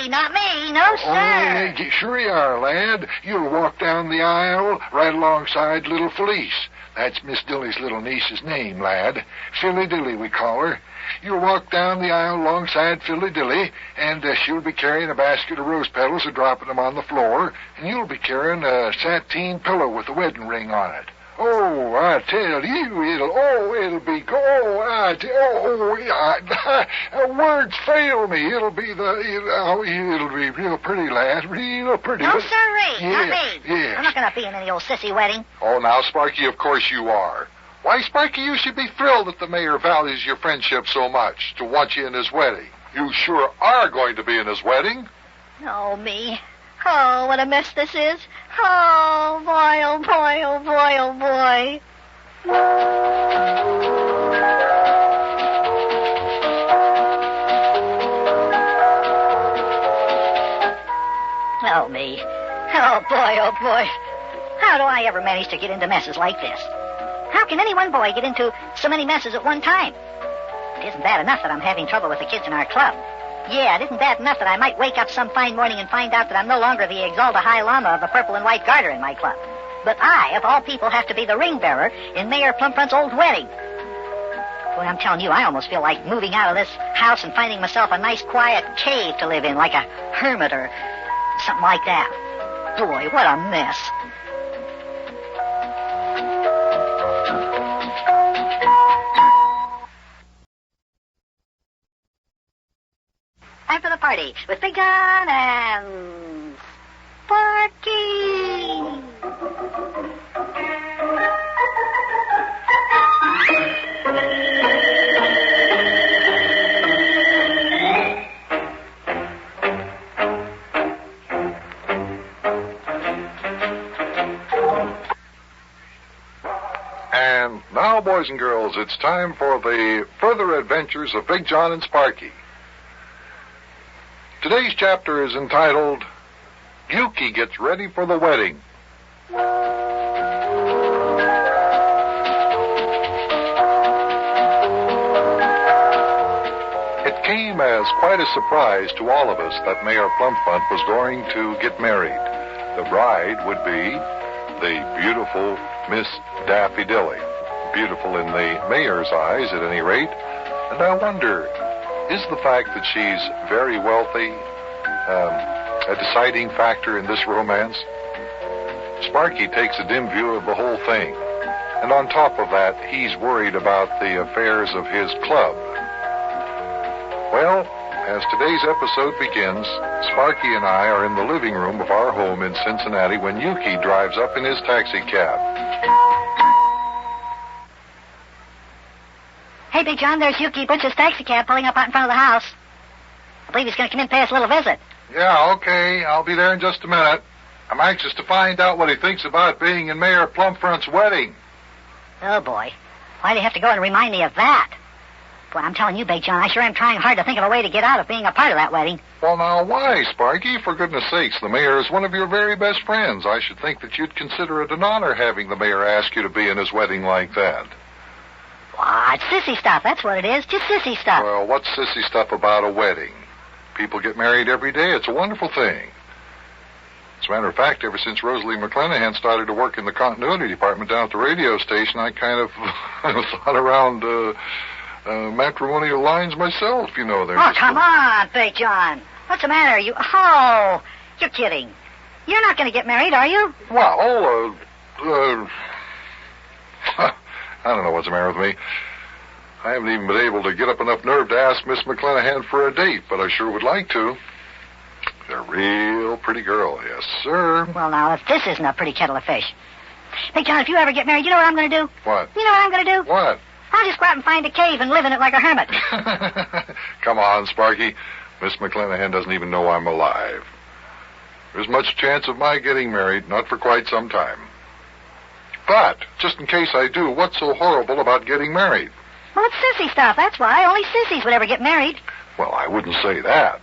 Speaker 1: not me, no sir.
Speaker 13: Oh, sure you are, lad. You'll walk down the aisle right alongside little Felice. That's Miss Dilly's little niece's name, lad. Philly Dilly, we call her. You'll walk down the aisle alongside Philly Dilly, and she'll be carrying a basket of rose petals and dropping them on the floor, and you'll be carrying a sateen pillow with a wedding ring on it. Oh, I tell you, it'll be, words fail me. It'll be real pretty, lad, real pretty.
Speaker 1: No, sirree, not me.
Speaker 13: Yeah.
Speaker 1: I'm not going to be in any old sissy wedding.
Speaker 16: Oh, now, Sparky, of course you are. Why, Sparky, you should be thrilled that the mayor values your friendship so much to want you in his wedding. You sure are going to be in his wedding.
Speaker 1: Oh, me. Oh, what a mess this is. Oh, boy, oh, boy, oh, boy, oh, boy. Oh, me. Oh, boy, oh, boy. How do I ever manage to get into messes like this? How can any one boy get into so many messes at one time? It isn't bad enough that I'm having trouble with the kids in our club. Yeah, it isn't bad enough that I might wake up some fine morning and find out that I'm no longer the Exalta High Lama of the purple and white garter in my club. But I, of all people, have to be the ring bearer in Mayor Plumfront's old wedding. Boy, I'm telling you, I almost feel like moving out of this house and finding myself a nice quiet cave to live in, like a hermit or something like that. Boy, what a mess. Time for the party with Big Jon and Sparky.
Speaker 16: And now, boys and girls, it's time for the further adventures of Big Jon and Sparky. Today's chapter is entitled, Yukie Gets Ready for the Wedding. It came as quite a surprise to all of us that Mayor Plumfront was going to get married. The bride would be the beautiful Miss Daffodil. Beautiful in the mayor's eyes, at any rate. And I wonder, is the fact that she's very wealthy a deciding factor in this romance? Sparky takes a dim view of the whole thing. And on top of that, he's worried about the affairs of his club. Well, as today's episode begins, Sparky and I are in the living room of our home in Cincinnati when Yukie drives up in his taxi cab.
Speaker 1: Hey, Big John, there's Yukie Butcha's taxi cab pulling up out in front of the house. I believe he's going to come in and pay us a little visit.
Speaker 16: Yeah, okay. I'll be there in just a minute. I'm anxious to find out what he thinks about being in Mayor Plumfront's wedding.
Speaker 1: Oh, boy. Why'd he have to go and remind me of that? Boy, I'm telling you, Big John, I sure am trying hard to think of a way to get out of being a part of that wedding.
Speaker 16: Well, now, why, Sparky? For goodness sakes, the mayor is one of your very best friends. I should think that you'd consider it an honor having the mayor ask you to be in his wedding like that.
Speaker 1: Why, it's sissy stuff, that's what it is. Just sissy stuff.
Speaker 16: Well, what's sissy stuff about a wedding? People get married every day. It's a wonderful thing. As a matter of fact, ever since Rosalie McClanahan started to work in the continuity department down at the radio station, I kind of thought around matrimonial lines myself, you know.
Speaker 1: Oh, come on, Big John.
Speaker 12: What's the matter? Oh, you're kidding. You're not going to get married, are you?
Speaker 16: Well, I don't know what's the matter with me. I haven't even been able to get up enough nerve to ask Miss McClanahan for a date, but I sure would like to. She's a real pretty girl, yes, sir.
Speaker 12: Well, now, if this isn't a pretty kettle of fish. Hey, John, if you ever get married, you know what I'm going to do?
Speaker 16: What?
Speaker 12: You know what I'm going to do?
Speaker 16: What?
Speaker 12: I'll just go out and find a cave and live in it like a hermit.
Speaker 16: Come on, Sparky. Miss McClanahan doesn't even know I'm alive. There's much chance of my getting married, not for quite some time. But, just in case I do, what's so horrible about getting married?
Speaker 12: Well, it's sissy stuff, that's why. Only sissies would ever get married.
Speaker 16: Well, I wouldn't say that.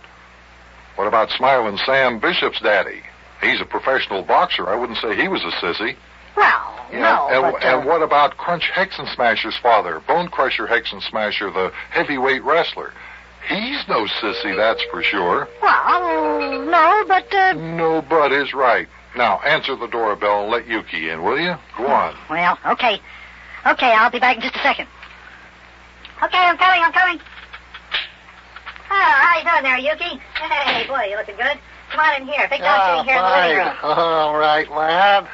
Speaker 16: What about Smiling Sam Bishop's daddy? He's a professional boxer. I wouldn't say he was a sissy.
Speaker 12: Well,
Speaker 16: And what about Crunch Hexensmasher's father, Bone Crusher Hexensmasher, the heavyweight wrestler? He's no sissy, that's for sure.
Speaker 12: Well, no, but...
Speaker 16: No, but is right. Now, answer the doorbell and let Yukie in, will you? Go on.
Speaker 12: Well, okay. Okay, I'll be back in just a second. Okay, I'm coming. Oh, how you doing there, Yukie? Hey, boy, you looking good. Come on in here. Big dog sitting here in the living room.
Speaker 13: All right, lad.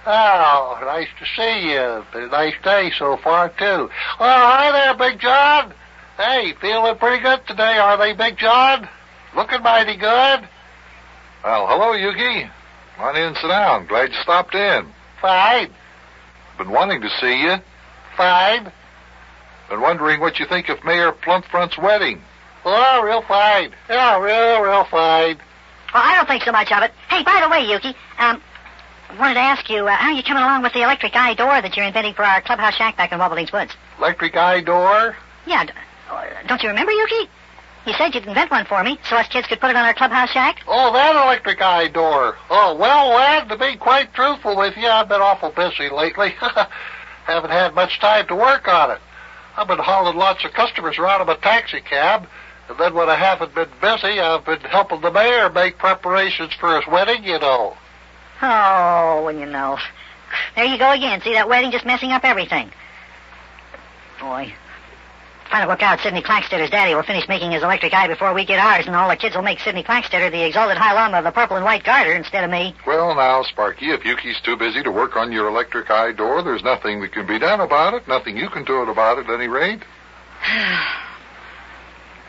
Speaker 13: Oh, nice to see you. Been a nice day so far, too. Oh, hi there, Big John. Hey, feeling pretty good today, are they, Big John? Looking mighty good.
Speaker 16: Well, hello, Yukie. Come on in, sit down. Glad you stopped in.
Speaker 13: Fine.
Speaker 16: Been wanting to see you.
Speaker 13: Fine.
Speaker 16: Been wondering what you think of Mayor Plumpfront's wedding.
Speaker 13: Oh, real fine. Yeah, real fine.
Speaker 12: Well, I don't think so much of it. Hey, by the way, Yukie, I wanted to ask you, how are you coming along with the electric eye door that you're inventing for our clubhouse shack back in Wobbling's Woods?
Speaker 13: Electric eye door?
Speaker 12: Yeah, don't you remember, Yukie? You said you'd invent one for me, so us kids could put it on our clubhouse shack.
Speaker 13: Oh, that electric eye door. Oh, well, lad, to be quite truthful with you, I've been awful busy lately. Haven't had much time to work on it. I've been hauling lots of customers around in a taxi cab, and then when I haven't been busy, I've been helping the mayor make preparations for his wedding, you know.
Speaker 12: Oh, well, you know. There you go again. See that wedding just messing up everything. Boy. Trying to look out, Sidney Clackstedter's daddy will finish making his electric eye before we get ours, and all the kids will make Sidney Clackstetter the exalted high llama of the purple and white garter instead of me.
Speaker 16: Well, now, Sparky, if Yukie's too busy to work on your electric eye door, there's nothing that can be done about it. Nothing you can do about it, at any rate.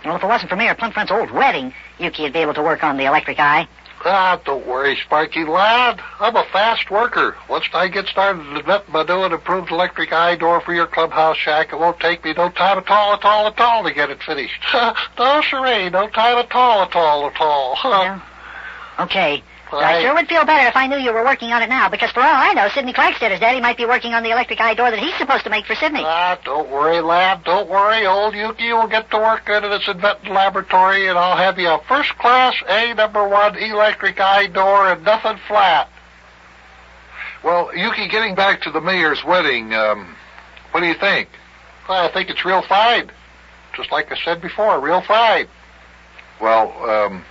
Speaker 12: Well, if it wasn't for Mayor Plumpfront's old wedding, Yukie'd be able to work on the electric eye.
Speaker 13: Ah, don't worry, Sparky, lad. I'm a fast worker. Once I get started inventing my new and improved electric eye door for your clubhouse shack, it won't take me no time at all to get it finished. No, siree, no time at all.
Speaker 12: Yeah. Okay. I sure would feel better if I knew you were working on it now, because for all I know, Sidney Clackstedter's daddy might be working on the electric eye door that he's supposed to make for Sidney.
Speaker 13: Ah, don't worry, lad, don't worry. Old Yukie will get to work in this inventing laboratory, and I'll have you a first-class A1 electric eye door and nothing flat.
Speaker 16: Well, Yukie, getting back to the mayor's wedding, what do you think?
Speaker 13: Well, I think it's real fine. Just like I said before, real fine.
Speaker 16: Well,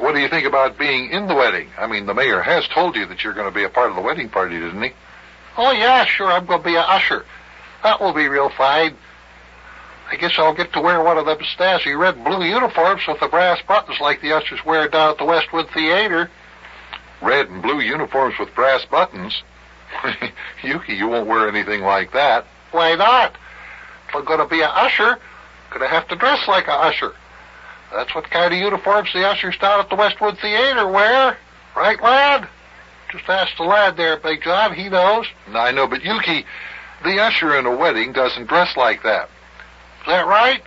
Speaker 16: what do you think about being in the wedding? I mean, the mayor has told you that you're going to be a part of the wedding party, didn't he?
Speaker 13: Oh, yeah, sure, I'm going to be an usher. That will be real fine. I guess I'll get to wear one of them snazzy red and blue uniforms with the brass buttons like the ushers wear down at the Westwood Theater.
Speaker 16: Red and blue uniforms with brass buttons? Yukie, you won't wear anything like that.
Speaker 13: Why not? If I'm going to be an usher, I'm going to have to dress like an usher. That's what kind of uniforms the ushers down at the Westwood Theater wear. Right, lad? Just ask the lad there, Big John. He knows.
Speaker 16: I know, but Yukie, the usher in a wedding doesn't dress like that.
Speaker 13: Is that right?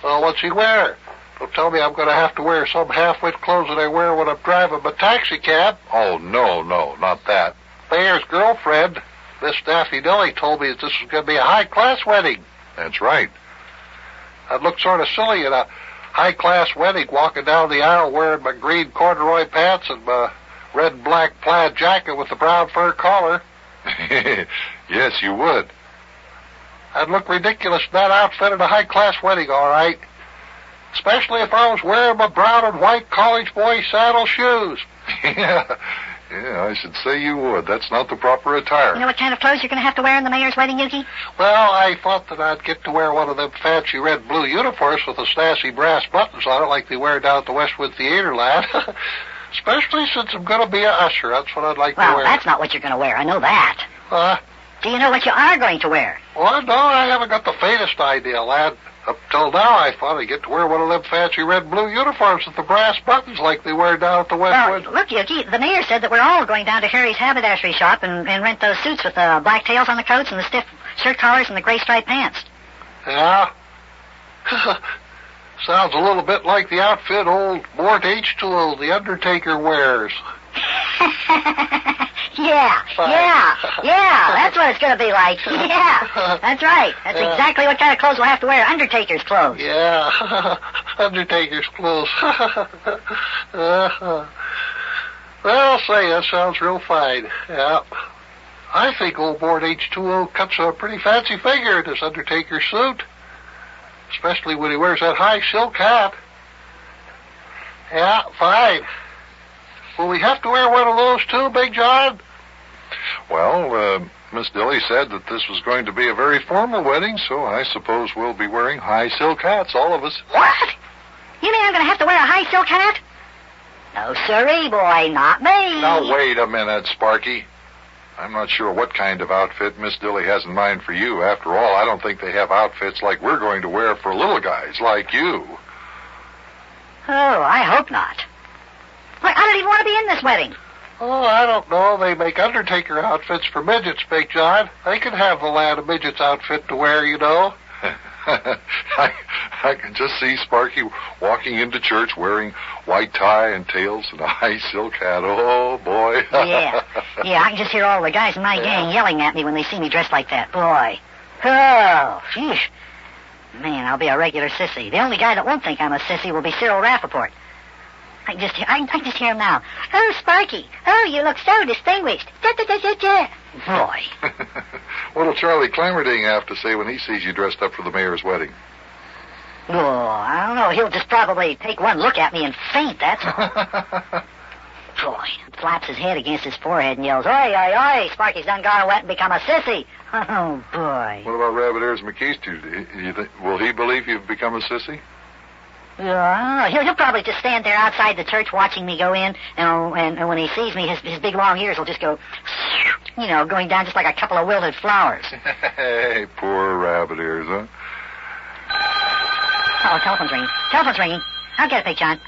Speaker 13: Well, what's he wear? Don't tell me I'm going to have to wear some half-wit clothes that I wear when I'm driving my taxi cab.
Speaker 16: Oh, no, not that.
Speaker 13: Mayor's girlfriend, Miss Daffodil, told me that this was going to be a high-class wedding.
Speaker 16: That's right.
Speaker 13: I'd look sort of silly in a high-class wedding walking down the aisle wearing my green corduroy pants and my red and black plaid jacket with the brown fur collar.
Speaker 16: Yes, you would.
Speaker 13: I'd look ridiculous in that outfit at a high-class wedding, all right. Especially if I was wearing my brown and white college boy saddle shoes.
Speaker 16: Yeah, I should say you would. That's not the proper attire.
Speaker 1: You know what kind of clothes you're going to have to wear in the mayor's wedding, Yukie?
Speaker 13: Well, I thought that I'd get to wear one of them fancy red-blue uniforms with the sassy brass buttons on it like they wear down at the Westwood Theater, lad. Especially since I'm going to be a usher. That's what I'd like to wear.
Speaker 1: Well, that's not what you're going to wear. I know that.
Speaker 13: Huh?
Speaker 1: Do you know what you are going to wear?
Speaker 13: Well, no, I haven't got the faintest idea, lad. Up till now, I thought I'd get to wear one of them fancy red-blue uniforms with the brass buttons like they wear down at the Westwood.
Speaker 1: Well, look, Yukie, the mayor said that we're all going down to Harry's haberdashery shop and rent those suits with the black tails on the coats and the stiff shirt collars and the gray striped pants.
Speaker 13: Yeah? Sounds a little bit like the outfit old Mort H2O, the Undertaker, wears.
Speaker 1: Yeah, that's what it's going to be like. Yeah, that's right. That's exactly what kind of clothes we'll have to wear. Undertaker's clothes.
Speaker 13: Yeah, Undertaker's clothes. Well, say, that sounds real fine. Yeah. I think old Mort H2O cuts a pretty fancy figure in this Undertaker suit. Especially when he wears that high silk hat. Yeah, fine. Will we have to wear one of those too, Big John?
Speaker 16: Well, Miss Dilly said that this was going to be a very formal wedding, so I suppose we'll be wearing high silk hats, all of us.
Speaker 1: What? You mean I'm going to have to wear a high silk hat? No, sirree, boy, not me.
Speaker 16: Now, wait a minute, Sparky. I'm not sure what kind of outfit Miss Dilly has in mind for you. After all, I don't think they have outfits like we're going to wear for little guys like you.
Speaker 1: Oh, I hope not. Look, I don't even want to be in this wedding.
Speaker 13: Oh, I don't know. They make Undertaker outfits for midgets, Big John. They can have the lad a midget's outfit to wear, you know.
Speaker 16: I can just see Sparky walking into church wearing white tie and tails and a high silk hat. Oh, boy.
Speaker 1: Yeah, I can just hear all the guys in my gang yelling at me when they see me dressed like that. Boy. Oh, sheesh. Man, I'll be a regular sissy. The only guy that won't think I'm a sissy will be Cyril Rappaport. I can just hear him now. Oh, Sparky. Oh, you look so distinguished. Boy.
Speaker 16: What'll Charlie Clamerding have to say when he sees you dressed up for the mayor's wedding?
Speaker 1: Oh, I don't know. He'll just probably take one look at me and faint, that's all. Boy, flaps his head against his forehead and yells, "Oi, oi, oi, Sparky's done gone wet and become a sissy." Oh, boy.
Speaker 16: What about Rabbit Ears McKee's? Will he believe you've become a sissy?
Speaker 1: Yeah, he'll probably just stand there outside the church watching me go in, and when he sees me, his big long ears will just go, going down just like a couple of wilted flowers.
Speaker 16: Hey, poor Rabbit Ears, huh?
Speaker 1: Oh, telephone's ringing. Telephone's ringing. I'll get it, Big John.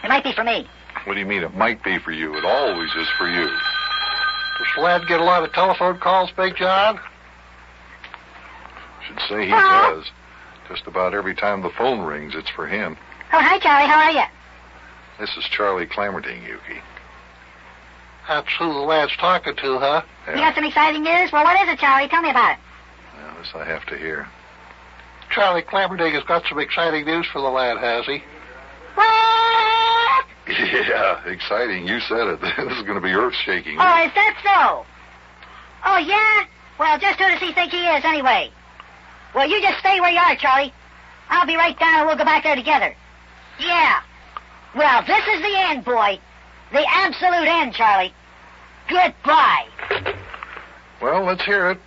Speaker 1: It might be for me.
Speaker 16: What do you mean it might be for you? It always is for you.
Speaker 13: Does the lad get a lot of telephone calls, Big John?
Speaker 16: Should say he does. Just about every time the phone rings, it's for him.
Speaker 1: Oh, hi, Charlie. How are you?
Speaker 16: This is Charlie Clamerding, Yukie.
Speaker 13: That's who the lad's talking to, huh?
Speaker 16: Yeah.
Speaker 1: You got some exciting news? Well, what is it, Charlie? Tell me about it.
Speaker 16: Well, this I have to hear.
Speaker 13: Charlie Clamerding has got some exciting news for the lad, has he?
Speaker 1: What?
Speaker 16: Yeah, exciting. You said it. This is going to be earth-shaking.
Speaker 1: Oh, is that so? Oh, yeah? Well, just who does he think he is, anyway? Well, you just stay where you are, Charlie. I'll be right down and we'll go back there together. Yeah. Well, this is the end, boy. The absolute end, Charlie. Goodbye.
Speaker 16: Well, let's hear it.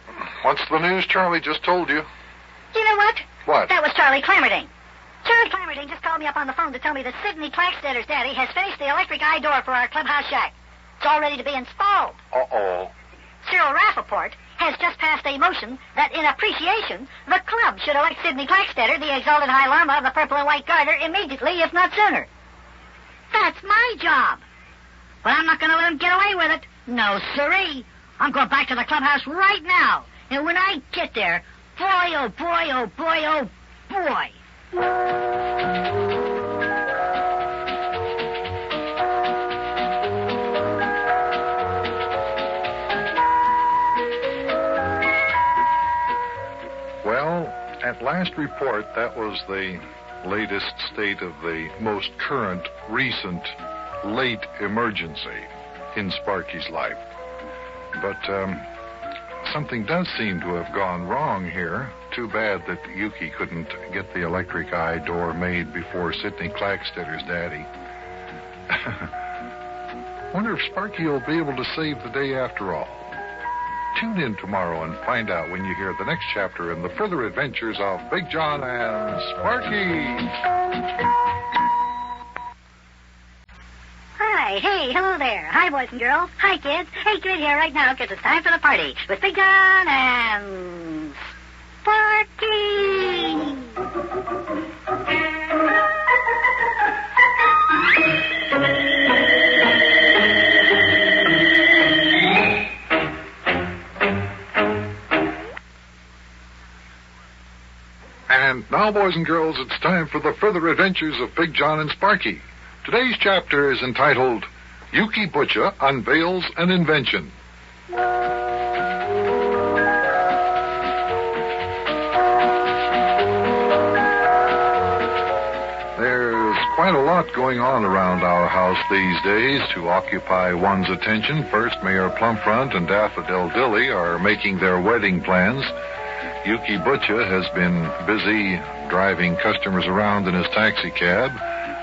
Speaker 16: What's the news Charlie just told you?
Speaker 1: You know what?
Speaker 16: What?
Speaker 1: That was Charlie Clamerding. Charlie Clamerding just called me up on the phone to tell me that Sidney Clackstedter's daddy has finished the electric eye door for our clubhouse shack. It's all ready to be installed.
Speaker 16: Uh-oh.
Speaker 1: Cyril Rappaport has just passed a motion that, in appreciation, the club should elect Sidney Clackstetter, the exalted High Lama of the Purple and White Garter, immediately, if not sooner. That's my job. But I'm not going to let him get away with it. No, sirree. I'm going back to the clubhouse right now. And when I get there, boy, oh boy, oh boy, oh boy.
Speaker 16: Well, at last report, that was the latest state of the most current, recent, late emergency in Sparky's life. But something does seem to have gone wrong here. Too bad that Yukie couldn't get the electric eye door made before Sidney Clackstetter's daddy. Wonder if Sparky will be able to save the day after all. Tune in tomorrow and find out when you hear the next chapter in the further adventures of Big Jon and Sparky.
Speaker 1: Hi, hey, hello there. Hi, boys and girls. Hi, kids. Hey, get here right now because it's time for the party with Big Jon and Sparky.
Speaker 16: And now, boys and girls, it's time for the further adventures of Big Jon and Sparky. Today's chapter is entitled Yukie Butcha Unveils an Invention. There's quite a lot going on around our house these days to occupy one's attention. First, Mayor Plumfront and Daffodil Dilly are making their wedding plans. Yukie Butcha has been busy driving customers around in his taxi cab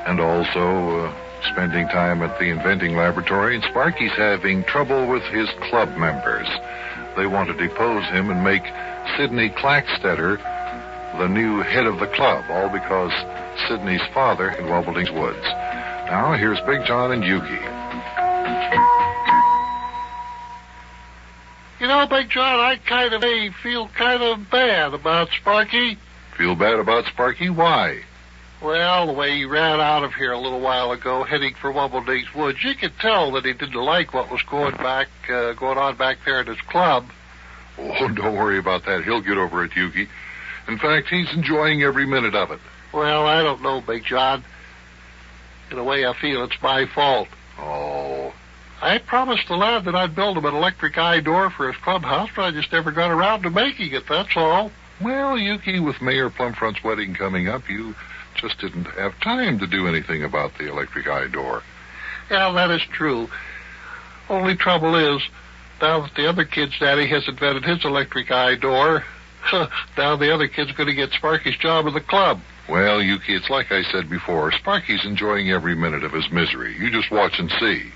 Speaker 16: and also spending time at the inventing laboratory. And Sparky's having trouble with his club members. They want to depose him and make Sidney Clackstetter the new head of the club, all because Sidney's father in Wobbling's Woods. Now, here's Big Jon and Yukie.
Speaker 13: You know, Big Jon, I feel kind of bad about Sparky.
Speaker 16: Feel bad about Sparky? Why?
Speaker 13: Well, the way he ran out of here a little while ago, heading for Wobbling's Woods, you could tell that he didn't like what was going on back there at his club.
Speaker 16: Oh, don't worry about that. He'll get over it, Yukie. In fact, he's enjoying every minute of it.
Speaker 13: Well, I don't know, Big Jon. In a way, I feel it's my fault.
Speaker 16: Oh.
Speaker 13: I promised the lad that I'd build him an electric eye door for his clubhouse, but I just never got around to making it, that's all.
Speaker 16: Well, Yukie, with Mayor Plumfront's wedding coming up, you just didn't have time to do anything about the electric eye door.
Speaker 13: Yeah, that is true. Only trouble is, now that the other kid's daddy has invented his electric eye door, now the other kid's going to get Sparky's job at the club.
Speaker 16: Well, Yukie, it's like I said before. Sparky's enjoying every minute of his misery. You just watch and see.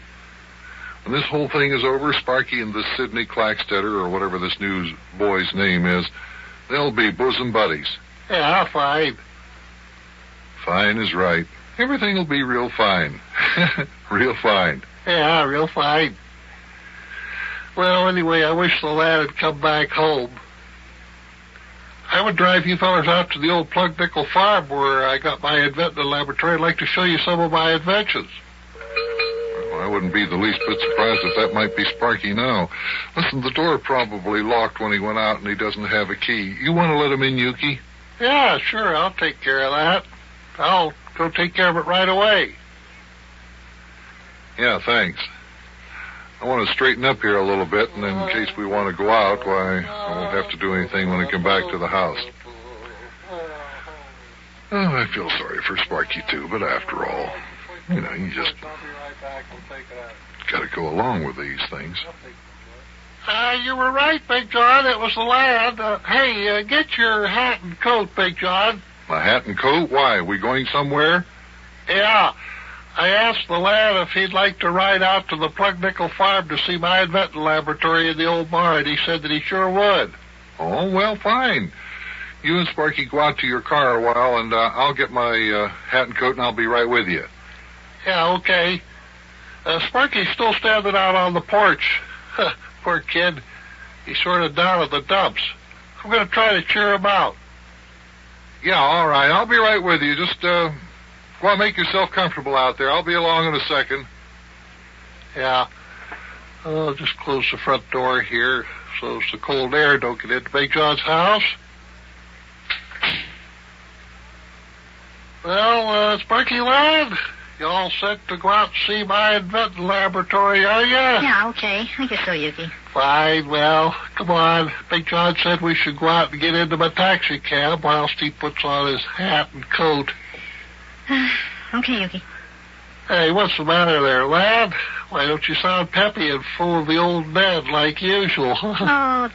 Speaker 16: When this whole thing is over, Sparky and this Sidney Clackstetter, or whatever this new boy's name is, they'll be bosom buddies.
Speaker 13: Yeah, fine.
Speaker 16: Fine is right. Everything will be real fine. Real fine.
Speaker 13: Yeah, real fine. Well, anyway, I wish the lad had come back home. I would drive you fellas out to the old Plug Nickel farm where I got my inventing laboratory. I'd like to show you some of my inventions.
Speaker 16: Well, I wouldn't be the least bit surprised if that might be Sparky now. Listen, the door probably locked when he went out and he doesn't have a key. You want to let him in, Yukie?
Speaker 13: Yeah, sure, I'll take care of that. I'll go take care of it right away.
Speaker 16: Yeah, thanks. I want to straighten up here a little bit, and in case we want to go out, why, I won't have to do anything when I come back to the house. Oh, I feel sorry for Sparky, too, but after all, you just got to go along with these things.
Speaker 13: You were right, Big Jon. It was the lad. Hey, get your hat and coat, Big Jon.
Speaker 16: My hat and coat? Why? We going somewhere?
Speaker 13: Yeah. I asked the lad if he'd like to ride out to the Plug Nickel farm to see my inventing laboratory in the old barn. He said that he sure would.
Speaker 16: Oh, well, fine. You and Sparky go out to your car a while, and I'll get my hat and coat, and I'll be right with you.
Speaker 13: Yeah, okay. Sparky's still standing out on the porch. Poor kid. He's sort of down at the dumps. I'm going to try to cheer him out.
Speaker 16: Yeah, all right. I'll be right with you. Just go on, make yourself comfortable out there. I'll be along in a second.
Speaker 13: Yeah. I'll just close the front door here so the cold air don't get into Big Jon's house. Well, Sparky lad, you all set to go out and see my inventing laboratory, are you?
Speaker 1: Yeah, okay. I guess so, Yukie.
Speaker 13: Fine, well, come on. Big Jon said we should go out and get into my taxi cab whilst he puts on his hat and coat.
Speaker 1: Okay, Yukie.
Speaker 13: Hey, what's the matter there, lad? Why don't you sound peppy and full of the old Ned like usual?
Speaker 1: Oh,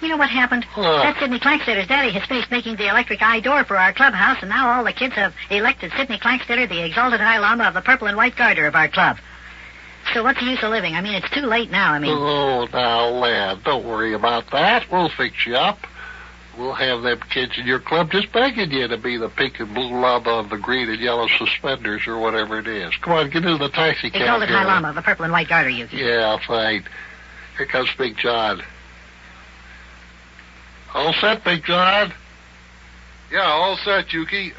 Speaker 1: you know what happened? That Sidney Clackstetter's daddy has finished making the electric eye door for our clubhouse, and now all the kids have elected Sidney Clackstetter the exalted High Lama of the Purple and White Garter of our club.
Speaker 12: So what's the use of living? I mean, it's too late now,
Speaker 13: Oh, now, lad, don't worry about that. We'll fix you up. We'll have them kids in your club just begging you to be the pink and blue llama of the green and yellow suspenders or whatever it is. Come on, get into the taxi cab.
Speaker 12: They called it High Llama, the purple and white garter, Yukie.
Speaker 13: Yeah, fine. Here comes Big John. All set, Big John?
Speaker 16: Yeah, all set, Yukie.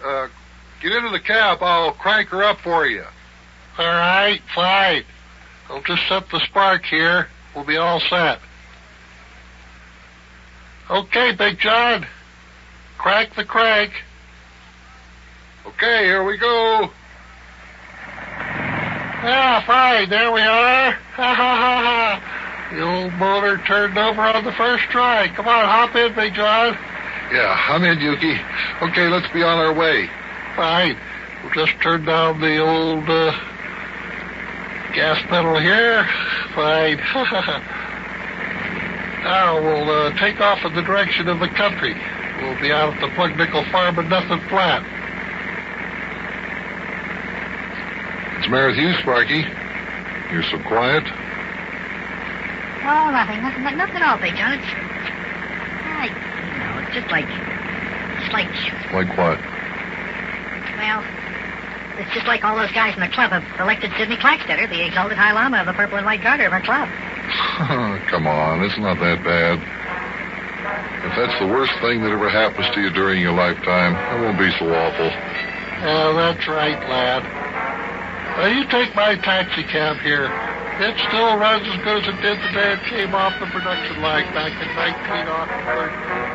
Speaker 16: Get into the cab. I'll crank her up for you.
Speaker 13: All right, fine. I'll just set the spark here. We'll be all set. Okay, Big John. Crank the crank.
Speaker 16: Okay, here we go.
Speaker 13: Yeah, fine. There we are. Ha, ha, ha, ha. The old motor turned over on the first try. Come on, hop in, Big John.
Speaker 16: Yeah, I'm in, Yukie. Okay, let's be on our way.
Speaker 13: Fine. We'll just turn down the old gas pedal here. Fine. Now we'll take off in the direction of the country. We'll be out at the Plug Nickel Farm and Nothing Flat.
Speaker 16: What's the matter with you, Sparky? You're so quiet.
Speaker 12: Oh, nothing at all, Big John. It's just like...
Speaker 16: Like what?
Speaker 12: Well, it's just like all those guys in the club have elected Sidney Clackstetter, the exalted High Llama of the purple and white garter of our club.
Speaker 16: Come on, it's not that bad. If that's the worst thing that ever happens to you during your lifetime, it won't be so awful.
Speaker 13: Oh, that's right, lad. You take my taxi cab here. It still runs as good as it did the day it came off the production line back in 1903.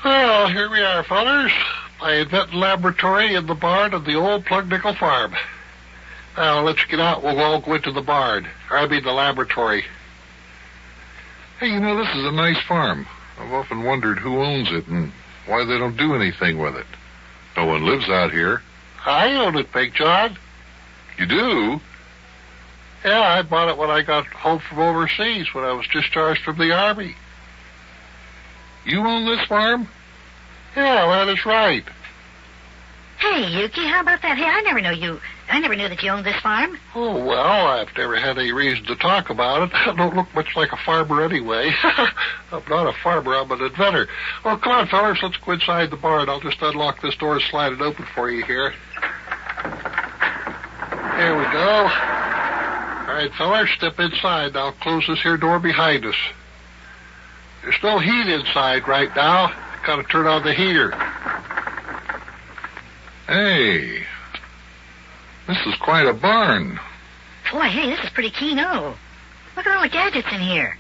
Speaker 13: Well, here we are, fellers. My inventing laboratory in the barn of the old Plug Nickel Farm. Now, let's get out. We'll all go into the barn. Or I mean the laboratory.
Speaker 16: Hey, you know, this is a nice farm. I've often wondered who owns it and why they don't do anything with it. No one lives out here.
Speaker 13: I own it, Big John.
Speaker 16: You do?
Speaker 13: Yeah, I bought it when I got home from overseas, when I was discharged from the Army.
Speaker 16: You own this farm?
Speaker 13: Yeah, that is right.
Speaker 12: Hey, Yukie, how about that? Hey, I never knew that you owned this farm.
Speaker 13: Oh, well, I've never had any reason to talk about it. I don't look much like a farmer anyway. I'm not a farmer, I'm an inventor. Well, come on, fellas, let's go inside the barn. I'll just unlock this door and slide it open for you here. There we go. All right, fellas, step inside. I'll close this here door behind us. There's no heat inside right now. Gotta turn on the heater.
Speaker 16: Hey, this is quite a barn.
Speaker 12: Boy, hey, this is pretty keen-o. Look at all the gadgets in here.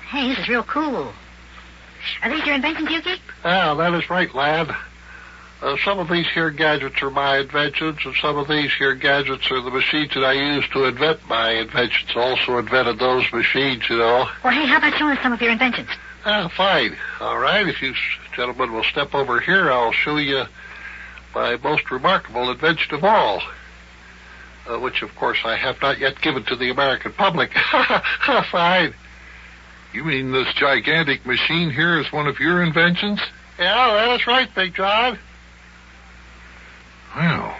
Speaker 12: Hey, this is real cool. Are these your inventions, Yukie?
Speaker 13: Ah, that is right, lad. Some of these here gadgets are my inventions, and some of these here gadgets are the machines that I use to invent my inventions. Also invented those machines, you know.
Speaker 12: Well, hey, how about showing us some of your inventions?
Speaker 13: Ah, fine. All right, if you gentlemen will step over here, I'll show you my most remarkable invention of all, which, of course, I have not yet given to the American public. Fine.
Speaker 16: You mean this gigantic machine here is one of your inventions?
Speaker 13: Yeah, that's right, Big John.
Speaker 16: Well,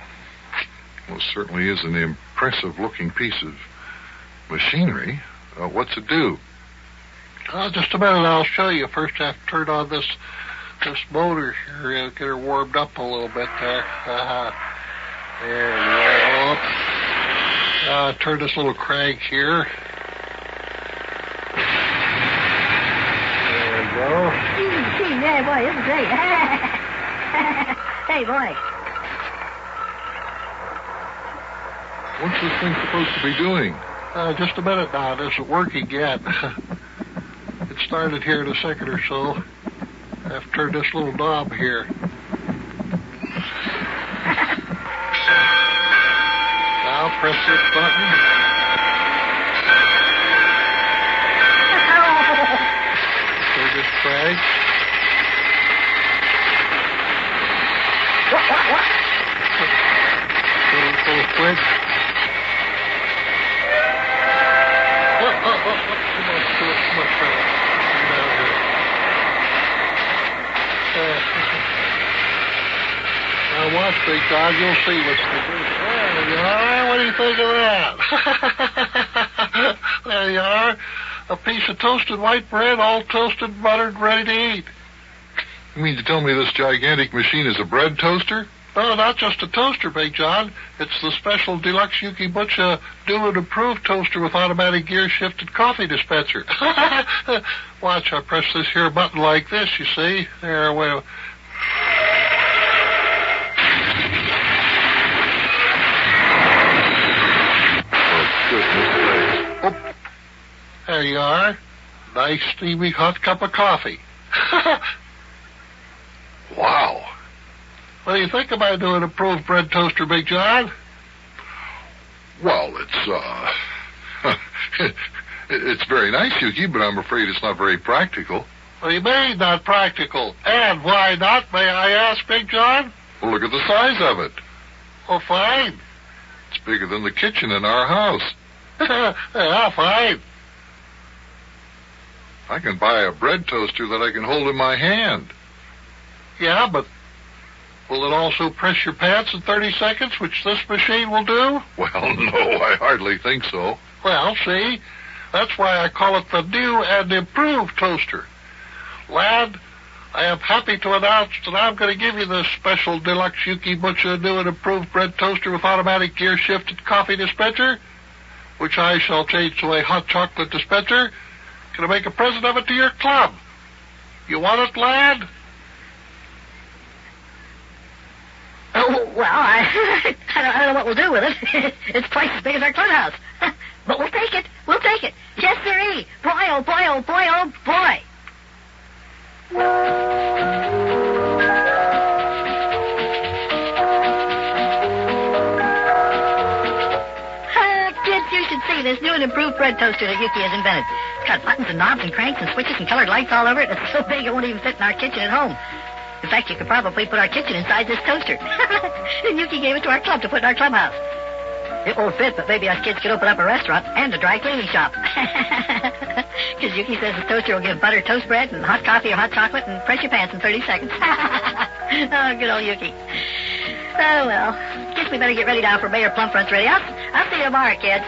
Speaker 16: it certainly is an impressive-looking piece of machinery. What's it do?
Speaker 13: Just a minute, I'll show you. First, I have to turn on this motor here, get her warmed up a little bit there. There we go. Turn this little crank here. There we go.
Speaker 12: Yeah, boy, this is great. Hey, boy.
Speaker 16: What's this thing supposed to be doing?
Speaker 13: Just a minute now. It isn't working yet. It started here in a second or so. I have to turn this little knob here. press this button. Trigger strike. Full switch. Too much fella. Now watch, Big Dog. You'll see what's the difference. There you are. What do you think of that? There you are. A piece of toasted white bread, all toasted, buttered, ready to eat.
Speaker 11: You mean to tell me this gigantic machine is a bread toaster?
Speaker 13: No, not just a toaster, Big John. It's the special deluxe Yukie Butcha do and approved toaster with automatic gear shifted coffee dispenser. Watch, I press this here button like this, you see. There, wait. Oh, there you are. Nice, steamy, hot cup of coffee.
Speaker 11: Wow.
Speaker 13: What do you think about doing a approved bread toaster, Big John?
Speaker 11: Well, it's very nice, Yukie, but I'm afraid it's not very practical.
Speaker 13: What do you mean, not practical? And why not, may I ask, Big John?
Speaker 11: Well, look at the size of it.
Speaker 13: Oh, fine.
Speaker 11: It's bigger than the kitchen in our house.
Speaker 13: Yeah, fine.
Speaker 11: I can buy a bread toaster that I can hold in my hand.
Speaker 13: Yeah, but will it also press your pants in 30 seconds, which this machine will do?
Speaker 11: Well, no, I hardly think so.
Speaker 13: Well, see, that's why I call it the new and improved toaster. Lad, I am happy to announce that I'm going to give you this special deluxe Yukie Butcha new and improved bread toaster with automatic gear shifted coffee dispenser, which I shall change to a hot chocolate dispenser. Gonna make a present of it to your club. You want it, lad?
Speaker 12: Oh, well, I don't know what we'll do with it. It's twice as big as our clubhouse. But we'll take it. We'll take it. Yes, sirree. Boy, oh, boy, oh, boy, oh, boy. Kids, you should see this new and improved bread toaster that Yukie has invented. It's got buttons and knobs and cranks and switches and colored lights all over it. It's so big it won't even fit in our kitchen at home. In fact, you could probably put our kitchen inside this toaster. And Yukie gave it to our club to put in our clubhouse. It won't fit, but maybe us kids could open up a restaurant and a dry cleaning shop. Because Yukie says the toaster will give butter toast bread and hot coffee or hot chocolate and press your pants in 30 seconds. Oh, good old Yukie. Oh, well. Guess we better get ready now for Mayor Plumfront's ready. I'll see you tomorrow, kids.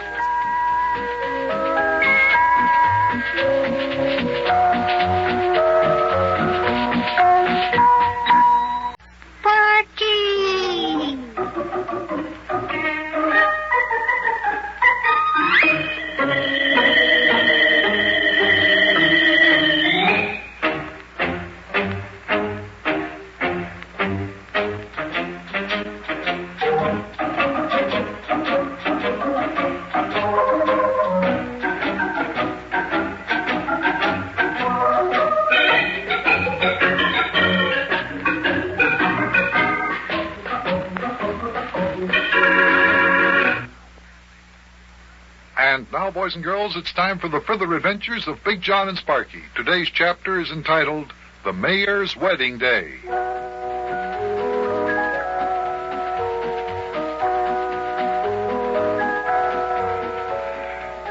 Speaker 11: And now, boys and girls, it's time for the further adventures of Big Jon and Sparky. Today's chapter is entitled The Mayor's Wedding Day.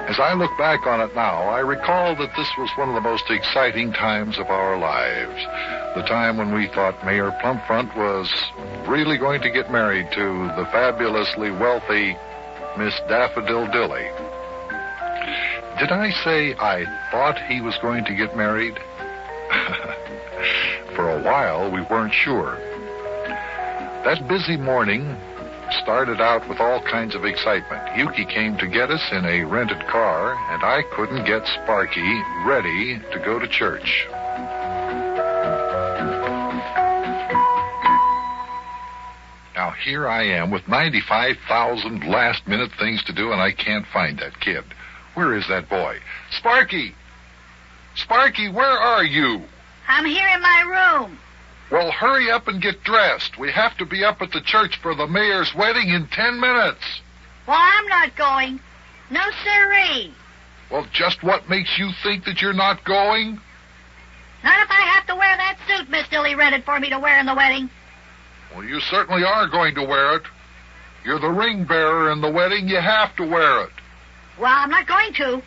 Speaker 11: As I look back on it now, I recall that this was one of the most exciting times of our lives. The time when we thought Mayor Plumfront was really going to get married to the fabulously wealthy Miss Daffodil Dilly. Did I say I thought he was going to get married? For a while, we weren't sure. That busy morning started out with all kinds of excitement. Yukie came to get us in a rented car, and I couldn't get Sparky ready to go to church. Now, here I am with 95,000 last-minute things to do, and I can't find that kid. Where is that boy? Sparky! Sparky, where are you?
Speaker 12: I'm here in my room.
Speaker 11: Well, hurry up and get dressed. We have to be up at the church for the mayor's wedding in 10 minutes.
Speaker 12: Well, I'm not going. No siree.
Speaker 11: Well, just what makes you think that you're not going?
Speaker 12: Not if I have to wear that suit Miss Dilly rented for me to wear in the wedding.
Speaker 11: Well, you certainly are going to wear it. You're the ring bearer in the wedding. You have to wear it.
Speaker 12: Well, I'm not going to.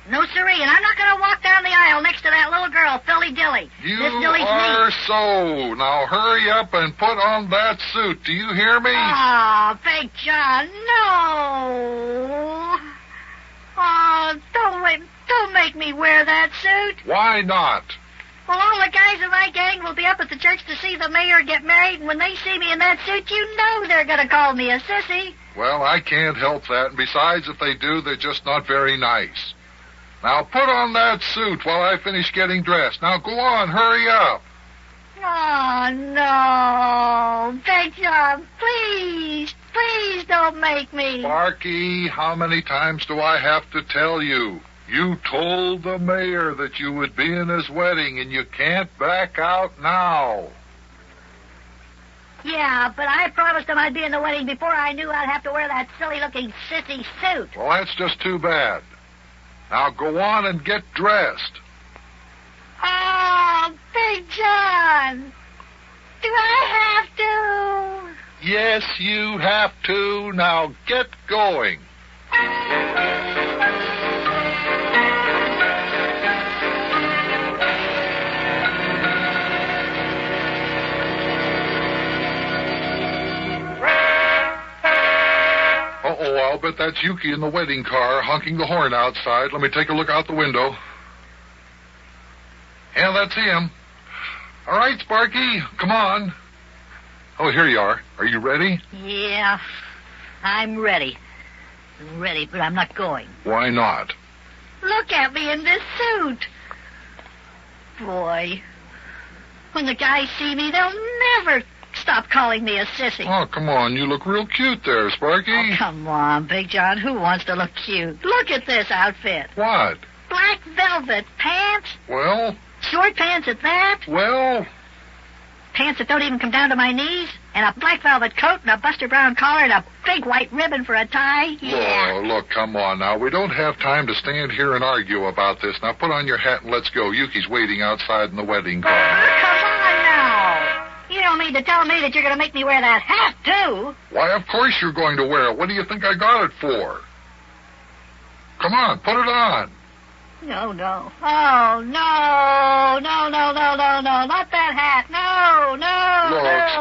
Speaker 12: No siree, and I'm not going to walk down the aisle next to that little girl, Philly Dilly.
Speaker 11: You
Speaker 12: Miss Dilly's
Speaker 11: are
Speaker 12: niece.
Speaker 11: so. Now hurry up and put on that suit. Do you hear me?
Speaker 12: Oh, Big John, no. Oh, don't make me wear that suit.
Speaker 11: Why not?
Speaker 12: Well, all the guys in my gang will be up at the church to see the mayor get married, and when they see me in that suit, you know they're going to call me a sissy.
Speaker 11: Well, I can't help that. And besides, if they do, they're just not very nice. Now put on that suit while I finish getting dressed. Now go on, hurry up.
Speaker 12: Oh, no. Big John, please don't make me.
Speaker 11: Sparky, how many times do I have to tell you? You told the mayor that you would be in his wedding, and you can't back out now.
Speaker 12: Yeah, but I promised him I'd be in the wedding before I knew I'd have to wear that silly-looking sissy suit.
Speaker 11: Well, that's just too bad. Now go on and get dressed.
Speaker 12: Oh, Big John, do I have to?
Speaker 11: Yes, you have to. Now get going. Uh-oh, I'll bet that's Yukie in the wedding car, honking the horn outside. Let me take a look out the window. Yeah, that's him. All right, Sparky, come on. Oh, here you are. Are you ready?
Speaker 12: Yeah, I'm ready. I'm ready, but I'm not going.
Speaker 11: Why not?
Speaker 12: Look at me in this suit. Boy, when the guys see me, they'll never stop calling me a sissy.
Speaker 11: Oh, come on. You look real cute there, Sparky.
Speaker 12: Oh, come on, Big John. Who wants to look cute? Look at this outfit.
Speaker 11: What?
Speaker 12: Black velvet pants.
Speaker 11: Well?
Speaker 12: Short pants at that.
Speaker 11: Well?
Speaker 12: Pants that don't even come down to my knees. And a black velvet coat and a Buster Brown collar and a big white ribbon for a tie. Yeah.
Speaker 11: Oh, look, come on now. We don't have time to stand here and argue about this. Now put on your hat and let's go. Yukie's waiting outside in the wedding car.
Speaker 12: Oh, come on now. You don't mean to tell me that you're going to make me wear that hat, too.
Speaker 11: Why, of course you're going to wear it. What do you think I got it for? Come on, put it on.
Speaker 12: No. Oh, no, not that hat. No.
Speaker 11: Look,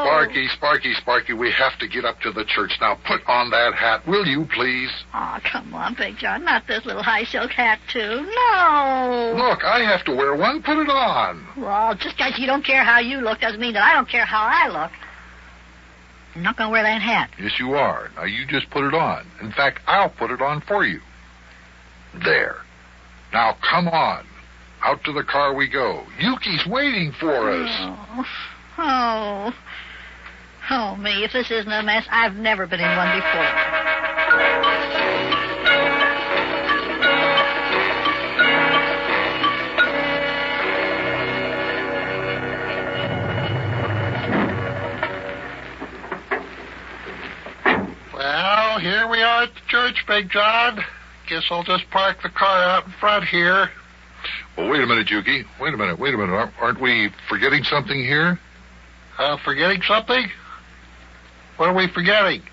Speaker 11: Sparky, we have to get up to the church. Now put on that hat, will you, please?
Speaker 12: Oh, come on, Big John, not this little high silk hat, too. No.
Speaker 11: Look, I have to wear one. Put it on.
Speaker 12: Well, just because you don't care how you look doesn't mean that I don't care how I look. I'm not going to wear that hat.
Speaker 11: Yes, you are. Now, you just put it on. In fact, I'll put it on for you. There. Now, come on. Out to the car we go. Yukie's waiting for us.
Speaker 12: Oh, me, if this isn't a mess, I've never been in one before.
Speaker 13: Well, here we are at the church, Big John. Guess I'll just park the car out in front here.
Speaker 11: Well, wait a minute, Yukie. Wait a minute. Aren't we forgetting something here?
Speaker 13: Forgetting something? What are we forgetting?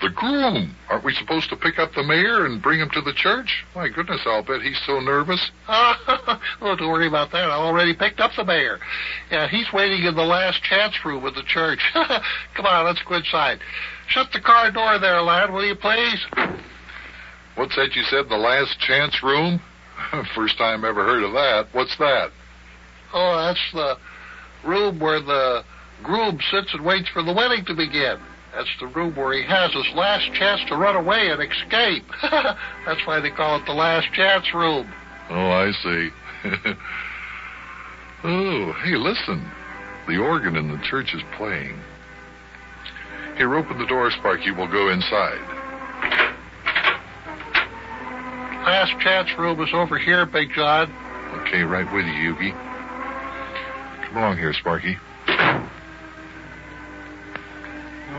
Speaker 11: The groom. Aren't we supposed to pick up the mayor and bring him to the church? My goodness, I'll bet he's so nervous.
Speaker 13: Oh, don't worry about that. I already picked up the mayor. Yeah, he's waiting in the last chance room of the church. Come on, let's go inside. Shut the car door there, lad, will you please?
Speaker 11: What's that you said, the last chance room? First time ever heard of that. What's that?
Speaker 13: Oh, that's the room where the groom sits and waits for the wedding to begin. That's the room where he has his last chance to run away and escape. That's why they call it the last chance room.
Speaker 11: Oh, I see. Oh, hey, listen. The organ in the church is playing. Here, open the door, Sparky. We'll go inside.
Speaker 13: Last chance room is over here, Big John.
Speaker 11: Okay, right with you, Yukie. Come along here, Sparky.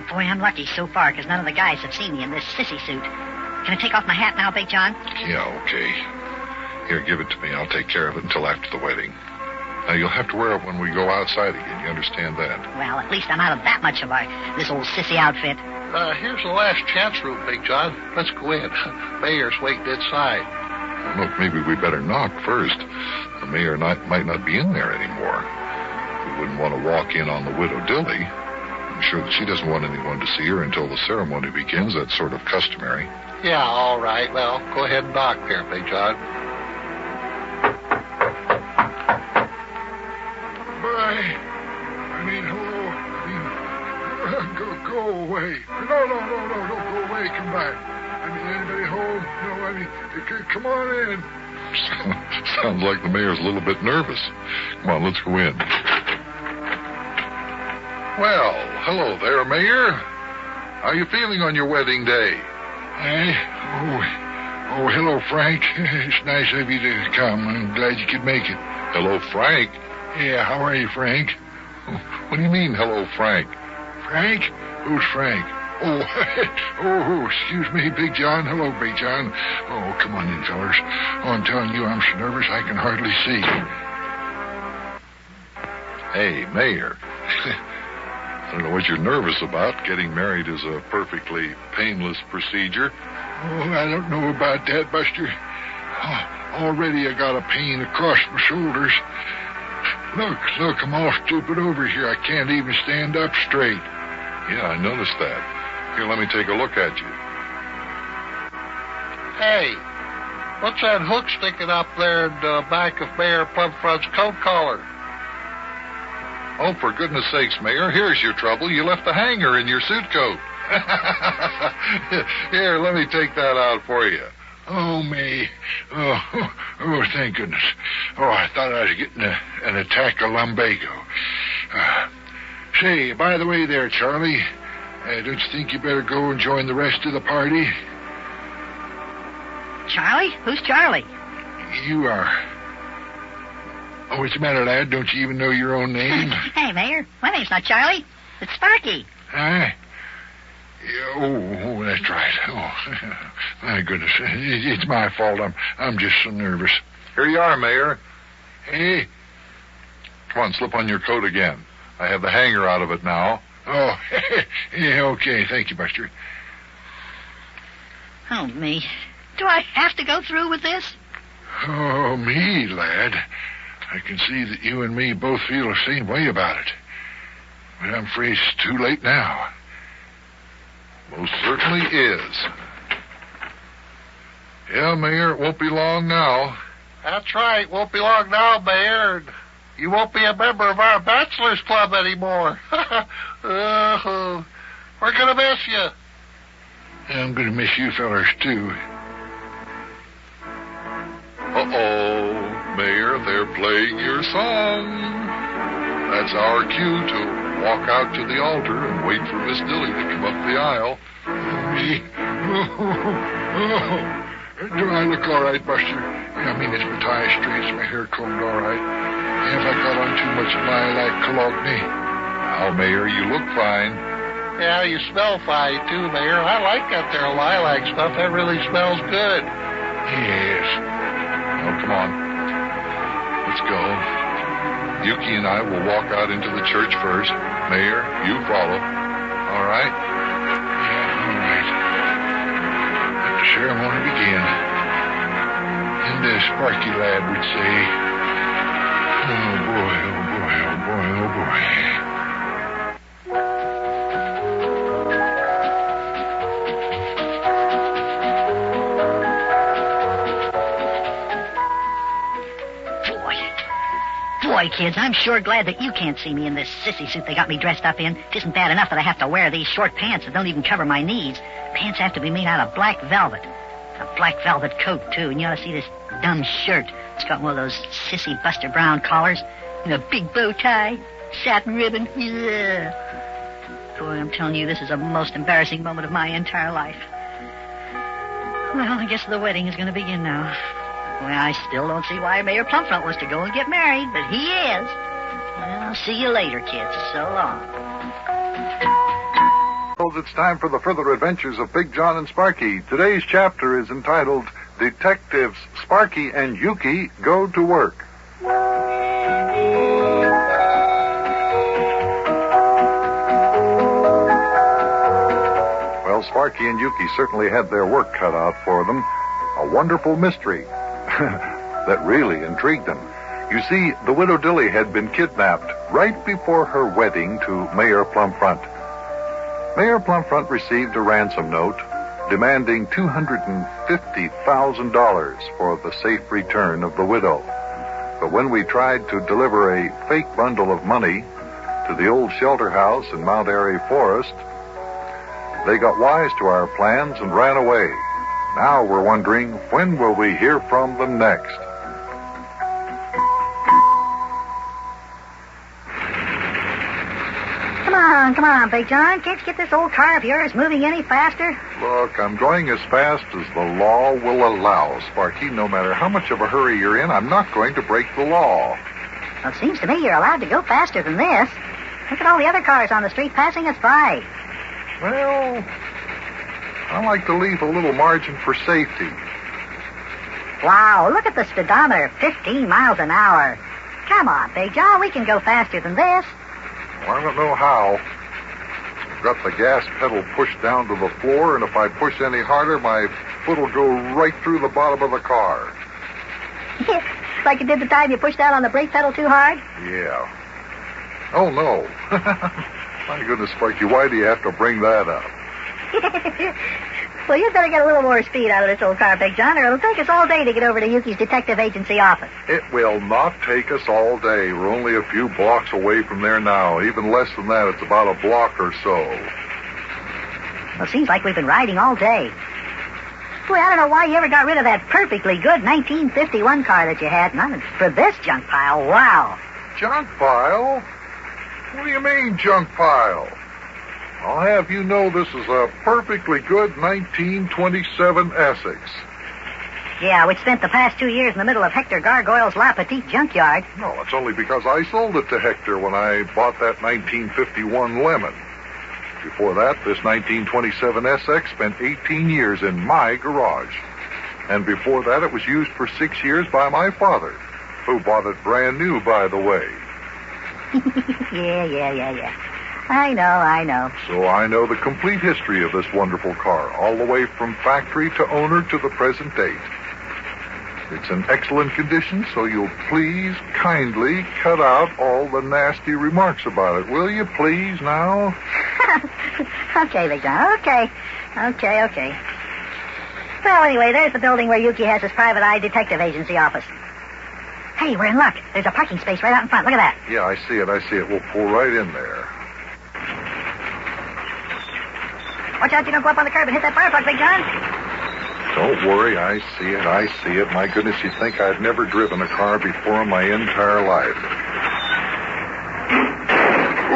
Speaker 1: Well, boy, I'm lucky so far, because none of the guys have seen me in this sissy suit. Can I take off my hat now, Big John?
Speaker 16: Yeah, okay. Here, give it to me. I'll take care of it until after the wedding. Now, you'll have to wear it when we go outside again. You understand that?
Speaker 1: Well, at least I'm out of that much of this old sissy outfit.
Speaker 13: Here's the last chance room, Big John. Let's go in. Mayor's waiting inside.
Speaker 16: Look, maybe we better knock first. The mayor might not be in there anymore. We wouldn't want to walk in on the widow Dilly. I'm sure that she doesn't want anyone to see her until the ceremony begins. That's sort of customary.
Speaker 13: Yeah, all right. Well, go ahead and knock there, Big John.
Speaker 10: Bye. Hello. Go away. No, don't go away. Come back. Anybody home? No, come on in.
Speaker 16: Sounds like the mayor's a little bit nervous. Come on, let's go in. Well, hello there, Mayor. How are you feeling on your wedding day?
Speaker 10: Hello, Frank. It's nice of you to come. I'm glad you could make it.
Speaker 16: Hello, Frank?
Speaker 10: Yeah, how are you, Frank?
Speaker 16: What do you mean, hello, Frank?
Speaker 10: Frank? Who's Frank? Excuse me, Big John. Hello, Big John. Oh, come on in, fellas. I'm telling you, I'm so nervous I can hardly see.
Speaker 16: Hey, Mayor. I don't know what you're nervous about. Getting married is a perfectly painless procedure.
Speaker 10: Oh, I don't know about that, Buster. Already I got a pain across my shoulders. Look, I'm all stupid over here. I can't even stand up straight.
Speaker 16: Yeah, I noticed that. Here, let me take a look at you.
Speaker 13: Hey, what's that hook sticking up there in the back of Mayor Plumfront's coat collar?
Speaker 16: Oh, for goodness sakes, Mayor, here's your trouble. You left the hanger in your suit coat. Here, let me take that out for you.
Speaker 10: Oh, me. Oh, thank goodness. Oh, I thought I was getting an attack of lumbago. Say, by the way there, Charlie, don't you think you better go and join the rest of the party?
Speaker 1: Charlie? Who's Charlie?
Speaker 10: You are. Oh, what's the matter, lad? Don't you even know your own name?
Speaker 1: Hey, Mayor, my name's not Charlie. It's Sparky.
Speaker 10: Huh? Oh, that's right. Oh, my goodness. It's my fault. I'm just so nervous.
Speaker 16: Here you are, Mayor.
Speaker 10: Hey?
Speaker 16: Come on, slip on your coat again. I have the hanger out of it now.
Speaker 10: Oh, yeah, okay. Thank you, Buster.
Speaker 1: Oh, me. Do I have to go through with this?
Speaker 10: Oh, me, lad. I can see that you and me both feel the same way about it. But I'm afraid it's too late now.
Speaker 16: Most certainly is. Yeah, Mayor, it won't be long now.
Speaker 13: That's right. Won't be long now, Mayor. You won't be a member of our bachelor's club anymore. We're going to miss you.
Speaker 10: I'm going to miss you fellers, too.
Speaker 16: Uh-oh, Mayor, they're playing your song. That's our cue to walk out to the altar and wait for Miss Dilly to come up the aisle.
Speaker 10: Me? Do I look all right, Buster? I mean, is my tie straight? Is my hair combed all right? Have I got on too much lilac cologne?
Speaker 16: Now, Mayor, you look fine.
Speaker 13: Yeah, you smell fine, too, Mayor. I like that there lilac stuff. That really smells good.
Speaker 10: Yes.
Speaker 16: Now, come on. Let's go. Yukie and I will walk out into the church first. Mayor, you follow. All right?
Speaker 10: Yeah, all right. Let the ceremony begin. And Sparky lad would say, oh boy, oh boy, oh boy, oh boy.
Speaker 1: Boy, kids, I'm sure glad that you can't see me in this sissy suit they got me dressed up in. It isn't bad enough that I have to wear these short pants that don't even cover my knees. Pants have to be made out of black velvet. A black velvet coat, too. And you ought to see this dumb shirt. It's got one of those sissy Buster Brown collars and a big bow tie, satin ribbon. Yeah. Boy, I'm telling you, this is the most embarrassing moment of my entire life. Well, I guess the wedding is going to begin now. Well, I still don't see why Mayor Plumfront wants to go and get married, but he is. Well, I'll see you later, kids. So long.
Speaker 9: pals, it's time for the further adventures of Big Jon and Sparky. Today's chapter is entitled Detectives Sparky and Yukie Go to Work. Well, Sparky and Yukie certainly had their work cut out for them. A wonderful mystery that really intrigued them. You see, the widow Dilly had been kidnapped right before her wedding to Mayor Plumfront. Mayor Plumfront received a ransom note demanding $250,000 for the safe return of the widow. But when we tried to deliver a fake bundle of money to the old shelter house in Mount Airy Forest, they got wise to our plans and ran away. Now we're wondering, when will we hear from them next?
Speaker 12: Come on, Big Jon. Can't you get this old car of yours moving any faster?
Speaker 9: Look, I'm going as fast as the law will allow, Sparky. No matter how much of a hurry you're in, I'm not going to break the law.
Speaker 12: Well, it seems to me you're allowed to go faster than this. Look at all the other cars on the street passing us by.
Speaker 9: Well, I like to leave a little margin for safety.
Speaker 12: Wow, look at the speedometer, 15 miles an hour. Come on, Big Jon, we can go faster than this.
Speaker 9: Well, I don't know how. I've got the gas pedal pushed down to the floor, and if I push any harder, my foot will go right through the bottom of the car.
Speaker 12: Like it did the time you pushed down on the brake pedal too hard?
Speaker 9: Yeah. Oh, no. My goodness, Sparky, why do you have to bring that up?
Speaker 12: Well, you'd better get a little more speed out of this old car, Big Jon, or it'll take us all day to get over to Yukie's detective agency office.
Speaker 9: It will not take us all day. We're only a few blocks away from there now. Even less than that, it's about a block or so.
Speaker 12: Well, it seems like we've been riding all day. Boy, I don't know why you ever got rid of that perfectly good 1951 car that you had. Not for this junk pile. Wow.
Speaker 9: Junk pile? What do you mean, junk pile? I'll have you know this is a perfectly good 1927 Essex.
Speaker 12: Yeah, which spent the past 2 years in the middle of Hector Gargoyle's La Petite junkyard.
Speaker 9: No, it's only because I sold it to Hector when I bought that 1951 Lemon. Before that, this 1927 SX spent 18 years in my garage. And before that, it was used for 6 years by my father, who bought it brand new, by the way.
Speaker 12: Yeah. I know.
Speaker 9: So I know the complete history of this wonderful car, all the way from factory to owner to the present date. It's in excellent condition, so you'll please kindly cut out all the nasty remarks about it. Will you please now?
Speaker 12: Okay, Big Jon. Okay. Well, anyway, there's the building where Yukie has his private eye detective agency office. Hey, we're in luck. There's a parking space right out in front. Look at that.
Speaker 9: Yeah, I see it. We'll pull right in there.
Speaker 12: Watch out you don't go up on the curb and hit that fire plug, Big Jon.
Speaker 9: Don't worry, I see it. My goodness, you'd think I'd never driven a car before in my entire life.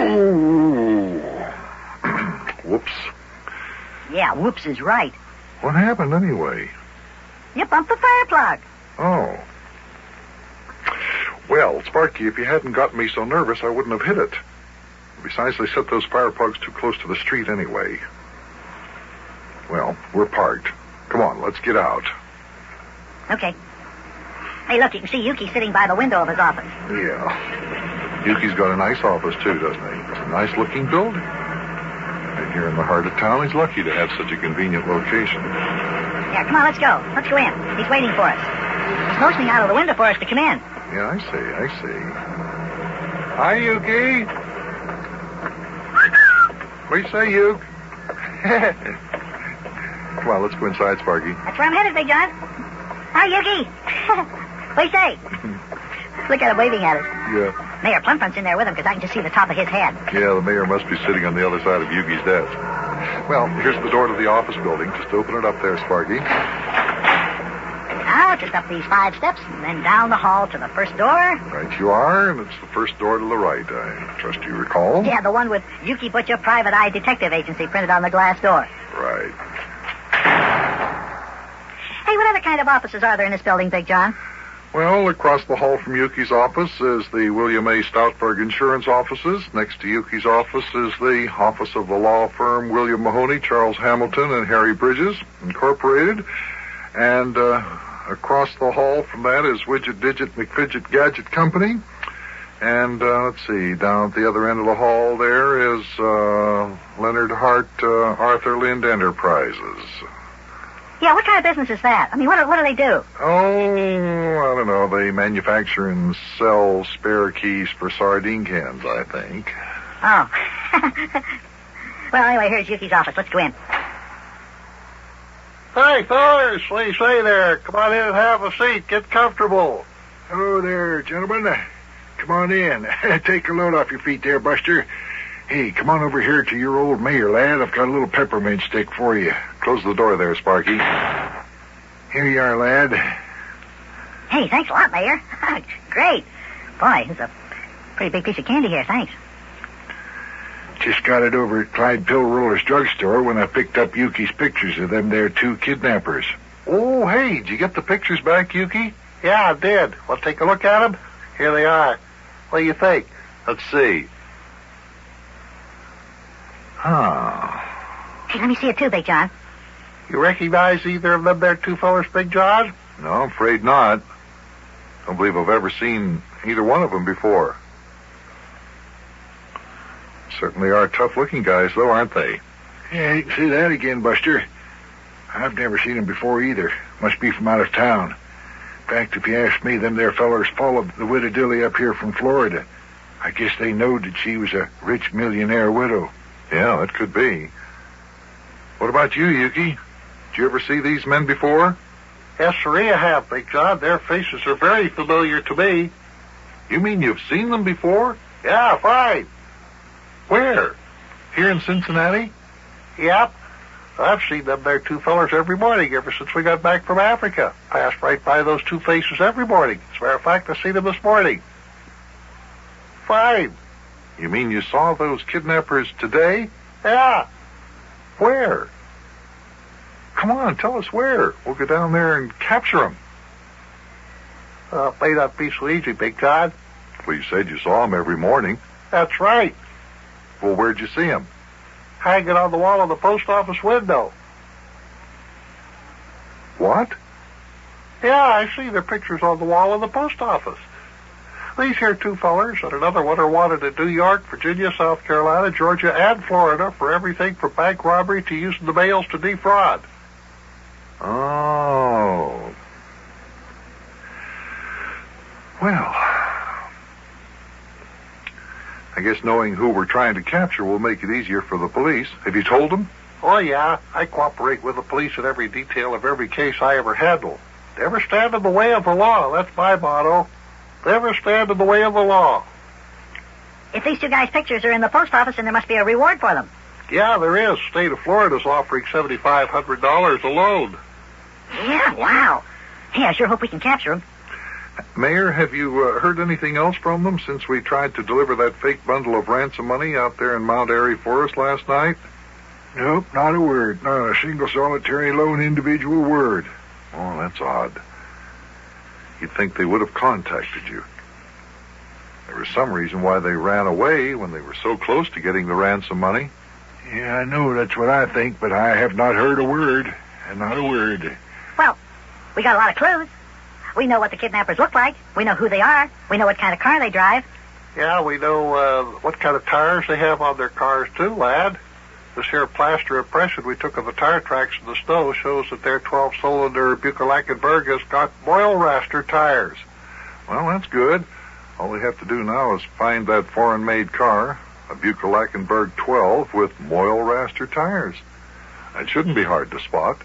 Speaker 9: Ooh. Whoops.
Speaker 12: Yeah, whoops is right.
Speaker 9: What happened anyway?
Speaker 12: You bumped the fire plug.
Speaker 9: Oh. Well, Sparky, if you hadn't gotten me so nervous, I wouldn't have hit it. Besides, they set those fire plugs too close to the street anyway. Well, we're parked. Come on, let's get out.
Speaker 12: Okay. Hey, look, you can see Yukie sitting by the window of his office.
Speaker 9: Yeah. Yukie's got a nice office, too, doesn't he? It's a nice-looking building. And here in the heart of town, he's lucky to have such a convenient location.
Speaker 12: Yeah, come on, let's go. Let's go in. He's waiting for us. He's motioning out of the window for us to come in.
Speaker 9: Yeah, I see. Hi, Yukie. What do you say, Yuke? Come on, let's go inside, Sparky.
Speaker 12: That's where I'm headed, Big Jon. Hi, Yukie. What do you say? Look at him waving at us.
Speaker 9: Yeah.
Speaker 12: Mayor Plumfront's in there with him because I can just see the top of his head.
Speaker 9: Yeah, the mayor must be sitting on the other side of Yukie's desk. Well, here's the door to the office building. Just open it up there, Sparky.
Speaker 12: Now, just up these 5 steps and then down the hall to the first door.
Speaker 9: Right you are, and it's the first door to the right. I trust you recall.
Speaker 12: Yeah, the one with Yukie Butcha Private Eye Detective Agency printed on the glass door.
Speaker 9: Right.
Speaker 12: Hey, what other kind of offices are there in this building, Big Jon?
Speaker 16: Well, across the hall from Yukie's office is the William A. Stoutberg Insurance offices. Next to Yukie's office is the office of the law firm William Mahoney, Charles Hamilton, and Harry Bridges, Incorporated. And across the hall from that is Widget Digit McFidget Gadget Company. And let's see, down at the other end of the hall there is Leonard Hart Arthur Lind Enterprises.
Speaker 12: Yeah, what kind of business is that? I mean, what do they do?
Speaker 16: Oh, I don't know. They manufacture and sell spare keys for sardine cans, I think.
Speaker 12: Oh. Well, anyway, here's Yukie's office. Let's go in.
Speaker 13: Hey, fellas, what do you say there? Come on in and have a seat. Get comfortable.
Speaker 10: Hello there, gentlemen. Come on in. Take a load off your feet there, Buster. Hey, come on over here to your old mayor, lad. I've got a little peppermint stick for you.
Speaker 16: Close the door there, Sparky.
Speaker 10: Here you are, lad.
Speaker 12: Hey, thanks a lot, Mayor. Great. Boy, there's a pretty big piece of candy here. Thanks.
Speaker 10: Just got it over at Clyde Pill Roller's drugstore when I picked up Yukie's pictures of them there 2 kidnappers.
Speaker 16: Oh, hey, did you get the pictures back, Yukie?
Speaker 13: Yeah, I did. Want to take a look at them? Here they are. What do you think?
Speaker 16: Let's see.
Speaker 12: Hey, let me see it too, Big John.
Speaker 13: You recognize either of them there 2 fellers, Big John?
Speaker 16: No, I'm afraid not. Don't believe I've ever seen either one of them before. Certainly are tough-looking guys, though, aren't they?
Speaker 10: Yeah, you can see that again, Buster. I've never seen them before either. Must be from out of town. In fact, if you ask me, them there fellers followed the widow Dilly up here from Florida. I guess they knowed that she was a rich millionaire widow.
Speaker 16: Yeah, that could be. What about you, Yukie? Did you ever see these men before?
Speaker 13: Yes, sir, I have, Big John. Their faces are very familiar to me.
Speaker 16: You mean you've seen them before?
Speaker 13: Yeah, fine.
Speaker 16: Where? Here in Cincinnati?
Speaker 13: Yep. I've seen them there 2 fellers every morning ever since we got back from Africa. Passed right by those 2 faces every morning. As a matter of fact, I seen them this morning. Fine.
Speaker 16: You mean you saw those kidnappers today?
Speaker 13: Yeah.
Speaker 16: Where? Come on, tell us where. We'll go down there and capture them.
Speaker 13: May not be so easy, Big John.
Speaker 16: Well, you said you saw them every morning.
Speaker 13: That's right.
Speaker 16: Well, where'd you see them?
Speaker 13: Hanging on the wall of the post office window.
Speaker 16: What?
Speaker 13: Yeah, I see their pictures on the wall of the post office. These here 2 fellers and another one are wanted in New York, Virginia, South Carolina, Georgia, and Florida for everything from bank robbery to using the mails to defraud.
Speaker 16: Oh. Well, I guess knowing who we're trying to capture will make it easier for the police. Have you told them?
Speaker 13: Oh, yeah. I cooperate with the police in every detail of every case I ever handle. Never stand in the way of the law. That's my motto. Never stand in the way of the law.
Speaker 12: If these 2 guys' pictures are in the post office, then there must be a reward for them.
Speaker 13: Yeah, there is. State of Florida's offering $7,500 a loan.
Speaker 12: Yeah, wow. Hey, I sure hope we can capture them.
Speaker 16: Mayor, have you heard anything else from them since we tried to deliver that fake bundle of ransom money out there in Mount Airy Forest last night?
Speaker 10: Nope, not a word. Not a single solitary lone individual word.
Speaker 16: Oh, that's odd. You'd think they would have contacted you. There was some reason why they ran away when they were so close to getting the ransom money.
Speaker 10: Yeah, I know that's what I think, but I have not heard a word. Not a word.
Speaker 12: Well, we got a lot of clues. We know what the kidnappers look like. We know who they are. We know what kind of car they drive.
Speaker 13: Yeah, we know what kind of tires they have on their cars, too, lad. This here plaster impression we took of the tire tracks in the snow shows that their 12-cylinder Buick has got Moyle Raster tires.
Speaker 16: Well, that's good. All we have to do now is find that foreign-made car, a Buick 12 with Moyle Raster tires. It shouldn't be hard to spot.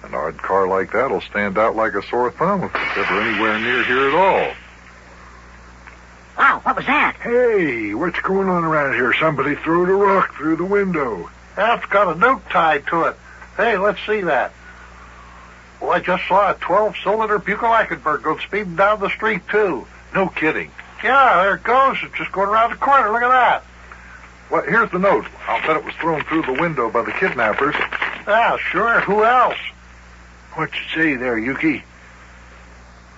Speaker 16: An odd car like that will stand out like a sore thumb if it's ever anywhere near here at all.
Speaker 12: Wow, what was that?
Speaker 10: Hey, what's going on around here? Somebody threw a rock through the window.
Speaker 13: That's got a note tied to it. Hey, let's see that. Well, I just saw a 12-cylinder Buick go speeding down the street, too.
Speaker 16: No kidding.
Speaker 13: Yeah, there it goes. It's just going around the corner. Look at that.
Speaker 16: Well, here's the note. I'll bet it was thrown through the window by the kidnappers.
Speaker 13: Yeah, sure. Who else?
Speaker 10: What's it say there, Yukie?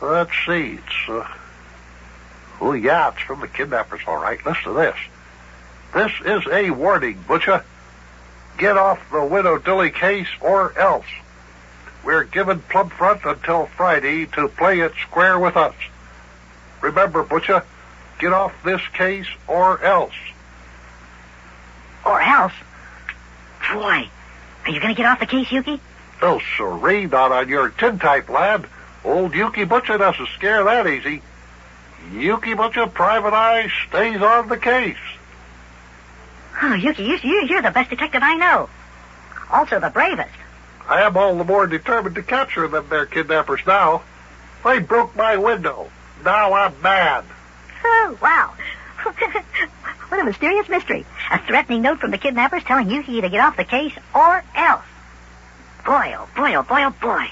Speaker 13: Let's see. It's, oh, yeah, it's from the kidnappers, all right. Listen to this. This is a warning, Butcha. Get off the Widow Dilly case or else. We're giving Plumfront until Friday to play it square with us. Remember, Butcha, get off this case or else.
Speaker 12: Or else? Boy, are you going to get off the case, Yukie?
Speaker 13: Oh, sorry, not on your tintype, lad. Old Yukie Butcha doesn't scare that easy. Yukie Butcha, Private Eye, stays on the case.
Speaker 12: Oh, Yukie, you're the best detective I know. Also the bravest.
Speaker 13: I am all the more determined to capture them there kidnappers now. They broke my window. Now I'm mad.
Speaker 12: Oh, wow. What a mysterious mystery. A threatening note from the kidnappers telling Yukie to get off the case or else. Boy, oh boy, oh boy, oh boy.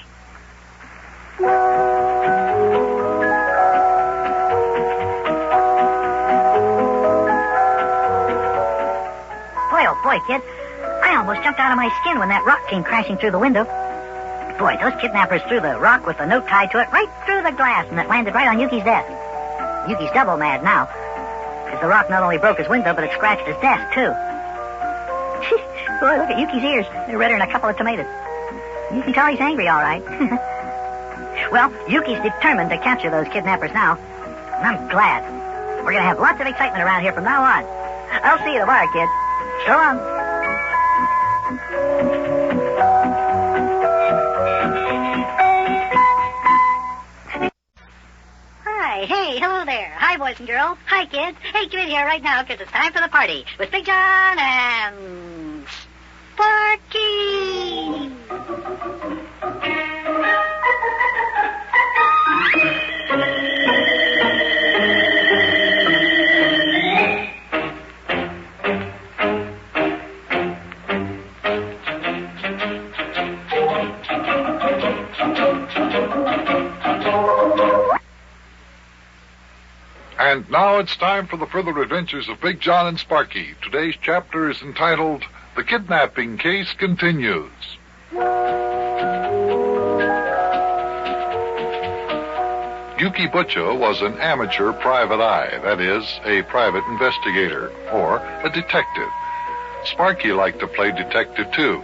Speaker 12: Boy, oh boy, kid. I almost jumped out of my skin when that rock came crashing through the window. Boy, those kidnappers threw the rock with the note tied to it right through the glass, and it landed right on Yukie's desk. Yukie's double mad now, because the rock not only broke his window, but it scratched his desk, too. Boy, look at Yukie's ears. They're redder than a couple of tomatoes. You can tell he's angry, all right. Well, Yukie's determined to capture those kidnappers now, and I'm glad. We're going to have lots of excitement around here from now on. I'll see you tomorrow, kid. So long.
Speaker 1: Hi, hey, hello there. Hi, boys and girls. Hi, kids. Hey, come in here right now, because it's time for the party with Big Jon and Sparky.
Speaker 16: And now it's time for the further adventures of Big Jon and Sparky. Today's chapter is entitled The Kidnapping Case Continues. Yukie Butcha was an amateur private eye, that is, a private investigator, or a detective. Sparky liked to play detective, too.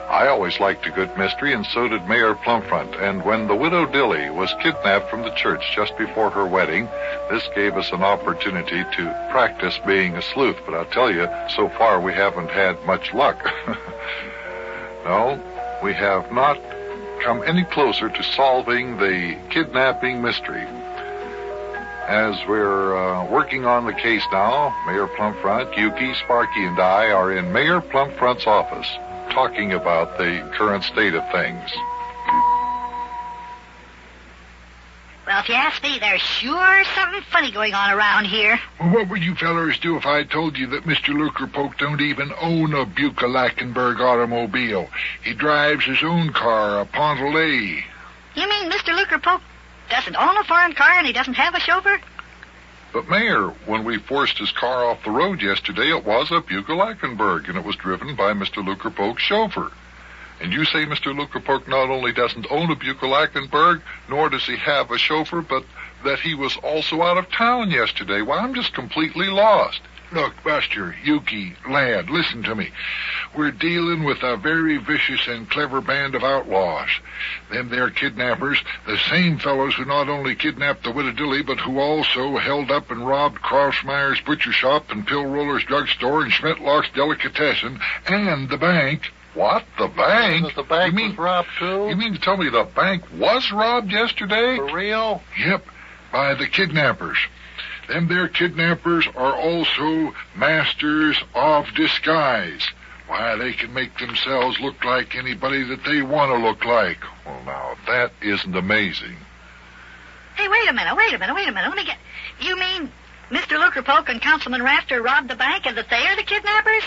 Speaker 16: I always liked a good mystery, and so did Mayor Plumfront. And when the widow Dilly was kidnapped from the church just before her wedding, this gave us an opportunity to practice being a sleuth. But I'll tell you, so far we haven't had much luck. No, we have not come any closer to solving the kidnapping mystery. As we're working on the case now, Mayor Plumfront, Yukie, Sparky, and I are in Mayor Plumfront's office, talking about the current state of things.
Speaker 1: Well, if you ask me, there's sure something funny going on around here.
Speaker 10: Well, what would you fellers do if I told you that Mr. Luckerpoke don't even own a Bucca-Lackenberg automobile? He drives his own car, a Pontelay.
Speaker 1: You mean Mr. Luckerpoke doesn't own a foreign car and he doesn't have a chauffeur?
Speaker 16: But, Mayor, when we forced his car off the road yesterday, it was a Bucca-Lackenberg, and it was driven by Mr. Luckerpoke's chauffeur. And you say Mr. Luckerpoke not only doesn't own a Bucca-Lackenberg, nor does he have a chauffeur, but that he was also out of town yesterday. Why, I'm just completely lost.
Speaker 10: Look, Buster, Yukie, lad, listen to me. We're dealing with a very vicious and clever band of outlaws. Them there kidnappers, the same fellows who not only kidnapped the widow Dilly, but who also held up and robbed Crossmeyer's butcher shop and Pill Roller's drugstore and Schmetlock's delicatessen and the bank.
Speaker 16: What? The bank?
Speaker 13: The bank was robbed, too?
Speaker 16: You mean to tell me the bank was robbed yesterday?
Speaker 13: For real?
Speaker 10: Yep, by the kidnappers. Them there kidnappers are also masters of disguise. Why, they can make themselves look like anybody that they want to look like.
Speaker 16: Well, now, that isn't amazing.
Speaker 1: Hey, wait a minute. Let me get... You mean Mr. Luckerpoke and Councilman Rafter robbed the bank and that they are the kidnappers?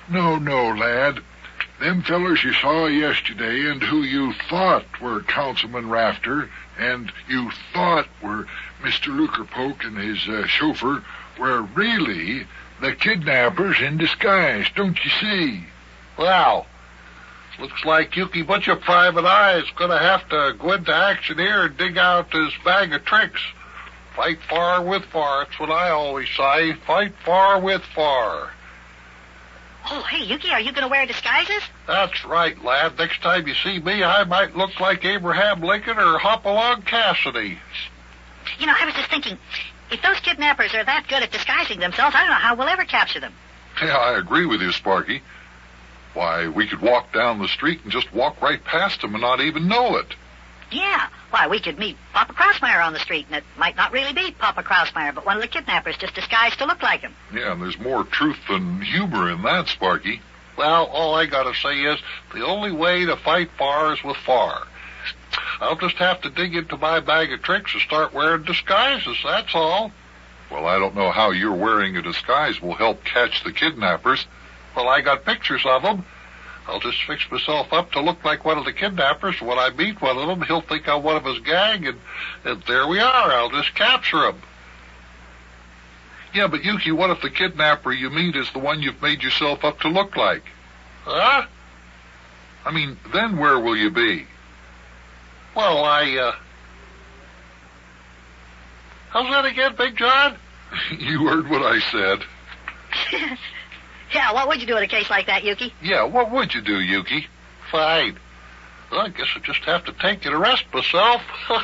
Speaker 10: No, lad. Them fellers you saw yesterday and who you thought were Councilman Rafter and you thought were Mr. Luckerpoke and his chauffeur were really the kidnappers in disguise, don't you see?
Speaker 13: Well, Looks like Yukie Butcha Private Eye is going to have to go into action here and dig out his bag of tricks. Fight far with far. That's what I always say. Fight far with far.
Speaker 1: Oh, hey, Yukie, are you going to wear disguises?
Speaker 13: That's right, lad. Next time you see me, I might look like Abraham Lincoln or Hopalong Cassidy.
Speaker 1: You know, I was just thinking, if those kidnappers are that good at disguising themselves, I don't know how we'll ever capture them.
Speaker 16: Yeah, I agree with you, Sparky. Why, we could walk down the street and just walk right past them and not even know it.
Speaker 1: Yeah. Why, we could meet Papa Krausmeyer on the street, and it might not really be Papa Krausmeyer, but one of the kidnappers just disguised to look like him.
Speaker 16: Yeah, and there's more truth than humor in that, Sparky.
Speaker 13: Well, all I gotta say is, the only way to fight far is with far. I'll just have to dig into my bag of tricks and start wearing disguises, that's all.
Speaker 16: Well, I don't know how your wearing a disguise will help catch the kidnappers.
Speaker 13: Well, I got pictures of them. I'll just fix myself up to look like one of the kidnappers. When I meet one of them, he'll think I'm one of his gang, and there we are. I'll just capture him.
Speaker 16: Yeah, but Yukie, what if the kidnapper you meet is the one you've made yourself up to look like?
Speaker 13: Huh?
Speaker 16: I mean, then where will you be?
Speaker 13: Well, how's that again, Big John?
Speaker 16: You heard what I said.
Speaker 1: Yeah, what would you do in a case like that, Yukie?
Speaker 16: Yeah, what would you do, Yukie?
Speaker 13: Fine. Well, I guess I'd just have to take it and rest myself.
Speaker 1: Well,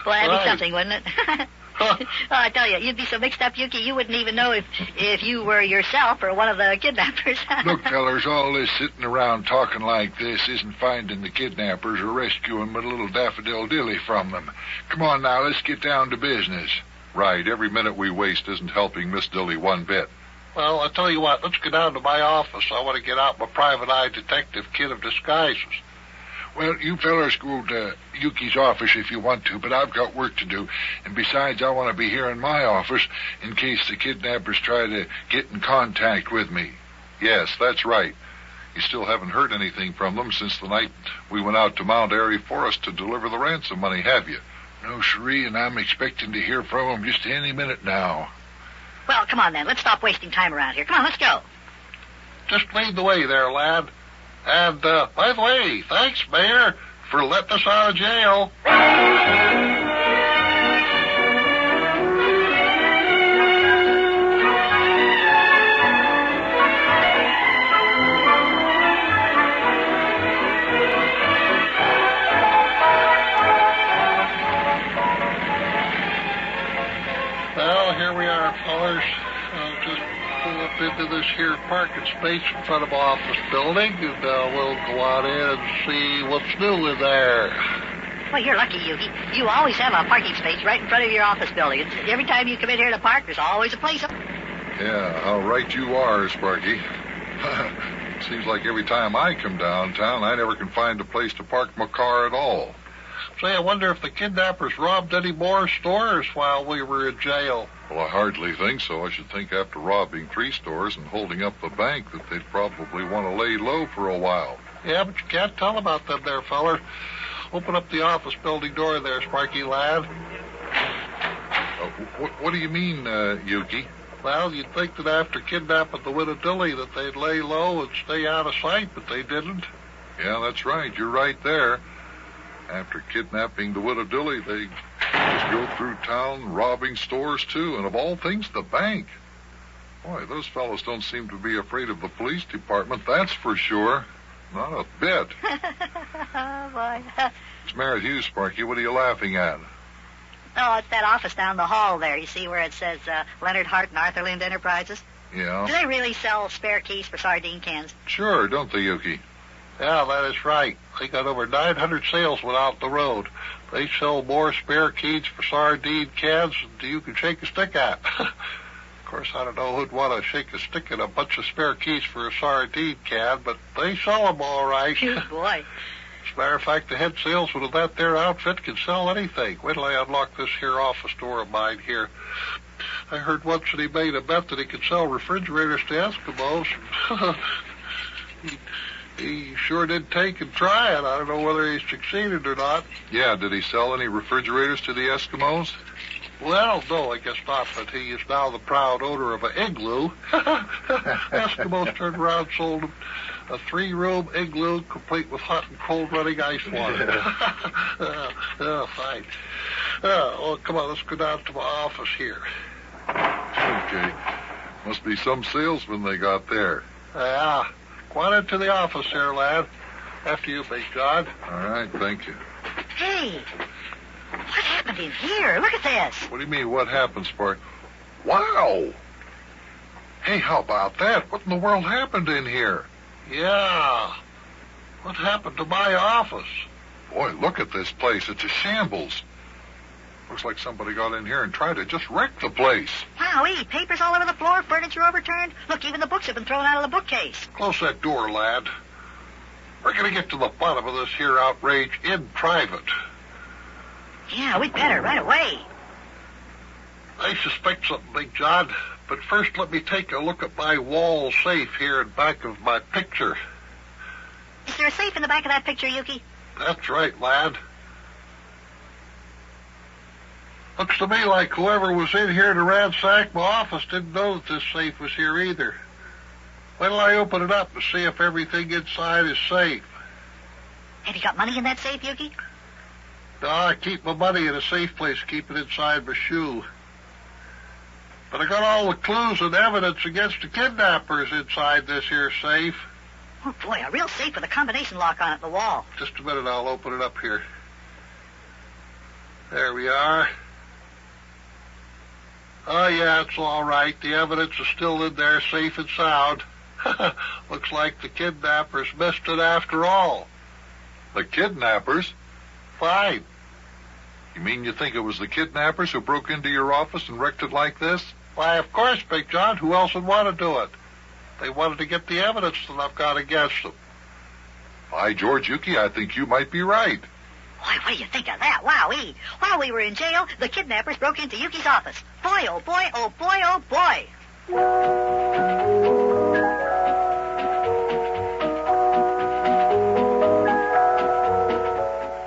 Speaker 1: that'd be something, wouldn't it? Oh, I tell you, you'd be so mixed up, Yukie, you wouldn't even know if you were yourself or one of the kidnappers.
Speaker 18: Look, fellers, all this sitting around talking like this isn't finding the kidnappers or rescuing my little Daffodil Dilly from them. Come on now, let's get down to business.
Speaker 16: Right, every minute we waste isn't helping Miss Dilly one bit.
Speaker 13: Well, I'll tell you what, let's go down to my office. I want to get out my private eye detective kit of disguises.
Speaker 18: Well, you fellers go to Yukie's office if you want to, but I've got work to do. And besides, I want to be here in my office in case the kidnappers try to get in contact with me.
Speaker 16: Yes, that's right. You still haven't heard anything from them since the night we went out to Mount Airy Forest to deliver the ransom money, have you?
Speaker 18: No, siree, and I'm expecting to hear from them just any minute now.
Speaker 1: Well, come on then. Let's stop wasting time around here. Come on, let's go.
Speaker 13: Just lead the way there, lad. And, by the way, thanks, Mayor, for letting us out of jail. Well, here we are, fellers. I'll just pull up into this here parking space in front of my office building, and we'll go on in and see what's new in there.
Speaker 1: Well, you're lucky, Yukie. You always have a parking space right in front of your office building. Every time you come in here to park, there's always a place.
Speaker 16: Yeah, how right you are, Sparky. Seems like every time I come downtown, I never can find a place to park my car at all.
Speaker 13: Say, I wonder if the kidnappers robbed any more stores while we were in jail.
Speaker 16: Well, I hardly think so. I should think after robbing 3 stores and holding up the bank that they'd probably want to lay low for a while.
Speaker 13: Yeah, but you can't tell about them there, feller. Open up the office building door there, Sparky lad.
Speaker 16: What do you mean, Yukie?
Speaker 13: Well, you'd think that after kidnapping the widow Dilly that they'd lay low and stay out of sight, but they didn't.
Speaker 16: Yeah, that's right. You're right there. After kidnapping the widow Dilly, they just go through town robbing stores, too, and of all things, the bank. Boy, those fellows don't seem to be afraid of the police department, that's for sure. Not a bit.
Speaker 1: Oh, boy.
Speaker 16: It's Mary Hughes, Sparky. What are you laughing at?
Speaker 1: Oh, it's that office down the hall there. You see where it says Leonard Hart and Arthur Lind Enterprises?
Speaker 16: Yeah.
Speaker 1: Do they really sell spare keys for sardine cans?
Speaker 16: Sure, don't they, Yukie?
Speaker 13: Yeah, that is right. They got over 900 salesmen out the road. They sell more spare keys for sardine cans than you can shake a stick at. Of course, I don't know who'd want to shake a stick at a bunch of spare keys for a sardine can, but they sell them all right.
Speaker 1: Good boy.
Speaker 13: As a matter of fact, the head salesman of that there outfit can sell anything. Wait till I unlock this here office door of mine here. I heard once that he made a bet that he could sell refrigerators to Eskimos. He sure did take and try it. I don't know whether he succeeded or not.
Speaker 16: Yeah, did he sell any refrigerators to the Eskimos?
Speaker 13: Well, no, I guess not, but he is now the proud owner of an igloo. Eskimos turned around and sold him A 3-room igloo complete with hot and cold running ice water. Fine. Well, come on, let's go down to my office here.
Speaker 16: Okay. Must be some salesman they got there.
Speaker 13: Yeah. Go on into the office there, lad. After you, Big John.
Speaker 16: All right, thank you.
Speaker 1: Hey, what happened in here? Look at this.
Speaker 16: What do you mean, what happened, Spark?
Speaker 13: Wow. Hey, how about that? What in the world happened in here? Yeah. What happened to my office?
Speaker 16: Boy, look at this place. It's a shambles. Looks like somebody got in here and tried to just wreck the place.
Speaker 1: Wowee, papers all over the floor, furniture overturned. Look, even the books have been thrown out of the bookcase.
Speaker 13: Close that door, lad. We're going to get to the bottom of this here outrage in private.
Speaker 1: Yeah, we'd better, right away.
Speaker 13: I suspect something, Big John. But first, let me take a look at my wall safe here in back of my picture.
Speaker 1: Is there a safe in the back of that picture, Yukie?
Speaker 13: That's right, lad. Looks to me like whoever was in here to ransack my office didn't know that this safe was here either. Why don't I open it up and see if everything inside is safe?
Speaker 1: Have you got money in that safe, Yukie?
Speaker 13: No, I keep my money in a safe place, keep it inside my shoe. But I got all the clues and evidence against the kidnappers inside this here safe.
Speaker 1: Oh, boy, a real safe with a combination lock on it in the wall.
Speaker 13: Just a minute, I'll open it up here. There we are. Oh, yeah, it's all right. The evidence is still in there, safe and sound. Looks like the kidnappers missed it after all.
Speaker 16: The kidnappers?
Speaker 13: Fine.
Speaker 16: You mean you think it was the kidnappers who broke into your office and wrecked it like this?
Speaker 13: Why, of course, Big John. Who else would want to do it? They wanted to get the evidence that I've got against them.
Speaker 16: By George, Yukie, I think you might be right.
Speaker 1: Why, what do you think of that? Wowee. While we were in jail, the kidnappers broke into Yukie's office. Boy, oh boy, oh boy, oh boy.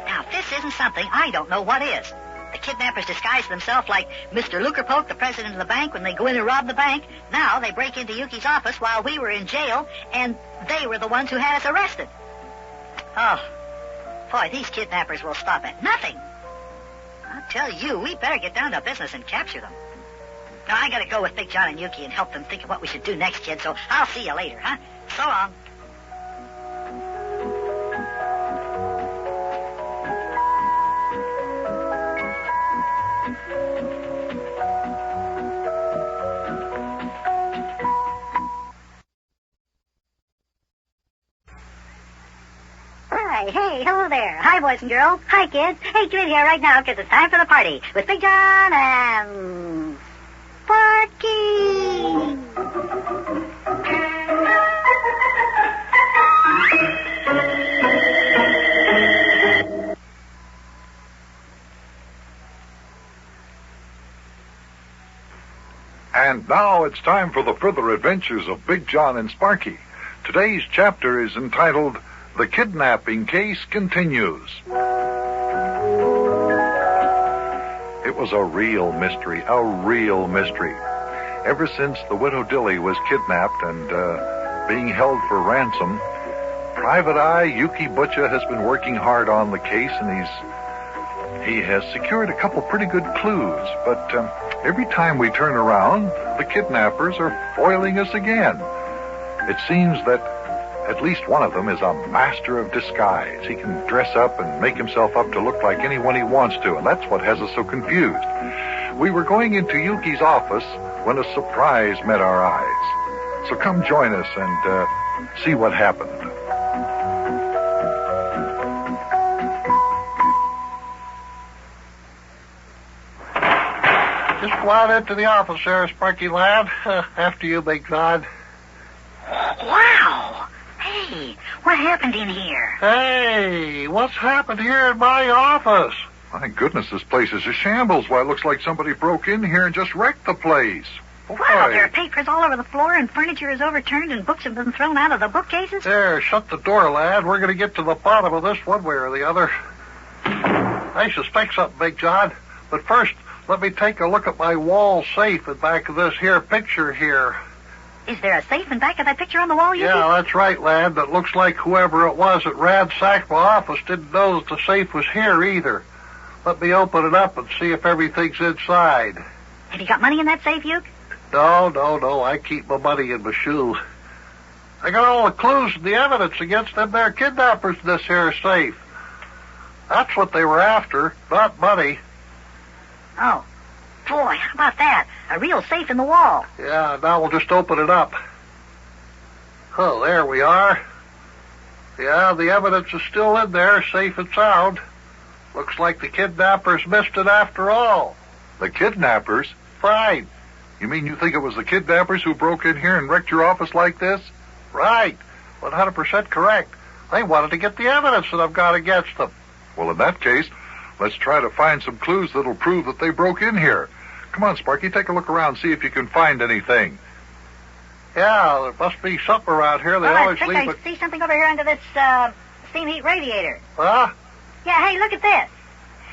Speaker 1: Now, if this isn't something, I don't know what is. The kidnappers disguise themselves like Mr. Lucrepoke, the president of the bank, when they go in and rob the bank. Now they break into Yukie's office while we were in jail, and they were the ones who had us arrested. Oh, boy, these kidnappers will stop at nothing. I'll tell you, we better get down to business and capture them. Now, I gotta go with Big John and Yukie and help them think of what we should do next, kid, so I'll see you later, huh? So long. Hey, hello there. Hi, boys and girls. Hi, kids. Hey, get in here right now, because it's time for the party with Big John and Sparky.
Speaker 2: And now it's time for the further adventures of Big Jon and Sparky. Today's chapter is entitled The Kidnapping Case Continues. It was a real mystery. Ever since the widow Dilly was kidnapped and being held for ransom, Private Eye Yukie Butcha has been working hard on the case, and he has secured a couple pretty good clues. But every time we turn around, the kidnappers are foiling us again. It seems that at least one of them is a master of disguise. He can dress up and make himself up to look like anyone he wants to, and that's what has us so confused. We were going into Yukie's office when a surprise met our eyes. So come join us and see what happened.
Speaker 13: Just go on into the office there, Sparky lad. After you, Big John.
Speaker 1: Wow. Hey, what happened in here?
Speaker 13: Hey, what's happened here in my office?
Speaker 2: My goodness, this place is a shambles. Why, it looks like somebody broke in here and just wrecked the place.
Speaker 1: Wow, there are papers all over the floor, and furniture is overturned, and books have been thrown out of the bookcases.
Speaker 13: There, shut the door, lad. We're going to get to the bottom of this one way or the other. I suspect something, Big John. But first, let me take a look at my wall safe in back of this here picture here.
Speaker 12: Is there a safe in back of that picture on the wall, Yukie?
Speaker 13: Yeah, that's right, lad. But looks like whoever it was that ransacked my office didn't know that the safe was here either. Let me open it up and see if everything's inside.
Speaker 12: Have you got money in that safe, Yuke?
Speaker 13: No. I keep my money in my shoe. I got all the clues and the evidence against them there kidnappers in this here safe. That's what they were after, not money.
Speaker 12: Oh. Boy, how about that? A real safe in the wall.
Speaker 13: Yeah, now we'll just open it up. Oh, there we are. Yeah, the evidence is still in there, safe and sound. Looks like the kidnappers missed it after all.
Speaker 16: The kidnappers?
Speaker 13: Right.
Speaker 16: You mean you think it was the kidnappers who broke in here and wrecked your office like this?
Speaker 13: Right. 100% correct. They wanted to get the evidence that I've got against them.
Speaker 16: Well, in that case, let's try to find some clues that'll prove that they broke in here. Come on, Sparky, take a look around, see if you can find anything.
Speaker 13: Yeah, there must be something around here. They always leave
Speaker 12: I see something over here under this steam heat radiator.
Speaker 13: Huh?
Speaker 12: Yeah, hey, look at this.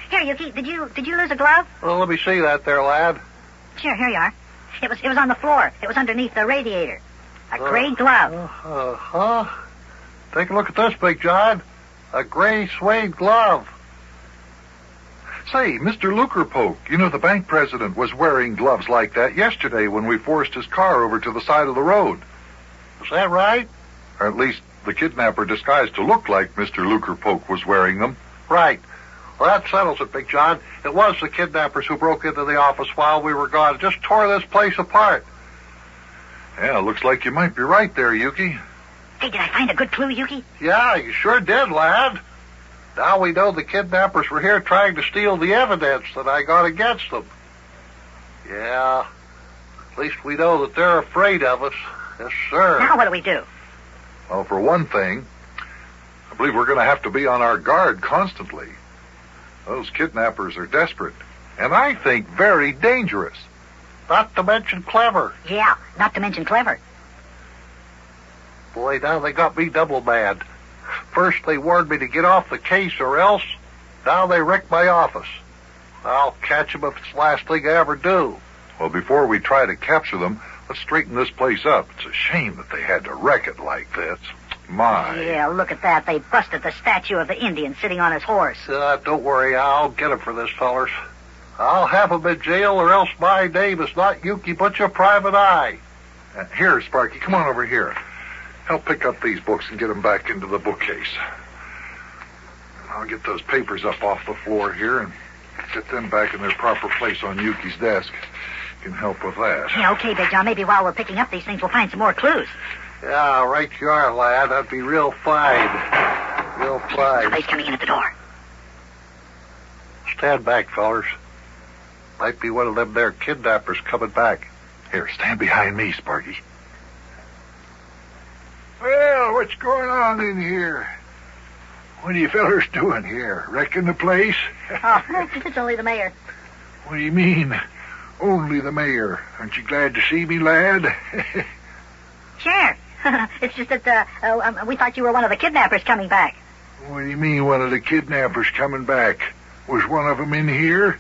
Speaker 12: Here, Yukie, did you lose a glove?
Speaker 13: Well, let me see that there, lad.
Speaker 12: Sure, here you are. It was on the floor. It was underneath the radiator. A gray glove.
Speaker 13: Take a look at this, Big John. A gray suede glove.
Speaker 16: Say, Mr. Lukerpoke, you know the bank president was wearing gloves like that yesterday when we forced his car over to the side of the road.
Speaker 13: Is that right?
Speaker 16: Or at least the kidnapper disguised to look like Mr. Lukerpoke was wearing them.
Speaker 13: Right. Well, that settles it, Big John. It was the kidnappers who broke into the office while we were gone. Just tore this place apart.
Speaker 16: Yeah, looks like you might be right there, Yukie.
Speaker 12: Hey, did I find a good clue, Yukie?
Speaker 13: Yeah, you sure did, lad. Now we know the kidnappers were here trying to steal the evidence that I got against them. Yeah, at least we know that they're afraid of us. Yes, sir.
Speaker 12: Now what do we do?
Speaker 16: Well, for one thing, I believe we're going to have to be on our guard constantly. Those kidnappers are desperate, and I think very dangerous.
Speaker 13: Not to mention clever.
Speaker 12: Yeah, not to mention clever.
Speaker 13: Boy, now they got me double mad. First they warned me to get off the case or else. Now they wrecked my office. I'll catch them if it's the last thing I ever do.
Speaker 16: Well, before we try to capture them, let's straighten this place up. It's a shame that they had to wreck it like this. My.
Speaker 12: Yeah, look at that. They busted the statue of the Indian sitting on his horse.
Speaker 13: Don't worry, I'll get him for this, fellers. I'll have him in jail or else my name is not Yukie Butcha Private Eye.
Speaker 16: Here, Sparky, come on over here. Help pick up these books and get them back into the bookcase. I'll get those papers up off the floor here and get them back in their proper place on Yukie's desk. You can help with that.
Speaker 12: Yeah, okay, Big John. Maybe while we're picking up these things, we'll find some more clues.
Speaker 13: Yeah, right you are, lad. That'd be real fine. Real fine.
Speaker 12: Somebody's coming in at the door.
Speaker 13: Stand back, fellers. Might be one of them there kidnappers coming back.
Speaker 16: Here, stand behind me, Sparky.
Speaker 10: Well, what's going on in here? What are you fellers doing here? Wrecking the place?
Speaker 12: Oh, it's only the mayor.
Speaker 10: What do you mean, only the mayor? Aren't you glad to see me, lad?
Speaker 12: Sure. It's just that we thought you were one of the kidnappers coming back.
Speaker 10: What do you mean, one of the kidnappers coming back? Was one of them in here?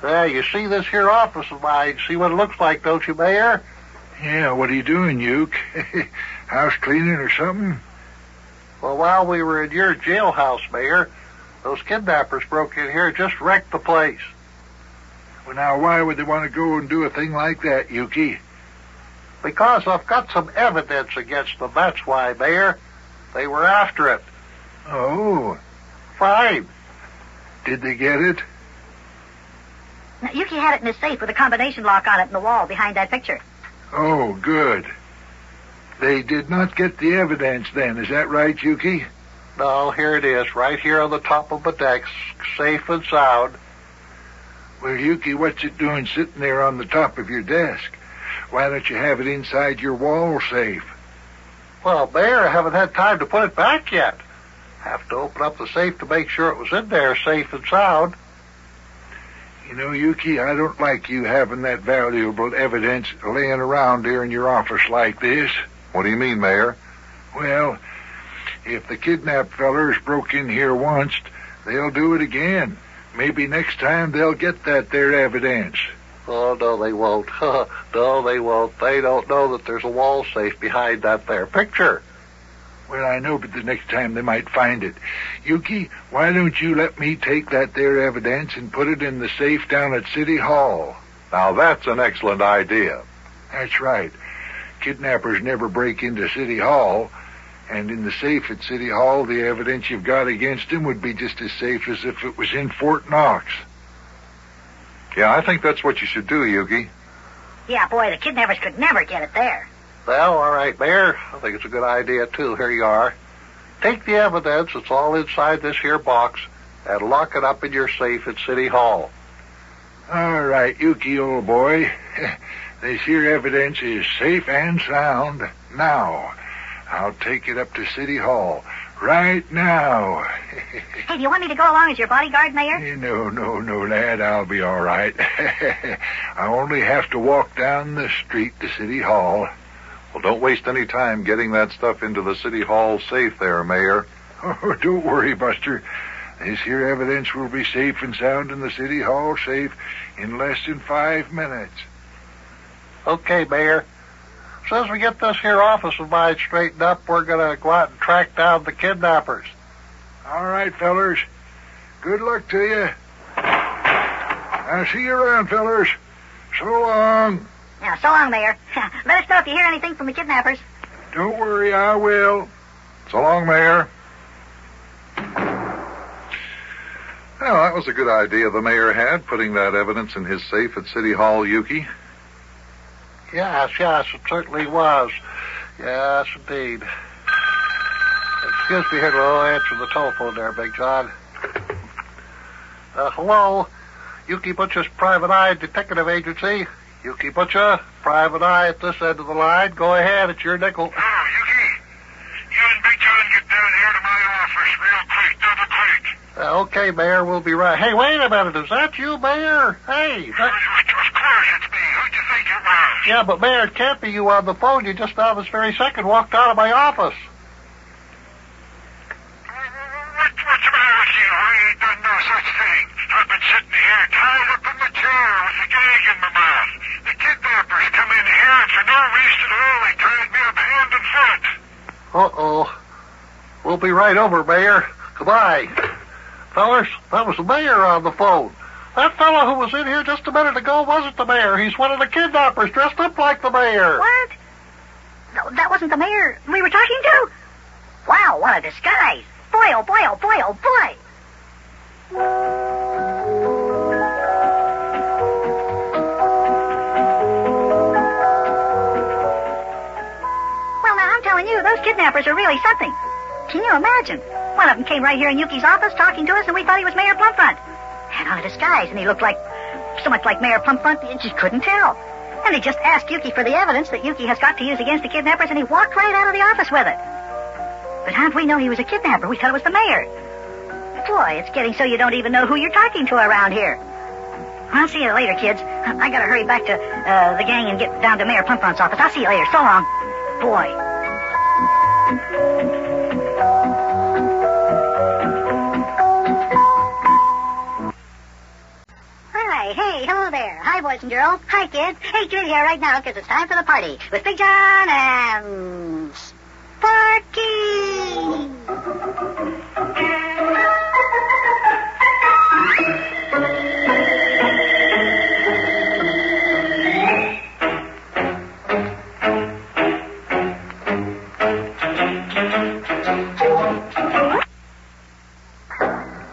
Speaker 13: Yeah, you see this here office of mine. See what it looks like, don't you, Mayor?
Speaker 10: Yeah, what are you doing, Yuke? House cleaning or something?
Speaker 13: Well, while we were in your jailhouse, Mayor, those kidnappers broke in here and just wrecked the place.
Speaker 10: Well, now, why would they want to go and do a thing like that, Yukie?
Speaker 13: Because I've got some evidence against them, that's why, Mayor. They were after it.
Speaker 10: Oh.
Speaker 13: Fine.
Speaker 10: Did they get it?
Speaker 12: Now, Yukie had it in his safe with a combination lock on it in the wall behind that picture.
Speaker 10: Oh, good. They did not get the evidence then, is that right, Yukie?
Speaker 13: No, here it is, right here on the top of the deck, safe and sound.
Speaker 10: Well, Yukie, what's it doing sitting there on the top of your desk? Why don't you have it inside your wall safe?
Speaker 13: Well, Mayor, I haven't had time to put it back yet. Have to open up the safe to make sure it was in there safe and sound.
Speaker 10: You know, Yukie, I don't like you having that valuable evidence laying around here in your office like this.
Speaker 16: What do you mean, Mayor?
Speaker 10: Well, if the kidnapped fellers broke in here once, they'll do it again. Maybe next time they'll get that there evidence.
Speaker 13: Oh, no, they won't. No, they won't. They don't know that there's a wall safe behind that there picture.
Speaker 10: Well, I know, but the next time they might find it. Yukie, why don't you let me take that there evidence and put it in the safe down at City Hall?
Speaker 16: Now, that's an excellent idea.
Speaker 10: That's right. Kidnappers never break into City Hall, and in the safe at City Hall, the evidence you've got against him would be just as safe as if it was in Fort Knox.
Speaker 16: Yeah, I think that's what you should do, Yukie.
Speaker 1: Yeah, boy, the kidnappers could never get it there.
Speaker 13: Well, all right, Mayor. I think it's a good idea, too. Here you are. Take the evidence. It's all inside this here box, and lock it up in your safe at City Hall.
Speaker 10: All right, Yukie, old boy. This here evidence is safe and sound. Now, I'll take it up to City Hall. Right now.
Speaker 1: Hey, do you want me to go along as your bodyguard, Mayor?
Speaker 10: No, lad. I'll be all right. I only have to walk down the street to City Hall.
Speaker 16: Well, don't waste any time getting that stuff into the City Hall safe there, Mayor.
Speaker 10: Oh, don't worry, Buster. This here evidence will be safe and sound in the City Hall safe in less than 5 minutes.
Speaker 13: Okay, Mayor. As soon as we get this here office of mine straightened up, we're going to go out and track down the kidnappers.
Speaker 10: All right, fellers. Good luck to you. I'll see you around, fellers. So long.
Speaker 1: Yeah, so long, Mayor. Let us know if you hear anything from the kidnappers.
Speaker 10: Don't worry, I will.
Speaker 16: So long, Mayor. Well, that was a good idea the mayor had, putting that evidence in his safe at City Hall, Yukie.
Speaker 13: Yes, it certainly was. Yes, indeed. Excuse me here, I'll answer the telephone there, Big John. Hello? Yukie Butcha's Private Eye Detective Agency. Yukie Butcha, Private Eye at this end of the line. Go ahead, it's your nickel.
Speaker 18: Oh, Yukie. You and Big John get down here to my office real quick, double quick.
Speaker 13: Okay, Mayor, we'll be right. Hey, wait a minute, is that you, Mayor? Hey.
Speaker 18: Of course it's me. Who'd you think it was?
Speaker 13: Yeah, but Mayor, it can't be you on the phone. You just now this very second walked out of my office.
Speaker 18: What's the matter with you? I ain't done no such thing. I've been sitting here tied up in my chair with a gag in my mouth. The kidnappers come in here, and for no reason at all, they tied me up hand and foot.
Speaker 13: Uh-oh. We'll be right over, Mayor. Goodbye. Fellers, that was the mayor on the phone. That fellow who was in here just a minute ago wasn't the mayor. He's one of the kidnappers dressed up like the mayor.
Speaker 1: What? No, that wasn't the mayor we were talking to? Wow, what a disguise. Boy, oh boy, oh boy, oh boy. Well, now, I'm telling you, those kidnappers are really something. Can you imagine? One of them came right here in Yukie's office talking to us, and we thought he was Mayor Plumfront. Had on a disguise, and he looked like so much like Mayor Plumfront, you just couldn't tell. And he just asked Yukie for the evidence that Yukie has got to use against the kidnappers, and he walked right out of the office with it. But how'd we know he was a kidnapper? We thought it was the mayor. Boy, it's getting so you don't even know who you're talking to around here. I'll see you later, kids. I gotta hurry back to the gang and get down to Mayor Plumfront's office. I'll see you later. So long. Boy. Hey, hello there. Hi, boys and girls. Hi, kids. Hey, get in here right now, because it's time for the party with Big Jon and Sparky.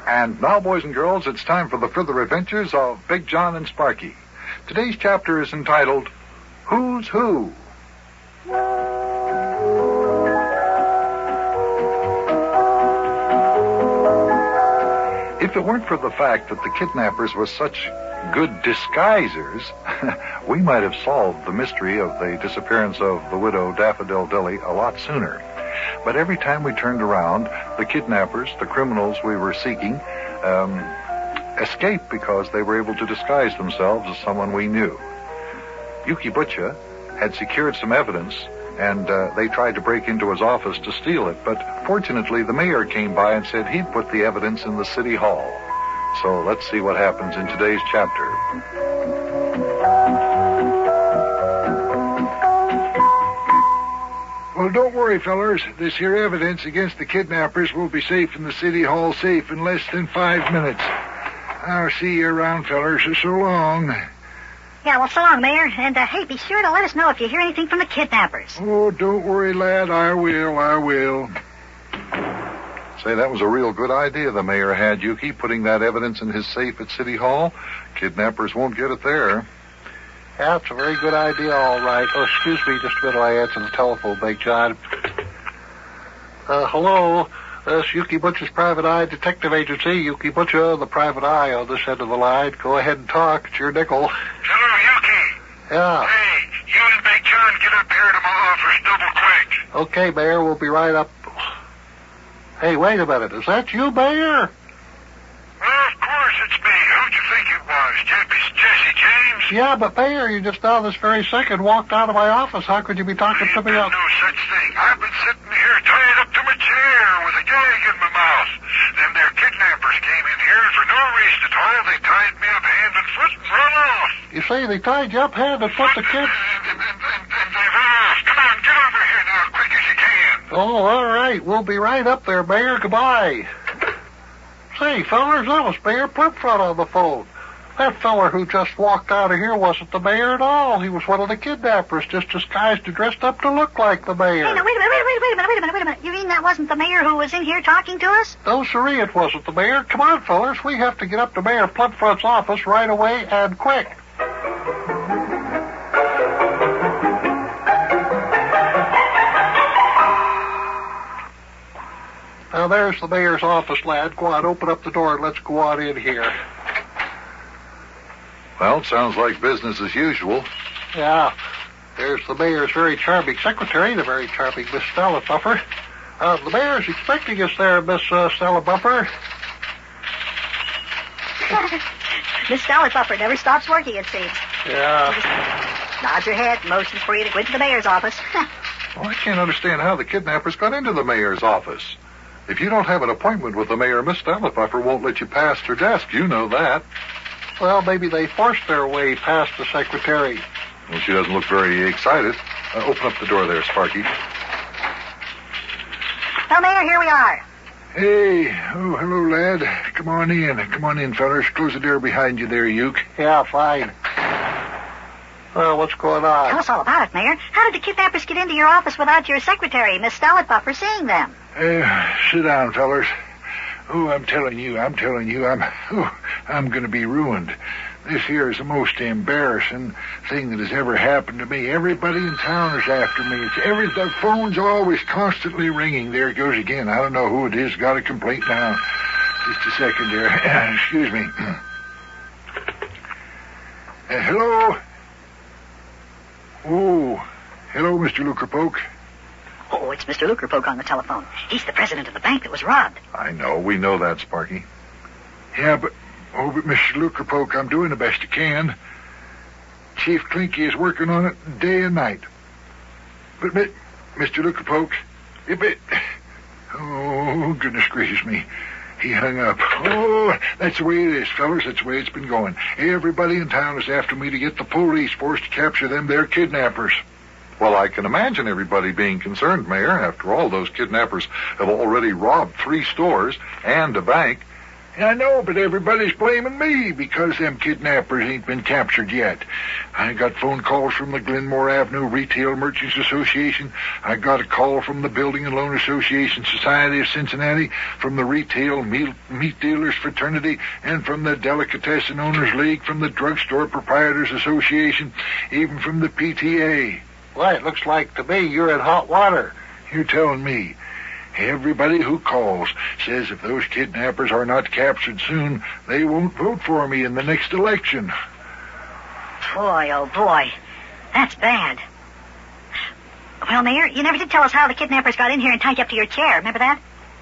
Speaker 2: And now, boys and girls, it's time for the further adventures of Big Jon and Sparky. Today's chapter is entitled, Who's Who? If it weren't for the fact that the kidnappers were such good disguisers, we might have solved the mystery of the disappearance of the widow Daffodil Dilly a lot sooner. But every time we turned around, the kidnappers, the criminals we were seeking, escaped because they were able to disguise themselves as someone we knew. Yukie Butcha had secured some evidence, and they tried to break into his office to steal it. But fortunately, the mayor came by and said he'd put the evidence in the city hall. So let's see what happens in today's chapter.
Speaker 10: Well, don't worry, fellers. This here evidence against the kidnappers will be safe in the city hall safe in less than 5 minutes. I'll see you around, fellers. So long.
Speaker 1: Yeah, well, so long, Mayor. And, hey, be sure to let us know if you hear anything from the kidnappers.
Speaker 10: Oh, don't worry, lad. I will.
Speaker 2: Say, that was a real good idea the mayor had, Yukie, putting that evidence in his safe at City Hall. Kidnappers won't get it there.
Speaker 13: Yeah, it's a very good idea, all right. Oh, excuse me just a minute. I answer the telephone, Big John. Hello. This Yukie Butcha's Private Eye Detective Agency. Yukie Butcha, the private eye on this end of the line. Go ahead and talk. It's your nickel.
Speaker 11: Hello, Yukie.
Speaker 13: Yeah.
Speaker 11: Hey, you and Big John get up here to my office double quick.
Speaker 13: Okay, Mayor, we'll be right up. Hey, wait a minute. Is that you, Mayor?
Speaker 11: Well, of course it's me. Who'd you think it was? Jesse James?
Speaker 13: Yeah, but Mayor, you just now this very second walked out of my office. How could you be talking to me?
Speaker 11: No such thing. I've been sitting here tied up to my chair with a gag in my mouth. Them there kidnappers came in here and for no reason at all. They tied me up hand and foot and run off.
Speaker 13: You say they tied you up hand and foot, the kid?
Speaker 11: And they run off. Come on, get over here now, quick as you can.
Speaker 13: Oh, all right. We'll be right up there, Mayor. Goodbye. Say, fellers, that was Mayor Plumfront on the phone. That feller who just walked out of here wasn't the mayor at all. He was one of the kidnappers, just disguised and dressed up to look like the mayor.
Speaker 1: Hey, now, wait a minute. You mean that wasn't the mayor who was in here talking to us?
Speaker 13: No, sirree, it wasn't the mayor. Come on, fellers. We have to get up to Mayor Plumfront's office right away and quick. Now, there's the mayor's office, lad. Go on, open up the door and let's go on in here.
Speaker 2: Well, it sounds like business as usual.
Speaker 13: Yeah. There's the mayor's very charming secretary, the very charming Miss Stella Buffer. The mayor's expecting us there, Miss Stella Buffer.
Speaker 1: Miss Stella Buffer never stops working, it seems.
Speaker 13: Yeah.
Speaker 1: Just nod your head, motion for you to go into the mayor's office.
Speaker 2: Well, I can't understand how the kidnappers got into the mayor's office. If you don't have an appointment with the mayor, Miss Stella Buffer won't let you past her desk. You know that.
Speaker 13: Well, maybe they forced their way past the secretary.
Speaker 2: Well, she doesn't look very excited. Open up the door there, Sparky.
Speaker 1: Well, Mayor, here we are.
Speaker 10: Hey. Oh, hello, lad. Come on in, fellers. Close the door behind you there, Yuke.
Speaker 13: Yeah, fine. Well, what's going on?
Speaker 1: Tell us all about it, Mayor. How did the kidnappers get into your office without your secretary, Miss Stella Buffer, seeing them?
Speaker 10: Sit down, fellers. Oh, I'm telling you, I'm going to be ruined. This here is the most embarrassing thing that has ever happened to me. Everybody in town is after me. The phone's always constantly ringing. There it goes again. I don't know who it is. Got a complaint now. Just a second there. Excuse me. Hello? Oh, hello, Mr. Lucrepoke.
Speaker 1: Oh, it's Mr. Lucrepoke on the telephone. He's the president of the bank that was robbed.
Speaker 2: I know. We know that, Sparky.
Speaker 10: Yeah, but Mr. Lucrepoke, I'm doing the best I can. Chief Clinky is working on it day and night. But, Mr. Lucrepoke, oh, goodness gracious me. He hung up. Oh, that's the way it is, fellas. That's the way it's been going. Everybody in town is after me to get the police force to capture them. They're kidnappers.
Speaker 2: Well, I can imagine everybody being concerned, Mayor. After all, those kidnappers have already robbed 3 stores and a bank.
Speaker 10: I know, but everybody's blaming me because them kidnappers ain't been captured yet. I got phone calls from the Glenmore Avenue Retail Merchants Association. I got a call from the Building and Loan Association Society of Cincinnati, from the Retail Meat Dealers Fraternity, and from the Delicatessen Owners League, from the Drugstore Proprietors Association, even from the PTA.
Speaker 13: Well, it looks like to me you're in hot water.
Speaker 10: You're telling me. Everybody who calls says if those kidnappers are not captured soon, they won't vote for me in the next election.
Speaker 1: Boy, oh boy. That's bad. Well, Mayor, you never did tell us how the kidnappers got in here and tied you up to your chair. Remember that?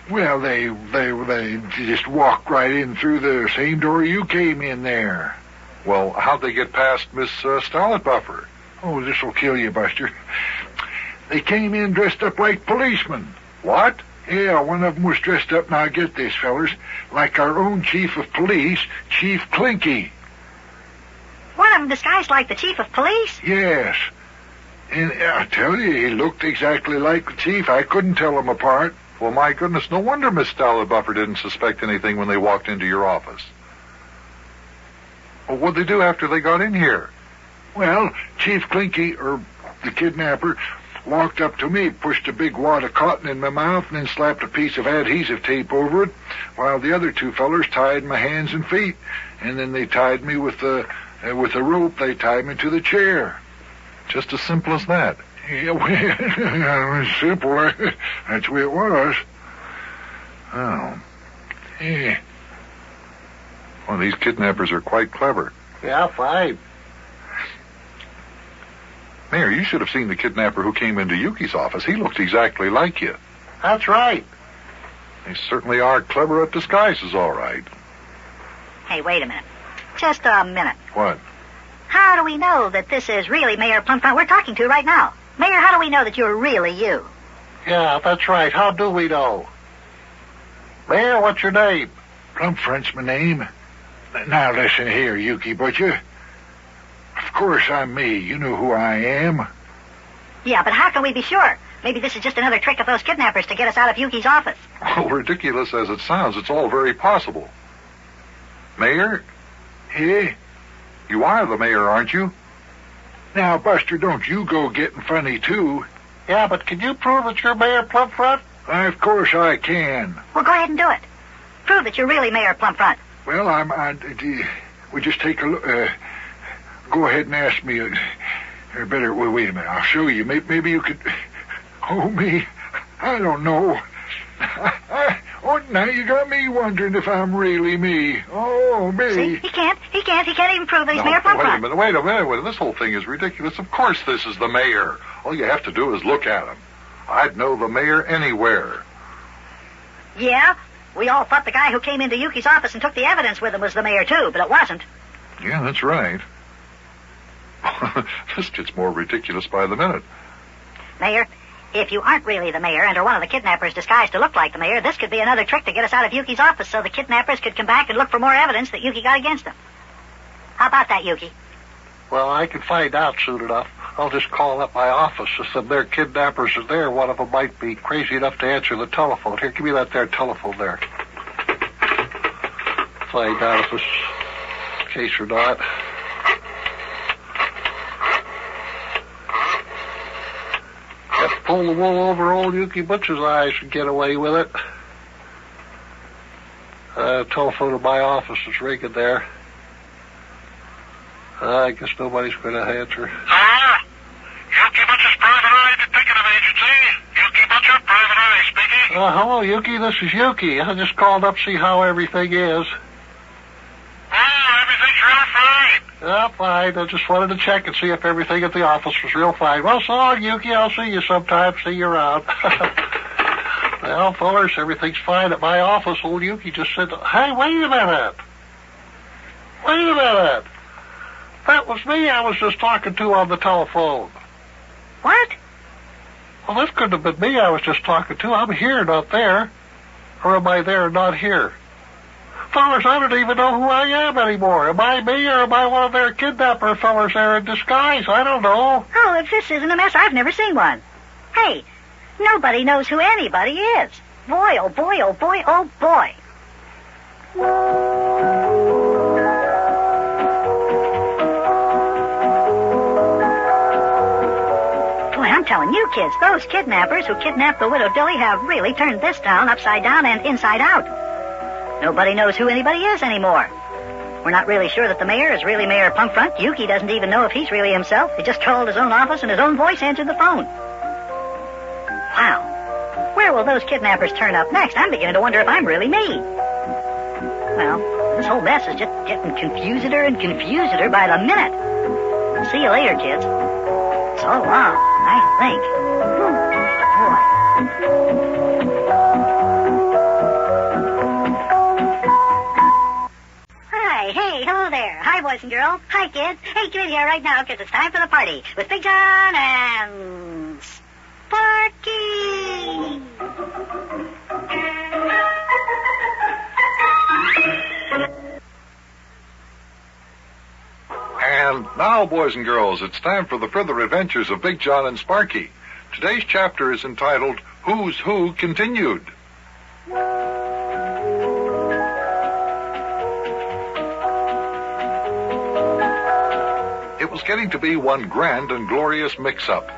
Speaker 10: Well, they just walked right in through the same door you came in there.
Speaker 2: Well, how'd they get past Miss Stella Buffer?
Speaker 10: Oh, this'll kill you, Buster. They came in dressed up like policemen.
Speaker 2: What?
Speaker 10: Yeah, one of them was dressed up, now get this, fellers, like our own chief of police, Chief Clinky.
Speaker 1: One of them disguised like the chief of police?
Speaker 10: Yes.
Speaker 18: And I tell you, he looked exactly like the chief. I couldn't tell him apart.
Speaker 16: Well, my goodness, no wonder Miss Stella Buffer didn't suspect anything when they walked into your office. Well, what'd they do after they got in here?
Speaker 18: Well, Chief Clinky, or the kidnapper, walked up to me, pushed a big wad of cotton in my mouth, and then slapped a piece of adhesive tape over it, while the other two fellers tied my hands and feet. And then they tied me with a rope. They tied me to the chair.
Speaker 16: Just as simple as that.
Speaker 18: Yeah, well, it was simple. That's the way it was.
Speaker 16: Oh.
Speaker 18: Yeah.
Speaker 16: Well, these kidnappers are quite clever.
Speaker 13: Yeah, fine.
Speaker 16: Mayor, you should have seen the kidnapper who came into Yukie's office. He looked exactly like you.
Speaker 13: That's right.
Speaker 16: They certainly are clever at disguises, all right.
Speaker 1: Hey, wait a minute. Just a minute.
Speaker 16: What?
Speaker 1: How do we know that this is really Mayor Plumfront we're talking to right now? Mayor, how do we know that you're really you?
Speaker 13: Yeah, that's right. How do we know? Mayor, what's your name?
Speaker 18: Plumfront's my name. Now listen here, Yukie Butcha. Of course I'm me. You know who I am.
Speaker 1: Yeah, but how can we be sure? Maybe this is just another trick of those kidnappers to get us out of Yukie's office.
Speaker 16: Well, ridiculous as it sounds, it's all very possible. Mayor?
Speaker 18: Yeah?
Speaker 16: You are the mayor, aren't you?
Speaker 18: Now, Buster, don't you go getting funny, too.
Speaker 13: Yeah, but can you prove that you're Mayor Plumfront?
Speaker 18: Of course I can.
Speaker 1: Well, go ahead and do it. Prove that you're really Mayor Plumfront.
Speaker 18: Well, we just take a look. Go ahead and ask me. Better, wait a minute. I'll show you. Maybe you could. Oh, me. I don't know. Oh, now you got me wondering if I'm really me. Oh, me.
Speaker 1: See, he can't even prove that he's Mayor Plumfront.
Speaker 16: Wait a minute. This whole thing is ridiculous. Of course this is the mayor. All you have to do is look at him. I'd know the mayor anywhere.
Speaker 1: Yeah? We all thought the guy who came into Yukie's office and took the evidence with him was the mayor, too, but it wasn't.
Speaker 16: Yeah, that's right. This gets more ridiculous by the minute.
Speaker 1: Mayor, if you aren't really the mayor and are one of the kidnappers disguised to look like the mayor, this could be another trick to get us out of Yukie's office so the kidnappers could come back and look for more evidence that Yukie got against them. How about that, Yukie?
Speaker 13: Well, I can find out soon enough. I'll just call up my office. If their kidnappers are there, one of them might be crazy enough to answer the telephone. Here, give me that there telephone there. Find out if it's the case or not. Have to pull the wool over old Yukie Butcha's eyes and get away with it. Telephone to my office is ringing there. I guess nobody's going to answer.
Speaker 19: Yukie Butcha's Private Eye Detective Agency. Yukie Butcha, Private Eye speaking.
Speaker 13: Hello, Yukie. This is Yukie. I just called up to see how everything is.
Speaker 19: Oh, everything's real fine.
Speaker 13: Yeah, fine. I just wanted to check and see if everything at the office was real fine. Well, so long, Yukie. I'll see you sometime. See you around. Well, fellers, everything's fine at my office. Old Yukie just said, hey, wait a minute. That was me I was just talking to on the telephone.
Speaker 1: What?
Speaker 13: Well, this couldn't have been me I was just talking to. I'm here, not there. Or am I there, not here? Fellers, I don't even know who I am anymore. Am I me or am I one of their kidnapper fellers there in disguise? I don't know.
Speaker 1: Oh, if this isn't a mess, I've never seen one. Hey, nobody knows who anybody is. Boy, oh boy, oh boy, oh boy. I'm telling you, kids, those kidnappers who kidnapped the widow Dilly have really turned this town upside down and inside out. Nobody knows who anybody is anymore. We're not really sure that the mayor is really Mayor Plumfront. Yukie doesn't even know if he's really himself. He just called his own office and his own voice answered the phone. Wow. Where will those kidnappers turn up next? I'm beginning to wonder if I'm really me. Well, this whole mess is just getting confusedder and confusedder by the minute. See you later, kids. So long, I think. Hi, hey, hello there. Hi, boys and girls. Hi, kids. Hey, get in here right now, because it's time for the party with Big Jon and Sparky.
Speaker 16: And now, boys and girls, it's time for the further adventures of Big Jon and Sparky. Today's chapter is entitled Who's Who Continued. It was getting to be one grand and glorious mix-up.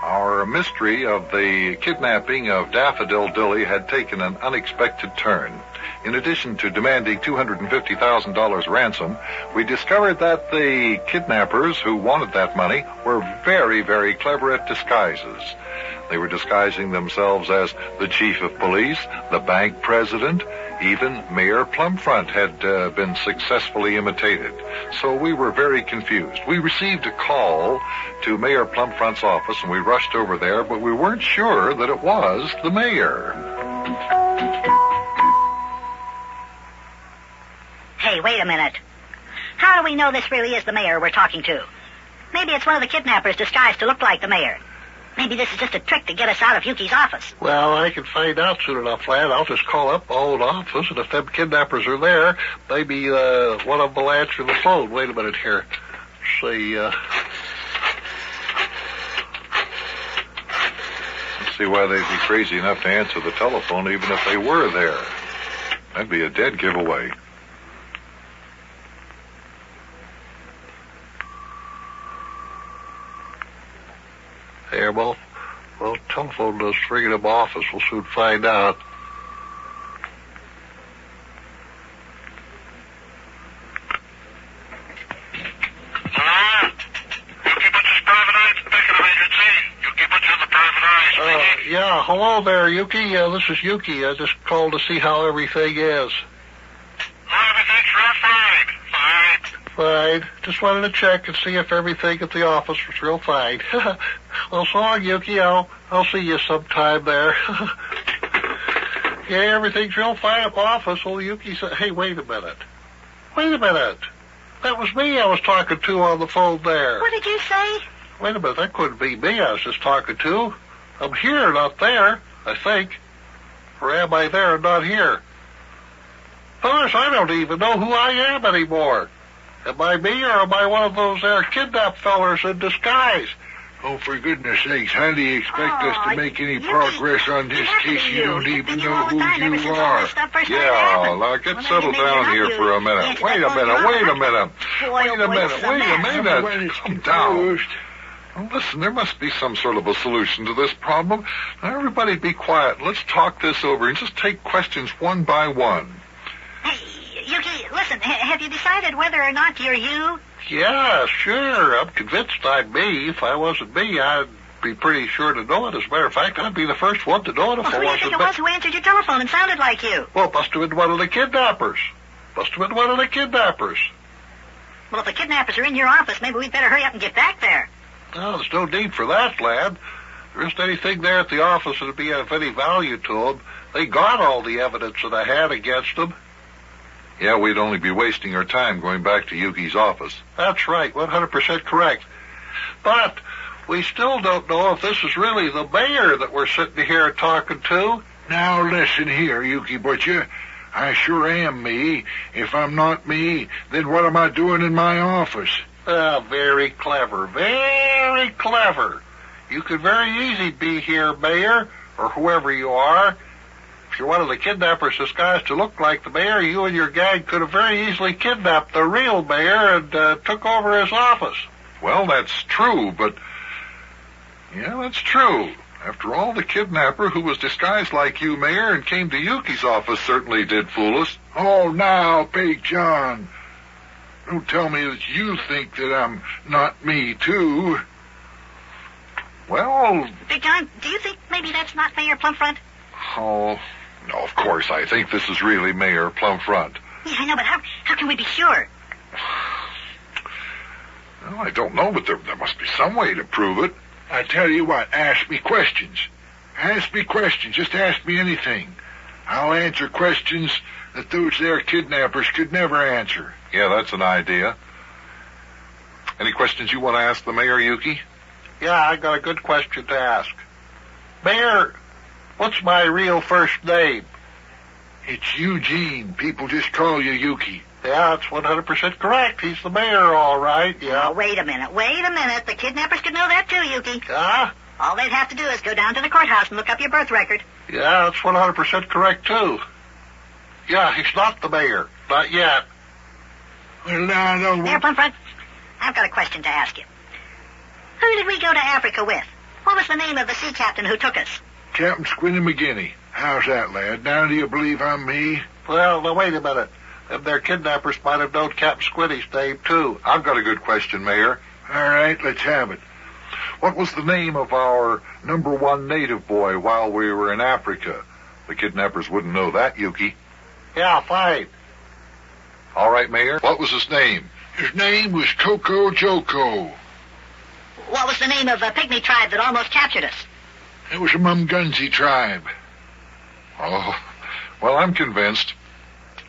Speaker 16: Our mystery of the kidnapping of Daffodil Dilly had taken an unexpected turn. In addition to demanding $250,000 ransom, we discovered that the kidnappers who wanted that money were very, very clever at disguises. They were disguising themselves as the chief of police, the bank president, even Mayor Plumfront had been successfully imitated. So we were very confused. We received a call to Mayor Plumfront's office, and we rushed over there, but we weren't sure that it was the mayor.
Speaker 1: Hey, wait a minute. How do we know this really is the mayor we're talking to? Maybe it's one of the kidnappers disguised to look like the mayor. Maybe this is just a trick to get us out of Yukie's office.
Speaker 13: Well, I can find out soon enough, lad. I'll just call up my old office, and if them kidnappers are there, maybe one of them will answer the phone. Wait a minute here. See,
Speaker 16: Let's see why they'd be crazy enough to answer the telephone even if they were there. That'd be a dead giveaway.
Speaker 13: There, well, telephone does ring in the office. We'll soon find out.
Speaker 19: Hello? Yukie Butcha's private eye detective agency. Yukie Butcha, the private eye speaking.
Speaker 13: Yeah, hello there, Yukie. This is Yukie. I just called to see how everything is.
Speaker 19: Everything's real fine.
Speaker 13: Fine. Just wanted to check and see if everything at the office was real fine. Well, so long, Yukie. I'll see you sometime there. Yeah, everything's real fine at the office. Well, Yukie said, hey, wait a minute. That was me I was talking to on the phone there.
Speaker 1: What did you say?
Speaker 13: Wait a minute, that couldn't be me I was just talking to. I'm here, not there, I think. Or am I there and not here? Fellas, I don't even know who I am anymore. Am I me or am I one of those there kidnapped fellers in disguise?
Speaker 18: Oh, for goodness sakes, how do you expect us to make any progress on this case? You don't even know who you are.
Speaker 16: Yeah, now get settled down here for a minute. Wait a minute. Calm down. Well, listen, there must be some sort of a solution to this problem. Now, everybody be quiet. Let's talk this over and just take questions one by one.
Speaker 1: Hey, Yukie, listen, have you decided whether or not you're you?
Speaker 13: Yeah, sure. I'm convinced I'm me. If I wasn't me, I'd be pretty sure to know it. As a matter of fact, I'd be the first one to know it if I wasn't me.
Speaker 1: Who do you think it was who answered your telephone and sounded like you?
Speaker 13: Well, it must have been one of the kidnappers.
Speaker 1: Well, if the kidnappers are in your office, maybe we'd better hurry up and get back there.
Speaker 13: No, there's no need for that, lad. There isn't anything there at the office that'd be of any value to them. They got all the evidence that I had against them.
Speaker 16: Yeah, we'd only be wasting our time going back to Yukie's office.
Speaker 13: That's right, 100% correct. But we still don't know if this is really the mayor that we're sitting here talking to.
Speaker 18: Now listen here, Yukie Butcha. I sure am me. If I'm not me, then what am I doing in my office?
Speaker 13: Very clever. Very clever. You could very easy be here, Mayor, or whoever you are. If you're one of the kidnappers disguised to look like the mayor, you and your gang could have very easily kidnapped the real mayor and took over his office.
Speaker 16: Well, that's true, but... Yeah, that's true. After all, the kidnapper who was disguised like you, Mayor, and came to Yukie's office certainly did fool us.
Speaker 18: Oh, now, Big Jon. Don't tell me that you think that I'm not me, too.
Speaker 16: Well...
Speaker 1: Big Jon, do you think maybe that's not Mayor Plumfront?
Speaker 16: Oh, no, of course. I think this is really Mayor Plumfront.
Speaker 1: Yeah, I know, but how can we be sure?
Speaker 16: Well, I don't know, but there must be some way to prove it.
Speaker 18: I tell you what, ask me questions. Just ask me anything. I'll answer questions that those there kidnappers could never answer.
Speaker 16: Yeah, that's an idea. Any questions you want to ask the mayor, Yukie?
Speaker 13: Yeah, I got a good question to ask. Mayor, what's my real first name?
Speaker 18: It's Eugene. People just call you Yukie.
Speaker 13: Yeah, it's 100% correct. He's the mayor, all right, yeah.
Speaker 1: Now, wait a minute. The kidnappers could know that too, Yukie.
Speaker 13: Yeah?
Speaker 1: All they'd have to do is go down to the courthouse and look up your birth record.
Speaker 13: Yeah, that's 100% correct, too. Yeah, he's not the mayor. Not yet.
Speaker 18: Well, now, no.
Speaker 1: Mayor Plumfront, I've got a question to ask you. Who did we go to Africa with? What was the name of the sea captain who took us?
Speaker 18: Captain Squinty McGinney. How's that, lad? Now do you believe I'm me?
Speaker 13: Well, now, wait a minute. Them their kidnappers might have known Captain Squinty's name, too.
Speaker 16: I've got a good question, Mayor.
Speaker 18: All right, let's have it.
Speaker 16: What was the name of our #1 native boy while we were in Africa? The kidnappers wouldn't know that, Yukie.
Speaker 13: Yeah, fine.
Speaker 16: All right, Mayor. What was his name?
Speaker 18: His name was Coco Joko.
Speaker 1: What was the name of the pygmy tribe that almost captured us?
Speaker 18: It was a Mumgunzi tribe.
Speaker 16: Oh, well, I'm convinced.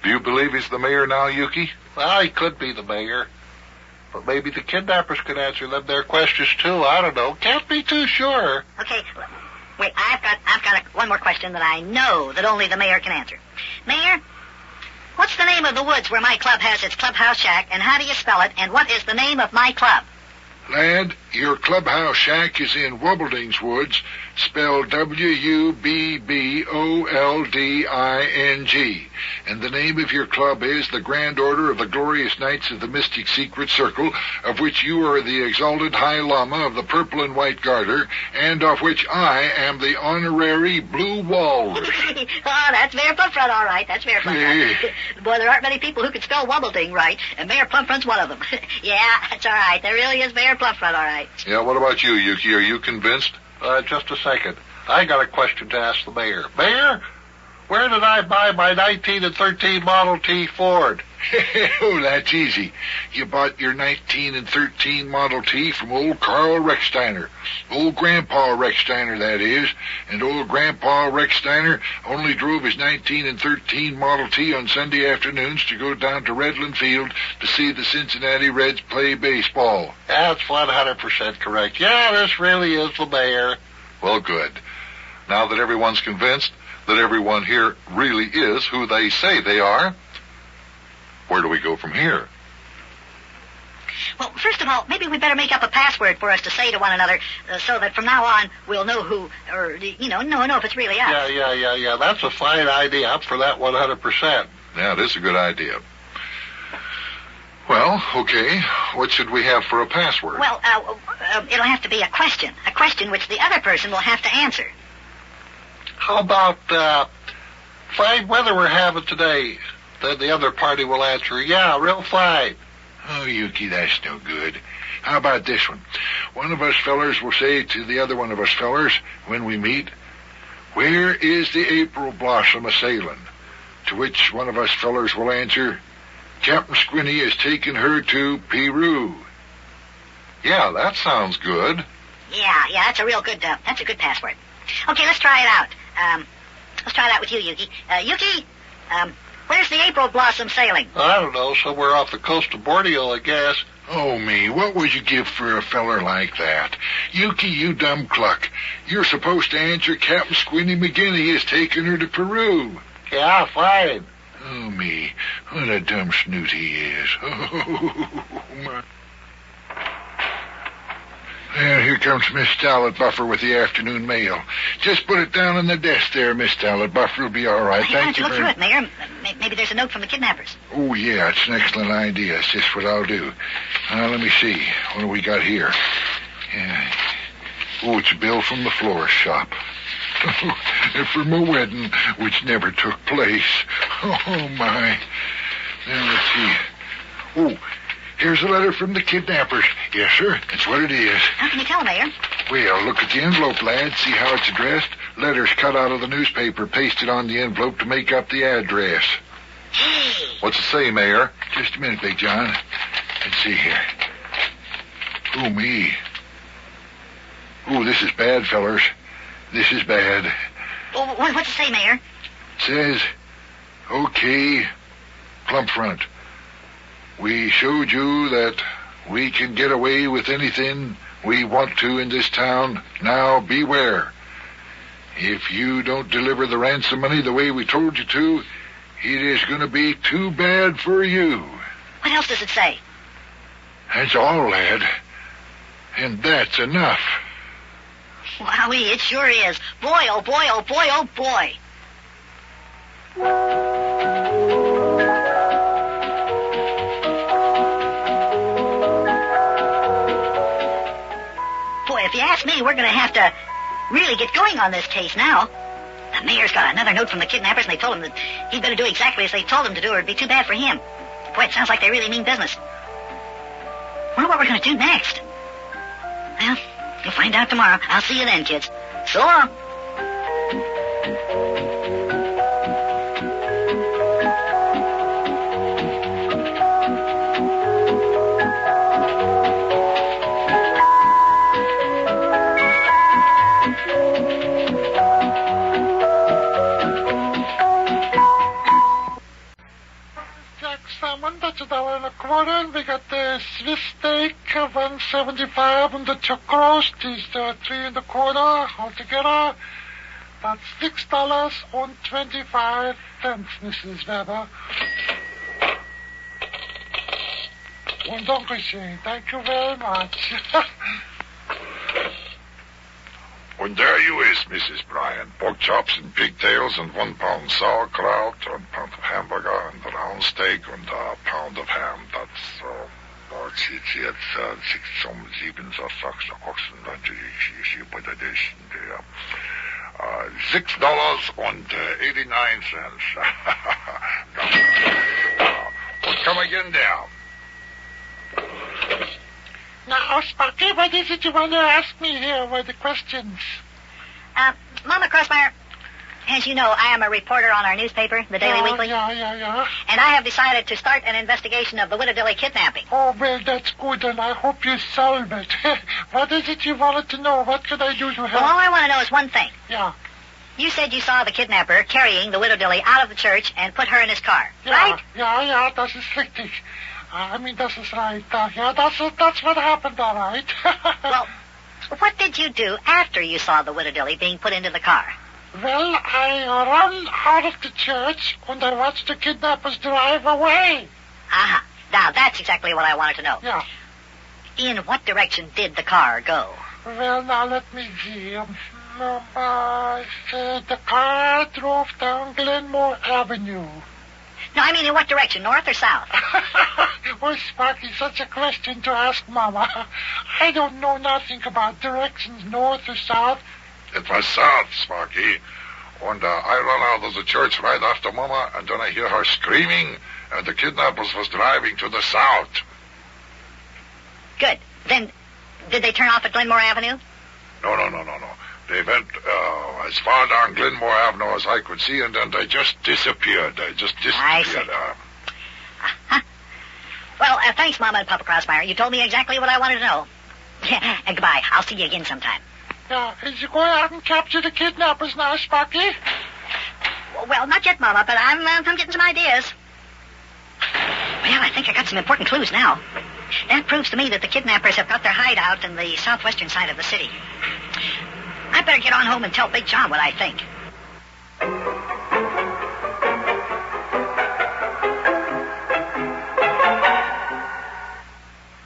Speaker 16: Do you believe he's the mayor now, Yukie?
Speaker 13: Well, he could be the mayor. But maybe the kidnappers could answer them their questions, too. I don't know. Can't be too sure.
Speaker 1: Okay, wait, I've got one more question that I know that only the mayor can answer. Mayor, what's the name of the woods where my club has its clubhouse shack, and how do you spell it, and what is the name of my club?
Speaker 18: Lad, your clubhouse shack is in Wobbling's Woods, spelled Wubbolding, and the name of your club is the Grand Order of the Glorious Knights of the Mystic Secret Circle, of which you are the exalted High Lama of the Purple and White Garter, and of which I am the honorary Blue Walrus.
Speaker 1: Oh, that's Mayor Plumfront, all right. That's Mayor Plumfront. Boy, there aren't many people who can spell Wobbling's right, and Mayor Plumfront's one of them. Yeah, that's all right. There really is Mayor Plumfront, all right.
Speaker 16: Yeah, what about you, Yukie? Are you convinced?
Speaker 13: Just a second. I got a question to ask the mayor. Mayor, where did I buy my 19 and 13 Model T Ford?
Speaker 18: Oh, that's easy. You bought your 19 and 13 Model T from old Carl Rechsteiner. Old Grandpa Rechsteiner, that is. And old Grandpa Rechsteiner only drove his 19 and 13 Model T on Sunday afternoons to go down to Redland Field to see the Cincinnati Reds play baseball.
Speaker 13: That's 100% correct. Yeah, this really is the mayor.
Speaker 16: Well, good. Now that everyone's convinced that everyone here really is who they say they are, where do we go from here?
Speaker 1: Well, first of all, maybe we better make up a password for us to say to one another so that from now on we'll know who, or, know if it's really us.
Speaker 13: Yeah. That's a fine idea. I'm for that 100%.
Speaker 16: Yeah, it is a good idea. Well, okay. What should we have for a password?
Speaker 1: Well, it'll have to be a question which the other person will have to answer.
Speaker 13: How about, fine weather we're having today? Then the other party will answer, yeah, real fine.
Speaker 18: Oh, Yukie, that's no good. How about this one? One of us fellers will say to the other one of us fellers when we meet, where is the April blossom a-sailing? To which one of us fellers will answer, Captain Squinty has taken her to Peru.
Speaker 16: Yeah, that sounds good.
Speaker 1: Yeah, that's a good password. Okay, let's try it out. Let's try it out with you, Yukie. Yukie, where's the April blossom sailing?
Speaker 13: I don't know, somewhere off the coast of Borneo, I guess.
Speaker 18: Oh, me, what would you give for a feller like that? Yukie, you dumb cluck. You're supposed to answer Captain Squinty McGinney has taken her to Peru.
Speaker 13: Yeah, fine.
Speaker 18: Oh, me, what a dumb snoot he is. Oh, my. Well, here comes Miss Salad Buffer with the afternoon mail. Just put it down on the desk there, Miss Salad Buffer. It'll be all right.
Speaker 1: Hey,
Speaker 18: Thank you
Speaker 1: look through it, Mayor. Maybe there's a note from the kidnappers.
Speaker 18: Oh, yeah, it's an excellent idea. It's just what I'll do. Now, let me see. What do we got here? Yeah. Oh, it's a bill from the florist shop. For my wedding, which never took place. Oh, my. Now, let's see. Oh, here's a letter from the kidnappers. Yes, sir. That's what it is.
Speaker 1: How can you tell, Mayor?
Speaker 18: Well, look at the envelope, lad. See how it's addressed? Letters cut out of the newspaper, pasted on the envelope to make up the address.
Speaker 1: Hey.
Speaker 16: What's it say, Mayor?
Speaker 18: Just a minute, Big John. Let's see here. Oh, me. Oh, this is bad, fellers. This is bad.
Speaker 1: Well, what's it say, Mayor?
Speaker 18: It says, okay, Plumfront. We showed you that we can get away with anything we want to in this town. Now beware. If you don't deliver the ransom money the way we told you to, It is going to be too bad for you.
Speaker 1: What else does it say?
Speaker 18: That's all, lad. And that's enough.
Speaker 1: Wowee, it sure is. Boy, oh boy, oh boy, oh boy. Boy, if you ask me, we're going to have to really get going on this case now. The mayor's got another note from the kidnappers, and they told him that he'd better do exactly as they told him to do, or it'd be too bad for him. Boy, it sounds like they really mean business. Wonder what we're going to do next. Well, you'll find out tomorrow. I'll see you then, kids. So long.
Speaker 13: Salmon, that's $1.25, and we got the Swiss steak, $1.75, and the chuck roast is $3.25 altogether. That's $6.25, Mrs. Weber. Und Dankeschön. Thank you very much.
Speaker 11: And there you is, Mrs. Bryant. Pork chops and pigtails and 1 pound sauerkraut, 1 pound of hamburger and a round steak and a pound of ham. That's, it's jetzt 6 um 7, so sagst du, Ochsen, dann ich hier bei der Dish, $6.89. Well, come again now.
Speaker 13: Now, Sparky, what is it you want to ask me here? What are the questions?
Speaker 1: Mama Crossfire, as you know, I am a reporter on our newspaper, the Daily Weekly.
Speaker 13: Yeah.
Speaker 1: And I have decided to start an investigation of the Widow Dilly kidnapping.
Speaker 13: Oh, well, that's good, and I hope you solve it. What is it you wanted to know? What can I do to help?
Speaker 1: Well, all I want to know is one thing.
Speaker 13: Yeah.
Speaker 1: You said you saw the kidnapper carrying the Widow Dilly out of the church and put her in his car, right?
Speaker 13: Yeah, das ist richtig. I mean, das ist right. That's what happened, all right.
Speaker 1: Well, what did you do after you saw the Widow Dilly being put into the car?
Speaker 13: Well, I ran out of the church and I watched the kidnappers drive away.
Speaker 1: Aha. Now, that's exactly what I wanted to know.
Speaker 13: Yeah.
Speaker 1: In what direction did the car go?
Speaker 13: Well, now, let me see. The car drove down Glenmore Avenue.
Speaker 1: No, I mean in what direction, north or south?
Speaker 13: Well, Sparky, such a question to ask Mama. I don't know nothing about directions, north or south.
Speaker 11: It was south, Sparky. And I ran out of the church right after Mama, and then I hear her screaming, and the kidnappers was driving to the south.
Speaker 1: Good. Then, did they turn off at Glenmore Avenue?
Speaker 11: No. They went as far down Glenmore Avenue as I could see, and then they just disappeared.
Speaker 1: I see. Well, thanks, Mama and Papa Crossfire. You told me exactly what I wanted to know. And goodbye. I'll see you again sometime.
Speaker 13: Yeah, is you going out and capture the kidnappers now, Sparky?
Speaker 1: Well, not yet, Mama, but I'm getting some ideas. Well, I think I got some important clues now. That proves to me that the kidnappers have got their hideout in the southwestern side of the city. I better get on home and tell Big John what I think.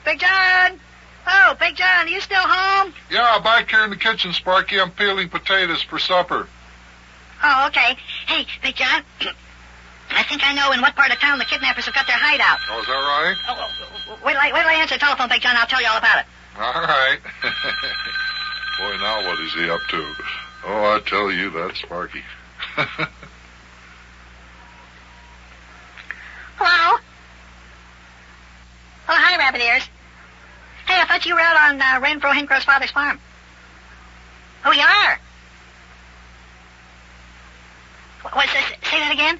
Speaker 1: Big John! Oh, Big John, are you still home?
Speaker 16: Yeah, back here in the kitchen, Sparky. I'm peeling potatoes for supper.
Speaker 1: Oh, okay. Hey, Big John, I think I know in what part of town the kidnappers have got their hideout.
Speaker 16: Oh, is that right?
Speaker 1: Oh, wait till I answer the telephone, Big John. I'll tell you all about it.
Speaker 16: All right. Boy, now what is he up to? Oh, I tell you, that's Sparky.
Speaker 1: Hello? Oh, hi, Rabbit Ears. Hey, I thought you were out on Renfro Hincrow's father's farm. Oh, you are? What's this? Say that again?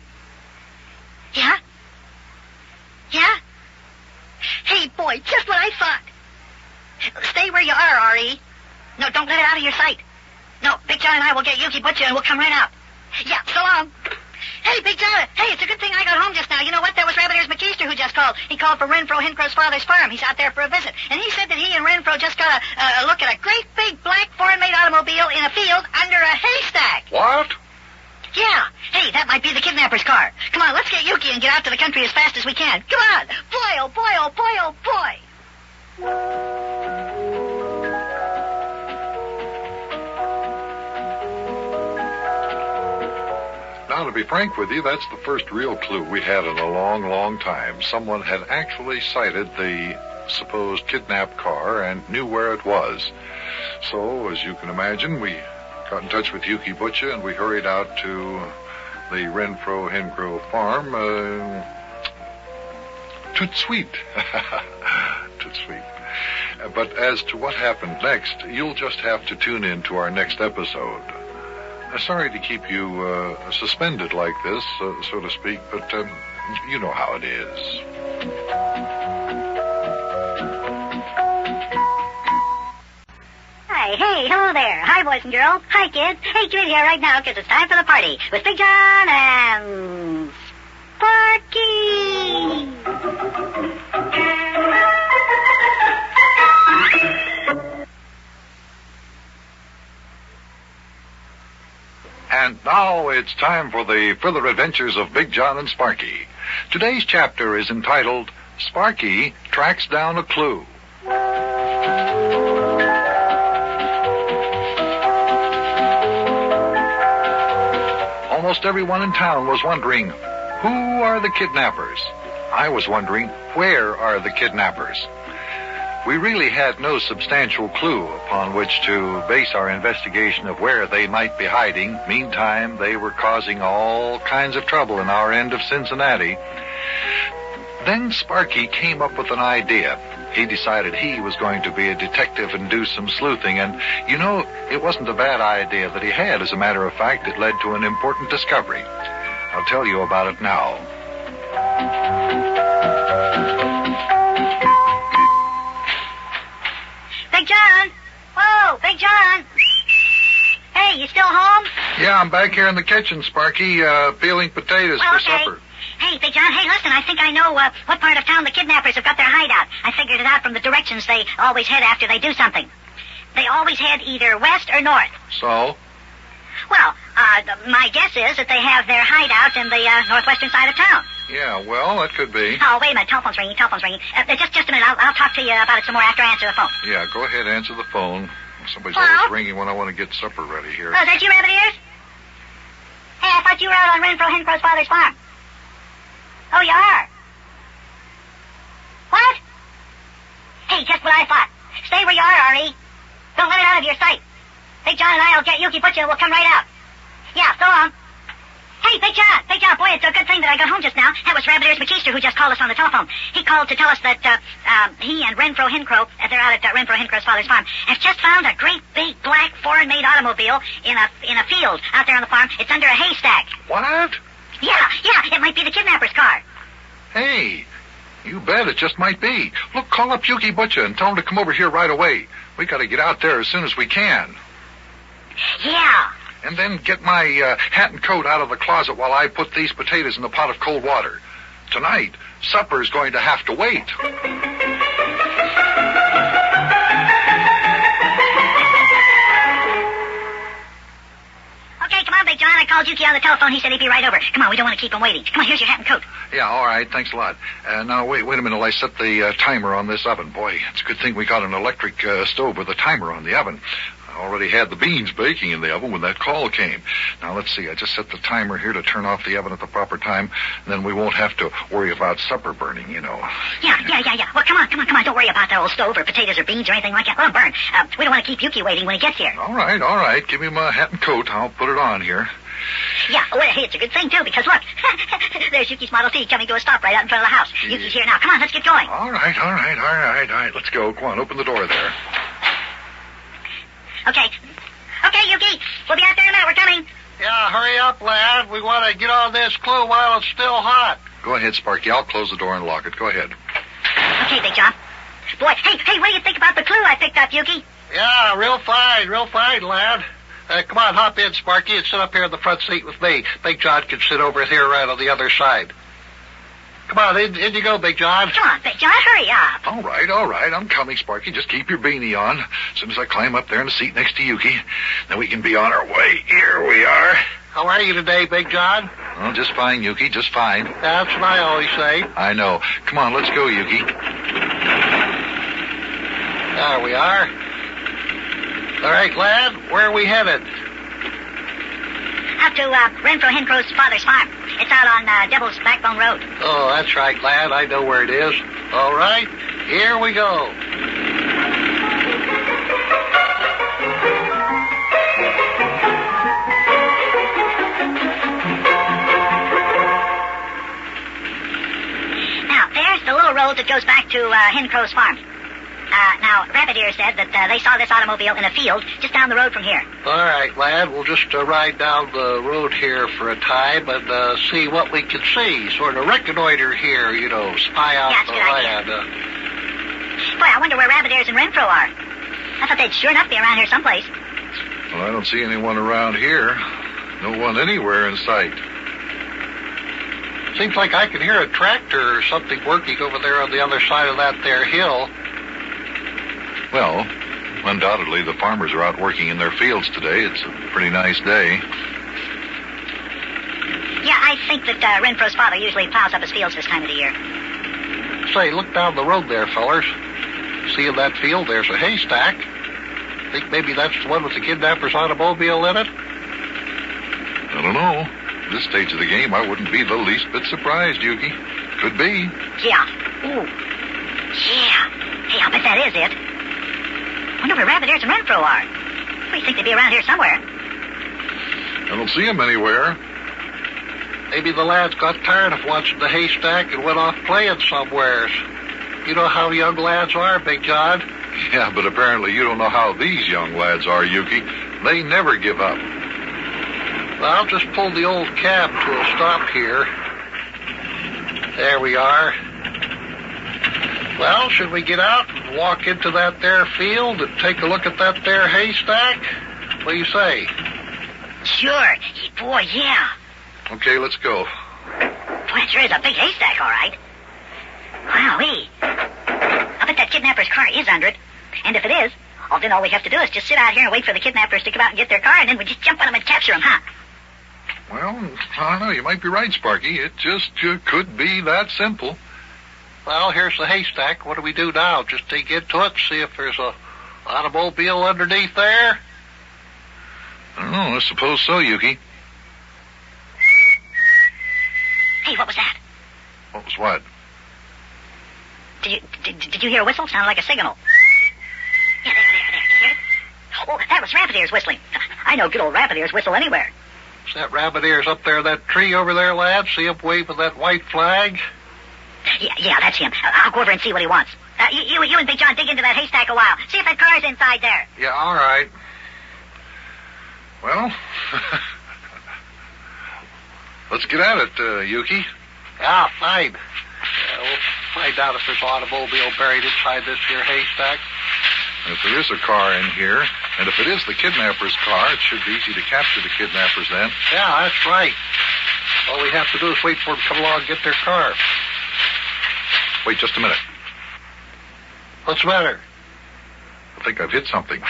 Speaker 1: Yeah? Yeah? Hey, boy, just what I thought. Stay where you are, R.E. No, don't let it out of your sight. No, Big John and I will get Yukie, Butcha, and we'll come right out. Yeah, so long. Hey, Big John, hey, it's a good thing I got home just now. You know what? There was Rabbit Ears McKeester who just called. He called for Renfro Hincrow's father's farm. He's out there for a visit. And he said that he and Renfro just got a look at a great big black foreign-made automobile in a field under a haystack.
Speaker 16: What?
Speaker 1: Yeah. Hey, that might be the kidnapper's car. Come on, let's get Yukie and get out to the country as fast as we can. Come on. Boy, oh boy, oh boy, oh boy.
Speaker 16: Now, to be frank with you, that's the first real clue we had in a long, long time. Someone had actually sighted the supposed kidnapped car and knew where it was. So, as you can imagine, we got in touch with Yukie Butcha and we hurried out to the Renfro-Hencrow farm. Toot sweet. Toot sweet. But as to what happened next, you'll just have to tune in to our next episode. Sorry to keep you suspended like this, so to speak, but you know how it is.
Speaker 1: Hey, hello there. Hi, boys and girls. Hi, kids. Hey, get in here right now, because it's time for the party with Big Jon and Sparky.
Speaker 2: And now it's time for the further adventures of Big Jon and Sparky. Today's chapter is entitled, Sparky Tracks Down a Clue. Almost everyone in town was wondering, who are the kidnappers? I was wondering, where are the kidnappers? We really had no substantial clue upon which to base our investigation of where they might be hiding. Meantime, they were causing all kinds of trouble in our end of Cincinnati. Then Sparky came up with an idea. He decided he was going to be a detective and do some sleuthing, and, you know, it wasn't a bad idea that he had. As a matter of fact, it led to an important discovery. I'll tell you about it now.
Speaker 1: Big Jon! Whoa, Big Jon! Hey, you still home?
Speaker 2: Yeah, I'm back here in the kitchen, Sparky, peeling potatoes for supper.
Speaker 1: Hey, Big Jon, hey, listen, I think I know what part of town the kidnappers have got their hideout. I figured it out from the directions they always head after they do something. They always head either west or north.
Speaker 2: So?
Speaker 1: Well, my guess is that they have their hideout in the northwestern side of town.
Speaker 2: Yeah, well, that could be.
Speaker 1: Oh, wait a minute, telephone's ringing. Just a minute, I'll talk to you about it some more after I answer the phone.
Speaker 2: Yeah, go ahead, answer the phone. Somebody's
Speaker 1: Hello?
Speaker 2: always ringing when I want to get supper ready here.
Speaker 1: Oh, is that you, Rabbit Ears? Hey, I thought you were out on Renfro-Hencrow's father's farm. Oh, you are? What? Hey, just what I thought. Stay where you are, R.E. Don't let it out of your sight. Big Jon and I will get Yukie Butcha and we'll come right out. Yeah, so long. Hey, Big Jon, boy, it's a good thing that I got home just now. That was Rabbit Ears McKeister who just called us on the telephone. He called to tell us that he and Renfro-Hencrow, they're out at Renfro-Hencrow's father's farm, has just found a great big black foreign-made automobile in a field out there on the farm. It's under a haystack.
Speaker 2: What?
Speaker 1: Yeah, it might be the kidnapper's car.
Speaker 2: Hey, you bet it just might be. Look, call up Yukie Butcha and tell him to come over here right away. We got to get out there as soon as we can.
Speaker 1: Yeah.
Speaker 2: And then get my hat and coat out of the closet while I put these potatoes in the pot of cold water. Tonight, supper's going to have to wait.
Speaker 1: Okay, come on, Big Jon. I called Yukie on the telephone. He said he'd be right over. Come on, we don't want to keep him waiting. Come on, here's your hat and coat.
Speaker 2: Yeah, all right. Thanks a lot. Now, wait a minute while I set the timer on this oven. Boy, it's a good thing we got an electric stove with a timer on the oven. I already had the beans baking in the oven when that call came. Now, let's see. I just set the timer here to turn off the oven at the proper time, and then we won't have to worry about supper burning, you know.
Speaker 1: Yeah. Well, come on. Don't worry about that old stove or potatoes or beans or anything like that. Let them burn. We don't want to keep Yukie waiting when he gets here.
Speaker 2: All right. Give me my hat and coat. I'll put it on here.
Speaker 1: Yeah, well, hey, it's a good thing, too, because look, there's Yukie's Model T coming to a stop right out in front of the house. Yeah. Yukie's here now. Come on, let's get going.
Speaker 2: All right. Let's go. Come on, open the door there.
Speaker 1: Okay, Yukie, we'll be out there in a minute. We're coming.
Speaker 13: Yeah, hurry up, lad. We want to get on this clue while it's still hot.
Speaker 2: Go ahead, Sparky. I'll close the door and lock it. Go ahead.
Speaker 1: Okay, Big Jon. Boy, hey, what do you think about the clue I picked up, Yukie?
Speaker 13: Yeah, real fine, lad. Come on, hop in, Sparky, and sit up here in the front seat with me. Big Jon can sit over here right on the other side. Come on, in you go, Big Jon.
Speaker 1: Come on, Big Jon, hurry up.
Speaker 2: All right. I'm coming, Sparky. Just keep your beanie on. As soon as I climb up there in the seat next to Yukie, then we can be on our way. Here we are.
Speaker 13: How are you today, Big John?
Speaker 2: Oh, just fine, Yukie, just fine.
Speaker 13: That's what I always say.
Speaker 2: I know. Come on, let's go, Yukie.
Speaker 13: There we are. All right, lad, where are we headed?
Speaker 1: Out to Renfro Hencrow's father's farm. It's out on Devil's Backbone Road.
Speaker 13: Oh, that's right, lad. I know where it is. All right, here we go.
Speaker 1: Now, there's the little road that goes back to Hencrow's farm. Now, Rabbit Ear said that they saw this automobile in a field just down the road from here.
Speaker 13: All right, lad, we'll just ride down the road here for a time and see what we can see. Sort of reconnoiter here, you know, spy out the land.
Speaker 1: Boy, I wonder where Rabbit Ears and Renfro are. I thought they'd sure enough be around here someplace.
Speaker 2: Well, I don't see anyone around here. No one anywhere in sight.
Speaker 13: Seems like I can hear a tractor or something working over there on the other side of that there hill.
Speaker 2: Well, undoubtedly the farmers are out working in their fields today. It's a pretty nice day.
Speaker 1: Yeah, I think that Renfro's father usually plows up his fields this time of the year.
Speaker 13: Say, look down the road there, fellers. See in that field, there's a haystack. Think maybe that's the one with the kidnapper's automobile in it?
Speaker 2: I don't know. At this stage of the game, I wouldn't be the least bit surprised, Yukie. Could be.
Speaker 1: Yeah. Ooh. Yeah. Hey, I'll bet that is it. Wonder where Rabbit Ears and Renfro are. We think they'd be around here somewhere.
Speaker 2: I don't see them anywhere.
Speaker 13: Maybe the lads got tired of watching the haystack and went off playing somewheres. You know how young lads are, Big John?
Speaker 2: Yeah, but apparently you don't know how these young lads are, Yukie. They never give up.
Speaker 13: Well, I'll just pull the old cab to a stop here. There we are. Well, should we get out and walk into that there field and take a look at that there haystack? What do you say?
Speaker 1: Sure. Boy, yeah.
Speaker 2: Okay, let's go.
Speaker 1: Boy, it sure is a big haystack, all right. Wowee. I bet that kidnapper's car is under it. And if it is, then all we have to do is just sit out here and wait for the kidnappers to come out and get their car, and then we just jump on them and capture them, huh?
Speaker 2: Well, I don't know. You might be right, Sparky. It just could be that simple.
Speaker 13: Well, here's the haystack. What do we do now? Just dig into it, see if there's a automobile underneath there?
Speaker 2: I don't know. I suppose so, Yukie.
Speaker 1: Hey, what was that?
Speaker 2: What was what?
Speaker 1: Did you hear a whistle? Sounded like a signal. Yeah, there. Did you hear it? Oh, that was Rabbit Ears whistling. I know good old Rabbit Ears whistle anywhere.
Speaker 13: Is that Rabbit Ears up there, that tree over there, lad? See him waving that white flag?
Speaker 1: Yeah, that's him. I'll go over and see what he wants. You and Big John dig into that haystack a while. See if that car's inside there.
Speaker 2: Yeah, all right. Well, let's get at it, Yukie.
Speaker 13: Yeah, fine. We'll find out if there's an automobile buried inside this here haystack.
Speaker 2: If there is a car in here, and if it is the kidnapper's car, it should be easy to capture the kidnappers then.
Speaker 13: Yeah, that's right. All we have to do is wait for them to come along and get their car.
Speaker 2: Wait just a minute.
Speaker 13: What's the matter?
Speaker 2: I think I've hit something.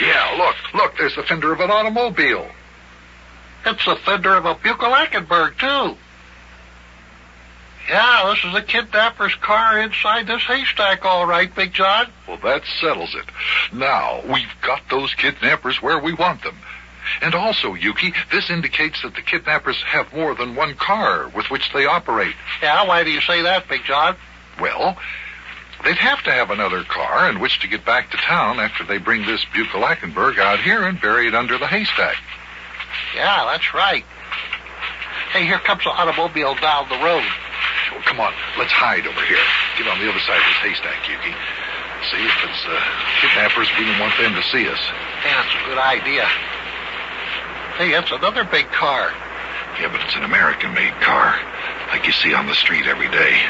Speaker 2: Yeah, look, there's the fender of an automobile.
Speaker 13: It's the fender of a Buckalackenberg, too. Yeah, this is the kidnapper's car inside this haystack, all right, Big John.
Speaker 2: Well, that settles it. Now, we've got those kidnappers where we want them. And also, Yukie, this indicates that the kidnappers have more than one car with which they operate.
Speaker 13: Yeah, why do you say that, Big John?
Speaker 2: Well, they'd have to have another car in which to get back to town after they bring this Buckalackenberg out here and bury it under the haystack.
Speaker 13: Yeah, that's right. Hey, here comes the automobile down the road.
Speaker 2: Oh, come on, let's hide over here. Get on the other side of this haystack, Yukie. See, if it's kidnappers, we don't want them to see us.
Speaker 13: Yeah, that's a good idea. Hey, that's another big car.
Speaker 2: Yeah, but it's an American-made car, like you see on the street every day.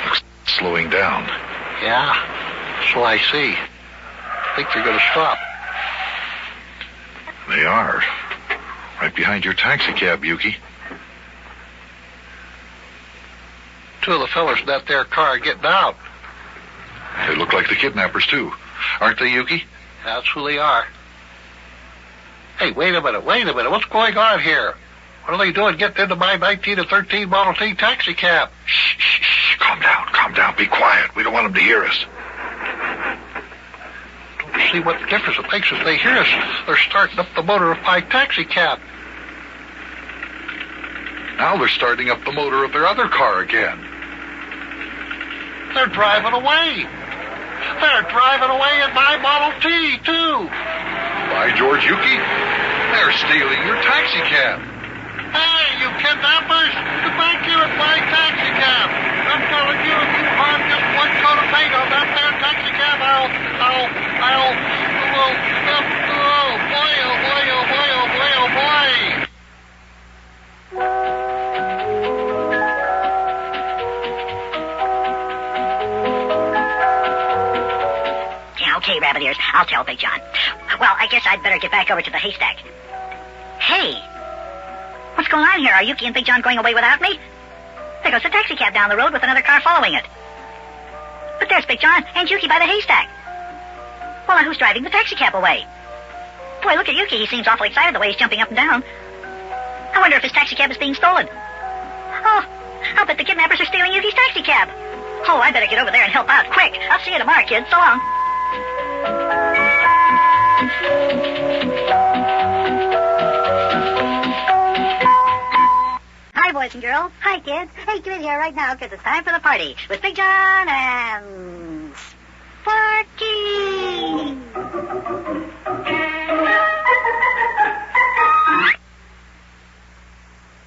Speaker 2: Looks slowing down.
Speaker 13: Yeah, so I see. I think they're going to stop.
Speaker 2: They are. Right behind your taxi cab, Yukie.
Speaker 13: Two of the fellers in that there car are getting out.
Speaker 2: They look like the kidnappers, too. Aren't they, Yukie?
Speaker 13: That's who they are. Hey, wait a minute. What's going on here? What are they doing getting into my 1913 Model T taxi cab?
Speaker 11: Shh. Calm down. Be quiet. We don't want them to hear us.
Speaker 13: Don't see what difference it makes if they hear us. They're starting up the motor of my taxi cab.
Speaker 9: Now they're starting up the motor of their other car again.
Speaker 13: They're driving away. They're driving away in my Model T, too.
Speaker 9: By George, Yukie, they're stealing your taxi cab.
Speaker 13: Hey, you kidnappers! Get back here at my taxi cab! I'm telling you, if you harm just one coat of paint on that there taxi cab, oh boy.
Speaker 1: Yeah, okay, Rabbit Ears, I'll tell Big John. Well, I guess I'd better get back over to the haystack. Hey! What's going on here? Are Yukie and Big John going away without me? There goes the taxi cab down the road with another car following it. But there's Big John and Yukie by the haystack. Well, now who's driving the taxi cab away? Boy, look at Yukie. He seems awfully excited the way he's jumping up and down. I wonder if his taxi cab is being stolen. Oh, I'll bet the kidnappers are stealing Yukie's taxi cab. Oh, I better get over there and help out quick. I'll see you tomorrow, kids. So long. Hi, boys and girls. Hi, kids. Hey, get in here right now, because it's time for the party with Big Jon and Sparky.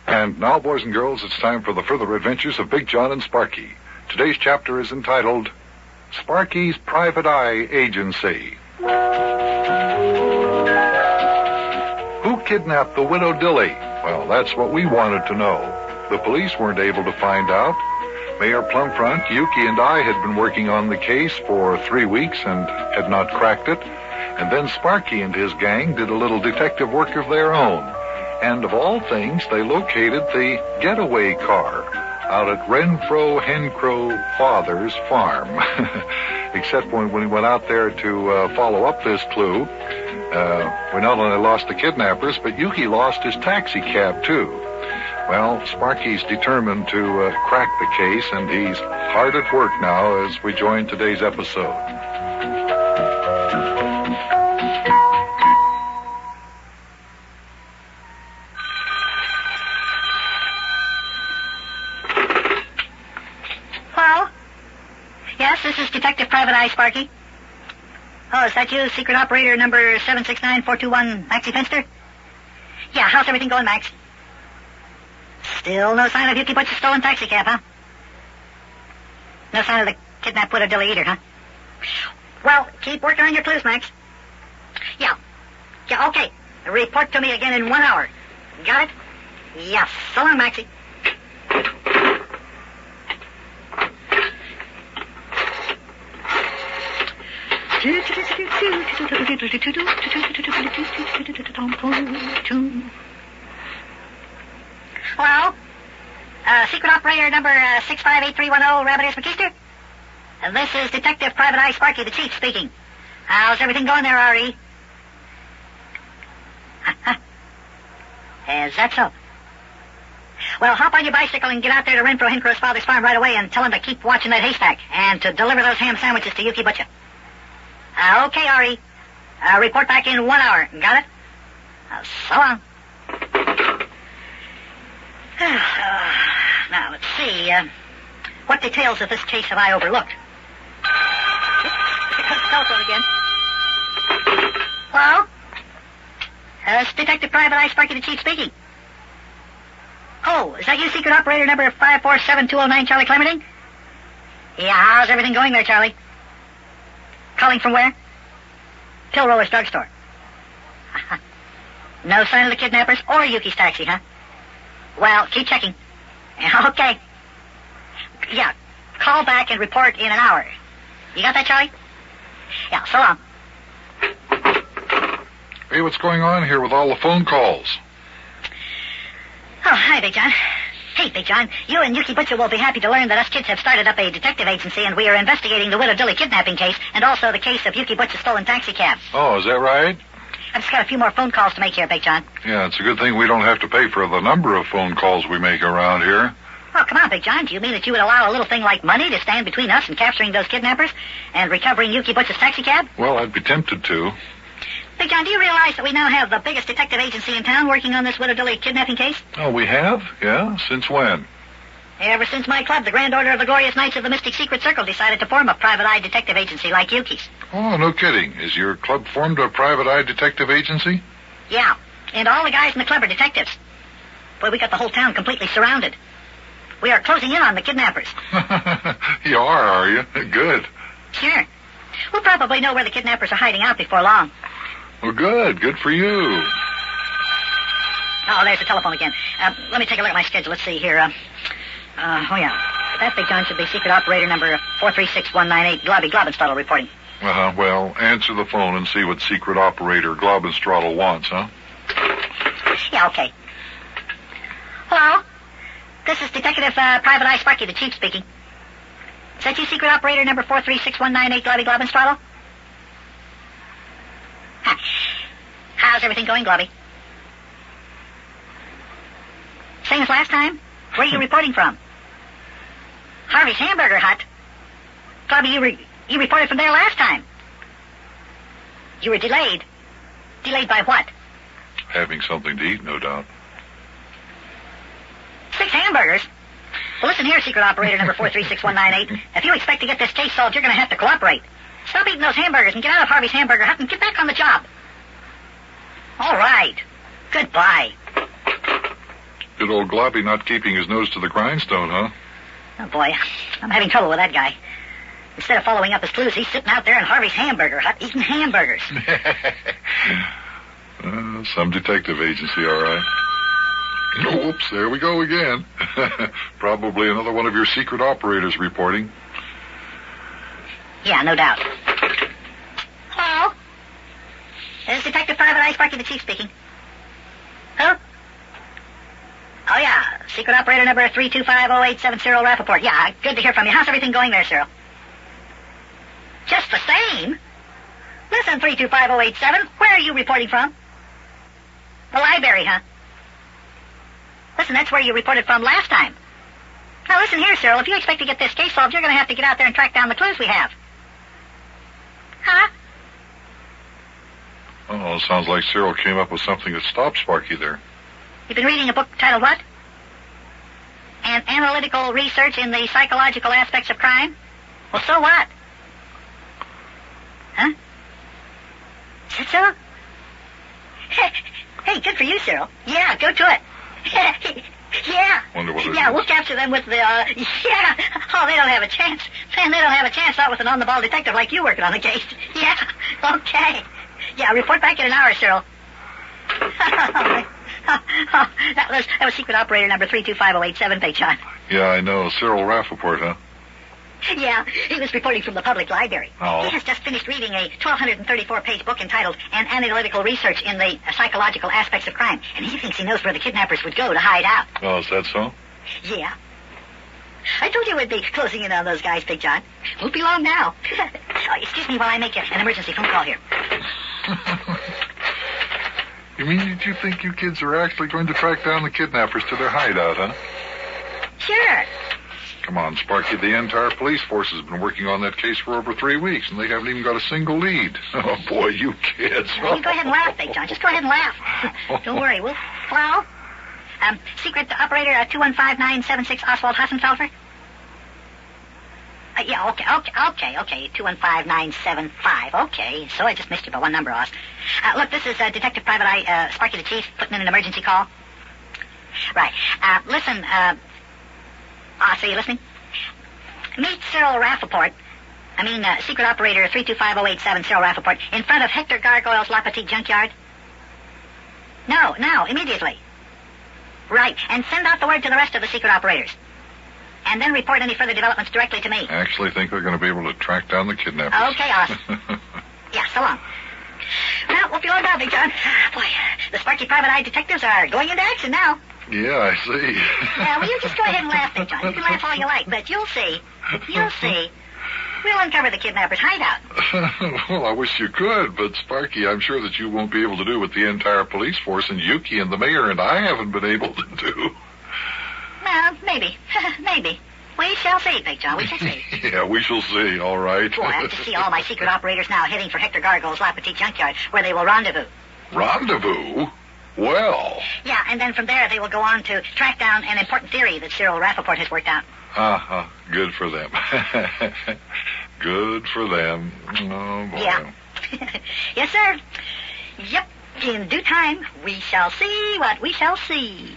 Speaker 9: And now, boys and girls, it's time for the further adventures of Big Jon and Sparky. Today's chapter is entitled Sparky's Private Eye Agency. Who kidnapped the widow Dilly? Well, that's what we wanted to know. The police weren't able to find out. Mayor Plumfront, Yukie, and I had been working on the case for 3 weeks and had not cracked it. And then Sparky and his gang did a little detective work of their own. And of all things, they located the getaway car out at Renfro Hencrow Father's farm. Except when we went out there to follow up this clue, we not only lost the kidnappers, but Yukie lost his taxi cab, too. Well, Sparky's determined to crack the case, and he's hard at work now as we join today's episode.
Speaker 1: Hello? Yes, this is Detective Private Eye Sparky. Oh, is that you, secret operator number 769421, Maxie Finster? Yeah, how's everything going, Max? Still no sign of Yukie Butcha's stolen taxi cab, huh? No sign of the kidnapped widow Dilly either, huh? Well, keep working on your clues, Max. Yeah, okay. Report to me again in 1 hour. Got it? Yes. So long, Maxie. Hello? Secret operator number 658310, Rabbit Ears McKeister? This is Detective Private Eye Sparky, the chief, speaking. How's everything going there, R.E.? Is that so? Well, hop on your bicycle and get out there to Renfro Hencrow's father's farm right away and tell him to keep watching that haystack and to deliver those ham sandwiches to Yukie Butcha. Okay, R.E. Report back in 1 hour. Got it? So long. Now, let's see. What details of this case have I overlooked? Telephone again. Hello? It's Detective Private Eye Sparky, the chief, speaking. Oh, is that you, secret operator number 547209, Charlie Clemerding? Yeah, how's everything going there, Charlie? Calling from where? Pill Roller's drugstore. No sign of the kidnappers or Yukie's taxi, huh? Well, keep checking. Okay. Yeah, call back and report in an hour. You got that, Charlie? Yeah, so long.
Speaker 9: Hey, what's going on here with all the phone calls?
Speaker 1: Oh, hi, Big John. Hey, Big John, you and Yukie Butcha will be happy to learn that us kids have started up a detective agency, and we are investigating the widow Dilly kidnapping case, and also the case of Yukie Butcha's stolen taxi cab.
Speaker 9: Oh, is that right?
Speaker 1: I've just got a few more phone calls to make here, Big John.
Speaker 16: Yeah, it's a good thing we don't have to pay for the number of phone calls we make around here.
Speaker 1: Oh, come on, Big John. Do you mean that you would allow a little thing like money to stand between us and capturing those kidnappers and recovering Yukie Butcha's taxicab?
Speaker 16: Well, I'd be tempted to.
Speaker 1: Big John, do you realize that we now have the biggest detective agency in town working on this Widow Dilly kidnapping case?
Speaker 16: Oh, we have? Yeah? Since when?
Speaker 1: Ever since my club, the Grand Order of the Glorious Knights of the Mystic Secret Circle, decided to form a private eye detective agency like Yukie's.
Speaker 16: Oh, no kidding. Is your club formed a private eye detective agency?
Speaker 1: Yeah, and all the guys in the club are detectives. Boy, we got the whole town completely surrounded. We are closing in on the kidnappers.
Speaker 16: You are you? Good.
Speaker 1: Sure. We'll probably know where the kidnappers are hiding out before long.
Speaker 16: Well, good. Good for you.
Speaker 1: Oh, there's the telephone again. Let me take a look at my schedule. Let's see here. Oh, yeah. That, Big John, should be secret operator number 436198, Globenstraddle reporting.
Speaker 16: Well, answer the phone and see what secret operator Globenstraddle wants, huh?
Speaker 1: Yeah, okay. Hello? This is Detective Private Eye Sparky, the chief speaking. Is that you, secret operator number 436198, Globenstraddle? How's everything going, Globby? Same as last time? Where are you reporting from? Harvey's Hamburger Hut? Globby, you reported from there last time. You were delayed. Delayed by what?
Speaker 16: Having something to eat, no doubt.
Speaker 1: 6 hamburgers? Well, listen here, secret operator number 436198. If you expect to get this case solved, you're going to have to cooperate. Stop eating those hamburgers and get out of Harvey's Hamburger Hut and get back on the job. All right. Goodbye.
Speaker 16: Good old Globby not keeping his nose to the grindstone, huh?
Speaker 1: Oh, boy. I'm having trouble with that guy. Instead of following up his clues, he's sitting out there in Harvey's Hamburger Hut eating hamburgers.
Speaker 16: Some detective agency, all right. Oh, whoops, there we go again. Probably another one of your secret operators reporting.
Speaker 1: Yeah, no doubt. Hello? This is Detective Private Eye Sparky, the chief speaking. Who? Oh, yeah. Secret operator number 3250870, Rappaport. Yeah, good to hear from you. How's everything going there, Cyril? Just the same? Listen, 3250870, where are you reporting from? The library, huh? Listen, that's where you reported from last time. Now, listen here, Cyril. If you expect to get this case solved, you're going to have to get out there and track down the clues we have. Huh?
Speaker 16: Oh, sounds like Cyril came up with something that stopped Sparky there.
Speaker 1: You've been reading a book titled what? An Analytical Research in the Psychological Aspects of Crime? Well, so what? Huh? Is that so? Hey, good for you, Cyril. Yeah, go to it. Yeah.
Speaker 16: Wonder what
Speaker 1: yeah, we'll capture them with the, yeah. Oh, they don't have a chance. Man, they don't have a chance, not with an on-the-ball detective like you working on the case. Yeah, okay. Yeah, report back in an hour, Cyril. That was secret operator number 3250870, Big John.
Speaker 16: Yeah, I know. Cyril Rappaport, huh?
Speaker 1: Yeah, he was reporting from the public library.
Speaker 16: Oh.
Speaker 1: He has just finished reading a 1,234-page book entitled An Analytical Research in the Psychological Aspects of Crime, and he thinks he knows where the kidnappers would go to hide out.
Speaker 16: Oh, is that so?
Speaker 1: Yeah. I told you we'd be closing in on those guys, Big John. Won't be long now. Oh, excuse me while I make an emergency phone call here.
Speaker 16: You mean you think you kids are actually going to track down the kidnappers to their hideout, huh?
Speaker 1: Sure.
Speaker 16: Come on, Sparky. The entire police force has been working on that case for over 3 weeks, and they haven't even got a single lead. Oh, boy, you kids.
Speaker 1: Well, you go ahead and laugh, Big John. Just go ahead and laugh. Don't worry. We'll... Hello? Secret operator 215976, Oswald Hassenfelfer? Yeah, okay. 215975. Okay, so I just missed you by one number, Oz. Look, this is Detective Private Eye Sparky the Chief, putting in an emergency call. Right. Listen, so you listening? Meet Cyril Rappaport. Secret operator 3250870, Cyril Rappaport, in front of Hector Gargoyle's La Petite junkyard. No, now, immediately. Right, and send out the word to the rest of the secret operators. And then report any further developments directly to me.
Speaker 16: I actually think they're going to be able to track down the kidnappers.
Speaker 1: Okay, Oz. Yeah, so long. Well, won't be long now, Big John. Boy, the Sparky Private Eye detectives are going into action now.
Speaker 16: Yeah, I see.
Speaker 1: Yeah, well, you just go ahead and laugh, Big John. You can laugh all you like, but you'll see. You'll see. We'll uncover the kidnappers' hideout.
Speaker 16: Well, I wish you could, but Sparky, I'm sure that you won't be able to do what the entire police force and Yukie and the mayor and I haven't been able to do.
Speaker 1: Well, maybe. Maybe. We shall see, Big John. We shall see.
Speaker 16: Yeah, we shall see, all right.
Speaker 1: Boy, I can see all my secret operators now heading for Hector Gargoyle's La Petite junkyard, where they will rendezvous.
Speaker 16: Rendezvous? Well.
Speaker 1: Yeah, and then from there they will go on to track down an important theory that Cyril Rappaport has worked out.
Speaker 16: Uh-huh. Good for them. Good for them. Oh, boy.
Speaker 1: Yeah. Yes, sir. Yep. In due time, we shall see what we shall see.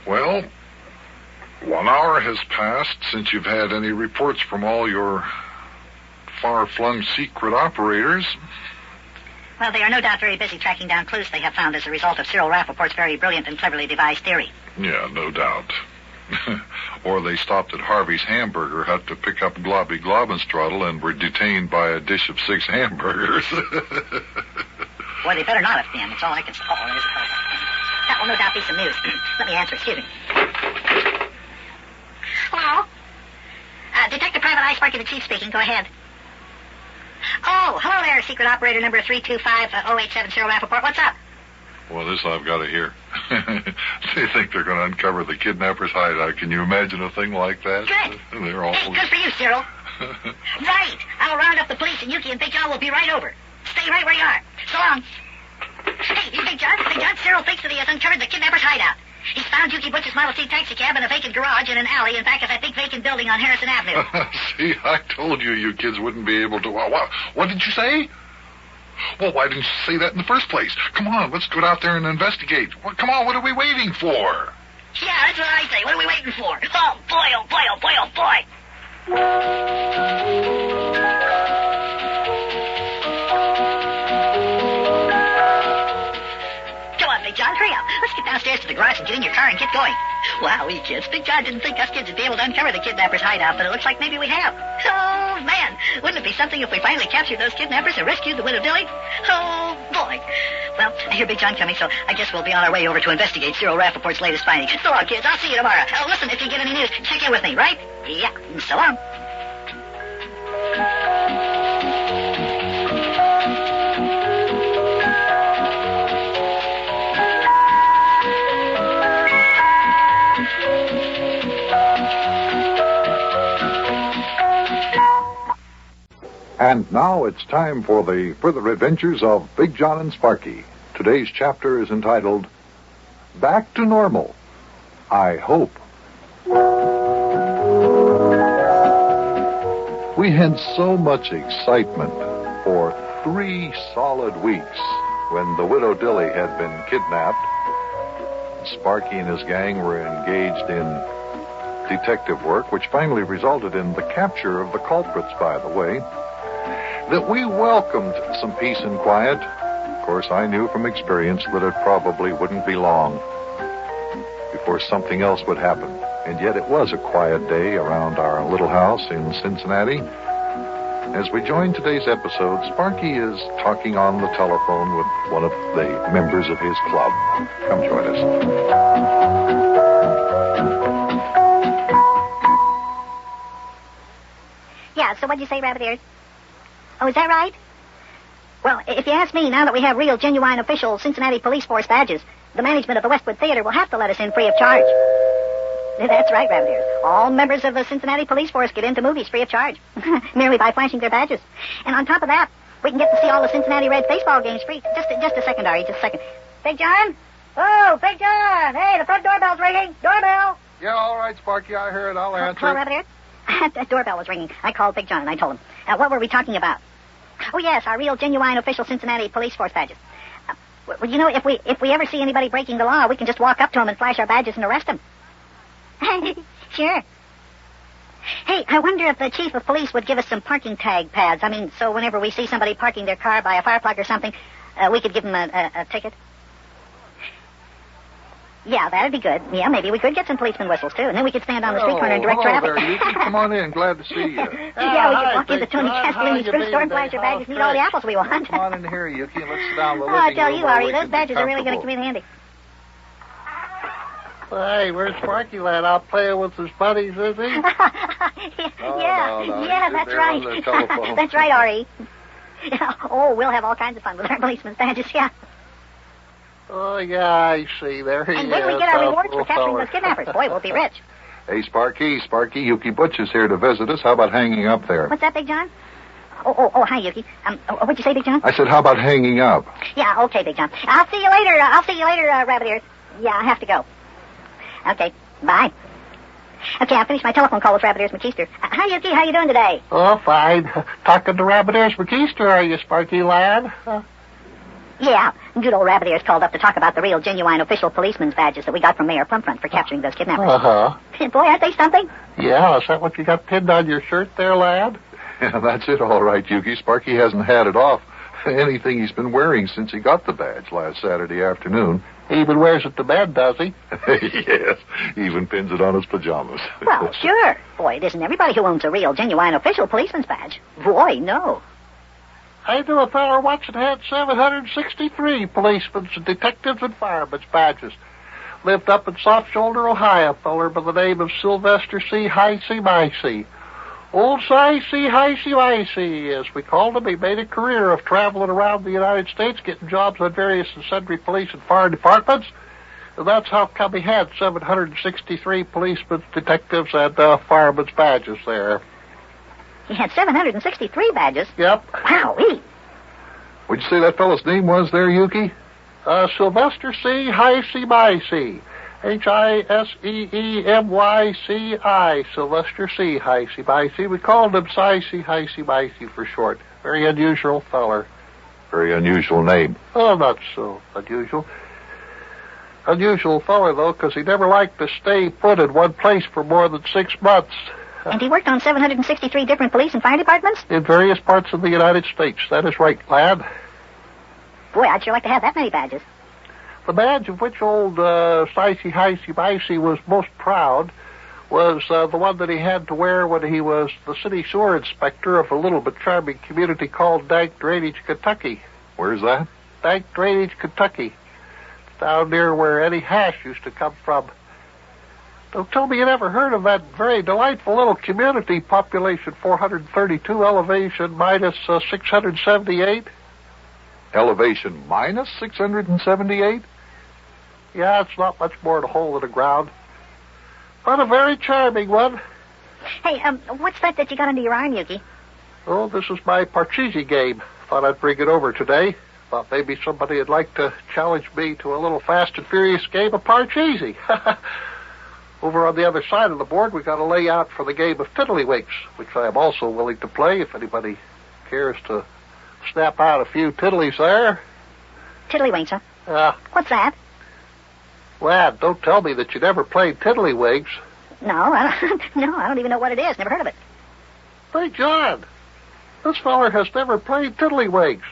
Speaker 16: Well, 1 hour has passed since you've had any reports from all your far-flung secret operators.
Speaker 1: Well, they are no doubt very busy tracking down clues they have found as a result of Cyril Rappaport's very brilliant and cleverly devised theory.
Speaker 16: Yeah, no doubt. Or they stopped at Harvey's Hamburger Hut to pick up Globby Globbenstrudel and were detained by a dish of 6 hamburgers.
Speaker 1: Boy, they better not have been. That's all I can say. Oh, there's a call. That will no doubt be some news. Let me answer. Excuse me. Hello? Detective Private Eye Sparky the Chief speaking. Go ahead. Oh, hello there, secret operator number 325-0870 Rappaport. What's up?
Speaker 16: Well, this I've got to hear. They think they're going to uncover the kidnappers' hideout. Can you imagine a thing like that?
Speaker 1: Good.
Speaker 16: They're all...
Speaker 1: Hey, good for you, Cyril. Right. I'll round up the police, and Yukie and Big John will be right over. Stay right where you are. So long. Hey, Big John, Cyril thinks that he has uncovered the kidnappers' hideout. He's found Yukie Butcha's Model T taxi cab in a vacant garage in an alley in back of that big vacant building on Harrison Avenue.
Speaker 16: See, I told you you kids wouldn't be able to... What did you say? Well, why didn't you say that in the first place? Come on, let's go out there and investigate. Well, come on, what are we waiting for?
Speaker 1: Yeah, that's what I say. What are we waiting for? Oh, boy, oh, boy, oh, boy, oh, boy. Come on, Big John, hurry up. Let's get downstairs to the garage and get in your car and get going. Wow, we kids. Big John didn't think us kids would be able to uncover the kidnappers' hideout, but it looks like maybe we have. Oh, man. Wouldn't it be something if we finally captured those kidnappers and rescued the widow Dilly? Oh, boy. Well, I hear Big John coming, so I guess we'll be on our way over to investigate Cyril Rappaport's latest finding. So long, kids. I'll see you tomorrow. Oh, listen, if you get any news, check in with me, right? Yeah. So long.
Speaker 9: And now it's time for the further adventures of Big Jon and Sparky. Today's chapter is entitled, Back to Normal, I Hope. We had so much excitement for 3 solid weeks when the widow Dilly had been kidnapped. Sparky and his gang were engaged in detective work, which finally resulted in the capture of the culprits, by the way, that we welcomed some peace and quiet. Of course, I knew from experience that it probably wouldn't be long before something else would happen. And yet it was a quiet day around our little house in Cincinnati. As we join today's episode, Sparky is talking on the telephone with one of the members of his club. Come join us.
Speaker 1: Yeah, so what'd you say, Rabbit Ears? Oh, is that right? Well, if you ask me, now that we have real, genuine, official Cincinnati Police Force badges, the management of the Westwood Theater will have to let us in free of charge. That's right, Rabbit Ears. All members of the Cincinnati Police Force get into movies free of charge, merely by flashing their badges. And on top of that, we can get to see all the Cincinnati Reds baseball games free. Just a second, Ari, just a second. Big John? Oh, Big John! Hey, the front doorbell's ringing. Doorbell!
Speaker 9: Yeah, all right, Sparky, I hear it. I'll answer.
Speaker 1: Hello, Rabbit Ears? That doorbell was ringing. I called Big John and I told him. What were we talking about? Oh, yes, our real, genuine, official Cincinnati Police Force badges. Well, you know, if we ever see anybody breaking the law, we can just walk up to them and flash our badges and arrest them. Sure. Hey, I wonder if the chief of police would give us some parking tag pads. I mean, so whenever we see somebody parking their car by a fire plug or something, we could give them a ticket. Yeah, that'd be good. Yeah, maybe we could get some policeman whistles, too, and then we could stand on the street corner and direct traffic.
Speaker 9: Hello there, Yukie. Come on in. Glad to see you.
Speaker 1: Yeah, we could walk into Tony Castellini's fruit store and flash our badges and eat all the apples we want.
Speaker 9: Come on in here, Yukie, and let's sit down.
Speaker 1: Oh, I tell you, Ari, those badges are really going to come in handy.
Speaker 13: Hey, where's Sparky lad? Out playing with his buddies, is he?
Speaker 1: Yeah, that's right. That's right, Ari. Oh, we'll have all kinds of fun with our policeman's badges, yeah.
Speaker 13: Oh, yeah, I see. There he is.
Speaker 1: And then we get our rewards for capturing those kidnappers. Boy, we'll be rich.
Speaker 9: Hey, Sparky, Yukie Butcha's here to visit us. How about hanging up there?
Speaker 1: What's that, Big John? Oh, hi, Yukie. What'd you say, Big John?
Speaker 9: I said, how about hanging up?
Speaker 1: Yeah, okay, Big John. I'll see you later, Rabbit Ears. Yeah, I have to go. Okay, bye. Okay, I'll finish my telephone call with Rabbit Ears McKeister. Hi, Yukie, how you doing today?
Speaker 13: Oh, fine. Talking to Rabbit Ears McKeister, are you, Sparky lad?
Speaker 1: Yeah, good old Rabbit Ears called up to talk about the real, genuine, official policeman's badges that we got from Mayor Plumfront for capturing those kidnappers.
Speaker 13: Uh-huh.
Speaker 1: Boy, aren't they something?
Speaker 13: Yeah, is that what you got pinned on your shirt there, lad?
Speaker 9: Yeah, that's it, all right, Yukie. Sparky hasn't had it off. Anything he's been wearing since he got the badge last Saturday afternoon.
Speaker 13: He even wears it to bed, does he?
Speaker 9: Yes, he even pins it on his pajamas.
Speaker 1: Well, sure. Boy, it isn't everybody who owns a real, genuine, official policeman's badge. Boy, no.
Speaker 13: I knew a feller once that had 763 policemen's and detectives and firemen's badges. Lived up in Soft Shoulder, Ohio, a feller by the name of Sylvester C. Hicey-Micey. Old Hicey-Micey, as we called him. He made a career of traveling around the United States, getting jobs on various and sundry police and fire departments. And that's how come he had 763 policemen's, detectives, and firemen's badges there.
Speaker 1: He had 763 badges?
Speaker 13: Yep.
Speaker 1: Wowee.
Speaker 9: What'd you say that fellow's name was there, Yukie?
Speaker 13: Sylvester C. Hicey-Micey. Hicey-Micey. Sylvester C. Hicey-Micey. We called him Hicey-Micey for short. Very unusual feller.
Speaker 9: Very unusual name.
Speaker 13: Oh, not so unusual. Unusual feller, though, because he never liked to stay put in one place for more than 6 months.
Speaker 1: And he worked on 763 different police and fire departments?
Speaker 13: In various parts of the United States. That is right, lad.
Speaker 1: Boy, I'd sure like to have that many badges.
Speaker 13: The badge of which old Hicey-Micey was most proud was the one that he had to wear when he was the city sewer inspector of a little but charming community called Dank Drainage, Kentucky.
Speaker 9: Where's that?
Speaker 13: Dank Drainage, Kentucky. It's down near where Eddie Hash used to come from. Don't tell me you never heard of that very delightful little community, population 432, elevation minus 678.
Speaker 9: Elevation minus 678?
Speaker 13: Yeah, it's not much more than a hole in the ground. But a very charming one.
Speaker 1: Hey, what's that you got under your arm, Yukie?
Speaker 13: Oh, this is my Parcheesi game. Thought I'd bring it over today. Thought maybe somebody would like to challenge me to a little fast and furious game of Parcheesi. Over on the other side of the board, we got a layout for the game of Tiddlywinks, which I am also willing to play if anybody cares to snap out a few tiddlies there.
Speaker 1: Tiddlywinks, huh? What's that?
Speaker 13: Lad, don't tell me that you never played Tiddlywinks.
Speaker 1: No, I don't even know what it is. Never heard of it.
Speaker 13: Hey, John, this feller has never played Tiddlywinks.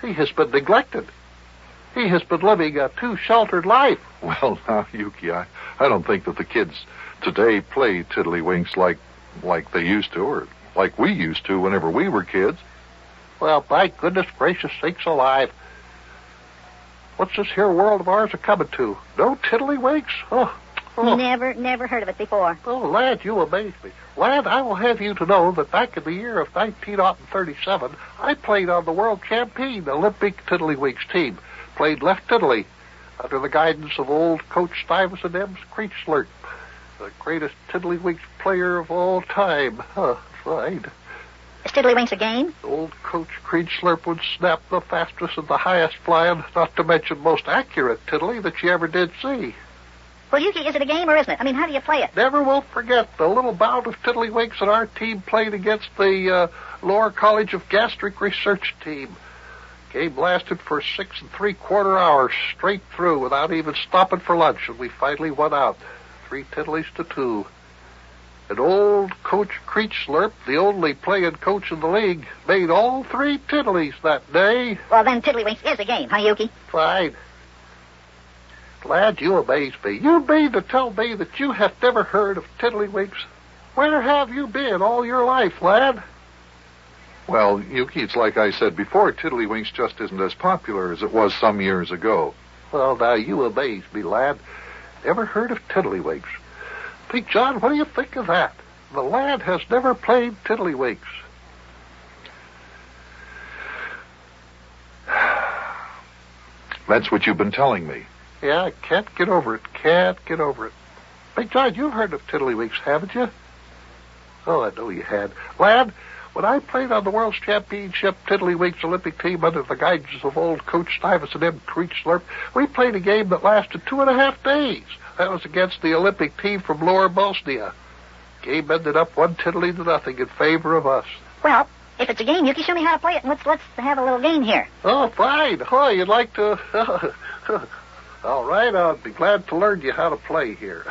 Speaker 13: He has been neglected. He has been living a too sheltered life.
Speaker 9: Well, now, Yukie, I don't think that the kids today play Tiddlywinks like they used to, or like we used to whenever we were kids.
Speaker 13: Well, by goodness gracious sakes alive. What's this here world of ours a coming to? No Tiddlywinks? Oh.
Speaker 1: Never heard of it before.
Speaker 13: Oh, lad, you amaze me. Lad, I will have you to know that back in the year of 1937, I played on the world champion Olympic Tiddlywinks team. Played left tiddly under the guidance of old Coach Stuyvesant M. Creechslert, the greatest Tiddlywinks player of all time. That's right.
Speaker 1: Is Tiddlywinks a game?
Speaker 13: Old Coach Creechslurp would snap the fastest and the highest flying, not to mention most accurate tiddly that you ever did see.
Speaker 1: Well, Yukie, is it a game or isn't it? I mean, how do you play it?
Speaker 13: Never will forget the little bout of Tiddlywinks that our team played against the Lower College of Gastric Research team. Game lasted for 6 3/4 hours straight through without even stopping for lunch, and we finally won out 3 tiddlies to 2. And old Coach Creechslurp, the only playing coach in the league, made all 3 tiddlies that day.
Speaker 1: Well, then Tiddlywinks is a game, huh, Yukie?
Speaker 13: Fine. Lad, you amaze me. You mean to tell me that you have never heard of Tiddlywinks? Where have you been all your life, lad?
Speaker 16: Well, Yukie, it's like I said before, Tiddlywinks just isn't as popular as it was some years ago.
Speaker 13: Well, now, you amaze me, lad. Never heard of Tiddlywinks. Big John, what do you think of that? The lad has never played Tiddlywinks.
Speaker 16: That's what you've been telling me.
Speaker 13: Yeah, I can't get over it. Can't get over it. Big John, you've heard of Tiddlywinks, haven't you? Oh, I know you had. Lad, when I played on the World's Championship Tiddlywinks Olympic team under the guidance of old Coach Stuyvesant M. Creechslurp, we played a game that lasted 2.5 days. That was against the Olympic team from Lower Bosnia. Game ended up 1 tiddly to nothing in favor of us.
Speaker 1: Well, if it's a game, Yukie, show me how to play it, and let's have a little game here.
Speaker 13: Oh, fine. Oh, you'd like to... All right, I'll be glad to learn you how to play here.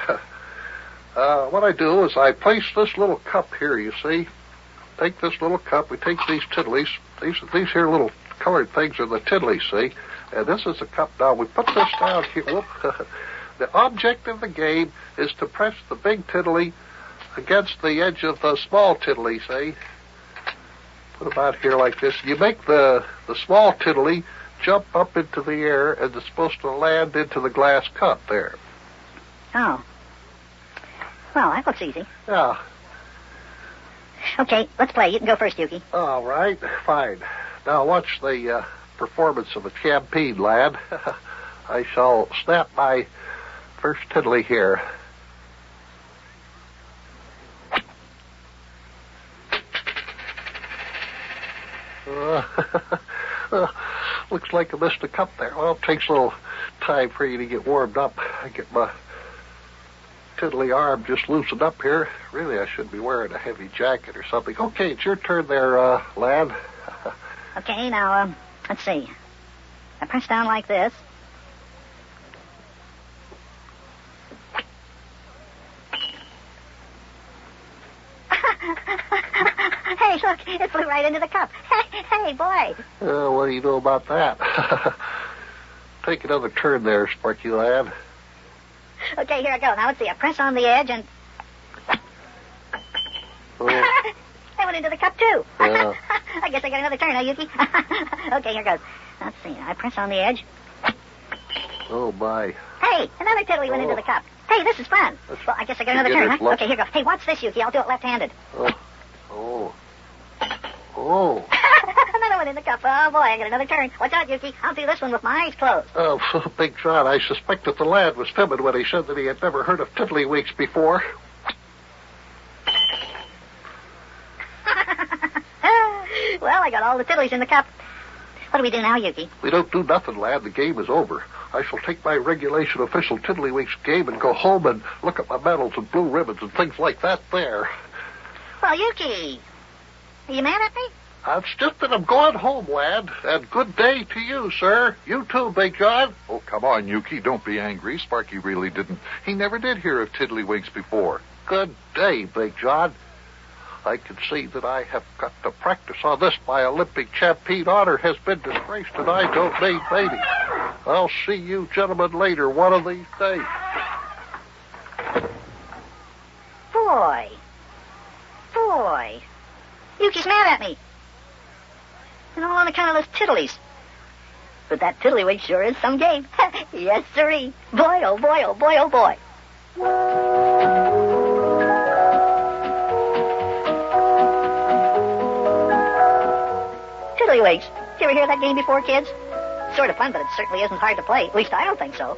Speaker 13: What I do is I place this little cup here, you see. Take this little cup. We take these tiddlies. These here little colored things are the tiddlies, see? And this is a cup. Now, we put this down here. Whoop. The object of the game is to press the big tiddly against the edge of the small tiddly, see? Put them out here like this. You make the small tiddly jump up into the air, and it's supposed to land into the glass cup there.
Speaker 1: Oh. Well, that looks easy.
Speaker 13: Yeah.
Speaker 1: Okay, let's play. You can go first, Yukie.
Speaker 13: All right, fine. Now watch the performance of a champion, lad. I shall snap my first tiddly here. Looks like I missed a cup there. Well, it takes a little time for you to get warmed up. I get my tiddly arm just loosened up here. Really, I should be wearing a heavy jacket or something. Okay, it's your turn there, lad.
Speaker 1: Okay, now, let's see. I press down like this. Hey, look, it flew right into the cup. Hey, boy.
Speaker 13: What do you know about that? Take another turn there, Sparky lad.
Speaker 1: Okay, here I go. Now, let's see. I press on the edge and...
Speaker 13: Oh.
Speaker 1: That went into the cup, too.
Speaker 13: Yeah.
Speaker 1: I guess I got another turn, huh, Yukie? Okay, here goes. Let's see. I press on the edge.
Speaker 13: Oh, my.
Speaker 1: Hey, another tiddly went into the cup. Hey, this is fun. Well, I guess I got another turn, huh? Okay, here goes. Hey, watch this, Yukie. I'll do it left-handed.
Speaker 13: Oh.
Speaker 1: Another one in the cup. Oh, boy, I got another turn. Watch out, Yukie. I'll do this one with my eyes closed.
Speaker 13: Oh, Big John, I suspect that the lad was fibbing when he said that he had never heard of tiddlywinks before.
Speaker 1: Well, I got all the tiddlies in the cup. What do we do now, Yukie?
Speaker 13: We don't do nothing, lad. The game is over. I shall take my regulation official tiddlywinks game and go home and look at my medals and blue ribbons and things like that there.
Speaker 1: Well, Yukie, are you mad at me?
Speaker 13: It's just that I'm going home, lad. And good day to you, sir. You too, Big John.
Speaker 16: Oh, come on, Yukie. Don't be angry. Sparky really didn't. He never did hear of tiddlywinks before.
Speaker 13: Good day, Big John. I can see that I have got to practice on this. My Olympic champion honor has been disgraced, and I don't need baby. I'll see you gentlemen later one of these days.
Speaker 1: Boy. Yukie's mad at me. And all on account of those tiddlies. But that tiddlywink sure is some game. Yes, sirree. Boy, oh boy, oh boy, oh boy. Tiddlywinks. Did you ever hear that game before, kids? It's sort of fun, but it certainly isn't hard to play. At least I don't think so.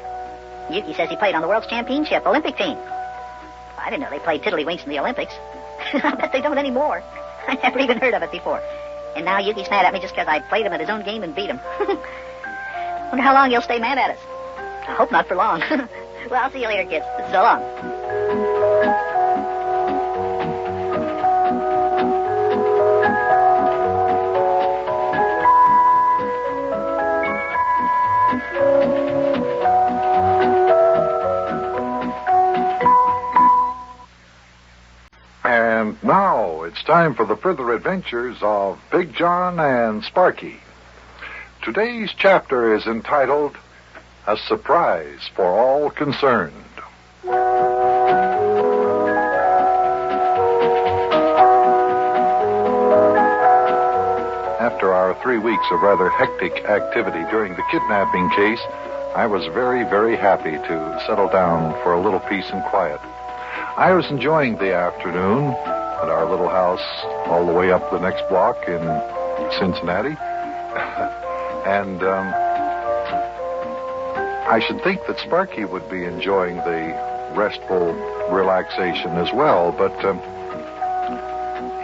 Speaker 1: Yukie says he played on the World's Championship Olympic team. I didn't know they played tiddlywinks in the Olympics. I bet they don't anymore. I never even heard of it before. And now Yukie's mad at me just because I played him at his own game and beat him. Wonder how long he'll stay mad at us. I hope not for long. Well, I'll see you later, kids. So long.
Speaker 9: And now it's time for the further adventures of Big Jon and Sparky. Today's chapter is entitled A Surprise for All Concerned. After our 3 weeks of rather hectic activity during the kidnapping case, I was very, very happy to settle down for a little peace and quiet. I was enjoying the afternoon at our little house all the way up the next block in Cincinnati. And I should think that Sparky would be enjoying the restful relaxation as well, but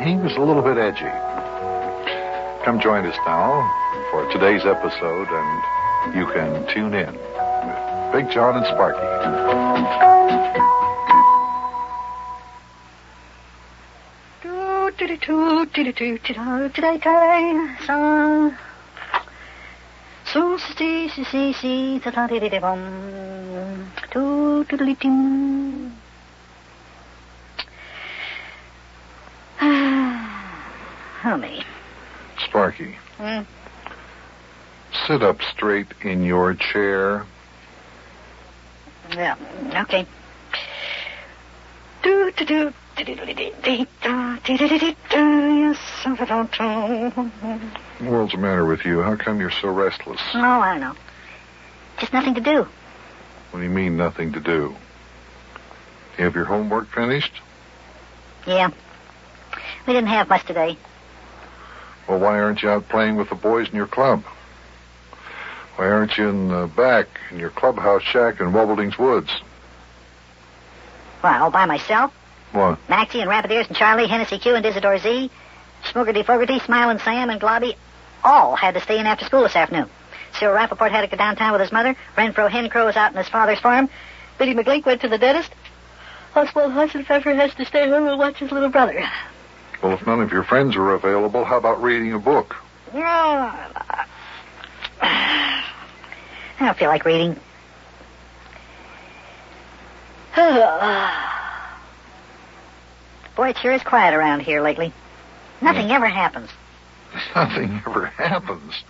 Speaker 9: he was a little bit edgy. Come join us now for today's episode, and you can tune in with Big Jon and Sparky.
Speaker 12: Honey.
Speaker 9: Sparky. Sit up straight in your chair.
Speaker 12: Yeah, okay.
Speaker 9: What's the matter with you? How come you're so restless?
Speaker 12: Oh, I don't know. Just nothing to do.
Speaker 9: What do you mean, nothing to do? You have your homework finished?
Speaker 12: Yeah. We didn't have much today.
Speaker 9: Well, why aren't you out playing with the boys in your club? Why aren't you in the back in your clubhouse shack in Wobbling's Woods?
Speaker 12: Well, all by myself?
Speaker 9: What?
Speaker 12: Maxie and Rabbit Ears and Charlie, Hennessy Q and Isidore Z, Smoogerty Fogarty, Smilin' Sam and Globby all had to stay in after school this afternoon. Cyril Rappaport had to go downtown with his mother. Renfro Hencrow was out in his father's farm. Biddy McGleek went to the dentist. Oswald Hudson Pfeffer has to stay home and watch his little brother.
Speaker 9: Well, if none of your friends are available, how about reading a book?
Speaker 12: I don't feel like reading. Boy, it sure is quiet around here lately. Nothing ever happens.
Speaker 9: Nothing ever happens.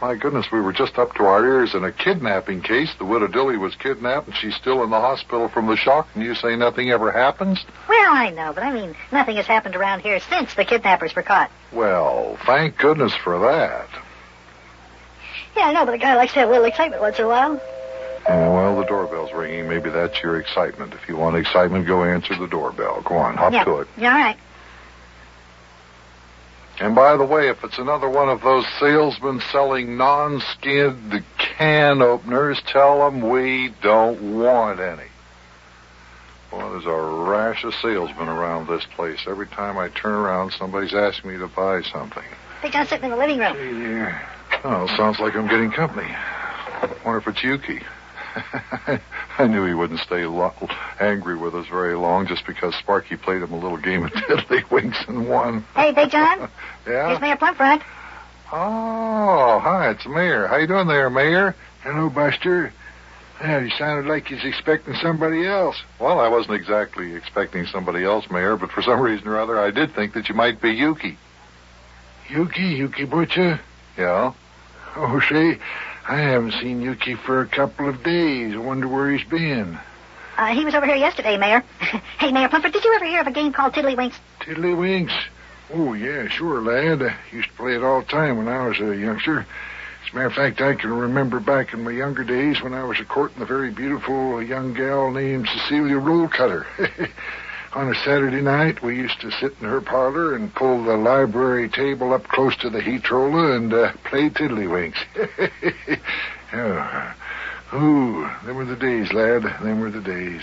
Speaker 9: My goodness, we were just up to our ears in a kidnapping case. The widow Dilly was kidnapped, and she's still in the hospital from the shock, and you say nothing ever happens?
Speaker 12: Well, I know, but I mean, nothing has happened around here since the kidnappers were caught.
Speaker 9: Well, thank goodness for that.
Speaker 12: Yeah, I know, but a guy likes to have a little excitement once in a while.
Speaker 9: Yeah, well, the doorbell's ringing. Maybe that's your excitement. If you want excitement, go answer the doorbell. Go on, hop to it.
Speaker 12: Yeah, all right.
Speaker 9: And by the way, if it's another one of those salesmen selling non-skinned can openers, tell them we don't want any. Well, there's a rash of salesmen around this place. Every time I turn around, somebody's asking me to buy something.
Speaker 12: Big John sitting in the living room.
Speaker 9: Hey there. Oh, sounds like I'm getting company. Wonder if it's Yukie. I knew he wouldn't stay angry with us very long just because Sparky played him a little game of tiddlywinks and won.
Speaker 12: Hey, Big John.
Speaker 9: Yeah?
Speaker 12: Here's Mayor Plumfront.
Speaker 9: Oh, hi, it's the Mayor. How you doing there, Mayor?
Speaker 10: Hello, Buster. Yeah, you sounded like you was expecting somebody else.
Speaker 9: Well, I wasn't exactly expecting somebody else, Mayor, but for some reason or other, I did think that you might be Yukie.
Speaker 10: Yukie Butcha?
Speaker 9: Yeah?
Speaker 10: Oh, say, I haven't seen Yukie for a couple of days. I wonder where he's been.
Speaker 12: He was over here yesterday, Mayor. Hey, Mayor Plumfront, did you ever hear of a game called Tiddlywinks?
Speaker 10: Tiddlywinks? Oh, yeah, sure, lad. I used to play it all the time when I was a youngster. As a matter of fact, I can remember back in my younger days when I was courting a very beautiful young gal named Cecilia Rollcutter. On a Saturday night, we used to sit in her parlor and pull the library table up close to the heat roller and play Tiddlywinks. Ooh, them were the days, lad. Them were the days.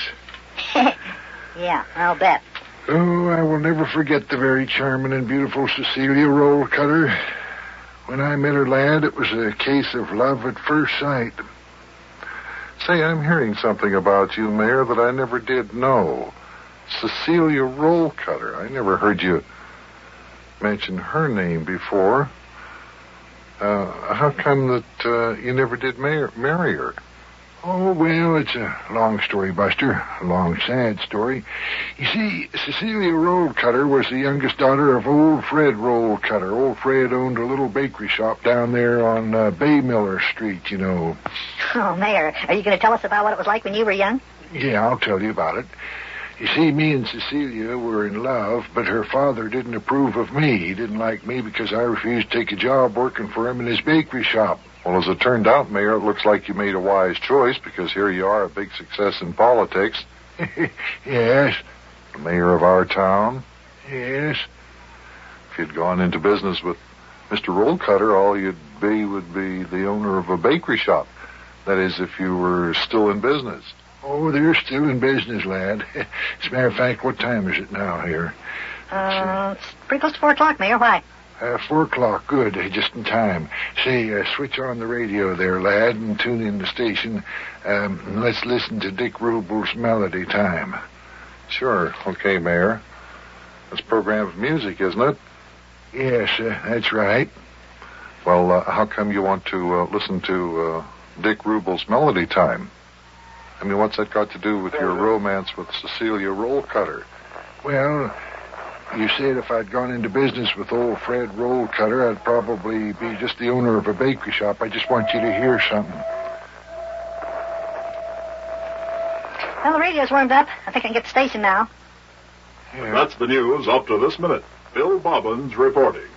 Speaker 12: Yeah, I'll bet.
Speaker 10: Oh, I will never forget the very charming and beautiful Cecilia Rollcutter. When I met her, lad, it was a case of love at first sight.
Speaker 9: Say, I'm hearing something about you, Mayor, that I never did know. Cecilia Rollcutter. I never heard you mention her name before. How come that you never did marry her?
Speaker 10: Oh, well, it's a long story, Buster. A long, sad story. You see, Cecilia Rollcutter was the youngest daughter of old Fred Rollcutter. Old Fred owned a little bakery shop down there on Bay Miller Street, you know.
Speaker 12: Oh, Mayor, are you going to tell us about what it was like when you were young?
Speaker 10: Yeah, I'll tell you about it. You see, me and Cecilia were in love, but her father didn't approve of me. He didn't like me because I refused to take a job working for him in his bakery shop.
Speaker 16: Well, as it turned out, Mayor, it looks like you made a wise choice because here you are, a big success in politics.
Speaker 10: Yes.
Speaker 16: The mayor of our town.
Speaker 10: Yes.
Speaker 16: If you'd gone into business with Mr. Rollcutter, all you'd be would be the owner of a bakery shop. That is, if you were still in business.
Speaker 10: Oh, they're still in business, lad. As a matter of fact, what time is it now here?
Speaker 12: It's pretty close to 4 o'clock, Mayor. Why?
Speaker 10: 4 o'clock. Good. Just in time. Say, switch on the radio there, lad, and tune in the station. Let's listen to Dick Rubel's Melody Time.
Speaker 16: Sure. Okay, Mayor. That's a program of music, isn't it?
Speaker 10: Yes, that's right.
Speaker 16: Well, how come you want to listen to Dick Rubel's Melody Time? I mean, what's that got to do with your romance with Cecilia Rollcutter?
Speaker 10: Well, you said if I'd gone into business with old Fred Rollcutter, I'd probably be just the owner of a bakery shop. I just want you to hear something.
Speaker 12: Well, the radio's warmed up. I think I can get the station now.
Speaker 10: Yeah.
Speaker 20: That's the news up to this minute. Bill Bobbins reporting.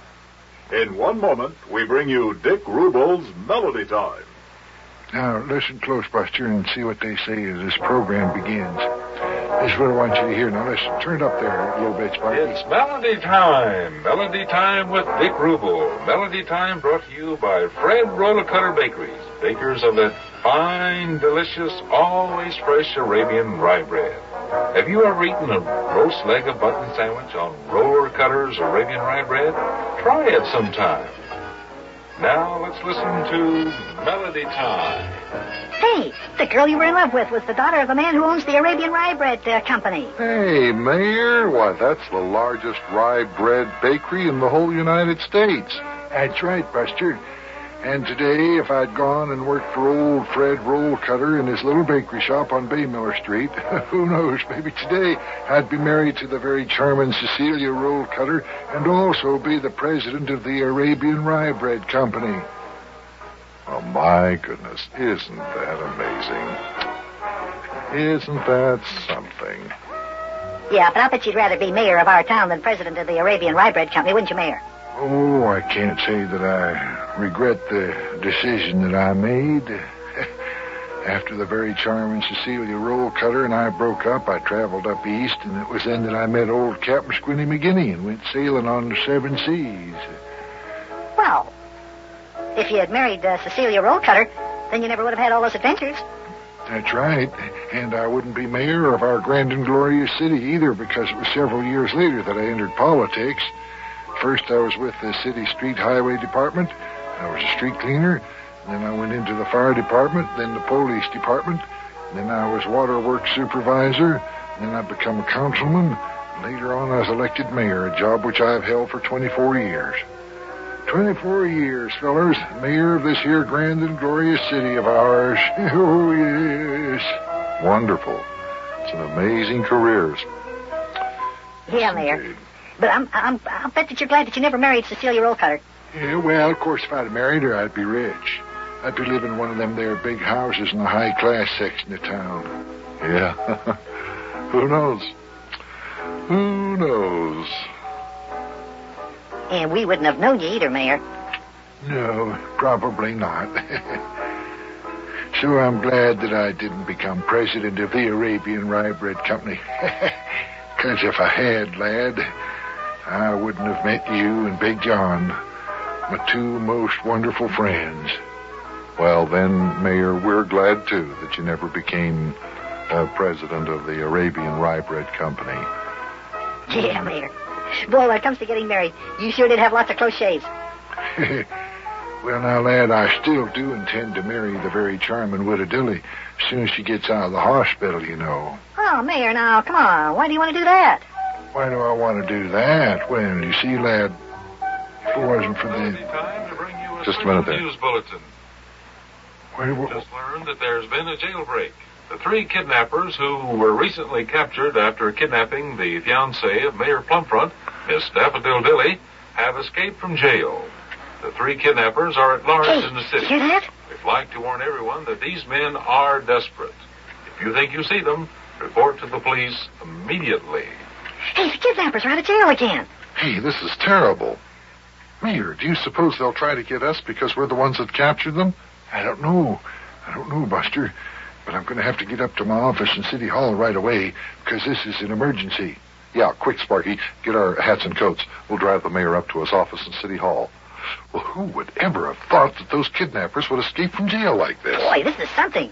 Speaker 20: In 1 moment, we bring you Dick Rubel's Melody Time.
Speaker 10: Now, listen close, Buster, and see what they say as this program begins. This is what I want you to hear. Now, listen. Turn it up there a little bit, Sparky.
Speaker 14: It's Melody Time. Melody Time with Dick Rubel. Melody Time brought to you by Fred Rollcutter Bakeries, bakers of that fine, delicious, always fresh Arabian rye bread. Have you ever eaten a roast leg of button sandwich on Rollcutter's Arabian rye bread? Try it sometime. Now let's listen to Melody Time.
Speaker 12: Hey, the girl you were in love with was the daughter of the man who owns the Arabian Rye Bread Company.
Speaker 16: Hey, Mayor, why, that's the largest rye bread bakery in the whole United States.
Speaker 10: That's right, Buster. And today, if I'd gone and worked for old Fred Rollcutter in his little bakery shop on Bay Miller Street, who knows, maybe today I'd be married to the very charming Cecilia Rollcutter and also be the president of the Arabian Rye Bread Company.
Speaker 16: Oh, my goodness, isn't that amazing? Isn't that something?
Speaker 12: Yeah, but I bet you'd rather be mayor of our town than president of the Arabian Rye Bread Company, wouldn't you, Mayor?
Speaker 10: Oh, I can't say that I regret the decision that I made. After the very charming Cecilia Rollcutter and I broke up, I traveled up east, and it was then that I met old Captain Squinty McGinney and went sailing on the 7 seas.
Speaker 12: Well, if you had married Cecilia Rollcutter, then you never would have had all those adventures.
Speaker 10: That's right. And I wouldn't be mayor of our grand and glorious city either, because it was several years later that I entered politics. First, I was with the city street highway department. I was a street cleaner. Then I went into the fire department, then the police department. Then I was waterworks supervisor. Then I became a councilman. Later on, I was elected mayor, a job which I've held for 24 years. 24 years, fellers, mayor of this here grand and glorious city of ours. Oh, yes.
Speaker 16: Wonderful. It's an amazing career.
Speaker 12: Yeah, Mayor. But I'll bet that you're glad that you never married Cecilia Rollcutter.
Speaker 10: Yeah, well, of course, if I'd married her, I'd be rich. I'd be living in one of them there big houses in the high-class section of town.
Speaker 16: Yeah. Who knows? Who knows?
Speaker 12: And we wouldn't have known you either, Mayor.
Speaker 10: No, probably not. So I'm glad that I didn't become president of the Arabian Rye Bread Company. Because if I had, lad, I wouldn't have met you and Big John, my 2 most wonderful friends.
Speaker 16: Well, then, Mayor, we're glad, too, that you never became president of the Arabian Rye Bread Company.
Speaker 12: Yeah, Mayor. Boy, when it comes to getting married, you sure did have lots of close shaves.
Speaker 10: Well, now, lad, I still do intend to marry the very charming widow Dilly as soon as she gets out of the hospital, you know.
Speaker 12: Oh, Mayor, now, come on. Why do you want to do that?
Speaker 10: Why do I want to do that? Well, you see, lad, if it wasn't for the...
Speaker 14: Time to bring you
Speaker 16: Just a minute there.
Speaker 14: News bulletin. Just learned that there's been a jailbreak. The 3 kidnappers who were recently captured after kidnapping the fiancée of Mayor Plumfront, Miss Daffodil Dilly, have escaped from jail. The 3 kidnappers are at large in the city.
Speaker 1: Hear that?
Speaker 14: We'd like to warn everyone that these men are desperate. If you think you see them, report to the police immediately.
Speaker 1: Hey, the kidnappers are out of jail again.
Speaker 18: Hey, this is terrible. Mayor, do you suppose they'll try to get us because we're the ones that captured them?
Speaker 10: I don't know, Buster. But I'm going to have to get up to my office in City Hall right away because this is an emergency.
Speaker 16: Yeah, quick, Sparky. Get our hats and coats. We'll drive the mayor up to his office in City Hall.
Speaker 18: Well, who would ever have thought that those kidnappers would escape from jail like this?
Speaker 1: Boy, this is something.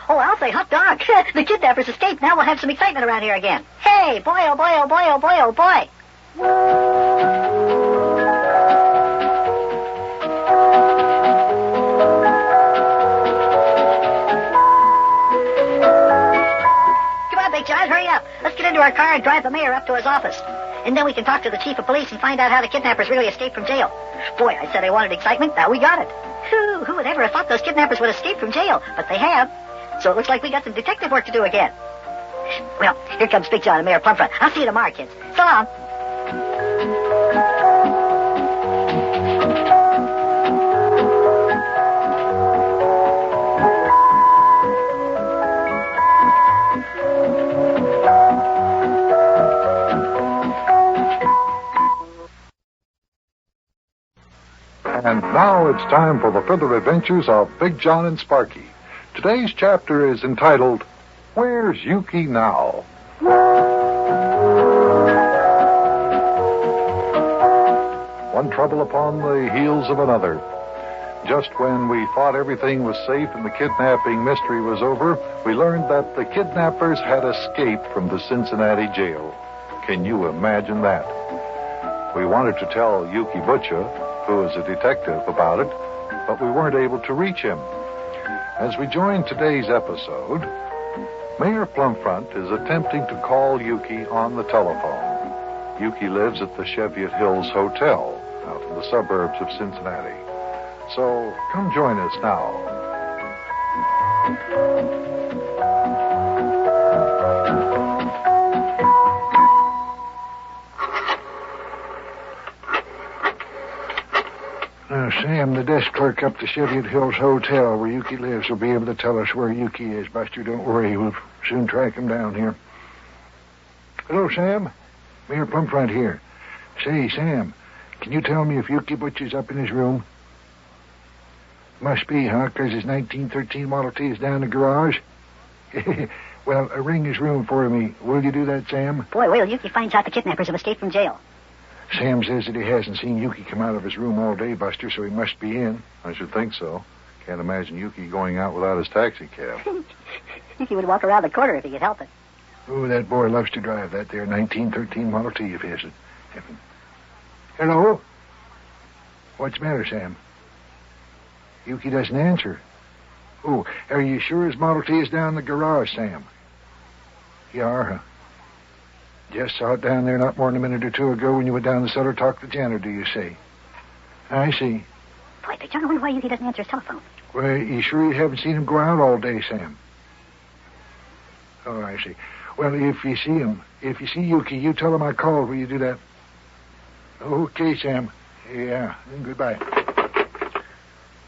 Speaker 1: Oh, I'll say hot dog. The kidnappers escaped. Now we'll have some excitement around here again. Hey, boy, oh boy, oh boy, oh boy, oh boy. Come on, BJaS, hurry up. Let's get into our car and drive the mayor up to his office. And then we can talk to the chief of police and find out how the kidnappers really escaped from jail. Boy, I said I wanted excitement. Now we got it. Who would ever have thought those kidnappers would escape from jail? But they have. So it looks like we got some detective work to do again. Well, here comes Big John and Mayor Plumfront. I'll see you tomorrow, kids. So long.
Speaker 9: And now it's time for the further adventures of Big Jon and Sparky. Today's chapter is entitled, Where's Yukie Now? One trouble upon the heels of another. Just when we thought everything was safe and the kidnapping mystery was over, we learned that the kidnappers had escaped from the Cincinnati jail. Can you imagine that? We wanted to tell Yukie Butcha, who is a detective, about it, but we weren't able to reach him. As we join today's episode, Mayor Plumfront is attempting to call Yukie on the telephone. Yukie lives at the Cheviot Hills Hotel, out in the suburbs of Cincinnati. So come join us now.
Speaker 10: Sam, the desk clerk up the Cheviot Hills Hotel where Yukie lives will be able to tell us where Yukie is. Buster, don't worry. We'll soon track him down here. Hello, Sam. Mayor Plumfront here. Say, Sam, can you tell me if Yukie Butcher's up in his room? Must be, huh? 'Cause his 1913 Model T is down in the garage? Well, ring his room for me. Will you do that, Sam?
Speaker 1: Boy, wait till Yukie finds out the kidnappers have escaped from jail.
Speaker 10: Sam says that he hasn't seen Yukie come out of his room all day, Buster, so he must be in.
Speaker 16: I should think so. Can't imagine Yukie going out without his taxi cab.
Speaker 1: Yukie would walk around the corner if he could help it.
Speaker 10: Oh, that boy loves to drive that there 1913 Model T of his. Hello? What's the matter, Sam? Yukie doesn't answer. Oh, are you sure his Model T is down in the garage, Sam? You are, huh? Just saw it down there not more than a minute or two ago when you went down the cellar to talk to the janitor, you say? I see.
Speaker 1: Boy, Big John, I wonder why Yukie doesn't answer his telephone.
Speaker 10: Well, you sure you haven't seen him go out all day, Sam? Oh, I see. Well, if you see Yukie, you tell him I called. Will you do that? Okay, Sam. Yeah, and goodbye.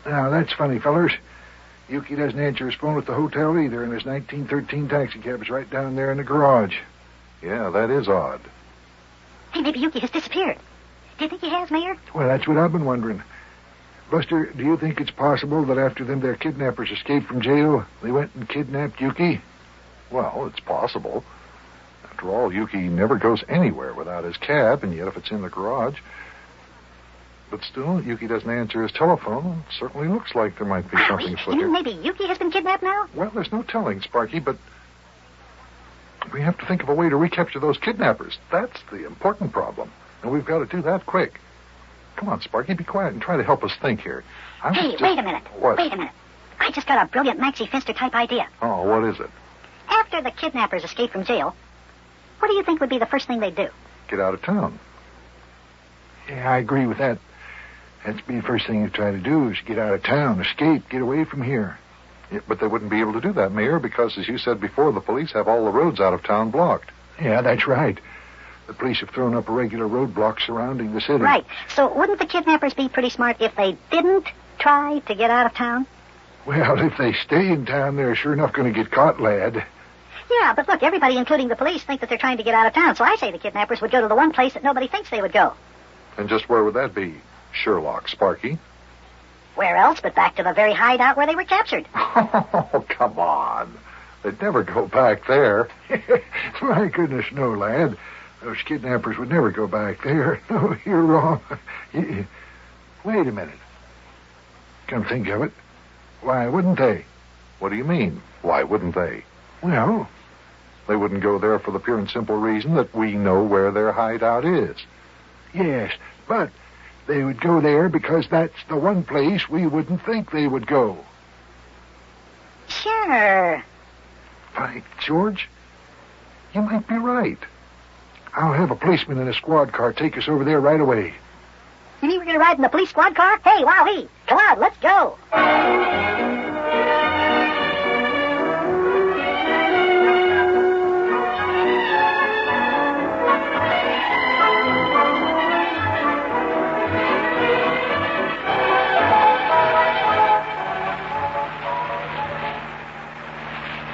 Speaker 10: Now, that's funny, fellers. Yukie doesn't answer his phone at the hotel either, and his 1913 taxi cab is right down there in the garage.
Speaker 16: Yeah, that is odd.
Speaker 1: Hey, maybe Yukie has disappeared. Do you think he has, Mayor?
Speaker 10: Well, that's what I've been wondering. Buster, do you think it's possible that after them their kidnappers escaped from jail, they went and kidnapped Yukie?
Speaker 16: Well, it's possible. After all, Yukie never goes anywhere without his cab, and yet if it's in the garage... But still, Yukie doesn't answer his telephone. It certainly looks like there might be something afoot here.
Speaker 1: Maybe Yukie has been kidnapped now?
Speaker 16: Well, there's no telling, Sparky, but... we have to think of a way to recapture those kidnappers. That's the important problem. And we've got to do that quick. Come on, Sparky, be quiet and try to help us think here.
Speaker 1: Wait a minute.
Speaker 16: What?
Speaker 1: Wait a minute. I just got a brilliant Maxie Finster-type idea.
Speaker 16: Oh, what is it?
Speaker 1: After the kidnappers escape from jail, what do you think would be the first thing they'd do?
Speaker 16: Get out of town.
Speaker 10: Yeah, I agree with that. That'd be the first thing you try to do is get out of town, escape, get away from here.
Speaker 16: Yeah, but they wouldn't be able to do that, Mayor, because, as you said before, the police have all the roads out of town blocked.
Speaker 10: Yeah, that's right. The police have thrown up a regular roadblock surrounding the city.
Speaker 1: Right. So wouldn't the kidnappers be pretty smart if they didn't try to get out of town?
Speaker 10: Well, if they stay in town, they're sure enough going to get caught, lad.
Speaker 1: Yeah, but look, everybody, including the police, think that they're trying to get out of town. So I say the kidnappers would go to the one place that nobody thinks they would go.
Speaker 16: And just where would that be? Sherlock, Sparky?
Speaker 1: Where else but back to the very hideout where they were captured?
Speaker 16: Oh, come on. They'd never go back there.
Speaker 10: My goodness, no, lad. Those kidnappers would never go back there. No, you're wrong. Wait a minute. Come think of it. Why wouldn't they?
Speaker 16: What do you mean? Why wouldn't they?
Speaker 10: Well,
Speaker 16: they wouldn't go there for the pure and simple reason that we know where their hideout is.
Speaker 10: Yes, but they would go there because that's the one place we wouldn't think they would go.
Speaker 1: Sure.
Speaker 10: By George, you might be right. I'll have a policeman in a squad car take us over there right away.
Speaker 1: You mean we're going to ride in the police squad car? Hey, wowee. Come on, let's go.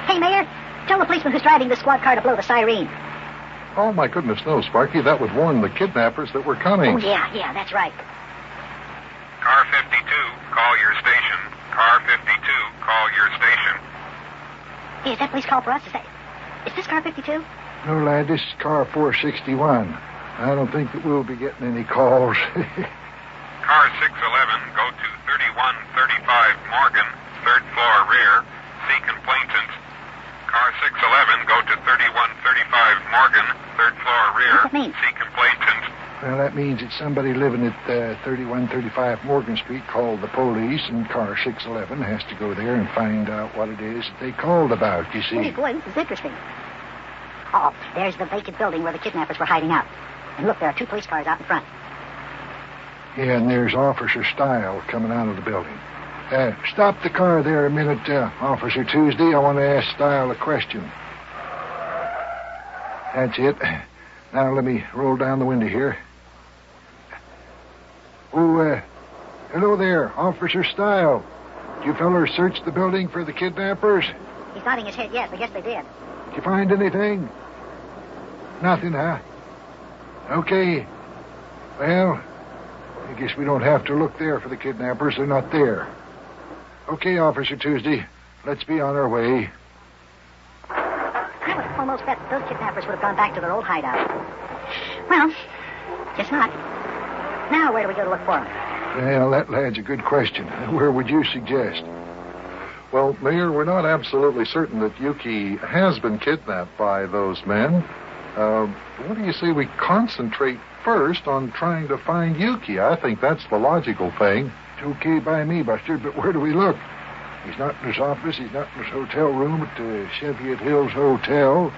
Speaker 1: Hey, Mayor, tell the policeman who's driving the squad car to blow the siren.
Speaker 16: Oh, my goodness, no, Sparky. That would warn the kidnappers that we're coming.
Speaker 1: Oh, yeah, that's right.
Speaker 19: Car 52, call your station. Car 52, call your station.
Speaker 1: Hey, is that police call for us? Is this car 52?
Speaker 10: No, lad, this is car 461. I don't think that we'll be getting any calls.
Speaker 19: Car 611, go to 3135 Morgan, 3rd floor rear. See complainant. Car 611, go to 3135 Morgan, 3rd floor rear.
Speaker 1: What's that mean?
Speaker 19: See complainant.
Speaker 10: Well, that means it's somebody living at 3135 Morgan Street called the police, and car 611 has to go there and find out what it is that they called about, you see.
Speaker 1: Hey, boy, this is interesting. Oh, there's the vacant building where the kidnappers were hiding out. And look, there are 2 police cars out in front.
Speaker 10: Yeah, and there's Officer Style coming out of the building. Stop the car there a minute, Officer Tuesday. I want to ask Style a question. That's it. Now let me roll down the window here. Oh, hello there, Officer Style. Did you fellers search the building for the kidnappers?
Speaker 1: He's nodding his head, yes. I guess they did.
Speaker 10: Did you find anything? Nothing, huh? Okay. Well, I guess we don't have to look there for the kidnappers. They're not there. Okay, Officer Tuesday. Let's be on our way.
Speaker 1: I would almost bet those kidnappers would have gone back to their old hideout. Well, guess not. Now, where do we go to look for them?
Speaker 10: Well, that lad's a good question. Where would you suggest?
Speaker 16: Well, Mayor, we're not absolutely certain that Yukie has been kidnapped by those men. What do you say we concentrate first on trying to find Yukie? I think that's the logical thing.
Speaker 10: It's okay by me, Buster, but where do we look? He's not in his office. He's not in his hotel room at the Cheviot Hills Hotel.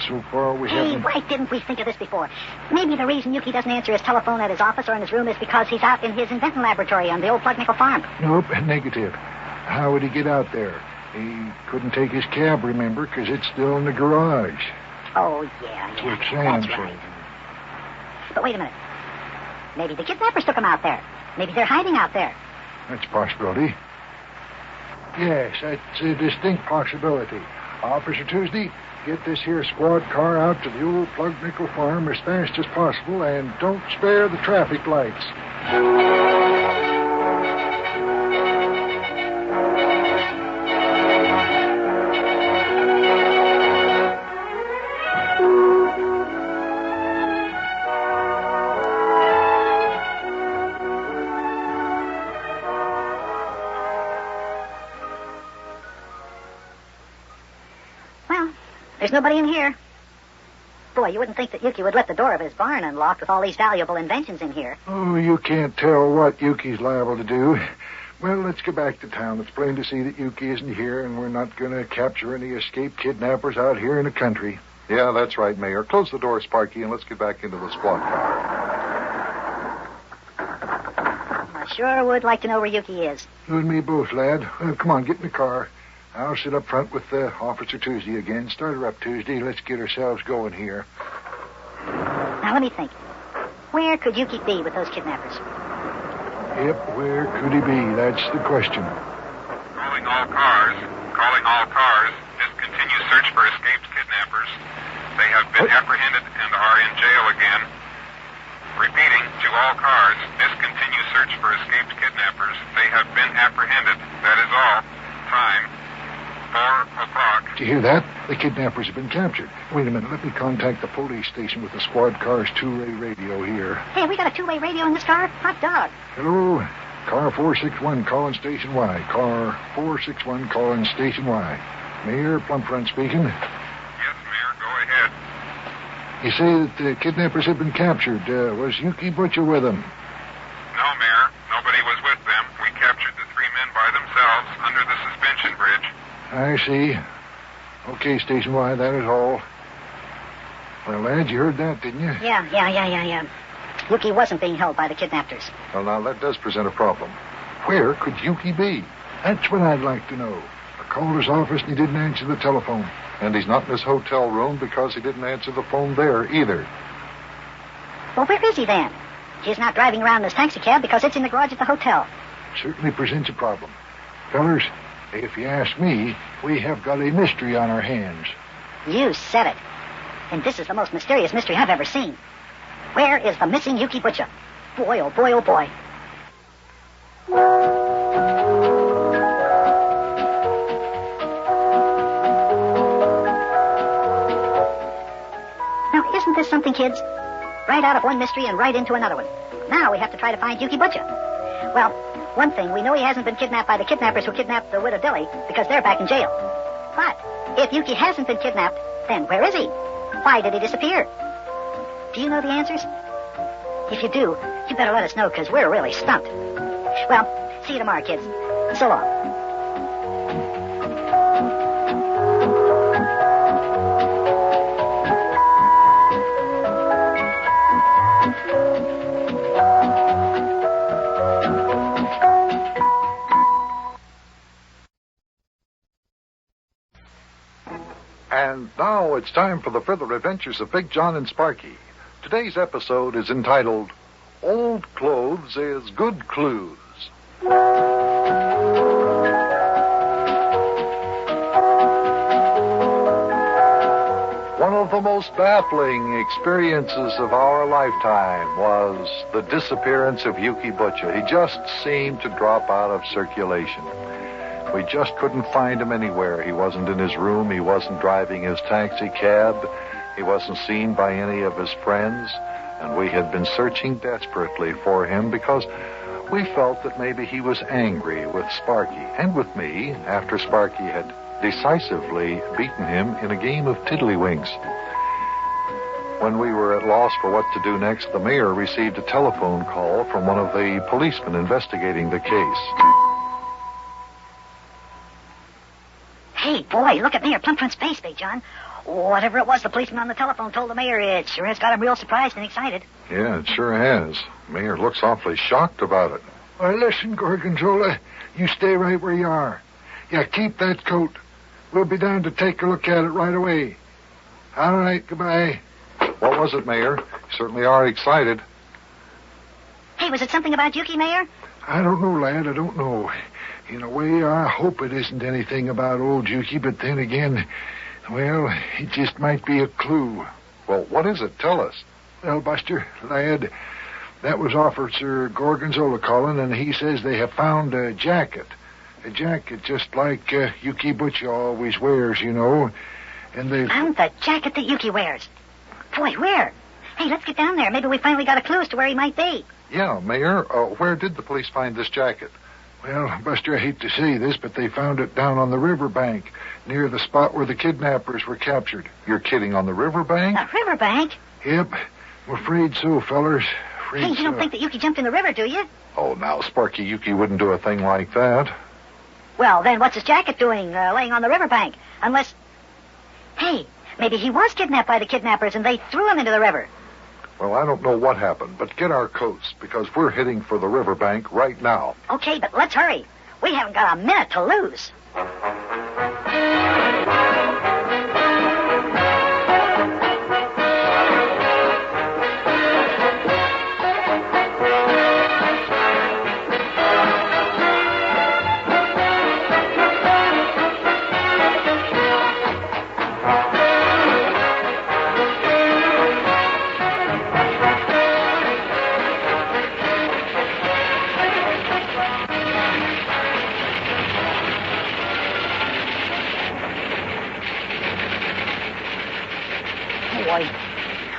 Speaker 10: So far, we haven't...
Speaker 1: Hey, why didn't we think of this before? Maybe the reason Yukie doesn't answer his telephone at his office or in his room is because he's out in his Invention laboratory on the old Plug Nickel farm.
Speaker 10: Nope, negative. How would he get out there? He couldn't take his cab, remember, because it's still in the garage.
Speaker 1: Oh, yeah,
Speaker 10: That's what Sam
Speaker 1: that's
Speaker 10: said.
Speaker 1: right. But wait a minute. Maybe the kidnappers took him out there. Maybe they're hiding out there.
Speaker 10: That's a possibility. Yes, that's a distinct possibility. Officer Tuesday, get this here squad car out to the old Plug Nickel farm as fast as possible, and don't spare the traffic lights.
Speaker 1: There's nobody in here. Boy, you wouldn't think that Yukie would let the door of his barn unlocked with all these valuable inventions in here.
Speaker 10: Oh, you can't tell what Yukie's liable to do. Well, let's get back to town. It's plain to see that Yukie isn't here, and we're not going to capture any escaped kidnappers out here in the country.
Speaker 16: Yeah, that's right, Mayor. Close the door, Sparky, and let's get back into the squad car.
Speaker 1: Sure would like to know where Yukie is.
Speaker 10: You and me both, lad. Well, come on, get in the car. I'll sit up front with Officer Tuesday again. Start her up, Tuesday. Let's get ourselves going here.
Speaker 1: Now, let me think. Where could Yukie be with those kidnappers?
Speaker 10: Yep, where could he be? That's the question.
Speaker 19: Calling all cars. Calling all cars. Discontinue search for escaped kidnappers. They have been apprehended and are in jail again. Repeating, to all cars. Discontinue search for escaped kidnappers. They have been apprehended. That is all. Time. 4 o'clock.
Speaker 10: Did you hear that? The kidnappers have been captured. Wait a minute. Let me contact the police station with the squad car's two-way radio here.
Speaker 1: Hey, we got a two-way radio in this car? Hot dog.
Speaker 10: Hello? Car 461 calling Station Y. Car 461 calling Station Y. Mayor Plumfront speaking.
Speaker 19: Yes, Mayor. Go ahead.
Speaker 10: You say that the kidnappers have been captured. Was Yukie Butcha with them?
Speaker 19: No, Mayor. Nobody was with them. We captured the 3 men by themselves under the suspension bridge.
Speaker 10: I see. Okay, Station Y, that is all. Well, lad, you heard that, didn't you?
Speaker 1: Yeah. Yukie wasn't being held by the kidnappers.
Speaker 2: Well, now, that does present a problem.
Speaker 10: Where could Yukie be? That's what I'd like to know. I called his office and he didn't answer the telephone.
Speaker 2: And he's not in his hotel room because he didn't answer the phone there either.
Speaker 1: Well, where is he then? He's not driving around in his taxi cab because it's in the garage at the hotel.
Speaker 10: Certainly presents a problem. Fellers, if you ask me, we have got a mystery on our hands.
Speaker 1: You said it. And this is the most mysterious mystery I've ever seen. Where is the missing Yukie Butcha? Boy, oh boy, oh boy. Now, isn't this something, kids? Right out of one mystery and right into another one. Now we have to try to find Yukie Butcha. Well, one thing, we know he hasn't been kidnapped by the kidnappers who kidnapped the widow Dilly because they're back in jail. But if Yukie hasn't been kidnapped, then where is he? Why did he disappear? Do you know the answers? If you do, you better let us know because we're really stumped. Well, see you tomorrow, kids. So long.
Speaker 2: And now it's time for the further adventures of Big Jon and Sparky. Today's episode is entitled, Old Clothes is Good Clues. One of the most baffling experiences of our lifetime was the disappearance of Yukie Butcha. He just seemed to drop out of circulation. We just couldn't find him anywhere. He wasn't in his room. He wasn't driving his taxi cab. He wasn't seen by any of his friends. And we had been searching desperately for him because we felt that maybe he was angry with Sparky and with me after Sparky had decisively beaten him in a game of tiddlywinks. When we were at loss for what to do next, the mayor received a telephone call from one of the policemen investigating the case.
Speaker 1: Hey, boy, look at Mayor Plumfront's face, Big John. Whatever it was the policeman on the telephone told the mayor, it sure has got him real surprised and excited.
Speaker 2: Yeah, it sure has. Mayor looks awfully shocked about it.
Speaker 10: Well, listen, Gorgonzola, you stay right where you are. Yeah, keep that coat. We'll be down to take a look at it right away. All right, goodbye.
Speaker 2: What was it, Mayor? You certainly are excited.
Speaker 1: Hey, was it something about Yukie, Mayor?
Speaker 10: I don't know, lad, I don't know. In a way, I hope it isn't anything about old Yukie, but then again, well, it just might be a clue.
Speaker 2: Well, what is it? Tell us.
Speaker 10: Well, Buster, lad, that was Officer Gorgonzola calling, and he says they have found a jacket. A jacket just like Yukie Butcha always wears, you know. And they
Speaker 1: found the jacket that Yukie wears. Boy, where? Hey, let's get down there. Maybe we finally got a clue as to where he might be.
Speaker 2: Yeah, Mayor, where did the police find this jacket?
Speaker 10: Well, Buster, I hate to say this, but they found it down on the riverbank, near the spot where the kidnappers were captured.
Speaker 2: You're kidding, on the riverbank?
Speaker 1: The riverbank?
Speaker 10: Yep. I'm afraid so, fellers.
Speaker 1: Hey, you don't think that Yukie jumped in the river, do you?
Speaker 2: Oh, now, Sparky, Yukie wouldn't do a thing like that.
Speaker 1: Well, then what's his jacket doing, laying on the riverbank? Unless... Hey, maybe he was kidnapped by the kidnappers and they threw him into the river.
Speaker 9: Well, I don't know what happened, but get our coats, because we're heading for the riverbank right now.
Speaker 1: Okay, but let's hurry. We haven't got a minute to lose.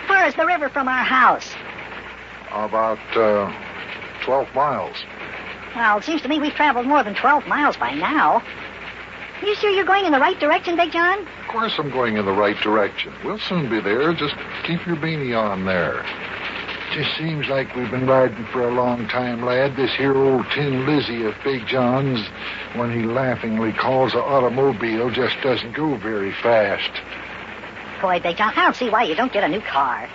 Speaker 1: Where is the river from our house?
Speaker 9: About 12 miles.
Speaker 1: Well, it seems to me we've traveled more than 12 miles by now. You sure you're going in the right direction, Big John?
Speaker 9: Of course I'm going in the right direction. We'll soon be there. Just keep your beanie on there.
Speaker 10: Just seems like we've been riding for a long time, lad. This here old Tin Lizzie of Big John's, when he laughingly calls an automobile, just doesn't go very fast.
Speaker 1: Boy, Big John, I don't see why you don't get a new car.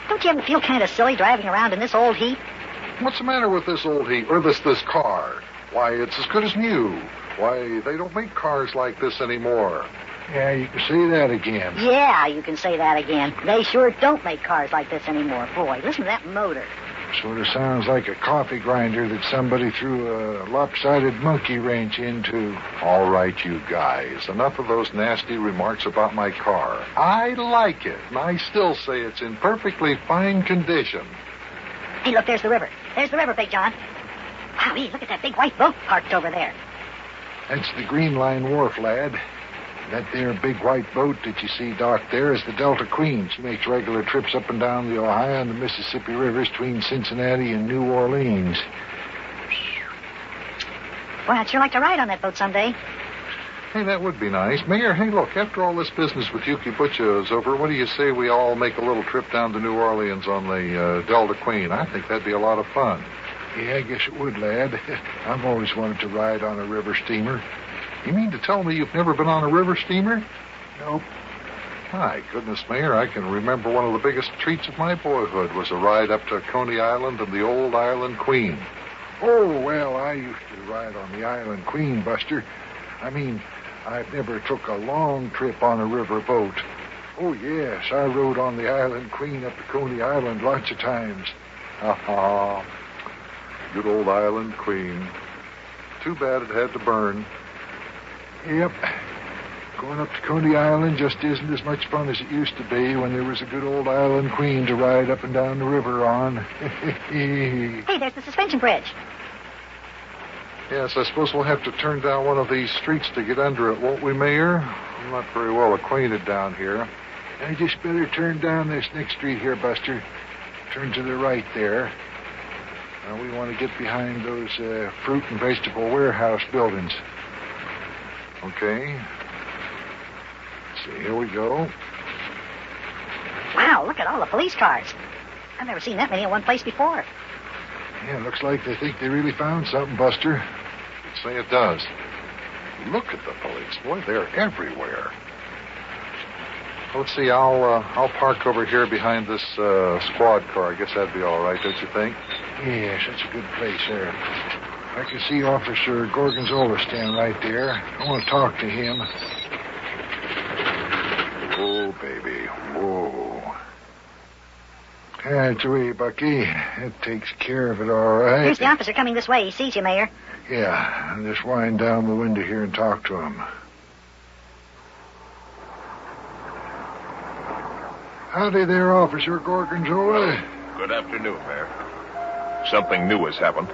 Speaker 1: Don't you ever feel kind of silly driving around in this old heap?
Speaker 9: What's the matter with this old heap, or this car? Why, it's as good as new. Why, they don't make cars like this anymore.
Speaker 10: Yeah, you can say that again.
Speaker 1: Yeah, you can say that again. They sure don't make cars like this anymore. Boy, listen to that motor.
Speaker 10: Sort of sounds like a coffee grinder that somebody threw a lopsided monkey wrench into.
Speaker 9: All right, you guys. Enough of those nasty remarks about my car. I like it, and I still say it's in perfectly fine condition.
Speaker 1: Hey, look, there's the river. There's the river, Big John. Wow, hey, look at that big white boat parked over there.
Speaker 10: That's the Green Line Wharf, lad. That there big white boat that you see docked there is the Delta Queen. She makes regular trips up and down the Ohio and the Mississippi rivers between Cincinnati and New Orleans.
Speaker 1: Boy, I'd sure like to ride on that boat someday.
Speaker 9: Hey, that would be nice. Mayor, hey, look, after all this business with Yukie Butcha is over, what do you say we all make a little trip down to New Orleans on the Delta Queen? I think that'd be a lot of fun.
Speaker 10: Yeah, I guess it would, lad. I've always wanted to ride on a river steamer.
Speaker 9: You mean to tell me you've never been on a river steamer?
Speaker 10: Nope.
Speaker 9: My goodness, Mayor, I can remember one of the biggest treats of my boyhood was a ride up to Coney Island and the old Island Queen.
Speaker 10: Oh, well, I used to ride on the Island Queen, Buster. I mean, I've never took a long trip on a river boat. Oh, yes, I rode on the Island Queen up to Coney Island lots of times.
Speaker 9: Ha-ha. Good old Island Queen. Too bad it had to burn.
Speaker 10: Yep. Going up to Coney Island just isn't as much fun as it used to be when there was a good old Island Queen to ride up and down the river on.
Speaker 1: Hey, there's the suspension bridge.
Speaker 9: Yes, I suppose we'll have to turn down one of these streets to get under it, won't we, Mayor? I'm not very well acquainted down here.
Speaker 10: I just better turn down this next street here, Buster. Turn to the right there. We want to get behind those fruit and vegetable warehouse buildings.
Speaker 9: Okay. Let's see, here we go.
Speaker 1: Wow, look at all the police cars. I've never seen that many in one place before.
Speaker 10: Yeah, looks like they think they really found something, Buster.
Speaker 9: I'd say it does. Look at the police. Boy, they're everywhere. Let's see, I'll park over here behind this squad car. I guess that'd be all right, don't you think?
Speaker 10: Yes, that's a good place there. I can see Officer Gorgonzola stand right there. I want to talk to him.
Speaker 9: Oh, baby. Whoa.
Speaker 10: That's the way, Bucky. That takes care of it all right.
Speaker 1: Here's the officer coming this way. He sees you, Mayor.
Speaker 10: Yeah, I'll just wind down the window here and talk to him. Howdy there, Officer Gorgonzola.
Speaker 21: Good afternoon, Mayor. Something new has happened.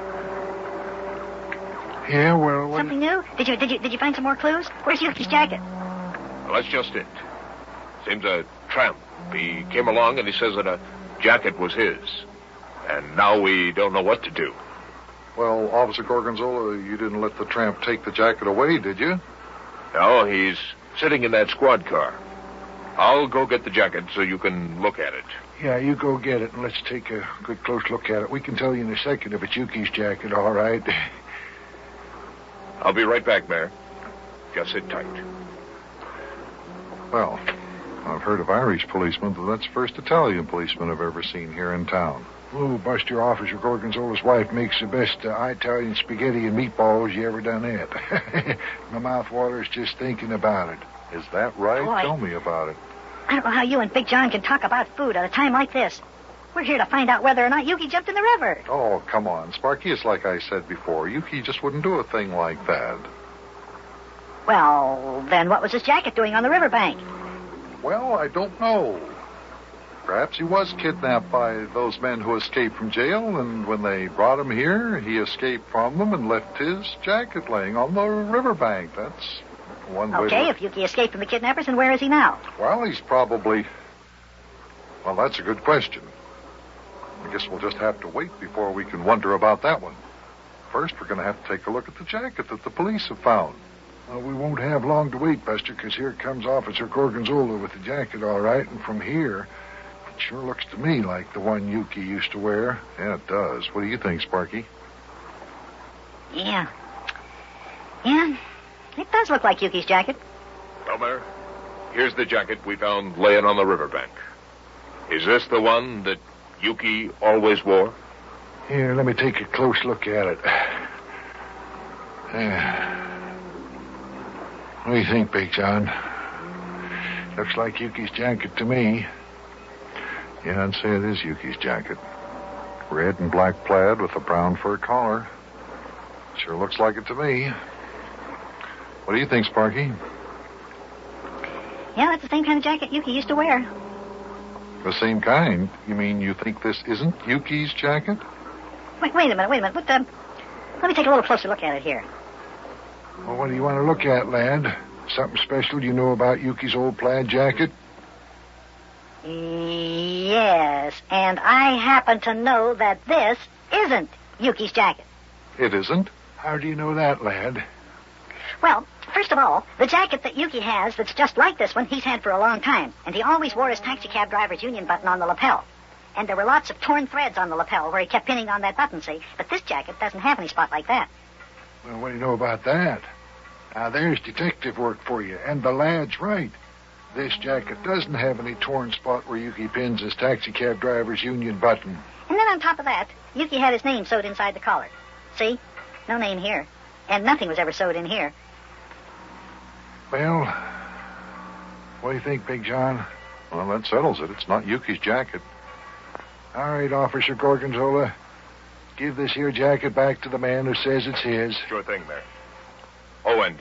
Speaker 10: Yeah, well...
Speaker 1: Something new? Did you find some more clues? Where's Yukie's jacket?
Speaker 21: Well, that's just it. Seems a tramp. He came along and he says that a jacket was his. And now we don't know what to do.
Speaker 9: Well, Officer Gorgonzola, you didn't let the tramp take the jacket away, did you?
Speaker 21: No, he's sitting in that squad car. I'll go get the jacket so you can look at it.
Speaker 10: Yeah, you go get it and let's take a good close look at it. We can tell you in a second if it's Yukie's jacket, all right?
Speaker 21: I'll be right back, Mayor. Just sit tight.
Speaker 9: Well,
Speaker 16: I've heard of Irish policemen, but that's the first Italian policeman I've ever seen here in town.
Speaker 10: Oh, Buster, Officer Gorgonzola's wife makes the best Italian spaghetti and meatballs you ever done it. My mouth waters just thinking about it.
Speaker 16: Is that right?
Speaker 1: Boy.
Speaker 16: Tell me about it.
Speaker 1: I don't know how you and Big John can talk about food at a time like this. We're here to find out whether or not Yukie jumped in the river.
Speaker 16: Oh, come on, Sparky. It's like I said before. Yukie just wouldn't do a thing like that.
Speaker 1: Well, then what was his jacket doing on the riverbank?
Speaker 16: Well, I don't know. Perhaps he was kidnapped by those men who escaped from jail, and when they brought him here, he escaped from them and left his jacket laying on the riverbank. That's one way
Speaker 1: Okay, if Yukie escaped from the kidnappers, then where is he now?
Speaker 16: Well, he's probably... Well, that's a good question. I guess we'll just have to wait before we can wonder about that one. First, we're going to have to take a look at the jacket that the police have found.
Speaker 10: Well, we won't have long to wait, Buster, because here comes Officer Gorgonzola with the jacket, all right, and from here... It sure looks to me like the one Yukie used to wear.
Speaker 16: Yeah, it does. What do you think, Sparky?
Speaker 1: Yeah, it does look like Yukie's jacket.
Speaker 21: Elmer, here's the jacket we found laying on the riverbank. Is this the one that Yukie always wore?
Speaker 10: Here, let me take a close look at it. What do you think, Big John? Looks like Yukie's jacket to me.
Speaker 16: Yeah, I'd say it is Yukie's jacket. Red and black plaid with a brown fur collar. Sure looks like it to me. What do you think, Sparky?
Speaker 1: Yeah, that's the same kind of jacket Yukie used to wear.
Speaker 16: The same kind? You mean you think this isn't Yukie's jacket?
Speaker 1: Wait a minute. Let me take a little closer look at it here.
Speaker 10: Well, what do you want to look at, lad? Something special you know about Yukie's old plaid jacket?
Speaker 1: Yes, and I happen to know that this isn't Yukie's jacket.
Speaker 16: It isn't?
Speaker 10: How do you know that, lad?
Speaker 1: Well, first of all, the jacket that Yukie has that's just like this one, he's had for a long time. And he always wore his taxicab driver's union button on the lapel. And there were lots of torn threads on the lapel where he kept pinning on that button, see? But this jacket doesn't have any spot like that.
Speaker 10: Well, what do you know about that? Now, there's detective work for you, and the lad's right. This jacket doesn't have any torn spot where Yukie pins his taxicab driver's union button.
Speaker 1: And then on top of that, Yukie had his name sewed inside the collar. See? No name here. And nothing was ever sewed in here.
Speaker 10: Well, what do you think, Big John?
Speaker 16: Well, that settles it. It's not Yukie's jacket.
Speaker 10: All right, Officer Gorgonzola. Give this here jacket back to the man who says it's his.
Speaker 21: Sure thing, Mayor. Oh, and,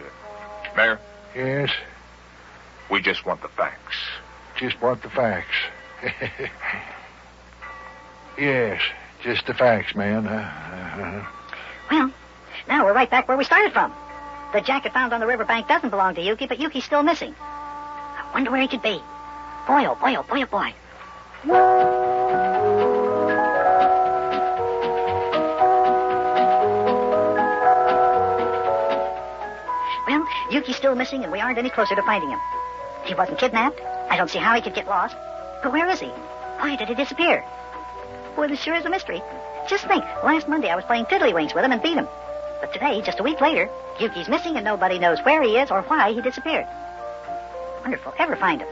Speaker 21: Mayor?
Speaker 10: Yes?
Speaker 21: We just want the facts.
Speaker 10: Just want the facts. Yes, just the facts, man.
Speaker 1: Well, now we're right back where we started from. The jacket found on the riverbank doesn't belong to Yukie, but Yukie's still missing. I wonder where he could be. Boy, oh boy, oh boy, oh boy. Well, Yukie's still missing, and we aren't any closer to finding him. He wasn't kidnapped. I don't see how he could get lost. But where is he? Why did he disappear? Boy, this sure is a mystery. Just think, last Monday I was playing tiddlywinks with him and beat him. But today, just a week later, Yukie's missing and nobody knows where he is or why he disappeared. I wonder if we'll ever find him.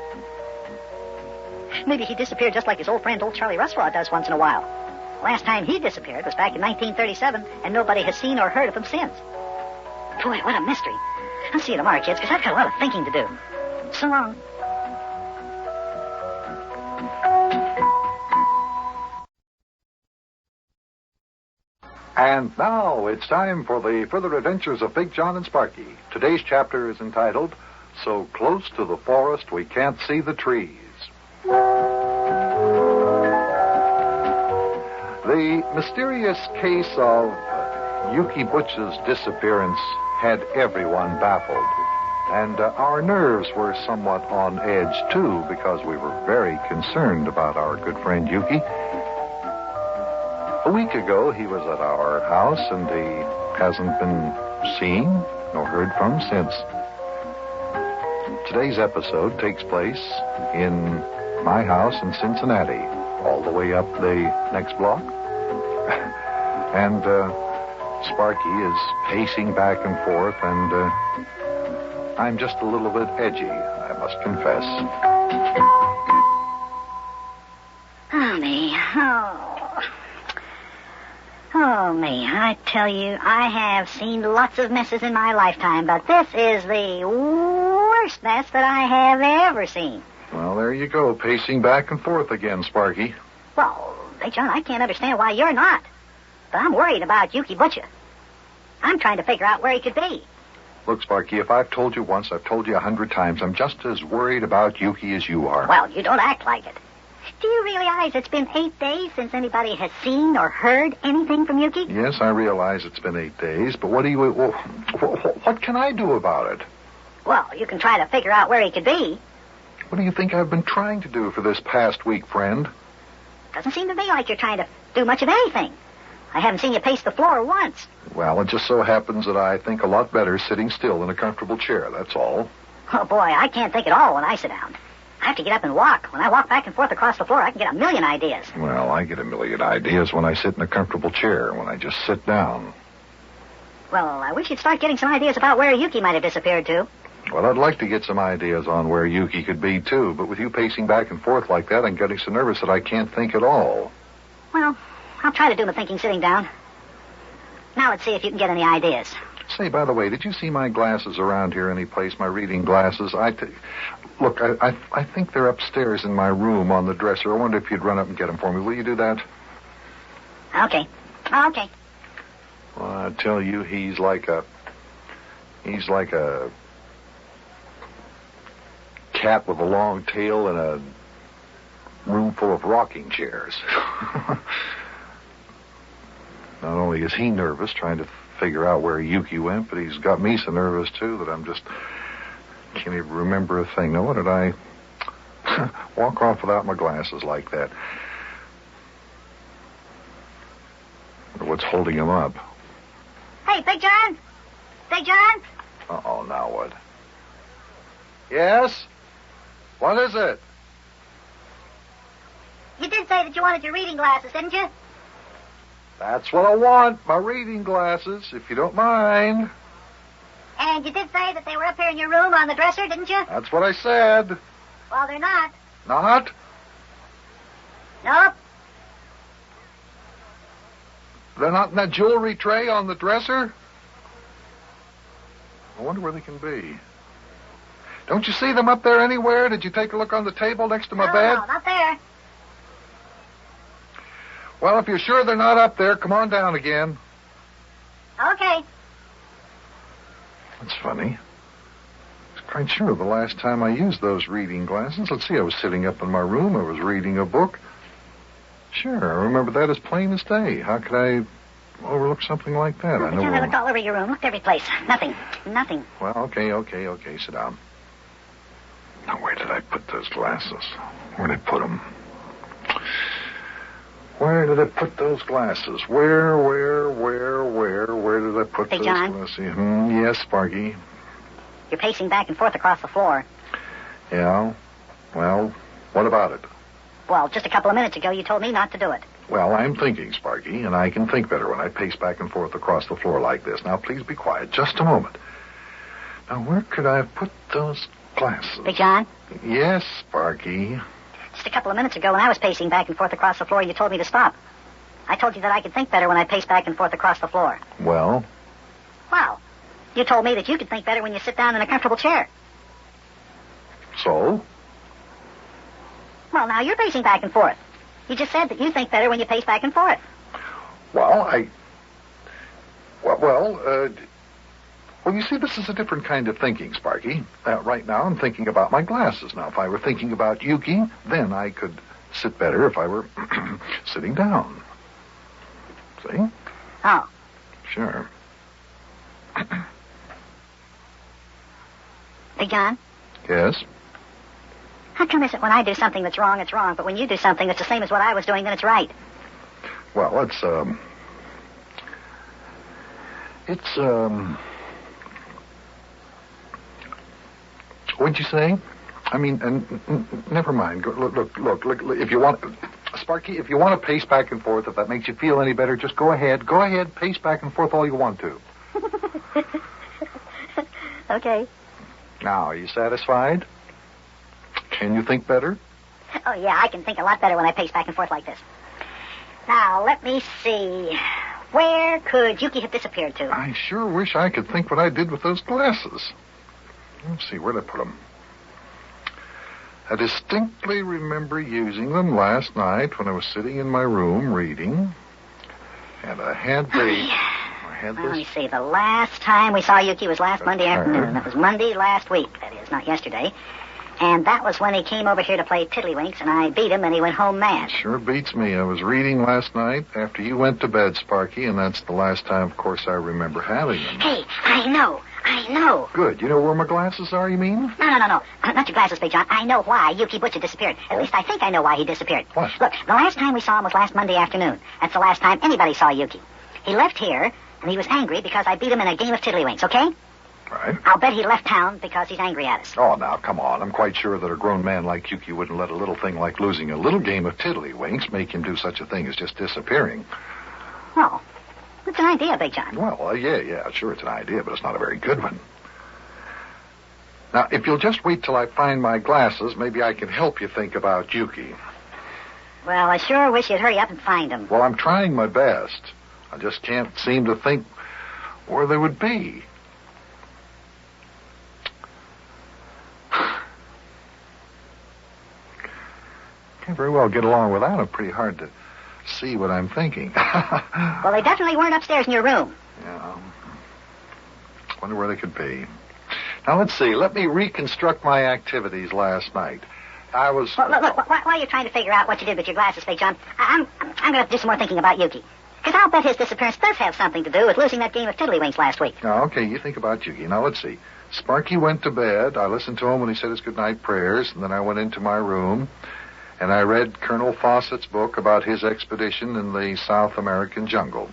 Speaker 1: Maybe he disappeared just like his old friend, old Charlie Russlaw, does once in a while. Last time he disappeared was back in 1937, and nobody has seen or heard of him since. Boy, what a mystery. I'll see you tomorrow, kids, because I've got a lot of thinking to do. So long.
Speaker 2: And now it's time for the further adventures of Big Jon and Sparky. Today's chapter is entitled, So Close to the Forest We Can't See the Trees. The mysterious case of Yukie Butcha's disappearance had everyone baffled. And our nerves were somewhat on edge, too, because we were very concerned about our good friend Yukie. A week ago, he was at our house, and he hasn't been seen nor heard from since. Today's episode takes place in my house in Cincinnati, all the way up the next block. And Sparky is pacing back and forth, and I'm just a little bit edgy, I must confess.
Speaker 1: Oh, me. Oh, me. I tell you, I have seen lots of messes in my lifetime, but this is the worst mess that I have ever seen.
Speaker 2: Well, there you go, pacing back and forth again, Sparky.
Speaker 1: Well, Big John, I can't understand why you're not. But I'm worried about Yukie Butcha. I'm trying to figure out where he could be.
Speaker 2: Look, Sparky, if I've told you once, I've told you 100 times. I'm just as worried about Yukie as you are.
Speaker 1: Well, you don't act like it. Do you realize it's been 8 days since anybody has seen or heard anything from Yukie?
Speaker 2: Yes, I realize it's been 8 days, but what can I do about it?
Speaker 1: Well, you can try to figure out where he could be.
Speaker 2: What do you think I've been trying to do for this past week, friend?
Speaker 1: Doesn't seem to me like you're trying to do much of anything. I haven't seen you pace the floor once.
Speaker 2: Well, it just so happens that I think a lot better sitting still in a comfortable chair, that's all.
Speaker 1: Oh, boy, I can't think at all when I sit down. I have to get up and walk. When I walk back and forth across the floor, I can get a million ideas.
Speaker 2: Well, I get a million ideas when I sit in a comfortable chair, when I just sit down.
Speaker 1: Well, I wish you'd start getting some ideas about where Yukie might have disappeared to.
Speaker 2: Well, I'd like to get some ideas on where Yukie could be, too, but with you pacing back and forth like that, I'm getting so nervous that I can't think at all.
Speaker 1: Well, I'll try to do my thinking sitting down. Now let's see if you can get any ideas.
Speaker 2: Say, by the way, did you see my glasses around here any place, my reading glasses? Look, I think they're upstairs in my room on the dresser. I wonder if you'd run up and get them for me. Will you do that?
Speaker 1: Okay. Okay.
Speaker 2: Well, I tell you, he's like a cat with a long tail in a room full of rocking chairs. Not only is he nervous trying to figure out where Yukie went, but he's got me so nervous, too, that I'm just can't even remember a thing. Now, what did I walk off without my glasses like that? Or what's holding him up?
Speaker 1: Hey, Big John? Big John?
Speaker 2: Uh-oh, now what? Yes? What is it?
Speaker 1: You did say that you wanted your reading glasses, didn't you?
Speaker 2: That's what I want, my reading glasses, if you don't mind.
Speaker 1: And you did say that they were up here in your room on the dresser, didn't you?
Speaker 2: That's what I said.
Speaker 1: Well, they're not.
Speaker 2: Not?
Speaker 1: Nope.
Speaker 2: They're not in that jewelry tray on the dresser? I wonder where they can be. Don't you see them up there anywhere? Did you take a look on the table next to my bed?
Speaker 1: No, not there.
Speaker 2: Well, if you're sure they're not up there, come on down again.
Speaker 1: Okay.
Speaker 2: That's funny. I was quite sure the last time I used those reading glasses. Let's see, I was sitting up in my room. I was reading a book. Sure, I remember that as plain as day. How could I overlook something like that? I know.
Speaker 1: I looked all over your room, looked every place. Nothing.
Speaker 2: Well, okay, sit down. Now, where did I put those glasses? Where did I put them? Where did I put those glasses? Where did I put
Speaker 1: Big
Speaker 2: those
Speaker 1: John?
Speaker 2: glasses? Yes, Sparky.
Speaker 1: You're pacing back and forth across the floor.
Speaker 2: Yeah? Well, what about it?
Speaker 1: Well, just a couple of minutes ago, you told me not to do it.
Speaker 2: Well, I'm thinking, Sparky, and I can think better when I pace back and forth across the floor like this. Now, please be quiet. Just a moment. Now, where could I have put those glasses?
Speaker 1: Big John?
Speaker 2: Yes, Sparky.
Speaker 1: Just a couple of minutes ago, when I was pacing back and forth across the floor, you told me to stop. I told you that I could think better when I paced back and forth across the floor.
Speaker 2: Well?
Speaker 1: Well, you told me that you could think better when you sit down in a comfortable chair.
Speaker 2: So?
Speaker 1: Well, now you're pacing back and forth. You just said that you think better when you pace back and forth.
Speaker 2: Well, Well, you see, this is a different kind of thinking, Sparky. Right now, I'm thinking about my glasses. Now, if I were thinking about Yukie, then I could sit better if I were sitting down. See?
Speaker 1: Oh.
Speaker 2: Sure.
Speaker 1: Big John?
Speaker 2: Yes?
Speaker 1: How come is it when I do something that's wrong, it's wrong, but when you do something that's the same as what I was doing, then it's right?
Speaker 2: Well, what'd you say? I mean, never mind. Look, if you want, Sparky, if you want to pace back and forth, if that makes you feel any better, just go ahead. Go ahead, pace back and forth all you want to.
Speaker 1: Okay.
Speaker 2: Now, are you satisfied?
Speaker 9: Can you think better?
Speaker 1: Oh, yeah, I can think a lot better when I pace back and forth like this. Now, let me see. Where could Yukie have disappeared to?
Speaker 9: I sure wish I could think what I did with those glasses. Let's see, where'd I put them? I distinctly remember using them last night when I was sitting in my room reading. And I had this.
Speaker 1: Let me see. The last time we saw Yukie was last Monday afternoon. That was Monday last week, that is, not yesterday. And that was when he came over here to play tiddlywinks, and I beat him, and he went home mad.
Speaker 9: Sure beats me. I was reading last night after you went to bed, Sparky, and that's the last time, of course, I remember having them.
Speaker 1: Hey, I know.
Speaker 9: Good. You know where my glasses are, you mean?
Speaker 1: No. Not your glasses, Big John. I know why Yukie Butcha disappeared. At least I think I know why he disappeared.
Speaker 9: What?
Speaker 1: Look, the last time we saw him was last Monday afternoon. That's the last time anybody saw Yukie. He left here, and he was angry because I beat him in a game of tiddlywinks, okay?
Speaker 9: Right.
Speaker 1: I'll bet he left town because he's angry at us.
Speaker 9: Oh, now, come on. I'm quite sure that a grown man like Yukie wouldn't let a little thing like losing a little game of tiddlywinks make him do such a thing as just disappearing.
Speaker 1: Oh, it's an idea, Big John.
Speaker 9: Well, yeah, sure it's an idea, but it's not a very good one. Now, if you'll just wait till I find my glasses, maybe I can help you think about Yukie.
Speaker 1: Well, I sure wish you'd hurry up and find him.
Speaker 9: Well, I'm trying my best. I just can't seem to think where they would be. Can't very well get along without them. Pretty hard to see what I'm thinking.
Speaker 1: Well, they definitely weren't upstairs in your room.
Speaker 9: Yeah. Wonder where they could be. Now, let's see. Let me reconstruct my activities last night. I was...
Speaker 1: Well, look, while you're trying to figure out what you did with your glasses, Big John, I'm going to have to do some more thinking about Yukie. Because I'll bet his disappearance does have something to do with losing that game of tiddlywinks last week.
Speaker 9: Oh, okay, you think about Yukie. Now, let's see. Sparky went to bed. I listened to him when he said his goodnight prayers, and then I went into my room, and I read Colonel Fawcett's book about his expedition in the South American jungle.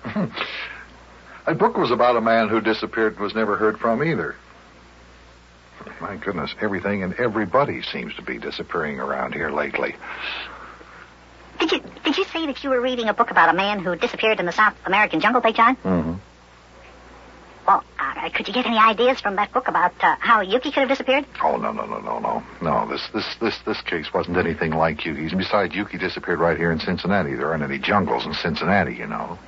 Speaker 9: That book was about a man who disappeared and was never heard from either. My goodness, everything and everybody seems to be disappearing around here lately.
Speaker 1: Did you say that you were reading a book about a man who disappeared in the South American jungle, Big John?
Speaker 9: Mm-hmm.
Speaker 1: Well, could you get any ideas from that book about how Yukie could have disappeared?
Speaker 9: Oh, no. No, this case wasn't anything like Yukie's. And besides, Yukie disappeared right here in Cincinnati. There aren't any jungles in Cincinnati, you know.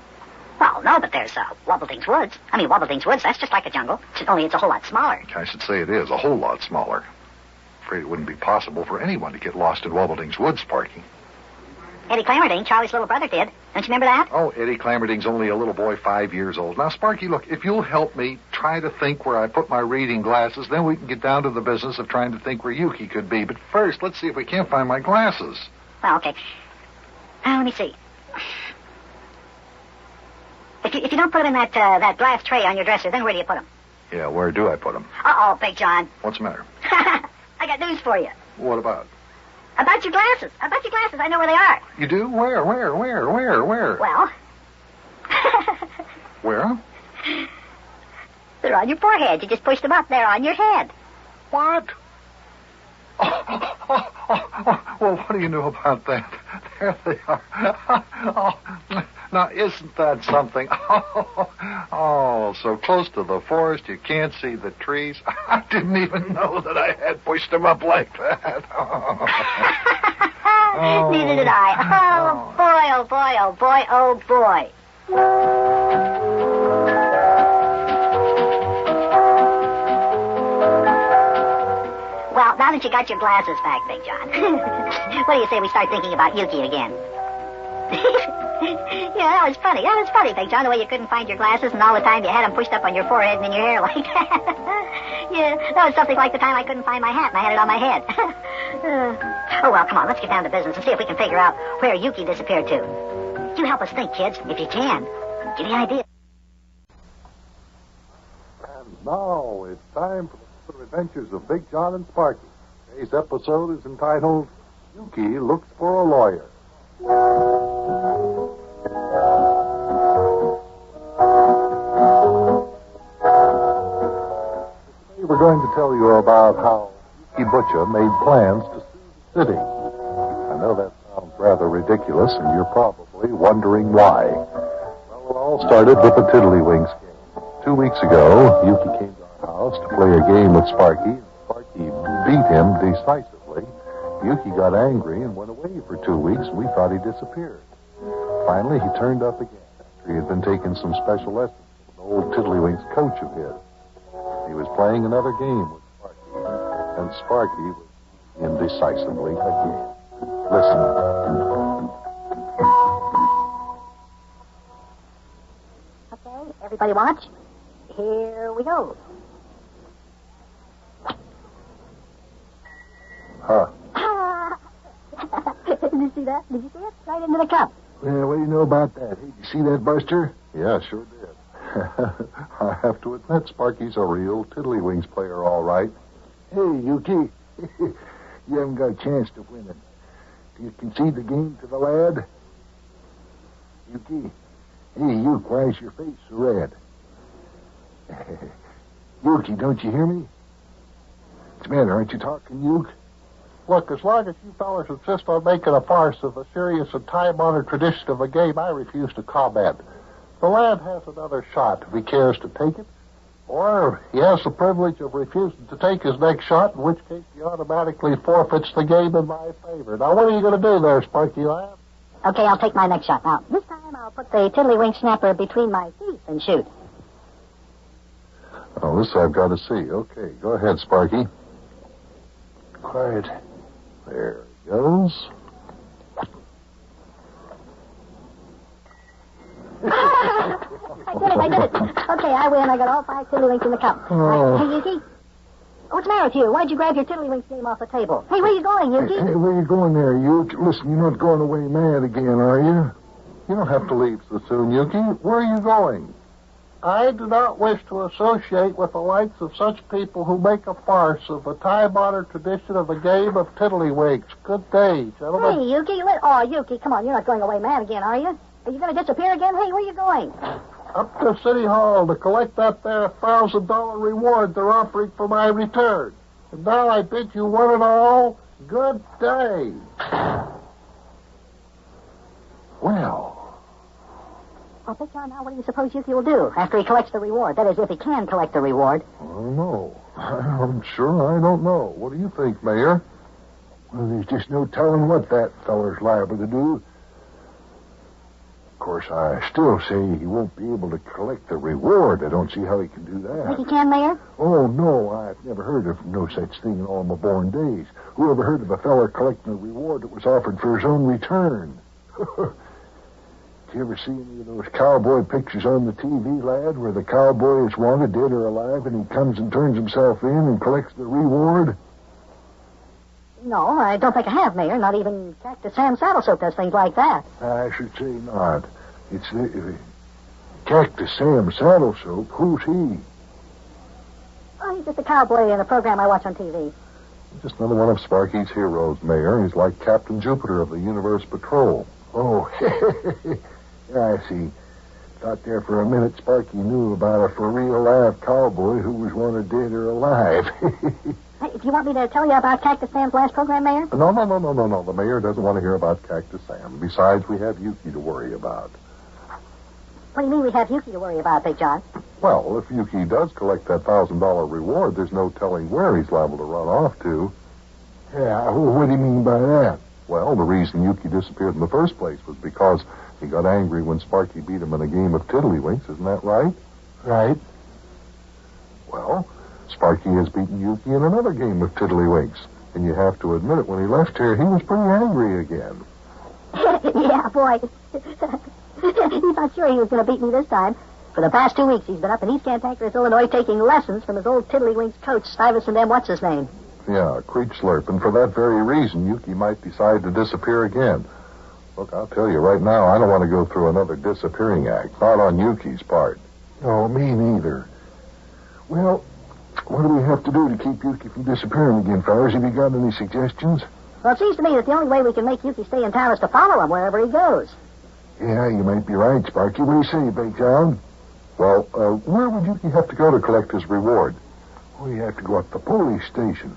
Speaker 1: Well, no, but there's Wobbledink's Woods. I mean, Wobbledink's Woods, that's just like a jungle. Only it's a whole lot smaller.
Speaker 9: I should say it is, a whole lot smaller. Afraid it wouldn't be possible for anyone to get lost in Wobbledink's Woods, Sparky.
Speaker 1: Eddie Clammerding, Charlie's little brother, did. Don't you remember that?
Speaker 9: Oh, Eddie Clammerding's only a little boy 5 years old. Now, Sparky, look, if you'll help me try to think where I put my reading glasses, then we can get down to the business of trying to think where Yukie could be. But first, let's see if we can't find my glasses.
Speaker 1: Well, okay. Let me see. If you don't put them in that glass tray on your dresser, then where do you put them?
Speaker 9: Yeah, where do I put them?
Speaker 1: Uh-oh, Big John.
Speaker 9: What's the matter?
Speaker 1: I got news for you.
Speaker 9: What about?
Speaker 1: About your glasses. I know where they are.
Speaker 9: You do? Where?
Speaker 1: Well.
Speaker 9: Where?
Speaker 1: They're on your forehead. You just pushed them up. They're on your head.
Speaker 9: What? Well, what do you know about that? There they are. Now, isn't that something? Oh, so close to the forest you can't see the trees. I didn't even know that I had pushed them up like that. Oh.
Speaker 1: Neither did I. Oh, boy. Well, now that you got your glasses back, Big John, what do you say we start thinking about Yukie again? Yeah, that was funny, Big John, the way you couldn't find your glasses and all the time you had them pushed up on your forehead and in your hair like that. Yeah, that was something like the time I couldn't find my hat and I had it on my head. Oh, well, come on, let's get down to business and see if we can figure out where Yukie disappeared to. You help us think, kids, if you can. Give me an idea.
Speaker 15: And now it's time for the further adventures of Big Jon and Sparky. Today's episode is entitled Yukie Looks for a Lawyer. Today we're going to tell you about how Yukie Butcha made plans to sue the city. I know that sounds rather ridiculous, and you're probably wondering why. Well, it all started with the Tiddlywinks game. 2 weeks ago, Yukie came to our house to play a game with Sparky. Sparky defeat him decisively, Yukie got angry and went away for 2 weeks, and we thought he disappeared. Finally, he turned up again after he had been taking some special lessons with an old Tiddlywinks coach of his. He was playing another game with Sparky, and Sparky was indecisively again. Listen.
Speaker 12: Okay, everybody watch. Here we go.
Speaker 15: Huh.
Speaker 12: Did you see that? Did you see it? Right into the cup.
Speaker 10: Well, what do you know about that? Hey, you see that, Buster?
Speaker 15: Yeah, sure did. I have to admit, Sparky's a real Tiddlywinks player, all right.
Speaker 10: Hey, Yukie. You haven't got a chance to win it. Do you concede the game to the lad? Yukie. Hey, Yukie, why is your face so red? Yukie, don't you hear me? What's the matter? Aren't you talking, Yukie?
Speaker 13: Look, as long as you fellas insist on making a farce of a serious and time-honored tradition of a game, I refuse to comment. The lad has another shot if he cares to take it, or he has the privilege of refusing to take his next shot, in which case he automatically forfeits the game in my favor. Now, what are you going to do there, Sparky lad?
Speaker 12: Okay, I'll take my next shot. Now, this time I'll put the Tiddlywink snapper between my teeth and shoot.
Speaker 15: Oh, this I've got to see. Okay, go ahead, Sparky.
Speaker 10: Quiet.
Speaker 15: There he goes.
Speaker 12: I did it. Okay, I win. I got all 5 Tiddlywinks in the cup.
Speaker 10: Oh.
Speaker 12: Right. Hey, Yukie. What's the matter with you? Why'd you grab your Tiddlywinks game off the table? Hey, where are you going, Yukie?
Speaker 10: Hey, where are you going there, Yukie? Listen, you're not going away mad again, are you?
Speaker 15: You don't have to leave so soon, Yukie. Where are you going?
Speaker 13: I do not wish to associate with the likes of such people who make a farce of a time-honored tradition of the game of Tiddlywinks. Good day, gentlemen.
Speaker 12: Hey, Yukie. Yukie, come on. You're not going away mad again, are you? Are you going to disappear again? Hey, where are you going?
Speaker 13: Up to City Hall to collect that there $1,000 reward they're offering for my return. And now I bid you one and all, good day.
Speaker 10: Well,
Speaker 12: Big John, now what do you suppose Yukie will do after he collects the reward? That is, if he can collect the reward.
Speaker 15: I don't know. I'm sure I don't know. What do you think, Mayor?
Speaker 10: Well, there's just no telling what that feller's liable to do. Of course, I still say he won't be able to collect the reward. I don't see how he can do that.
Speaker 12: Think he can, Mayor?
Speaker 10: Oh, no, I've never heard of no such thing in all my born days. Who ever heard of a feller collecting a reward that was offered for his own return? Did you ever see any of those cowboy pictures on the TV, lad, where the cowboy is wanted, dead or alive, and he comes and turns himself in and collects the reward?
Speaker 12: No, I don't think I have, Mayor. Not even Cactus Sam Saddlesoap does things like that.
Speaker 10: I should say not. It's the Cactus Sam Saddlesoap. Who's he?
Speaker 12: Oh, he's just a cowboy in a program I watch on TV.
Speaker 15: Just another one of Sparky's heroes, Mayor. He's like Captain Jupiter of the Universe Patrol.
Speaker 10: Oh, I see. Thought there for a minute Sparky knew about a for-real live cowboy who was wanted dead or alive.
Speaker 12: Hey, do you want me to tell you about Cactus Sam's last program, Mayor?
Speaker 15: No. The mayor doesn't want to hear about Cactus Sam. Besides, we have Yukie to worry about.
Speaker 12: What do you mean we have Yukie to worry about, Big John?
Speaker 15: Well, if Yukie does collect that $1,000 reward, there's no telling where he's liable to run off to.
Speaker 10: Yeah, what do you mean by that?
Speaker 15: Well, the reason Yukie disappeared in the first place was because he got angry when Sparky beat him in a game of Tiddlywinks. Isn't that right?
Speaker 10: Right.
Speaker 15: Well, Sparky has beaten Yukie in another game of Tiddlywinks. And you have to admit it, when he left here, he was pretty angry again.
Speaker 12: Yeah, boy. He's not sure he was going to beat me this time. For the past 2 weeks, he's been up in East Cantankerous, Illinois, taking lessons from his old Tiddlywinks coach, Stuyvesant M. What's-his-name.
Speaker 15: Yeah, Creech Slurp. And for that very reason, Yukie might decide to disappear again. Look, I'll tell you right now, I don't want to go through another disappearing act. Not on Yukie's part.
Speaker 10: No, me neither. Well, what do we have to do to keep Yukie from disappearing again, fellas? Have you got any suggestions?
Speaker 12: Well, it seems to me that the only way we can make Yukie stay in town is to follow him wherever he goes.
Speaker 10: Yeah, you might be right, Sparky. What do you say, Big John?
Speaker 15: Well, where would Yukie have to go to collect his reward?
Speaker 10: We have to go up to the police station.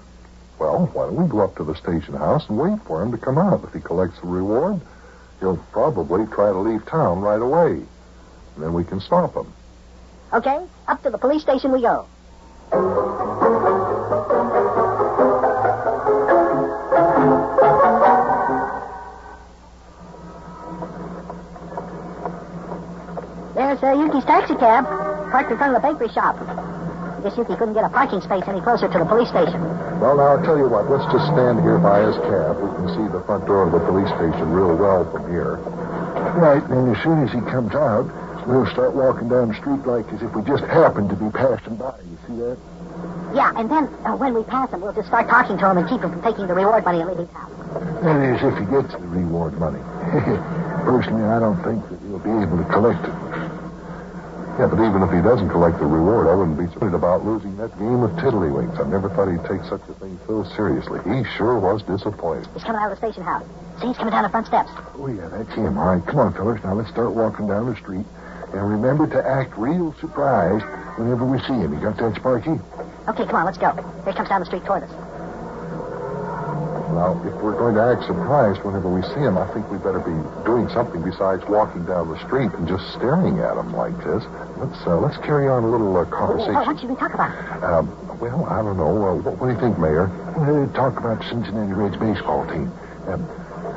Speaker 15: Well, why don't we go up to the station house and wait for him to come out? If he collects the reward, he'll probably try to leave town right away. And then we can stop him.
Speaker 12: Okay, up to the police station we go. Yukie's taxi cab. Parked in front of the bakery shop. I guess Yukie couldn't get a parking space any closer to the police station.
Speaker 15: Well, now, I'll tell you what. Let's just stand here by his cab. We can see the front door of the police station real well from here.
Speaker 10: Right, and as soon as he comes out, we'll start walking down the street like as if we just happened to be passing by. You see that?
Speaker 12: Yeah, and then when we pass him, we'll just start talking to him and keep him from taking the reward money and leaving town.
Speaker 10: That is, if he gets the reward money. Personally, I don't think that he'll be able to collect it.
Speaker 15: Yeah, but even if he doesn't collect the reward, I wouldn't be worried about losing that game of tiddlywinks. I never thought he'd take such a thing so seriously. He sure was disappointed.
Speaker 12: He's coming out of the station house. See, he's coming down the front steps.
Speaker 10: Oh, yeah, that's him. All right, come on, fellas. Now, let's start walking down the street. And remember to act real surprised whenever we see him. You got that, Sparky?
Speaker 12: Okay, come on, let's go. Here he comes down the street toward us.
Speaker 15: Now, if we're going to act surprised whenever we see him, I think we better be doing something besides walking down the street and just staring at him like this. Let's carry on a little conversation.
Speaker 12: What should we talk about?
Speaker 15: Well, I don't know. What do you think, Mayor?
Speaker 10: Talk about the Cincinnati Reds baseball team.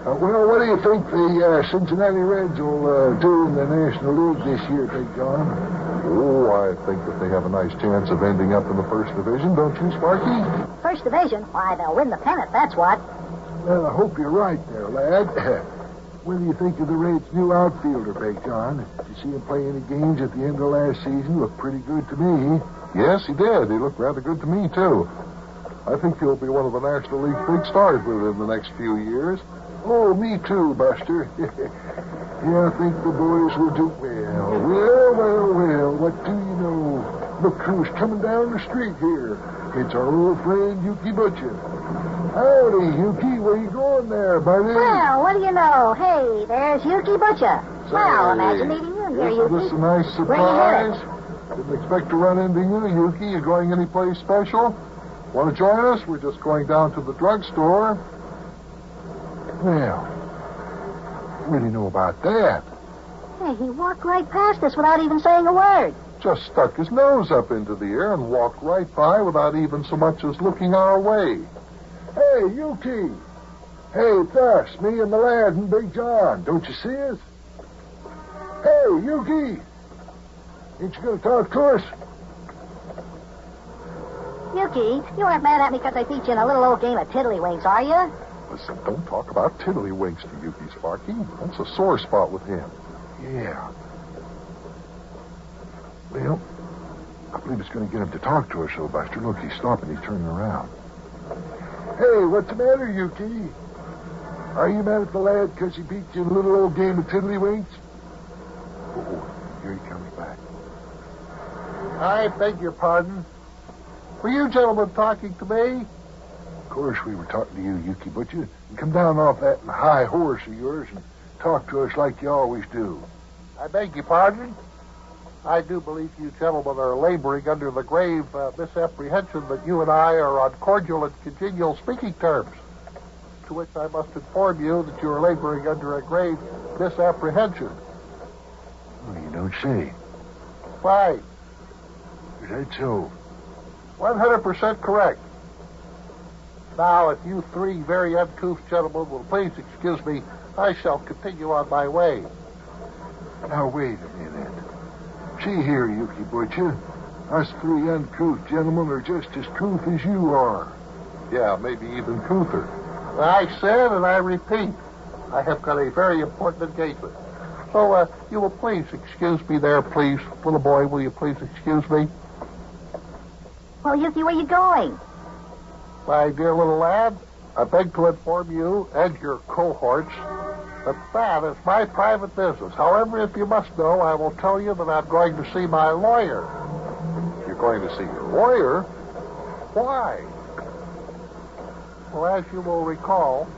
Speaker 10: Well, what do you think the Cincinnati Reds will do in the National League this year, Big John?
Speaker 15: Oh, I think that they have a nice chance of ending up in the first division, don't you, Sparky?
Speaker 12: First division? Why, they'll win the pennant, that's what.
Speaker 10: Well, I hope you're right there, lad. What do you think of the Reds' new outfielder, Big John? Did you see him play any games at the end of last season? Looked pretty good to me.
Speaker 15: Yes, he did. He looked rather good to me, too. I think he'll be one of the National League big stars within the next few years.
Speaker 10: Oh, me too, Buster. Yeah, I think the boys will do well. Well, what do you know? Look who's coming down the street here. It's our old friend, Yukie Butcha. Howdy, Yukie. Where you going there, buddy?
Speaker 12: Well, what do you know? Hey, there's Yukie Butcha. Well, imagine meeting you in here, Yukie.
Speaker 15: Isn't this a nice surprise? Didn't expect to run into you, Yukie. You going anyplace special? Want to join us? We're just going down to the drugstore.
Speaker 10: Well, what do you know about that?
Speaker 12: Hey, he walked right past us without even saying a word.
Speaker 15: Just stuck his nose up into the air and walked right by without even so much as looking our way.
Speaker 10: Hey, Yukie. Hey, it's us, me and the lad and Big John. Don't you see us? Hey, Yukie. Ain't you going to talk to us?
Speaker 12: Yukie, you aren't mad at me because I beat you in a little old game of tiddlywinks, are you?
Speaker 15: Listen, don't talk about tiddlywinks to Yukie, Sparky. That's a sore spot with him.
Speaker 10: Yeah. Well, I believe it's going to get him to talk to us, though, Buster. Look, he's stopping. He's turning around. Hey, what's the matter, Yukie? Are you mad at the lad because he beat you in a little old game of tiddlywinks? Oh, here he comes back.
Speaker 13: I beg your pardon. Were you gentlemen talking to me?
Speaker 10: Of course we were talking to you, Yukie Butcha. You come down off that high horse of yours and talk to us like you always do.
Speaker 13: I beg your pardon? I do believe you gentlemen are laboring under the grave misapprehension that you and I are on cordial and congenial speaking terms. To which I must inform you that you are laboring under a grave misapprehension.
Speaker 10: Oh, you don't say.
Speaker 13: Why?
Speaker 10: Is that so?
Speaker 13: 100% correct. Now, if you three very uncouth gentlemen will please excuse me, I shall continue on my way.
Speaker 10: Now, wait a minute. See here, Yukie Butcha. Us three uncouth gentlemen are just as couth as you are.
Speaker 15: Yeah, maybe even couther.
Speaker 13: I said, and I repeat, I have got a very important engagement. So, you will please excuse me there, please. Little boy, will you please excuse me?
Speaker 12: Well, Yukie, where you going?
Speaker 13: My dear little lad, I beg to inform you and your cohorts that is my private business. However, if you must know, I will tell you that I'm going to see my lawyer.
Speaker 15: You're going to see your lawyer?
Speaker 13: Why? Well, as you will recall,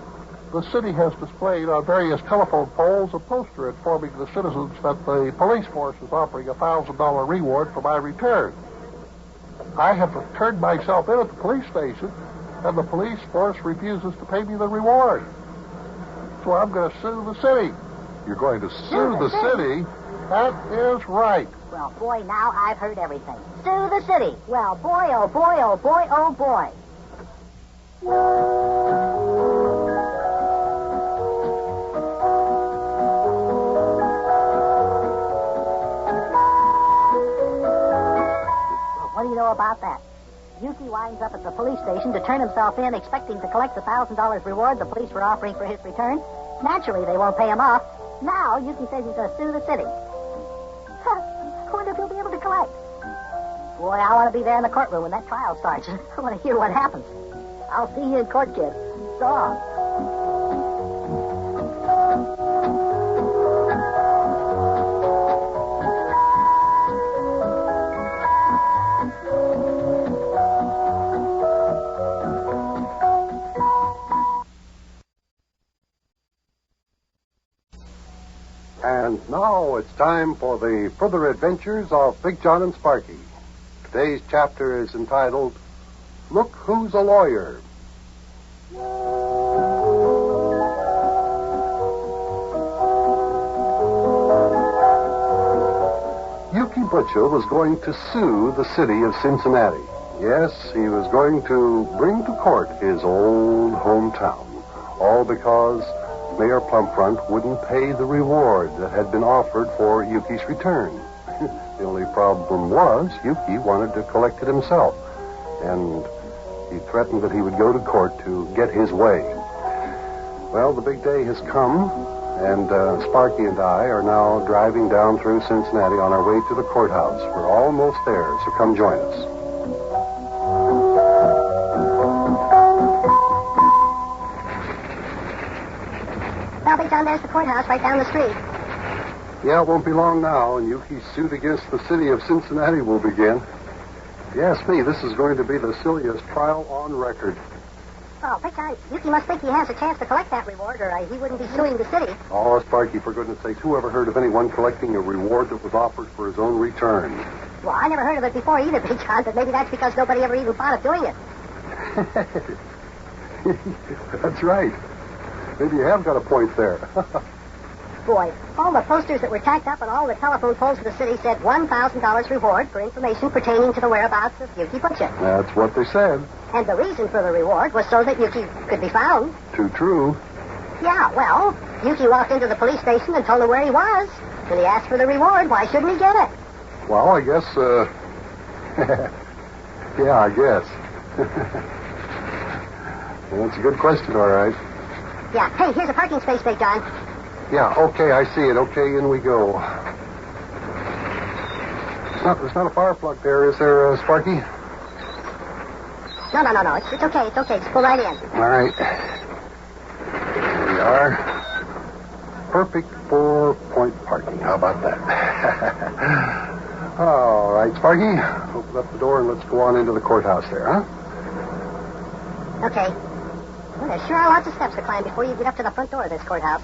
Speaker 13: the city has displayed on various telephone poles a poster informing the citizens that the police force is offering a $1,000 reward for my return. I have turned myself in at the police station, and the police force refuses to pay me the reward. So I'm going to sue the city.
Speaker 15: You're going to sue the city?
Speaker 13: That is right.
Speaker 12: Well, boy, now I've heard everything. Sue the city. Well, boy, oh boy, oh boy, oh boy. about that? Yukie winds up at the police station to turn himself in, expecting to collect the $1,000 reward the police were offering for his return. Naturally, they won't pay him off. Now, Yukie says he's going to sue the city. I wonder if he'll be able to collect. Boy, I want to be there in the courtroom when that trial starts. I want to hear what happens. I'll see you in court, kid. So long.
Speaker 15: And now it's time for the further adventures of Big Jon and Sparky. Today's chapter is entitled, Look Who's a Lawyer. Yukie Butcha was going to sue the city of Cincinnati. Yes, he was going to bring to court his old hometown. All because Mayor Plumpfront wouldn't pay the reward that had been offered for Yukie's return. The only problem was Yukie wanted to collect it himself, and he threatened that he would go to court to get his way. Well, the big day has come, and Sparky and I are now driving down through Cincinnati on our way to the courthouse. We're almost there, so come join us.
Speaker 12: Well, Big John, there's the courthouse right down the street.
Speaker 15: Yeah, it won't be long now, and Yukie's suit against the city of Cincinnati will begin. If you ask me, this is going to be the silliest trial on record.
Speaker 12: Oh, Big John, Yukie must think he has a chance to collect that reward, or he wouldn't be suing the city.
Speaker 15: Oh, Sparky, for goodness sakes, who ever heard of anyone collecting a reward that was offered for his own return?
Speaker 12: Well, I never heard of it before either, Big John, but maybe that's because nobody ever even thought of doing it.
Speaker 15: That's right. Maybe you have got a point there.
Speaker 12: Boy, all the posters that were tacked up on all the telephone poles of the city said $1,000 reward for information pertaining to the whereabouts of Yukie Butcha.
Speaker 15: That's what they said.
Speaker 12: And the reason for the reward was so that Yukie could be found.
Speaker 15: Too true.
Speaker 12: Yeah, well, Yukie walked into the police station and told them where he was. And he asked for the reward. Why shouldn't he get it?
Speaker 15: Well, I guess, yeah, I guess. Well, that's a good question, all right.
Speaker 12: Yeah. Hey, here's a parking space, Big John.
Speaker 15: Yeah, okay, I see it. Okay, in we go. There's not a fire plug there, is there, Sparky?
Speaker 12: No. It's okay. It's okay. Just pull right in.
Speaker 15: All right. Here we are. Perfect 4-point parking. How about that? All right, Sparky. Open up the door and let's go on into the courthouse there, huh?
Speaker 12: Okay. Well, there sure are lots of steps to climb before you get up to the front door of this courthouse.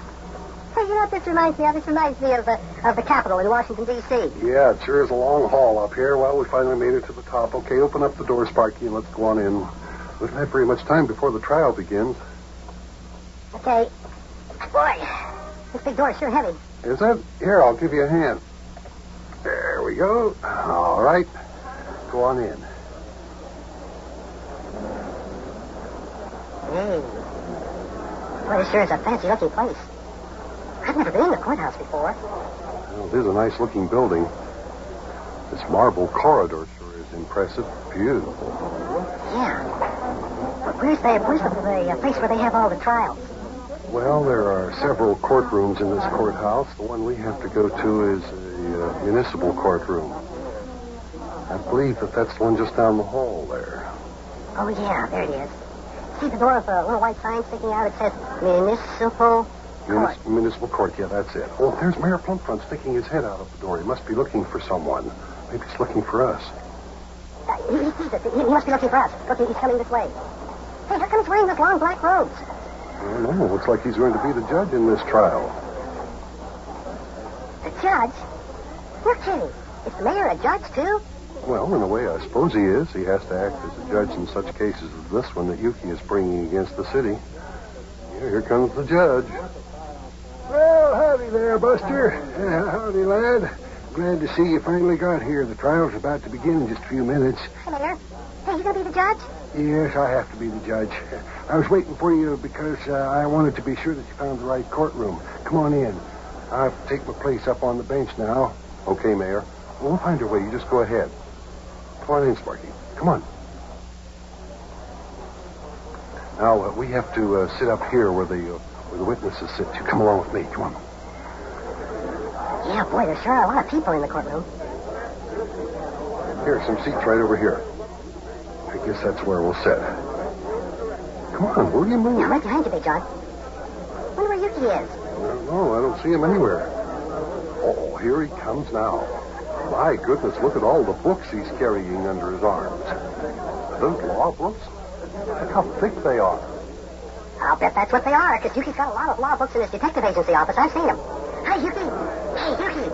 Speaker 12: Hey, you know what this reminds me of? This reminds me of the Capitol in Washington, D.C.
Speaker 15: Yeah, it sure is a long hall up here. Well, we finally made it to the top. Okay, open up the door, Sparky, and let's go on in. We don't have very much time before the trial begins.
Speaker 12: Okay. Boy, this big door is sure heavy.
Speaker 15: Is it? Here, I'll give you a hand. There we go. All right. Go on in.
Speaker 12: Hey. Boy, this sure is a fancy-looking place. I've never been in the courthouse before.
Speaker 15: Well, it is a nice-looking building. This marble corridor sure is impressive. Beautiful.
Speaker 12: Yeah. But where's the place where they have all the trials?
Speaker 15: Well, there are several courtrooms in this courthouse. The one we have to go to is a municipal courtroom. I believe that's the one just down the hall there.
Speaker 12: Oh, yeah, there it is. See the door with a little white sign sticking out? It says Municipal Court.
Speaker 15: Municipal Court, yeah, that's it. Oh, there's Mayor Plumpfront sticking his head out of the door. He must be looking for someone. Maybe he's looking for us.
Speaker 12: He sees it. He must be looking for us. Look, he's coming this way. Hey, how come he's wearing those long black robes?
Speaker 15: I don't know. Looks like he's going to be the judge in this trial.
Speaker 12: The judge? You're kidding. Is the mayor a judge, too?
Speaker 15: Well, in a way, I suppose he is. He has to act as a judge in such cases as this one that Yukie is bringing against the city. Yeah, here comes the judge.
Speaker 10: Well, howdy there, Buster. Howdy, lad. Glad to see you finally got here. The trial's about to begin in just a few minutes.
Speaker 12: Hey, Mayor. Hey, you gonna be the judge?
Speaker 10: Yes, I have to be the judge. I was waiting for you because I wanted to be sure that you found the right courtroom. Come on in. I have to take my place up on the bench now.
Speaker 15: Okay, Mayor. We'll find your way. You just go ahead. Come on in, Sparky. Come on. Now, we have to sit up here where the witnesses sit. You come along with me. Come on.
Speaker 12: Yeah, boy, there sure are a lot of people in the courtroom.
Speaker 15: Here, some seats right over here. I guess that's where we'll sit. Come on, where do you move?
Speaker 12: Yeah, right behind you, Big John. Wonder where Yukie is.
Speaker 15: No, I don't see him anywhere. Oh, here he comes now. My goodness, look at all the books he's carrying under his arms. Those law books? Look how thick they are.
Speaker 12: I'll bet that's what they are, because Yukie's got a lot of law books in his detective agency office. I've seen them. Hi, Yukie. Hey, Yukie.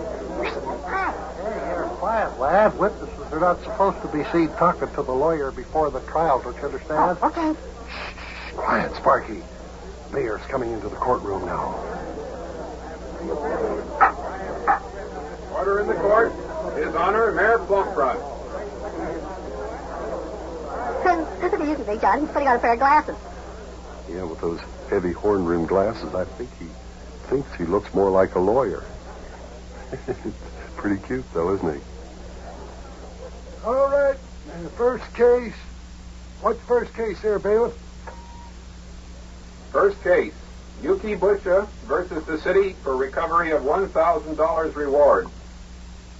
Speaker 12: Hi.
Speaker 13: Hey, quiet, lad. Witnesses are not supposed to be seen talking to the lawyer before the trial, don't you understand?
Speaker 12: Oh, okay.
Speaker 15: Shh, quiet, Sparky. Mayor's coming into the courtroom now.
Speaker 3: Order in the court. His Honor, Mayor Plumfront.
Speaker 12: Look at Yukie, Big John. He's putting on a pair of glasses.
Speaker 15: Yeah, with those heavy horn-rimmed glasses, I think he thinks he looks more like a lawyer. Pretty cute, though, isn't he?
Speaker 10: All right. And the first case. What's the first case there, bailiff?
Speaker 3: First case, Yukie Butcha versus the city for recovery of $1,000 reward.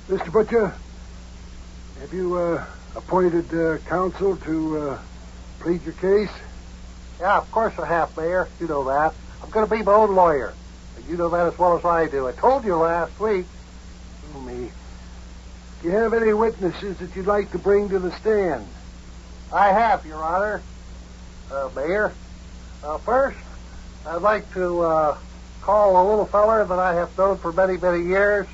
Speaker 10: Mr. Butcha, have you appointed counsel to plead your case?
Speaker 13: Yeah, of course I have, Mayor. You know that. I'm going to be my own lawyer. And you know that as well as I do. I told you last week.
Speaker 10: Oh, me. Do you have any witnesses that you'd like to bring to the stand?
Speaker 13: I have, Your Honor. Mayor. First, I'd like to call a little feller that I have known for many, many years.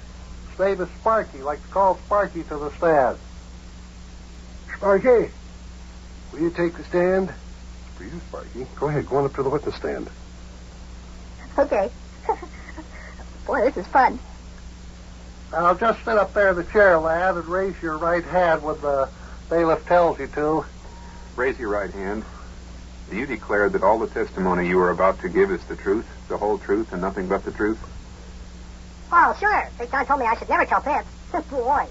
Speaker 13: His name is Sparky. I'd like to call Sparky to the stand.
Speaker 10: Sparky, will you take the stand?
Speaker 15: It's for you, Sparky. Go ahead. Go on up to the witness stand.
Speaker 12: Okay. Boy, this is fun.
Speaker 13: Now, just sit up there in the chair, lad, and raise your right hand when the bailiff tells you to.
Speaker 3: Raise your right hand. Do you declare that all the testimony you are about to give is the truth, the whole truth, and nothing but the truth?
Speaker 12: Oh, sure. Big John told me I should never tell Pip. Boy.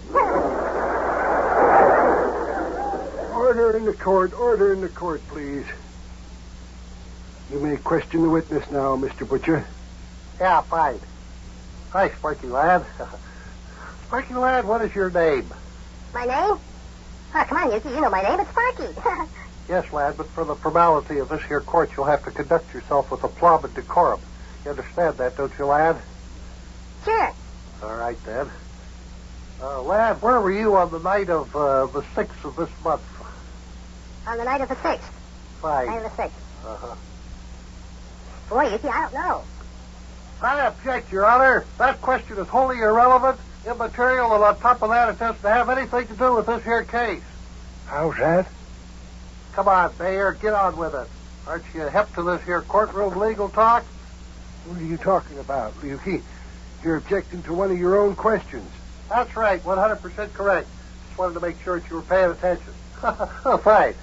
Speaker 10: Order in the court. Order in the court, please. You may question the witness now, Mr. Butcher.
Speaker 13: Yeah, fine. Hi, Sparky lad. Sparky lad, what is your name?
Speaker 12: My name? Oh, come on, Yukie. You know my name. It's Sparky.
Speaker 13: Yes, lad, but for the formality of this here court, you'll have to conduct yourself with aplomb and decorum. You understand that, don't you, lad?
Speaker 12: Sure.
Speaker 13: All right, then. Lad, where were you on the night of the 6th of this month?
Speaker 12: On the night of the 6th.
Speaker 13: Fine.
Speaker 12: Night of the 6th.
Speaker 13: Uh-huh.
Speaker 12: Boy, Yukie, I don't know.
Speaker 13: I object, Your Honor. That question is wholly irrelevant, immaterial, and on top of that, it doesn't have anything to do with this here case.
Speaker 10: How's that?
Speaker 13: Come on, Mayor, get on with it. Aren't you hip to this here courtroom legal talk?
Speaker 10: What are you talking about, Yukie? You're objecting to one of your own questions.
Speaker 13: That's right, 100% correct. Just wanted to make sure that you were paying attention. Oh, fine.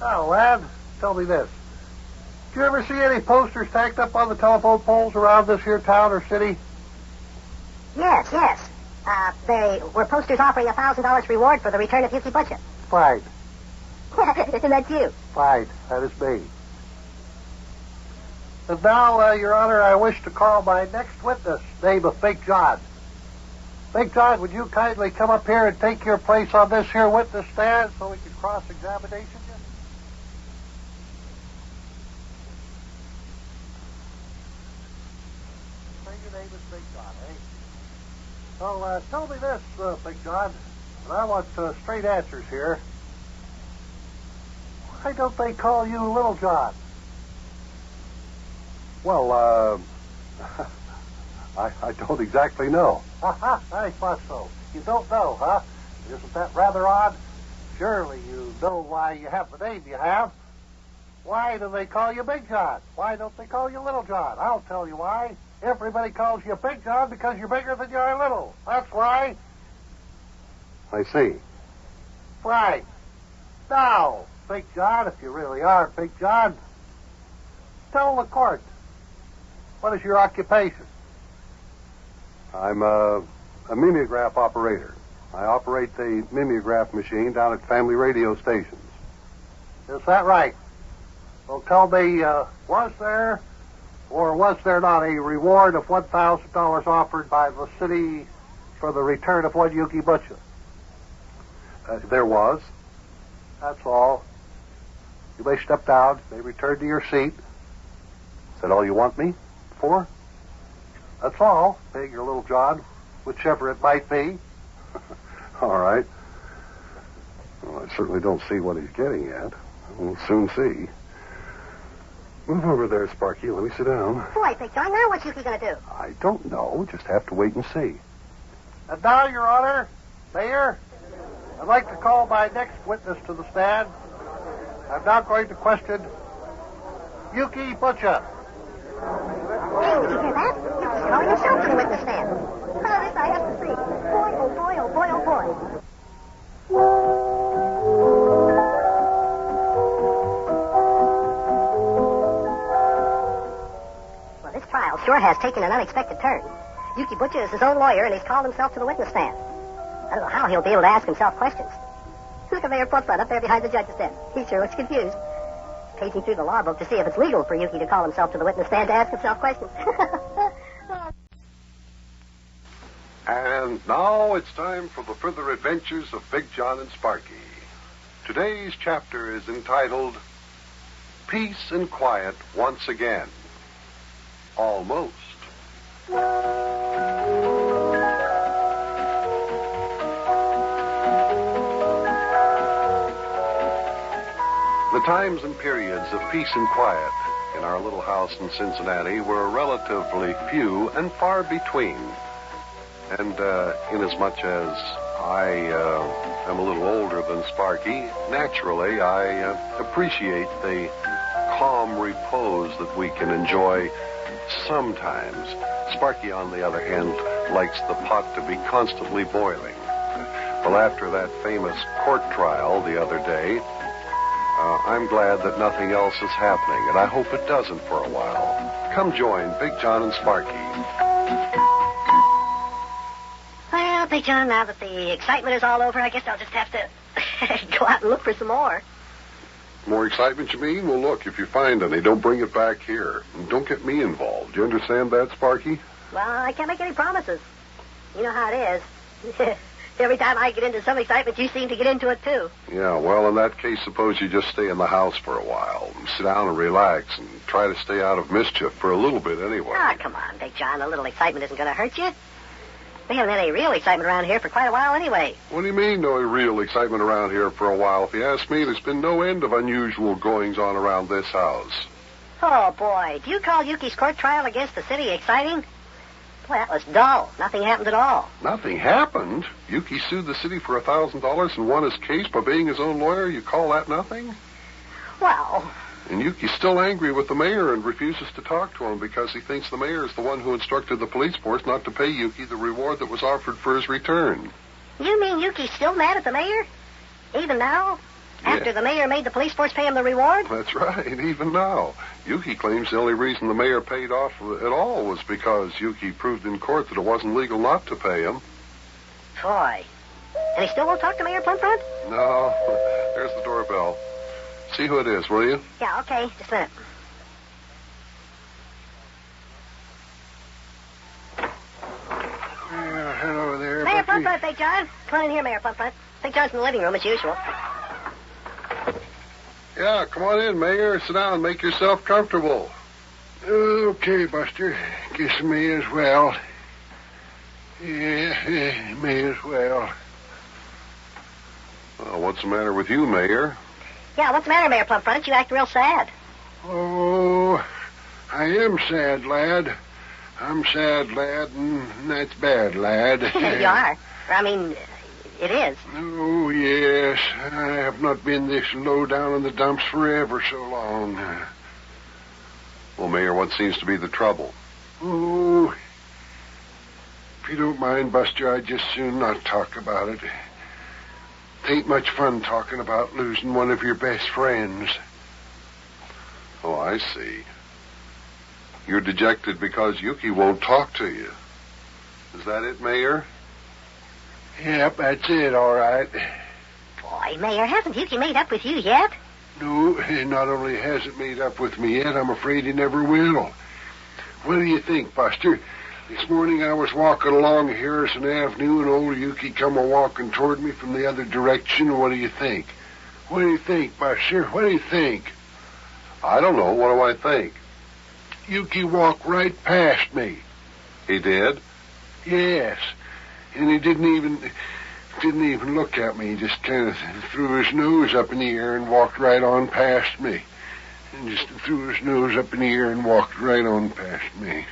Speaker 13: Now, lad, tell me this. Did you ever see any posters tacked up on the telephone poles around this here town or city?
Speaker 12: Yes. They were posters offering $1,000 reward for the return of Yukie Butcha.
Speaker 13: Fine.
Speaker 12: Isn't that you?
Speaker 13: Fine. That is me. And now, Your Honor, I wish to call my next witness, name of Big John. Big John, would you kindly come up here and take your place on this here witness stand so we can cross-examination you? Say your name is Big John, eh? So, tell me this, Big John, and I want straight answers here. Why don't they call you Little John?
Speaker 15: Well, I don't exactly know.
Speaker 13: I thought so. You don't know, huh? Isn't that rather odd? Surely you know why you have the name you have. Why do they call you Big John? Why don't they call you Little John? I'll tell you why. Everybody calls you Big John because you're bigger than you are little. That's why.
Speaker 15: I see.
Speaker 13: Right. Now, Big John, if you really are Big John, tell the court, what is your occupation?
Speaker 15: I'm a mimeograph operator. I operate the mimeograph machine down at family radio stations.
Speaker 13: Is that right? Well, tell me, was there or was there not a reward of $1,000 offered by the city for the return of one Yukie Butcha?
Speaker 15: There was.
Speaker 13: That's all. You may step down. You may return to your seat.
Speaker 15: Is that all you want me for?
Speaker 13: That's all. Big or Little John, whichever it might be.
Speaker 15: All right. Well, I certainly don't see what he's getting at. We'll soon see. Move over there, Sparky. Let me sit down.
Speaker 12: Boy, Big John, now what's Yukie going to do?
Speaker 15: I don't know. Just have to wait and see.
Speaker 13: And now, Your Honor, Mayor, I'd like to call my next witness to the stand. I'm now going to question Yukie Butcha.
Speaker 12: Hey, did you hear that? Yukie's calling himself to the witness stand. Oh, this I have to see. Boy, oh boy, oh boy, oh boy. Well, this trial sure has taken an unexpected turn. Yukie Butcha is his own lawyer, and he's called himself to the witness stand. I don't know how he'll be able to ask himself questions. Look at Mayor Plumfront up there behind the judge's desk. He sure looks confused. Paging through the law book to see if it's legal for Yukie to call himself to the witness stand to ask himself questions.
Speaker 15: And now it's time for the further adventures of Big Jon and Sparky. Today's chapter is entitled Peace and Quiet Once Again. Almost. The times and periods of peace and quiet in our little house in Cincinnati were relatively few and far between. And inasmuch as I am a little older than Sparky, naturally I appreciate the calm repose that we can enjoy sometimes. Sparky, on the other hand, likes the pot to be constantly boiling. Well, after that famous court trial the other day, I'm glad that nothing else is happening, and I hope it doesn't for a while. Come join Big Jon and Sparky.
Speaker 12: Well, Big John, now that the excitement is all over, I guess I'll just have to go out and look for some more.
Speaker 15: More excitement, you mean? Well, look, if you find any, don't bring it back here. And don't get me involved. You understand that, Sparky?
Speaker 12: Well, I can't make any promises. You know how it is. Every time I get into some excitement, you seem to get into it, too.
Speaker 15: Yeah, well, in that case, suppose you just stay in the house for a while. And sit down and relax and try to stay out of mischief for a little bit anyway.
Speaker 12: Ah, come on, Big John. A little excitement isn't going to hurt you. We haven't had any real excitement around here for quite a while anyway.
Speaker 15: What do you mean, no real excitement around here for a while? If you ask me, there's been no end of unusual goings-on around this house.
Speaker 12: Oh, boy. Do you call Yukie's court trial against the city exciting? Boy, that was dull. Nothing happened at all.
Speaker 15: Nothing happened? Yukie sued the city for $1,000 and won his case by being his own lawyer? You call that nothing?
Speaker 12: Well...
Speaker 15: And Yukie's still angry with the mayor and refuses to talk to him because he thinks the mayor is the one who instructed the police force not to pay Yukie the reward that was offered for his return.
Speaker 12: You mean Yukie's still mad at the mayor? Even now?
Speaker 15: Yeah.
Speaker 12: After the mayor made the police force pay him the reward?
Speaker 15: That's right, even now. Yukie claims the only reason the mayor paid off at all was because Yukie proved in court that it wasn't legal not to pay him.
Speaker 12: Boy. And he still won't talk to Mayor Plumfront?
Speaker 15: No. There's the doorbell. See who it is, will you?
Speaker 12: Yeah, okay. Just a minute.
Speaker 18: Hello there,
Speaker 12: Mayor
Speaker 18: Bucky.
Speaker 12: Plumfront, Big John. Come on in here, Mayor Plumfront. Big John's in the living room, as usual.
Speaker 15: Yeah, come on in, Mayor. Sit down and make yourself comfortable.
Speaker 18: Okay, Buster. Guess may as well. Yeah, may as well.
Speaker 15: Well, what's the matter with you, Mayor?
Speaker 12: Yeah, what's the matter, Mayor Plumfront? You act real sad.
Speaker 18: Oh, I am sad, lad. I'm sad, lad, and that's bad, lad.
Speaker 12: You are. I mean, it is.
Speaker 18: Oh, yes. I have not been this low down in the dumps for ever so long.
Speaker 15: Well, Mayor, what seems to be the trouble?
Speaker 18: Oh, if you don't mind, Buster, I'd just soon not talk about it. Ain't much fun talking about losing one of your best friends.
Speaker 15: Oh, I see. You're dejected because Yukie won't talk to you. Is that it, Mayor?
Speaker 13: Yep, that's it, all right.
Speaker 1: Boy, Mayor, hasn't Yukie made up with you yet?
Speaker 13: No, he not only hasn't made up with me yet, I'm afraid he never will. What do you think, Buster? This morning I was walking along Harrison Avenue and old Yukie come a-walking toward me from the other direction. What do you think? What do you think, Buster? What do you think?
Speaker 16: I don't know. What do I think?
Speaker 13: Yukie walked right past me.
Speaker 16: He did?
Speaker 13: Yes. And he didn't even look at me. He just kind of threw his nose up in the air and walked right on past me. And just threw his nose up in the air and walked right on past me.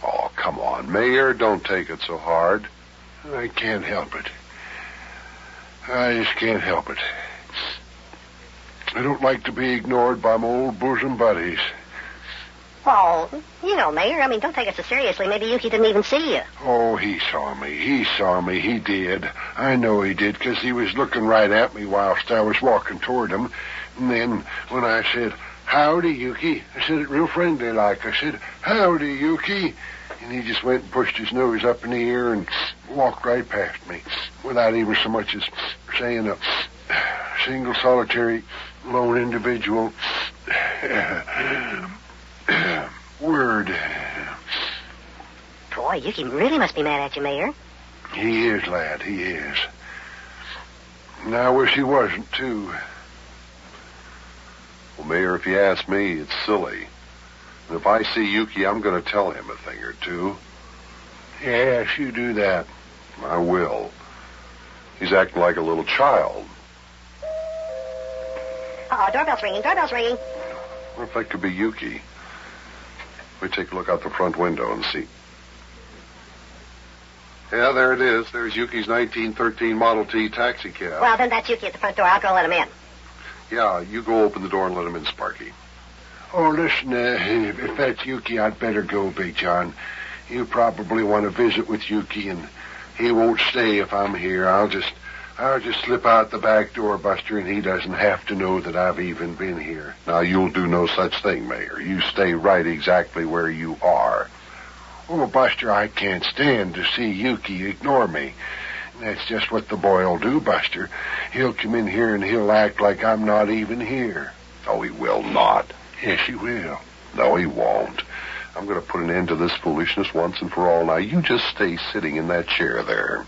Speaker 16: Oh, come on, Mayor. Don't take it so hard.
Speaker 13: I can't help it. I just can't help it. I don't like to be ignored by my old bosom buddies.
Speaker 1: Well, you know, Mayor, I mean, don't take it so seriously. Maybe Yukie didn't even see you.
Speaker 13: Oh, he saw me. He did. I know he did, because he was looking right at me whilst I was walking toward him. And then when I said, "Howdy, Yukie," I said it real friendly like. I said, "Howdy, Yukie." And he just went and pushed his nose up in the air and walked right past me without even so much as saying a single solitary lone individual word.
Speaker 1: Boy, Yukie really must be mad at you, Mayor.
Speaker 13: He is, lad, he is. And I wish he wasn't, too.
Speaker 16: Well, Mayor, if you ask me, it's silly. And if I see Yukie, I'm going to tell him a thing or two.
Speaker 13: Yes, you do that.
Speaker 16: I will. He's acting like a little child.
Speaker 1: Uh-oh, doorbell's ringing. I
Speaker 16: wonder if that could be Yukie. Let me take a look out the front window and see. Yeah, there it is. There's Yukie's 1913 Model T taxi cab.
Speaker 1: Well, then that's Yukie at the front door. I'll go let him in.
Speaker 16: Yeah, you go open the door and let him in, Sparky.
Speaker 13: Oh, listen, if that's Yukie, I'd better go, Big John. You probably want to visit with Yukie, and he won't stay if I'm here. I'll just slip out the back door, Buster, and he doesn't have to know that I've even been here.
Speaker 16: Now, you'll do no such thing, Mayor. You stay right exactly where you are.
Speaker 13: Oh, Buster, I can't stand to see Yukie ignore me. That's just what the boy'll do, Buster. He'll come in here and he'll act like I'm not even here.
Speaker 16: Oh, he will not.
Speaker 13: Yes, he will.
Speaker 16: No, he won't. I'm going to put an end to this foolishness once and for all. Now, you just stay sitting in that chair there.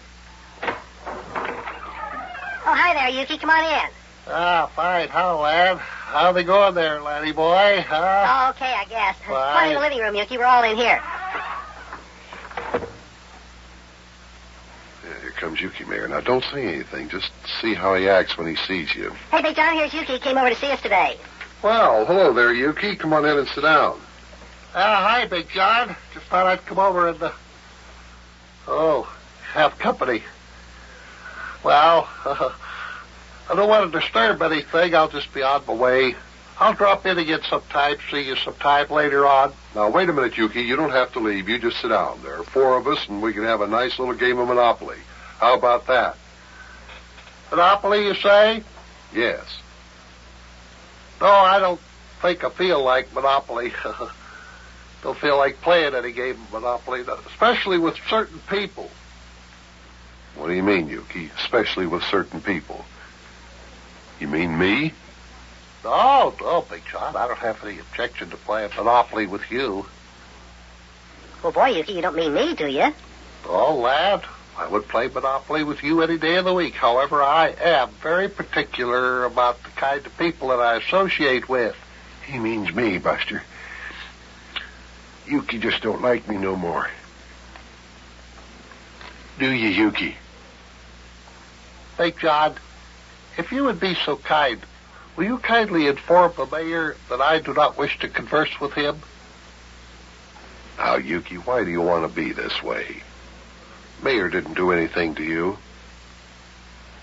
Speaker 1: Oh, hi there, Yukie. Come on in.
Speaker 13: Ah, fine. How, lad? How they going there, laddie boy? Huh?
Speaker 1: Oh, okay, I guess.
Speaker 13: Fine.
Speaker 1: Come on in the living room, Yukie. We're all in here.
Speaker 16: Yeah, here comes Yukie, Mayor. Now, don't say anything. Just see how he acts when he sees you.
Speaker 1: Hey, Big John, here's Yukie. He came over to see us today.
Speaker 16: Well, hello there, Yukie. Come on in and sit down.
Speaker 13: Hi, Big John. Just thought I'd come over and, have company. Well, I don't want to disturb anything. I'll just be on my way. I'll drop in again sometime, see you sometime later on.
Speaker 16: Now, wait a minute, Yukie. You don't have to leave. You just sit down. There are 4 of us, and we can have a nice little game of Monopoly. How about that?
Speaker 13: Monopoly, you say?
Speaker 16: Yes.
Speaker 13: No, I don't think I feel like Monopoly. Don't feel like playing any game of Monopoly, especially with certain people.
Speaker 16: What do you mean, Yukie? Especially with certain people? You mean me?
Speaker 13: No, Big John. I don't have any objection to playing Monopoly with you.
Speaker 1: Oh, boy, Yukie, you don't mean me, do you?
Speaker 13: Oh, lad, I would play Monopoly with you any day of the week. However, I am very particular about the kind of people that I associate with. He means me, Buster. Yukie just don't like me no more. Do you, Yukie? Big John, if you would be so kind, will you kindly inform the mayor that I do not wish to converse with him?
Speaker 16: Now, Yukie, why do you want to be this way? Mayor didn't do anything to you.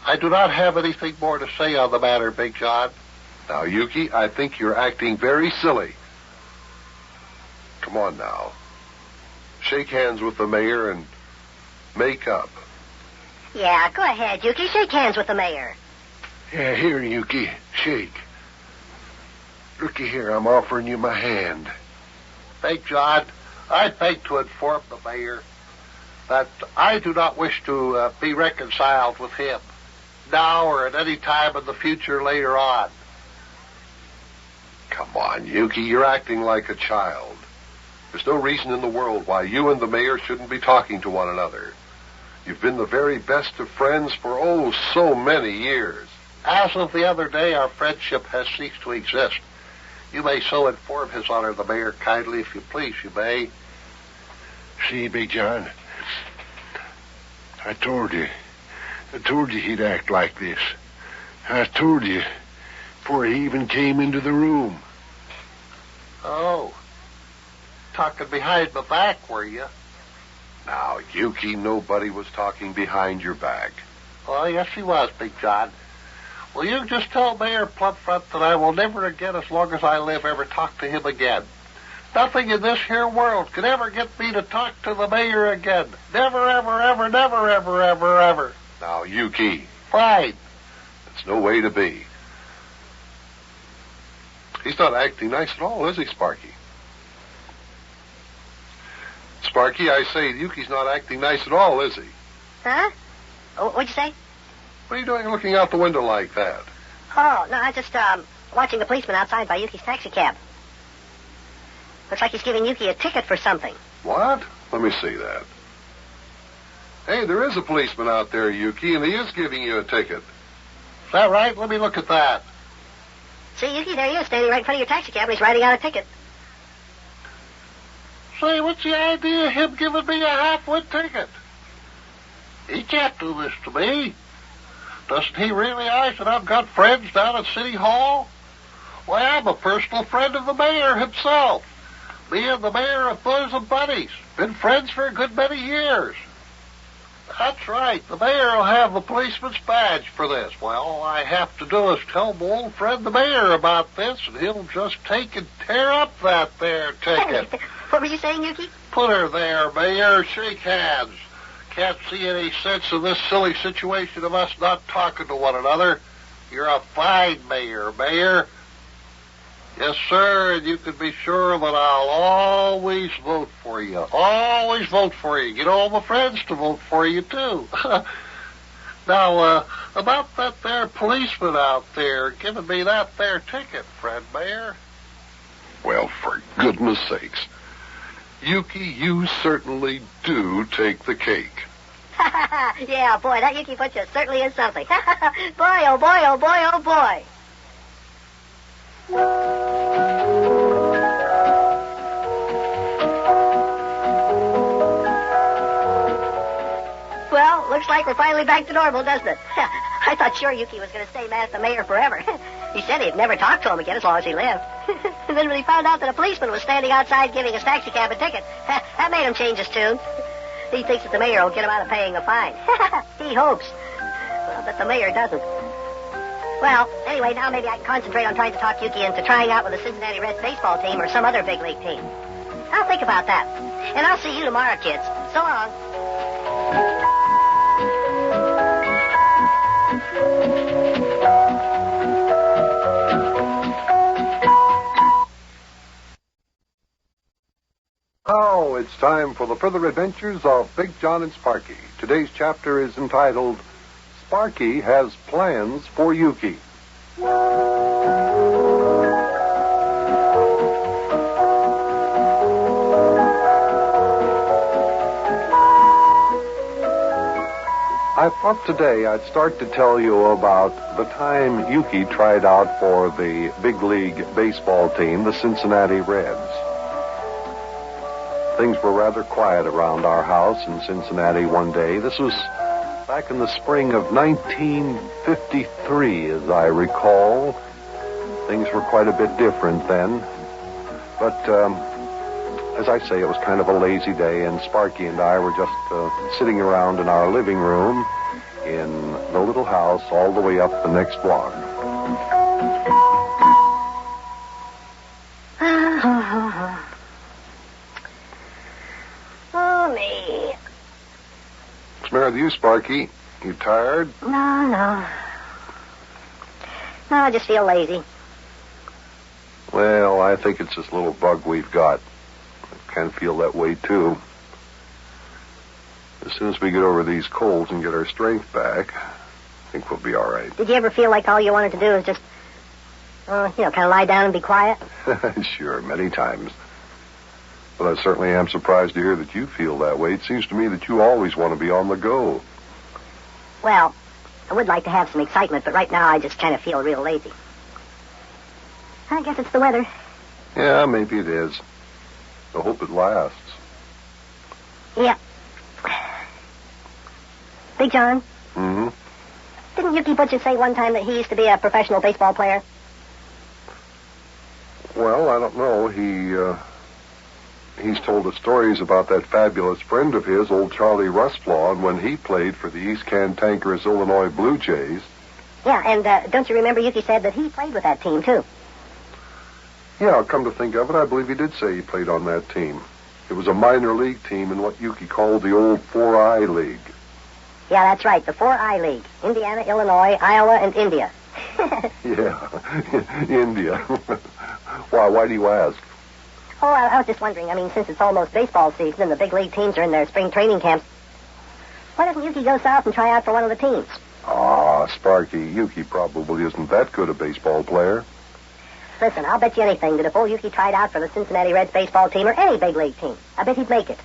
Speaker 13: I do not have anything more to say on the matter, Big John.
Speaker 16: Now, Yukie, I think you're acting very silly. Come on now. Shake hands with the mayor and make up.
Speaker 1: Yeah, go ahead, Yukie. Shake hands with the mayor.
Speaker 13: Yeah, here, Yukie. Shake. Looky here, I'm offering you my hand. Big John, I'd beg to inform the mayor that I do not wish to be reconciled with him, now or at any time in the future later on.
Speaker 15: Come on, Yukie, you're acting like a child. There's no reason in the world why you and the mayor shouldn't be talking to one another. You've been the very best of friends for, so many years.
Speaker 13: As of the other day, our friendship has ceased to exist. You may so inform His Honor the Mayor kindly, if you please, you may.
Speaker 10: See, Big John, I told you he'd act like this. I told you before he even came into the room.
Speaker 13: Oh, talking behind my back, were you?
Speaker 15: Now, Yukie, nobody was talking behind your back.
Speaker 13: Oh, yes, he was, Big John. Will you just tell Mayor Plumfront that I will never again, as long as I live, ever talk to him again? Nothing in this here world could ever get me to talk to the mayor again. Never, ever, ever, never, ever, ever, ever.
Speaker 15: Now, Yukie.
Speaker 13: Fine.
Speaker 15: That's no way to be. He's not acting nice at all, is he, Sparky? Sparky, I say, Yukie's not acting nice at all, is he?
Speaker 1: Huh? Oh, what'd you say?
Speaker 15: What are you doing looking out the window like that?
Speaker 1: Oh, no, I was just, watching the policeman outside by Yukie's taxi cab. Looks like he's giving Yukie a ticket for something.
Speaker 15: What? Let me see that. Hey, there is a policeman out there, Yukie, and he is giving you a ticket.
Speaker 13: Is that right? Let me look at that.
Speaker 1: See, Yukie, there he is, standing right in front of your taxi cab, and he's writing out a ticket.
Speaker 13: Say, what's the idea of him giving me a half-wit ticket? He can't do this to me. Doesn't he realize that I've got friends down at City Hall? Why, I'm a personal friend of the mayor himself. Me and the mayor are bosom buddies. Been friends for a good many years. That's right. The mayor will have the policeman's badge for this. Well, all I have to do is tell my old friend the mayor about this, and he'll just take and tear up that there ticket.
Speaker 1: What were you saying, Yukie?
Speaker 13: Put her there, Mayor. Shake hands. Can't see any sense in this silly situation of us not talking to one another. You're a fine mayor, Mayor. Yes, sir, and you can be sure that I'll always vote for you. Always vote for you. Get all my friends to vote for you, too. Now, about that there policeman out there giving me that there ticket, friend Mayor.
Speaker 15: Well, for goodness sakes. Yukie, you certainly do take the cake.
Speaker 1: Yeah, boy, that Yukie Butcha certainly is something. Boy, oh boy, oh boy, oh boy. Well, looks like we're finally back to normal, doesn't it? I thought sure Yukie was going to stay mad at the mayor forever. He said he'd never talk to him again as long as he lived. And then when he found out that a policeman was standing outside giving his taxi cab a ticket, that made him change his tune. He thinks that the mayor will get him out of paying a fine. He hopes. Well, but the mayor doesn't. Well, anyway, now maybe I can concentrate on trying to talk Yukie into trying out with the Cincinnati Reds baseball team or some other big league team. I'll think about that. And I'll see you tomorrow, kids. So long.
Speaker 15: Now it's time for the further adventures of Big Jon and Sparky. Today's chapter is entitled, Sparky Has Plans for Yukie. I thought today I'd start to tell you about the time Yukie tried out for the big league baseball team, the Cincinnati Reds. Things were rather quiet around our house in Cincinnati one day. This was back in the spring of 1953, as I recall. Things were quite a bit different then. But, as I say, it was kind of a lazy day, and Sparky and I were just sitting around in our living room in the little house all the way up the next block.
Speaker 1: Oh, me.
Speaker 15: What's the matter with you, Sparky? You tired?
Speaker 1: No, I just feel lazy.
Speaker 15: Well, I think it's this little bug we've got. I kind of feel that way, too.
Speaker 16: As soon as we get over these colds and get our strength back, I think we'll be all right.
Speaker 12: Did you ever feel like all you wanted to do was just, kind of lie down and be quiet?
Speaker 16: Sure, many times. But I certainly am surprised to hear that you feel that way. It seems to me that you always want to be on the go.
Speaker 12: Well, I would like to have some excitement, but right now I just kind of feel real lazy. I guess it's the weather.
Speaker 16: Yeah, maybe it is. I hope it lasts.
Speaker 12: Yeah. Big John?
Speaker 16: Mm-hmm.
Speaker 12: Didn't Yukie Butcha say one time that he used to be a professional baseball player?
Speaker 16: Well, I don't know. He's told us stories about that fabulous friend of his, old Charlie Rusflaw, and when he played for the East Cantankerous Illinois Blue Jays.
Speaker 12: Yeah, and don't you remember Yukie said that he played with that team, too?
Speaker 16: Yeah, I'll come to think of it, I believe he did say he played on that team. It was a minor league team in what Yukie called the old 4I League.
Speaker 12: Yeah, that's right, the 4I League. Indiana, Illinois, Iowa, and India.
Speaker 16: Yeah, India. Why do you ask?
Speaker 12: Oh, I was just wondering. I mean, since it's almost baseball season and the big league teams are in their spring training camps, why doesn't Yukie go south and try out for one of the teams?
Speaker 16: Sparky, Yukie probably isn't that good a baseball player.
Speaker 12: Listen, I'll bet you anything that if old Yukie tried out for the Cincinnati Reds baseball team or any big league team, I bet he'd make it.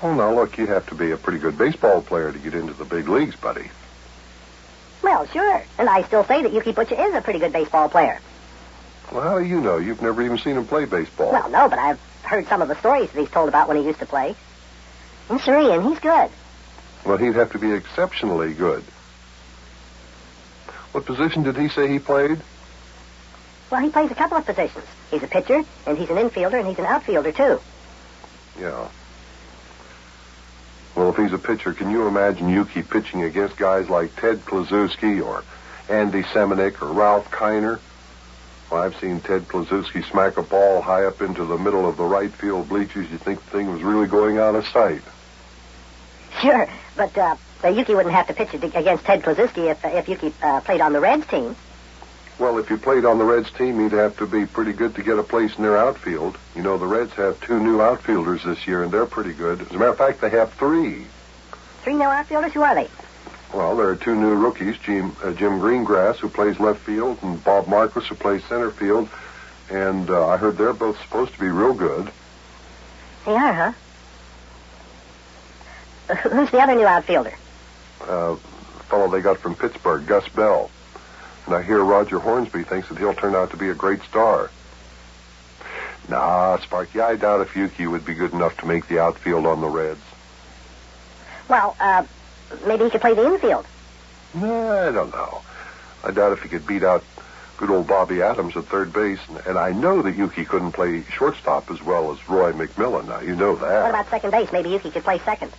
Speaker 16: Oh, now, look, you'd have to be a pretty good baseball player to get into the big leagues, buddy.
Speaker 12: Well, sure. And I still say that Yukie Butcha is a pretty good baseball player.
Speaker 16: Well, how do you know? You've never even seen him play baseball.
Speaker 12: Well, no, but I've heard some of the stories that he's told about when he used to play. And sure, and he's good.
Speaker 16: Well, he'd have to be exceptionally good. What position did he say he played?
Speaker 12: Well, he plays a couple of positions. He's a pitcher, and he's an infielder, and he's an outfielder, too.
Speaker 16: Yeah. Well, if he's a pitcher, can you imagine Yukie pitching against guys like Ted Kluszewski or Andy Semenick or Ralph Kiner? Well, I've seen Ted Kluszewski smack a ball high up into the middle of the right field bleachers. You'd think the thing was really going out of sight.
Speaker 12: Sure, but Yukie wouldn't have to pitch against Ted Kluszewski if Yukie played on the Reds team.
Speaker 16: Well, if you played on the Reds team, you'd have to be pretty good to get a place in their outfield. You know, the Reds have 2 new outfielders this year, and they're pretty good. As a matter of fact, they have 3.
Speaker 12: 3 new outfielders? Who are they?
Speaker 16: Well, there are 2 new rookies, Jim Greengrass, who plays left field, and Bob Marquis, who plays center field. And I heard they're both supposed to be real good.
Speaker 12: They are, huh? Who's the other new outfielder?
Speaker 16: The fellow they got from Pittsburgh, Gus Bell. And I hear Roger Hornsby thinks that he'll turn out to be a great star. Nah, Sparky, I doubt if Yukie would be good enough to make the outfield on the Reds.
Speaker 12: Well, maybe he could play the infield.
Speaker 16: I don't know. I doubt if he could beat out good old Bobby Adams at third base. And I know that Yukie couldn't play shortstop as well as Roy McMillan. Now, you know that.
Speaker 12: What about second base? Maybe Yukie could play second.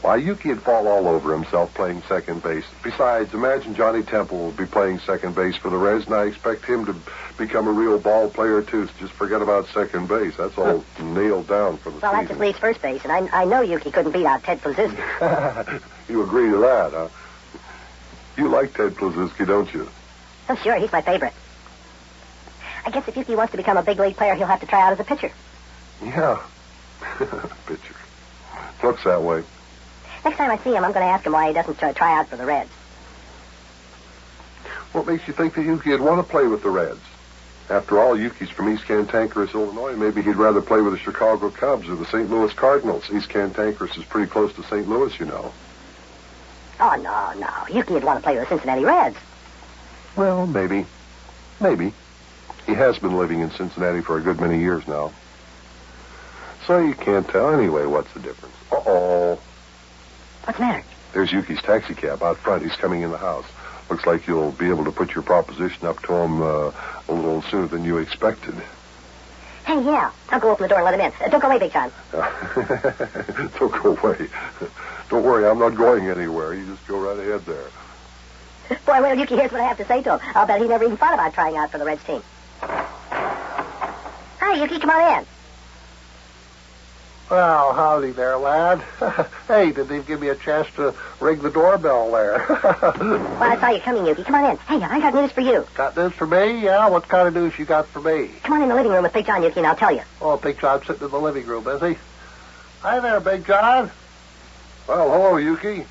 Speaker 16: Why, Yukie'd fall all over himself playing second base. Besides, imagine Johnny Temple will be playing second base for the Reds, and I expect him to become a real ball player, too. So just forget about second base. That's all nailed down for the season.
Speaker 12: Well, that just leaves first base, and I know Yukie couldn't beat out Ted Kluszewski.
Speaker 16: You agree to that, huh? You like Ted Kluszewski, don't you?
Speaker 12: Oh, sure, he's my favorite. I guess if Yukie wants to become a big league player, he'll have to try out as a pitcher.
Speaker 16: Yeah. Pitcher. Looks that way.
Speaker 12: Next time I see him, I'm going to ask him why he doesn't try out for the Reds.
Speaker 16: What makes you think that Yukie'd want to play with the Reds? After all, Yukie's from East Cantankerous, Illinois. Maybe he'd rather play with the Chicago Cubs or the St. Louis Cardinals. East Cantankerous is pretty close to St. Louis, you know.
Speaker 12: Oh, no. Yukie'd want to play with the Cincinnati Reds.
Speaker 16: Well, maybe. Maybe. He has been living in Cincinnati for a good many years now. So you can't tell anyway. What's the difference? Uh-oh.
Speaker 12: What's the matter?
Speaker 16: There's Yukie's taxi cab out front. He's coming in the house. Looks like you'll be able to put your proposition up to him a little sooner than you expected.
Speaker 12: Hey, yeah. I'll go open the door and let him in. Don't go away, Big John.
Speaker 16: Don't go away. Don't worry, I'm not going anywhere. You just go right ahead there.
Speaker 12: Boy, well, Yukie here's what I have to say to him. I'll bet he never even thought about trying out for the Reds team. Hi, Yukie, come on in.
Speaker 13: Well, howdy there, lad. Hey, didn't even give me a chance to ring the doorbell there.
Speaker 12: Well, I saw you coming, Yukie. Come on in. Hey, I got news for you.
Speaker 13: Got news for me? Yeah? What kind of news you got for me?
Speaker 12: Come on in the living room with Big John, Yukie, and I'll tell you.
Speaker 13: Oh, Big John's sitting in the living room, is he? Hi there, Big John.
Speaker 15: Well, hello, Yukie.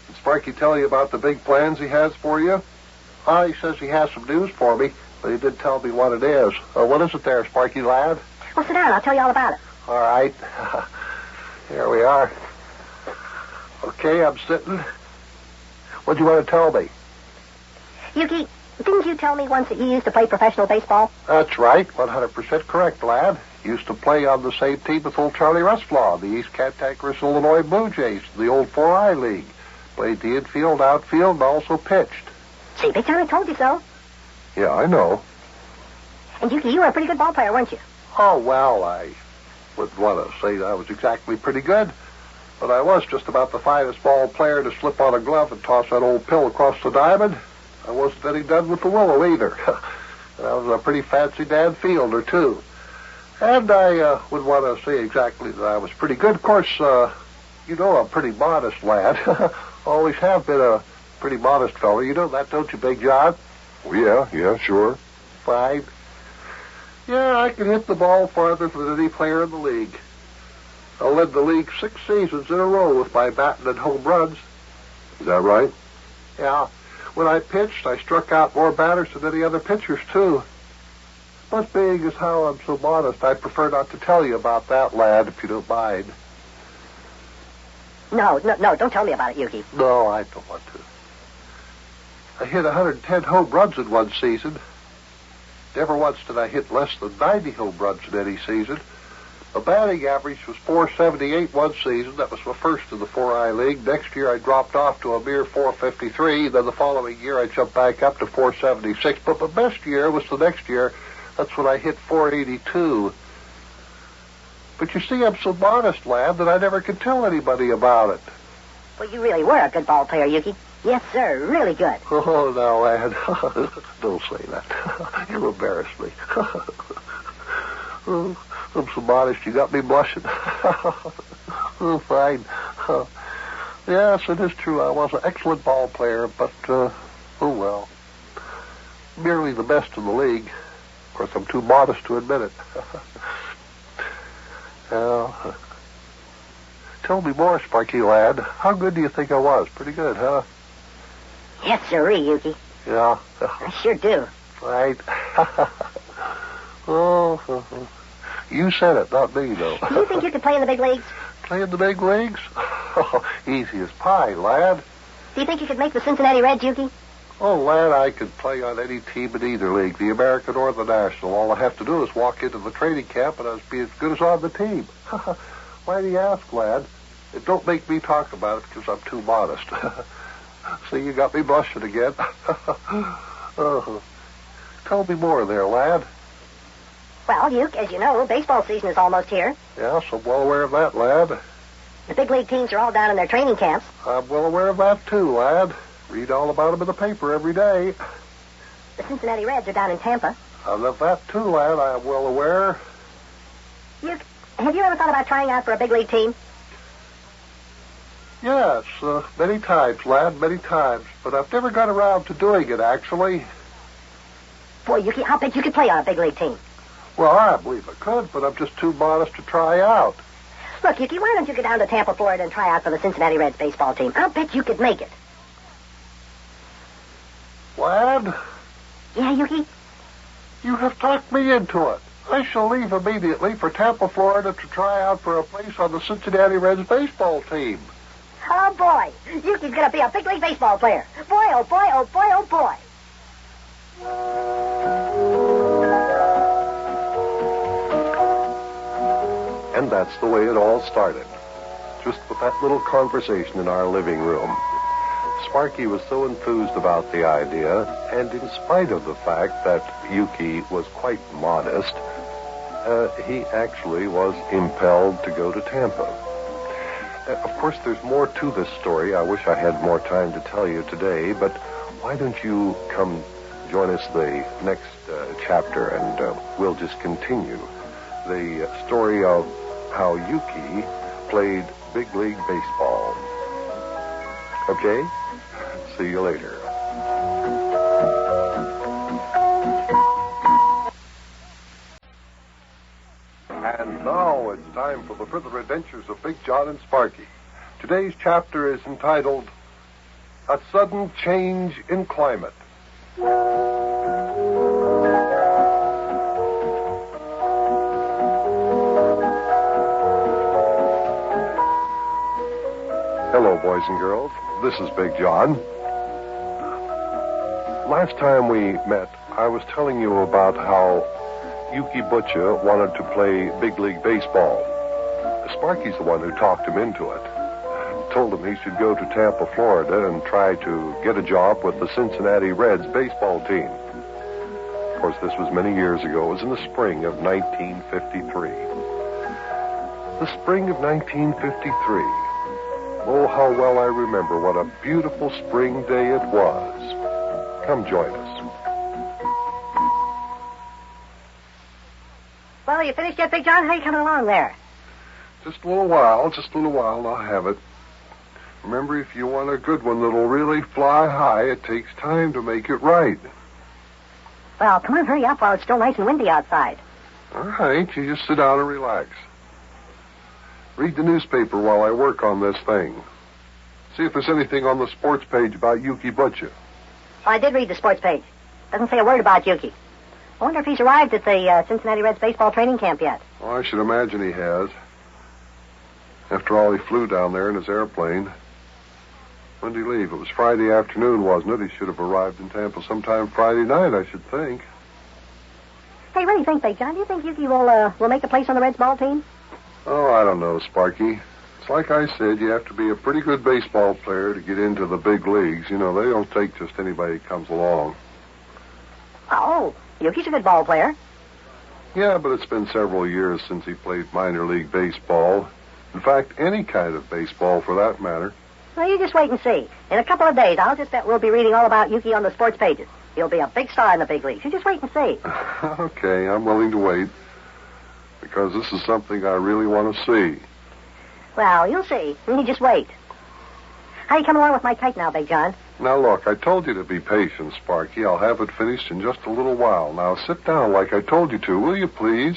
Speaker 15: Did Sparky tell you about the big plans he has for you?
Speaker 13: He says he has some news for me, but he didn't tell me what it is. What is it there, Sparky lad?
Speaker 12: Well, sit down. I'll tell you all about it.
Speaker 13: All right. Here we are. Okay, I'm sitting. What do you want to tell me?
Speaker 12: Yukie, didn't you tell me once that you used to play professional baseball?
Speaker 13: That's right. 100% correct, lad. Used to play on the same team with old Charlie Rustflaw, the East Cantankerous Illinois Blue Jays, the old 4I League. Played the infield, outfield, and also pitched.
Speaker 12: See, Big John, I told you so.
Speaker 15: Yeah, I know.
Speaker 12: And Yukie, you were a pretty good ball player, weren't you?
Speaker 13: Oh, well, I wouldn't want to say that I was exactly pretty good, but I was just about the finest ball player to slip on a glove and toss that old pill across the diamond. I wasn't any done with the willow either. I was a pretty fancy Dan fielder, too. And I would want to say exactly that I was pretty good. Of course, you know I'm a pretty modest lad. Always have been a pretty modest fellow. You know that, don't you, Big John?
Speaker 15: Oh, yeah, sure.
Speaker 13: Fine. Yeah, I can hit the ball farther than any player in the league. I led the league 6 seasons in a row with my batting and home runs.
Speaker 15: Is that right?
Speaker 13: Yeah. When I pitched, I struck out more batters than any other pitchers, too. But being as how I'm so modest, I prefer not to tell you about that, lad, if you don't mind.
Speaker 12: No, don't tell me about it, Yukie.
Speaker 13: No, I don't want to. I hit 110 home runs in one season. Never once did I hit less than 90 home runs in any season. My batting average was .478 one season. That was my first in the 4I League. Next year I dropped off to a mere .453. Then the following year I jumped back up to .476. But my best year was the next year. That's when I hit .482. But you see, I'm so modest, lad, that I never could tell anybody about it.
Speaker 12: Well, you really were a good ball player, Yukie. Yes, sir, really good.
Speaker 13: Oh, no, lad. Don't say that. You embarrass me. Oh, I'm so modest, you got me blushing. Oh, fine. Yes, it is true. I was an excellent ball player, but, oh, well. Merely the best in the league. Of course, I'm too modest to admit it. Well, tell me more, Sparky lad. How good do you think I was? Pretty good, huh?
Speaker 12: Yes, sirree, Yukie.
Speaker 13: Yeah.
Speaker 12: I sure do.
Speaker 13: Right. Oh, you said it, not me, though.
Speaker 12: Do you think you could play in the big leagues?
Speaker 13: Play in the big leagues? Oh, easy as pie, lad.
Speaker 12: Do you think you could make the Cincinnati Reds, Yukie?
Speaker 13: Oh, lad, I could play on any team in either league, the American or the National. All I have to do is walk into the training camp and I'd be as good as on the team. Why do you ask, lad? It don't make me talk about it because I'm too modest. See, you got me blushing again. Oh. Tell me more there, lad.
Speaker 12: Well, Yuke, as you know, baseball season is almost here.
Speaker 13: Yes, I'm well aware of that, lad.
Speaker 12: The big league teams are all down in their training camps.
Speaker 13: I'm well aware of that, too, lad. Read all about them in the paper every day.
Speaker 12: The Cincinnati Reds are down in Tampa.
Speaker 13: Of that, too, lad, I am well aware.
Speaker 12: Yuke, have you ever thought about trying out for a big league team?
Speaker 13: Yes, many times, lad, many times. But I've never got around to doing it, actually.
Speaker 12: Boy, Yukie, I'll bet you could play on a big league team.
Speaker 13: Well, I believe I could, but I'm just too modest to try out.
Speaker 12: Look, Yukie, why don't you go down to Tampa, Florida, and try out for the Cincinnati Reds baseball team? I'll bet you could make it.
Speaker 13: Lad?
Speaker 12: Yeah, Yukie?
Speaker 13: You have talked me into it. I shall leave immediately for Tampa, Florida to try out for a place on the Cincinnati Reds baseball team.
Speaker 12: Oh, boy. Yukie's going to be a big league baseball player. Boy, oh, boy, oh, boy, oh, boy.
Speaker 15: And that's the way it all started. Just with that little conversation in our living room. Sparky was so enthused about the idea, and in spite of the fact that Yukie was quite modest, he actually was impelled to go to Tampa. Of course, there's more to this story. I wish I had more time to tell you today, but why don't you come join us the next chapter, and we'll just continue the story of how Yukie played big league baseball. Okay? See you later. And now it's time for the further adventures of Big Jon and Sparky. Today's chapter is entitled, A Sudden Change in Climate. Hello, boys and girls. This is Big John. Last time we met, I was telling you about how Yukie Butcha wanted to play big league baseball. Sparky's the one who talked him into it. Told him he should go to Tampa, Florida, and try to get a job with the Cincinnati Reds baseball team. Of course, this was many years ago. It was in the spring of 1953. The spring of 1953. Oh, how well I remember what a beautiful spring day it was. Come join us.
Speaker 12: Well, you finished yet, Big John? How you coming along there?
Speaker 15: Just a little while, and I'll have it. Remember, if you want a good one that'll really fly high, it takes time to make it right.
Speaker 12: Well, come on, hurry up while it's still nice and windy outside.
Speaker 15: All right, you just sit down and relax. Read the newspaper while I work on this thing. See if there's anything on the sports page about Yukie Butcha.
Speaker 12: Oh, I did read the sports page. Doesn't say a word about Yukie. I wonder if he's arrived at the Cincinnati Reds baseball training camp yet.
Speaker 15: Oh, I should imagine he has. After all, he flew down there in his airplane. When did he leave? It was Friday afternoon, wasn't it? He should have arrived in Tampa sometime Friday night, I should think.
Speaker 12: Hey, what do you think, Big John? Do you think Yukie will make a place on the Reds ball team?
Speaker 15: Oh, I don't know, Sparky. It's like I said, you have to be a pretty good baseball player to get into the big leagues. You know, they don't take just anybody who comes along.
Speaker 12: Oh, Yukie's a good ball player.
Speaker 15: Yeah, but it's been several years since he played minor league baseball. In fact, any kind of baseball for that matter.
Speaker 12: Well, you just wait and see. In a couple of days, I'll just bet we'll be reading all about Yukie on the sports pages. He'll be a big star in the big leagues. You just wait and see.
Speaker 15: Okay, I'm willing to wait. Because this is something I really want to see.
Speaker 12: Well, you'll see. You just wait. How you coming along with my kite now, Big John?
Speaker 15: Now, look, I told you to be patient, Sparky. I'll have it finished in just a little while. Now, sit down like I told you to, will you, please?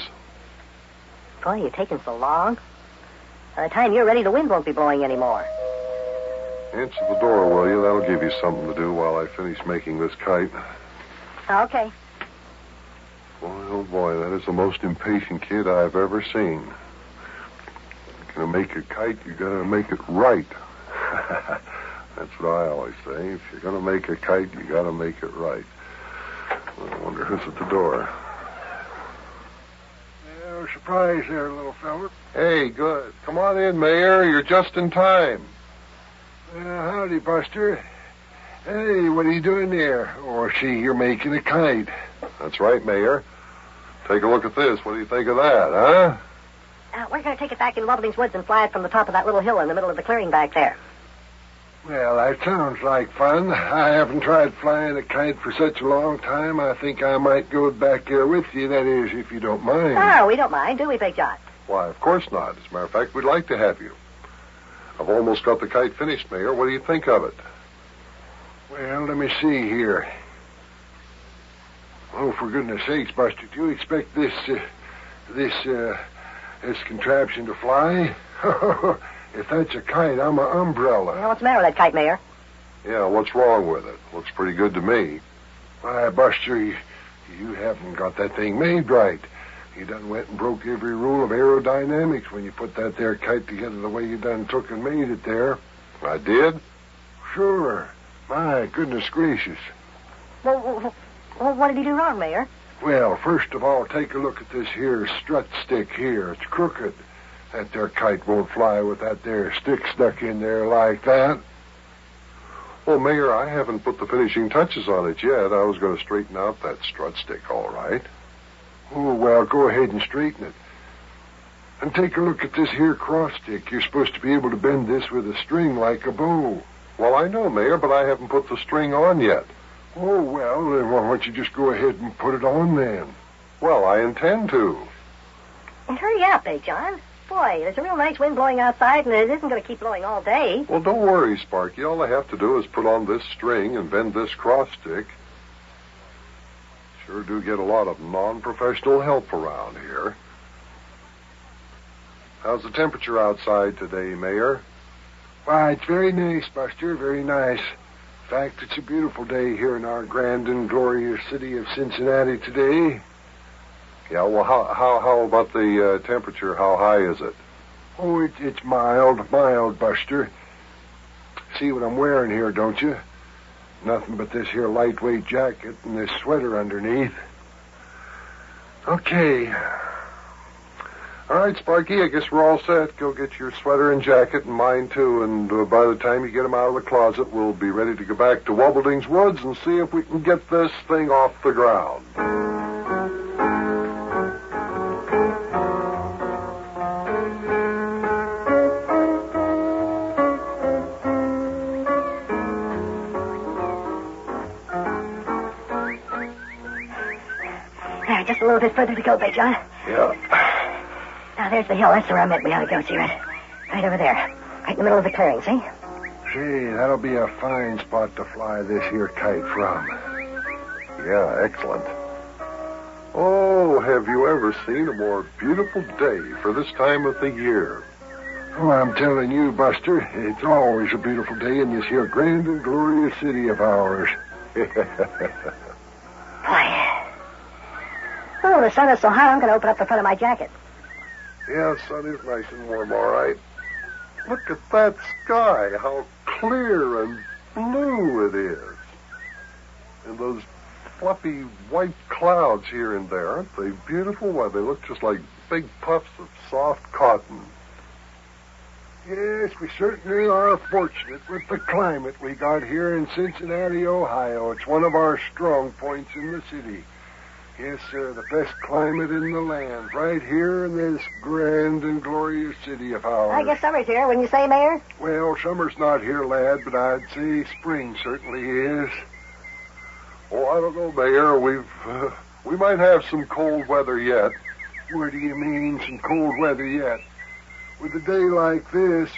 Speaker 12: Boy, you're taking so long. By the time you're ready, the wind won't be blowing anymore.
Speaker 15: Answer the door, will you? That'll give you something to do while I finish making this kite.
Speaker 12: Okay.
Speaker 15: Boy, oh boy, that is the most impatient kid I've ever seen. If you're going to make a kite, you got to make it right. That's what I always say. If you're going to make a kite, you got to make it right. I wonder who's at the door.
Speaker 10: No surprise there, little fella.
Speaker 15: Hey, good. Come on in, Mayor. You're just in time.
Speaker 10: Howdy, Buster. Hey, what are you doing there? Oh, see, you're making a kite.
Speaker 15: That's right, Mayor. Take a look at this. What do you think of that, huh?
Speaker 12: We're going to take it back in Wobbling Woods and fly it from the top of that little hill in the middle of the clearing back there.
Speaker 10: Well, that sounds like fun. I haven't tried flying a kite for such a long time. I think I might go back there with you, that is, if you don't mind.
Speaker 12: No, we don't mind, do we, Big John?
Speaker 15: Why, of course not. As a matter of fact, we'd like to have you. I've almost got the kite finished, Mayor. What do you think of it?
Speaker 10: Well, let me see here. Oh, for goodness sakes, Buster, do you expect this contraption to fly? If that's a kite, I'm an umbrella.
Speaker 12: Well, what's the matter with that kite, Mayor?
Speaker 15: Yeah, what's wrong with it? Looks pretty good to me.
Speaker 10: Why, Buster, you haven't got that thing made right. You done went and broke every rule of aerodynamics when you put that there kite together the way you done took and made it there.
Speaker 15: I did?
Speaker 10: Sure. My goodness gracious.
Speaker 12: Well, what did he do wrong, Mayor?
Speaker 10: Well, first of all, take a look at this here strut stick here. It's crooked. That there kite won't fly with that there stick stuck in there like that.
Speaker 15: Well, Mayor, I haven't put the finishing touches on it yet. I was going to straighten out that strut stick, all right.
Speaker 10: Oh, well, go ahead and straighten it. And take a look at this here cross stick. You're supposed to be able to bend this with a string like a bow.
Speaker 15: Well, I know, Mayor, but I haven't put the string on yet.
Speaker 10: Oh, well, then why don't you just go ahead and put it on then?
Speaker 15: Well, I intend to.
Speaker 12: And hurry up, Big John. Boy, there's a real nice wind blowing outside, and it isn't going to keep blowing all day.
Speaker 15: Well, don't worry, Sparky. All I have to do is put on this string and bend this cross stick. Sure do get a lot of non-professional help around here. How's the temperature outside today, Mayor?
Speaker 13: Why, it's very nice, Buster, very nice. In fact, it's a beautiful day here in our grand and glorious city of Cincinnati today.
Speaker 16: Yeah, well, how about the temperature? How high is it?
Speaker 13: Oh, it's mild, Buster. See what I'm wearing here, don't you? Nothing but this here lightweight jacket and this sweater underneath. Okay.
Speaker 16: All right, Sparky, I guess we're all set. Go get your sweater and jacket and mine, too, and by the time you get them out of the closet, we'll be ready to go back to Wobbling's Woods and see if we can get this thing off the ground.
Speaker 12: There, just a little bit further to go, Big John.
Speaker 16: Yeah.
Speaker 12: Now, there's the hill. That's where I meant we ought to go, see, right over there. Right in the middle of the clearing, see?
Speaker 13: Gee, that'll be a fine spot to fly this here kite from.
Speaker 16: Yeah, excellent. Oh, have you ever seen a more beautiful day for this time of the year?
Speaker 13: Oh, I'm telling you, Buster, it's always a beautiful day in this here grand and glorious city of ours.
Speaker 12: Boy. Oh, the sun is so hot, I'm going to open up the front of my jacket.
Speaker 16: Yeah, the sun is nice and warm, all right. Look at that sky, how clear and blue it is. And those fluffy white clouds here and there, aren't they beautiful? Why, they look just like big puffs of soft cotton.
Speaker 13: Yes, we certainly are fortunate with the climate we got here in Cincinnati, Ohio. It's one of our strong points in the city. Yes, sir, the best climate in the land, right here in this grand and glorious city of ours.
Speaker 12: I guess summer's here, wouldn't you say, Mayor?
Speaker 13: Well, summer's not here, lad, but I'd say spring certainly is.
Speaker 16: Oh, I don't know, Mayor. We might have some cold weather yet.
Speaker 13: What do you mean, some cold weather yet? With a day like this,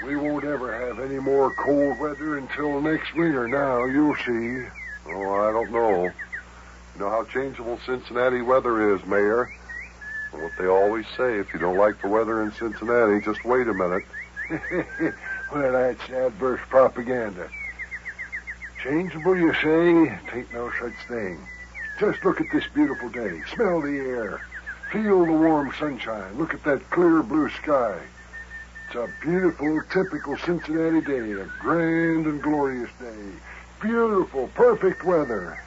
Speaker 13: we won't ever have any more cold weather until next winter now, you'll see.
Speaker 16: Oh, I don't know. You know how changeable Cincinnati weather is, Mayor. And what they always say, if you don't like the weather in Cincinnati, just wait a minute.
Speaker 13: Well, that's adverse propaganda. Changeable, you say? Tain't no such thing. Just look at this beautiful day. Smell the air. Feel the warm sunshine. Look at that clear blue sky. It's a beautiful, typical Cincinnati day. A grand and glorious day. Beautiful, perfect weather.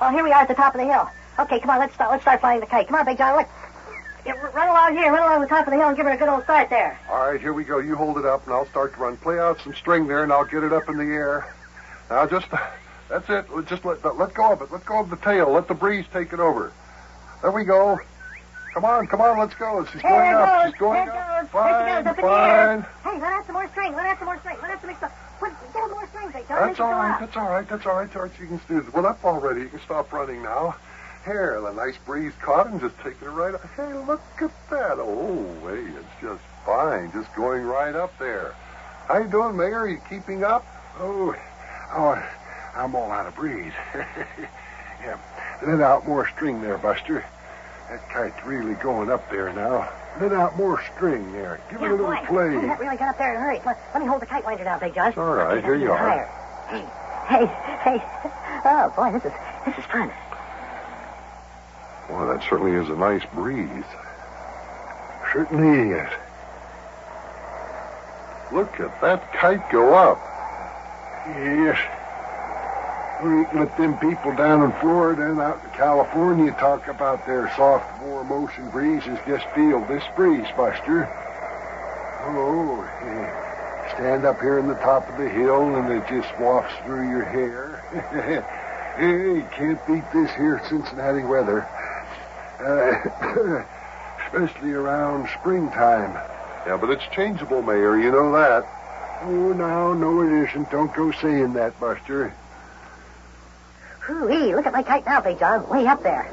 Speaker 12: Oh, here we are at the top of the hill. Okay, come on, let's start flying the kite. Come on, Big John, look. Yeah, run along the top of the hill and give her a good old start there.
Speaker 16: All right, here we go. You hold it up, and I'll start to run. Play out some string there, and I'll get it up in the air. Now, that's it. Just let go of it. Let go of the tail. Let the breeze take it over. There we go. Come on, let's go. She's going up. She's going up. Fine.
Speaker 12: Hey, let out some more string. Let out some extra. Get a little more string, Big John.
Speaker 16: That's all right, George. You can do this. Well, up already. You can stop running now. Here, the nice breeze caught and just taking it right up. Hey, look at that. Oh, hey, it's just fine. Just going right up there. How you doing, Mayor? Are you keeping up?
Speaker 13: Oh, I'm all out of breeze. Yeah, let out more string there, Buster. That kite's really going up there now. Let out more string there. Give it a little play.
Speaker 12: Boy, that really got up there in a hurry. Let me hold the kite winder down, Big John.
Speaker 16: It's all right. Here you are.
Speaker 12: Hey. Oh, boy, this is fun.
Speaker 16: Well, that certainly is a nice breeze.
Speaker 13: Certainly is.
Speaker 16: Look at that kite go up.
Speaker 13: Yes. We can let them people down in Florida and out in California talk about their soft, warm ocean breezes. Just feel this breeze, Buster. Oh, yeah. Stand up here in the top of the hill and it just wafts through your hair. Hey, you can't beat this here Cincinnati weather. Especially around springtime.
Speaker 16: Yeah, but it's changeable, Mayor. You know that.
Speaker 13: Oh, no, it isn't. Don't go saying that, Buster.
Speaker 12: Hoo-wee, look at my kite now, Big John. Way up there.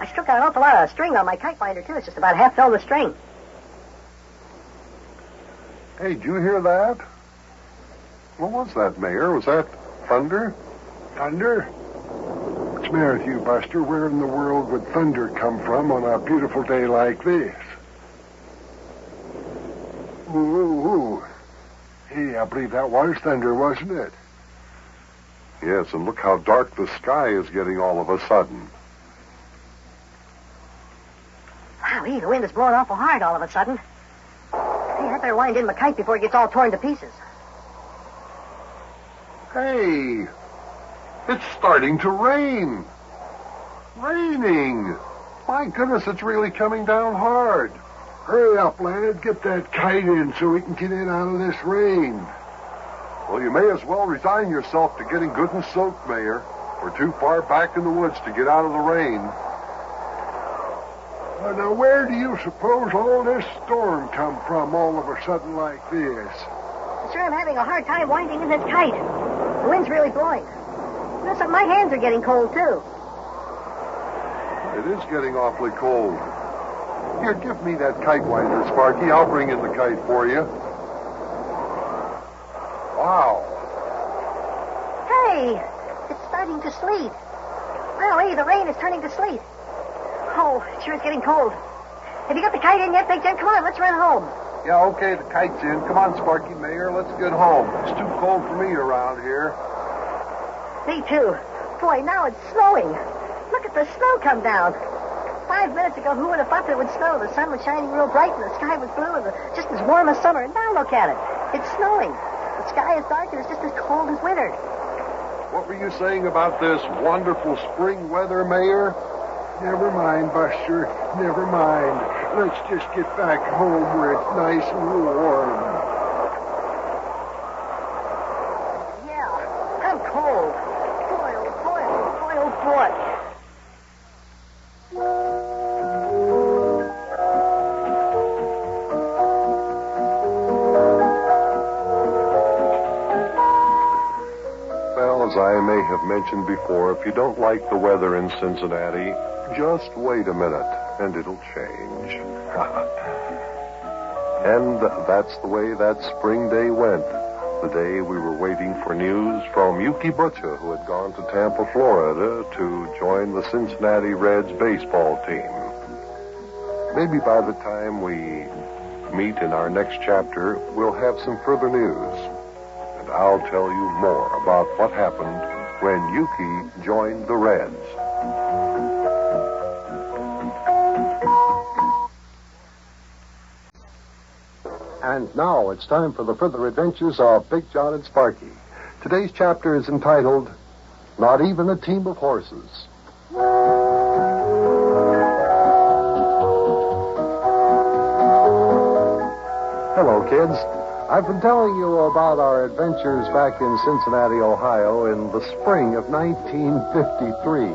Speaker 12: I still got an awful lot of string on my kite winder, too. It's just about half filled with string.
Speaker 16: Hey, did you hear that? What was that, Mayor? Was that thunder?
Speaker 13: Thunder? What's the matter with you, Buster? Where in the world would thunder come from on a beautiful day like this?
Speaker 10: Ooh. Hey, I believe that was thunder, wasn't it?
Speaker 16: Yes, and look how dark the sky is getting all of a sudden.
Speaker 12: Wow, the wind is blowing awful hard all of a sudden. Hey, I better wind in my kite before it gets all torn to pieces.
Speaker 16: Hey, it's starting to rain. Raining. My goodness, it's really coming down hard.
Speaker 10: Hurry up, lad. Get that kite in so we can get in out of this rain.
Speaker 16: Well, you may as well resign yourself to getting good and soaked, Mayor. We're too far back in the woods to get out of the rain.
Speaker 10: Now, where do you suppose all this storm come from all of a sudden like this?
Speaker 12: Sure, I'm having a hard time winding in this kite. The wind's really blowing. My hands are getting cold, too.
Speaker 16: It is getting awfully cold. Here, give me that kite winder, Sparky. I'll bring in the kite for you. Wow.
Speaker 12: Hey, it's starting to sleet. Wow, the rain is turning to sleet. Oh, it sure is getting cold. Have you got the kite in yet, Big Jen? Come on, let's run home.
Speaker 16: Yeah, okay, the kite's in. Come on, Sparky, Mayor, let's get home. It's too cold for me around here.
Speaker 12: Me too. Boy, now it's snowing. Look at the snow come down. 5 minutes ago, who would have thought that it would snow? The sun was shining real bright and the sky was blue and just as warm as summer. And now look at it. It's snowing. The sky is dark and it's just as cold as winter.
Speaker 16: What were you saying about this wonderful spring weather, Mayor?
Speaker 10: Never mind, Buster. Never mind. Let's just get back home where it's nice and warm.
Speaker 12: Yeah, I'm cold. Boy, oh boy.
Speaker 16: Well, as I may have mentioned before, if you don't like the weather in Cincinnati, just wait a minute, and it'll change. And that's the way that spring day went. The day we were waiting for news from Yukie Butcha, who had gone to Tampa, Florida, to join the Cincinnati Reds baseball team. Maybe by the time we meet in our next chapter, we'll have some further news. And I'll tell you more about what happened when Yukie joined the Reds. And now it's time for the further adventures of Big Jon and Sparky. Today's chapter is entitled, Not Even a Team of Horses. Hello, kids. I've been telling you about our adventures back in Cincinnati, Ohio in the spring of 1953.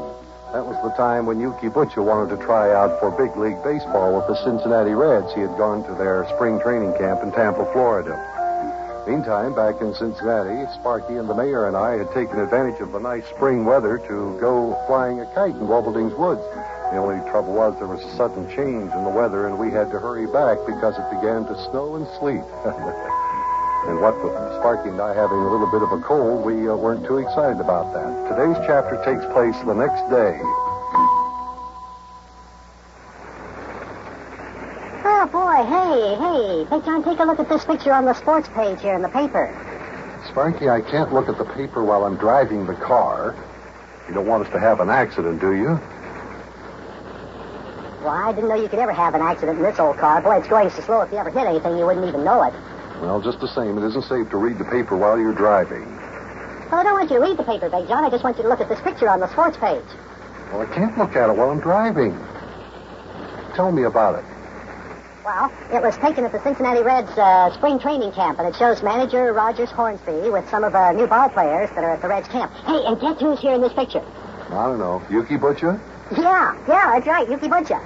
Speaker 16: That was the time when Yukie Butcha wanted to try out for big league baseball with the Cincinnati Reds. He had gone to their spring training camp in Tampa, Florida. Meantime, back in Cincinnati, Sparky and the mayor and I had taken advantage of the nice spring weather to go flying a kite in Wobbling's Woods. The only trouble was there was a sudden change in the weather, and we had to hurry back because it began to snow and sleet. And what with Sparky and I having a little bit of a cold, we weren't too excited about that. Today's chapter takes place the next day.
Speaker 12: Oh, boy, hey. Big Jon, take a look at this picture on the sports page here in the paper.
Speaker 16: Sparky, I can't look at the paper while I'm driving the car. You don't want us to have an accident, do you?
Speaker 12: Well, I didn't know you could ever have an accident in this old car. Boy, it's going so slow if you ever hit anything, you wouldn't even know it.
Speaker 16: Well, just the same, it isn't safe to read the paper while you're driving.
Speaker 12: Well, I don't want you to read the paper, Big Jon. I just want you to look at this picture on the sports page.
Speaker 16: Well, I can't look at it while I'm driving. Tell me about it.
Speaker 12: Well, it was taken at the Cincinnati Reds spring training camp, and it shows manager Rogers Hornsby with some of the new ball players that are at the Reds camp. Hey, and guess who's here in this picture?
Speaker 16: I don't know. Yukie Butcha?
Speaker 12: Yeah, that's right, Yukie Butcha.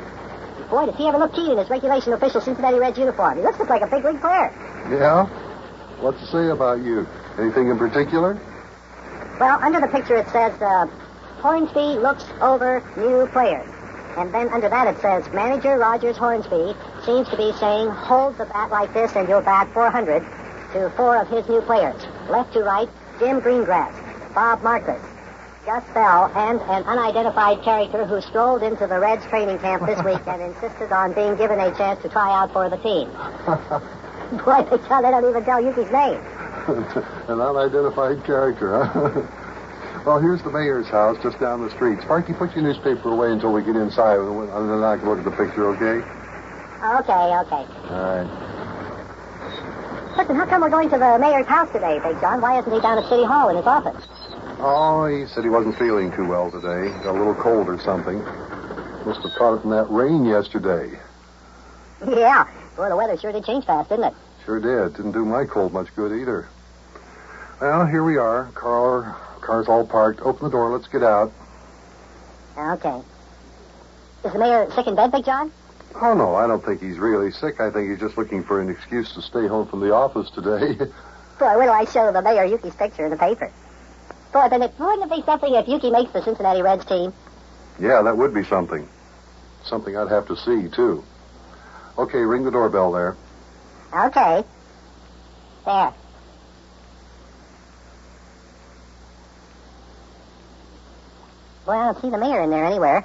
Speaker 12: Boy, does he ever look keen in his regulation official Cincinnati Reds uniform. He looks just like a big league player.
Speaker 16: Yeah? What's to say about you? Anything in particular?
Speaker 12: Well, under the picture it says, Hornsby looks over new players. And then under that it says, manager Rogers Hornsby seems to be saying, hold the bat like this and you'll bat 400 to 4 of his new players. Left to right, Jim Greengrass, Bob Marcus, Gus Bell, and an unidentified character who strolled into the Reds training camp this week and insisted on being given a chance to try out for the team. Boy, Big John, they don't even tell Yukie's name.
Speaker 15: An unidentified character, huh? Well, here's the mayor's house just down the street. Sparky, put your newspaper away until we get inside, and then I can look at the picture, okay?
Speaker 12: Okay.
Speaker 15: All right.
Speaker 12: Listen, how come we're going to the mayor's house today, Big John? Why isn't he down at City Hall in his office?
Speaker 15: Oh, he said he wasn't feeling too well today. Got a little cold or something. Must have caught it in that rain yesterday.
Speaker 12: Yeah. Well, the weather sure did change fast, didn't it?
Speaker 15: Sure did. Didn't do my cold much good either. Well, here we are. Car's all parked. Open the door. Let's get out.
Speaker 12: Okay. Is the mayor sick in bed, Big John?
Speaker 15: Oh, no, I don't think he's really sick. I think he's just looking for an excuse to stay home from the office today.
Speaker 12: Boy, wait till I show the mayor Yukie's picture in the paper. Boy, then wouldn't it be something if Yukie makes the Cincinnati Reds team?
Speaker 15: Yeah, that would be something. Something I'd have to see, too. Okay, ring the doorbell there.
Speaker 12: Okay. There. Boy, I don't see the mayor in there anywhere.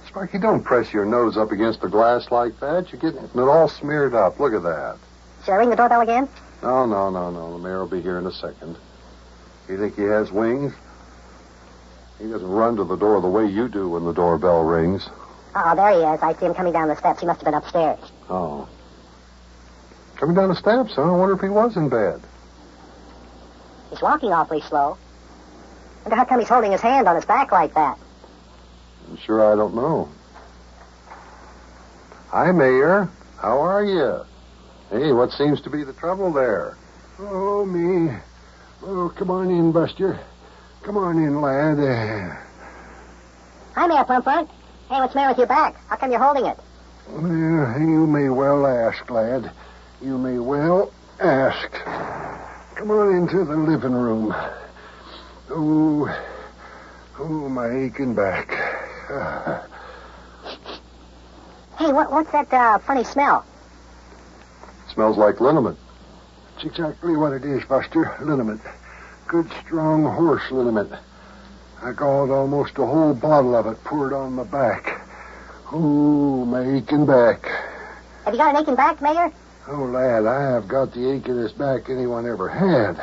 Speaker 15: Sparky, don't press your nose up against the glass like that. You're getting it all smeared up. Look at that.
Speaker 12: Shall I ring the doorbell again?
Speaker 15: No. The mayor will be here in a second. You think he has wings? He doesn't run to the door the way you do when the doorbell rings.
Speaker 12: Oh, there he is. I see him coming down the steps. He must have been upstairs.
Speaker 15: Oh. Coming down the steps, huh? I wonder if he was in bed.
Speaker 12: He's walking awfully slow. Wonder how come he's holding his hand on his back like that?
Speaker 15: I'm sure I don't know. Hi, Mayor. How are you? Hey, what seems to be the trouble there?
Speaker 10: Oh, me. Oh, come on in, Buster. Come on in, lad.
Speaker 12: Hi, Mayor Plumfront. Hey, what's the matter with your back? How come you're holding it?
Speaker 10: Well, you may well ask, lad. You may well ask. Come on into the living room. Oh, my aching back.
Speaker 12: Hey, what's that funny smell?
Speaker 15: Smells like liniment.
Speaker 10: That's exactly what it is, Buster. Liniment. Good, strong horse liniment. I got almost a whole bottle of it poured on my back. Oh, my aching back.
Speaker 12: Have you got an aching back, Mayor?
Speaker 10: Oh, lad, I have got the achingest back anyone ever had.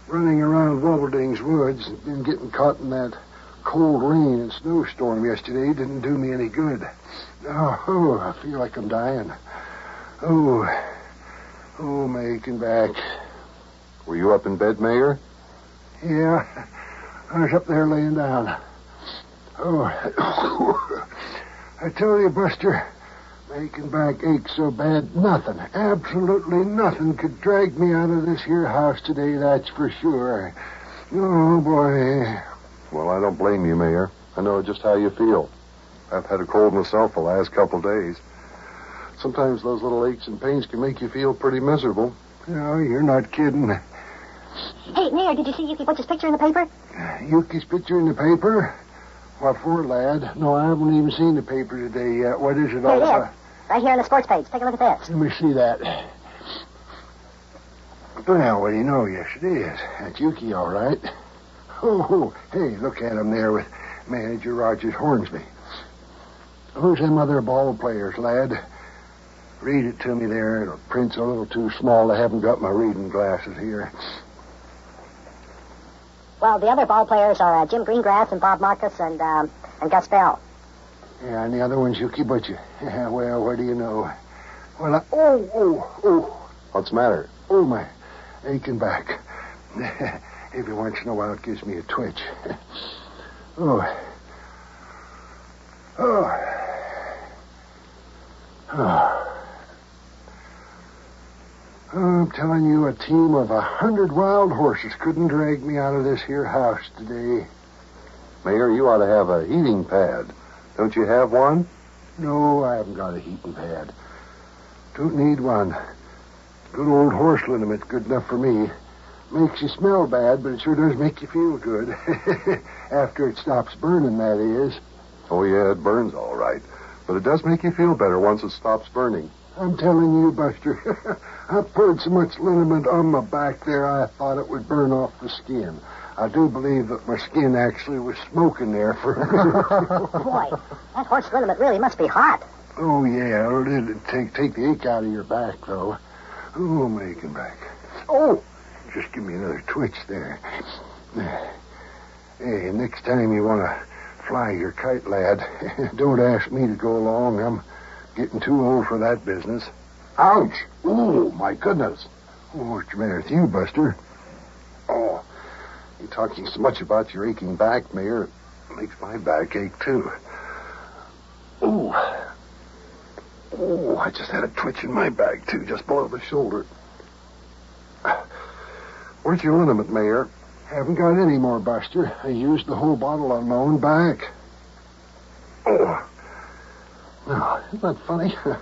Speaker 10: Running around Wobbleding's woods and getting caught in that cold rain and snowstorm yesterday didn't do me any good. Oh, I feel like I'm dying. Oh, my aching back.
Speaker 15: Were you up in bed, Mayor?
Speaker 10: Yeah, I was up there laying down. Oh, I tell you, Buster, my aching back aches so bad, nothing, absolutely nothing could drag me out of this here house today, that's for sure. Oh, boy.
Speaker 15: Well, I don't blame you, Mayor. I know just how you feel. I've had a cold myself the last couple of days. Sometimes those little aches and pains can make you feel pretty miserable.
Speaker 10: No, you're not kidding.
Speaker 12: Hey, Mayor, did you see Yukie Butcha's picture in the paper?
Speaker 10: Yukie's picture in the paper? What for, lad? No, I haven't even seen the paper today yet. What is it all about?
Speaker 12: Here it is. Right here on the sports page. Take a look at this.
Speaker 10: Let me see that. Well, what do you know? Yes, it is. That's Yukie, all right. Oh, hey, look at him there with Manager Rogers Hornsby. Who's them other ball players, lad? Read it to me there. The print's a little too small. I haven't got my reading glasses here.
Speaker 12: Well, the other ball players are Jim Greengrass and Bob Marcus and Gus Bell.
Speaker 10: Yeah, and the other one's Yukie Butcha. Yeah, well, what do you know? Well, oh.
Speaker 15: What's the matter?
Speaker 10: Oh, my aching back. Every once in a while it gives me a twitch. Oh. I'm telling you, a team of 100 wild horses couldn't drag me out of this here house today.
Speaker 15: Mayor, you ought to have a heating pad. Don't you have one?
Speaker 10: No, I haven't got a heating pad. Don't need one. Good old horse liniment's good enough for me. Makes you smell bad, but it sure does make you feel good. After it stops burning, that is.
Speaker 15: Oh, yeah, it burns all right. But it does make you feel better once it stops burning.
Speaker 10: I'm telling you, Buster, I poured so much liniment on my back there, I thought it would burn off the skin. I do believe that my skin actually was smoking there for...
Speaker 12: Boy, that horse liniment really must be hot.
Speaker 10: Oh, yeah, it'll take the ache out of your back, though. Oh, I'm aching back. Oh, just give me another twitch there. Hey, next time you want to fly your kite, lad, don't ask me to go along. I'm getting too old for that business. Ouch! Oh, my goodness. Oh, what's the matter with you, Buster? Oh, you're talking so much about your aching back, Mayor. It makes my back ache, too. Oh, I just had a twitch in my back, too, just below the shoulder. Where's your liniment, Mayor? Haven't got any more, Buster. I used the whole bottle on my own back. Oh. Now, isn't that funny? I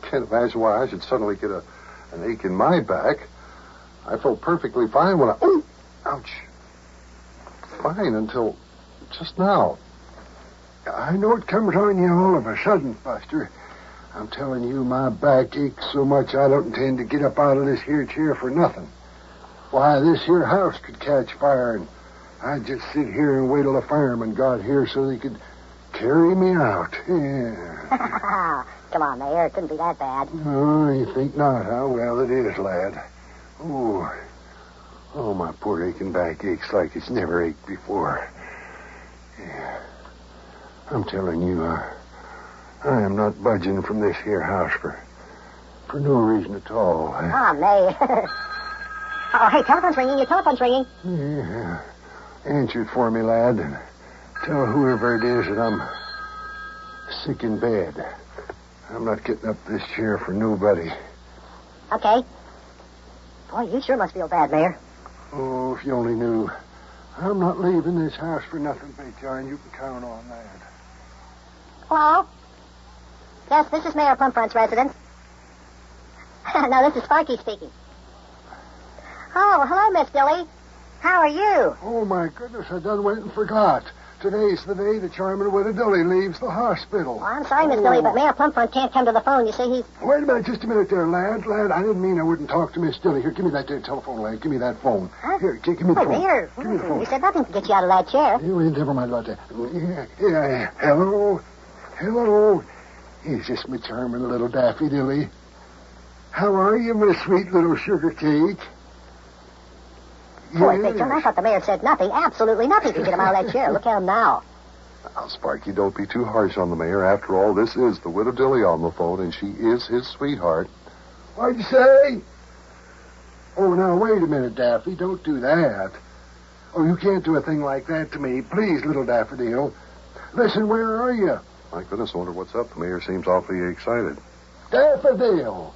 Speaker 10: can't imagine why I should suddenly get an ache in my back. I felt perfectly fine when I... Oh! Ouch. Fine until just now. I know it comes on you all of a sudden, Buster. I'm telling you, my back aches so much I don't intend to get up out of this here chair for nothing. Why, this here house could catch fire, and I'd just sit here and wait till the firemen got here so they could carry me out. Yeah.
Speaker 12: Come on, Mayor. It couldn't be that bad.
Speaker 10: Oh, you think not, huh? Well, it is, lad. Oh, my poor aching back aches like it's never ached before. Yeah. I'm telling you, I am not budging from this here house for no reason at all.
Speaker 12: Oh, Mayor. Oh, hey, telephone's ringing. Your telephone's ringing.
Speaker 10: Yeah. Answer it for me, lad, and tell whoever it is that I'm sick in bed. I'm not getting up this chair for nobody.
Speaker 12: Okay. Boy, you sure must feel bad, Mayor.
Speaker 10: Oh, if you only knew. I'm not leaving this house for nothing, Big John. You can count on that.
Speaker 12: Hello? Yes, this is Mayor Plumfront's residence. No, this is Sparky speaking. Oh, hello, Miss Dilly. How are you?
Speaker 10: Oh, my goodness, I done went and forgot. Today's the day the charming widow Dilly leaves the hospital.
Speaker 12: Well, I'm sorry, Miss Dilly, but Mayor Plumfront can't come to the phone. You see, he's...
Speaker 10: Wait a minute, just a minute there, lad. Lad, I didn't mean I wouldn't talk to Miss Dilly. Here, give me that there telephone, lad. Give me that phone.
Speaker 12: Huh?
Speaker 10: Here, give me the phone.
Speaker 12: Mayor.
Speaker 10: Give me the phone.
Speaker 12: You said nothing to get you out of that chair.
Speaker 10: Never mind about that. Yeah. Hello. Is this my charming little Daffodil? How are you, my sweet little sugar cake?
Speaker 12: Boy, Big John, I thought the mayor said nothing, absolutely nothing to get him out of that chair. Look at him now.
Speaker 16: Now, Sparky, don't be too harsh on the mayor. After all, this is the widow Dilly on the phone, and she is his sweetheart.
Speaker 10: What'd you say? Oh, now, wait a minute, Daffy. Don't do that. Oh, you can't do a thing like that to me. Please, little Daffodil. Listen, where are you?
Speaker 16: My goodness, I wonder what's up. The mayor seems awfully excited.
Speaker 10: Daffodil,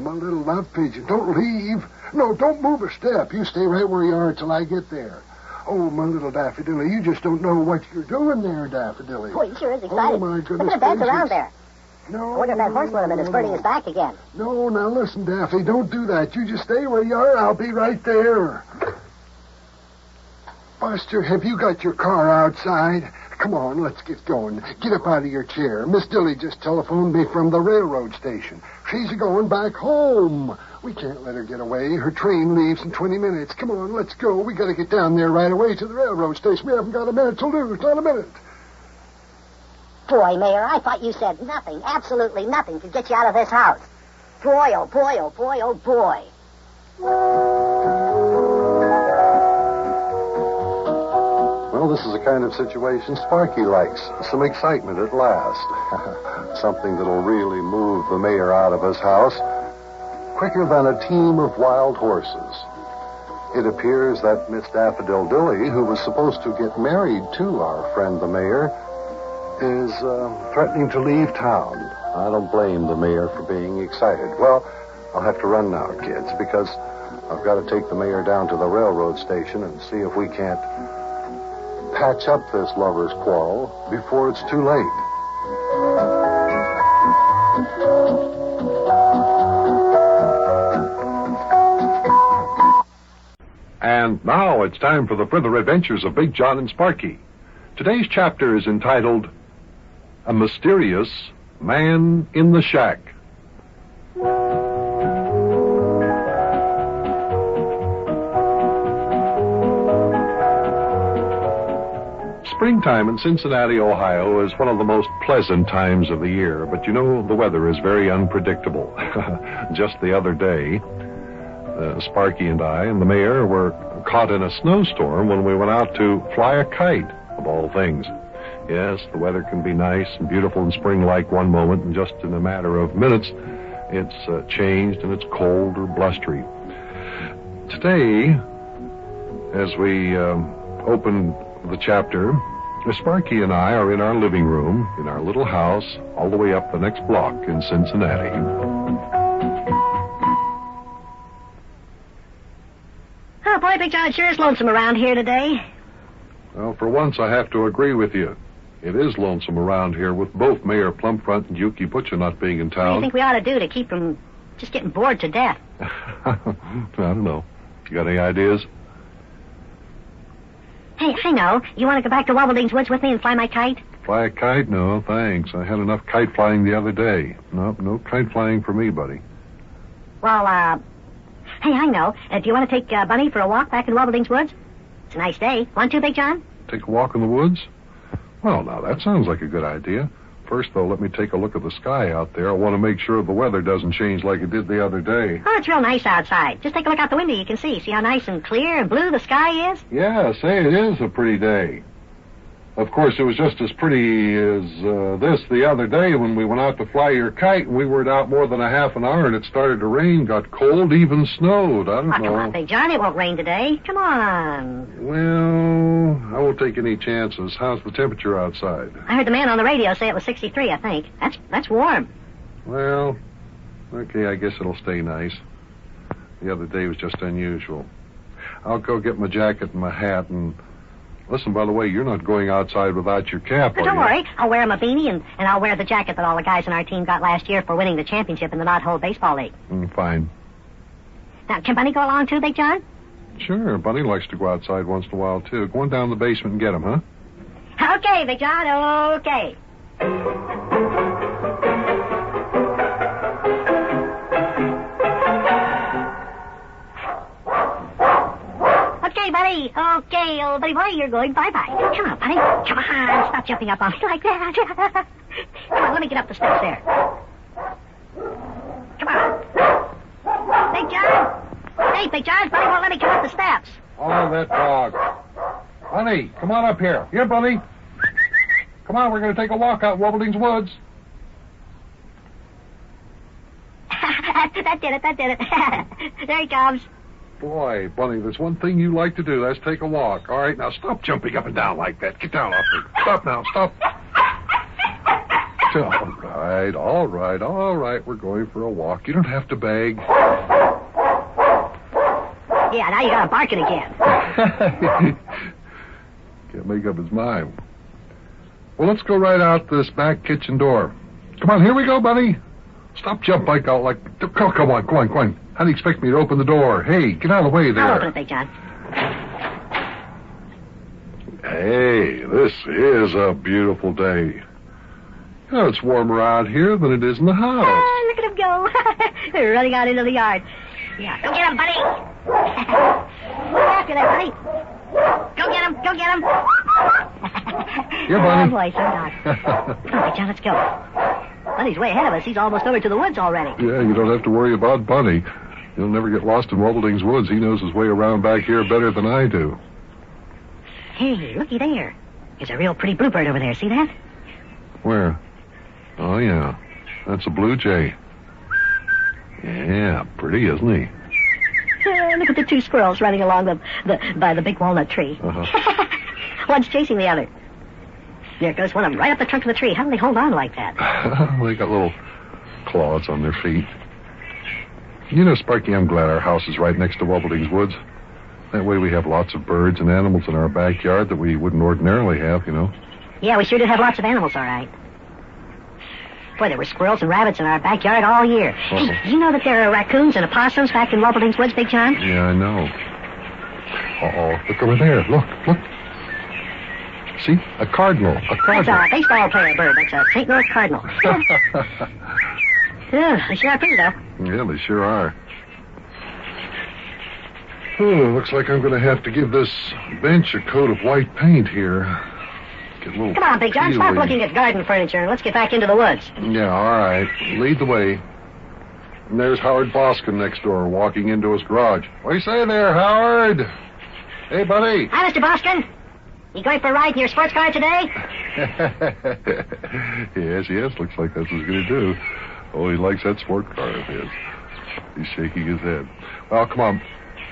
Speaker 10: my little love pigeon. Don't leave. No, don't move a step. You stay right where you are till I get there. Oh, my little Daffodil, you just don't know what you're doing there, Daffodil.
Speaker 12: Boy, he sure is excited.
Speaker 10: Oh, my goodness.
Speaker 12: Look at him dance around there.
Speaker 10: No.
Speaker 12: I wonder if that horse liniment is burning his back again.
Speaker 10: No, now listen, Daffy, don't do that. You just stay where you are. I'll be right there. Buster, have you got your car outside? Come on, let's get going. Get up out of your chair. Miss Dilly just telephoned me from the railroad station. She's going back home. We can't let her get away. Her train leaves in 20 minutes. Come on, let's go. We got to get down there right away to the railroad station. We haven't got a minute to lose. Not a minute.
Speaker 12: Boy, Mayor, I thought you said nothing, absolutely nothing, to get you out of this house. Boy, oh boy, oh boy, oh boy.
Speaker 16: Well, this is the kind of situation Sparky likes. Some excitement at last. Something that'll really move the mayor out of his house quicker than a team of wild horses. It appears that Miss Daffodil Dilly, who was supposed to get married to our friend the mayor, is threatening to leave town. I don't blame the mayor for being excited. Well, I'll have to run now, kids, because I've got to take the mayor down to the railroad station and see if we can't patch up this lover's quarrel before it's too late. And now it's time for the further adventures of Big Jon and Sparky. Today's chapter is entitled A Mysterious Man in the Shack. springtime in Cincinnati, Ohio is one of the most pleasant times of the year, but you know, the weather is very unpredictable. Just the other day, Sparky and I and the mayor were caught in a snowstorm when we went out to fly a kite, of all things. Yes, the weather can be nice and beautiful and spring-like one moment, and just in a matter of minutes, it's changed and it's cold or blustery. Today, as we open the chapter, Sparky and I are in our living room, in our little house, all the way up the next block in Cincinnati.
Speaker 1: Oh, boy, Big John, it sure is lonesome around here today.
Speaker 16: Well, for once, I have to agree with you. It is lonesome around here with both Mayor Plumfront and Yukie Butcha not being in town.
Speaker 1: What do you think we ought to do to keep from just getting bored to death?
Speaker 16: I don't know. You got any ideas?
Speaker 1: Hey, I know. You want to go back to Wobbleding's Woods with me and fly my kite?
Speaker 16: Fly a kite? No, thanks. I had enough kite flying the other day. Nope, no kite flying for me, buddy.
Speaker 1: Well, hey, I know. Do you want to take Bunny for a walk back in Wobbleding's Woods? It's a nice day. Want to, Big John?
Speaker 16: Take a walk in the woods? Well, now, that sounds like a good idea. First, though, let me take a look at the sky out there. I want to make sure the weather doesn't change like it did the other day.
Speaker 1: Oh, it's real nice outside. Just take a look out the window. You can see. See how nice and clear and blue the sky is?
Speaker 16: Yeah, say, it is a pretty day. Of course, it was just as pretty as this the other day when we went out to fly your kite, and we were out more than a half an hour, and it started to rain, got cold, even snowed. I don't know.
Speaker 1: Come on, Big John. It won't rain today. Come on.
Speaker 16: Well, I won't take any chances. How's the temperature outside?
Speaker 1: I heard the man on the radio say it was 63, I think. That's warm.
Speaker 16: Well, okay, I guess it'll stay nice. The other day was just unusual. I'll go get my jacket and my hat and... Listen, by the way, you're not going outside without your cap,
Speaker 1: Don't worry. I'll wear my beanie, and I'll wear the jacket that all the guys in our team got last year for winning the championship in the Knot Hole Baseball League.
Speaker 16: Fine.
Speaker 1: Now, can Bunny go along too, Big John?
Speaker 16: Sure, Bunny likes to go outside once in a while, too. Go on down the basement and get him, huh?
Speaker 1: Okay, Big John, okay. Okay, buddy. Okay, old buddy boy, you're going bye-bye. Come on, buddy. Come on, stop jumping up on me like that. Come on, let me get up the steps there. Come on. Big John. Hey, Big John, Buddy won't let me come up the steps.
Speaker 16: Oh, that dog. Bunny, come on up here. Here, Bunny. Come on, we're going to take a walk out in Wobbleding's Woods.
Speaker 1: That did it. There he comes.
Speaker 16: Boy, Bunny, there's one thing you like to do. That's take a walk. All right, now stop jumping up and down like that. Get down off me. Stop now, stop. All right. We're going for a walk. You don't have to beg.
Speaker 1: Yeah, now you got to barking again.
Speaker 16: Can't make up his mind. Well, let's go right out this back kitchen door. Come on, here we go, Bunny. Stop jumping out like... Come on. How do you expect me to open the door? Hey, get out of the way there.
Speaker 1: I'll open it, Big John.
Speaker 16: Hey, this is a beautiful day. You know, it's warmer out here than it is in the house.
Speaker 1: Look at him go. They're running out into the yard. Yeah, go get him, buddy. Look after that, buddy. Go get him.
Speaker 16: Here, Bunny.
Speaker 1: Oh, boy, so dark. Come on, Big John, let's go. Bunny's way ahead of us. He's almost over to the woods already.
Speaker 16: Yeah, you don't have to worry about Bunny. He'll never get lost in Wobbleding's Woods. He knows his way around back here better than I do.
Speaker 1: Hey, looky there. There's a real pretty bluebird over there. See that?
Speaker 16: Where? Oh, yeah. That's a blue jay. Yeah, pretty, isn't he?
Speaker 1: Look at the two squirrels running along by the big walnut tree.
Speaker 16: Uh-huh.
Speaker 1: One's chasing the other. There goes one of them right up the trunk of the tree. How do they hold on like that?
Speaker 16: They got little claws on their feet. You know, Sparky, I'm glad our house is right next to Wobbleding's Woods. That way we have lots of birds and animals in our backyard that we wouldn't ordinarily have, you know.
Speaker 1: Yeah, we sure did have lots of animals, all right. Boy, there were squirrels and rabbits in our backyard all year.
Speaker 16: Uh-huh.
Speaker 1: Hey, you know that there are raccoons and opossums back in Wobbleding's Woods, Big John?
Speaker 16: Yeah, I know. Uh-oh, look over there. Look. See? A cardinal.
Speaker 1: That's a baseball player bird. That's a St. Louis Cardinal. Yeah, they sure are pretty, though.
Speaker 16: Yeah, they sure are. Oh, looks like I'm going to have to give this bench a coat of white paint here. Get a little
Speaker 1: Come on, Big John, stop
Speaker 16: feely.
Speaker 1: looking at garden furniture and let's get back into the woods.
Speaker 16: Yeah, all right. Lead the way. And there's Howard Boskin next door, walking into his garage. What do you say there, Howard? Hey, buddy.
Speaker 1: Hi, Mr. Boskin. You going for a ride in your sports car today?
Speaker 16: Yes, looks like that's what he's going to do. Oh, he likes that sport car of his. He's shaking his head. Well, come on.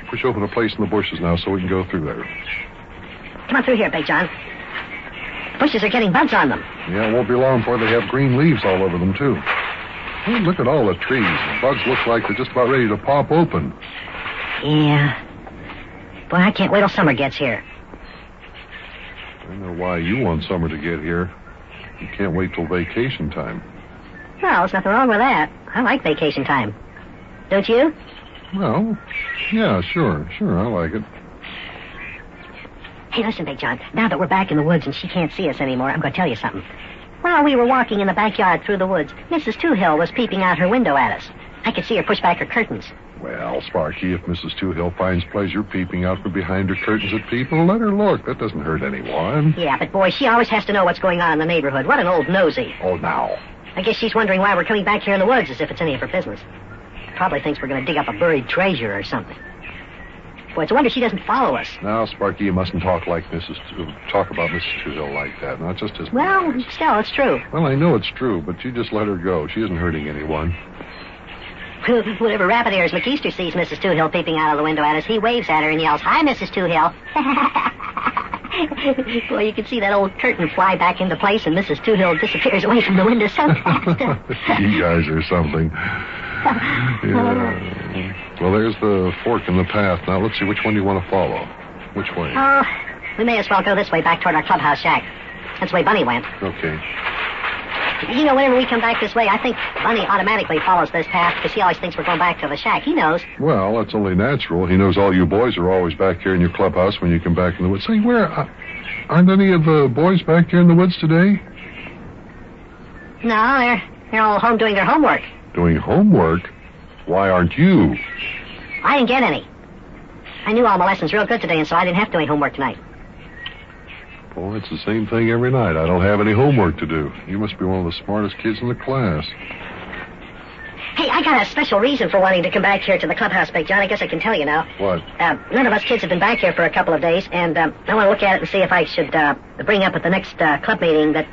Speaker 16: Push open a place in the bushes now so we can go through there.
Speaker 1: Come on through here, Big John. Bushes are getting bugs on them.
Speaker 16: Yeah, it won't be long before they have green leaves all over them, too. Oh, look at all the trees. The bugs look like they're just about ready to pop open.
Speaker 1: Yeah. Boy, I can't wait till summer gets here.
Speaker 16: I know why you want summer to get here. You can't wait till vacation time.
Speaker 1: Well, there's nothing wrong with that. I like vacation time. Don't you?
Speaker 16: Well, yeah, sure, I like it.
Speaker 1: Hey, listen, Big John. Now that we're back in the woods and she can't see us anymore, I'm going to tell you something. While we were walking in the backyard through the woods, Mrs. Twohill was peeping out her window at us. I could see her push back her curtains.
Speaker 16: Well, Sparky, if Mrs. Twohill finds pleasure peeping out from behind her curtains at people, let her look. That doesn't hurt anyone.
Speaker 1: Yeah, but boy, she always has to know what's going on in the neighborhood. What an old nosy.
Speaker 16: Oh, now.
Speaker 1: I guess she's wondering why we're coming back here in the woods, as if it's any of her business. Probably thinks we're going to dig up a buried treasure or something. Boy, it's a wonder she doesn't follow us.
Speaker 16: Now, Sparky, you mustn't talk about Mrs. Twohill like that. Not just as...
Speaker 1: Well, still, it's true.
Speaker 16: Well, I know it's true, but you just let her go. She isn't hurting anyone.
Speaker 1: Whenever Rabbit Ears McKeester sees Mrs. Twohill peeping out of the window at us, he waves at her and yells, "Hi, Mrs. Twohill." Boy, you can see that old curtain fly back into place and Mrs. Twohill disappears away from the window so fast.
Speaker 16: You guys are something. Yeah. Well, there's the fork in the path. Now, let's see, which one do you want to follow? Which way?
Speaker 1: Oh, we may as well go this way back toward our clubhouse shack. That's the way Bunny went.
Speaker 16: Okay.
Speaker 1: You know, whenever we come back this way, I think Bunny automatically follows this path because he always thinks we're going back to the shack. He knows.
Speaker 16: Well, that's only natural. He knows all you boys are always back here in your clubhouse when you come back in the woods. Say, where... aren't any of the boys back here in the woods today?
Speaker 1: No, they're all home doing their homework.
Speaker 16: Doing homework? Why aren't you?
Speaker 1: I didn't get any. I knew all my lessons real good today, and so I didn't have to do any homework tonight.
Speaker 16: Boy, it's the same thing every night. I don't have any homework to do. You must be one of the smartest kids in the class.
Speaker 1: Hey, I got a special reason for wanting to come back here to the clubhouse, Big John. I guess I can tell you now.
Speaker 16: What?
Speaker 1: None of us kids have been back here for a couple of days, and I want to look at it and see if I should bring up at the next club meeting that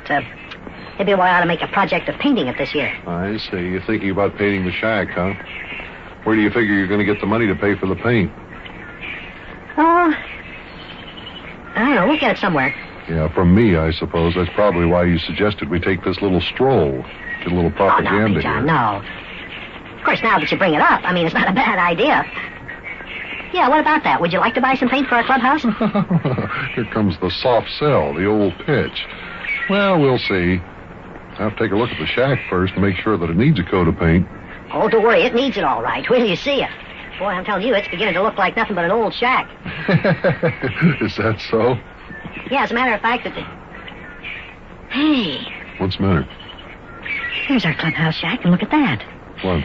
Speaker 1: maybe we ought to make a project of painting it this year.
Speaker 16: I see. You're thinking about painting the shack, huh? Where do you figure you're going to get the money to pay for the paint?
Speaker 1: Oh, I don't know. We'll get it somewhere.
Speaker 16: Yeah, from me, I suppose. That's probably why you suggested we take this little stroll. Get a little propaganda
Speaker 1: no, Big John,
Speaker 16: here.
Speaker 1: No. Of course, now that you bring it up, I mean, it's not a bad idea. Yeah, what about that? Would you like to buy some paint for our clubhouse?
Speaker 16: Here comes the soft sell, the old pitch. Well, we'll see. I'll have to take a look at the shack first and make sure that it needs a coat of paint.
Speaker 1: Oh, don't worry. It needs it all right. Wait till you see it. Boy, I'm telling you, it's beginning to look like nothing but an old shack.
Speaker 16: Is that so?
Speaker 1: Yeah, as a matter of fact, Hey.
Speaker 16: What's the matter?
Speaker 1: Here's our clubhouse shack, and look at that.
Speaker 16: What?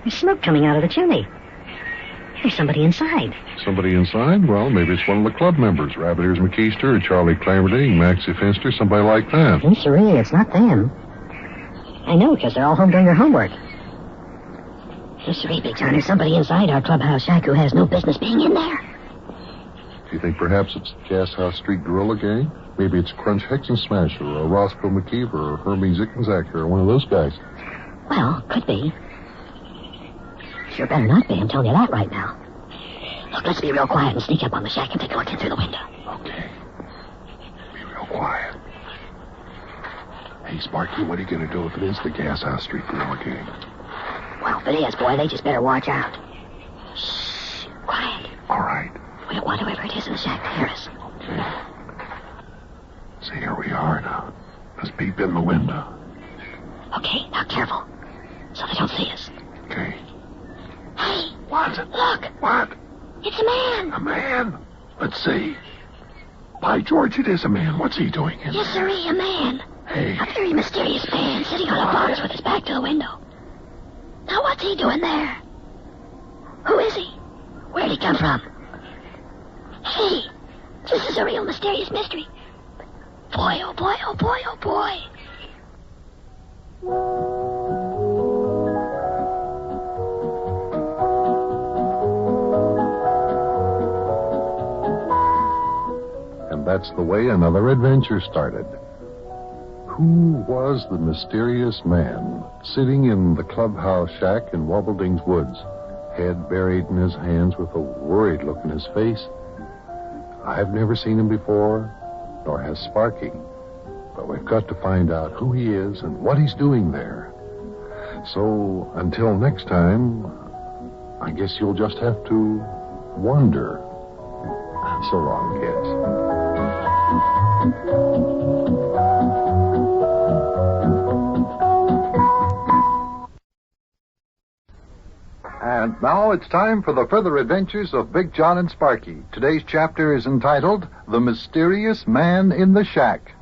Speaker 1: There's smoke coming out of the chimney. There's somebody inside.
Speaker 16: Somebody inside? Well, maybe it's one of the club members. Rabbit Ears McKeester, or Charlie Clamerding, Maxie Finster, somebody like that.
Speaker 1: Yes, sirree, it's not them. I know, because they're all home doing their homework. Yes, sirree, Big John, there's somebody inside our clubhouse shack who has no business being in there.
Speaker 16: Do you think perhaps it's Gas House Street Gorilla Gang? Maybe it's Crunch Hexensmasher, or Roscoe McKeever, or Hermie Zickenzacker, or one of those guys.
Speaker 1: Well, could be. Sure better not be, I'm telling you that right now. Look, let's be real quiet and sneak up on the shack and take a look in through the window.
Speaker 16: Okay. Be real quiet. Hey, Sparky, what are you going to do if it is the Gas House Street Gorilla Gang?
Speaker 1: Well, if it is, boy, they just better watch out. Shh. Quiet.
Speaker 16: All right.
Speaker 1: We don't want whoever it is in the shack to hear us.
Speaker 16: Okay. So here we are now. Let's peep in the window.
Speaker 1: Okay, now careful. So they don't see us.
Speaker 16: Okay.
Speaker 1: Hey.
Speaker 16: What?
Speaker 1: Look.
Speaker 16: What?
Speaker 1: It's a man.
Speaker 16: A man? Let's see. By George, it is a man. What's he doing in
Speaker 1: Yes,
Speaker 16: there?
Speaker 1: sirree, a man.
Speaker 16: Hey.
Speaker 1: A very mysterious man sitting on a box with his back to the window. Now, what's he doing there? Who is he? Where'd he come from? Hey, this is a real mysterious mystery. boy, oh boy, oh boy, oh boy.
Speaker 15: And that's the way another adventure started. Who was the mysterious man sitting in the clubhouse shack in Wobbleding's woods, head buried in his hands with a worried look in his face? I've never seen him before, nor has Sparky. But we've got to find out who he is and what he's doing there. So, until next time, I guess you'll just have to wonder. So long, kids.
Speaker 9: And now it's time for the further adventures of Big Jon and Sparky. Today's chapter is entitled The Mysterious Man in the Shack.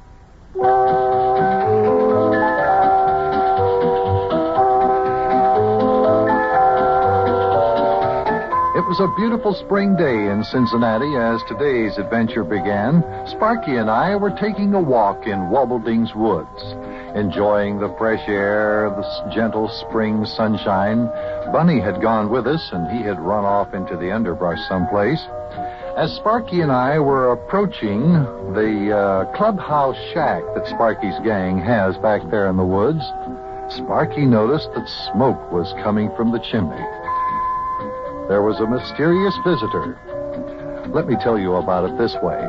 Speaker 9: It was a beautiful spring day in Cincinnati as today's adventure began. Sparky and I were taking a walk in Wobbleding's woods, enjoying the fresh air, the gentle spring sunshine. Bunny had gone with us, and he had run off into the underbrush someplace. As Sparky and I were approaching the clubhouse shack that Sparky's gang has back there in the woods, Sparky noticed that smoke was coming from the chimney. There was a mysterious visitor. Let me tell you about it this way.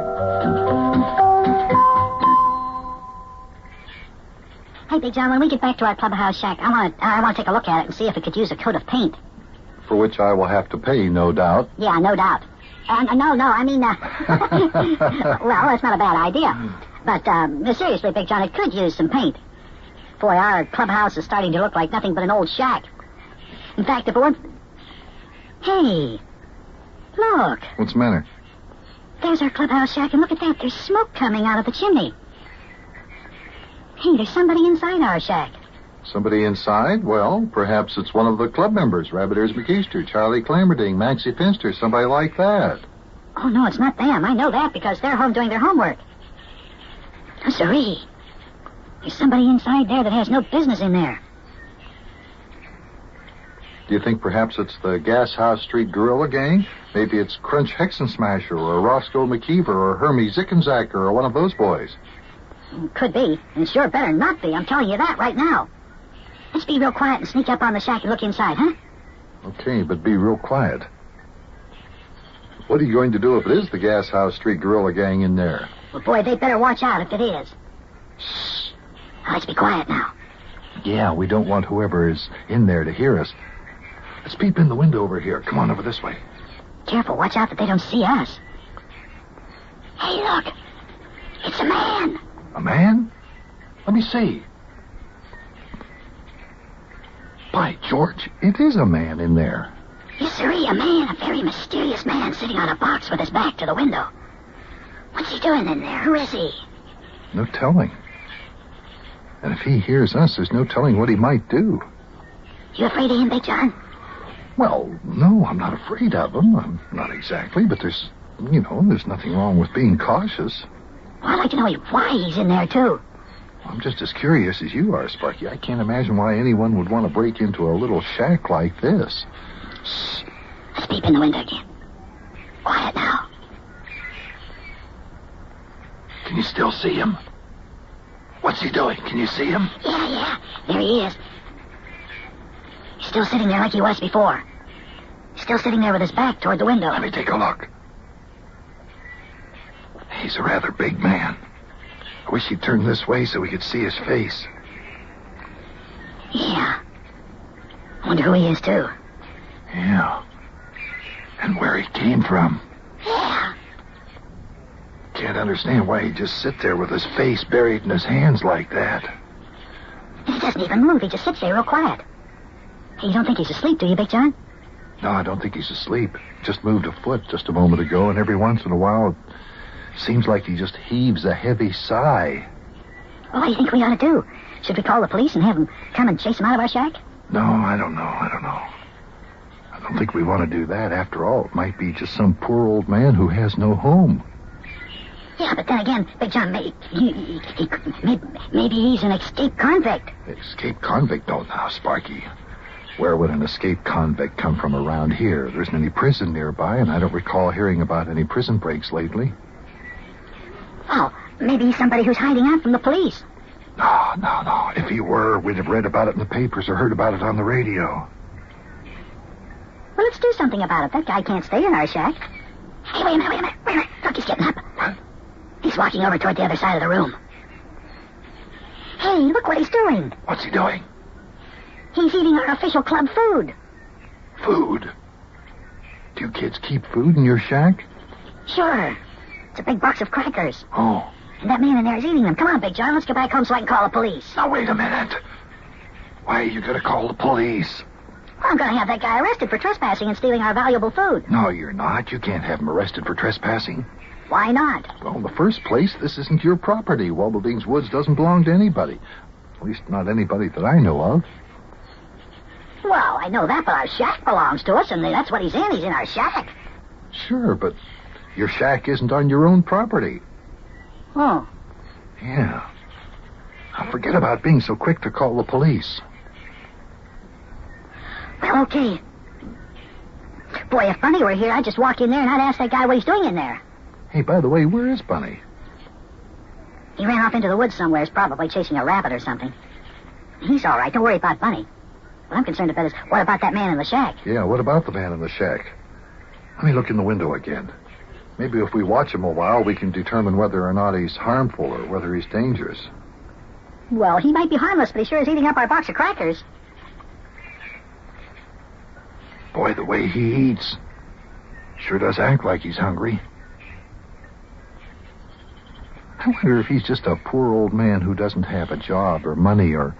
Speaker 1: Hey, Big Jon, when we get back to our clubhouse shack, I want to take a look at it and see if it could use a coat of paint.
Speaker 9: For which I will have to pay, no doubt.
Speaker 1: Yeah, no doubt. Well, that's not a bad idea. But, seriously, Big Jon, it could use some paint. Boy, our clubhouse is starting to look like nothing but an old shack. In fact, if it weren't... Hey, look.
Speaker 9: What's the matter?
Speaker 1: There's our clubhouse shack, and look at that. There's smoke coming out of the chimney. Hey, there's somebody inside our shack.
Speaker 9: Somebody inside? Well, perhaps it's one of the club members. Rabbit Ears McKeester, Charlie Clammerding, Maxie Finster, somebody like that.
Speaker 1: Oh, no, it's not them. I know that because they're home doing their homework. Oh, siree. There's somebody inside there that has no business in there.
Speaker 9: Do you think perhaps it's the Gas House Street Guerrilla Gang? Maybe it's Crunch Hexensmasher or Roscoe McKeever or Hermie Zickenzacker or one of those boys.
Speaker 1: Could be, and sure better not be. I'm telling you that right now. Let's be real quiet and sneak up on the shack and look inside, huh?
Speaker 9: Okay, but be real quiet. What are you going to do if it is the Gas House Street Guerrilla Gang in there?
Speaker 1: Well, boy, they better watch out if it is. Shh. Now, let's be quiet now.
Speaker 9: Yeah, we don't want whoever is in there to hear us. Let's peep in the window over here. Come on over this way.
Speaker 1: Careful, watch out that they don't see us. Hey, look. It's a man.
Speaker 9: A man? Let me see. By George, it is a man in there.
Speaker 1: Yes, sirree, a man, a very mysterious man sitting on a box with his back to the window. What's he doing in there? Who is he?
Speaker 9: No telling. And if he hears us, there's no telling what he might do.
Speaker 1: You afraid of him, Big Jon?
Speaker 9: Well, no, I'm not afraid of him. I'm not exactly, but there's nothing wrong with being cautious.
Speaker 1: Well, I'd like to know why he's in there, too.
Speaker 9: I'm just as curious as you are, Sparky. I can't imagine why anyone would want to break into a little shack like this.
Speaker 1: Shh. Let's peep in the window again. Quiet now.
Speaker 9: Can you still see him? What's he doing? Can you see him?
Speaker 1: Yeah. There he is. He's still sitting there like he was before. He's still sitting there with his back toward the window.
Speaker 9: Let me take a look. He's a rather big man. I wish he'd turn this way so we could see his face.
Speaker 1: Yeah. I wonder who he is, too.
Speaker 9: Yeah. And where he came from.
Speaker 1: Yeah.
Speaker 9: Can't understand why he'd just sit there with his face buried in his hands like that.
Speaker 1: He doesn't even move. He just sits there real quiet. Hey, you don't think he's asleep, do you, Big Jon?
Speaker 9: No, I don't think he's asleep. Just moved a foot just a moment ago, and every once in a while it seems like he just heaves a heavy sigh.
Speaker 1: Well, what do you think we ought to do? Should we call the police and have them come and chase him out of our shack?
Speaker 9: No, I don't know. I don't think we want to do that. After all, it might be just some poor old man who has no home.
Speaker 1: Yeah, but then again, Big John, maybe he's an escaped convict.
Speaker 9: Escaped convict? Oh, now, Sparky. Where would an escaped convict come from around here? There isn't any prison nearby, and I don't recall hearing about any prison breaks lately.
Speaker 1: Oh, maybe he's somebody who's hiding out from the police.
Speaker 9: No. If he were, we'd have read about it in the papers or heard about it on the radio.
Speaker 1: Well, let's do something about it. That guy can't stay in our shack. Hey, wait a minute. Look, he's getting up.
Speaker 9: What?
Speaker 1: He's walking over toward the other side of the room. Hey, look what he's doing.
Speaker 9: What's he doing?
Speaker 1: He's eating our official club food.
Speaker 9: Food? Do you kids keep food in your shack?
Speaker 1: Sure. It's a big box of crackers.
Speaker 9: Oh.
Speaker 1: And that man in there is eating them. Come on, Big John, let's go back home so I can call the police.
Speaker 9: Now, wait a minute. Why are you going to call the police?
Speaker 1: I'm going to have that guy arrested for trespassing and stealing our valuable food.
Speaker 9: No, you're not. You can't have him arrested for trespassing.
Speaker 1: Why not?
Speaker 9: Well, in the first place, this isn't your property. Wobbledink's Woods doesn't belong to anybody. At least not anybody that I know of.
Speaker 1: Well, I know that, but our shack belongs to us, and that's what he's in. He's in our shack.
Speaker 9: Sure, but your shack isn't on your own property.
Speaker 1: Oh.
Speaker 9: Yeah. Now, forget about being so quick to call the police.
Speaker 1: Well, okay. Boy, if Bunny were here, I'd just walk in there and I'd ask that guy what he's doing in there.
Speaker 9: Hey, by the way, where is Bunny?
Speaker 1: He ran off into the woods somewhere, probably chasing a rabbit or something. He's all right. Don't worry about Bunny. What I'm concerned about is, what about that man in the shack?
Speaker 9: Yeah, what about the man in the shack? Let me look in the window again. Maybe if we watch him a while, we can determine whether or not he's harmful or whether he's dangerous.
Speaker 1: Well, he might be harmless, but he sure is eating up our box of crackers.
Speaker 9: Boy, the way he eats sure does act like he's hungry. I wonder if he's just a poor old man who doesn't have a job or money or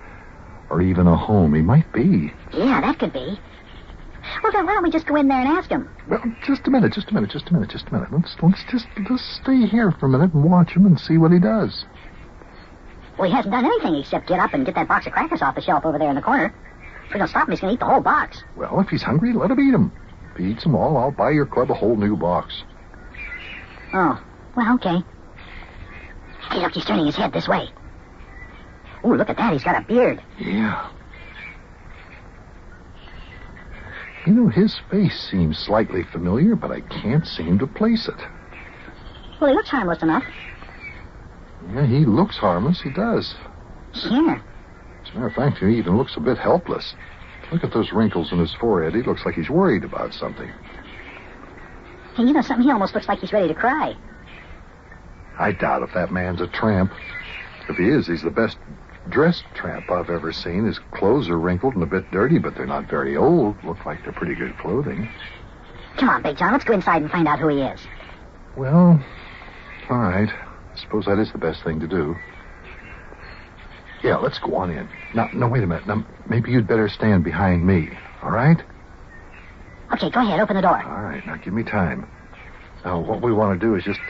Speaker 9: even a home. He might be.
Speaker 1: Yeah, that could be. Well, then why don't we just go in there and ask him?
Speaker 9: Well, just a minute. Let's just stay here for a minute and watch him and see what he does.
Speaker 1: Well, he hasn't done anything except get up and get that box of crackers off the shelf over there in the corner. If we don't stop him, he's going to eat the whole box.
Speaker 9: Well, if he's hungry, let him eat them. If he eats them all, I'll buy your club a whole new box.
Speaker 1: Oh, well, okay. Hey, look, he's turning his head this way. Ooh, look at that. He's got a beard.
Speaker 9: Yeah. You know, his face seems slightly familiar, but I can't seem to place it.
Speaker 1: Well, he looks harmless enough.
Speaker 9: Yeah, he looks harmless. He does.
Speaker 1: Sure.
Speaker 9: As a matter of fact, he even looks a bit helpless. Look at those wrinkles in his forehead. He looks like he's worried about something.
Speaker 1: Hey, you know something? He almost looks like he's ready to cry.
Speaker 9: I doubt if that man's a tramp. If he is, he's the best dressed tramp I've ever seen. His clothes are wrinkled and a bit dirty, but they're not very old. Look like they're pretty good clothing.
Speaker 1: Come on, Big John. Let's go inside and find out who he is.
Speaker 9: Well, all right. I suppose that is the best thing to do. Yeah, let's go on in. No, wait a minute. Now, maybe you'd better stand behind me, all right?
Speaker 1: Okay, go ahead. Open the door.
Speaker 9: All right, now give me time. Now, what we want to do is just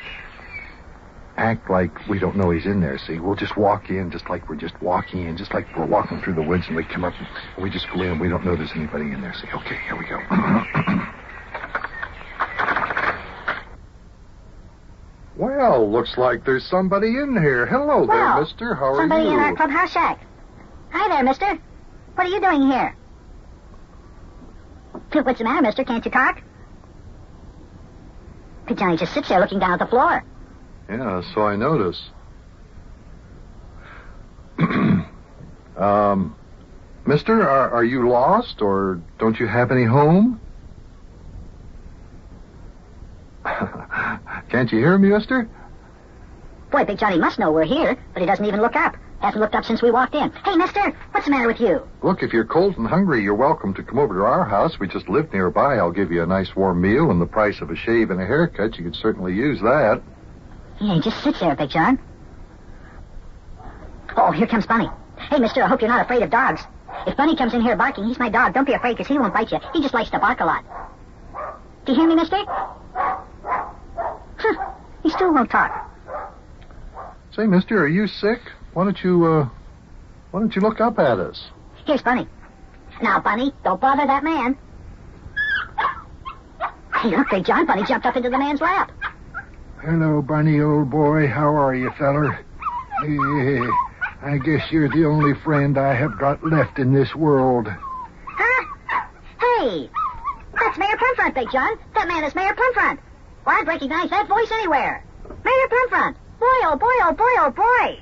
Speaker 9: act like we don't know he's in there, see? We'll just walk in just like we're just walking in, just like we're walking through the woods, and we come up and we just go in and we don't know there's anybody in there, see? Okay, here we go. Well, looks like there's somebody in here. Hello there, mister. How are
Speaker 1: somebody
Speaker 9: you?
Speaker 1: in our clubhouse shack. Hi there, mister. What are you doing here? What's the matter, mister? Can't you talk? Big Johnny just sits there looking down at the floor.
Speaker 9: Yeah, so I notice. Mister, are you lost, or don't you have any home? Can't you hear me, mister?
Speaker 1: Boy, Big Johnny must know we're here, but he doesn't even look up. Hasn't looked up since we walked in. Hey, mister, what's the matter with you?
Speaker 9: Look, if you're cold and hungry, you're welcome to come over to our house. We just live nearby. I'll give you a nice warm meal and the price of a shave and a haircut. You could certainly use that.
Speaker 1: Yeah, he just sits there, Big John. Oh, here comes Bunny. Hey, mister, I hope you're not afraid of dogs. If Bunny comes in here barking, he's my dog. Don't be afraid, because he won't bite you. He just likes to bark a lot. Do you hear me, mister? Huh, he still won't talk.
Speaker 9: Say, mister, are you sick? Why don't you look up at us?
Speaker 1: Here's Bunny. Now, Bunny, don't bother that man. Hey, look, Big John, Bunny jumped up into the man's lap.
Speaker 10: Hello, Bunny, old boy. How are you, feller? I guess you're the only friend I have got left in this world.
Speaker 1: Huh? Hey! That's Mayor Plumfront, Big John. That man is Mayor Plumfront. Well, I'd recognize that voice anywhere. Mayor Plumfront. Boy, oh boy, oh boy, oh boy.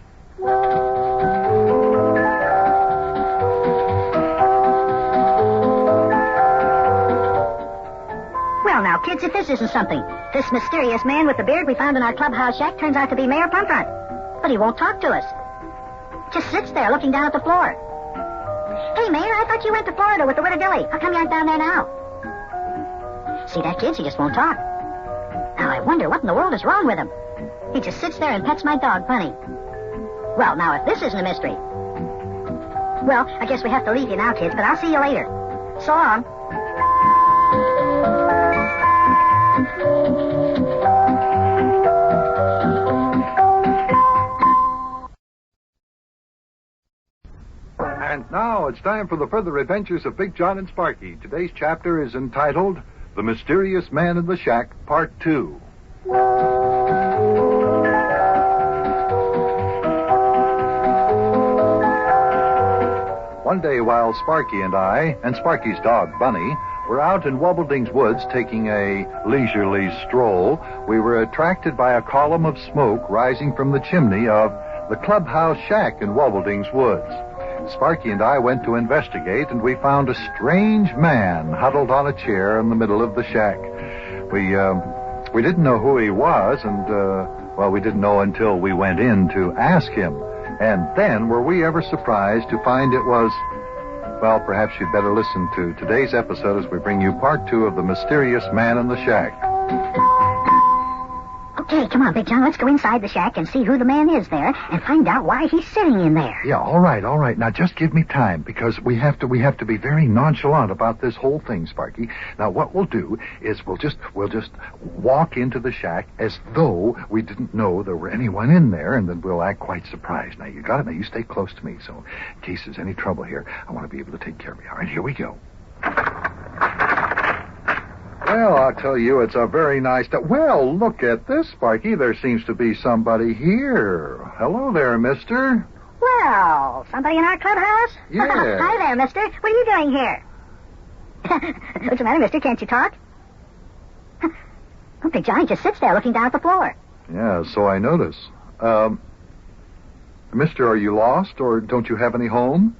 Speaker 1: Well, now, kids, if this isn't something, this mysterious man with the beard we found in our clubhouse shack turns out to be Mayor Plumfront. But he won't talk to us. Just sits there looking down at the floor. Hey, Mayor, I thought you went to Florida with the widow Dilly. How come you aren't down there now? See that, kids? He just won't talk. Now, I wonder what in the world is wrong with him. He just sits there and pets my dog, Bunny. Well, now, if this isn't a mystery. Well, I guess we have to leave you now, kids, but I'll see you later. So long.
Speaker 9: And now it's time for the further adventures of Big Jon and Sparky. Today's chapter is entitled The Mysterious Man in the Shack, Part 2. One day while Sparky and I, and Sparky's dog, Bunny, were out in Wobbledink's woods taking a leisurely stroll, we were attracted by a column of smoke rising from the chimney of the clubhouse shack in Wobbledink's woods. Sparky and I went to investigate, and we found a strange man huddled on a chair in the middle of the shack. We didn't know who he was, and, we didn't know until we went in to ask him. And then were we ever surprised to find it was... Well, perhaps you'd better listen to today's episode as we bring you part 2 of The Mysterious Man in the Shack.
Speaker 1: Okay, come on, Big John. Let's go inside the shack and see who the man is there and find out why he's sitting in there.
Speaker 9: Yeah, all right. Now, just give me time, because we have to be very nonchalant about this whole thing, Sparky. Now, what we'll do is we'll just walk into the shack as though we didn't know there were anyone in there, and then we'll act quite surprised. Now, you got it? Now, you stay close to me, so in case there's any trouble here, I want to be able to take care of you. All right, here we go. Well, I'll tell you, it's a very nice... Well, look at this, Sparky. There seems to be somebody here. Hello there, mister.
Speaker 1: Well, somebody in our clubhouse?
Speaker 9: Yeah.
Speaker 1: Hi there, mister. What are you doing here? What's the matter, mister? Can't you talk? Oh, Big Johnny just sits there looking down at the floor.
Speaker 9: Yeah, so I notice. Mister, are you lost, or don't you have any home?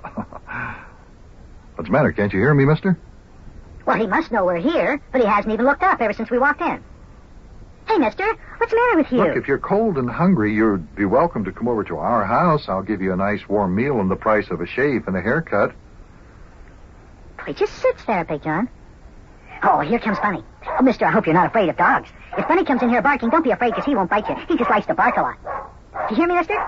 Speaker 9: What's the matter? Can't you hear me, mister?
Speaker 1: Well, he must know we're here, but he hasn't even looked up ever since we walked in. Hey, mister, what's the matter with you?
Speaker 9: Look, if you're cold and hungry, you'd be welcome to come over to our house. I'll give you a nice warm meal and the price of a shave and a haircut.
Speaker 1: He just sits there, Big John. Oh, here comes Bunny. Oh, mister, I hope you're not afraid of dogs. If Bunny comes in here barking, don't be afraid, because he won't bite you. He just likes to bark a lot. Do you hear me, mister?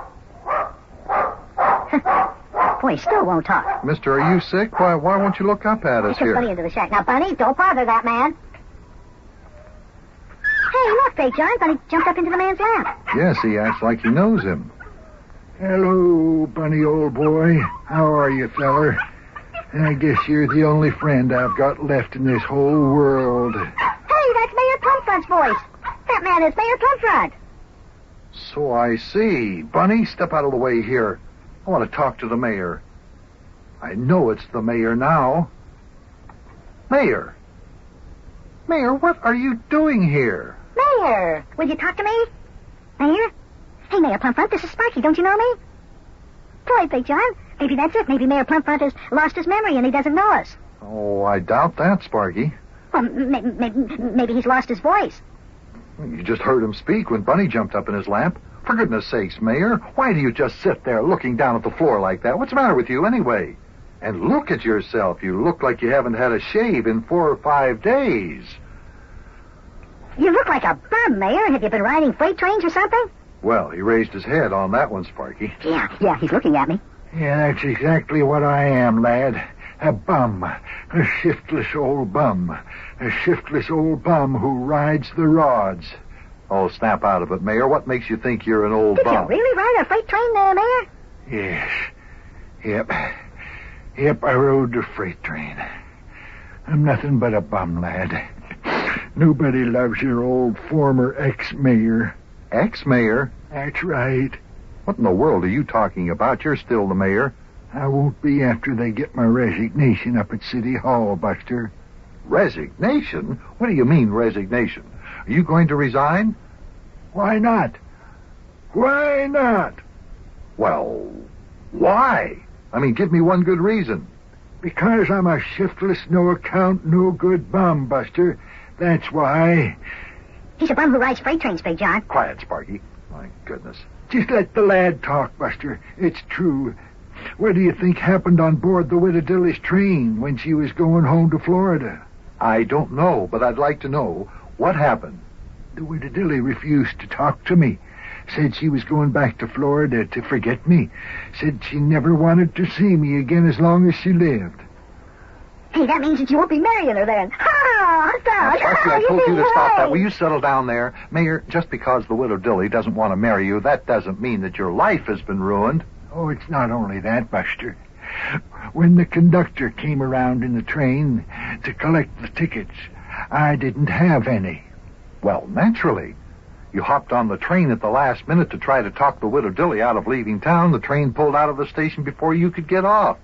Speaker 1: Boy, he still won't talk.
Speaker 9: Mister, are you sick? Why won't you look up at us
Speaker 1: here? Bunny into the shack. Now, Bunny, don't bother that man. Hey, look, Big John. Bunny jumped up into the man's lap.
Speaker 9: Yes, he acts like he knows him.
Speaker 10: Hello, Bunny, old boy. How are you, feller? I guess you're the only friend I've got left in this whole world.
Speaker 1: Hey, that's Mayor Plumfront's voice. That man is Mayor Plumfront.
Speaker 9: So I see. Bunny, step out of the way here. I want to talk to the mayor. I know it's the mayor now. Mayor! Mayor, what are you doing here?
Speaker 1: Mayor! Will you talk to me? Mayor? Hey, Mayor Plumfront, this is Sparky. Don't you know me? Boy, Big John, maybe that's it. Maybe Mayor Plumfront has lost his memory and he doesn't know us.
Speaker 9: Oh, I doubt that, Sparky.
Speaker 1: Well, maybe he's lost his voice.
Speaker 9: You just heard him speak when Bunny jumped up in his lap. For goodness sakes, Mayor, why do you just sit there looking down at the floor like that? What's the matter with you anyway? And look at yourself. You look like you haven't had a shave in 4 or 5 days.
Speaker 1: You look like a bum, Mayor. Have you been riding freight trains or something?
Speaker 9: Well, he raised his head on that one, Sparky.
Speaker 1: Yeah, he's looking at me.
Speaker 10: Yeah, that's exactly what I am, lad. A bum. A shiftless old bum. A shiftless old bum who rides the rods.
Speaker 9: Oh, snap out of it, Mayor. What makes you think you're an old bum?
Speaker 1: Did you really ride a freight train there, Mayor?
Speaker 10: Yes. Yep, I rode the freight train. I'm nothing but a bum, lad. Nobody loves your old former ex-mayor.
Speaker 9: Ex-mayor?
Speaker 10: That's right.
Speaker 9: What in the world are you talking about? You're still the mayor.
Speaker 10: I won't be after they get my resignation up at City Hall, Buster.
Speaker 9: Resignation? What do you mean, resignation? Are you going to resign?
Speaker 10: Why not? Why not?
Speaker 9: Well, why? I mean, give me one good reason.
Speaker 10: Because I'm a shiftless, no-account, no-good bum, Buster. That's why.
Speaker 1: He's a bum who rides freight trains, Big John.
Speaker 9: Quiet, Sparky. My goodness.
Speaker 10: Just let the lad talk, Buster. It's true. What do you think happened on board the Widow Dilly's train when she was going home to Florida?
Speaker 9: I don't know, but I'd like to know. What happened?
Speaker 10: The Widow Dilly refused to talk to me. Said she was going back to Florida to forget me. Said she never wanted to see me again as long as she lived.
Speaker 1: Hey, that means that you won't be marrying her then.
Speaker 9: Sparky, I told you to stop that. Will you settle down there? Mayor, just because the Widow Dilly doesn't want to marry you, that doesn't mean that your life has been ruined.
Speaker 10: Oh, it's not only that, Buster. When the conductor came around in the train to collect the tickets, I didn't have any.
Speaker 9: Well, naturally. You hopped on the train at the last minute to try to talk the Widow Dilly out of leaving town. The train pulled out of the station before you could get off.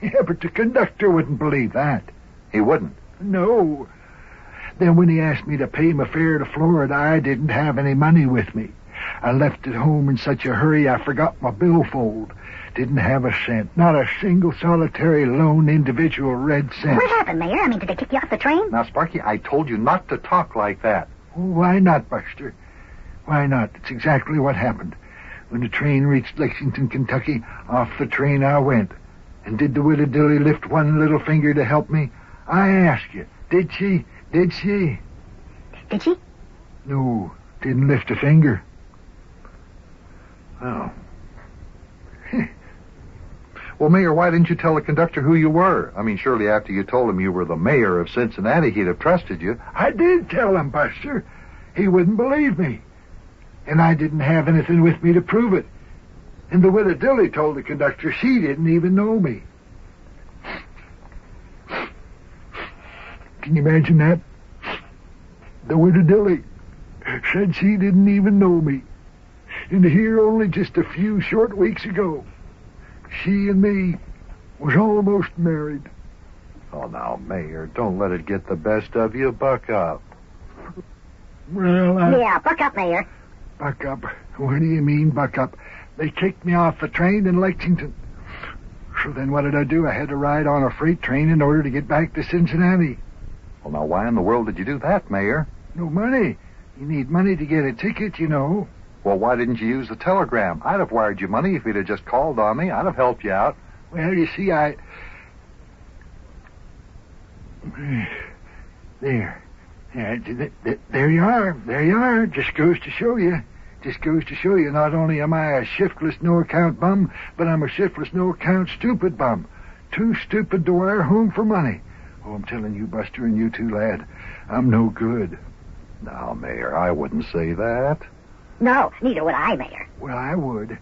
Speaker 10: Yeah, but the conductor wouldn't believe that.
Speaker 9: He wouldn't?
Speaker 10: No. Then when he asked me to pay my fare to Florida, I didn't have any money with me. I left it home in such a hurry I forgot my billfold. Didn't have a cent. Not a single solitary lone individual red cent.
Speaker 1: What happened, Mayor? I mean, did they kick you off the train?
Speaker 9: Now, Sparky, I told you not to talk like that.
Speaker 10: Why not, Buster? Why not? It's exactly what happened. When the train reached Lexington, Kentucky, off the train I went. And did the Widow Dilly lift one little finger to help me? I ask you, did she? Did she?
Speaker 1: Did she?
Speaker 10: No, didn't lift a finger.
Speaker 9: Oh. Well, Mayor, why didn't you tell the conductor who you were? I mean, surely after you told him you were the mayor of Cincinnati, he'd have trusted you.
Speaker 10: I did tell him, Buster. He wouldn't believe me. And I didn't have anything with me to prove it. And the Widow Dilly told the conductor she didn't even know me. Can you imagine that? The Widow Dilly said she didn't even know me. And here only just a few short weeks ago, she and me was almost married.
Speaker 9: Oh, now, Mayor, don't let it get the best of you. Buck up.
Speaker 10: Well,
Speaker 1: Yeah, buck up, Mayor.
Speaker 10: Buck up? What do you mean, buck up? They kicked me off the train in Lexington. So then what did I do? I had to ride on a freight train in order to get back to Cincinnati.
Speaker 9: Well, now, why in the world did you do that, Mayor?
Speaker 10: No money. You need money to get a ticket, you know.
Speaker 9: Well, why didn't you use the telegram? I'd have wired you money if you'd have just called on me. I'd have helped you out.
Speaker 10: Well, you see, There. There you are. There you are. Just goes to show you. Just goes to show you not only am I a shiftless, no-account bum, but I'm a shiftless, no-account stupid bum. Too stupid to wire home for money. Oh, I'm telling you, Buster, and you too, lad, I'm no good.
Speaker 9: Now, Mayor, I wouldn't say that.
Speaker 1: No, neither would I, Mayor.
Speaker 10: Well, I would.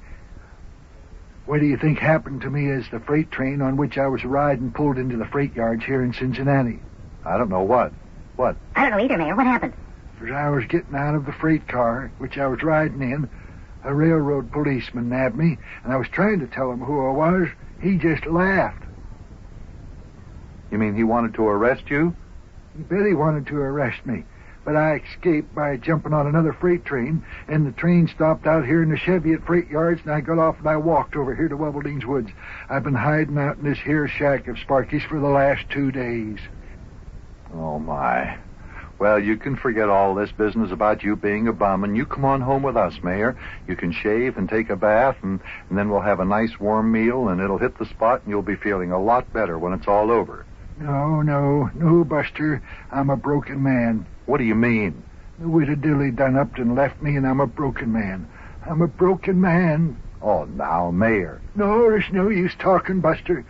Speaker 10: What do you think happened to me as the freight train on which I was riding pulled into the freight yards here in Cincinnati?
Speaker 9: I don't know what. What?
Speaker 1: I don't know either, Mayor. What happened?
Speaker 10: As I was getting out of the freight car, which I was riding in, a railroad policeman nabbed me, and I was trying to tell him who I was. He just laughed.
Speaker 9: You mean he wanted to arrest you?
Speaker 10: You bet he wanted to arrest me. But I escaped by jumping on another freight train, and the train stopped out here in the Chevy at freight yards, and I got off and I walked over here to Wubbledine's Woods. I've been hiding out in this here shack of Sparky's for the last 2 days.
Speaker 9: Oh, my. Well, you can forget all this business about you being a bum, and you come on home with us, Mayor. You can shave and take a bath, and then we'll have a nice warm meal, and it'll hit the spot, and you'll be feeling a lot better when it's all over.
Speaker 10: No, Buster. I'm a broken man.
Speaker 9: What do you mean?
Speaker 10: The Widow Dilly done up and left me, and I'm a broken man. I'm a broken man.
Speaker 9: Oh, now, Mayor.
Speaker 10: No, there's no use talking, Buster.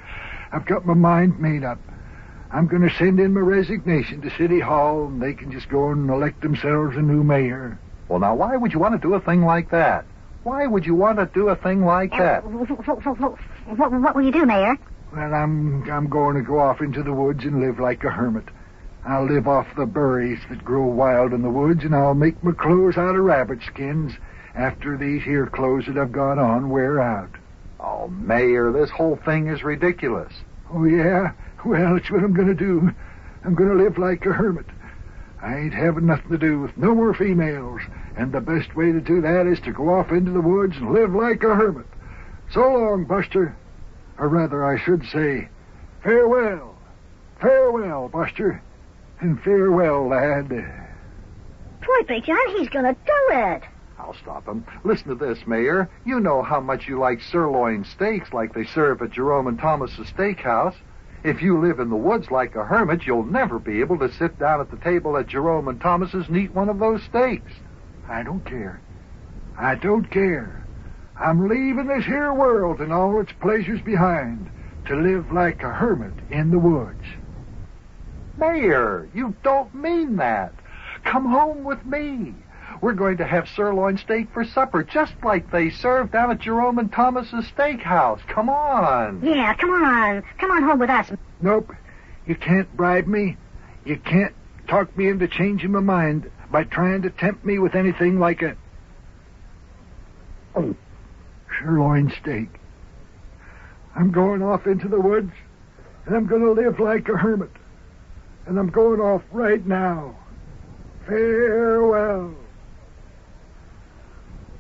Speaker 10: I've got my mind made up. I'm going to send in my resignation to City Hall, and they can just go and elect themselves a new mayor.
Speaker 9: Well, now, why would you want to do a thing like that? Why would you want to do a thing like that?
Speaker 1: What will you do, Mayor?
Speaker 10: Well, I'm going to go off into the woods and live like a hermit. I'll live off the berries that grow wild in the woods, and I'll make my clothes out of rabbit skins after these here clothes that I've got on wear out.
Speaker 9: Oh, Mayor, this whole thing is ridiculous.
Speaker 10: Oh, yeah? Well, it's what I'm going to do. I'm going to live like a hermit. I ain't having nothing to do with no more females, and the best way to do that is to go off into the woods and live like a hermit. So long, Buster. Or rather, I should say, farewell. Farewell, Buster. And farewell, lad.
Speaker 12: Boy, Big John, he's going to do it.
Speaker 9: I'll stop him. Listen to this, Mayor. You know how much you like sirloin steaks like they serve at Jerome and Thomas's Steakhouse. If you live in the woods like a hermit, you'll never be able to sit down at the table at Jerome and Thomas's and eat one of those steaks.
Speaker 10: I don't care. I don't care. I'm leaving this here world and all its pleasures behind to live like a hermit in the woods.
Speaker 9: Mayor, you don't mean that. Come home with me. We're going to have sirloin steak for supper, just like they serve down at Jerome and Thomas's Steakhouse. Come on.
Speaker 12: Yeah, come on. Come on home with us.
Speaker 10: Nope. You can't bribe me. You can't talk me into changing my mind by trying to tempt me with anything like a sirloin steak. I'm going off into the woods, and I'm going to live like a hermit. And I'm going off right now. Farewell.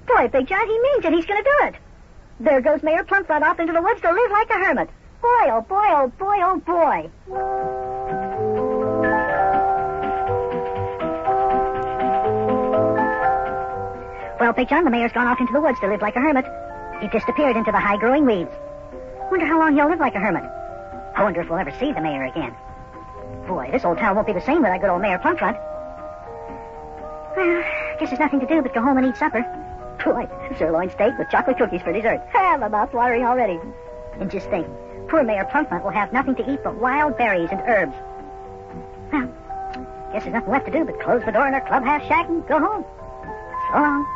Speaker 12: Boy, Big John, he means it. He's going to do it. There goes Mayor Plumfront off into the woods to live like a hermit. Boy, oh boy, oh boy, oh boy. Well, Big John, the mayor's gone off into the woods to live like a hermit. He disappeared into the high-growing weeds. Wonder how long he'll live like a hermit. I wonder if we'll ever see the mayor again. Boy, this old town won't be the same without good old Mayor Plumfront. Well, guess there's nothing to do but go home and eat supper. Boy, sirloin steak with chocolate cookies for dessert. My mouth's watering already. And just think, poor Mayor Plumfront will have nothing to eat but wild berries and herbs. Well, guess there's nothing left to do but close the door in our clubhouse shack and go home. So long.